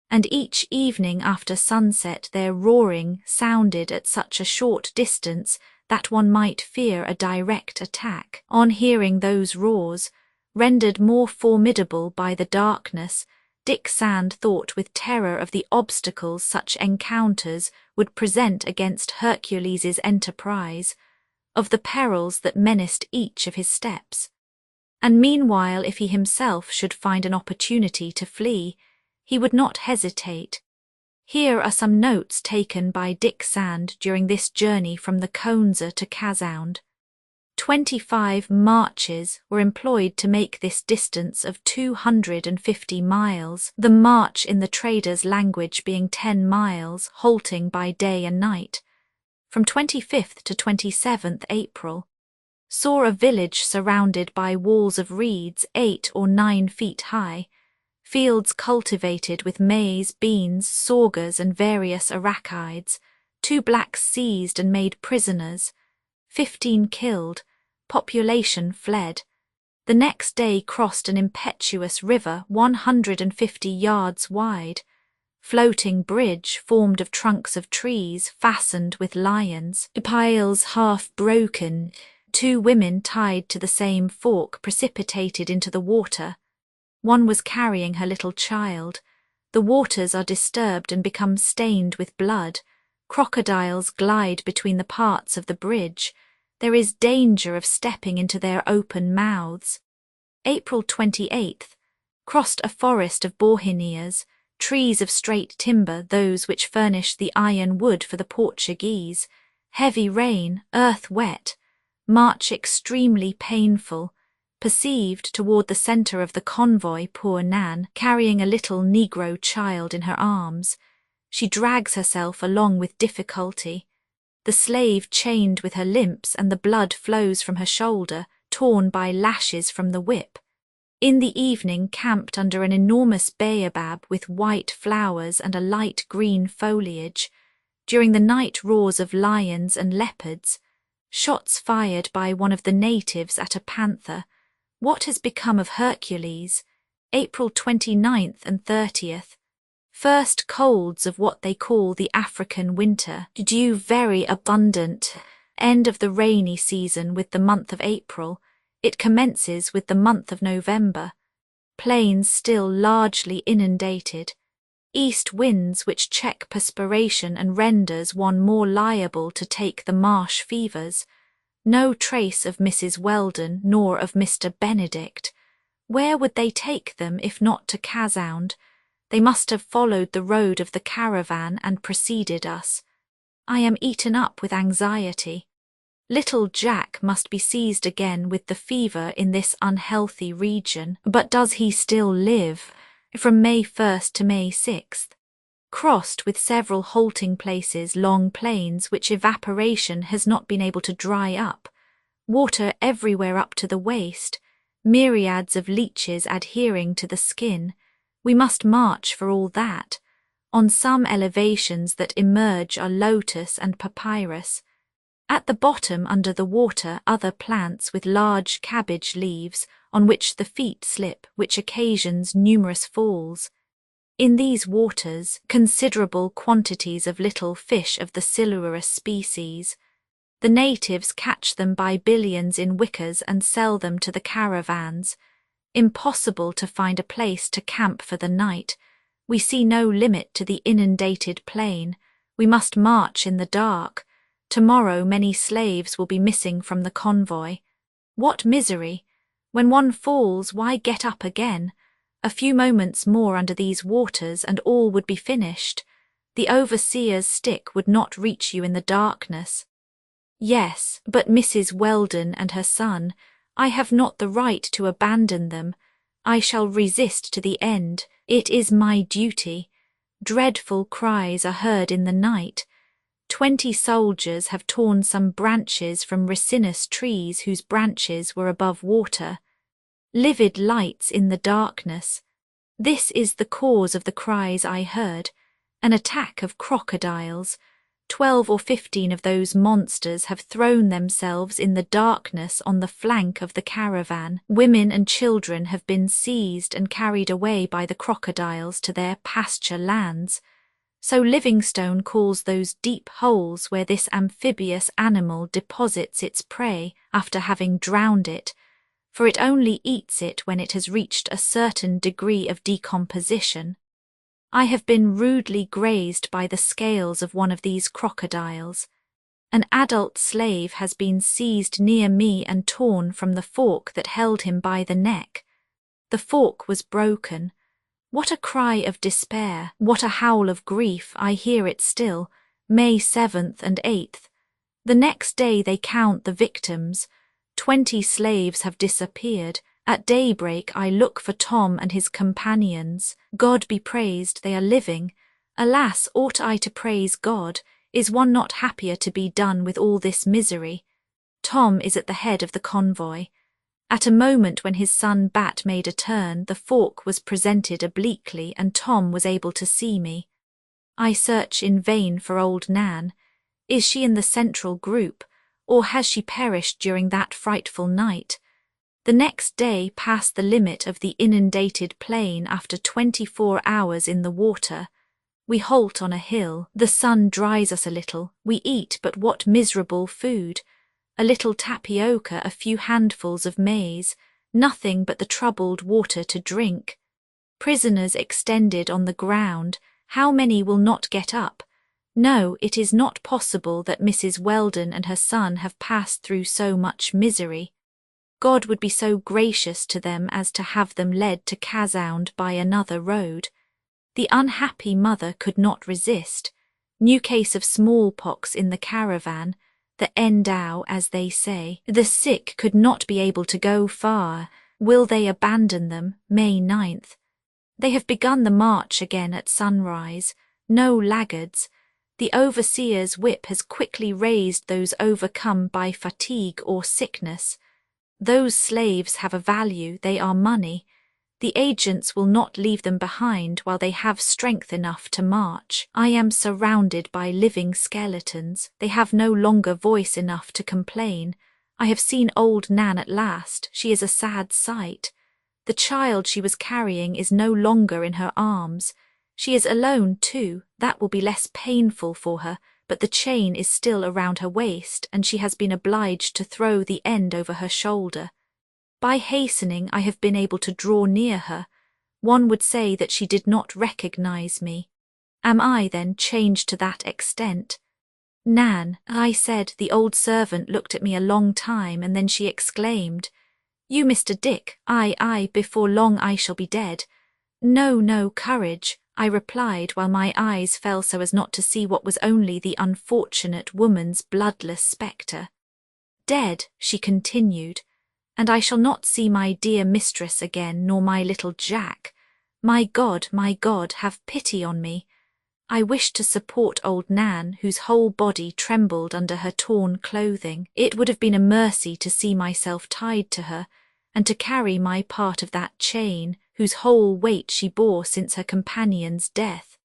and each evening after sunset their roaring sounded at such a short distance that one might fear a direct attack. On hearing those roars, rendered more formidable by the darkness, Dick Sand thought with terror of the obstacles such encounters would present against Hercules's enterprise, of the perils that menaced each of his steps. And meanwhile, if he himself should find an opportunity to flee, he would not hesitate. Here are some notes taken by Dick Sand during this journey from the Konza to Kasound. 25 marches were employed to make this distance of 250 miles, the march in the traders' language being 10 miles, halting by day and night. From 25th to 27th April, saw a village surrounded by walls of reeds 8 or 9 feet high, fields cultivated with maize, beans, sorghers, and various arachides, 2 blacks seized and made prisoners, 15 killed, population fled. The next day crossed an impetuous river 150 yards wide, floating bridge formed of trunks of trees fastened with lions, piles half broken, 2 women tied to the same fork precipitated into the water. One was carrying her little child. The waters are disturbed and become stained with blood. Crocodiles glide between the parts of the bridge. There is danger of stepping into their open mouths. April 28th, crossed a forest of borhineas, trees of straight timber, those which furnish the iron wood for the Portuguese. Heavy rain, earth wet, march extremely painful. Perceived toward the centre of the convoy poor Nan, carrying a little negro child in her arms. She drags herself along with difficulty. The slave chained with her limps, and the blood flows from her shoulder, torn by lashes from the whip. In the evening camped under an enormous baobab with white flowers and a light green foliage. During the night roars of lions and leopards. Shots fired by one of the natives at a panther. What has become of Hercules? April 29th and 30th. First colds of what they call the African winter. Dew very abundant. End of the rainy season with the month of April. It commences with the month of November. Plains still largely inundated. East winds which check perspiration and renders one more liable to take the marsh fevers. No trace of Mrs. Weldon nor of Mr. Benedict. Where would they take them if not to Kasound? They must have followed the road of the caravan and preceded us. I am eaten up with anxiety. Little Jack must be seized again with the fever in this unhealthy region. But does he still live? From May 1st to May 6th. Crossed with several halting places long plains which evaporation has not been able to dry up. Water everywhere up to the waist. Myriads of leeches adhering to the skin. We must march for all that. On some elevations that emerge are lotus and papyrus. At the bottom under the water other plants with large cabbage leaves on which the feet slip, which occasions numerous falls. In these waters considerable quantities of little fish of the silurus species. The natives catch them by billions in wickers and sell them to the caravans. Impossible to find a place to camp for the night. We see no limit to the inundated plain. We must march in the dark. Tomorrow many slaves will be missing from the convoy. What misery! When one falls, why get up again? A few moments more under these waters and all would be finished. The overseer's stick would not reach you in the darkness. Yes, but Mrs. Weldon and her son, I have not the right to abandon them. I shall resist to the end. It is my duty. Dreadful cries are heard in the night. 20 soldiers have torn some branches from resinous trees whose branches were above water. Livid lights in the darkness. This is the cause of the cries I heard. An attack of crocodiles. 12 or 15 of those monsters have thrown themselves in the darkness on the flank of the caravan. Women and children have been seized and carried away by the crocodiles to their pasture lands. So Livingstone calls those deep holes where this amphibious animal deposits its prey after having drowned it, for it only eats it when it has reached a certain degree of decomposition. I have been rudely grazed by the scales of one of these crocodiles. An adult slave has been seized near me and torn from the fork that held him by the neck. The fork was broken. What a cry of despair, what a howl of grief, I hear it still, May 7th and 8th. The next day they count the victims. 20 slaves have disappeared. At daybreak I look for Tom and his companions. God be praised, they are living. Alas, ought I to praise God? Is one not happier to be done with all this misery? Tom is at the head of the convoy. At a moment when his son Bat made a turn, the fork was presented obliquely and Tom was able to see me. I search in vain for old Nan. Is she in the central group, or has she perished during that frightful night? The next day past the limit of the inundated plain after 24 hours in the water. We halt on a hill, the sun dries us a little, we eat but what miserable food! A little tapioca, a few handfuls of maize, nothing but the troubled water to drink. Prisoners extended on the ground, how many will not get up? No, it is not possible that Mrs. Weldon and her son have passed through so much misery. God would be so gracious to them as to have them led to Casound by another road. The unhappy mother could not resist. New case of smallpox in the caravan, the endau as they say. The sick could not be able to go far. Will they abandon them? May 9th. They have begun the march again at sunrise. No laggards. The overseer's whip has quickly raised those overcome by fatigue or sickness. Those slaves have a value, they are money. The agents will not leave them behind while they have strength enough to march. I am surrounded by living skeletons. They have no longer voice enough to complain. I have seen old Nan at last. She is a sad sight. The child she was carrying is no longer in her arms. She is alone too. That will be less painful for her, but the chain is still around her waist and she has been obliged to throw the end over her shoulder. By hastening, I have been able to draw near her. One would say that she did not recognize me. Am I, then, changed to that extent? Nan, I said. The old servant looked at me a long time and then she exclaimed, "You, Mr. Dick, I, before long I shall be dead." "No, no, courage," I replied while my eyes fell so as not to see what was only the unfortunate woman's bloodless spectre. "Dead," she continued, "and I shall not see my dear mistress again, nor my little Jack. My God, have pity on me." I wished to support old Nan, whose whole body trembled under her torn clothing. It would have been a mercy to see myself tied to her, and to carry my part of that chain, whose whole weight she bore since her companion's death.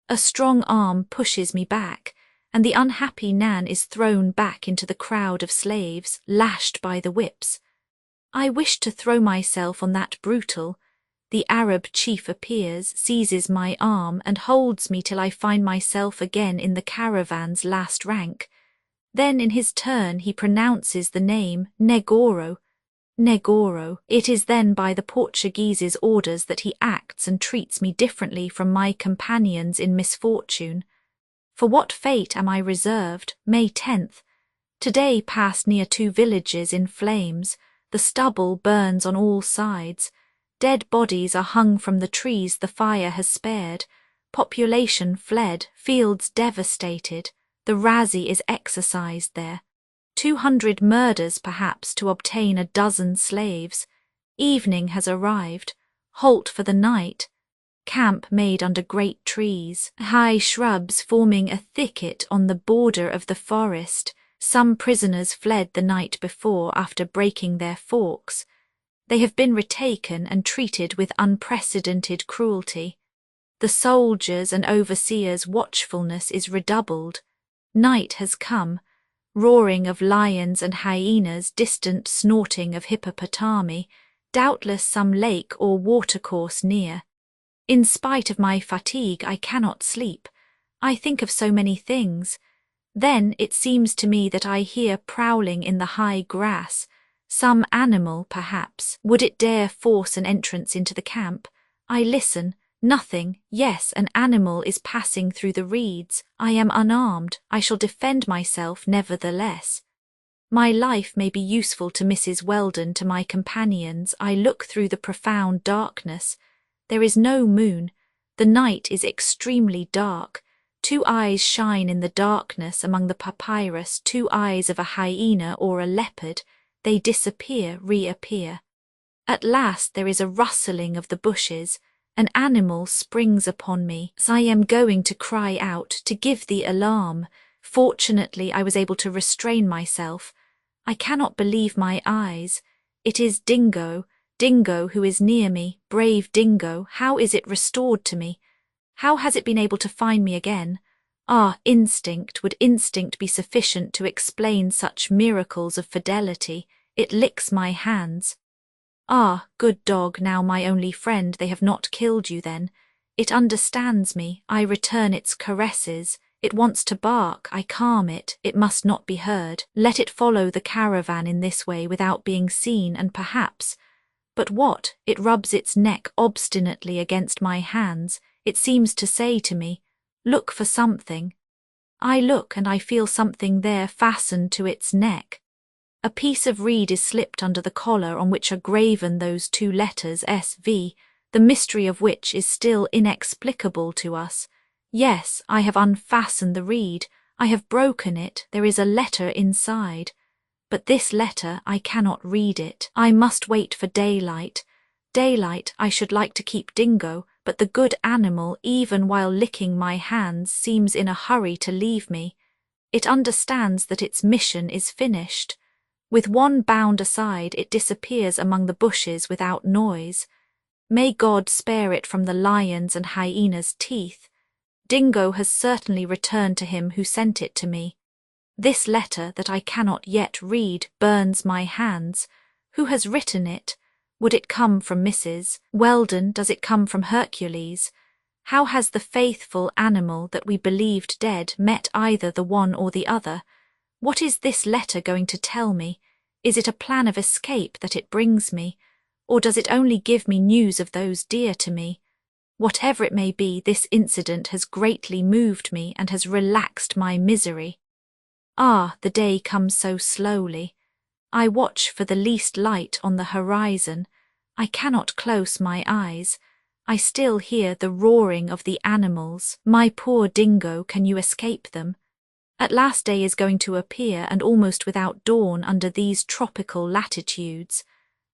A strong arm pushes me back, and the unhappy Nan is thrown back into the crowd of slaves, lashed by the whips. I wish to throw myself on that brutal. The Arab chief appears, seizes my arm, and holds me till I find myself again in the caravan's last rank. Then in his turn he pronounces the name Negoro. Negoro. It is then by the Portuguese's orders that he acts and treats me differently from my companions in misfortune. For what fate am I reserved? May 10th. Today passed near 2 villages in flames. The stubble burns on all sides. Dead bodies are hung from the trees the fire has spared. Population fled, fields devastated. The razzie is exercised there. 200 murders perhaps to obtain a dozen slaves. Evening has arrived. Halt for the night. Camp made under great trees, high shrubs forming a thicket on the border of the forest. Some prisoners fled the night before after breaking their forks. They have been retaken and treated with unprecedented cruelty. The soldiers' and overseers' watchfulness is redoubled. Night has come, roaring of lions and hyenas, distant snorting of hippopotami, doubtless some lake or watercourse near. In spite of my fatigue, I cannot sleep. I think of so many things. Then it seems to me that I hear prowling in the high grass. Some animal, perhaps. Would it dare force an entrance into the camp? I listen. Nothing. Yes, an animal is passing through the reeds. I am unarmed. I shall defend myself nevertheless. My life may be useful to Mrs. Weldon, to my companions. I look through the profound darkness. There is no moon. The night is extremely dark. 2 eyes shine in the darkness among the papyrus, 2 eyes of a hyena or a leopard. They disappear, reappear. At last there is a rustling of the bushes. An animal springs upon me. I am going to cry out, to give the alarm. Fortunately, I was able to restrain myself. I cannot believe my eyes. It is Dingo, Dingo who is near me. Brave Dingo, how is it restored to me? How has it been able to find me again? Ah, instinct, would instinct be sufficient to explain such miracles of fidelity? It licks my hands. Ah, good dog, now my only friend, they have not killed you then. It understands me, I return its caresses. It wants to bark, I calm it, it must not be heard. Let it follow the caravan in this way without being seen, and perhaps— But what? It rubs its neck obstinately against my hands. It seems to say to me, look for something. I look, and I feel something there fastened to its neck. A piece of reed is slipped under the collar on which are graven those 2 letters SV, the mystery of which is still inexplicable to us. Yes, I have unfastened the reed. I have broken it. There is a letter inside. But this letter, I cannot read it. I must wait for daylight. Daylight, I should like to keep Dingo, but the good animal, even while licking my hands, seems in a hurry to leave me. It understands that its mission is finished. With one bound aside, it disappears among the bushes without noise. May God spare it from the lions and hyenas' teeth. Dingo has certainly returned to him who sent it to me. This letter that I cannot yet read burns my hands. Who has written it? Would it come from Mrs. Weldon? Does it come from Hercules? How has the faithful animal that we believed dead met either the one or the other? What is this letter going to tell me? Is it a plan of escape that it brings me? Or does it only give me news of those dear to me? Whatever it may be, this incident has greatly moved me and has relaxed my misery. Ah, the day comes so slowly. I watch for the least light on the horizon. I cannot close my eyes. I still hear the roaring of the animals. My poor Dingo, can you escape them? At last day is going to appear, and almost without dawn under these tropical latitudes.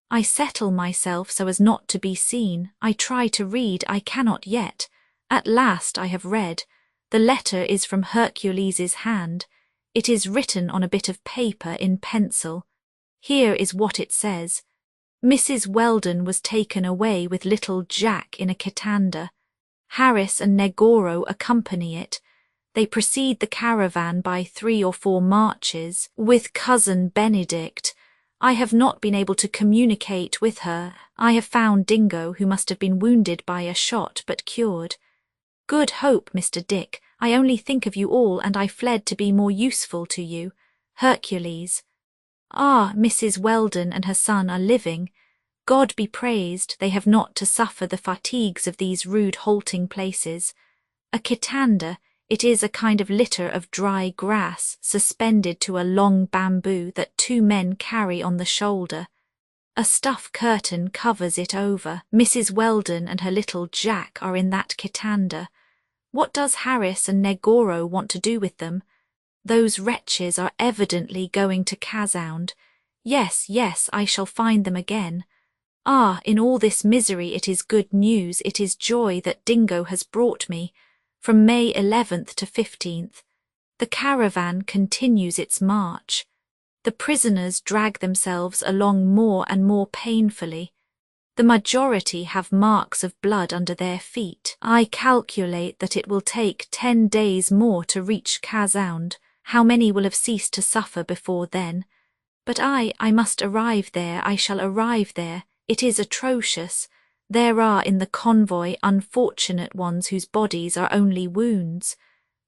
I settle myself so as not to be seen. I try to read, I cannot yet. At last I have read. The letter is from Hercules's hand. It is written on a bit of paper in pencil. Here is what it says. Mrs. Weldon was taken away with little Jack in a kitanda. Harris and Negoro accompany it. They precede the caravan by 3 or 4 marches, with cousin Benedict. I have not been able to communicate with her. I have found Dingo, who must have been wounded by a shot, but cured. Good hope, Mr. Dick. I only think of you all, and I fled to be more useful to you. Hercules. Ah, Mrs. Weldon and her son are living. God be praised, they have not to suffer the fatigues of these rude halting places. A kitanda, it is a kind of litter of dry grass suspended to a long bamboo that 2 men carry on the shoulder. A stuff curtain covers it over. Mrs. Weldon and her little Jack are in that kitanda. What does Harris and Negoro want to do with them? Those wretches are evidently going to Casound. Yes, yes, I shall find them again. Ah, in all this misery it is good news, it is joy that Dingo has brought me. From May 11th to 15th. The caravan continues its march. The prisoners drag themselves along more and more painfully. The majority have marks of blood under their feet. I calculate that it will take 10 days more to reach Casound. How many will have ceased to suffer before then? But I must arrive there, I shall arrive there. It is atrocious. There are in the convoy unfortunate ones whose bodies are only wounds.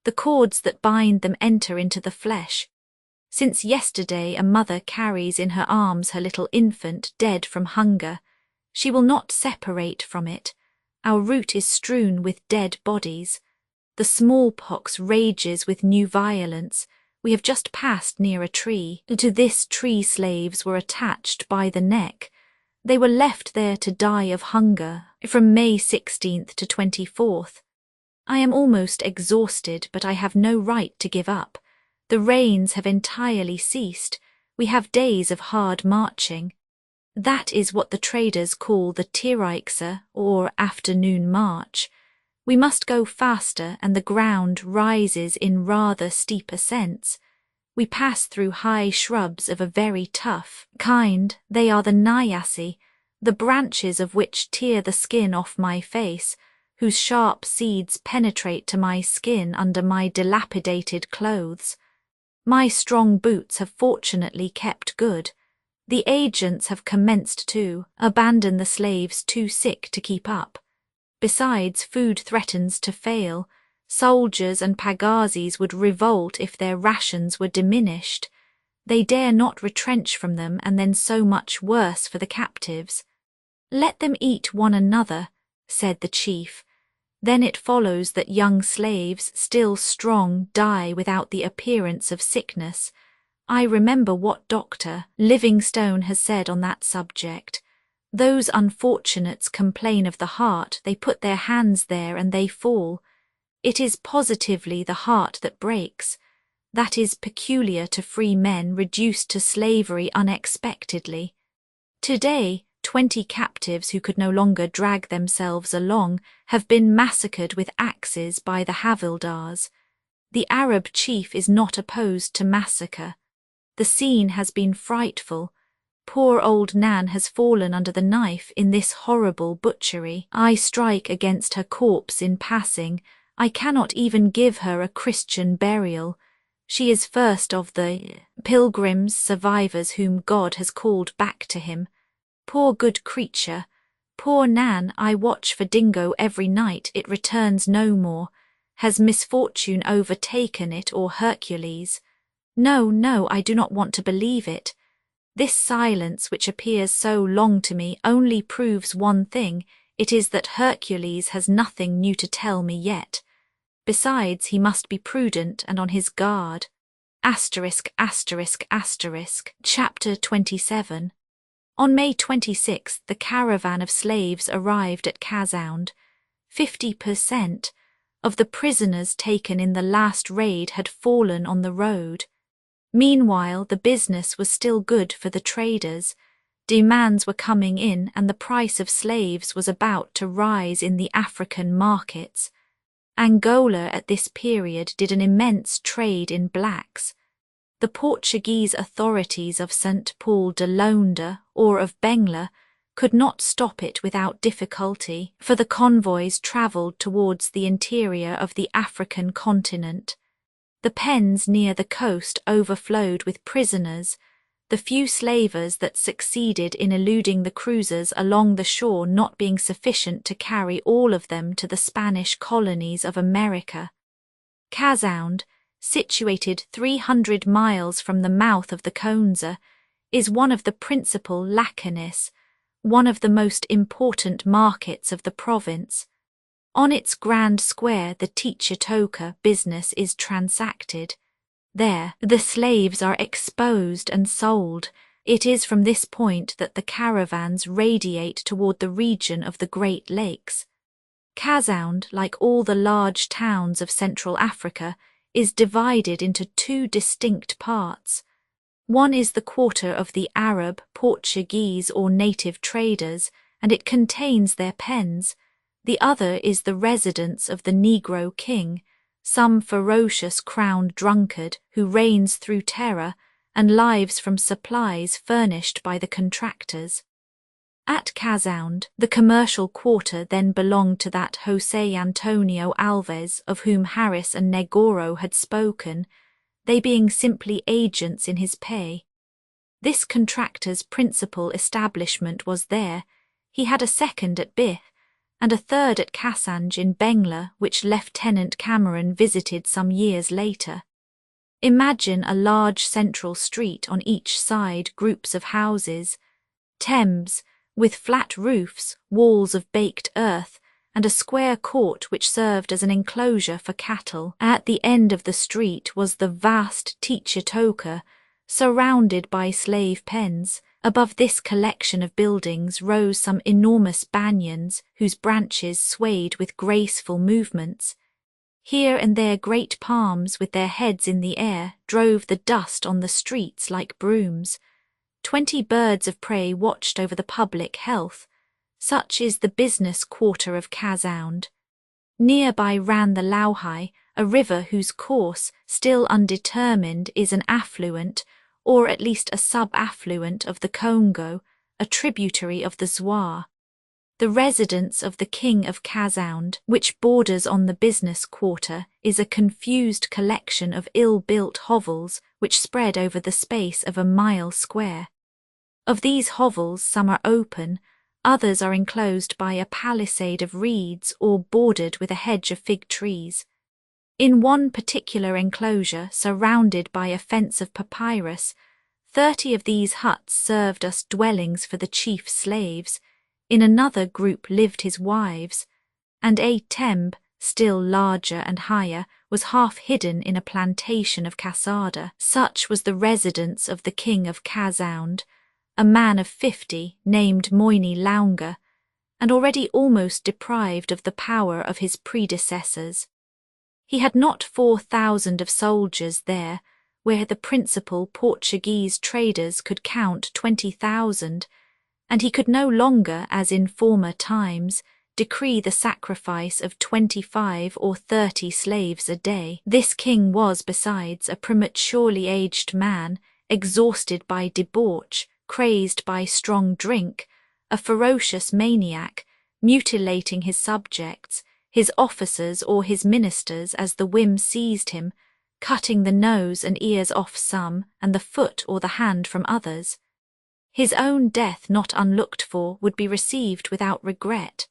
The cords that bind them enter into the flesh. Since yesterday a mother carries in her arms her little infant dead from hunger. She will not separate from it. Our route is strewn with dead bodies. The smallpox rages with new violence. We have just passed near a tree. To this tree slaves were attached by the neck. They were left there to die of hunger from May 16th to 24th. I am almost exhausted, but I have no right to give up. The rains have entirely ceased. We have days of hard marching. That is what the traders call the Tierreichse, or afternoon march. We must go faster, and the ground rises in rather steep ascents. We pass through high shrubs of a very tough kind. They are the nyassi, the branches of which tear the skin off my face, whose sharp seeds penetrate to my skin under my dilapidated clothes. My strong boots have fortunately kept good. The agents have commenced to abandon the slaves too sick to keep up. Besides, food threatens to fail. Soldiers and pagazis would revolt if their rations were diminished. They dare not retrench from them, and then so much worse for the captives. Let them eat one another, said the chief. Then it follows that young slaves, still strong, die without the appearance of sickness. I remember what Dr. Livingstone has said on that subject. Those unfortunates complain of the heart, they put their hands there and they fall. It is positively the heart that breaks. That is peculiar to free men reduced to slavery unexpectedly. Today, 20 captives who could no longer drag themselves along have been massacred with axes by the havildars. The Arab chief is not opposed to massacre. The scene has been frightful. Poor old Nan has fallen under the knife in this horrible butchery. I strike against her corpse in passing. I cannot even give her a Christian burial. She is first of the pilgrims, survivors whom God has called back to him. Poor good creature. Poor Nan, I watch for Dingo every night. It returns no more. Has misfortune overtaken it, or Hercules? No, no, I do not want to believe it. This silence, which appears so long to me, only proves one thing. It is that Hercules has nothing new to tell me yet. Besides, he must be prudent and on his guard. Asterisk, asterisk, asterisk. Chapter 27. On May 26th, the caravan of slaves arrived at Casound. 50% of the prisoners taken in the last raid had fallen on the road. Meanwhile, the business was still good for the traders. Demands were coming in, and the price of slaves was about to rise in the African markets. Angola at this period did an immense trade in blacks. The Portuguese authorities of St. Paul de Londa or of Bengla could not stop it without difficulty, for the convoys travelled towards the interior of the African continent. The pens near the coast overflowed with prisoners, the few slavers that succeeded in eluding the cruisers along the shore not being sufficient to carry all of them to the Spanish colonies of America. Casound, situated 300 miles from the mouth of the Conza, is one of the principal lacunis, one of the most important markets of the province. On its grand square the Tichitoka business is transacted. There, the slaves are exposed and sold. It is from this point that the caravans radiate toward the region of the Great Lakes. Kasound, like all the large towns of Central Africa, is divided into two distinct parts. One is the quarter of the Arab, Portuguese or native traders, and it contains their pens. The other is the residence of the Negro king, some ferocious crowned drunkard who reigns through terror and lives from supplies furnished by the contractors. At Kasound, the commercial quarter then belonged to that José Antonio Alves of whom Harris and Negoro had spoken, they being simply agents in his pay. This contractor's principal establishment was there. He had a second at Bith, and a third at Kassange in Bengla, which Lieutenant Cameron visited some years later. Imagine a large central street on each side, groups of houses, Thames, with flat roofs, walls of baked earth, and a square court which served as an enclosure for cattle. At the end of the street was the vast Teachetoka, surrounded by slave pens. Above this collection of buildings rose some enormous banyans whose branches swayed with graceful movements. Here and there great palms with their heads in the air drove the dust on the streets like brooms. 20 birds of prey watched over the public health. Such is the business quarter of Kasound. Nearby ran the Lauhai, a river whose course, still undetermined, is an affluent, or at least a sub-affluent of the Congo, a tributary of the Zwar. The residence of the King of Kasound, which borders on the business quarter, is a confused collection of ill-built hovels which spread over the space of a mile square. Of these hovels some are open, others are enclosed by a palisade of reeds or bordered with a hedge of fig trees. In one particular enclosure, surrounded by a fence of papyrus, 30 of these huts served as dwellings for the chief slaves. In another group lived his wives, and a tembe, still larger and higher, was half hidden in a plantation of cassada. Such was the residence of the King of Kasound, a man of 50, named Moini Launga, and already almost deprived of the power of his predecessors. He had not 4,000 of soldiers there, where the principal Portuguese traders could count 20,000, and he could no longer, as in former times, decree the sacrifice of 25 or 30 slaves a day. This king was, besides, a prematurely aged man, exhausted by debauch, crazed by strong drink, a ferocious maniac, mutilating his subjects, his officers or his ministers as the whim seized him, cutting the nose and ears off some and the foot or the hand from others. His own death, not unlooked for, would be received without regret.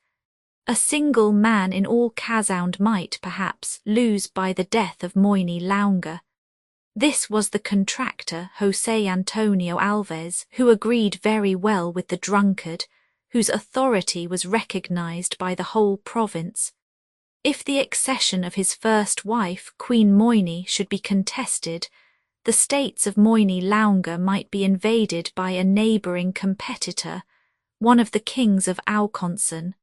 A single man in all Kasound might, perhaps, lose by the death of Moini Launga. This was the contractor, José Antonio Alves, who agreed very well with the drunkard, whose authority was recognized by the whole province. If the accession of his first wife, Queen Moini, should be contested, the states of Moini Launga might be invaded by a neighbouring competitor, one of the kings of Auconson.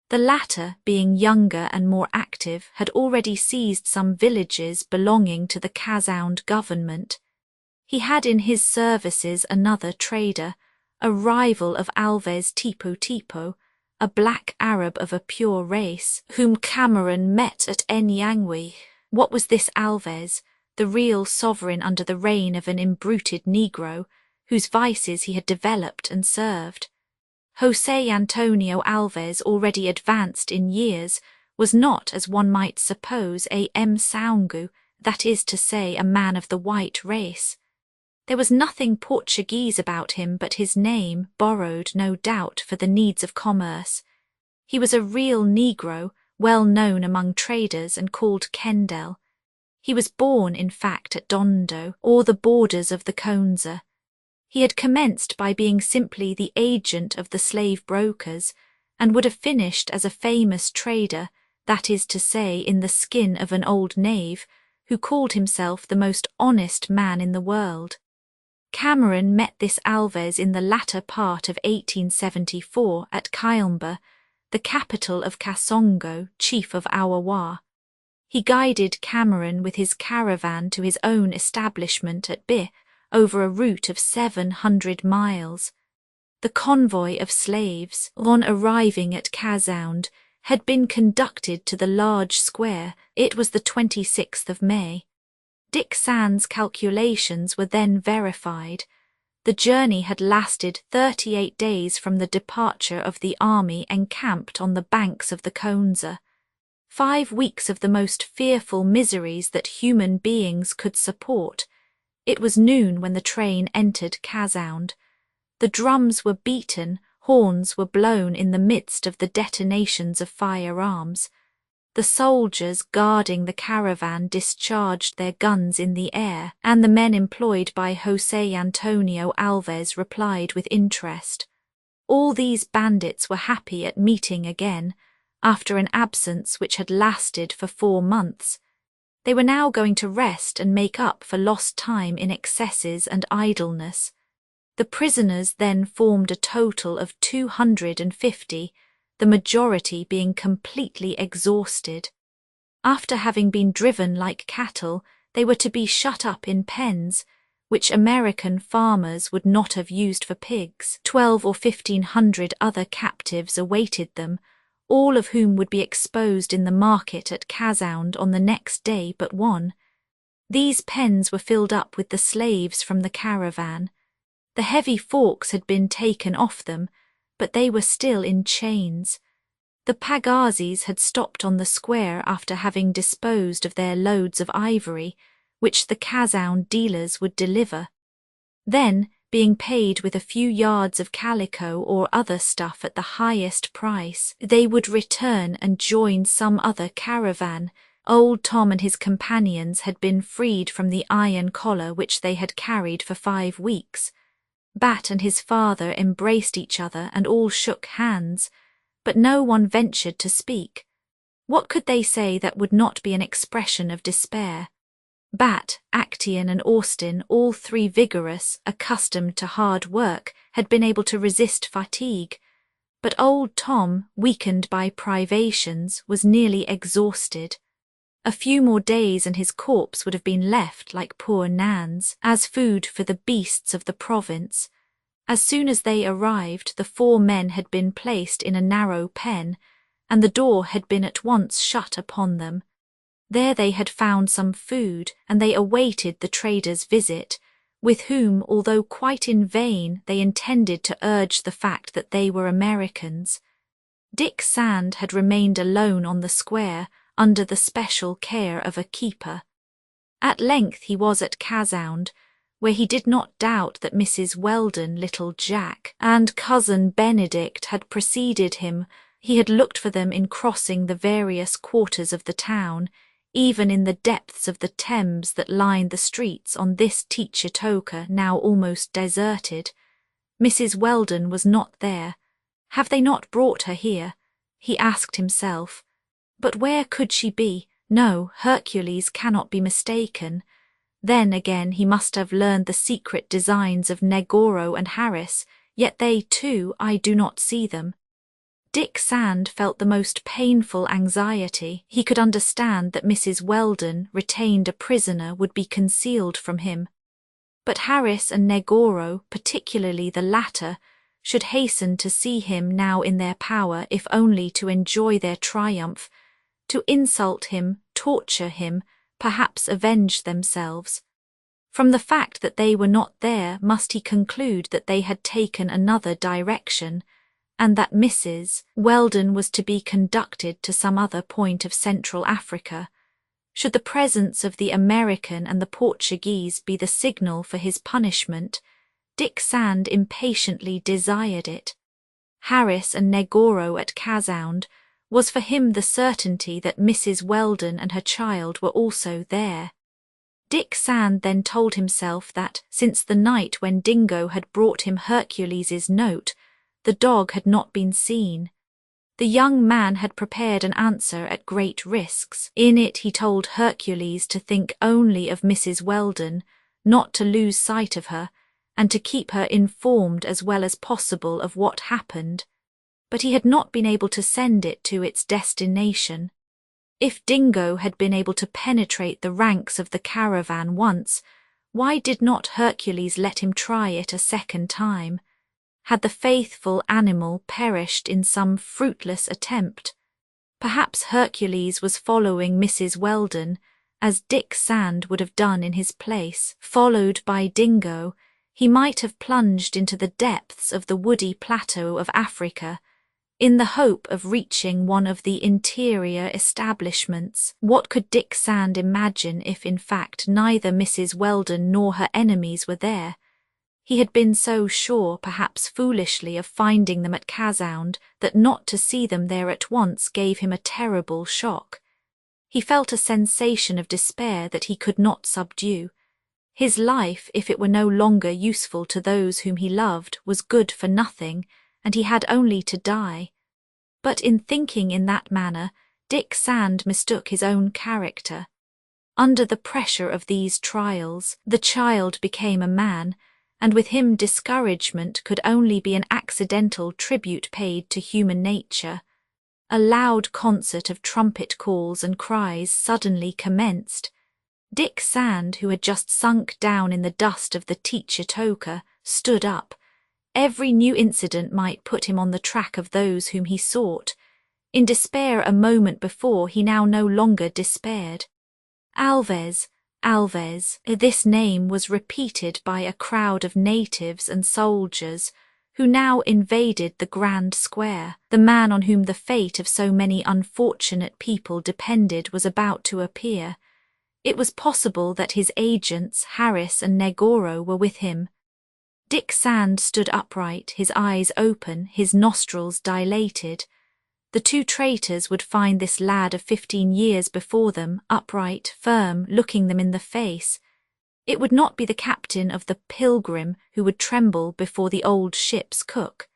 The latter, being younger and more active, had already seized some villages belonging to the Kasound government. He had in his services another trader, a rival of Alves Tipo, a black Arab of a pure race, whom Cameron met at Enyangwe. What was this Alves, the real sovereign under the reign of an imbruted Negro, whose vices he had developed and served? José Antonio Alves, already advanced in years, was not, as one might suppose, a Msaungu, that is to say, a man of the white race. There was nothing Portuguese about him but his name, borrowed, no doubt, for the needs of commerce. He was a real Negro, well known among traders and called Kendel. He was born, in fact, at Dondo, or the borders of the Konza. He had commenced by being simply the agent of the slave brokers, and would have finished as a famous trader, that is to say, in the skin of an old knave, who called himself the most honest man in the world. Cameron met this Alves in the latter part of 1874 at Kayomba, the capital of Kasongo, chief of Awawa. He guided Cameron with his caravan to his own establishment at Bi, over a route of 700 miles. The convoy of slaves, on arriving at Kasound, had been conducted to the large square. It was the 26th of May. Dick Sand's calculations were then verified. The journey had lasted 38 days from the departure of the army encamped on the banks of the Konza. 5 weeks of the most fearful miseries that human beings could support. It was noon when the train entered Kasound. The drums were beaten, horns were blown in the midst of the detonations of firearms. The soldiers guarding the caravan discharged their guns in the air, and the men employed by José Antonio Alves replied with interest. All these bandits were happy at meeting again, after an absence which had lasted for 4 months. They were now going to rest and make up for lost time in excesses and idleness. The prisoners then formed a total of 250, the majority being completely exhausted. After having been driven like cattle, they were to be shut up in pens, which American farmers would not have used for pigs. 12 or 1500 other captives awaited them, all of whom would be exposed in the market at Kasound on the next day but one. These pens were filled up with the slaves from the caravan. The heavy forks had been taken off them, but they were still in chains. The pagazis had stopped on the square after having disposed of their loads of ivory, which the Kasound dealers would deliver. Then, being paid with a few yards of calico or other stuff at the highest price, they would return and join some other caravan. Old Tom and his companions had been freed from the iron collar which they had carried for 5 weeks. Bat and his father embraced each other and all shook hands, but no one ventured to speak. What could they say that would not be an expression of despair? Bat, Actaeon and Austin, all 3 vigorous, accustomed to hard work, had been able to resist fatigue, but old Tom, weakened by privations, was nearly exhausted. A few more days and his corpse would have been left, like poor Nan's, as food for the beasts of the province. As soon as they arrived, the 4 men had been placed in a narrow pen, and the door had been at once shut upon them. There they had found some food, and they awaited the trader's visit, with whom, although quite in vain, they intended to urge the fact that they were Americans. Dick Sand had remained alone on the square, under the special care of a keeper. At length he was at Kasound, where he did not doubt that Mrs. Weldon, little Jack, and cousin Benedict had preceded him. He had looked for them in crossing the various quarters of the town, even in the depths of the Thames that lined the streets on this Teachetoka, now almost deserted. Mrs. Weldon was not there. Have they not brought her here? He asked himself. But where could she be? No, Hercules cannot be mistaken. Then again he must have learned the secret designs of Negoro and Harris, yet they too, I do not see them. Dick Sand felt the most painful anxiety. He could understand that Mrs. Weldon, retained a prisoner, would be concealed from him. But Harris and Negoro, particularly the latter, should hasten to see him now in their power, if only to enjoy their triumph, to insult him, torture him, perhaps avenge themselves. From the fact that they were not there must he conclude that they had taken another direction, and that Mrs. Weldon was to be conducted to some other point of Central Africa. Should the presence of the American and the Portuguese be the signal for his punishment, Dick Sand impatiently desired it. Harris and Negoro at Kasound was for him the certainty that Mrs. Weldon and her child were also there. Dick Sand then told himself that, since the night when Dingo had brought him Hercules's note, the dog had not been seen. The young man had prepared an answer at great risks. In it he told Hercules to think only of Mrs. Weldon, not to lose sight of her, and to keep her informed as well as possible of what happened, but he had not been able to send it to its destination. If Dingo had been able to penetrate the ranks of the caravan once, why did not Hercules let him try it a second time? Had the faithful animal perished in some fruitless attempt? Perhaps Hercules was following Mrs. Weldon, as Dick Sand would have done in his place. Followed by Dingo, he might have plunged into the depths of the woody plateau of Africa, in the hope of reaching one of the interior establishments. What could Dick Sand imagine if, in fact, neither Mrs. Weldon nor her enemies were there? He had been so sure, perhaps foolishly, of finding them at Casound that not to see them there at once gave him a terrible shock. He felt a sensation of despair that he could not subdue. His life, if it were no longer useful to those whom he loved, was good for nothing, and he had only to die. But in thinking in that manner, Dick Sand mistook his own character. Under the pressure of these trials, the child became a man, and with him discouragement could only be an accidental tribute paid to human nature. A loud concert of trumpet calls and cries suddenly commenced. Dick Sand, who had just sunk down in the dust of the Teachetoka, stood up. Every new incident might put him on the track of those whom he sought. In despair a moment before, he now no longer despaired. Alves, Alves, this name was repeated by a crowd of natives and soldiers who now invaded the grand square. The man on whom the fate of so many unfortunate people depended was about to appear. It was possible that his agents, Harris and Negoro, were with him. Dick Sand stood upright, his eyes open, his nostrils dilated. The two traitors would find this lad of 15 years before them, upright, firm, looking them in the face. It would not be the captain of the Pilgrim who would tremble before the old ship's cook.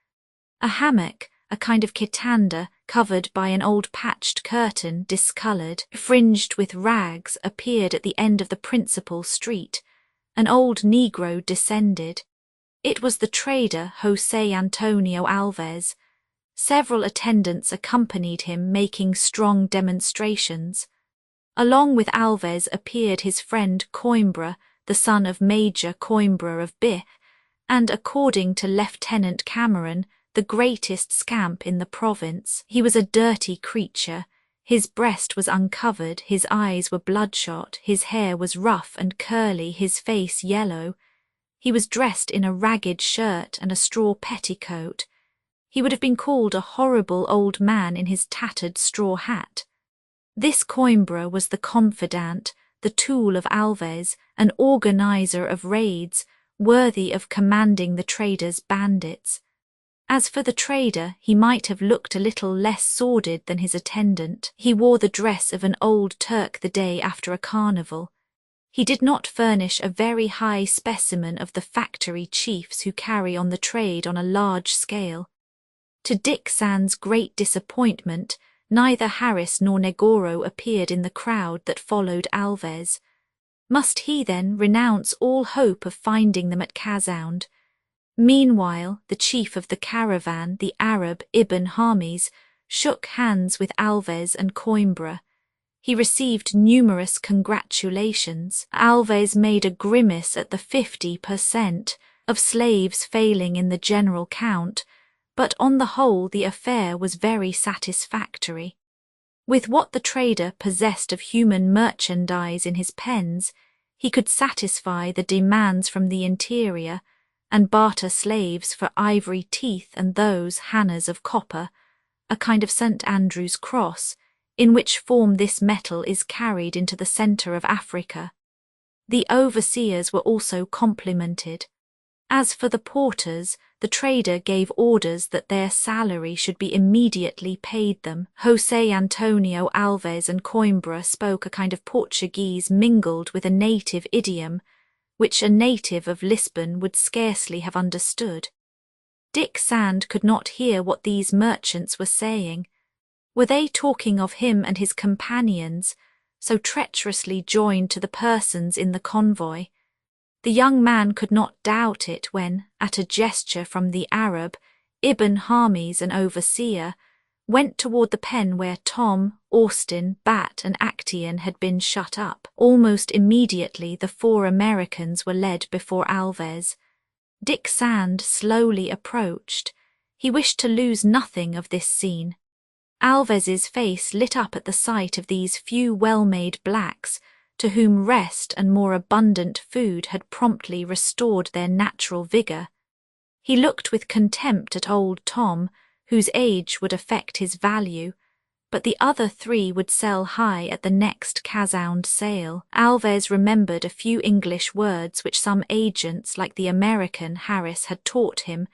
A hammock, a kind of kitanda, covered by an old patched curtain, discoloured, fringed with rags, appeared at the end of the principal street. An old negro descended. It was the trader José Antonio Alves. Several attendants accompanied him, making strong demonstrations. Along with Alves appeared his friend Coimbra, the son of Major Coimbra of Bith, and, according to Lieutenant Cameron, the greatest scamp in the province. He was a dirty creature. His breast was uncovered, his eyes were bloodshot, his hair was rough and curly, his face yellow. He was dressed in a ragged shirt and a straw petticoat. He would have been called a horrible old man in his tattered straw hat. This Coimbra was the confidant, the tool of Alves, an organizer of raids, worthy of commanding the trader's bandits. As for the trader, he might have looked a little less sordid than his attendant. He wore the dress of an old Turk the day after a carnival. He did not furnish a very high specimen of the factory chiefs who carry on the trade on a large scale. To Dick Sand's great disappointment, neither Harris nor Negoro appeared in the crowd that followed Alves. Must he, then, renounce all hope of finding them at Casound? Meanwhile, the chief of the caravan, the Arab Ibn Hamis, shook hands with Alves and Coimbra. He received numerous congratulations. Alves made a grimace at the 50% of slaves failing in the general count, but on the whole the affair was very satisfactory. With what the trader possessed of human merchandise in his pens, he could satisfy the demands from the interior, and barter slaves for ivory teeth and those Hannahs of copper, a kind of St. Andrew's cross, in which form this metal is carried into the centre of Africa. The overseers were also complimented. As for the porters, the trader gave orders that their salary should be immediately paid them. José Antonio Alves and Coimbra spoke a kind of Portuguese mingled with a native idiom, which a native of Lisbon would scarcely have understood. Dick Sand could not hear what these merchants were saying. Were they talking of him and his companions, so treacherously joined to the persons in the convoy? The young man could not doubt it when, at a gesture from the Arab, Ibn Hamis, an overseer, went toward the pen where Tom, Austin, Bat and Actaeon had been shut up. Almost immediately the 4 Americans were led before Alves. Dick Sand slowly approached. He wished to lose nothing of this scene. Alves's face lit up at the sight of these few well-made blacks, to whom rest and more abundant food had promptly restored their natural vigour. He looked with contempt at old Tom, whose age would affect his value, but the other 3 would sell high at the next Casound sale. Alves remembered a few English words which some agents like the American Harris had taught him,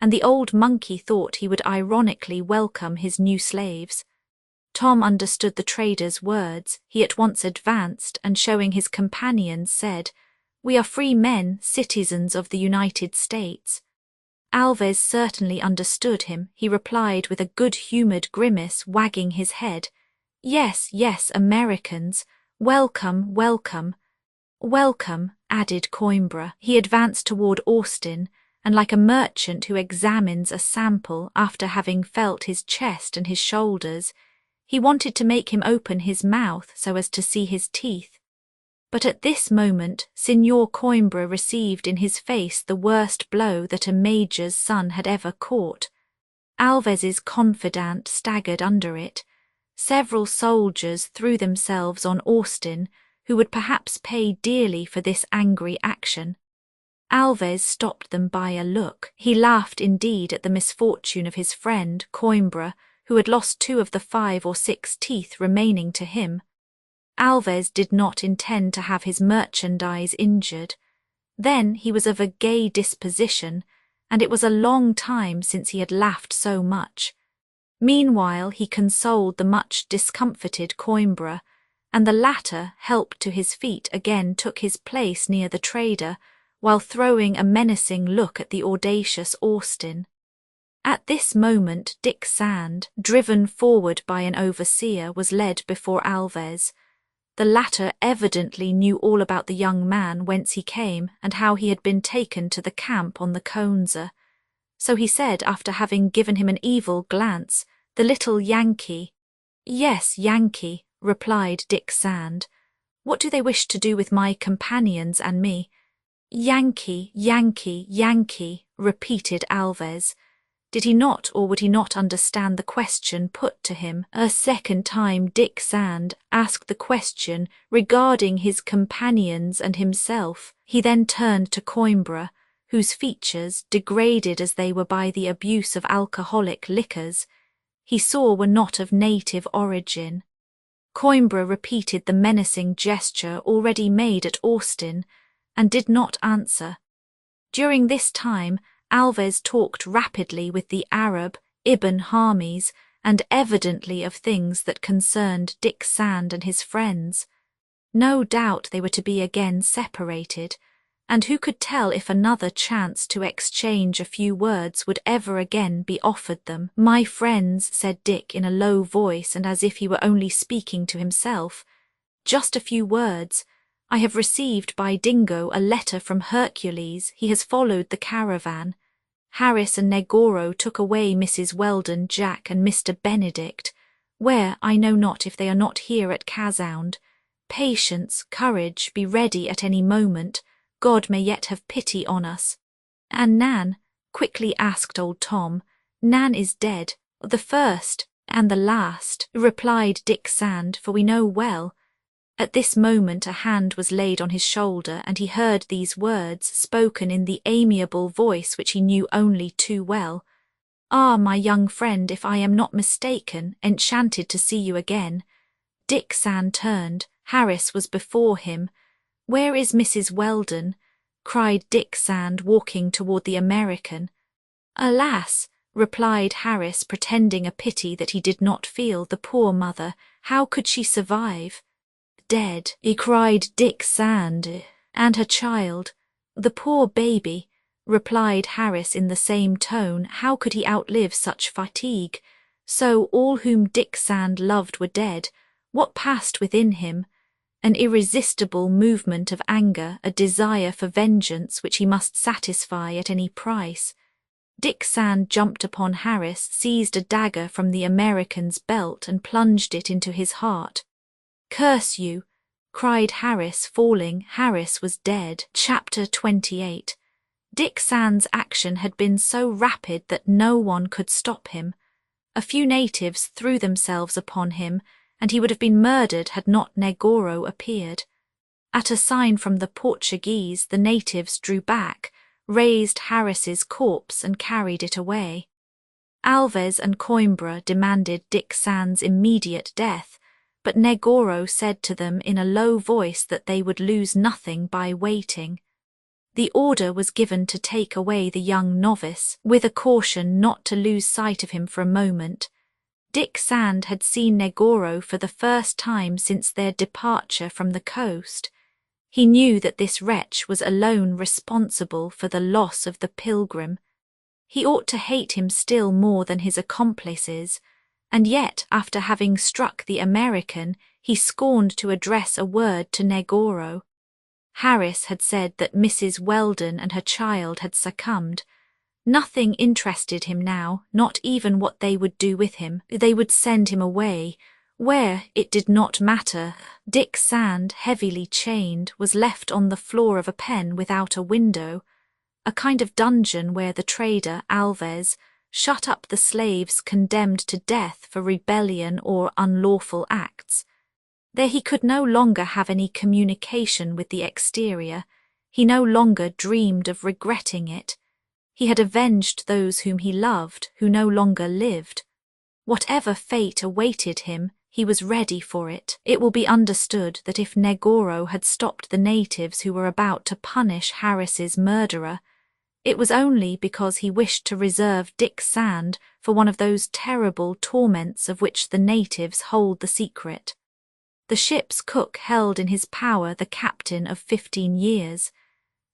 and the old monkey thought he would ironically welcome his new slaves. Tom understood the trader's words. He at once advanced and, showing his companions, said, "We are free men, citizens of the United States." Alves certainly understood him. He replied with a good-humoured grimace, wagging his head, "Yes, yes, Americans. Welcome, welcome." "Welcome," added Coimbra. He advanced toward Austin, and like a merchant who examines a sample after having felt his chest and his shoulders, he wanted to make him open his mouth so as to see his teeth. But at this moment Signor Coimbra received in his face the worst blow that a major's son had ever caught. Alves's confidant staggered under it. Several soldiers threw themselves on Austin, who would perhaps pay dearly for this angry action. Alves stopped them by a look. He laughed indeed at the misfortune of his friend Coimbra, who had lost 2 of the 5 or 6 teeth remaining to him. Alves did not intend to have his merchandise injured. Then he was of a gay disposition, and it was a long time since he had laughed so much. Meanwhile he consoled the much discomfited Coimbra, and the latter, helped to his feet, again took his place near the trader, while throwing a menacing look at the audacious Austin. At this moment Dick Sand, driven forward by an overseer, was led before Alves. The latter evidently knew all about the young man, whence he came, and how he had been taken to the camp on the Conza. So he said, after having given him an evil glance, "The little Yankee." "Yes, Yankee," replied Dick Sand. "What do they wish to do with my companions and me?" "Yankee, Yankee, Yankee," repeated Alves. Did he not, or would he not understand the question put to him? A second time Dick Sand asked the question regarding his companions and himself. He then turned to Coimbra, whose features, degraded as they were by the abuse of alcoholic liquors, he saw were not of native origin. Coimbra repeated the menacing gesture already made at Austin, and did not answer. During this time Alves talked rapidly with the Arab, Ibn Hamis, and evidently of things that concerned Dick Sand and his friends. No doubt they were to be again separated, and who could tell if another chance to exchange a few words would ever again be offered them. "My friends," said Dick in a low voice and as if he were only speaking to himself, "just a few words. I have received by Dingo a letter from Hercules. He has followed the caravan. Harris and Negoro took away Mrs. Weldon, Jack and Mr. Benedict. Where, I know not, if they are not here at Casound. Patience, courage, be ready at any moment. God may yet have pity on us." "And Nan?" quickly asked old Tom. "Nan is dead. The first and the last," replied Dick Sand, "for we know well." At this moment a hand was laid on his shoulder, and he heard these words spoken in the amiable voice which he knew only too well. "Ah, my young friend, if I am not mistaken, enchanted to see you again." Dick Sand turned. Harris was before him. "Where is Mrs. Weldon?" cried Dick Sand, walking toward the American. "Alas," replied Harris, pretending a pity that he did not feel, "the poor mother, how could she survive?" "Dead," cried Dick Sand. "And her child?" "The poor baby," replied Harris in the same tone. How could he outlive such fatigue? So all whom Dick Sand loved were dead. What passed within him? an irresistible movement of anger, a desire for vengeance which he must satisfy at any price. Dick Sand jumped upon Harris, seized a dagger from the American's belt and plunged it into his heart. "Curse you!" cried Harris, falling. Harris was dead. Chapter 28. Dick Sand's action had been so rapid that no one could stop him. A few natives threw themselves upon him, and he would have been murdered had not Negoro appeared. At a sign from the Portuguese, the natives drew back, raised Harris's corpse and carried it away. Alves and Coimbra demanded Dick Sand's immediate death, but Negoro said to them in a low voice that they would lose nothing by waiting. The order was given to take away the young novice, with a caution not to lose sight of him for a moment. Dick Sand had seen Negoro for the first time since their departure from the coast. He knew that this wretch was alone responsible for the loss of the Pilgrim. He ought to hate him still more than his accomplices, and yet, after having struck the American, he scorned to address a word to Negoro. Harris had said that Mrs. Weldon and her child had succumbed. Nothing interested him now, not even what they would do with him. They would send him away. Where, it did not matter. Dick Sand, heavily chained, was left on the floor of a pen without a window, a kind of dungeon where the trader, Alves, shut up the slaves condemned to death for rebellion or unlawful acts. There he could no longer have any communication with the exterior. He no longer dreamed of regretting it. He had avenged those whom he loved, who no longer lived. Whatever fate awaited him, he was ready for it. It will be understood that if Negoro had stopped the natives who were about to punish Harris's murderer, it was only because he wished to reserve Dick Sand for one of those terrible torments of which the natives hold the secret. The ship's cook held in his power the captain of 15 years.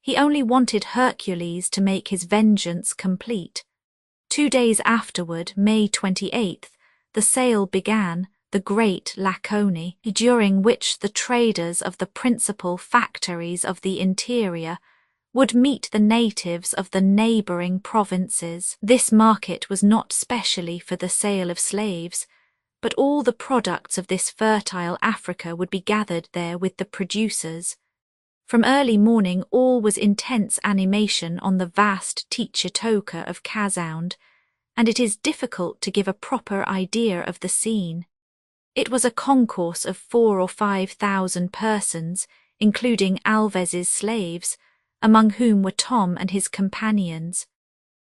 He only wanted Hercules to make his vengeance complete. 2 days afterward, May 28th, the sail began, the Great Laconie, during which the traders of the principal factories of the interior would meet the natives of the neighbouring provinces. This market was not specially for the sale of slaves, but all the products of this fertile Africa would be gathered there with the producers. From early morning all was intense animation on the vast Teachetoka of Kasound, and it is difficult to give a proper idea of the scene. It was a concourse of 4,000 or 5,000 persons, including Alves's slaves, among whom were Tom and his companions.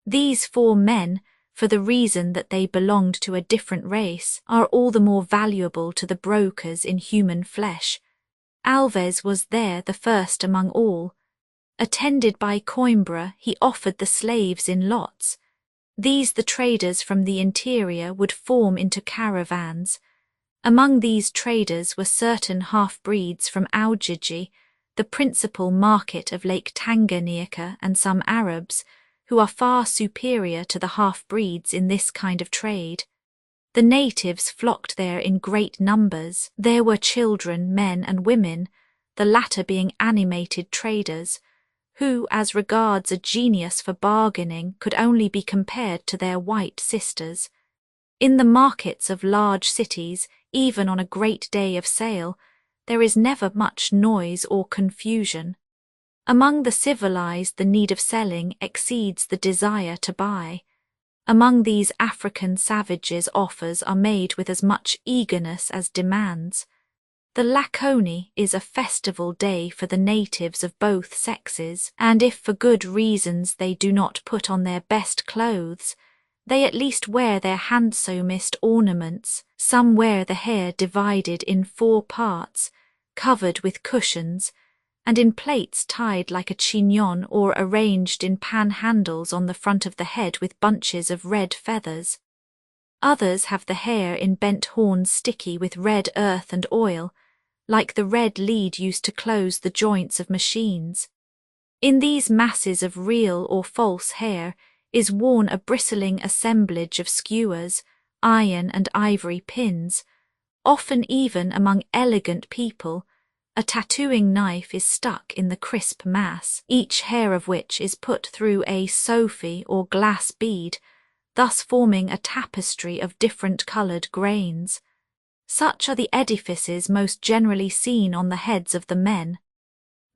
These 4 men, for the reason that they belonged to a different race, are all the more valuable to the brokers in human flesh. Alves was there the first among all. Attended by Coimbra, he offered the slaves in lots. These the traders from the interior would form into caravans. Among these traders were certain half-breeds from Ujiji, the principal market of Lake Tanganyika, and some Arabs, who are far superior to the half-breeds in this kind of trade. The natives flocked there in great numbers. There were children, men and women, the latter being animated traders, who, as regards a genius for bargaining, could only be compared to their white sisters. In the markets of large cities, even on a great day of sale, there is never much noise or confusion. Among the civilized, the need of selling exceeds the desire to buy. Among these African savages, offers are made with as much eagerness as demands. The Laconie is a festival day for the natives of both sexes, and if for good reasons they do not put on their best clothes, they at least wear their handsomest ornaments. Some wear the hair divided in 4 parts, covered with cushions, and in plaits tied like a chignon or arranged in panhandles on the front of the head with bunches of red feathers. Others have the hair in bent horns sticky with red earth and oil, like the red lead used to close the joints of machines. In these masses of real or false hair is worn a bristling assemblage of skewers, iron and ivory pins, often even among elegant people, A tattooing knife is stuck in the crisp mass, each hair of which is put through a sophy or glass bead, thus forming a tapestry of different coloured grains. Such are the edifices most generally seen on the heads of the men.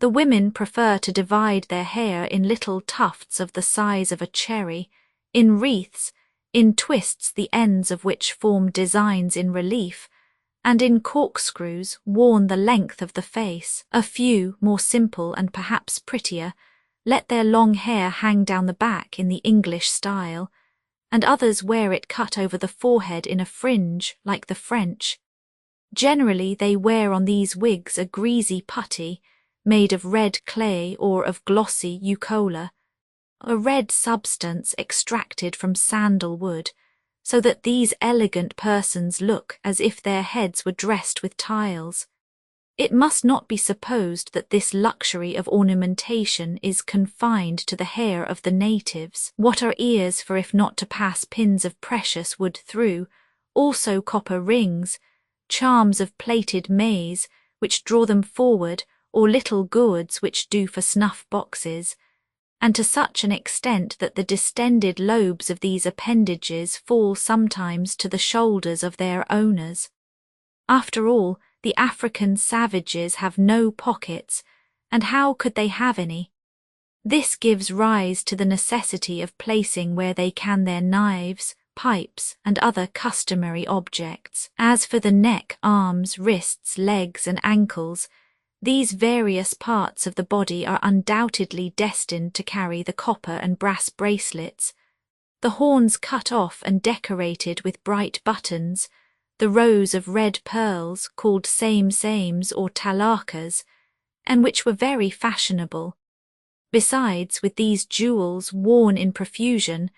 The women prefer to divide their hair in little tufts of the size of a cherry, in wreaths, in twists the ends of which form designs in relief, and in corkscrews worn the length of the face. A few, more simple and perhaps prettier, let their long hair hang down the back in the English style, and others wear it cut over the forehead in a fringe like the French. Generally they wear on these wigs a greasy putty, made of red clay or of glossy eucola, a red substance extracted from sandalwood, so that these elegant persons look as if their heads were dressed with tiles. It must not be supposed that this luxury of ornamentation is confined to the hair of the natives. What are ears for if not to pass pins of precious wood through, also copper rings, charms of plaited maize, which draw them forward, or little gourds which do for snuff boxes, and to such an extent that the distended lobes of these appendages fall sometimes to the shoulders of their owners. After all, the African savages have no pockets, and how could they have any? This gives rise to the necessity of placing where they can their knives, pipes, and other customary objects. As for the neck, arms, wrists, legs, and ankles, these various parts of the body are undoubtedly destined to carry the copper and brass bracelets, the horns cut off and decorated with bright buttons, the rows of red pearls called same-sames or talakas, and which were very fashionable. Besides, with these jewels worn in profusion,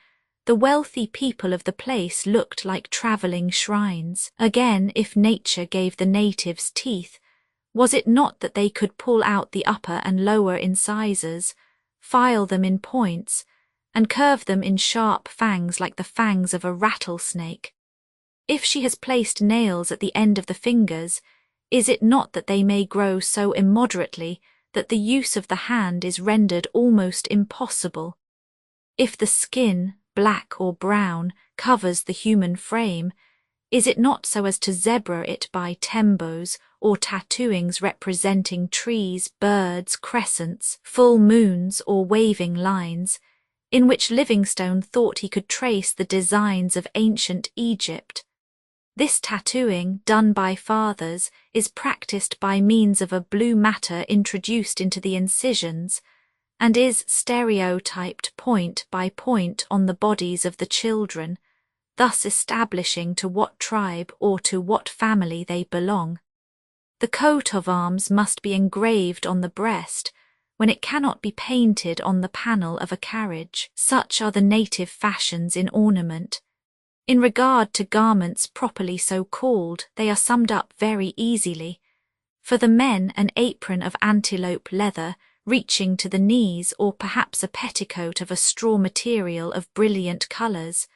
the wealthy people of the place looked like travelling shrines. Again, if nature gave the natives teeth, was it not that they could pull out the upper and lower incisors, file them in points, and curve them in sharp fangs like the fangs of a rattlesnake? If she has placed nails at the end of the fingers, is it not that they may grow so immoderately that the use of the hand is rendered almost impossible? If the skin, black or brown, covers the human frame, is it not so as to zebra it by tembos or tattooings representing trees, birds, crescents, full moons, or waving lines, in which Livingstone thought he could trace the designs of ancient Egypt? This tattooing, done by fathers, is practised by means of a blue matter introduced into the incisions, and is stereotyped point by point on the bodies of the children, thus establishing to what tribe or to what family they belong. The coat of arms must be engraved on the breast, when it cannot be painted on the panel of a carriage. Such are the native fashions in ornament. In regard to garments properly so called, they are summed up very easily. For the men, an apron of antelope leather, reaching to the knees, or perhaps a petticoat of a straw material of brilliant colours.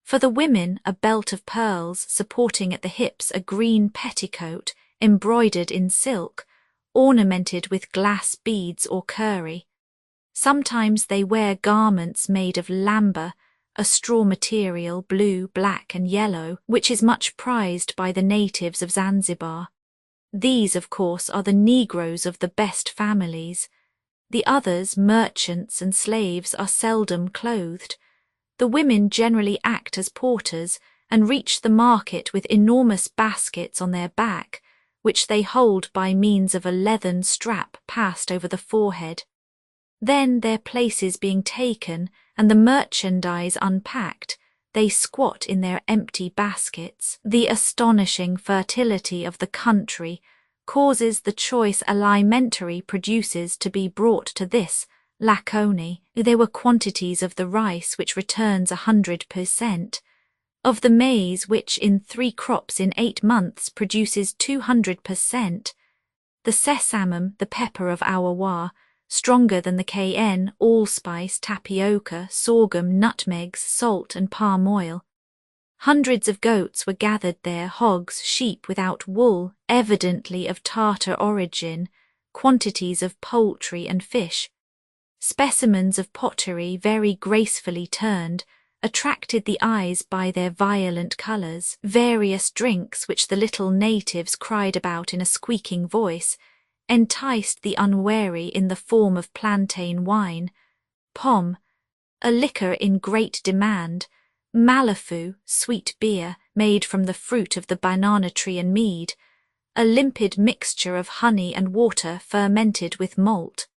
For the women, a belt of pearls, supporting at the hips a green petticoat, embroidered in silk, ornamented with glass beads or curry. Sometimes they wear garments made of lamba, a straw material, blue, black, and yellow, which is much prized by the natives of Zanzibar. These, of course, are the Negroes of the best families. The others, merchants and slaves, are seldom clothed. The women generally act as porters and reach the market with enormous baskets on their back, which they hold by means of a leathern strap passed over the forehead. Then, their places being taken and the merchandise unpacked, they squat in their empty baskets. The astonishing fertility of the country causes the choice alimentary produces to be brought to this Laconi. There were quantities of the rice which returns 100%, of the maize which in 3 crops in 8 months produces 200%, the sesamum, the pepper of Awawa, stronger than the cayenne, allspice, tapioca, sorghum, nutmegs, salt and palm oil. Hundreds of goats were gathered there, hogs, sheep without wool, evidently of Tartar origin, quantities of poultry and fish. Specimens of pottery, very gracefully turned, attracted the eyes by their violent colours. Various drinks, which the little natives cried about in a squeaking voice, enticed the unwary in the form of plantain wine, pom, a liquor in great demand, malafoo, sweet beer made from the fruit of the banana tree and mead, a limpid mixture of honey and water fermented with malt.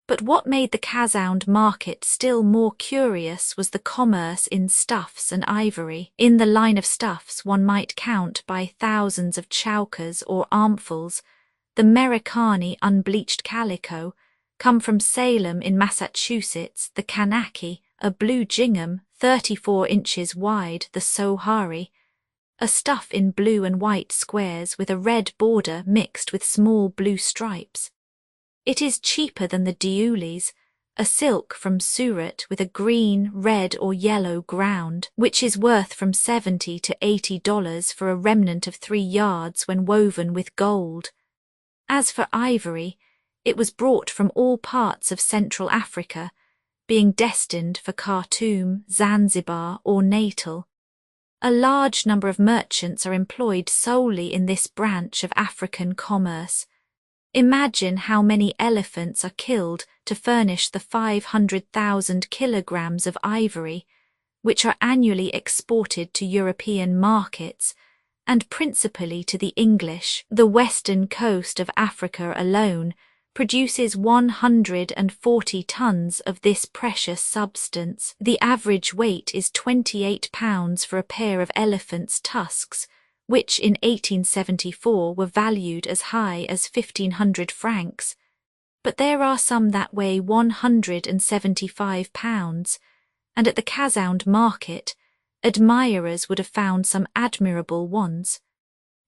But what made the Kasound market still more curious was the commerce in stuffs and ivory. In the line of stuffs one might count by thousands of chaukas or armfuls, the Merikani unbleached calico, come from Salem in Massachusetts, the Kanaki, a blue gingham 34 inches wide, the Sohari, a stuff in blue and white squares with a red border mixed with small blue stripes. It is cheaper than the diulis, a silk from Surat with a green, red or yellow ground, which is worth from $70 to $80 for a remnant of 3 yards when woven with gold. As for ivory, it was brought from all parts of Central Africa, being destined for Khartoum, Zanzibar or Natal. A large number of merchants are employed solely in this branch of African commerce. Imagine how many elephants are killed to furnish the 500,000 kilograms of ivory, which are annually exported to European markets, and principally to the English. The western coast of Africa alone produces 140 tons of this precious substance. The average weight is 28 pounds for a pair of elephant's tusks, which in 1874 were valued as high as 1,500 francs. But there are some that weigh 175 pounds, and at the Kasound market, admirers would have found some admirable ones.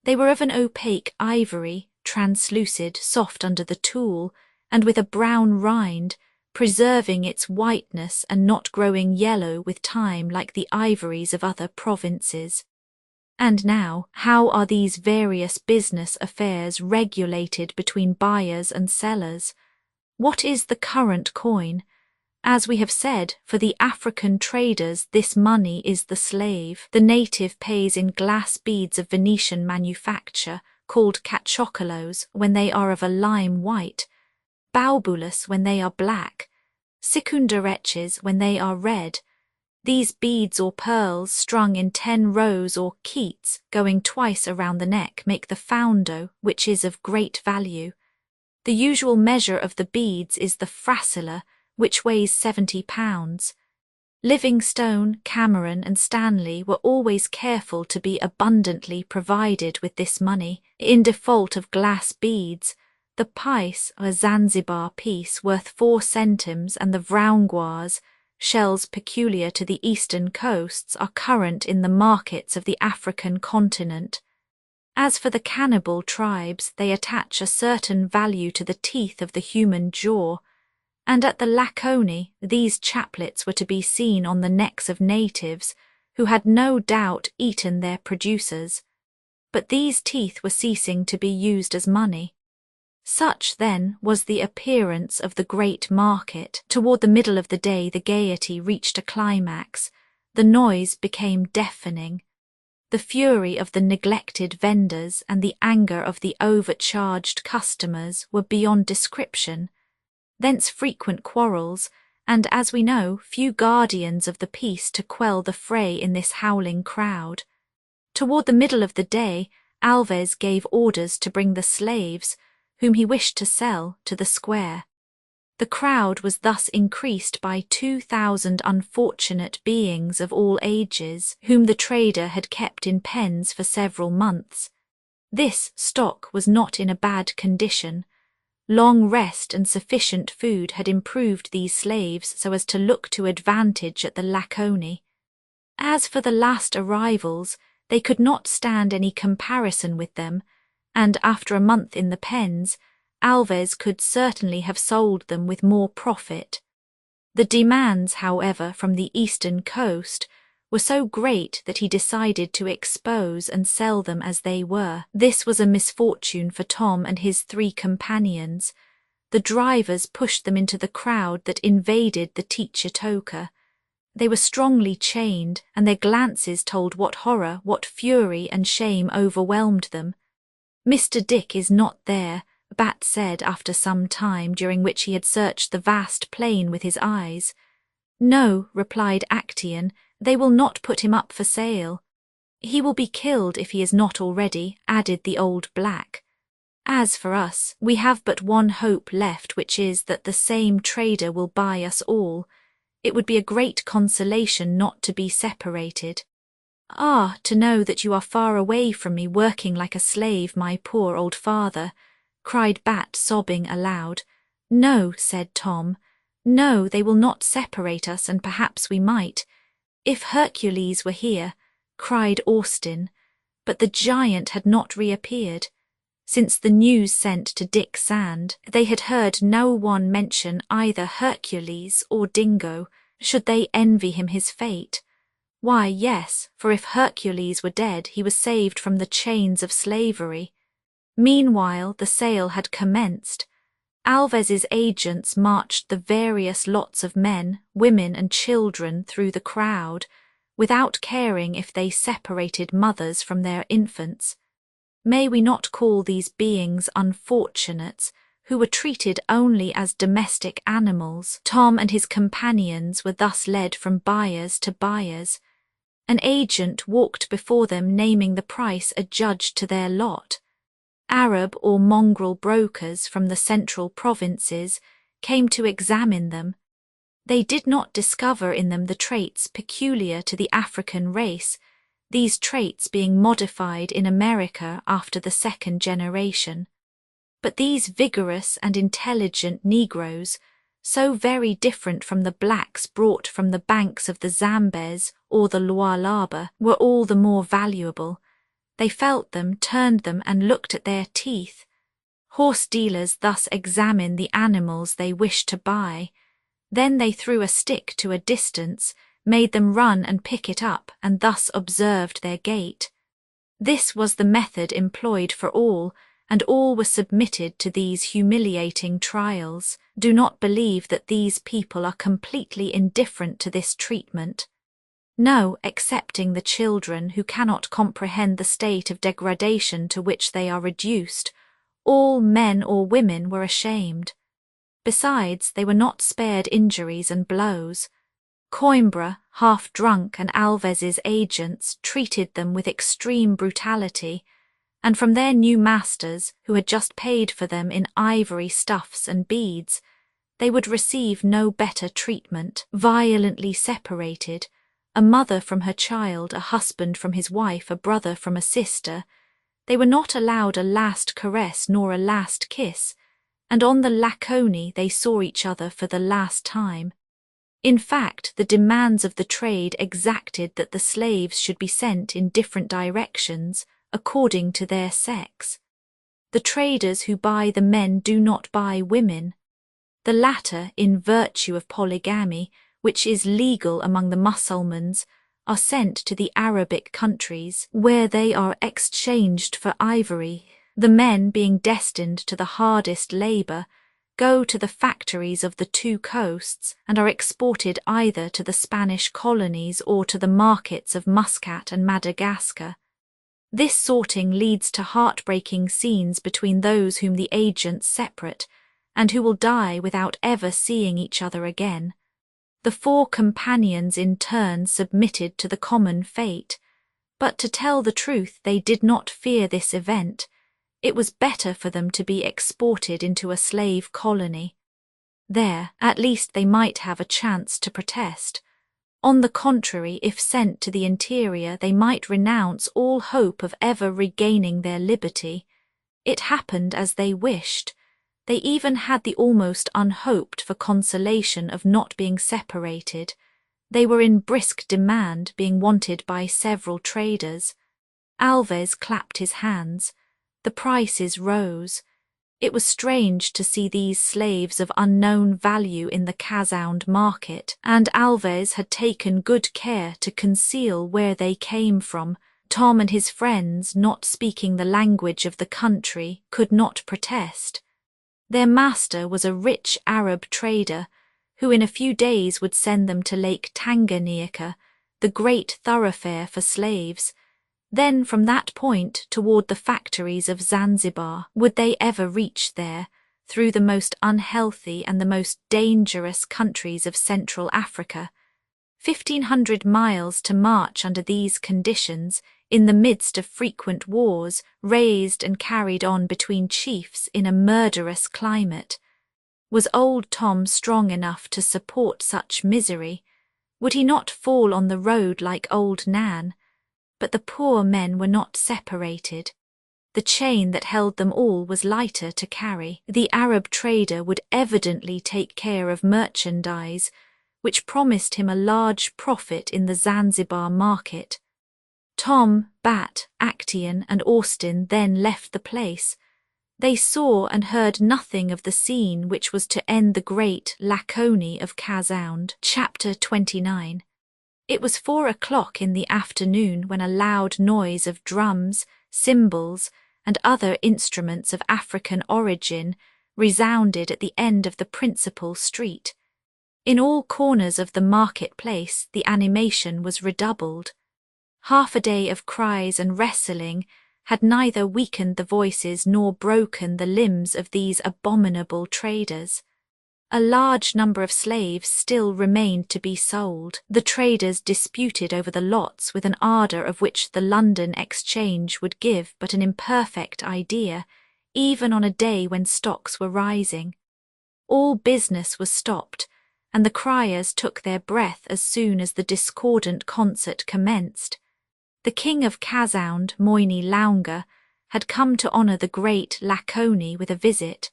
They were of an opaque ivory, translucid, soft under the tool, and with a brown rind, preserving its whiteness and not growing yellow with time like the ivories of other provinces. And now, how are these various business affairs regulated between buyers and sellers? What is the current coin? As we have said, for the African traders this money is the slave. The native pays in glass beads of Venetian manufacture, called cachocolos when they are of a lime white, baubulus when they are black, secundareches when they are red. These beads or pearls strung in 10 rows or keats going twice around the neck make the foundo, which is of great value. The usual measure of the beads is the fracilla, which weighs 70 pounds. Livingstone, Cameron and Stanley were always careful to be abundantly provided with this money. In default of glass beads, the pice, or Zanzibar piece worth 4 centimes, and the vraungoise, shells peculiar to the eastern coasts, are current in the markets of the African continent. As for the cannibal tribes, they attach a certain value to the teeth of the human jaw, and at the Laconie these chaplets were to be seen on the necks of natives, who had no doubt eaten their producers. But these teeth were ceasing to be used as money. Such, then, was the appearance of the great market. Toward the middle of the day the gaiety reached a climax. The noise became deafening. The fury of the neglected vendors and the anger of the overcharged customers were beyond description. Thence frequent quarrels, and, as we know, few guardians of the peace to quell the fray in this howling crowd. Toward the middle of the day, Alves gave orders to bring the slaves, whom he wished to sell, to the square. The crowd was thus increased by 2,000 unfortunate beings of all ages, whom the trader had kept in pens for several months. This stock was not in a bad condition. Long rest and sufficient food had improved these slaves so as to look to advantage at the Laconie. As for the last arrivals, they could not stand any comparison with them, and after a month in the pens, Alves could certainly have sold them with more profit. The demands, however, from the eastern coast were so great that he decided to expose and sell them as they were. This was a misfortune for Tom and his 3 companions. The drivers pushed them into the crowd that invaded the teacher Toka. They were strongly chained, and their glances told what horror, what fury and shame overwhelmed them. "Mr. Dick is not there," Bat said after some time, during which he had searched the vast plain with his eyes. "No," replied Actaeon, "they will not put him up for sale." "He will be killed if he is not already," added the old black. "As for us, we have but one hope left, which is that the same trader will buy us all. It would be a great consolation not to be separated." "Ah, to know that you are far away from me, working like a slave, my poor old father," cried Bat, sobbing aloud. "No," said Tom. "No, they will not separate us, and perhaps we might. If Hercules were here," cried Austin. But the giant had not reappeared. Since the news sent to Dick Sand, they had heard no one mention either Hercules or Dingo. Should they envy him his fate? Why, yes, for if Hercules were dead, he was saved from the chains of slavery. Meanwhile, the sale had commenced. Alves's agents marched the various lots of men, women and children through the crowd, without caring if they separated mothers from their infants. May we not call these beings unfortunates, who were treated only as domestic animals? Tom and his companions were thus led from buyers to buyers. An agent walked before them, naming the price adjudged to their lot. Arab or mongrel brokers from the central provinces came to examine them. They did not discover in them the traits peculiar to the African race, these traits being modified in America after the 2nd generation. But these vigorous and intelligent Negroes, so very different from the blacks brought from the banks of the Zambez or the Lualaba, were all the more valuable. They felt them, turned them, and looked at their teeth. Horse dealers thus examine the animals they wish to buy. Then they threw a stick to a distance, made them run and pick it up, and thus observed their gait. This was the method employed for all, and all were submitted to these humiliating trials. Do not believe that these people are completely indifferent to this treatment. No, excepting the children who cannot comprehend the state of degradation to which they are reduced, all men or women were ashamed. Besides, they were not spared injuries and blows. Coimbra, half drunk, and Alves's agents treated them with extreme brutality, and from their new masters, who had just paid for them in ivory stuffs and beads, they would receive no better treatment. Violently separated, a mother from her child, a husband from his wife, a brother from a sister, they were not allowed a last caress nor a last kiss, and on the Laconie they saw each other for the last time. In fact, the demands of the trade exacted that the slaves should be sent in different directions, according to their sex. The traders who buy the men do not buy women. The latter, in virtue of polygamy, which is legal among the Mussulmans, are sent to the Arabic countries, where they are exchanged for ivory. The men, being destined to the hardest labour, go to the factories of the 2 coasts and are exported either to the Spanish colonies or to the markets of Muscat and Madagascar. This sorting leads to heartbreaking scenes between those whom the agents separate, and who will die without ever seeing each other again. The 4 companions in turn submitted to the common fate, but to tell the truth, they did not fear this event. It was better for them to be exported into a slave colony. There, at least, they might have a chance to protest. On the contrary, if sent to the interior, they might renounce all hope of ever regaining their liberty. It happened as they wished. They even had the almost unhoped for consolation of not being separated. They were in brisk demand, being wanted by several traders. Alves clapped his hands. The prices rose. It was strange to see these slaves of unknown value in the Kasound market, and Alves had taken good care to conceal where they came from. Tom and his friends, not speaking the language of the country, could not protest. Their master was a rich Arab trader, who in a few days would send them to Lake Tanganyika, the great thoroughfare for slaves. Then from that point toward the factories of Zanzibar. Would they ever reach there, through the most unhealthy and the most dangerous countries of Central Africa? 1,500 miles to march under these conditions, in the midst of frequent wars raised and carried on between chiefs in a murderous climate. Was old Tom strong enough to support such misery? Would he not fall on the road like old Nan? But the poor men were not separated. The chain that held them all was lighter to carry. The Arab trader would evidently take care of merchandise, which promised him a large profit in the Zanzibar market. Tom, Bat, Actaeon, and Austin then left the place. They saw and heard nothing of the scene which was to end the great Laconie of Kasound. Chapter 29. It was 4 o'clock in the afternoon when a loud noise of drums, cymbals, and other instruments of African origin resounded at the end of the principal street. In all corners of the market-place the animation was redoubled. Half a day of cries and wrestling had neither weakened the voices nor broken the limbs of these abominable traders. A large number of slaves still remained to be sold. The traders disputed over the lots with an ardour of which the London exchange would give but an imperfect idea, even on a day when stocks were rising. All business was stopped, and the criers took their breath as soon as the discordant concert commenced. The king of Kasound, Moini Lounga, had come to honour the great Laconie with a visit.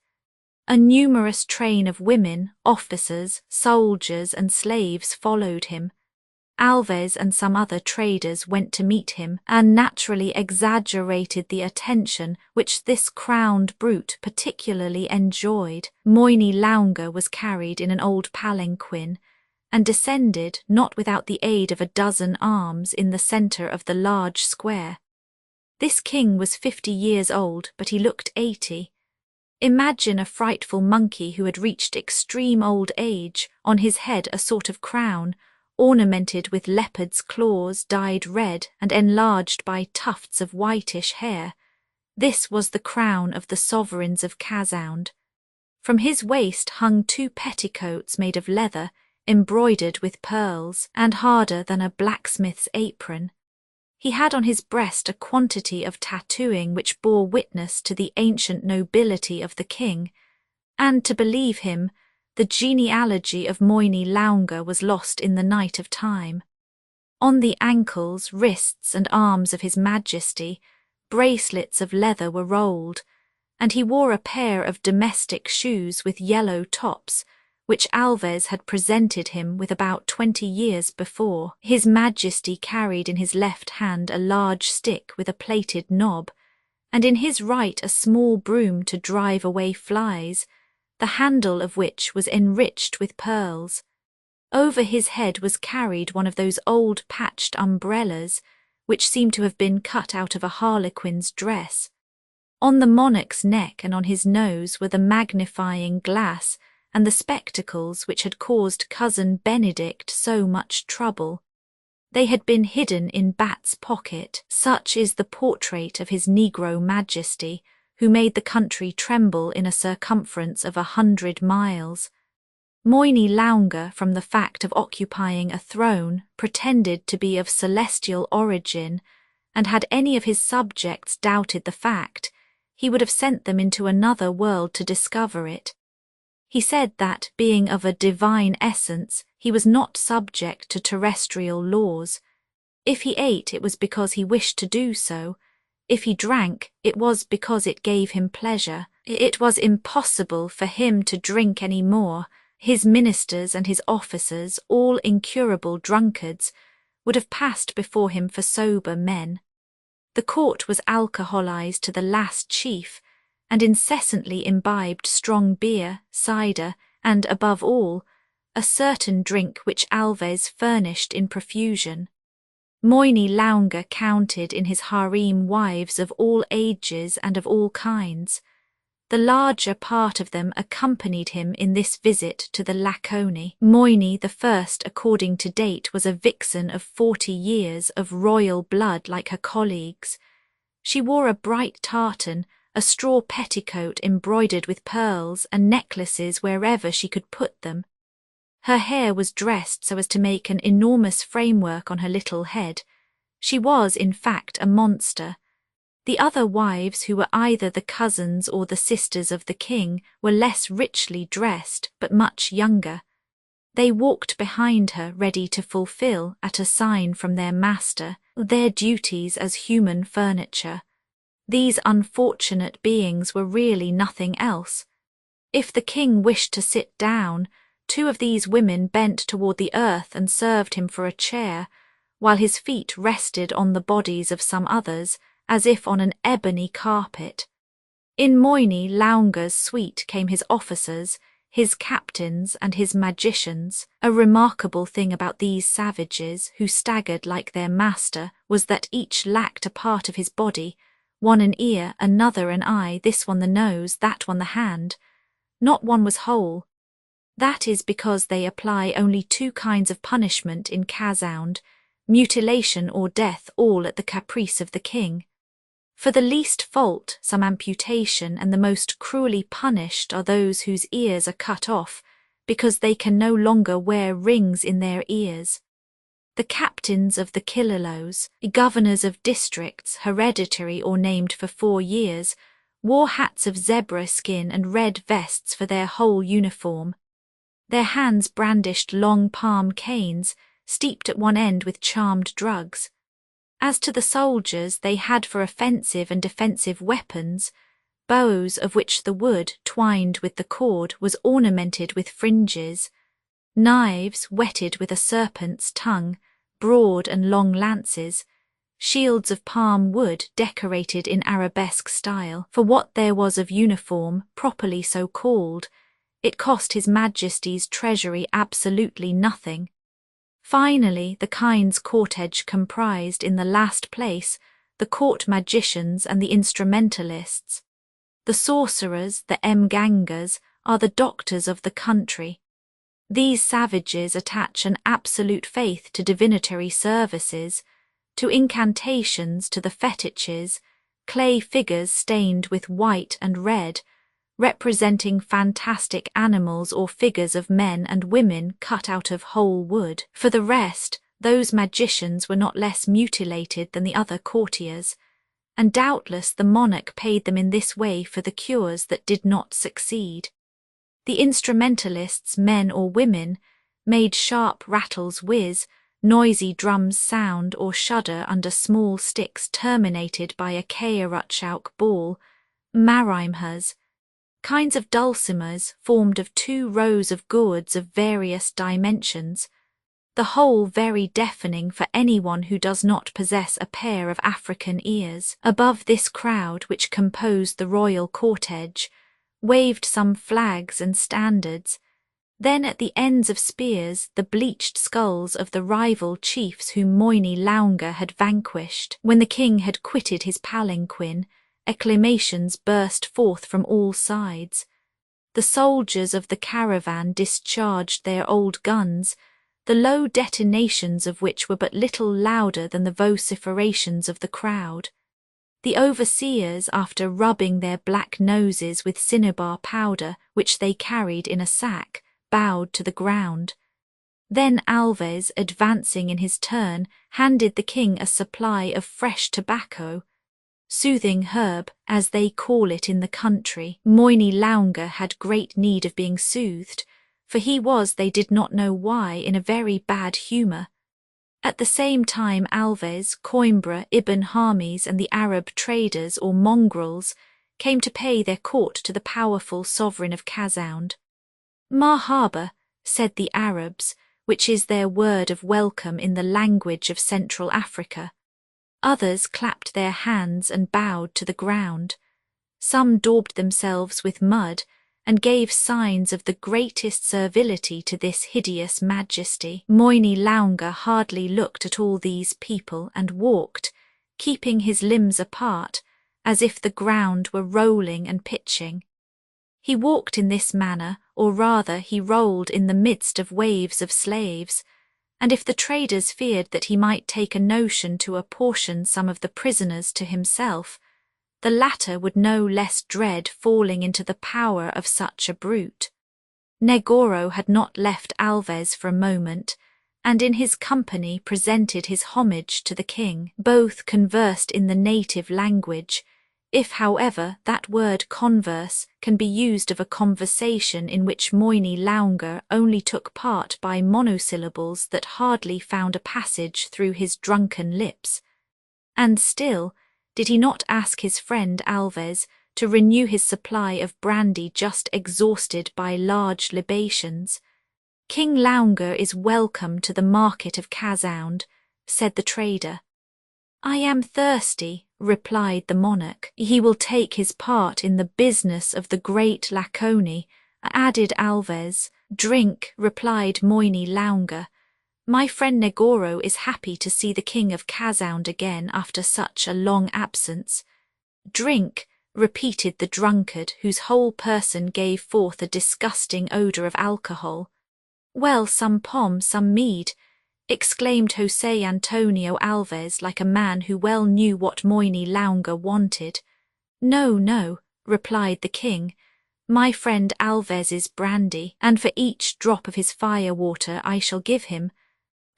A numerous train of women, officers, soldiers, and slaves followed him. Alves and some other traders went to meet him, and naturally exaggerated the attention which this crowned brute particularly enjoyed. Moini Lounga was carried in an old palanquin, and descended, not without the aid of a dozen arms, in the centre of the large square. This king was 50 years old, but he looked 80. Imagine a frightful monkey who had reached extreme old age, on his head a sort of crown, ornamented with leopard's claws dyed red and enlarged by tufts of whitish hair. This was the crown of the sovereigns of Kasound. From his waist hung 2 petticoats made of leather, embroidered with pearls, and harder than a blacksmith's apron. He had on his breast a quantity of tattooing which bore witness to the ancient nobility of the king, and to believe him, the genealogy of Moini Lounga was lost in the night of time. On the ankles, wrists, and arms of his majesty, bracelets of leather were rolled, and he wore a pair of domestic shoes with yellow tops, which Alves had presented him with about 20 years before. His Majesty carried in his left hand a large stick with a plated knob, and in his right a small broom to drive away flies, the handle of which was enriched with pearls. Over his head was carried one of those old patched umbrellas, which seemed to have been cut out of a harlequin's dress. On the monarch's neck and on his nose were the magnifying glass and the spectacles which had caused cousin Benedict so much trouble. They had been hidden in Bat's pocket. Such is the portrait of his Negro Majesty, who made the country tremble in a circumference of 100 miles. Moini Lounga, from the fact of occupying a throne, pretended to be of celestial origin, and had any of his subjects doubted the fact, he would have sent them into another world to discover it. He said that, being of a divine essence, he was not subject to terrestrial laws. If he ate, it was because he wished to do so. If he drank, it was because it gave him pleasure. It was impossible for him to drink any more. His ministers and his officers, all incurable drunkards, would have passed before him for sober men. The court was alcoholized to the last chief, and incessantly imbibed strong beer, cider, and, above all, a certain drink which Alves furnished in profusion. Moini Launga counted in his harem wives of all ages and of all kinds. The larger part of them accompanied him in this visit to the Laconie. Moini the first, according to date, was a vixen of 40 years, of royal blood like her colleagues. She wore a bright tartan, a straw petticoat embroidered with pearls, and necklaces wherever she could put them. Her hair was dressed so as to make an enormous framework on her little head. She was, in fact, a monster. The other wives, who were either the cousins or the sisters of the king, were less richly dressed, but much younger. They walked behind her, ready to fulfill, at a sign from their master, their duties as human furniture. These unfortunate beings were really nothing else. If the king wished to sit down, 2 of these women bent toward the earth and served him for a chair, while his feet rested on the bodies of some others, as if on an ebony carpet. In Moini Launga's suite came his officers, his captains, and his magicians. A remarkable thing about these savages, who staggered like their master, was that each lacked a part of his body, one an ear, another an eye, this one the nose, that one the hand. Not one was whole. That is because they apply only 2 kinds of punishment in Kasound, mutilation or death, all at the caprice of the king. For the least fault, some amputation, and the most cruelly punished are those whose ears are cut off, because they can no longer wear rings in their ears. The captains of the Kililos, governors of districts, hereditary or named for 4 years, wore hats of zebra skin and red vests for their whole uniform. Their hands brandished long palm canes, steeped at one end with charmed drugs. As to the soldiers, they had for offensive and defensive weapons bows of which the wood, twined with the cord, was ornamented with fringes, knives whetted with a serpent's tongue, broad and long lances, shields of palm wood decorated in arabesque style. For what there was of uniform, properly so called, it cost His Majesty's treasury absolutely nothing. Finally, the kind's cortege comprised, in the last place, the court magicians and the instrumentalists. The sorcerers, the mgangas, are the doctors of the country. These savages attach an absolute faith to divinatory services, to incantations, to the fetiches, clay figures stained with white and red, representing fantastic animals or figures of men and women cut out of whole wood. For the rest, those magicians were not less mutilated than the other courtiers, and doubtless the monarch paid them in this way for the cures that did not succeed. The instrumentalists, men or women, made sharp rattles whiz, noisy drums sound or shudder under small sticks terminated by a Kayaruchauk ball, marimhas, kinds of dulcimers formed of 2 rows of gourds of various dimensions, the whole very deafening for anyone who does not possess a pair of African ears. Above this crowd, which composed the royal cortege, waved some flags and standards. Then at the ends of spears the bleached skulls of the rival chiefs whom Moini Launga had vanquished. When the king had quitted his palanquin, acclamations burst forth from all sides. The soldiers of the caravan discharged their old guns, the low detonations of which were but little louder than the vociferations of the crowd. The overseers, after rubbing their black noses with cinnabar powder, which they carried in a sack, bowed to the ground. Then Alves, advancing in his turn, handed the king a supply of fresh tobacco, soothing herb, as they call it in the country. Moini Launga had great need of being soothed, for he was, they did not know why, in a very bad humour. At the same time Alves, Coimbra, Ibn Hamis, and the Arab traders or mongrels came to pay their court to the powerful sovereign of Kasound. Marhaba, said the Arabs, which is their word of welcome in the language of Central Africa. Others clapped their hands and bowed to the ground. Some daubed themselves with mud, and gave signs of the greatest servility to this hideous majesty. Moini Lounga hardly looked at all these people and walked, keeping his limbs apart, as if the ground were rolling and pitching. He walked in this manner, or rather he rolled in the midst of waves of slaves, and if the traders feared that he might take a notion to apportion some of the prisoners to himself, the latter would no less dread falling into the power of such a brute. Negoro had not left Alves for a moment, and in his company presented his homage to the king. Both conversed in the native language, if, however, that word converse can be used of a conversation in which Moini Lounga only took part by monosyllables that hardly found a passage through his drunken lips. And still, did he not ask his friend Alves to renew his supply of brandy just exhausted by large libations? "King Lounga is welcome to the market of Kasound," said the trader. "I am thirsty," replied the monarch. "He will take his part in the business of the great Laconi," added Alves. "Drink," replied Moini Lounga. "My friend Negoro is happy to see the king of Kasound again after such a long absence." "Drink," repeated the drunkard, whose whole person gave forth a disgusting odour of alcohol. "Well, some pom, some mead," exclaimed José Antonio Alves like a man who well knew what Moini Lounga wanted. "No, no," replied the king. "My friend Alves's brandy, and for each drop of his fire-water I shall give him—"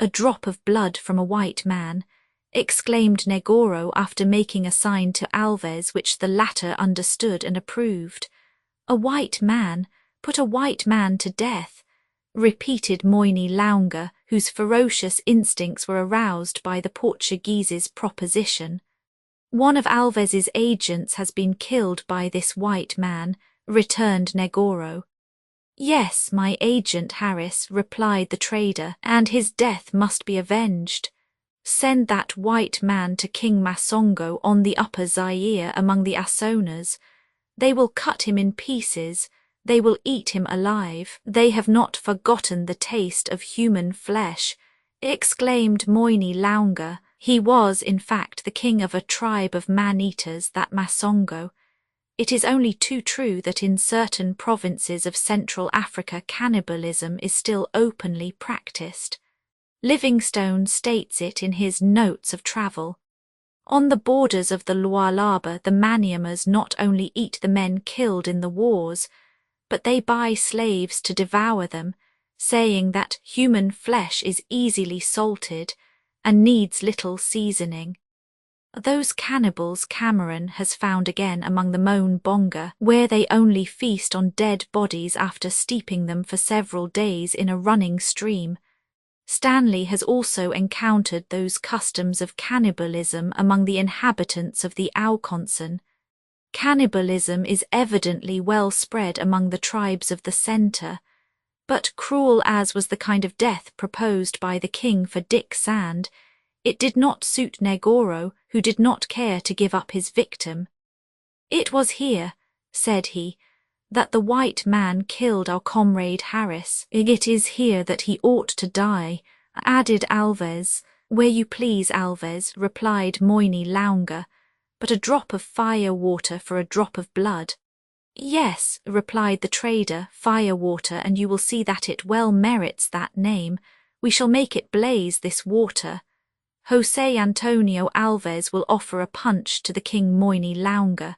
"A drop of blood from a white man," exclaimed Negoro after making a sign to Alves which the latter understood and approved. "A white man? Put a white man to death," repeated Moini Lounga, whose ferocious instincts were aroused by the Portuguese's proposition. "One of Alves's agents has been killed by this white man," returned Negoro. "Yes, my agent Harris," replied the trader, "and his death must be avenged. Send that white man to King Masongo on the Upper Zaire among the Assonas. They will cut him in pieces, they will eat him alive. They have not forgotten the taste of human flesh," exclaimed Moini Lounga. He was, in fact, the king of a tribe of man-eaters, that Masongo. It is only too true that in certain provinces of Central Africa cannibalism is still openly practiced. Livingstone states it in his Notes of Travel. On the borders of the Lualaba, the Maniamas not only eat the men killed in the wars, but they buy slaves to devour them, saying that human flesh is easily salted and needs little seasoning. Those cannibals Cameron has found again among the Moan Bonga, where they only feast on dead bodies after steeping them for several days in a running stream. Stanley has also encountered those customs of cannibalism among the inhabitants of the Aukonson. Cannibalism is evidently well spread among the tribes of the centre, but cruel as was the kind of death proposed by the king for Dick Sand, it did not suit Negoro, who did not care to give up his victim. "It was here," said he, "that the white man killed our comrade Harris. It is here that he ought to die," added Alves. "Where you please, Alves," replied Moini Lounga, "but a drop of fire-water for a drop of blood." "Yes," replied the trader, "fire-water, and you will see that it well merits that name. We shall make it blaze, this water. José Antonio Alves will offer a punch to the King Moini Lounga."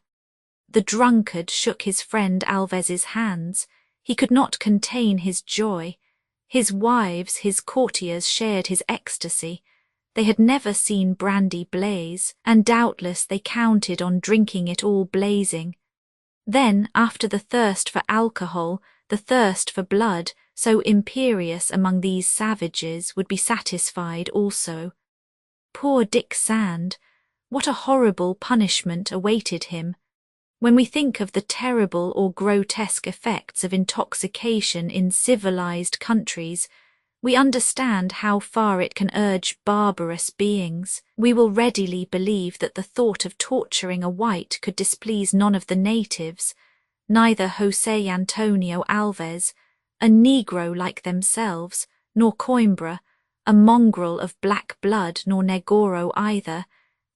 The drunkard shook his friend Alves's hands. He could not contain his joy. His wives, his courtiers shared his ecstasy. They had never seen brandy blaze, and doubtless they counted on drinking it all blazing. Then, after the thirst for alcohol, the thirst for blood, so imperious among these savages, would be satisfied also. Poor Dick Sand! What a horrible punishment awaited him! When we think of the terrible or grotesque effects of intoxication in civilized countries, We understand how far it can urge barbarous beings. We will readily believe that the thought of torturing a white could displease none of the natives, neither José Antonio Alves, a Negro like themselves, nor Coimbra, a mongrel of black blood, nor Negoro either,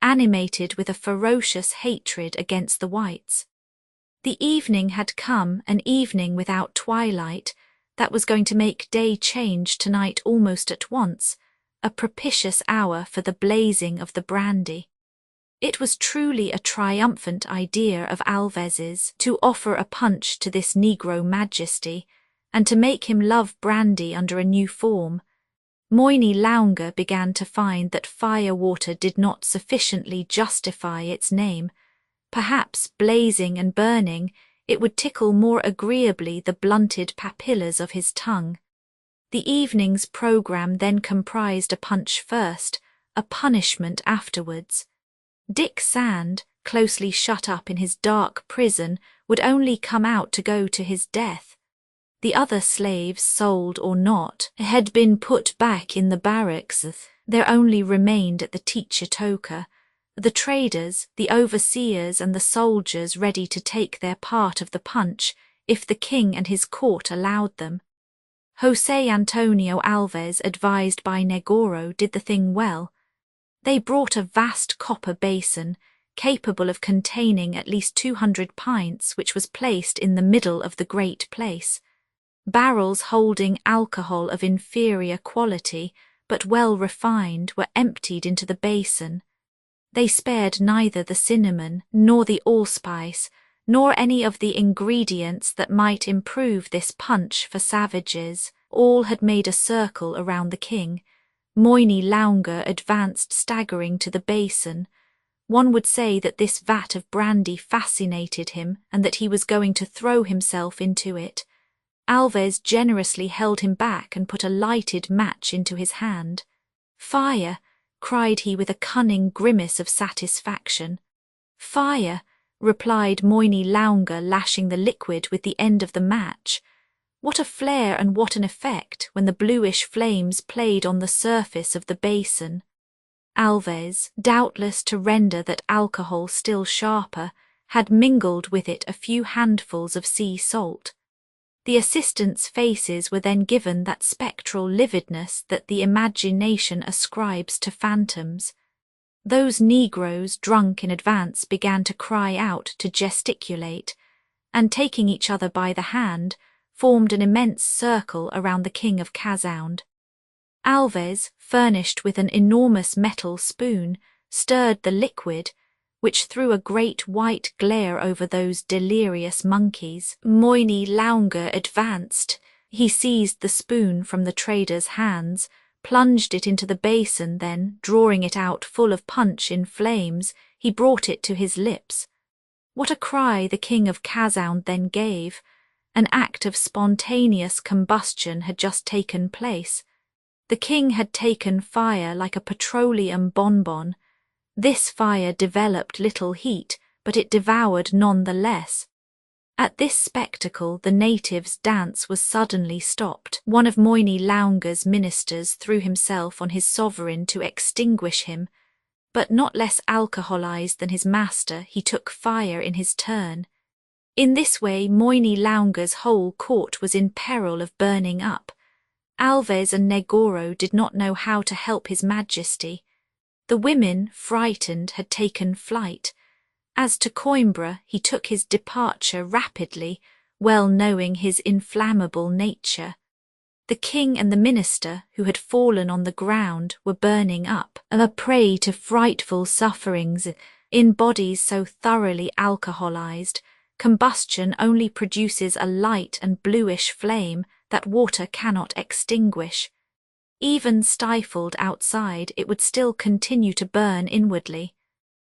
animated with a ferocious hatred against the whites. The evening had come, an evening without twilight, that was going to make day change to night almost at once, a propitious hour for the blazing of the brandy. It was truly a triumphant idea of Alves's to offer a punch to this Negro majesty, and to make him love brandy under a new form. Moyni Launga began to find that fire-water did not sufficiently justify its name. Perhaps, blazing and burning, it would tickle more agreeably the blunted papillas of his tongue. The evening's programme then comprised a punch first, a punishment afterwards. Dick Sand, closely shut up in his dark prison, would only come out to go to his death. The other slaves, sold or not, had been put back in the barracks. There only remained at the Tichitoka the traders, the overseers and the soldiers ready to take their part of the punch if the king and his court allowed them. José Antonio Alves, advised by Negoro, did the thing well. They brought a vast copper basin, capable of containing at least 200 pints, which was placed in the middle of the great place. Barrels holding alcohol of inferior quality, but well refined, were emptied into the basin. They spared neither the cinnamon, nor the allspice, nor any of the ingredients that might improve this punch for savages. All had made a circle around the king. Moyni Launga advanced staggering to the basin. One would say that this vat of brandy fascinated him and that he was going to throw himself into it. Alves generously held him back and put a lighted match into his hand. "Fire!" cried he with a cunning grimace of satisfaction. "Fire!" replied Moyni Launga, lashing the liquid with the end of the match. What a flare and what an effect when the bluish flames played on the surface of the basin. Alves, doubtless to render that alcohol still sharper, had mingled with it a few handfuls of sea salt. The assistants' faces were then given that spectral lividness that the imagination ascribes to phantoms. Those Negroes, drunk in advance, began to cry out, to gesticulate, and taking each other by the hand, formed an immense circle around the king of Casound. Alves, furnished with an enormous metal spoon, stirred the liquid, which threw a great white glare over those delirious monkeys. Moyni Launga advanced. He seized the spoon from the trader's hands, plunged it into the basin, then, drawing it out full of punch in flames, he brought it to his lips. What a cry the king of Casound then gave! An act of spontaneous combustion had just taken place. The king had taken fire like a petroleum bonbon. This fire developed little heat, but it devoured none the less. At this spectacle the natives' dance was suddenly stopped. One of Moyni Launga's ministers threw himself on his sovereign to extinguish him, but not less alcoholized than his master, he took fire in his turn. In this way Moyni Launga's whole court was in peril of burning up. Alves and Negoro did not know how to help his majesty. The women, frightened, had taken flight. As to Coimbra, he took his departure rapidly, well knowing his inflammable nature. The king and the minister, who had fallen on the ground, were burning up, a prey to frightful sufferings. In bodies so thoroughly alcoholized, combustion only produces a light and bluish flame that water cannot extinguish. Even stifled outside, it would still continue to burn inwardly.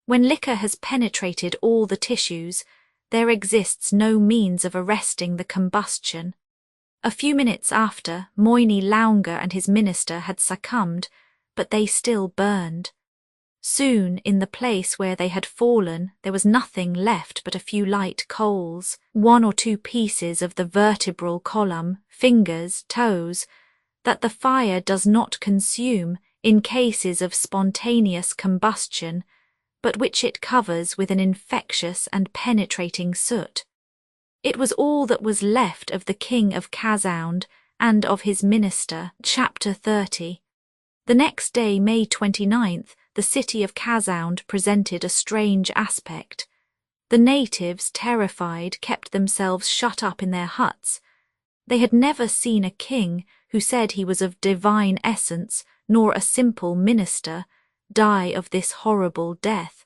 When liquor has penetrated all the tissues, there exists no means of arresting the combustion. A few minutes after, Moyni Launga and his minister had succumbed, but they still burned. Soon, in the place where they had fallen, there was nothing left but a few light coals, 1 or 2 pieces of the vertebral column, fingers, toes, that the fire does not consume in cases of spontaneous combustion, but which it covers with an infectious and penetrating soot. It was all that was left of the king of Kasound and of his minister. Chapter 30. The next day, May 29th, the city of Kasound presented a strange aspect. The natives, terrified, kept themselves shut up in their huts. They had never seen a king who said he was of divine essence, nor a simple minister, die of this horrible death.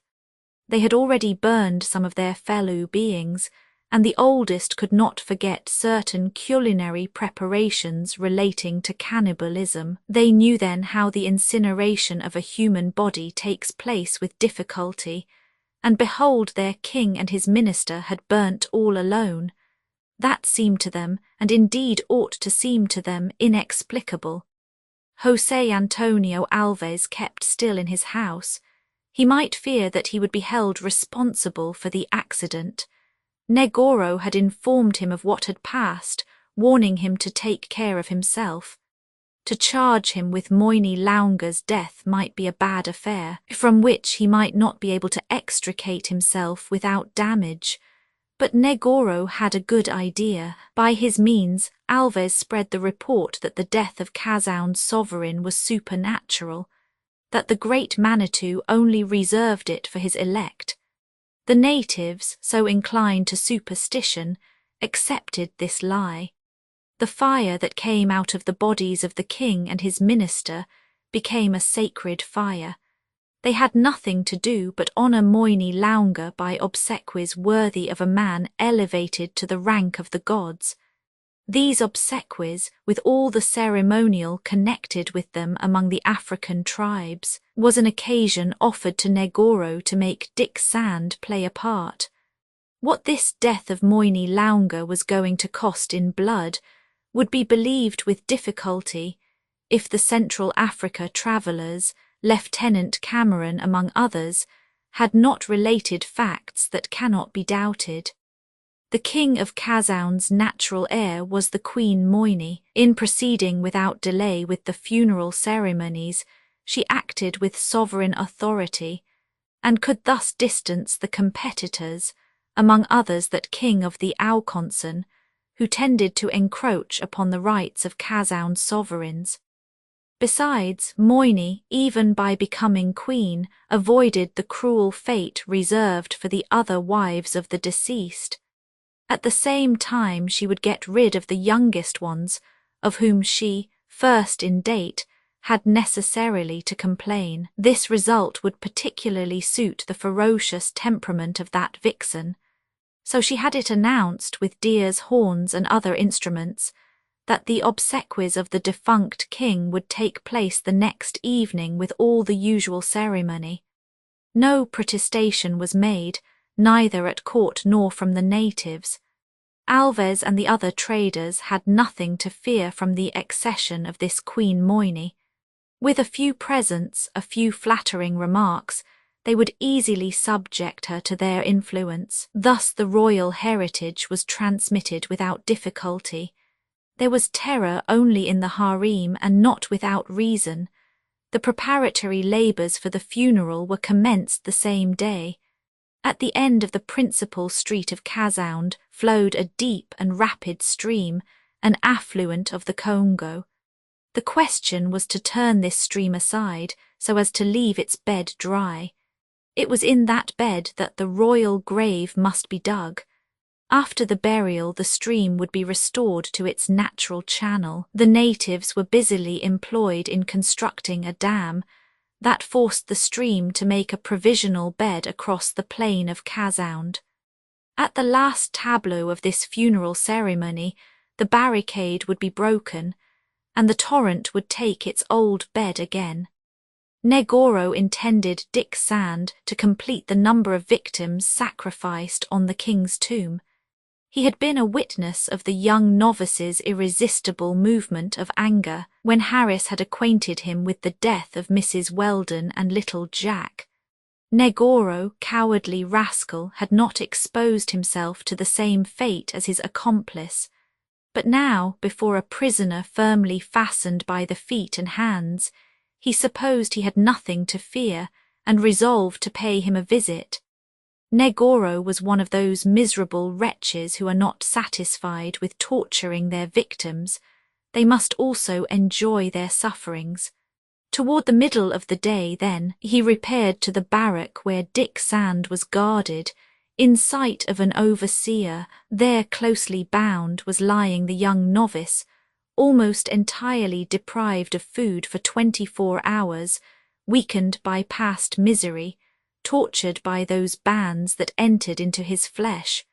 They had already burned some of their fellow beings, and the oldest could not forget certain culinary preparations relating to cannibalism. They knew then how the incineration of a human body takes place with difficulty, and behold, their king and his minister had burnt all alone. That seemed to them, and indeed ought to seem to them, inexplicable. José Antonio Alves kept still in his house. He might fear that he would be held responsible for the accident. Negoro had informed him of what had passed, warning him to take care of himself. To charge him with Moini Launga's death might be a bad affair, from which he might not be able to extricate himself without damage. But Negoro had a good idea. By his means, Alves spread the report that the death of Kasound's sovereign was supernatural, that the great Manitou only reserved it for his elect. The natives, so inclined to superstition, accepted this lie. The fire that came out of the bodies of the king and his minister became a sacred fire. They had nothing to do but honour Moini Launga by obsequies worthy of a man elevated to the rank of the gods. These obsequies, with all the ceremonial connected with them among the African tribes, was an occasion offered to Negoro to make Dick Sand play a part. What this death of Moini Launga was going to cost in blood would be believed with difficulty if the Central Africa travellers, Lieutenant Cameron among others, had not related facts that cannot be doubted. The king of Kasound's natural heir was the Queen Moini. In proceeding without delay with the funeral ceremonies, she acted with sovereign authority, and could thus distance the competitors, among others that king of the Auconson, who tended to encroach upon the rights of Kasound's sovereigns. Besides, Moini, even by becoming queen, avoided the cruel fate reserved for the other wives of the deceased. At the same time she would get rid of the youngest ones, of whom she, first in date, had necessarily to complain. This result would particularly suit the ferocious temperament of that vixen, so she had it announced with deer's horns and other instruments that the obsequies of the defunct king would take place the next evening with all the usual ceremony. No protestation was made, neither at court nor from the natives. Alves and the other traders had nothing to fear from the accession of this Queen Moini. With a few presents, a few flattering remarks, they would easily subject her to their influence. Thus the royal heritage was transmitted without difficulty. There was terror only in the harem, and not without reason. The preparatory labours for the funeral were commenced the same day. At the end of the principal street of Kasound flowed a deep and rapid stream, an affluent of the Congo. The question was to turn this stream aside so as to leave its bed dry. It was in that bed that the royal grave must be dug. After the burial, the stream would be restored to its natural channel. The natives were busily employed in constructing a dam that forced the stream to make a provisional bed across the plain of Kasound. At the last tableau of this funeral ceremony, the barricade would be broken, and the torrent would take its old bed again. Negoro intended Dick Sand to complete the number of victims sacrificed on the king's tomb. He had been a witness of the young novice's irresistible movement of anger when Harris had acquainted him with the death of Mrs. Weldon and little Jack. Negoro, cowardly rascal, had not exposed himself to the same fate as his accomplice, But now, before a prisoner firmly fastened by the feet and hands, he supposed he had nothing to fear, and resolved to pay him a visit. Negoro was one of those miserable wretches who are not satisfied with torturing their victims. They must also enjoy their sufferings. Toward the middle of the day, then, he repaired to the barrack where Dick Sand was guarded. In sight of an overseer, there closely bound was lying the young novice, almost entirely deprived of food for 24 hours, weakened by past misery, tortured by those bands that entered into his flesh.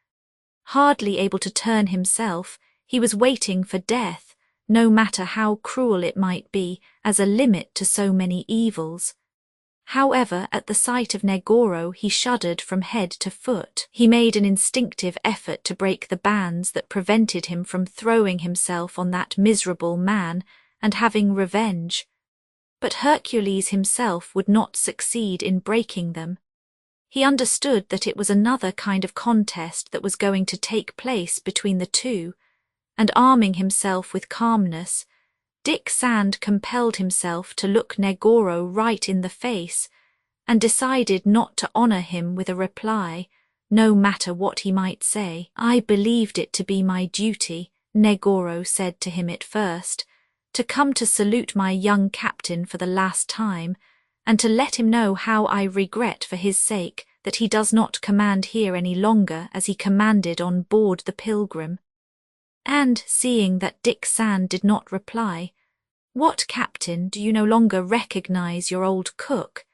Hardly able to turn himself, he was waiting for death, no matter how cruel it might be, as a limit to so many evils. However, at the sight of Negoro he shuddered from head to foot. He made an instinctive effort to break the bands that prevented him from throwing himself on that miserable man and having revenge. But Hercules himself would not succeed in breaking them. He understood that it was another kind of contest that was going to take place between the two, and arming himself with calmness, Dick Sand compelled himself to look Negoro right in the face, and decided not to honor him with a reply, no matter what he might say. "I believed it to be my duty," Negoro said to him at first, "to come to salute my young captain for the last time, and to let him know how I regret for his sake that he does not command here any longer as he commanded on board the Pilgrim." And, seeing that Dick Sand did not reply, "What, captain, do you no longer recognize your old cook?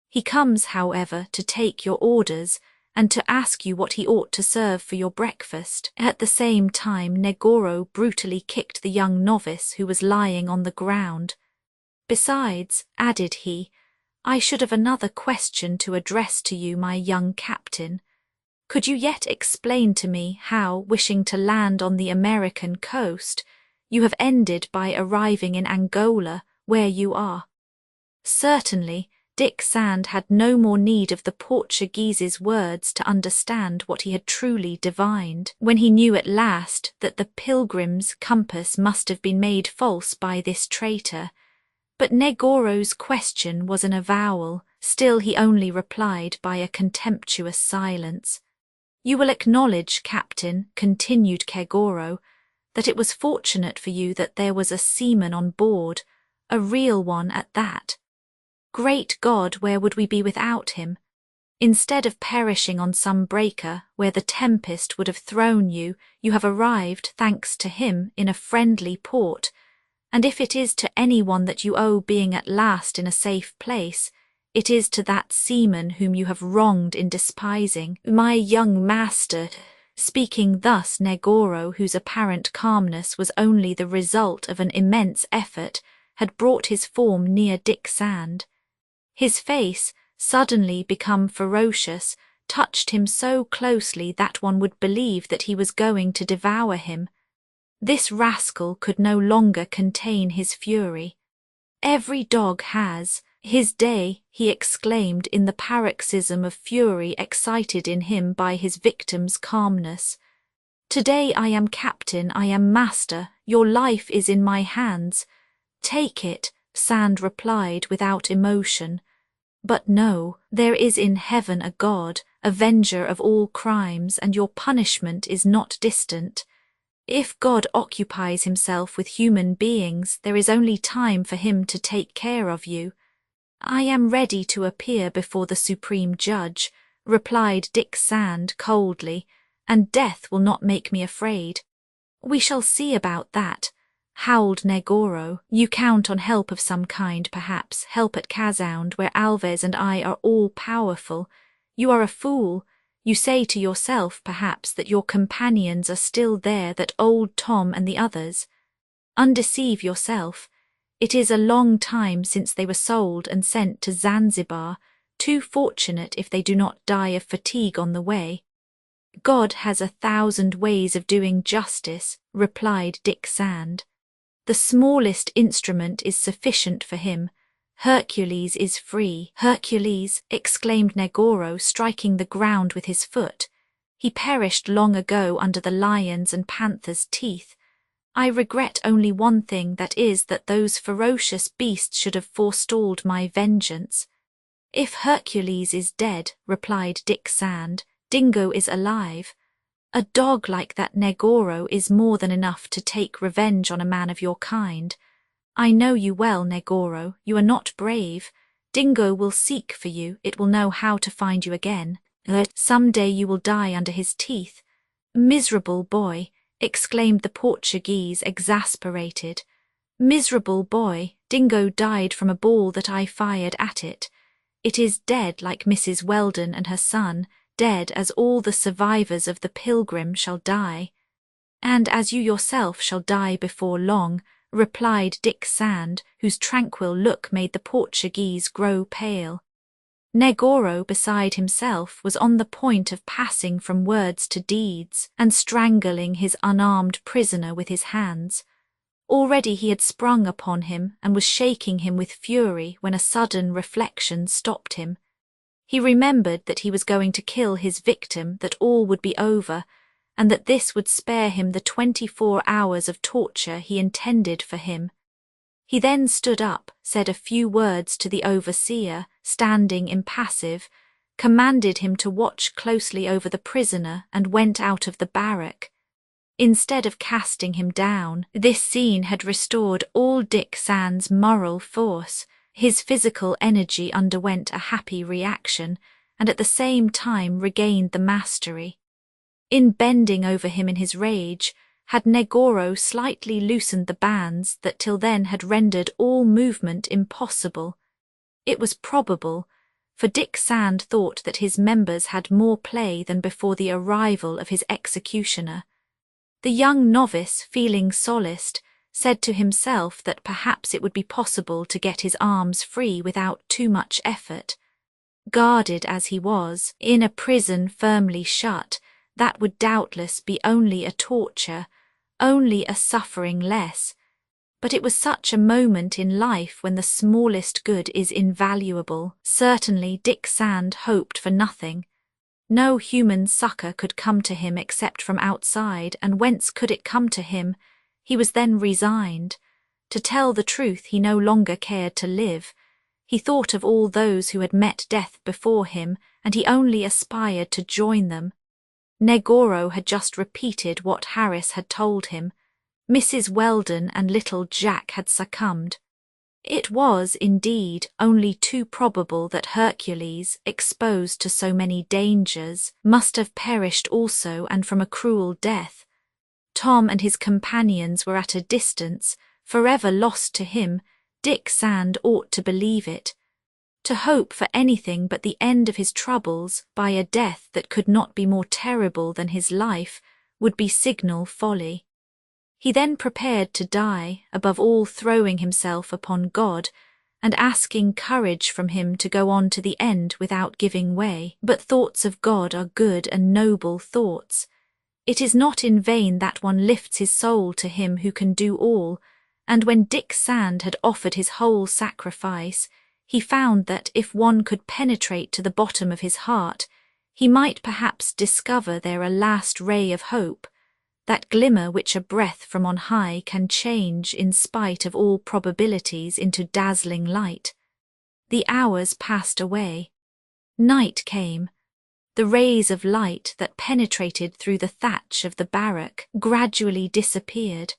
He comes, however, to take your orders, and to ask you what he ought to serve for your breakfast." At the same time Negoro brutally kicked the young novice who was lying on the ground. "Besides," added he, "I should have another question to address to you, my young captain. Could you yet explain to me how, wishing to land on the American coast, you have ended by arriving in Angola, where you are?" Certainly, Dick Sand had no more need of the Portuguese's words to understand what he had truly divined, when he knew at last that the Pilgrim's compass must have been made false by this traitor. But Negoro's question was an avowal. Still he only replied by a contemptuous silence. "You will acknowledge, captain," continued Negoro, "that it was fortunate for you that there was a seaman on board, a real one at that. Great God, where would we be without him? Instead of perishing on some breaker where the tempest would have thrown you, you have arrived, thanks to him, in a friendly port, and if it is to anyone that you owe being at last in a safe place, it is to that seaman whom you have wronged in despising. My young master." Speaking thus, Negoro, whose apparent calmness was only the result of an immense effort, had brought his form near Dick Sand. His face, suddenly become ferocious, touched him so closely that one would believe that he was going to devour him. This rascal could no longer contain his fury. "Every dog has his day," he exclaimed in the paroxysm of fury excited in him by his victim's calmness. "Today I am captain, I am master, your life is in my hands. Take it," Sand replied without emotion. "But no, there is in heaven a God, avenger of all crimes, and your punishment is not distant. If God occupies himself with human beings, there is only time for him to take care of you." "I am ready to appear before the Supreme Judge," replied Dick Sand coldly, "and death will not make me afraid." "We shall see about that," howled Negoro. "You count on help of some kind, perhaps, help at Casound, where Alves and I are all-powerful. You are a fool. You say to yourself, perhaps, that your companions are still there, that old Tom and the others. Undeceive yourself. It is a long time since they were sold and sent to Zanzibar, too fortunate if they do not die of fatigue on the way." "God has 1,000 ways of doing justice," replied Dick Sand. "The smallest instrument is sufficient for him. Hercules is free." "Hercules!" exclaimed Negoro, striking the ground with his foot. "He perished long ago under the lion's and panther's teeth. I regret only one thing, that is that those ferocious beasts should have forestalled my vengeance. If Hercules is dead, replied Dick Sand, Dingo is alive. A dog like that Negoro is more than enough to take revenge on a man of your kind. I know you well, Negoro, you are not brave. Dingo will seek for you, it will know how to find you again. Some day you will die under his teeth. Miserable boy, exclaimed the Portuguese, exasperated. Miserable boy, Dingo died from a ball that I fired at it. It is dead like Mrs. Weldon and her son, dead as all the survivors of the Pilgrim shall die. And as you yourself shall die before long, replied Dick Sand, whose tranquil look made the Portuguese grow pale. Negoro, beside himself, was on the point of passing from words to deeds and strangling his unarmed prisoner with his hands. Already he had sprung upon him and was shaking him with fury when a sudden reflection stopped him. He remembered that he was going to kill his victim, that all would be over, and that this would spare him the 24 hours of torture he intended for him. He then stood up, said a few words to the overseer, standing impassive, commanded him to watch closely over the prisoner, and went out of the barrack. Instead of casting him down, this scene had restored all Dick Sand's moral force. His physical energy underwent a happy reaction, and at the same time regained the mastery. In bending over him in his rage, had Negoro slightly loosened the bands that till then had rendered all movement impossible. It was probable, for Dick Sand thought that his members had more play than before the arrival of his executioner. The young novice, feeling solaced, said to himself that perhaps it would be possible to get his arms free without too much effort. Guarded as he was, in a prison firmly shut, that would doubtless be only a torture, only a suffering less. But it was such a moment in life when the smallest good is invaluable. Certainly Dick Sand hoped for nothing. No human succour could come to him except from outside, and whence could it come to him? He was then resigned. To tell the truth, he no longer cared to live. He thought of all those who had met death before him, and he only aspired to join them. Negoro had just repeated what Harris had told him. Mrs. Weldon and little Jack had succumbed. It was, indeed, only too probable that Hercules, exposed to so many dangers, must have perished also, and from a cruel death. Tom and his companions were at a distance, forever lost to him. Dick Sand ought to believe it. To hope for anything but the end of his troubles by a death that could not be more terrible than his life would be signal folly. He then prepared to die, above all throwing himself upon God, and asking courage from him to go on to the end without giving way. But thoughts of God are good and noble thoughts. It is not in vain that one lifts his soul to him who can do all, and when Dick Sand had offered his whole sacrifice, he found that if one could penetrate to the bottom of his heart, he might perhaps discover there a last ray of hope, that glimmer which a breath from on high can change in spite of all probabilities into dazzling light. The hours passed away. Night came. The rays of light that penetrated through the thatch of the barrack gradually disappeared.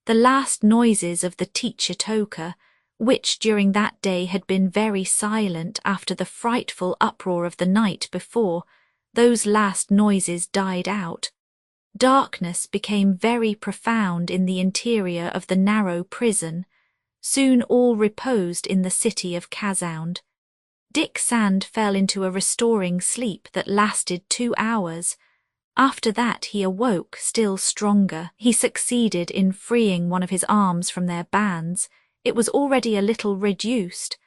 The last noises of the Teachetoka, which during that day had been very silent after the frightful uproar of the night before, those last noises died out. Darkness became very profound in the interior of the narrow prison. Soon all reposed in the city of Kasound. Dick Sand fell into a restoring sleep that lasted 2 hours. After that he awoke still stronger. He succeeded in freeing one of his arms from their bands. It was already a little reduced,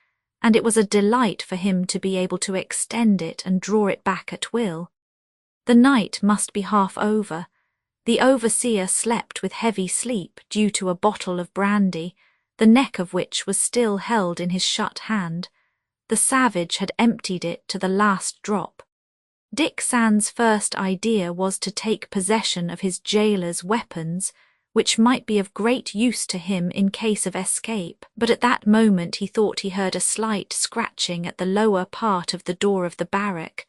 and it was a delight for him to be able to extend it and draw it back at will. The night must be half over. The overseer slept with heavy sleep due to a bottle of brandy, the neck of which was still held in his shut hand. The savage had emptied it to the last drop. Dick Sand's first idea was to take possession of his jailer's weapons, which might be of great use to him in case of escape, but at that moment he thought he heard a slight scratching at the lower part of the door of the barrack.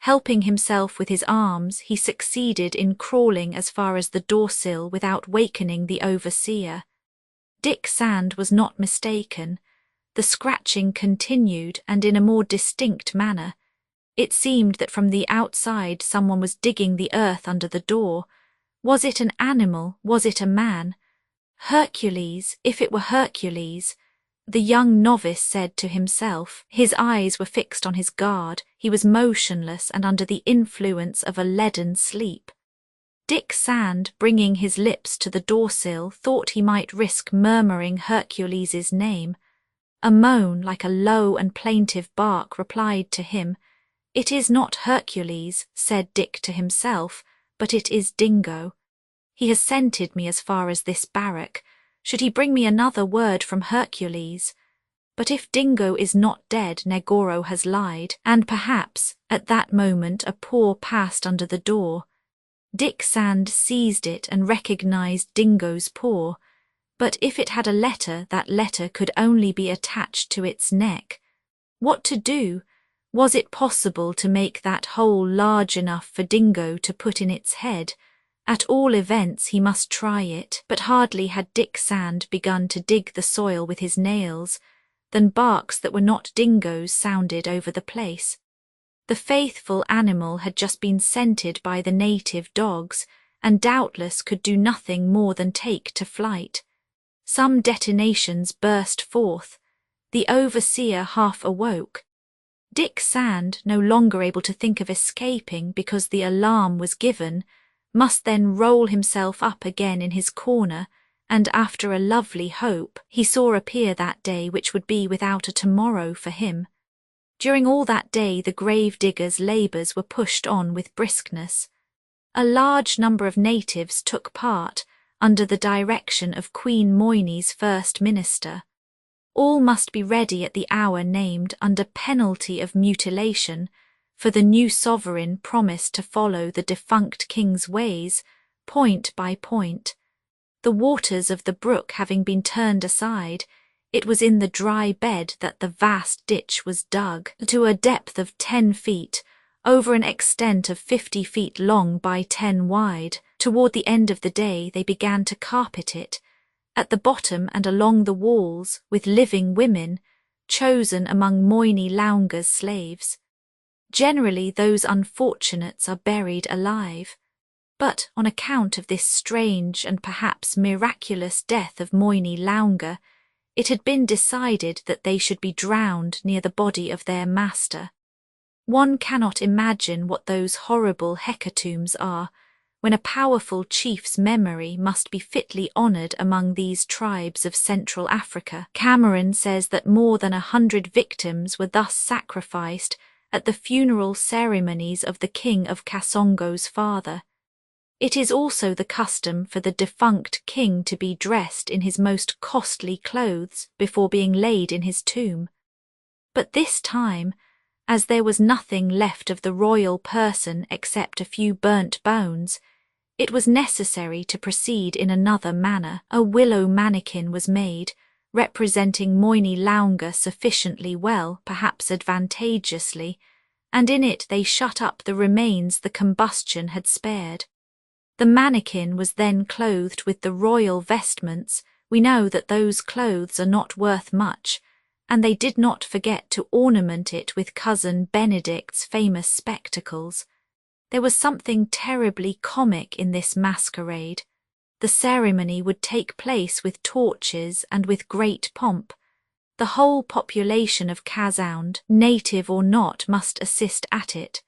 Helping himself with his arms, he succeeded in crawling as far as the door-sill without wakening the overseer. Dick Sand was not mistaken. The scratching continued, and in a more distinct manner. It seemed that from the outside someone was digging the earth under the door. Was it an animal? Was it a man? Hercules, if it were Hercules, the young novice said to himself. His eyes were fixed on his guard. He was motionless and under the influence of a leaden sleep. Dick Sand, bringing his lips to the door-sill, thought he might risk murmuring Hercules's name. A moan, like a low and plaintive bark, replied to him. "It is not Hercules," said Dick to himself, "but it is Dingo. He has scented me as far as this barrack. Should he bring me another word from Hercules? But if Dingo is not dead, Negoro has lied, and perhaps, at that moment, a paw passed under the door. Dick Sand seized it and recognized Dingo's paw, but if it had a letter, that letter could only be attached to its neck. What to do? Was it possible to make that hole large enough for Dingo to put in its head? At all events he must try it, but hardly had Dick Sand begun to dig the soil with his nails than barks that were not Dingo's sounded over the place. The faithful animal had just been scented by the native dogs, and doubtless could do nothing more than take to flight. Some detonations burst forth. The overseer half awoke. Dick Sand, no longer able to think of escaping because the alarm was given, must then roll himself up again in his corner, and after a lovely hope he saw appear that day which would be without a tomorrow for him. During all that day the grave diggers' labours were pushed on with briskness. A large number of natives took part, under the direction of Queen Moini's first minister. All must be ready at the hour named under penalty of mutilation, for the new sovereign promised to follow the defunct king's ways, point by point. The waters of the brook having been turned aside, it was in the dry bed that the vast ditch was dug, to a depth of 10 feet, over an extent of 50 feet long by 10 wide. Toward the end of the day they began to carpet it, at the bottom and along the walls, with living women, chosen among Moini Launga's slaves. Generally those unfortunates are buried alive, but on account of this strange and perhaps miraculous death of Moini Launga, it had been decided that they should be drowned near the body of their master. One cannot imagine what those horrible hecatombs are, when a powerful chief's memory must be fitly honoured among these tribes of Central Africa. Cameron says that more than 100 victims were thus sacrificed at the funeral ceremonies of the king of Kasongo's father. It is also the custom for the defunct king to be dressed in his most costly clothes before being laid in his tomb. But this time, as there was nothing left of the royal person except a few burnt bones, it was necessary to proceed in another manner. A willow manikin was made, representing Moini Launga sufficiently well, perhaps advantageously, and in it they shut up the remains the combustion had spared. The manikin was then clothed with the royal vestments. We know that those clothes are not worth much, and they did not forget to ornament it with cousin Benedict's famous spectacles. There was something terribly comic in this masquerade. The ceremony would take place with torches and with great pomp. The whole population of Kasound, native or not, must assist at it.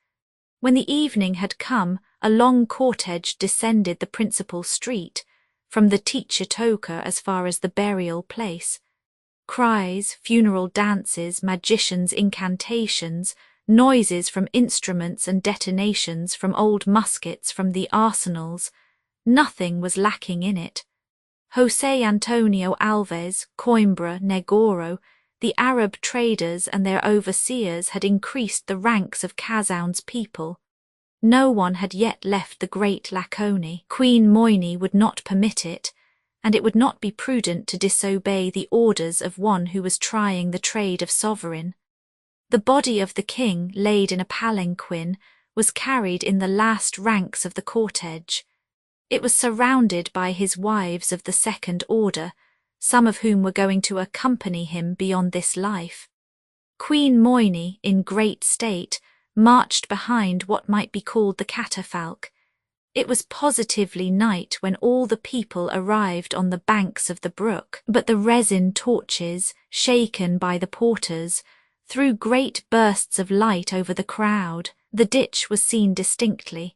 When the evening had come, a long cortege descended the principal street, from the Tichitoka as far as the burial place. Cries, funeral dances, magicians' incantations, noises from instruments and detonations from old muskets from the arsenals, nothing was lacking in it. José Antonio Alves, Coimbra, Negoro, the Arab traders and their overseers had increased the ranks of Kasound's people. No one had yet left the great Laconie. Queen Moini would not permit it, and it would not be prudent to disobey the orders of one who was trying the trade of sovereign. The body of the king, laid in a palanquin, was carried in the last ranks of the cortege. It was surrounded by his wives of the second order, some of whom were going to accompany him beyond this life. Queen Moini, in great state, marched behind what might be called the catafalque. It was positively night when all the people arrived on the banks of the brook, but the resin torches, shaken by the porters, threw great bursts of light over the crowd. The ditch was seen distinctly.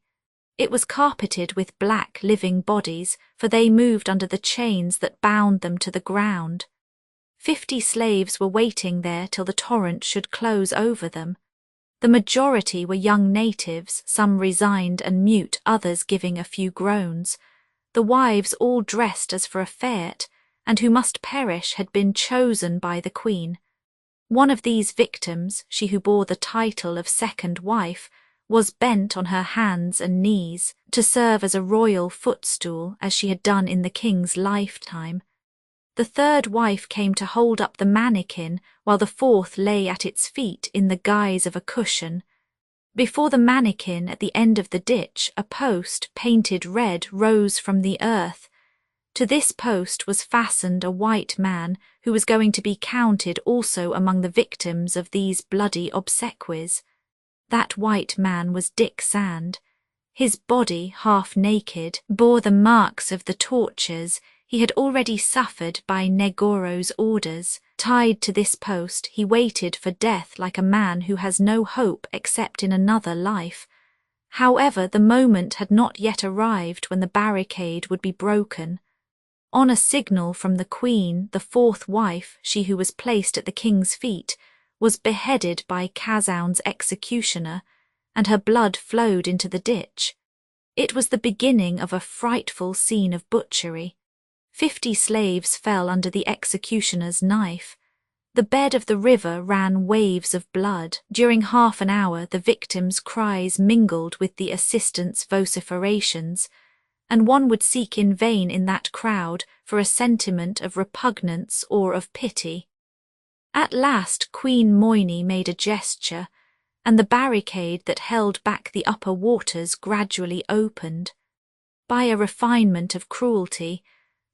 It was carpeted with black living bodies, for they moved under the chains that bound them to the ground. 50 slaves were waiting there till the torrent should close over them. The majority were young natives, some resigned and mute, others giving a few groans. The wives, all dressed as for a fete, and who must perish, had been chosen by the queen. One of these victims, she who bore the title of second wife, was bent on her hands and knees, to serve as a royal footstool, as she had done in the king's lifetime. The third wife came to hold up the mannequin, while the fourth lay at its feet in the guise of a cushion. Before the mannequin, at the end of the ditch, a post, painted red, rose from the earth. To this post was fastened a white man, who was going to be counted also among the victims of these bloody obsequies. That white man was Dick Sand. His body, half naked, bore the marks of the tortures he had already suffered by Negoro's orders. Tied to this post, he waited for death like a man who has no hope except in another life. However, the moment had not yet arrived when the barricade would be broken. On a signal from the queen, the fourth wife, she who was placed at the king's feet, was beheaded by Khazaun's executioner, and her blood flowed into the ditch. It was the beginning of a frightful scene of butchery. 50 slaves fell under the executioner's knife. The bed of the river ran waves of blood. During half an hour the victims' cries mingled with the assistants' vociferations, and one would seek in vain in that crowd for a sentiment of repugnance or of pity. At last Queen Moini made a gesture, and the barricade that held back the upper waters gradually opened. By a refinement of cruelty,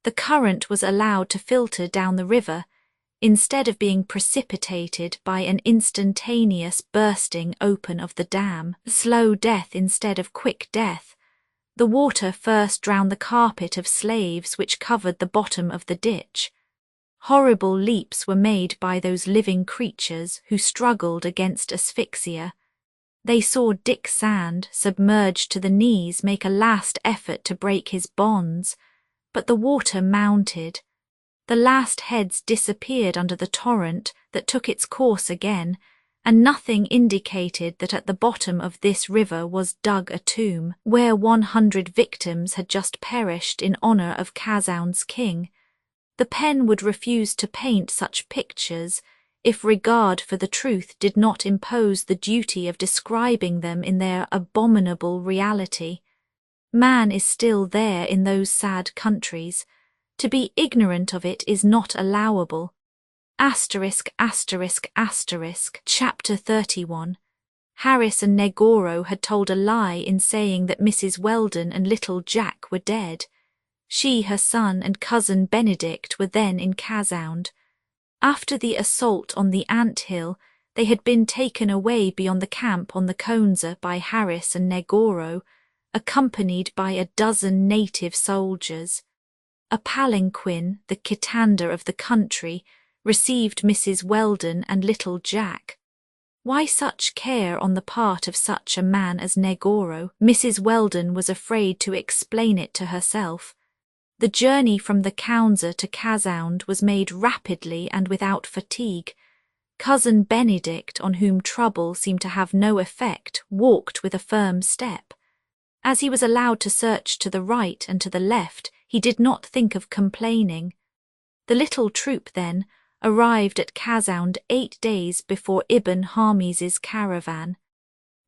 the current was allowed to filter down the river, instead of being precipitated by an instantaneous bursting open of the dam. Slow death instead of quick death. The water first drowned the carpet of slaves which covered the bottom of the ditch. Horrible leaps were made by those living creatures who struggled against asphyxia. They saw Dick Sand, submerged to the knees, make a last effort to break his bonds, but the water mounted. The last heads disappeared under the torrent that took its course again, and nothing indicated that at the bottom of this river was dug a tomb, where 100 victims had just perished in honour of Khazaun's king. The pen would refuse to paint such pictures if regard for the truth did not impose the duty of describing them in their abominable reality. Man is still there in those sad countries. To be ignorant of it is not allowable. Chapter 31. Harris and Negoro had told a lie in saying that Mrs. Weldon and little Jack were dead. She, her son, and cousin Benedict were then in Khazaun. After the assault on the ant-hill, they had been taken away beyond the camp on the Konza by Harris and Negoro, accompanied by a dozen native soldiers. A palanquin, the kitanda of the country, received Mrs. Weldon and little Jack. Why such care on the part of such a man as Negoro? Mrs. Weldon was afraid to explain it to herself. The journey from the Konza to Khazaun was made rapidly and without fatigue. Cousin Benedict, on whom trouble seemed to have no effect, walked with a firm step. As he was allowed to search to the right and to the left, he did not think of complaining. The little troop, then, arrived at Khazaun 8 days before Ibn Hamiz's caravan.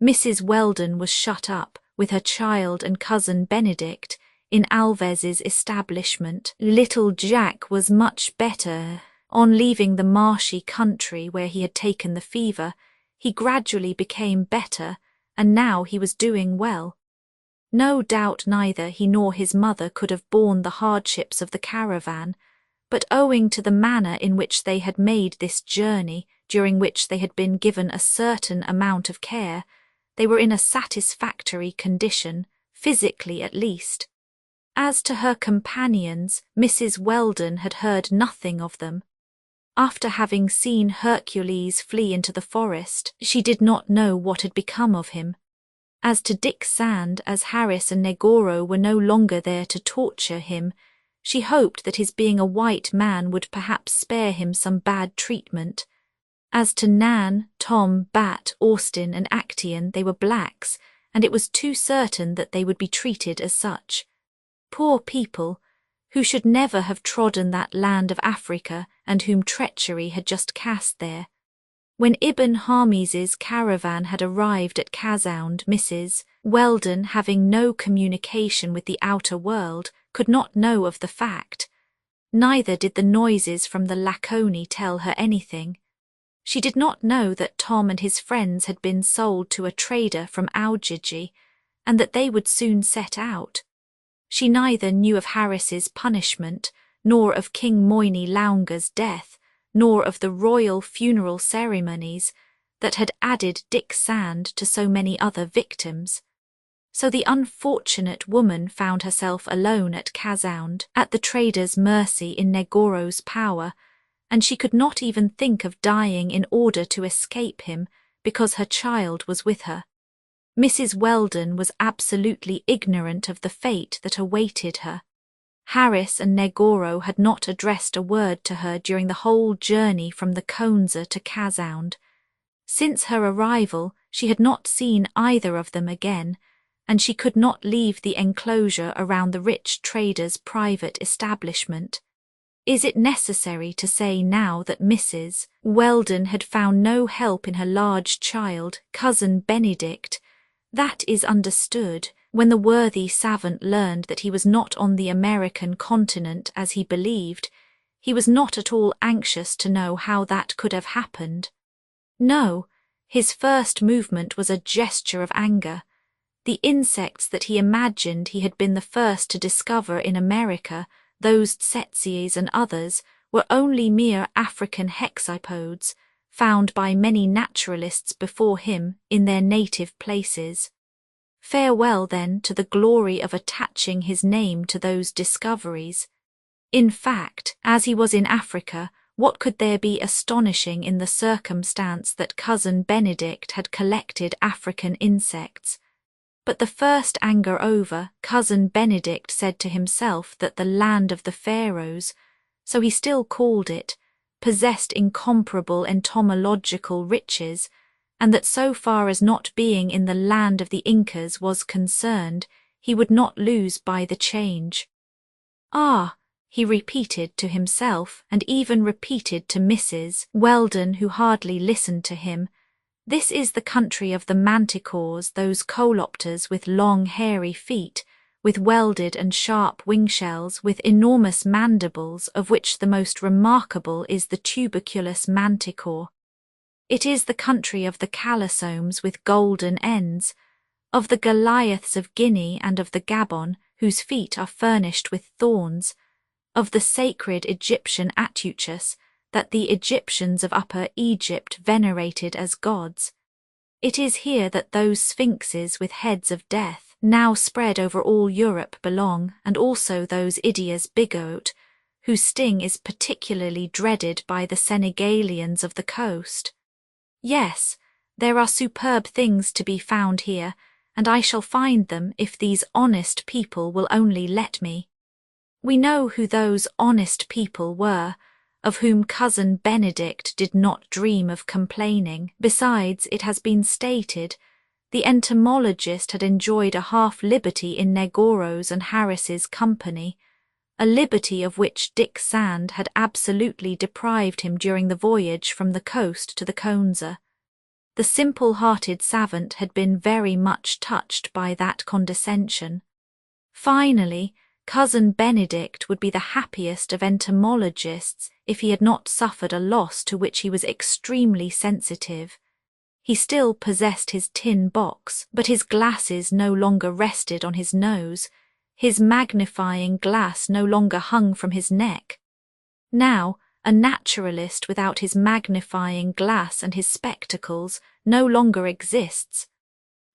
Mrs. Weldon was shut up, with her child and cousin Benedict, in Alves's establishment. Little Jack was much better. On leaving the marshy country where he had taken the fever, he gradually became better, and now he was doing well. No doubt neither he nor his mother could have borne the hardships of the caravan, but owing to the manner in which they had made this journey, during which they had been given a certain amount of care, they were in a satisfactory condition, physically at least. As to her companions, Mrs. Weldon had heard nothing of them. After having seen Hercules flee into the forest, she did not know what had become of him. As to Dick Sand, as Harris and Negoro were no longer there to torture him, she hoped that his being a white man would perhaps spare him some bad treatment. As to Nan, Tom, Bat, Austin, and Actaeon, they were blacks, and it was too certain that they would be treated as such. Poor people, who should never have trodden that land of Africa and whom treachery had just cast there. When Ibn Hamiz's caravan had arrived at Kazound, Mrs. Weldon, having no communication with the outer world, could not know of the fact. Neither did the noises from the Laconie tell her anything. She did not know that Tom and his friends had been sold to a trader from Audiobook, and that they would soon set out. She neither knew of Harris's punishment, nor of King Moyni Launga's death, nor of the royal funeral ceremonies that had added Dick Sand to so many other victims. So the unfortunate woman found herself alone at Kazound, at the trader's mercy in Negoro's power, and she could not even think of dying in order to escape him, because her child was with her. Mrs. Weldon was absolutely ignorant of the fate that awaited her. Harris and Negoro had not addressed a word to her during the whole journey from the Konza to Kazound. Since her arrival, she had not seen either of them again, and she could not leave the enclosure around the rich trader's private establishment. Is it necessary to say now that Mrs. Weldon had found no help in her large child, cousin Benedict? That is understood. When the worthy savant learned that he was not on the American continent as he believed, he was not at all anxious to know how that could have happened. No, his first movement was a gesture of anger. The insects that he imagined he had been the first to discover in America, those tsetsies and others, were only mere African hexapodes, found by many naturalists before him in their native places. Farewell, then, to the glory of attaching his name to those discoveries. In fact, as he was in Africa, what could there be astonishing in the circumstance that cousin Benedict had collected African insects? But the first anger over, cousin Benedict said to himself that the land of the Pharaohs, so he still called it, possessed incomparable entomological riches, and that so far as not being in the land of the Incas was concerned, he would not lose by the change. Ah, he repeated to himself, and even repeated to Mrs. Weldon, who hardly listened to him, this is the country of the manticores, those colopters with long hairy feet, with welded and sharp wing shells, with enormous mandibles, of which the most remarkable is the tuberculous manticore. It is the country of the calosomes with golden ends, of the Goliaths of Guinea and of the Gabon, whose feet are furnished with thorns, of the sacred Egyptian Atuchus, that the Egyptians of Upper Egypt venerated as gods. It is here that those sphinxes with heads of death, now spread over all Europe, belong, and also those Idias bigote, whose sting is particularly dreaded by the Senegalians of the coast. Yes, there are superb things to be found here, and I shall find them if these honest people will only let me. We know who those honest people were, of whom cousin Benedict did not dream of complaining. Besides, it has been stated, the entomologist had enjoyed a half-liberty in Negoro's and Harris's company, a liberty of which Dick Sand had absolutely deprived him during the voyage from the coast to the Konza. The simple-hearted savant had been very much touched by that condescension. Finally, Cousin Benedict would be the happiest of entomologists if he had not suffered a loss to which he was extremely sensitive. He still possessed his tin box, but his glasses no longer rested on his nose. His magnifying glass no longer hung from his neck. Now, a naturalist without his magnifying glass and his spectacles no longer exists.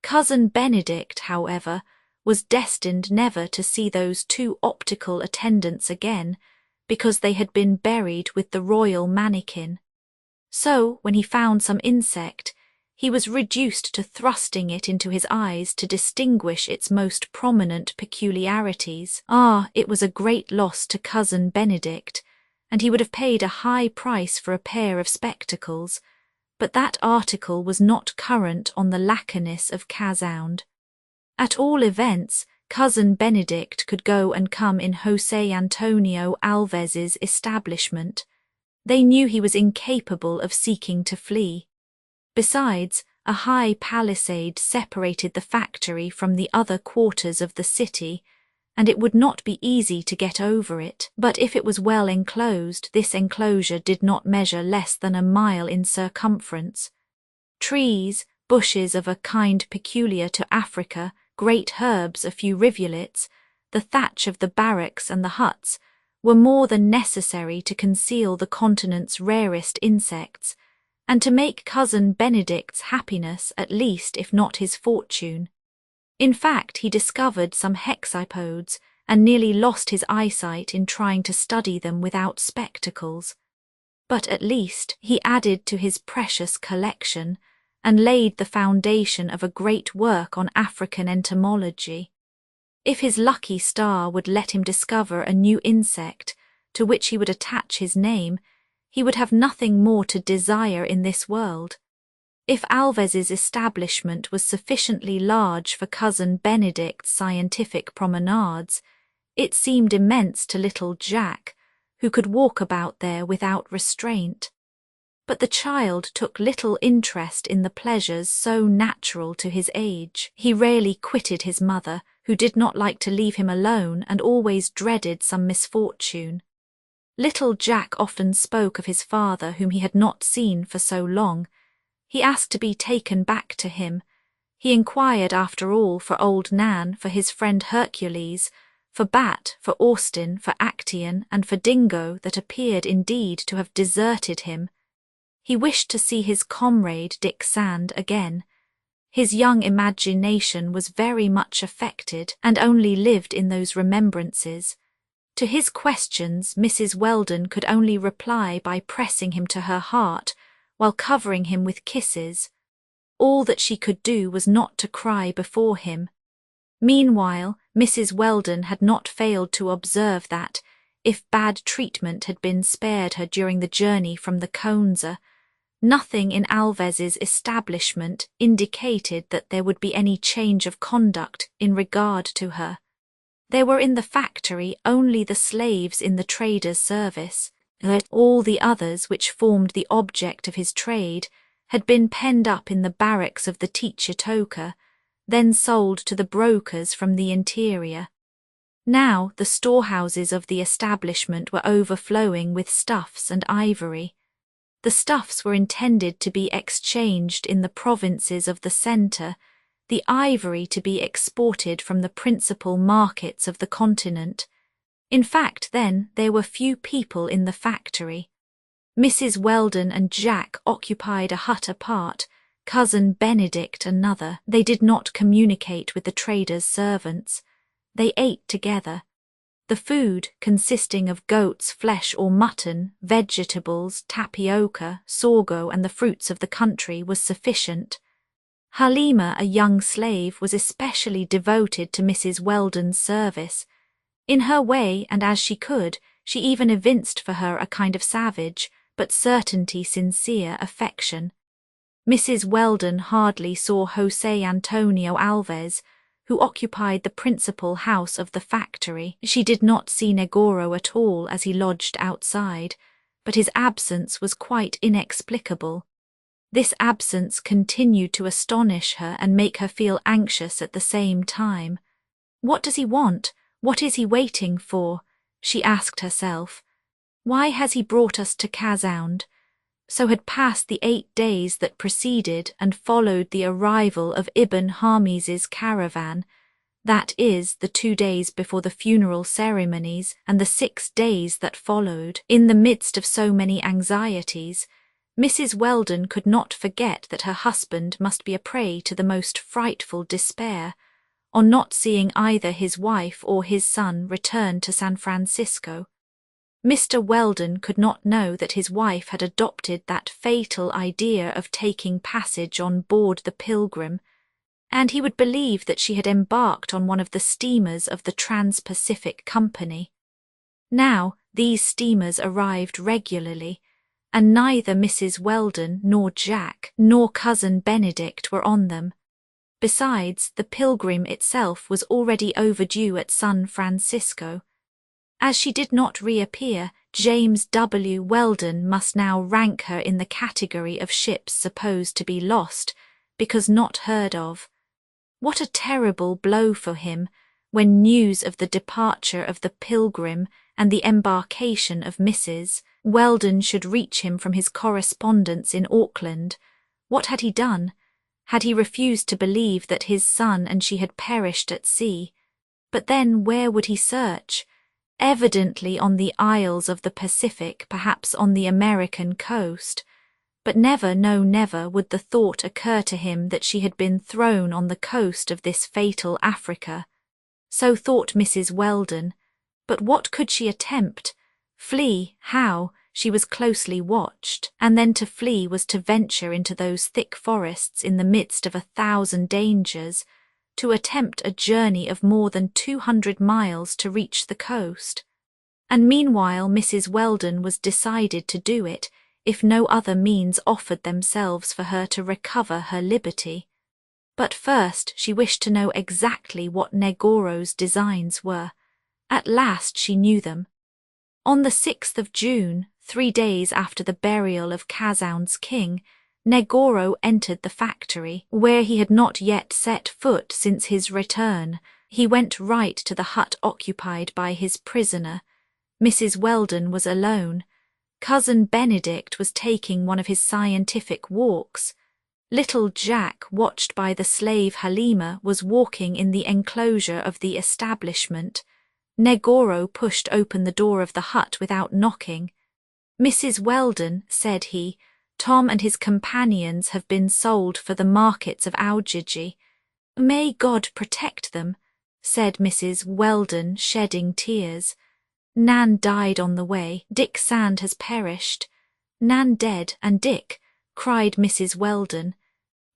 Cousin Benedict, however, was destined never to see those two optical attendants again, because they had been buried with the royal mannikin. So, when he found some insect, he was reduced to thrusting it into his eyes to distinguish its most prominent peculiarities. Ah, it was a great loss to Cousin Benedict, and he would have paid a high price for a pair of spectacles, but that article was not current on the Lacanus of Casound. At all events, Cousin Benedict could go and come in José Antonio Alves's establishment. They knew he was incapable of seeking to flee. Besides, a high palisade separated the factory from the other quarters of the city, and it would not be easy to get over it. But if it was well enclosed, this enclosure did not measure less than a mile in circumference. Trees, bushes of a kind peculiar to Africa, great herbs, a few rivulets, the thatch of the barracks and the huts, were more than necessary to conceal the continent's rarest insects, and to make Cousin Benedict's happiness at least if not his fortune. In fact, he discovered some hexapodes and nearly lost his eyesight in trying to study them without spectacles. But at least he added to his precious collection and laid the foundation of a great work on African entomology. If his lucky star would let him discover a new insect to which he would attach his name, he would have nothing more to desire in this world. If Alves's establishment was sufficiently large for Cousin Benedict's scientific promenades, it seemed immense to little Jack, who could walk about there without restraint. But the child took little interest in the pleasures so natural to his age. He rarely quitted his mother, who did not like to leave him alone and always dreaded some misfortune. Little Jack often spoke of his father, whom he had not seen for so long. He asked to be taken back to him. He inquired after all for old Nan, for his friend Hercules, for Bat, for Austin, for Actaeon, and for Dingo, that appeared indeed to have deserted him. He wished to see his comrade Dick Sand again. His young imagination was very much affected, and only lived in those remembrances. To his questions Mrs. Weldon could only reply by pressing him to her heart, while covering him with kisses. All that she could do was not to cry before him. Meanwhile, Mrs. Weldon had not failed to observe that, if bad treatment had been spared her during the journey from the Conza, nothing in Alves's establishment indicated that there would be any change of conduct in regard to her. There were in the factory only the slaves in the trader's service. All the others which formed the object of his trade had been penned up in the barracks of the Teachetoka, then sold to the brokers from the interior. Now the storehouses of the establishment were overflowing with stuffs and ivory. The stuffs were intended to be exchanged in the provinces of the centre, the ivory to be exported from the principal markets of the continent. In fact, then, there were few people in the factory. Mrs. Weldon and Jack occupied a hut apart, Cousin Benedict another. They did not communicate with the trader's servants. They ate together. The food, consisting of goat's flesh or mutton, vegetables, tapioca, sorgo, and the fruits of the country, was sufficient. Halima, a young slave, was especially devoted to Mrs. Weldon's service. In her way, and as she could, she even evinced for her a kind of savage, but certainly sincere affection. Mrs. Weldon hardly saw José Antonio Alves, who occupied the principal house of the factory. She did not see Negoro at all as he lodged outside, but his absence was quite inexplicable. This absence continued to astonish her and make her feel anxious at the same time. What does he want? What is he waiting for? She asked herself. Why has he brought us to Kasound? So had passed the 8 days that preceded and followed the arrival of Ibn Hamiz's caravan, that is, the 2 days before the funeral ceremonies and the 6 days that followed. In the midst of so many anxieties, Mrs. Weldon could not forget that her husband must be a prey to the most frightful despair, on not seeing either his wife or his son return to San Francisco. Mr. Weldon could not know that his wife had adopted that fatal idea of taking passage on board the Pilgrim, and he would believe that she had embarked on one of the steamers of the Trans-Pacific Company. Now, these steamers arrived regularly, and neither Mrs. Weldon nor Jack nor Cousin Benedict were on them. Besides, the Pilgrim itself was already overdue at San Francisco. As she did not reappear, James W. Weldon must now rank her in the category of ships supposed to be lost, because not heard of. What a terrible blow for him when news of the departure of the Pilgrim and the embarkation of Mrs. Weldon should reach him from his correspondence in Auckland. What had he done? Had he refused to believe that his son and she had perished at sea? But then where would he search? Evidently on the isles of the Pacific, perhaps on the American coast. But never, no never, would the thought occur to him that she had been thrown on the coast of this fatal Africa. So thought Mrs. Weldon. But what could she attempt? Flee? How? She was closely watched, and then to flee was to venture into those thick forests in the midst of 1,000 dangers, to attempt a journey of more than 200 miles to reach the coast. And meanwhile Mrs. Weldon was decided to do it, if no other means offered themselves for her to recover her liberty. But first she wished to know exactly what Negoro's designs were. At last she knew them. On the 6th of June, 3 days after the burial of Kasound's king, Negoro entered the factory, where he had not yet set foot since his return. He went right to the hut occupied by his prisoner. Mrs. Weldon was alone. Cousin Benedict was taking one of his scientific walks. Little Jack, watched by the slave Halima, was walking in the enclosure of the establishment. Negoro pushed open the door of the hut without knocking. "Mrs. Weldon," said he, "Tom and his companions have been sold for the markets of Audiobook." "May God protect them," said Mrs. Weldon, shedding tears. "Nan died on the way. Dick Sand has perished." "Nan dead, and Dick?" cried Mrs. Weldon.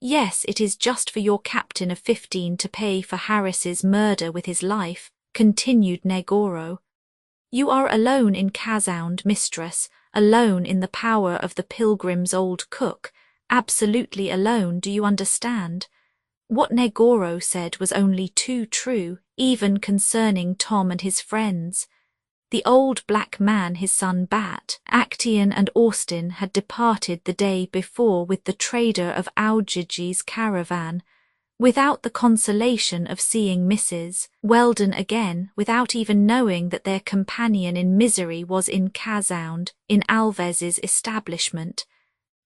"Yes, it is just for your captain of 15 to pay for Harris's murder with his life," continued Negoro. "You are alone in Kasound, mistress, alone in the power of the Pilgrim's old cook, absolutely alone, do you understand? What Negoro said was only too true, even concerning Tom and his friends. The old black man, his son Bat, Actaeon and Austin had departed the day before with the trader of Audiobook's caravan, without the consolation of seeing Mrs. Weldon again, without even knowing that their companion in misery was in Kasound, in Alves's establishment.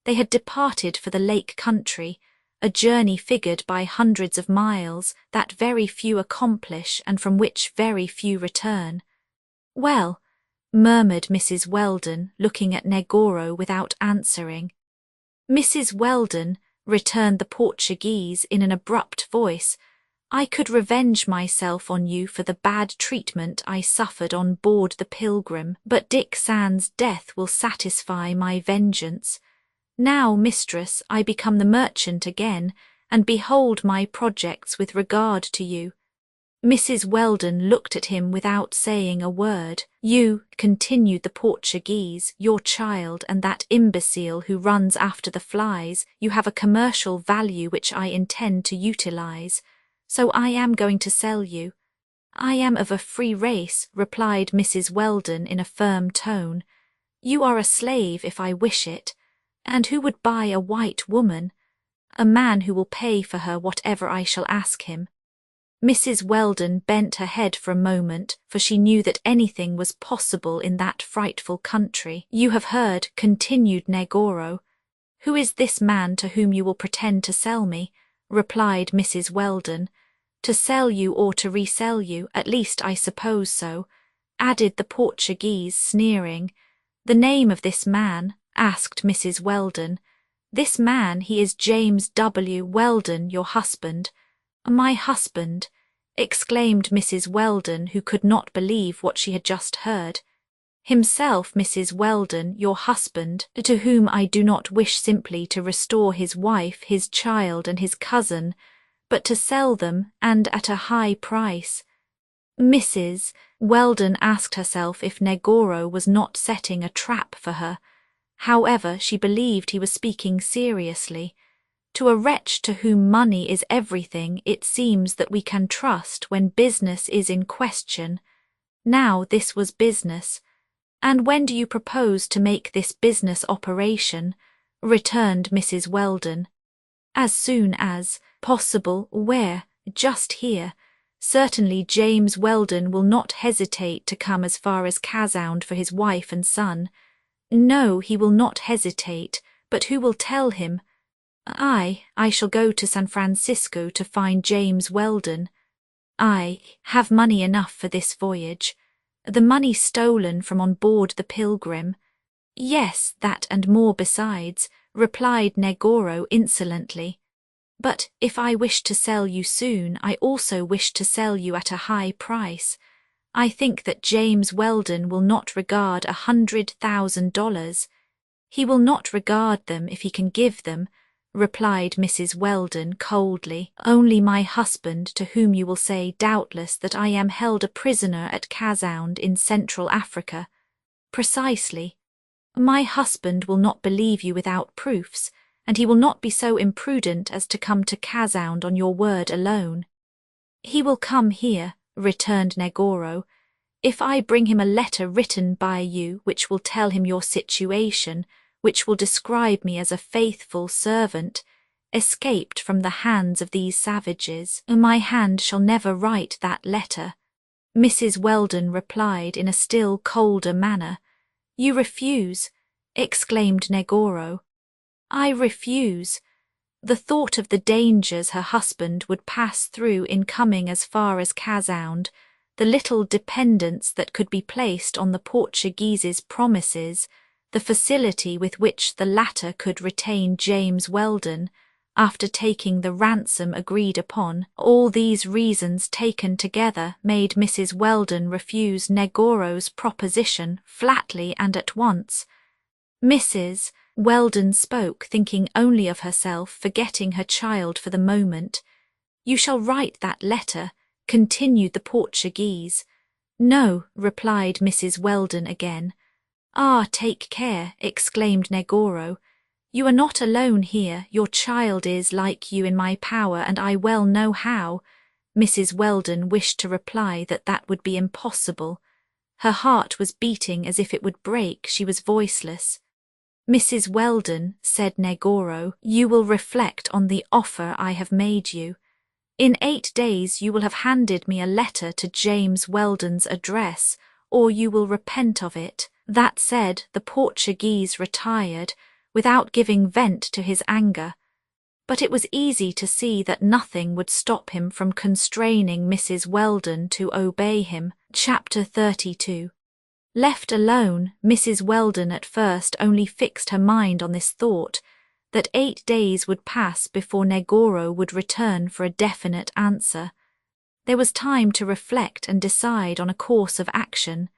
They had departed for the lake country, a journey figured by hundreds of miles, that very few accomplish and from which very few return. "Well," murmured Mrs. Weldon, looking at Negoro without answering. "Mrs. Weldon," returned the Portuguese in an abrupt voice, "I could revenge myself on you for the bad treatment I suffered on board the Pilgrim, but Dick Sand's death will satisfy my vengeance. Now, mistress, I become the merchant again, and behold my projects with regard to you." Mrs. Weldon looked at him without saying a word. "You," continued the Portuguese, "your child and that imbecile who runs after the flies, you have a commercial value which I intend to utilize. So I am going to sell you." "I am of a free race," replied Mrs. Weldon in a firm tone. "You are a slave if I wish it. And who would buy a white woman? A man who will pay for her whatever I shall ask him. Mrs. Weldon bent her head for a moment, for she knew that anything was possible in that frightful country. You have heard, continued Negoro. Who is this man to whom you will pretend to sell me? Replied Mrs. Weldon. To sell you or to resell you, at least I suppose so, added the Portuguese, sneering. The name of this man? Asked Mrs. Weldon. This man, he is James W. Weldon, your husband. My husband, exclaimed Mrs. Weldon, who could not believe what she had just heard. Himself, Mrs. Weldon, your husband, to whom I do not wish simply to restore his wife, his child, and his cousin, but to sell them, and at a high price. Mrs. Weldon asked herself if Negoro was not setting a trap for her. However, she believed he was speaking seriously. To a wretch to whom money is everything, it seems that we can trust when business is in question. Now this was business. And when do you propose to make this business operation? Returned Mrs. Weldon. As soon as possible. Where? Just here. Certainly James Weldon will not hesitate to come as far as Casound for his wife and son. No, he will not hesitate, but who will tell him? I shall go to San Francisco to find James Weldon. I have money enough for this voyage. The money stolen from on board the Pilgrim. Yes, that and more besides, replied Negoro insolently. But if I wish to sell you soon, I also wish to sell you at a high price. I think that James Weldon will not regard $100,000. He will not regard them if he can give them, replied Mrs. Weldon coldly. Only my husband, to whom you will say doubtless that I am held a prisoner at Casound in Central Africa. Precisely. My husband will not believe you without proofs, and he will not be so imprudent as to come to Casound on your word alone. He will come here, returned Negoro, if I bring him a letter written by you which will tell him your situation, which will describe me as a faithful servant, escaped from the hands of these savages. My hand shall never write that letter. Mrs. Weldon replied in a still colder manner. You refuse, exclaimed Negoro. I refuse. The thought of the dangers her husband would pass through in coming as far as Casound, the little dependence that could be placed on the Portuguese's promises, the facility with which the latter could retain James Weldon, after taking the ransom agreed upon, all these reasons taken together made Mrs. Weldon refuse Negoro's proposition flatly and at once. Mrs. Weldon spoke, thinking only of herself, forgetting her child for the moment. You shall write that letter, continued the Portuguese. No, replied Mrs. Weldon again. Ah, take care, exclaimed Negoro. You are not alone here, your child is like you in my power, and I well know how. Mrs. Weldon wished to reply that that would be impossible. Her heart was beating as if it would break, she was voiceless. Mrs. Weldon, said Negoro, you will reflect on the offer I have made you. In 8 days you will have handed me a letter to James Weldon's address, or you will repent of it. That said, the Portuguese retired, without giving vent to his anger. But it was easy to see that nothing would stop him from constraining Mrs. Weldon to obey him. Chapter 32. Left alone, Mrs. Weldon at first only fixed her mind on this thought, that 8 days would pass before Negoro would return for a definite answer. There was time to reflect and decide on a course of action.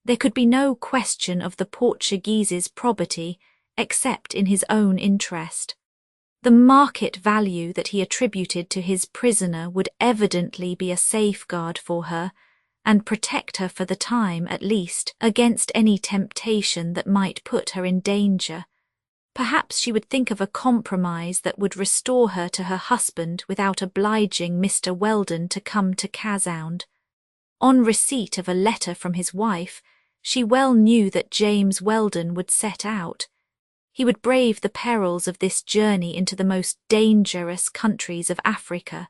There could be no question of the Portuguese's probity, except in his own interest. The market value that he attributed to his prisoner would evidently be a safeguard for her, and protect her for the time, at least, against any temptation that might put her in danger. Perhaps she would think of a compromise that would restore her to her husband without obliging Mr. Weldon to come to Casound. On receipt of a letter from his wife, she well knew that James Weldon would set out. He would brave the perils of this journey into the most dangerous countries of Africa.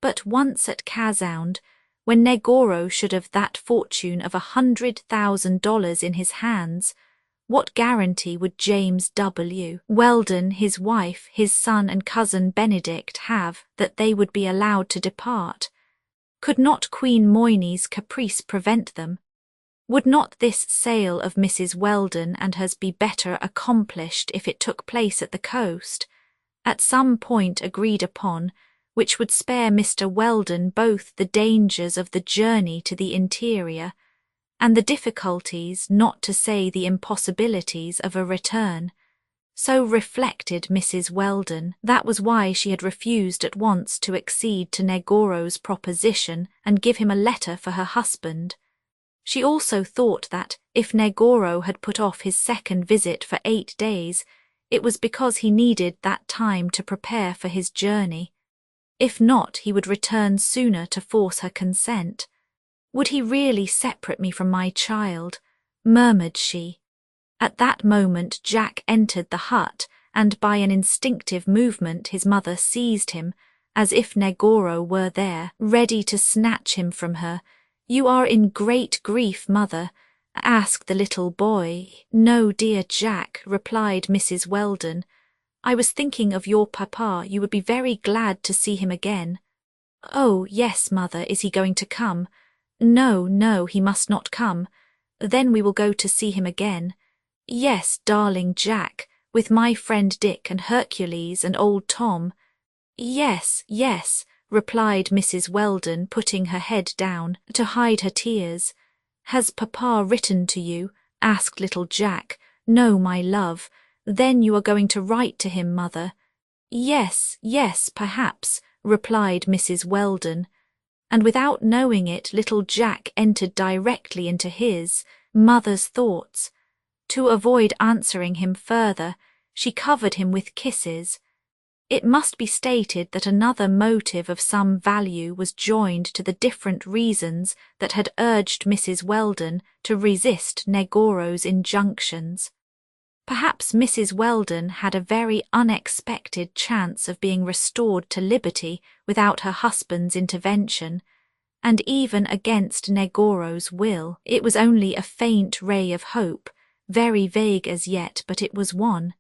But once at Kasound, when Negoro should have that fortune of $100,000 in his hands, what guarantee would James W. Weldon, his wife, his son and cousin Benedict have that they would be allowed to depart? Could not Queen Moynie's caprice prevent them? Would not this sale of Mrs. Weldon and hers be better accomplished if it took place at the coast, at some point agreed upon, which would spare Mr. Weldon both the dangers of the journey to the interior and the difficulties, not to say the impossibilities, of a return? So reflected Mrs. Weldon. That was why she had refused at once to accede to Negoro's proposition and give him a letter for her husband. She also thought that, if Negoro had put off his second visit for 8 days, it was because he needed that time to prepare for his journey. If not, he would return sooner to force her consent. "Would he really separate me from my child?" murmured she. At that moment Jack entered the hut, and by an instinctive movement his mother seized him, as if Negoro were there, ready to snatch him from her. "You are in great grief, mother?" asked the little boy. "No, dear Jack," replied Mrs. Weldon. "I was thinking of your papa. You would be very glad to see him again." "Oh, yes, mother. Is he going to come?" "No, no, he must not come." "Then we will go to see him again." "Yes, darling Jack, with my friend Dick and Hercules and old Tom." "Yes, yes," replied Mrs. Weldon, putting her head down to hide her tears. "Has papa written to you?" asked little Jack. "No, my love." "Then you are going to write to him, mother?" "Yes, yes, perhaps," replied Mrs. Weldon. And without knowing it, little Jack entered directly into his mother's thoughts. To avoid answering him further, she covered him with kisses. It must be stated that another motive of some value was joined to the different reasons that had urged Mrs. Weldon to resist Negoro's injunctions. Perhaps Mrs. Weldon had a very unexpected chance of being restored to liberty without her husband's intervention, and even against Negoro's will. It was only a faint ray of hope, very vague as yet, but it was one.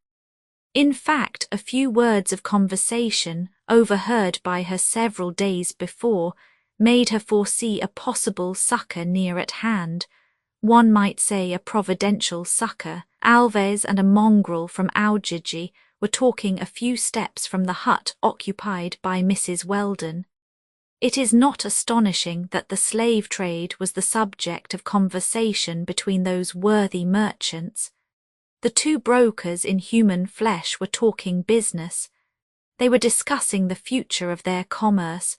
In fact, a few words of conversation, overheard by her several days before, made her foresee a possible succour near at hand. One might say a providential succour. Alves and a mongrel from Audiobook were talking a few steps from the hut occupied by Mrs. Weldon. It is not astonishing that the slave trade was the subject of conversation between those worthy merchants. The two brokers in human flesh were talking business. They were discussing the future of their commerce,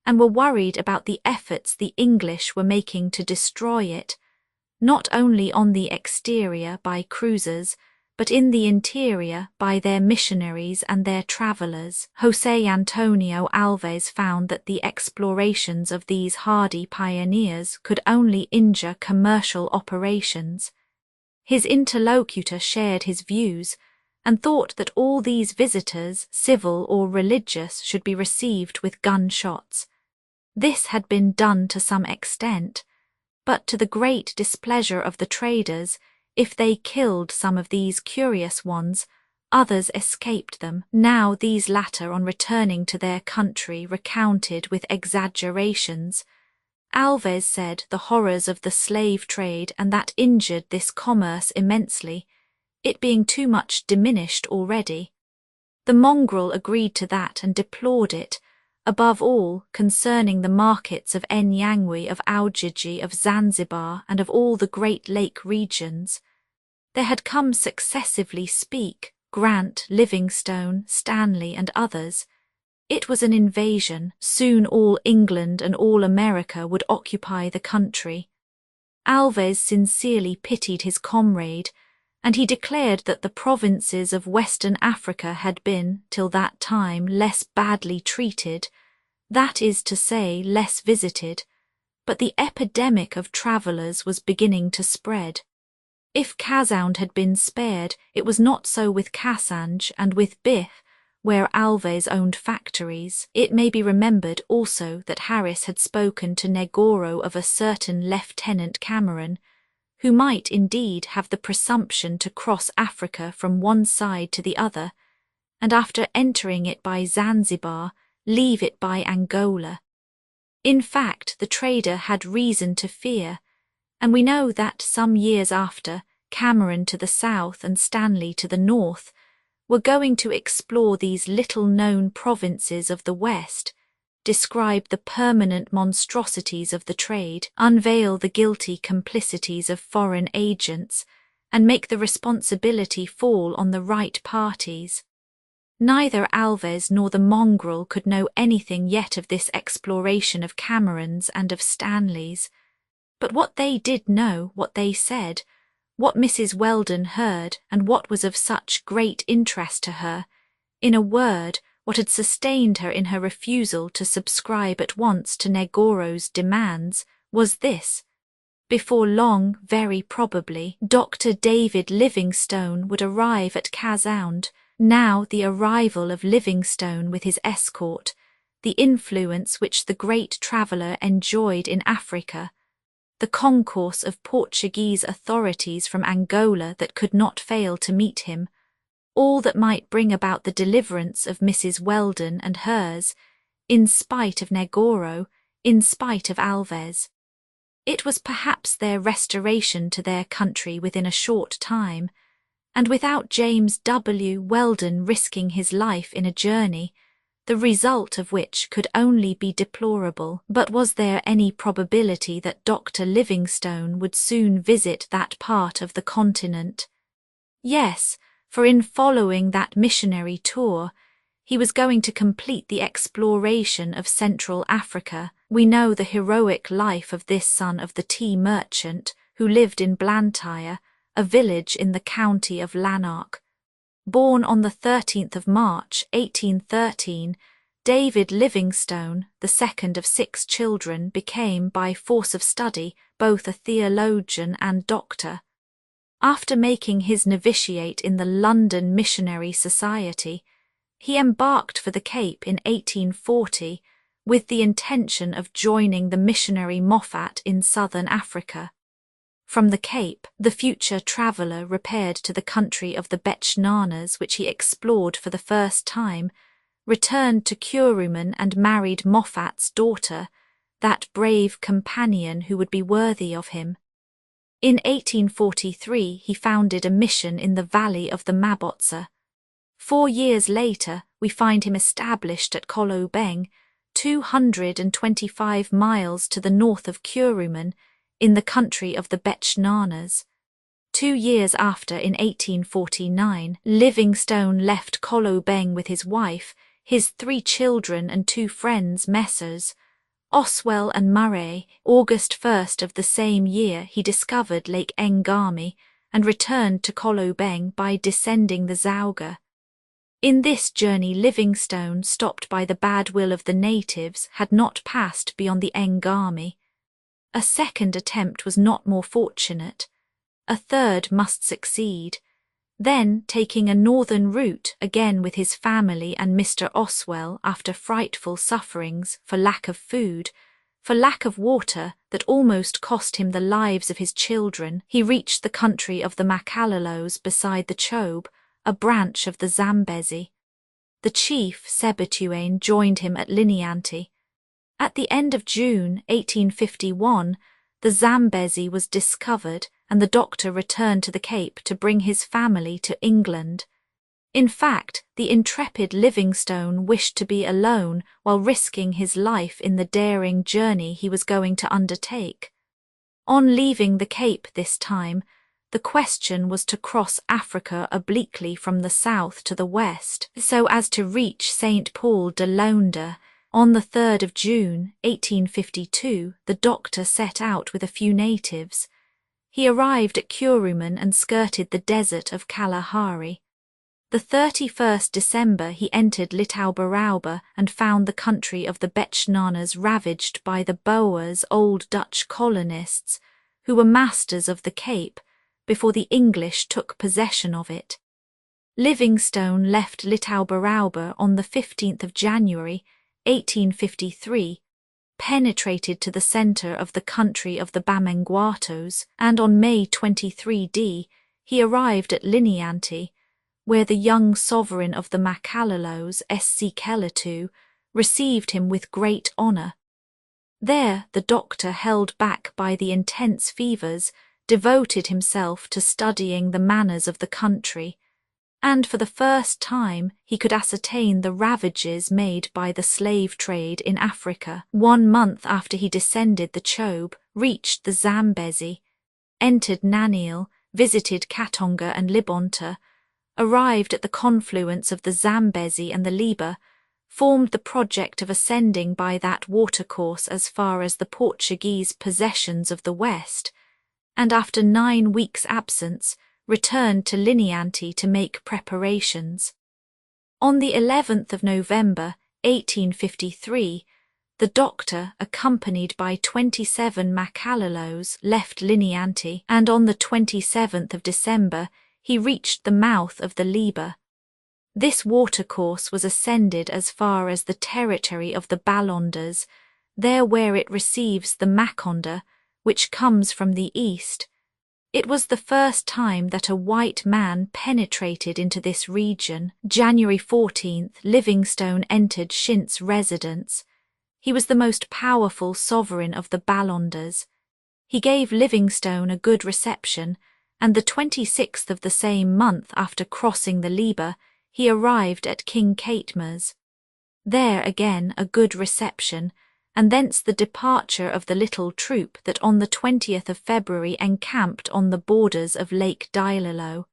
and were worried about the efforts the English were making to destroy it, not only on the exterior by cruisers, but in the interior by their missionaries and their travellers. José Antonio Alves found that the explorations of these hardy pioneers could only injure commercial operations. His interlocutor shared his views, and thought that all these visitors, civil or religious, should be received with gunshots. This had been done to some extent, but to the great displeasure of the traders, if they killed some of these curious ones, others escaped them. Now these latter, on returning to their country, recounted with exaggerations. Alves said the horrors of the slave trade, and that injured this commerce immensely, it being too much diminished already. The mongrel agreed to that and deplored it, above all concerning the markets of Nyangwe, of Ujiji, of Zanzibar, and of all the Great Lake regions. There had come successively Speke, Grant, Livingstone, Stanley, and others. It was an invasion. Soon all England and all America would occupy the country. Alves sincerely pitied his comrade, and he declared that the provinces of Western Africa had been, till that time, less badly treated, that is to say, less visited, but the epidemic of travellers was beginning to spread. If Kazaunt had been spared, it was not so with Cassange and with Biff, where Alves owned factories. It may be remembered also that Harris had spoken to Negoro of a certain Lieutenant Cameron, who might indeed have the presumption to cross Africa from one side to the other, and after entering it by Zanzibar, leave it by Angola. In fact, the trader had reason to fear, and we know that some years after, Cameron to the south and Stanley to the north were going to explore these little-known provinces of the West, describe the permanent monstrosities of the trade, unveil the guilty complicities of foreign agents, and make the responsibility fall on the right parties. Neither Alves nor the mongrel could know anything yet of this exploration of Cameron's and of Stanley's, but what they did know, what they said, what Mrs. Weldon heard, and what was of such great interest to her, in a word, what had sustained her in her refusal to subscribe at once to Negoro's demands, was this: before long, very probably, Dr. David Livingstone would arrive at Kazaunt. Now the arrival of Livingstone with his escort, the influence which the great traveller enjoyed in Africa, the concourse of Portuguese authorities from Angola that could not fail to meet him, all that might bring about the deliverance of Mrs. Weldon and hers, in spite of Negoro, in spite of Alves. It was perhaps their restoration to their country within a short time, and without James W. Weldon risking his life in a journey, the result of which could only be deplorable. But was there any probability that Dr. Livingstone would soon visit that part of the continent? Yes, for in following that missionary tour, he was going to complete the exploration of Central Africa. We know the heroic life of this son of the tea merchant who lived in Blantyre, a village in the county of Lanark. Born on the 13th of March, 1813, David Livingstone, the second of 6 children, became, by force of study, both a theologian and doctor. After making his novitiate in the London Missionary Society, he embarked for the Cape in 1840 with the intention of joining the missionary Moffat in southern Africa. From the Cape, the future traveller repaired to the country of the Bechuanas, which he explored for the first time, returned to Kuruman and married Moffat's daughter, that brave companion who would be worthy of him. In 1843 he founded a mission in the valley of the Mabotsa. 4 years later we find him established at Kolobeng, 225 miles to the north of Kuruman, in the country of the Bechuanas. 2 years after, in 1849, Livingstone left Kolobeng with his wife, his 3 children and 2 friends, Messrs. Oswell and Murray. August 1st of the same year he discovered Lake Ngami and returned to Kolobeng by descending the Zauga. In this journey Livingstone, stopped by the bad will of the natives, had not passed beyond the Ngami. A second attempt was not more fortunate. A third must succeed. Then, taking a northern route, again with his family and Mr. Oswell, after frightful sufferings, for lack of food, for lack of water that almost cost him the lives of his children, he reached the country of the Makalalos beside the Chobe, a branch of the Zambezi. The chief, Sebituane, joined him at Linianti. At the end of June 1851, the Zambezi was discovered and the doctor returned to the Cape to bring his family to England. In fact, the intrepid Livingstone wished to be alone while risking his life in the daring journey he was going to undertake. On leaving the Cape this time, the question was to cross Africa obliquely from the south to the west, so as to reach St. Paul de Londa. On the 3rd of June, 1852, the doctor set out with a few natives. He arrived at Kuruman and skirted the desert of Kalahari. The 31st December he entered Litoubarauba and found the country of the Bechuanas ravaged by the Boers, old Dutch colonists, who were masters of the Cape, before the English took possession of it. Livingstone left Litauberauber on the 15th of January, 1853, penetrated to the centre of the country of the Bamenguatos, and on May 23d he arrived at Linianti, where the young sovereign of the Makalalos, Essikeletu, received him with great honour. There the doctor, held back by the intense fevers, devoted himself to studying the manners of the country, and for the first time he could ascertain the ravages made by the slave trade in Africa. 1 month after he descended the Chobe, reached the Zambezi, entered Naniel, visited Katonga and Libonta, arrived at the confluence of the Zambezi and the Liba, formed the project of ascending by that watercourse as far as the Portuguese possessions of the west, and after 9 weeks' absence returned to Linianti to make preparations. On the 11th of November, 1853, the doctor, accompanied by 27 Makalalos, left Linianti, and on the 27th of December he reached the mouth of the Liba. This watercourse was ascended as far as the territory of the Balondas, there where it receives the Makonda, which comes from the east. It was the first time that a white man penetrated into this region. January 14th, Livingstone entered Shint's residence. He was the most powerful sovereign of the Balondas. He gave Livingstone a good reception, and the 26th of the same month after crossing the Liba, he arrived at King Caitma's. There again a good reception, and thence the departure of the little troop that on the 20th of February encamped on the borders of Lake Dailalo.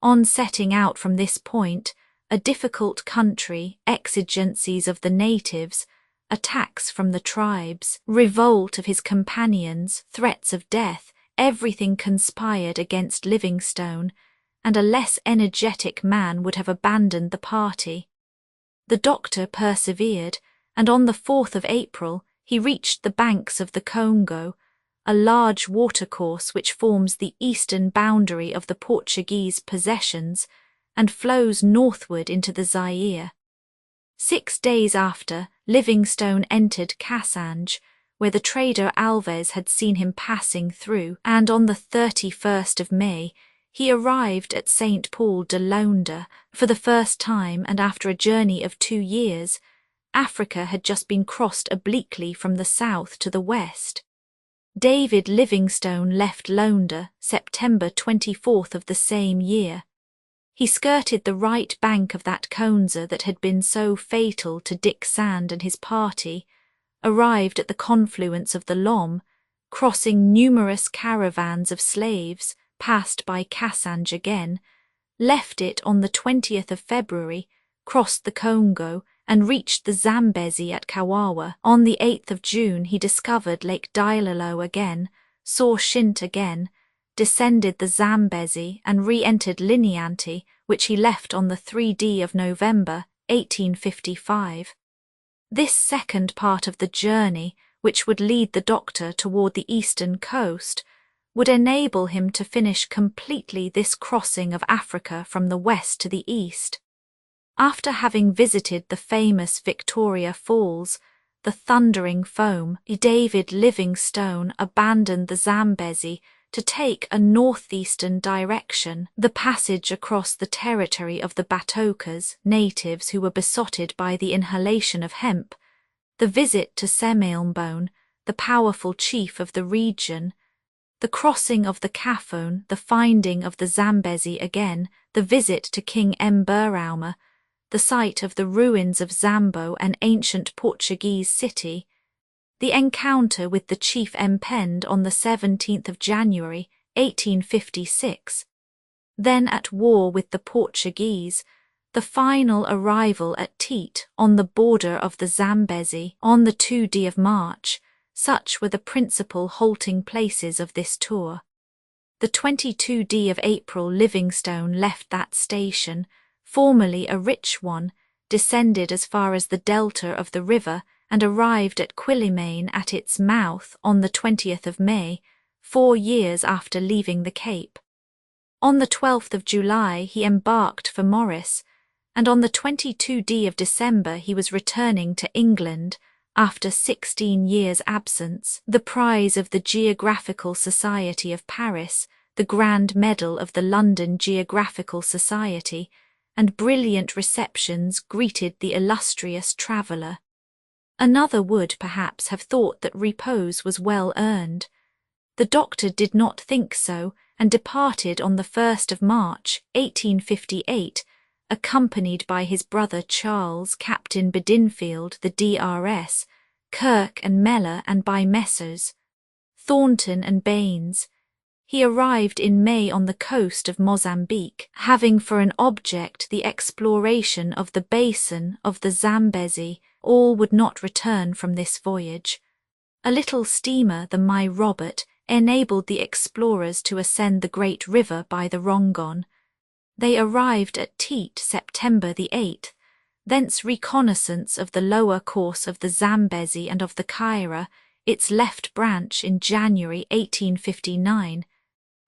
On setting out from this point, a difficult country, exigencies of the natives, attacks from the tribes, revolt of his companions, threats of death, everything conspired against Livingstone, and a less energetic man would have abandoned the party. The doctor persevered, and on the 4th of April he reached the banks of the Congo, a large watercourse which forms the eastern boundary of the Portuguese possessions and flows northward into the Zaire. 6 days after, Livingstone entered Cassange, where the trader Alves had seen him passing through, and on the 31st of May he arrived at St. Paul de Londa. For the first time, and after a journey of 2 years, Africa had just been crossed obliquely from the south to the west. David Livingstone left Londa September 24th of the same year. He skirted the right bank of that Konza that had been so fatal to Dick Sand and his party, arrived at the confluence of the Lom, crossing numerous caravans of slaves, passed by Cassange again, left it on the 20th of February, crossed the Congo, and reached the Zambezi at Kawawa. On the 8th of June he discovered Lake Dailalo again, saw Shint again, descended the Zambezi and re-entered Linianti, which he left on the 3d of November, 1855. This second part of the journey, which would lead the doctor toward the eastern coast, would enable him to finish completely this crossing of Africa from the west to the east. After having visited the famous Victoria Falls, the thundering foam, David Livingstone abandoned the Zambezi to take a northeastern direction, the passage across the territory of the Batokas, natives who were besotted by the inhalation of hemp, the visit to Semeilmbone, the powerful chief of the region, the crossing of the Kafon, the finding of the Zambezi again, the visit to King Mberaumer, the site of the ruins of Zambo, an ancient Portuguese city, the encounter with the chief Mpend on the 17th of January, 1856, then at war with the Portuguese, the final arrival at Teet on the border of the Zambezi on the 2d of March. Such were the principal halting places of this tour. The 22d of April Livingstone left that station, formerly a rich one, descended as far as the delta of the river, and arrived at Quillimane at its mouth on the 20th of May, 4 years after leaving the Cape. On the 12th of July he embarked for Morris, and on the 22d of December he was returning to England after 16 years' absence, the prize of the Geographical Society of Paris, the Grand Medal of the London Geographical Society, and brilliant receptions greeted the illustrious traveller. Another would perhaps have thought that repose was well earned. The doctor did not think so, and departed on the 1st of March, 1858, accompanied by his brother Charles, Captain Bedinfield, the D.R.S., Kirk and Mellor, and by Messrs. Thornton and Baines. He arrived in May on the coast of Mozambique, having for an object the exploration of the basin of the Zambezi. All would not return from this voyage. A little steamer, the My Robert, enabled the explorers to ascend the great river by the Rongon. They arrived at Teet September the 8th, thence reconnaissance of the lower course of the Zambezi and of the Kaira, its left branch, in January 1859,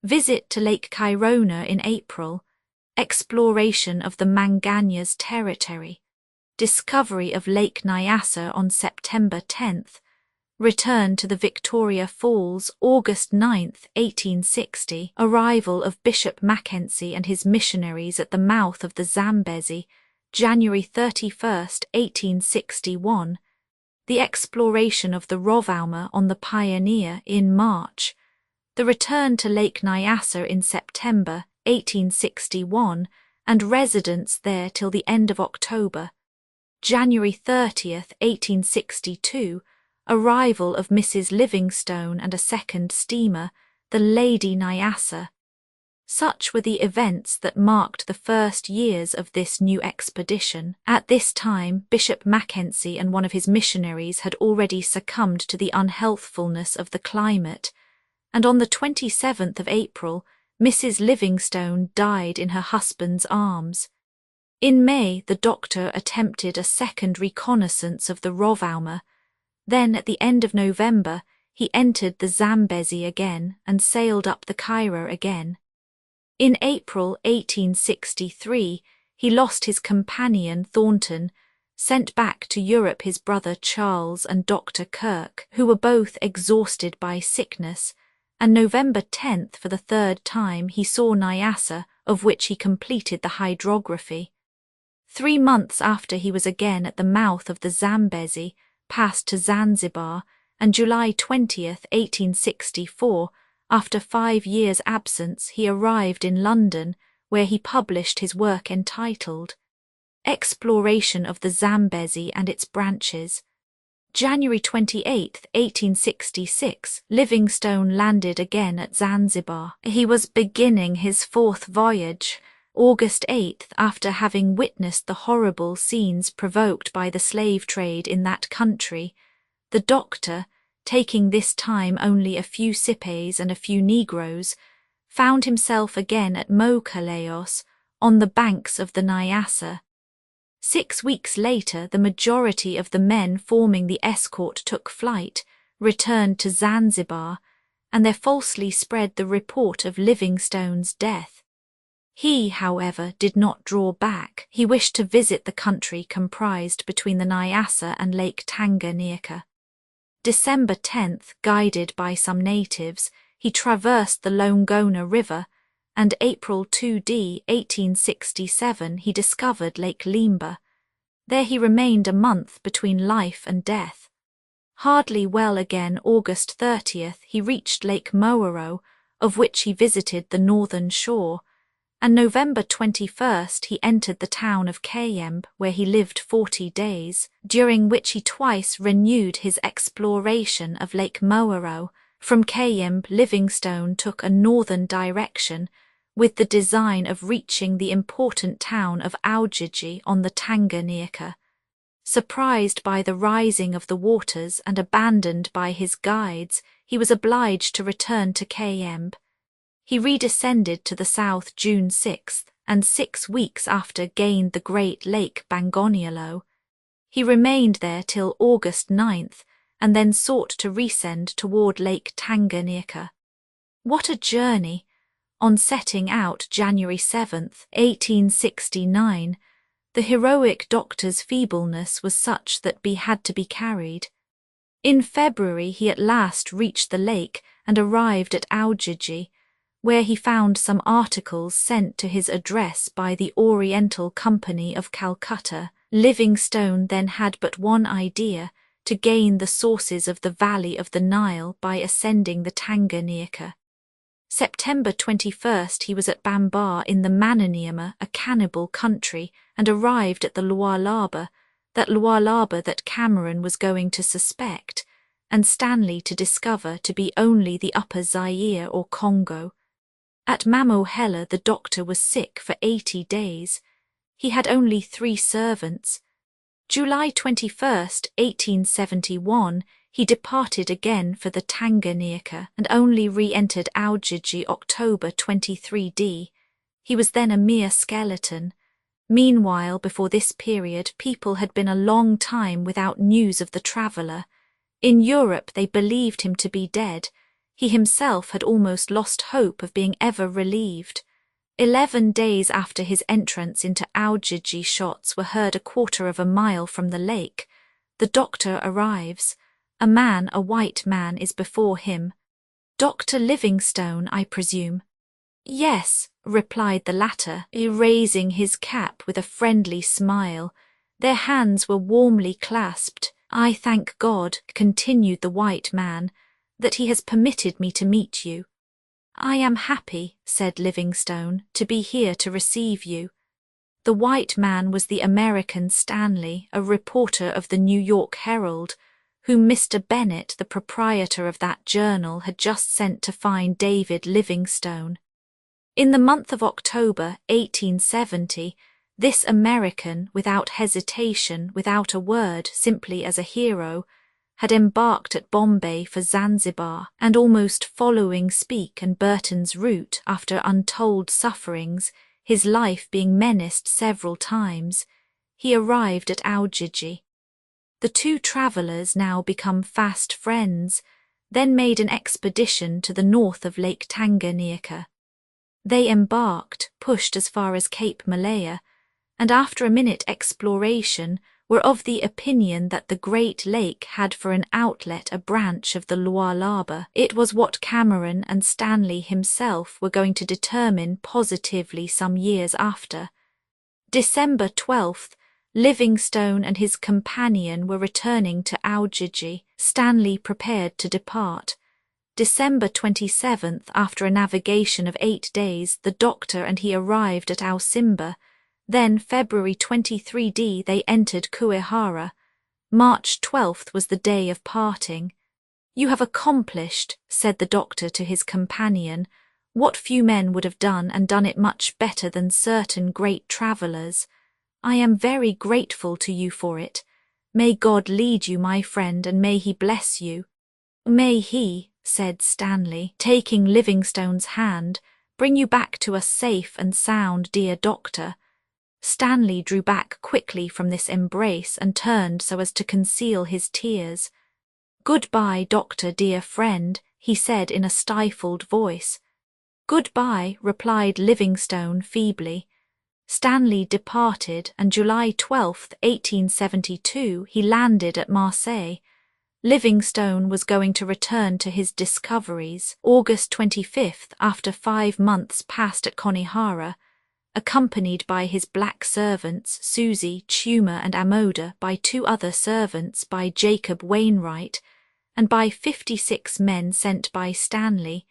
visit to Lake Kairona in April, exploration of the Manganyas territory, discovery of Lake Nyassa on September 10th, return to the Victoria Falls August 9th, 1860, arrival of Bishop Mackenzie and his missionaries at the mouth of the Zambezi, January 31st, 1861, the exploration of the Rovuma on the Pioneer in March, the return to Lake Nyassa in September, 1861, and residence there till the end of October, January 30th, 1862, arrival of Mrs. Livingstone and a second steamer, the Lady Nyassa. Such were the events that marked the first years of this new expedition. At this time, Bishop Mackenzie and one of his missionaries had already succumbed to the unhealthfulness of the climate, and on the 27th of April, Mrs. Livingstone died in her husband's arms. In May, the doctor attempted a second reconnaissance of the Rovuma. Then, at the end of November, he entered the Zambezi again and sailed up the Kaira again. In April 1863, he lost his companion Thornton, sent back to Europe his brother Charles and Dr. Kirk, who were both exhausted by sickness, and November 10th, for the third time, he saw Nyassa, of which he completed the hydrography. 3 months after, he was again at the mouth of the Zambezi, passed to Zanzibar, and July 20th, 1864, after 5 years' absence, he arrived in London, where he published his work entitled Exploration of the Zambezi and its Branches. January 28th, 1866, Livingstone landed again at Zanzibar. He was beginning his 4th voyage. August 8th, after having witnessed the horrible scenes provoked by the slave trade in that country, the doctor, taking this time only a few Sipes and a few Negroes, found himself again at Mokaleos, on the banks of the Nyassa. 6 weeks later, the majority of the men forming the escort took flight, returned to Zanzibar, and there falsely spread the report of Livingstone's death. He, however, did not draw back. He wished to visit the country comprised between the Nyassa and Lake Tanganyika. December 10th, guided by some natives, he traversed the Longona River, and April 2d, 1867, he discovered Lake Limba. There he remained a month between life and death. Hardly well again, August 30th, he reached Lake Moero, of which he visited the northern shore, and November 21st he entered the town of Cayembe, where he lived 40 days, during which he twice renewed his exploration of Lake Moero. From Cayembe, Livingstone took a northern direction, with the design of reaching the important town of Ujiji on the Tanganyika. Surprised by the rising of the waters and abandoned by his guides, he was obliged to return to Cayembe. He redescended to the south June 6th, and 6 weeks after gained the great Lake Bangonyolo. He remained there till August 9th, and then sought to rescend toward Lake Tanganyika. What a journey! On setting out January 7, 1869, the heroic doctor's feebleness was such that he had to be carried. In February he at last reached the lake and arrived at Audiobook, where he found some articles sent to his address by the Oriental Company of Calcutta. Livingstone then had but one idea: to gain the sources of the valley of the Nile by ascending the Tanganyika. September 21st he was at Bambar in the Maniema, a cannibal country, and arrived at the Lualaba, that Cameron was going to suspect, and Stanley to discover to be only the Upper Zaire or Congo. At Mamohela the doctor was sick for 80 days. He had only 3 servants. July 21st, 1871, he departed again for the Tanganyika and only re-entered Audiobook October 23d. He was then a mere skeleton. Meanwhile, before this period, people had been a long time without news of the traveller. In Europe they believed him to be dead. He himself had almost lost hope of being ever relieved. 11 days after his entrance into Audiobook, shots were heard 1/4 mile from the lake. The doctor arrives. A white man, is before him. "Dr. Livingstone, I presume?" "Yes," replied the latter, raising his cap with a friendly smile. Their hands were warmly clasped. "I thank God," continued the white man, "that he has permitted me to meet you." "I am happy," said Livingstone, "to be here to receive you." The white man was the American Stanley, a reporter of the New York Herald, whom Mr. Bennett, the proprietor of that journal, had just sent to find David Livingstone. In the month of October, 1870, this American, without hesitation, without a word, simply as a hero, had embarked at Bombay for Zanzibar, and almost following Speke and Burton's route after untold sufferings, his life being menaced several times, he arrived at Audiobook. The 2 travellers, now become fast friends, then made an expedition to the north of Lake Tanganyika. They embarked, pushed as far as Cape Malaya, and after a minute exploration were of the opinion that the Great Lake had for an outlet a branch of the Lualaba. It was what Cameron and Stanley himself were going to determine positively some years after. December 12th, Livingstone and his companion were returning to Audiobook. Stanley prepared to depart. December 27th, after a navigation of 8 days, the doctor and he arrived at Ausimba. Then, February 23d, they entered Kuihara. March 12th was the day of parting. "You have accomplished," said the doctor to his companion, "what few men would have done, and done it much better than certain great travellers. I am very grateful to you for it. May God lead you, my friend, and may he bless you." "May he," said Stanley, taking Livingstone's hand, "bring you back to us safe and sound, dear doctor." Stanley drew back quickly from this embrace and turned so as to conceal his tears. "Goodbye, doctor, dear friend," he said in a stifled voice. "Goodbye," replied Livingstone feebly. Stanley departed, and July 12, 1872, he landed at Marseille. Livingstone was going to return to his discoveries, August 25th, after 5 months passed at Konihara, accompanied by his black servants, Susie, Tuma and Amoda, by 2 other servants, by Jacob Wainwright, and by 56 men sent by Stanley.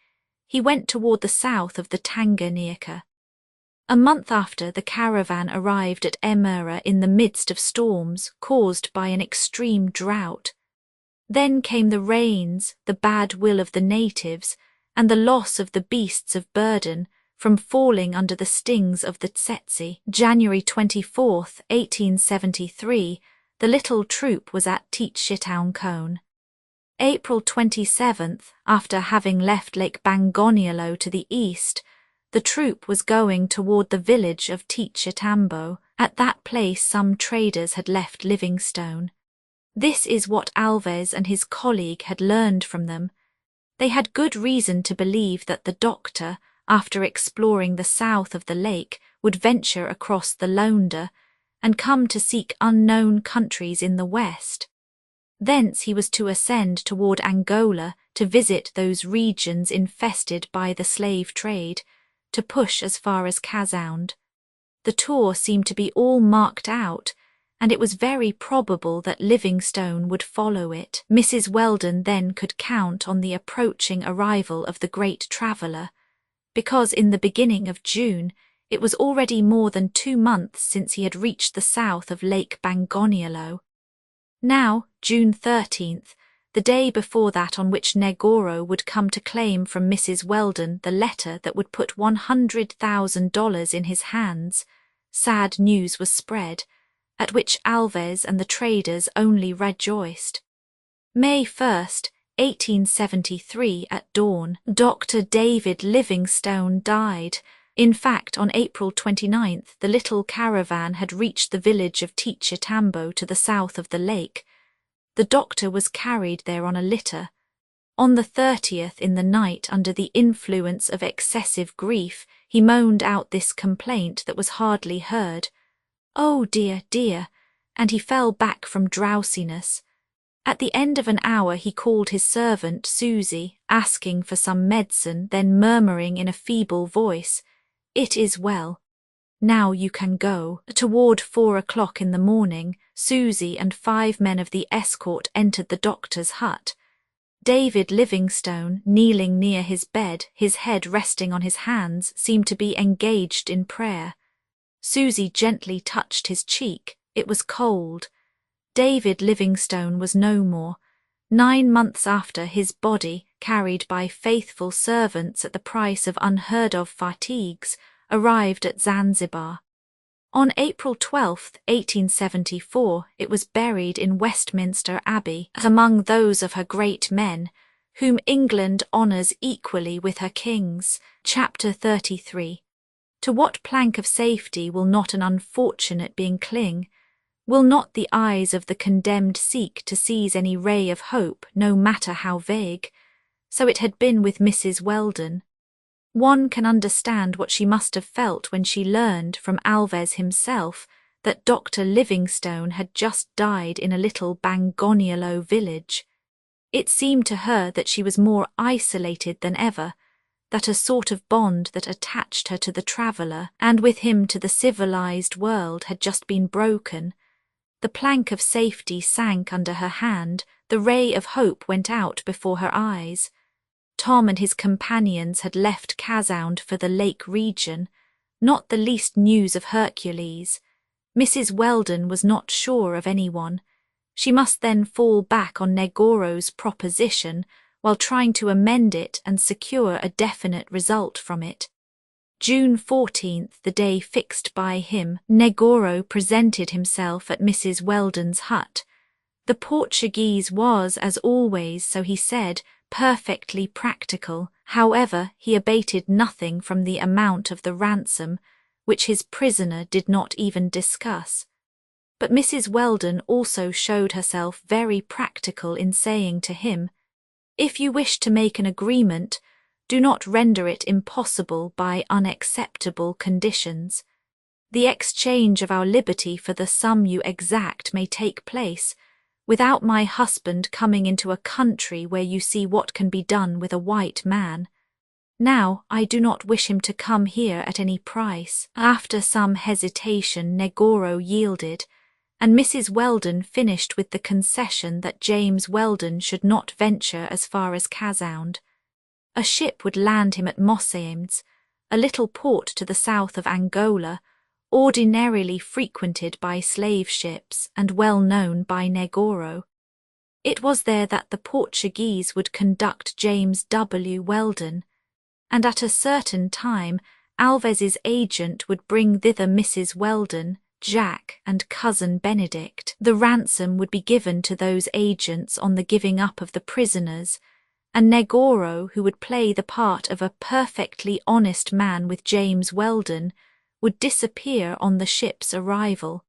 He went toward the south of the Tanganyika. A month after, the caravan arrived at Emera in the midst of storms caused by an extreme drought. Then came the rains, the bad will of the natives, and the loss of the beasts of burden from falling under the stings of the tsetse. January 24, 1873, the little troop was at Tchitchitown. April 27th, after having left Lake Bangoniolo to the east, the troop was going toward the village of Tchitchambo. At that place some traders had left Livingstone. This is what Alves and his colleague had learned from them. They had good reason to believe that the doctor, after exploring the south of the lake, would venture across the Londa and come to seek unknown countries in the west. Thence he was to ascend toward Angola to visit those regions infested by the slave trade, to push as far as Casound. The tour seemed to be all marked out, and it was very probable that Livingstone would follow it. Mrs. Weldon then could count on the approaching arrival of the great traveller, because in the beginning of June it was already more than 2 months since he had reached the south of Lake Bangoniolo. Now, June 13th, the day before that on which Negoro would come to claim from Mrs. Weldon the letter that would put $100,000 in his hands, sad news was spread, at which Alves and the traders only rejoiced. May 1st, 1873, at dawn, Dr. David Livingstone died. In fact, on April 29th, the little caravan had reached the village of Tichitambo to the south of the lake. The doctor was carried there on a litter. On the 30th, in the night, under the influence of excessive grief, he moaned out this complaint that was hardly heard. "Oh dear, dear," and he fell back from drowsiness. At the end of an hour he called his servant, Susie, asking for some medicine, then murmuring in a feeble voice, "It is well. Now you can go." Toward 4 o'clock in the morning, Susie and 5 men of the escort entered the doctor's hut. David Livingstone, kneeling near his bed, his head resting on his hands, seemed to be engaged in prayer. Susie gently touched his cheek. It was cold. David Livingstone was no more. 9 months after, his body, carried by faithful servants at the price of unheard-of fatigues, arrived at Zanzibar. On April 12, 1874, it was buried in Westminster Abbey, among those of her great men, whom England honours equally with her kings. Chapter 33. To what plank of safety will not an unfortunate being cling? Will not the eyes of the condemned seek to seize any ray of hope, no matter how vague? So it had been with Mrs. Weldon. One can understand what she must have felt when she learned from Alves himself that Dr. Livingstone had just died in a little Bangoniolo village. It seemed to her that she was more isolated than ever, that a sort of bond that attached her to the traveller and with him to the civilized world had just been broken. The plank of safety sank under her hand, the ray of hope went out before her eyes. Tom and his companions had left Casound for the lake region, not the least news of Hercules. Mrs. Weldon was not sure of anyone. She must then fall back on Negoro's proposition while trying to amend it and secure a definite result from it. June 14th, the day fixed by him, Negoro presented himself at Mrs. Weldon's hut. The Portuguese was, as always, so he said, perfectly practical. However, he abated nothing from the amount of the ransom, which his prisoner did not even discuss. But Mrs. Weldon also showed herself very practical in saying to him, "If you wish to make an agreement, do not render it impossible by unacceptable conditions. The exchange of our liberty for the sum you exact may take place, without my husband coming into a country where you see what can be done with a white man. Now, I do not wish him to come here at any price." After some hesitation, Negoro yielded, and Mrs. Weldon finished with the concession that James Weldon should not venture as far as Casound. A ship would land him at Mossames, a little port to the south of Angola, ordinarily frequented by slave ships and well known by Negoro. It was there that the Portuguese would conduct James W. Weldon, and at a certain time Alves's agent would bring thither Mrs. Weldon, Jack, and cousin Benedict. The ransom would be given to those agents on the giving up of the prisoners, and Negoro, who would play the part of a perfectly honest man with James Weldon, would disappear on the ship's arrival.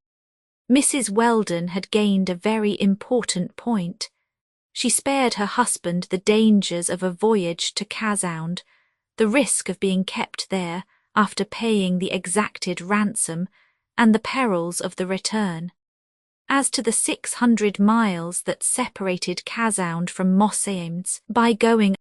Mrs. Weldon had gained a very important point. She spared her husband the dangers of a voyage to Casound, the risk of being kept there after paying the exacted ransom, and the perils of the return. As to the 600 miles that separated Casound from Mossaimes by going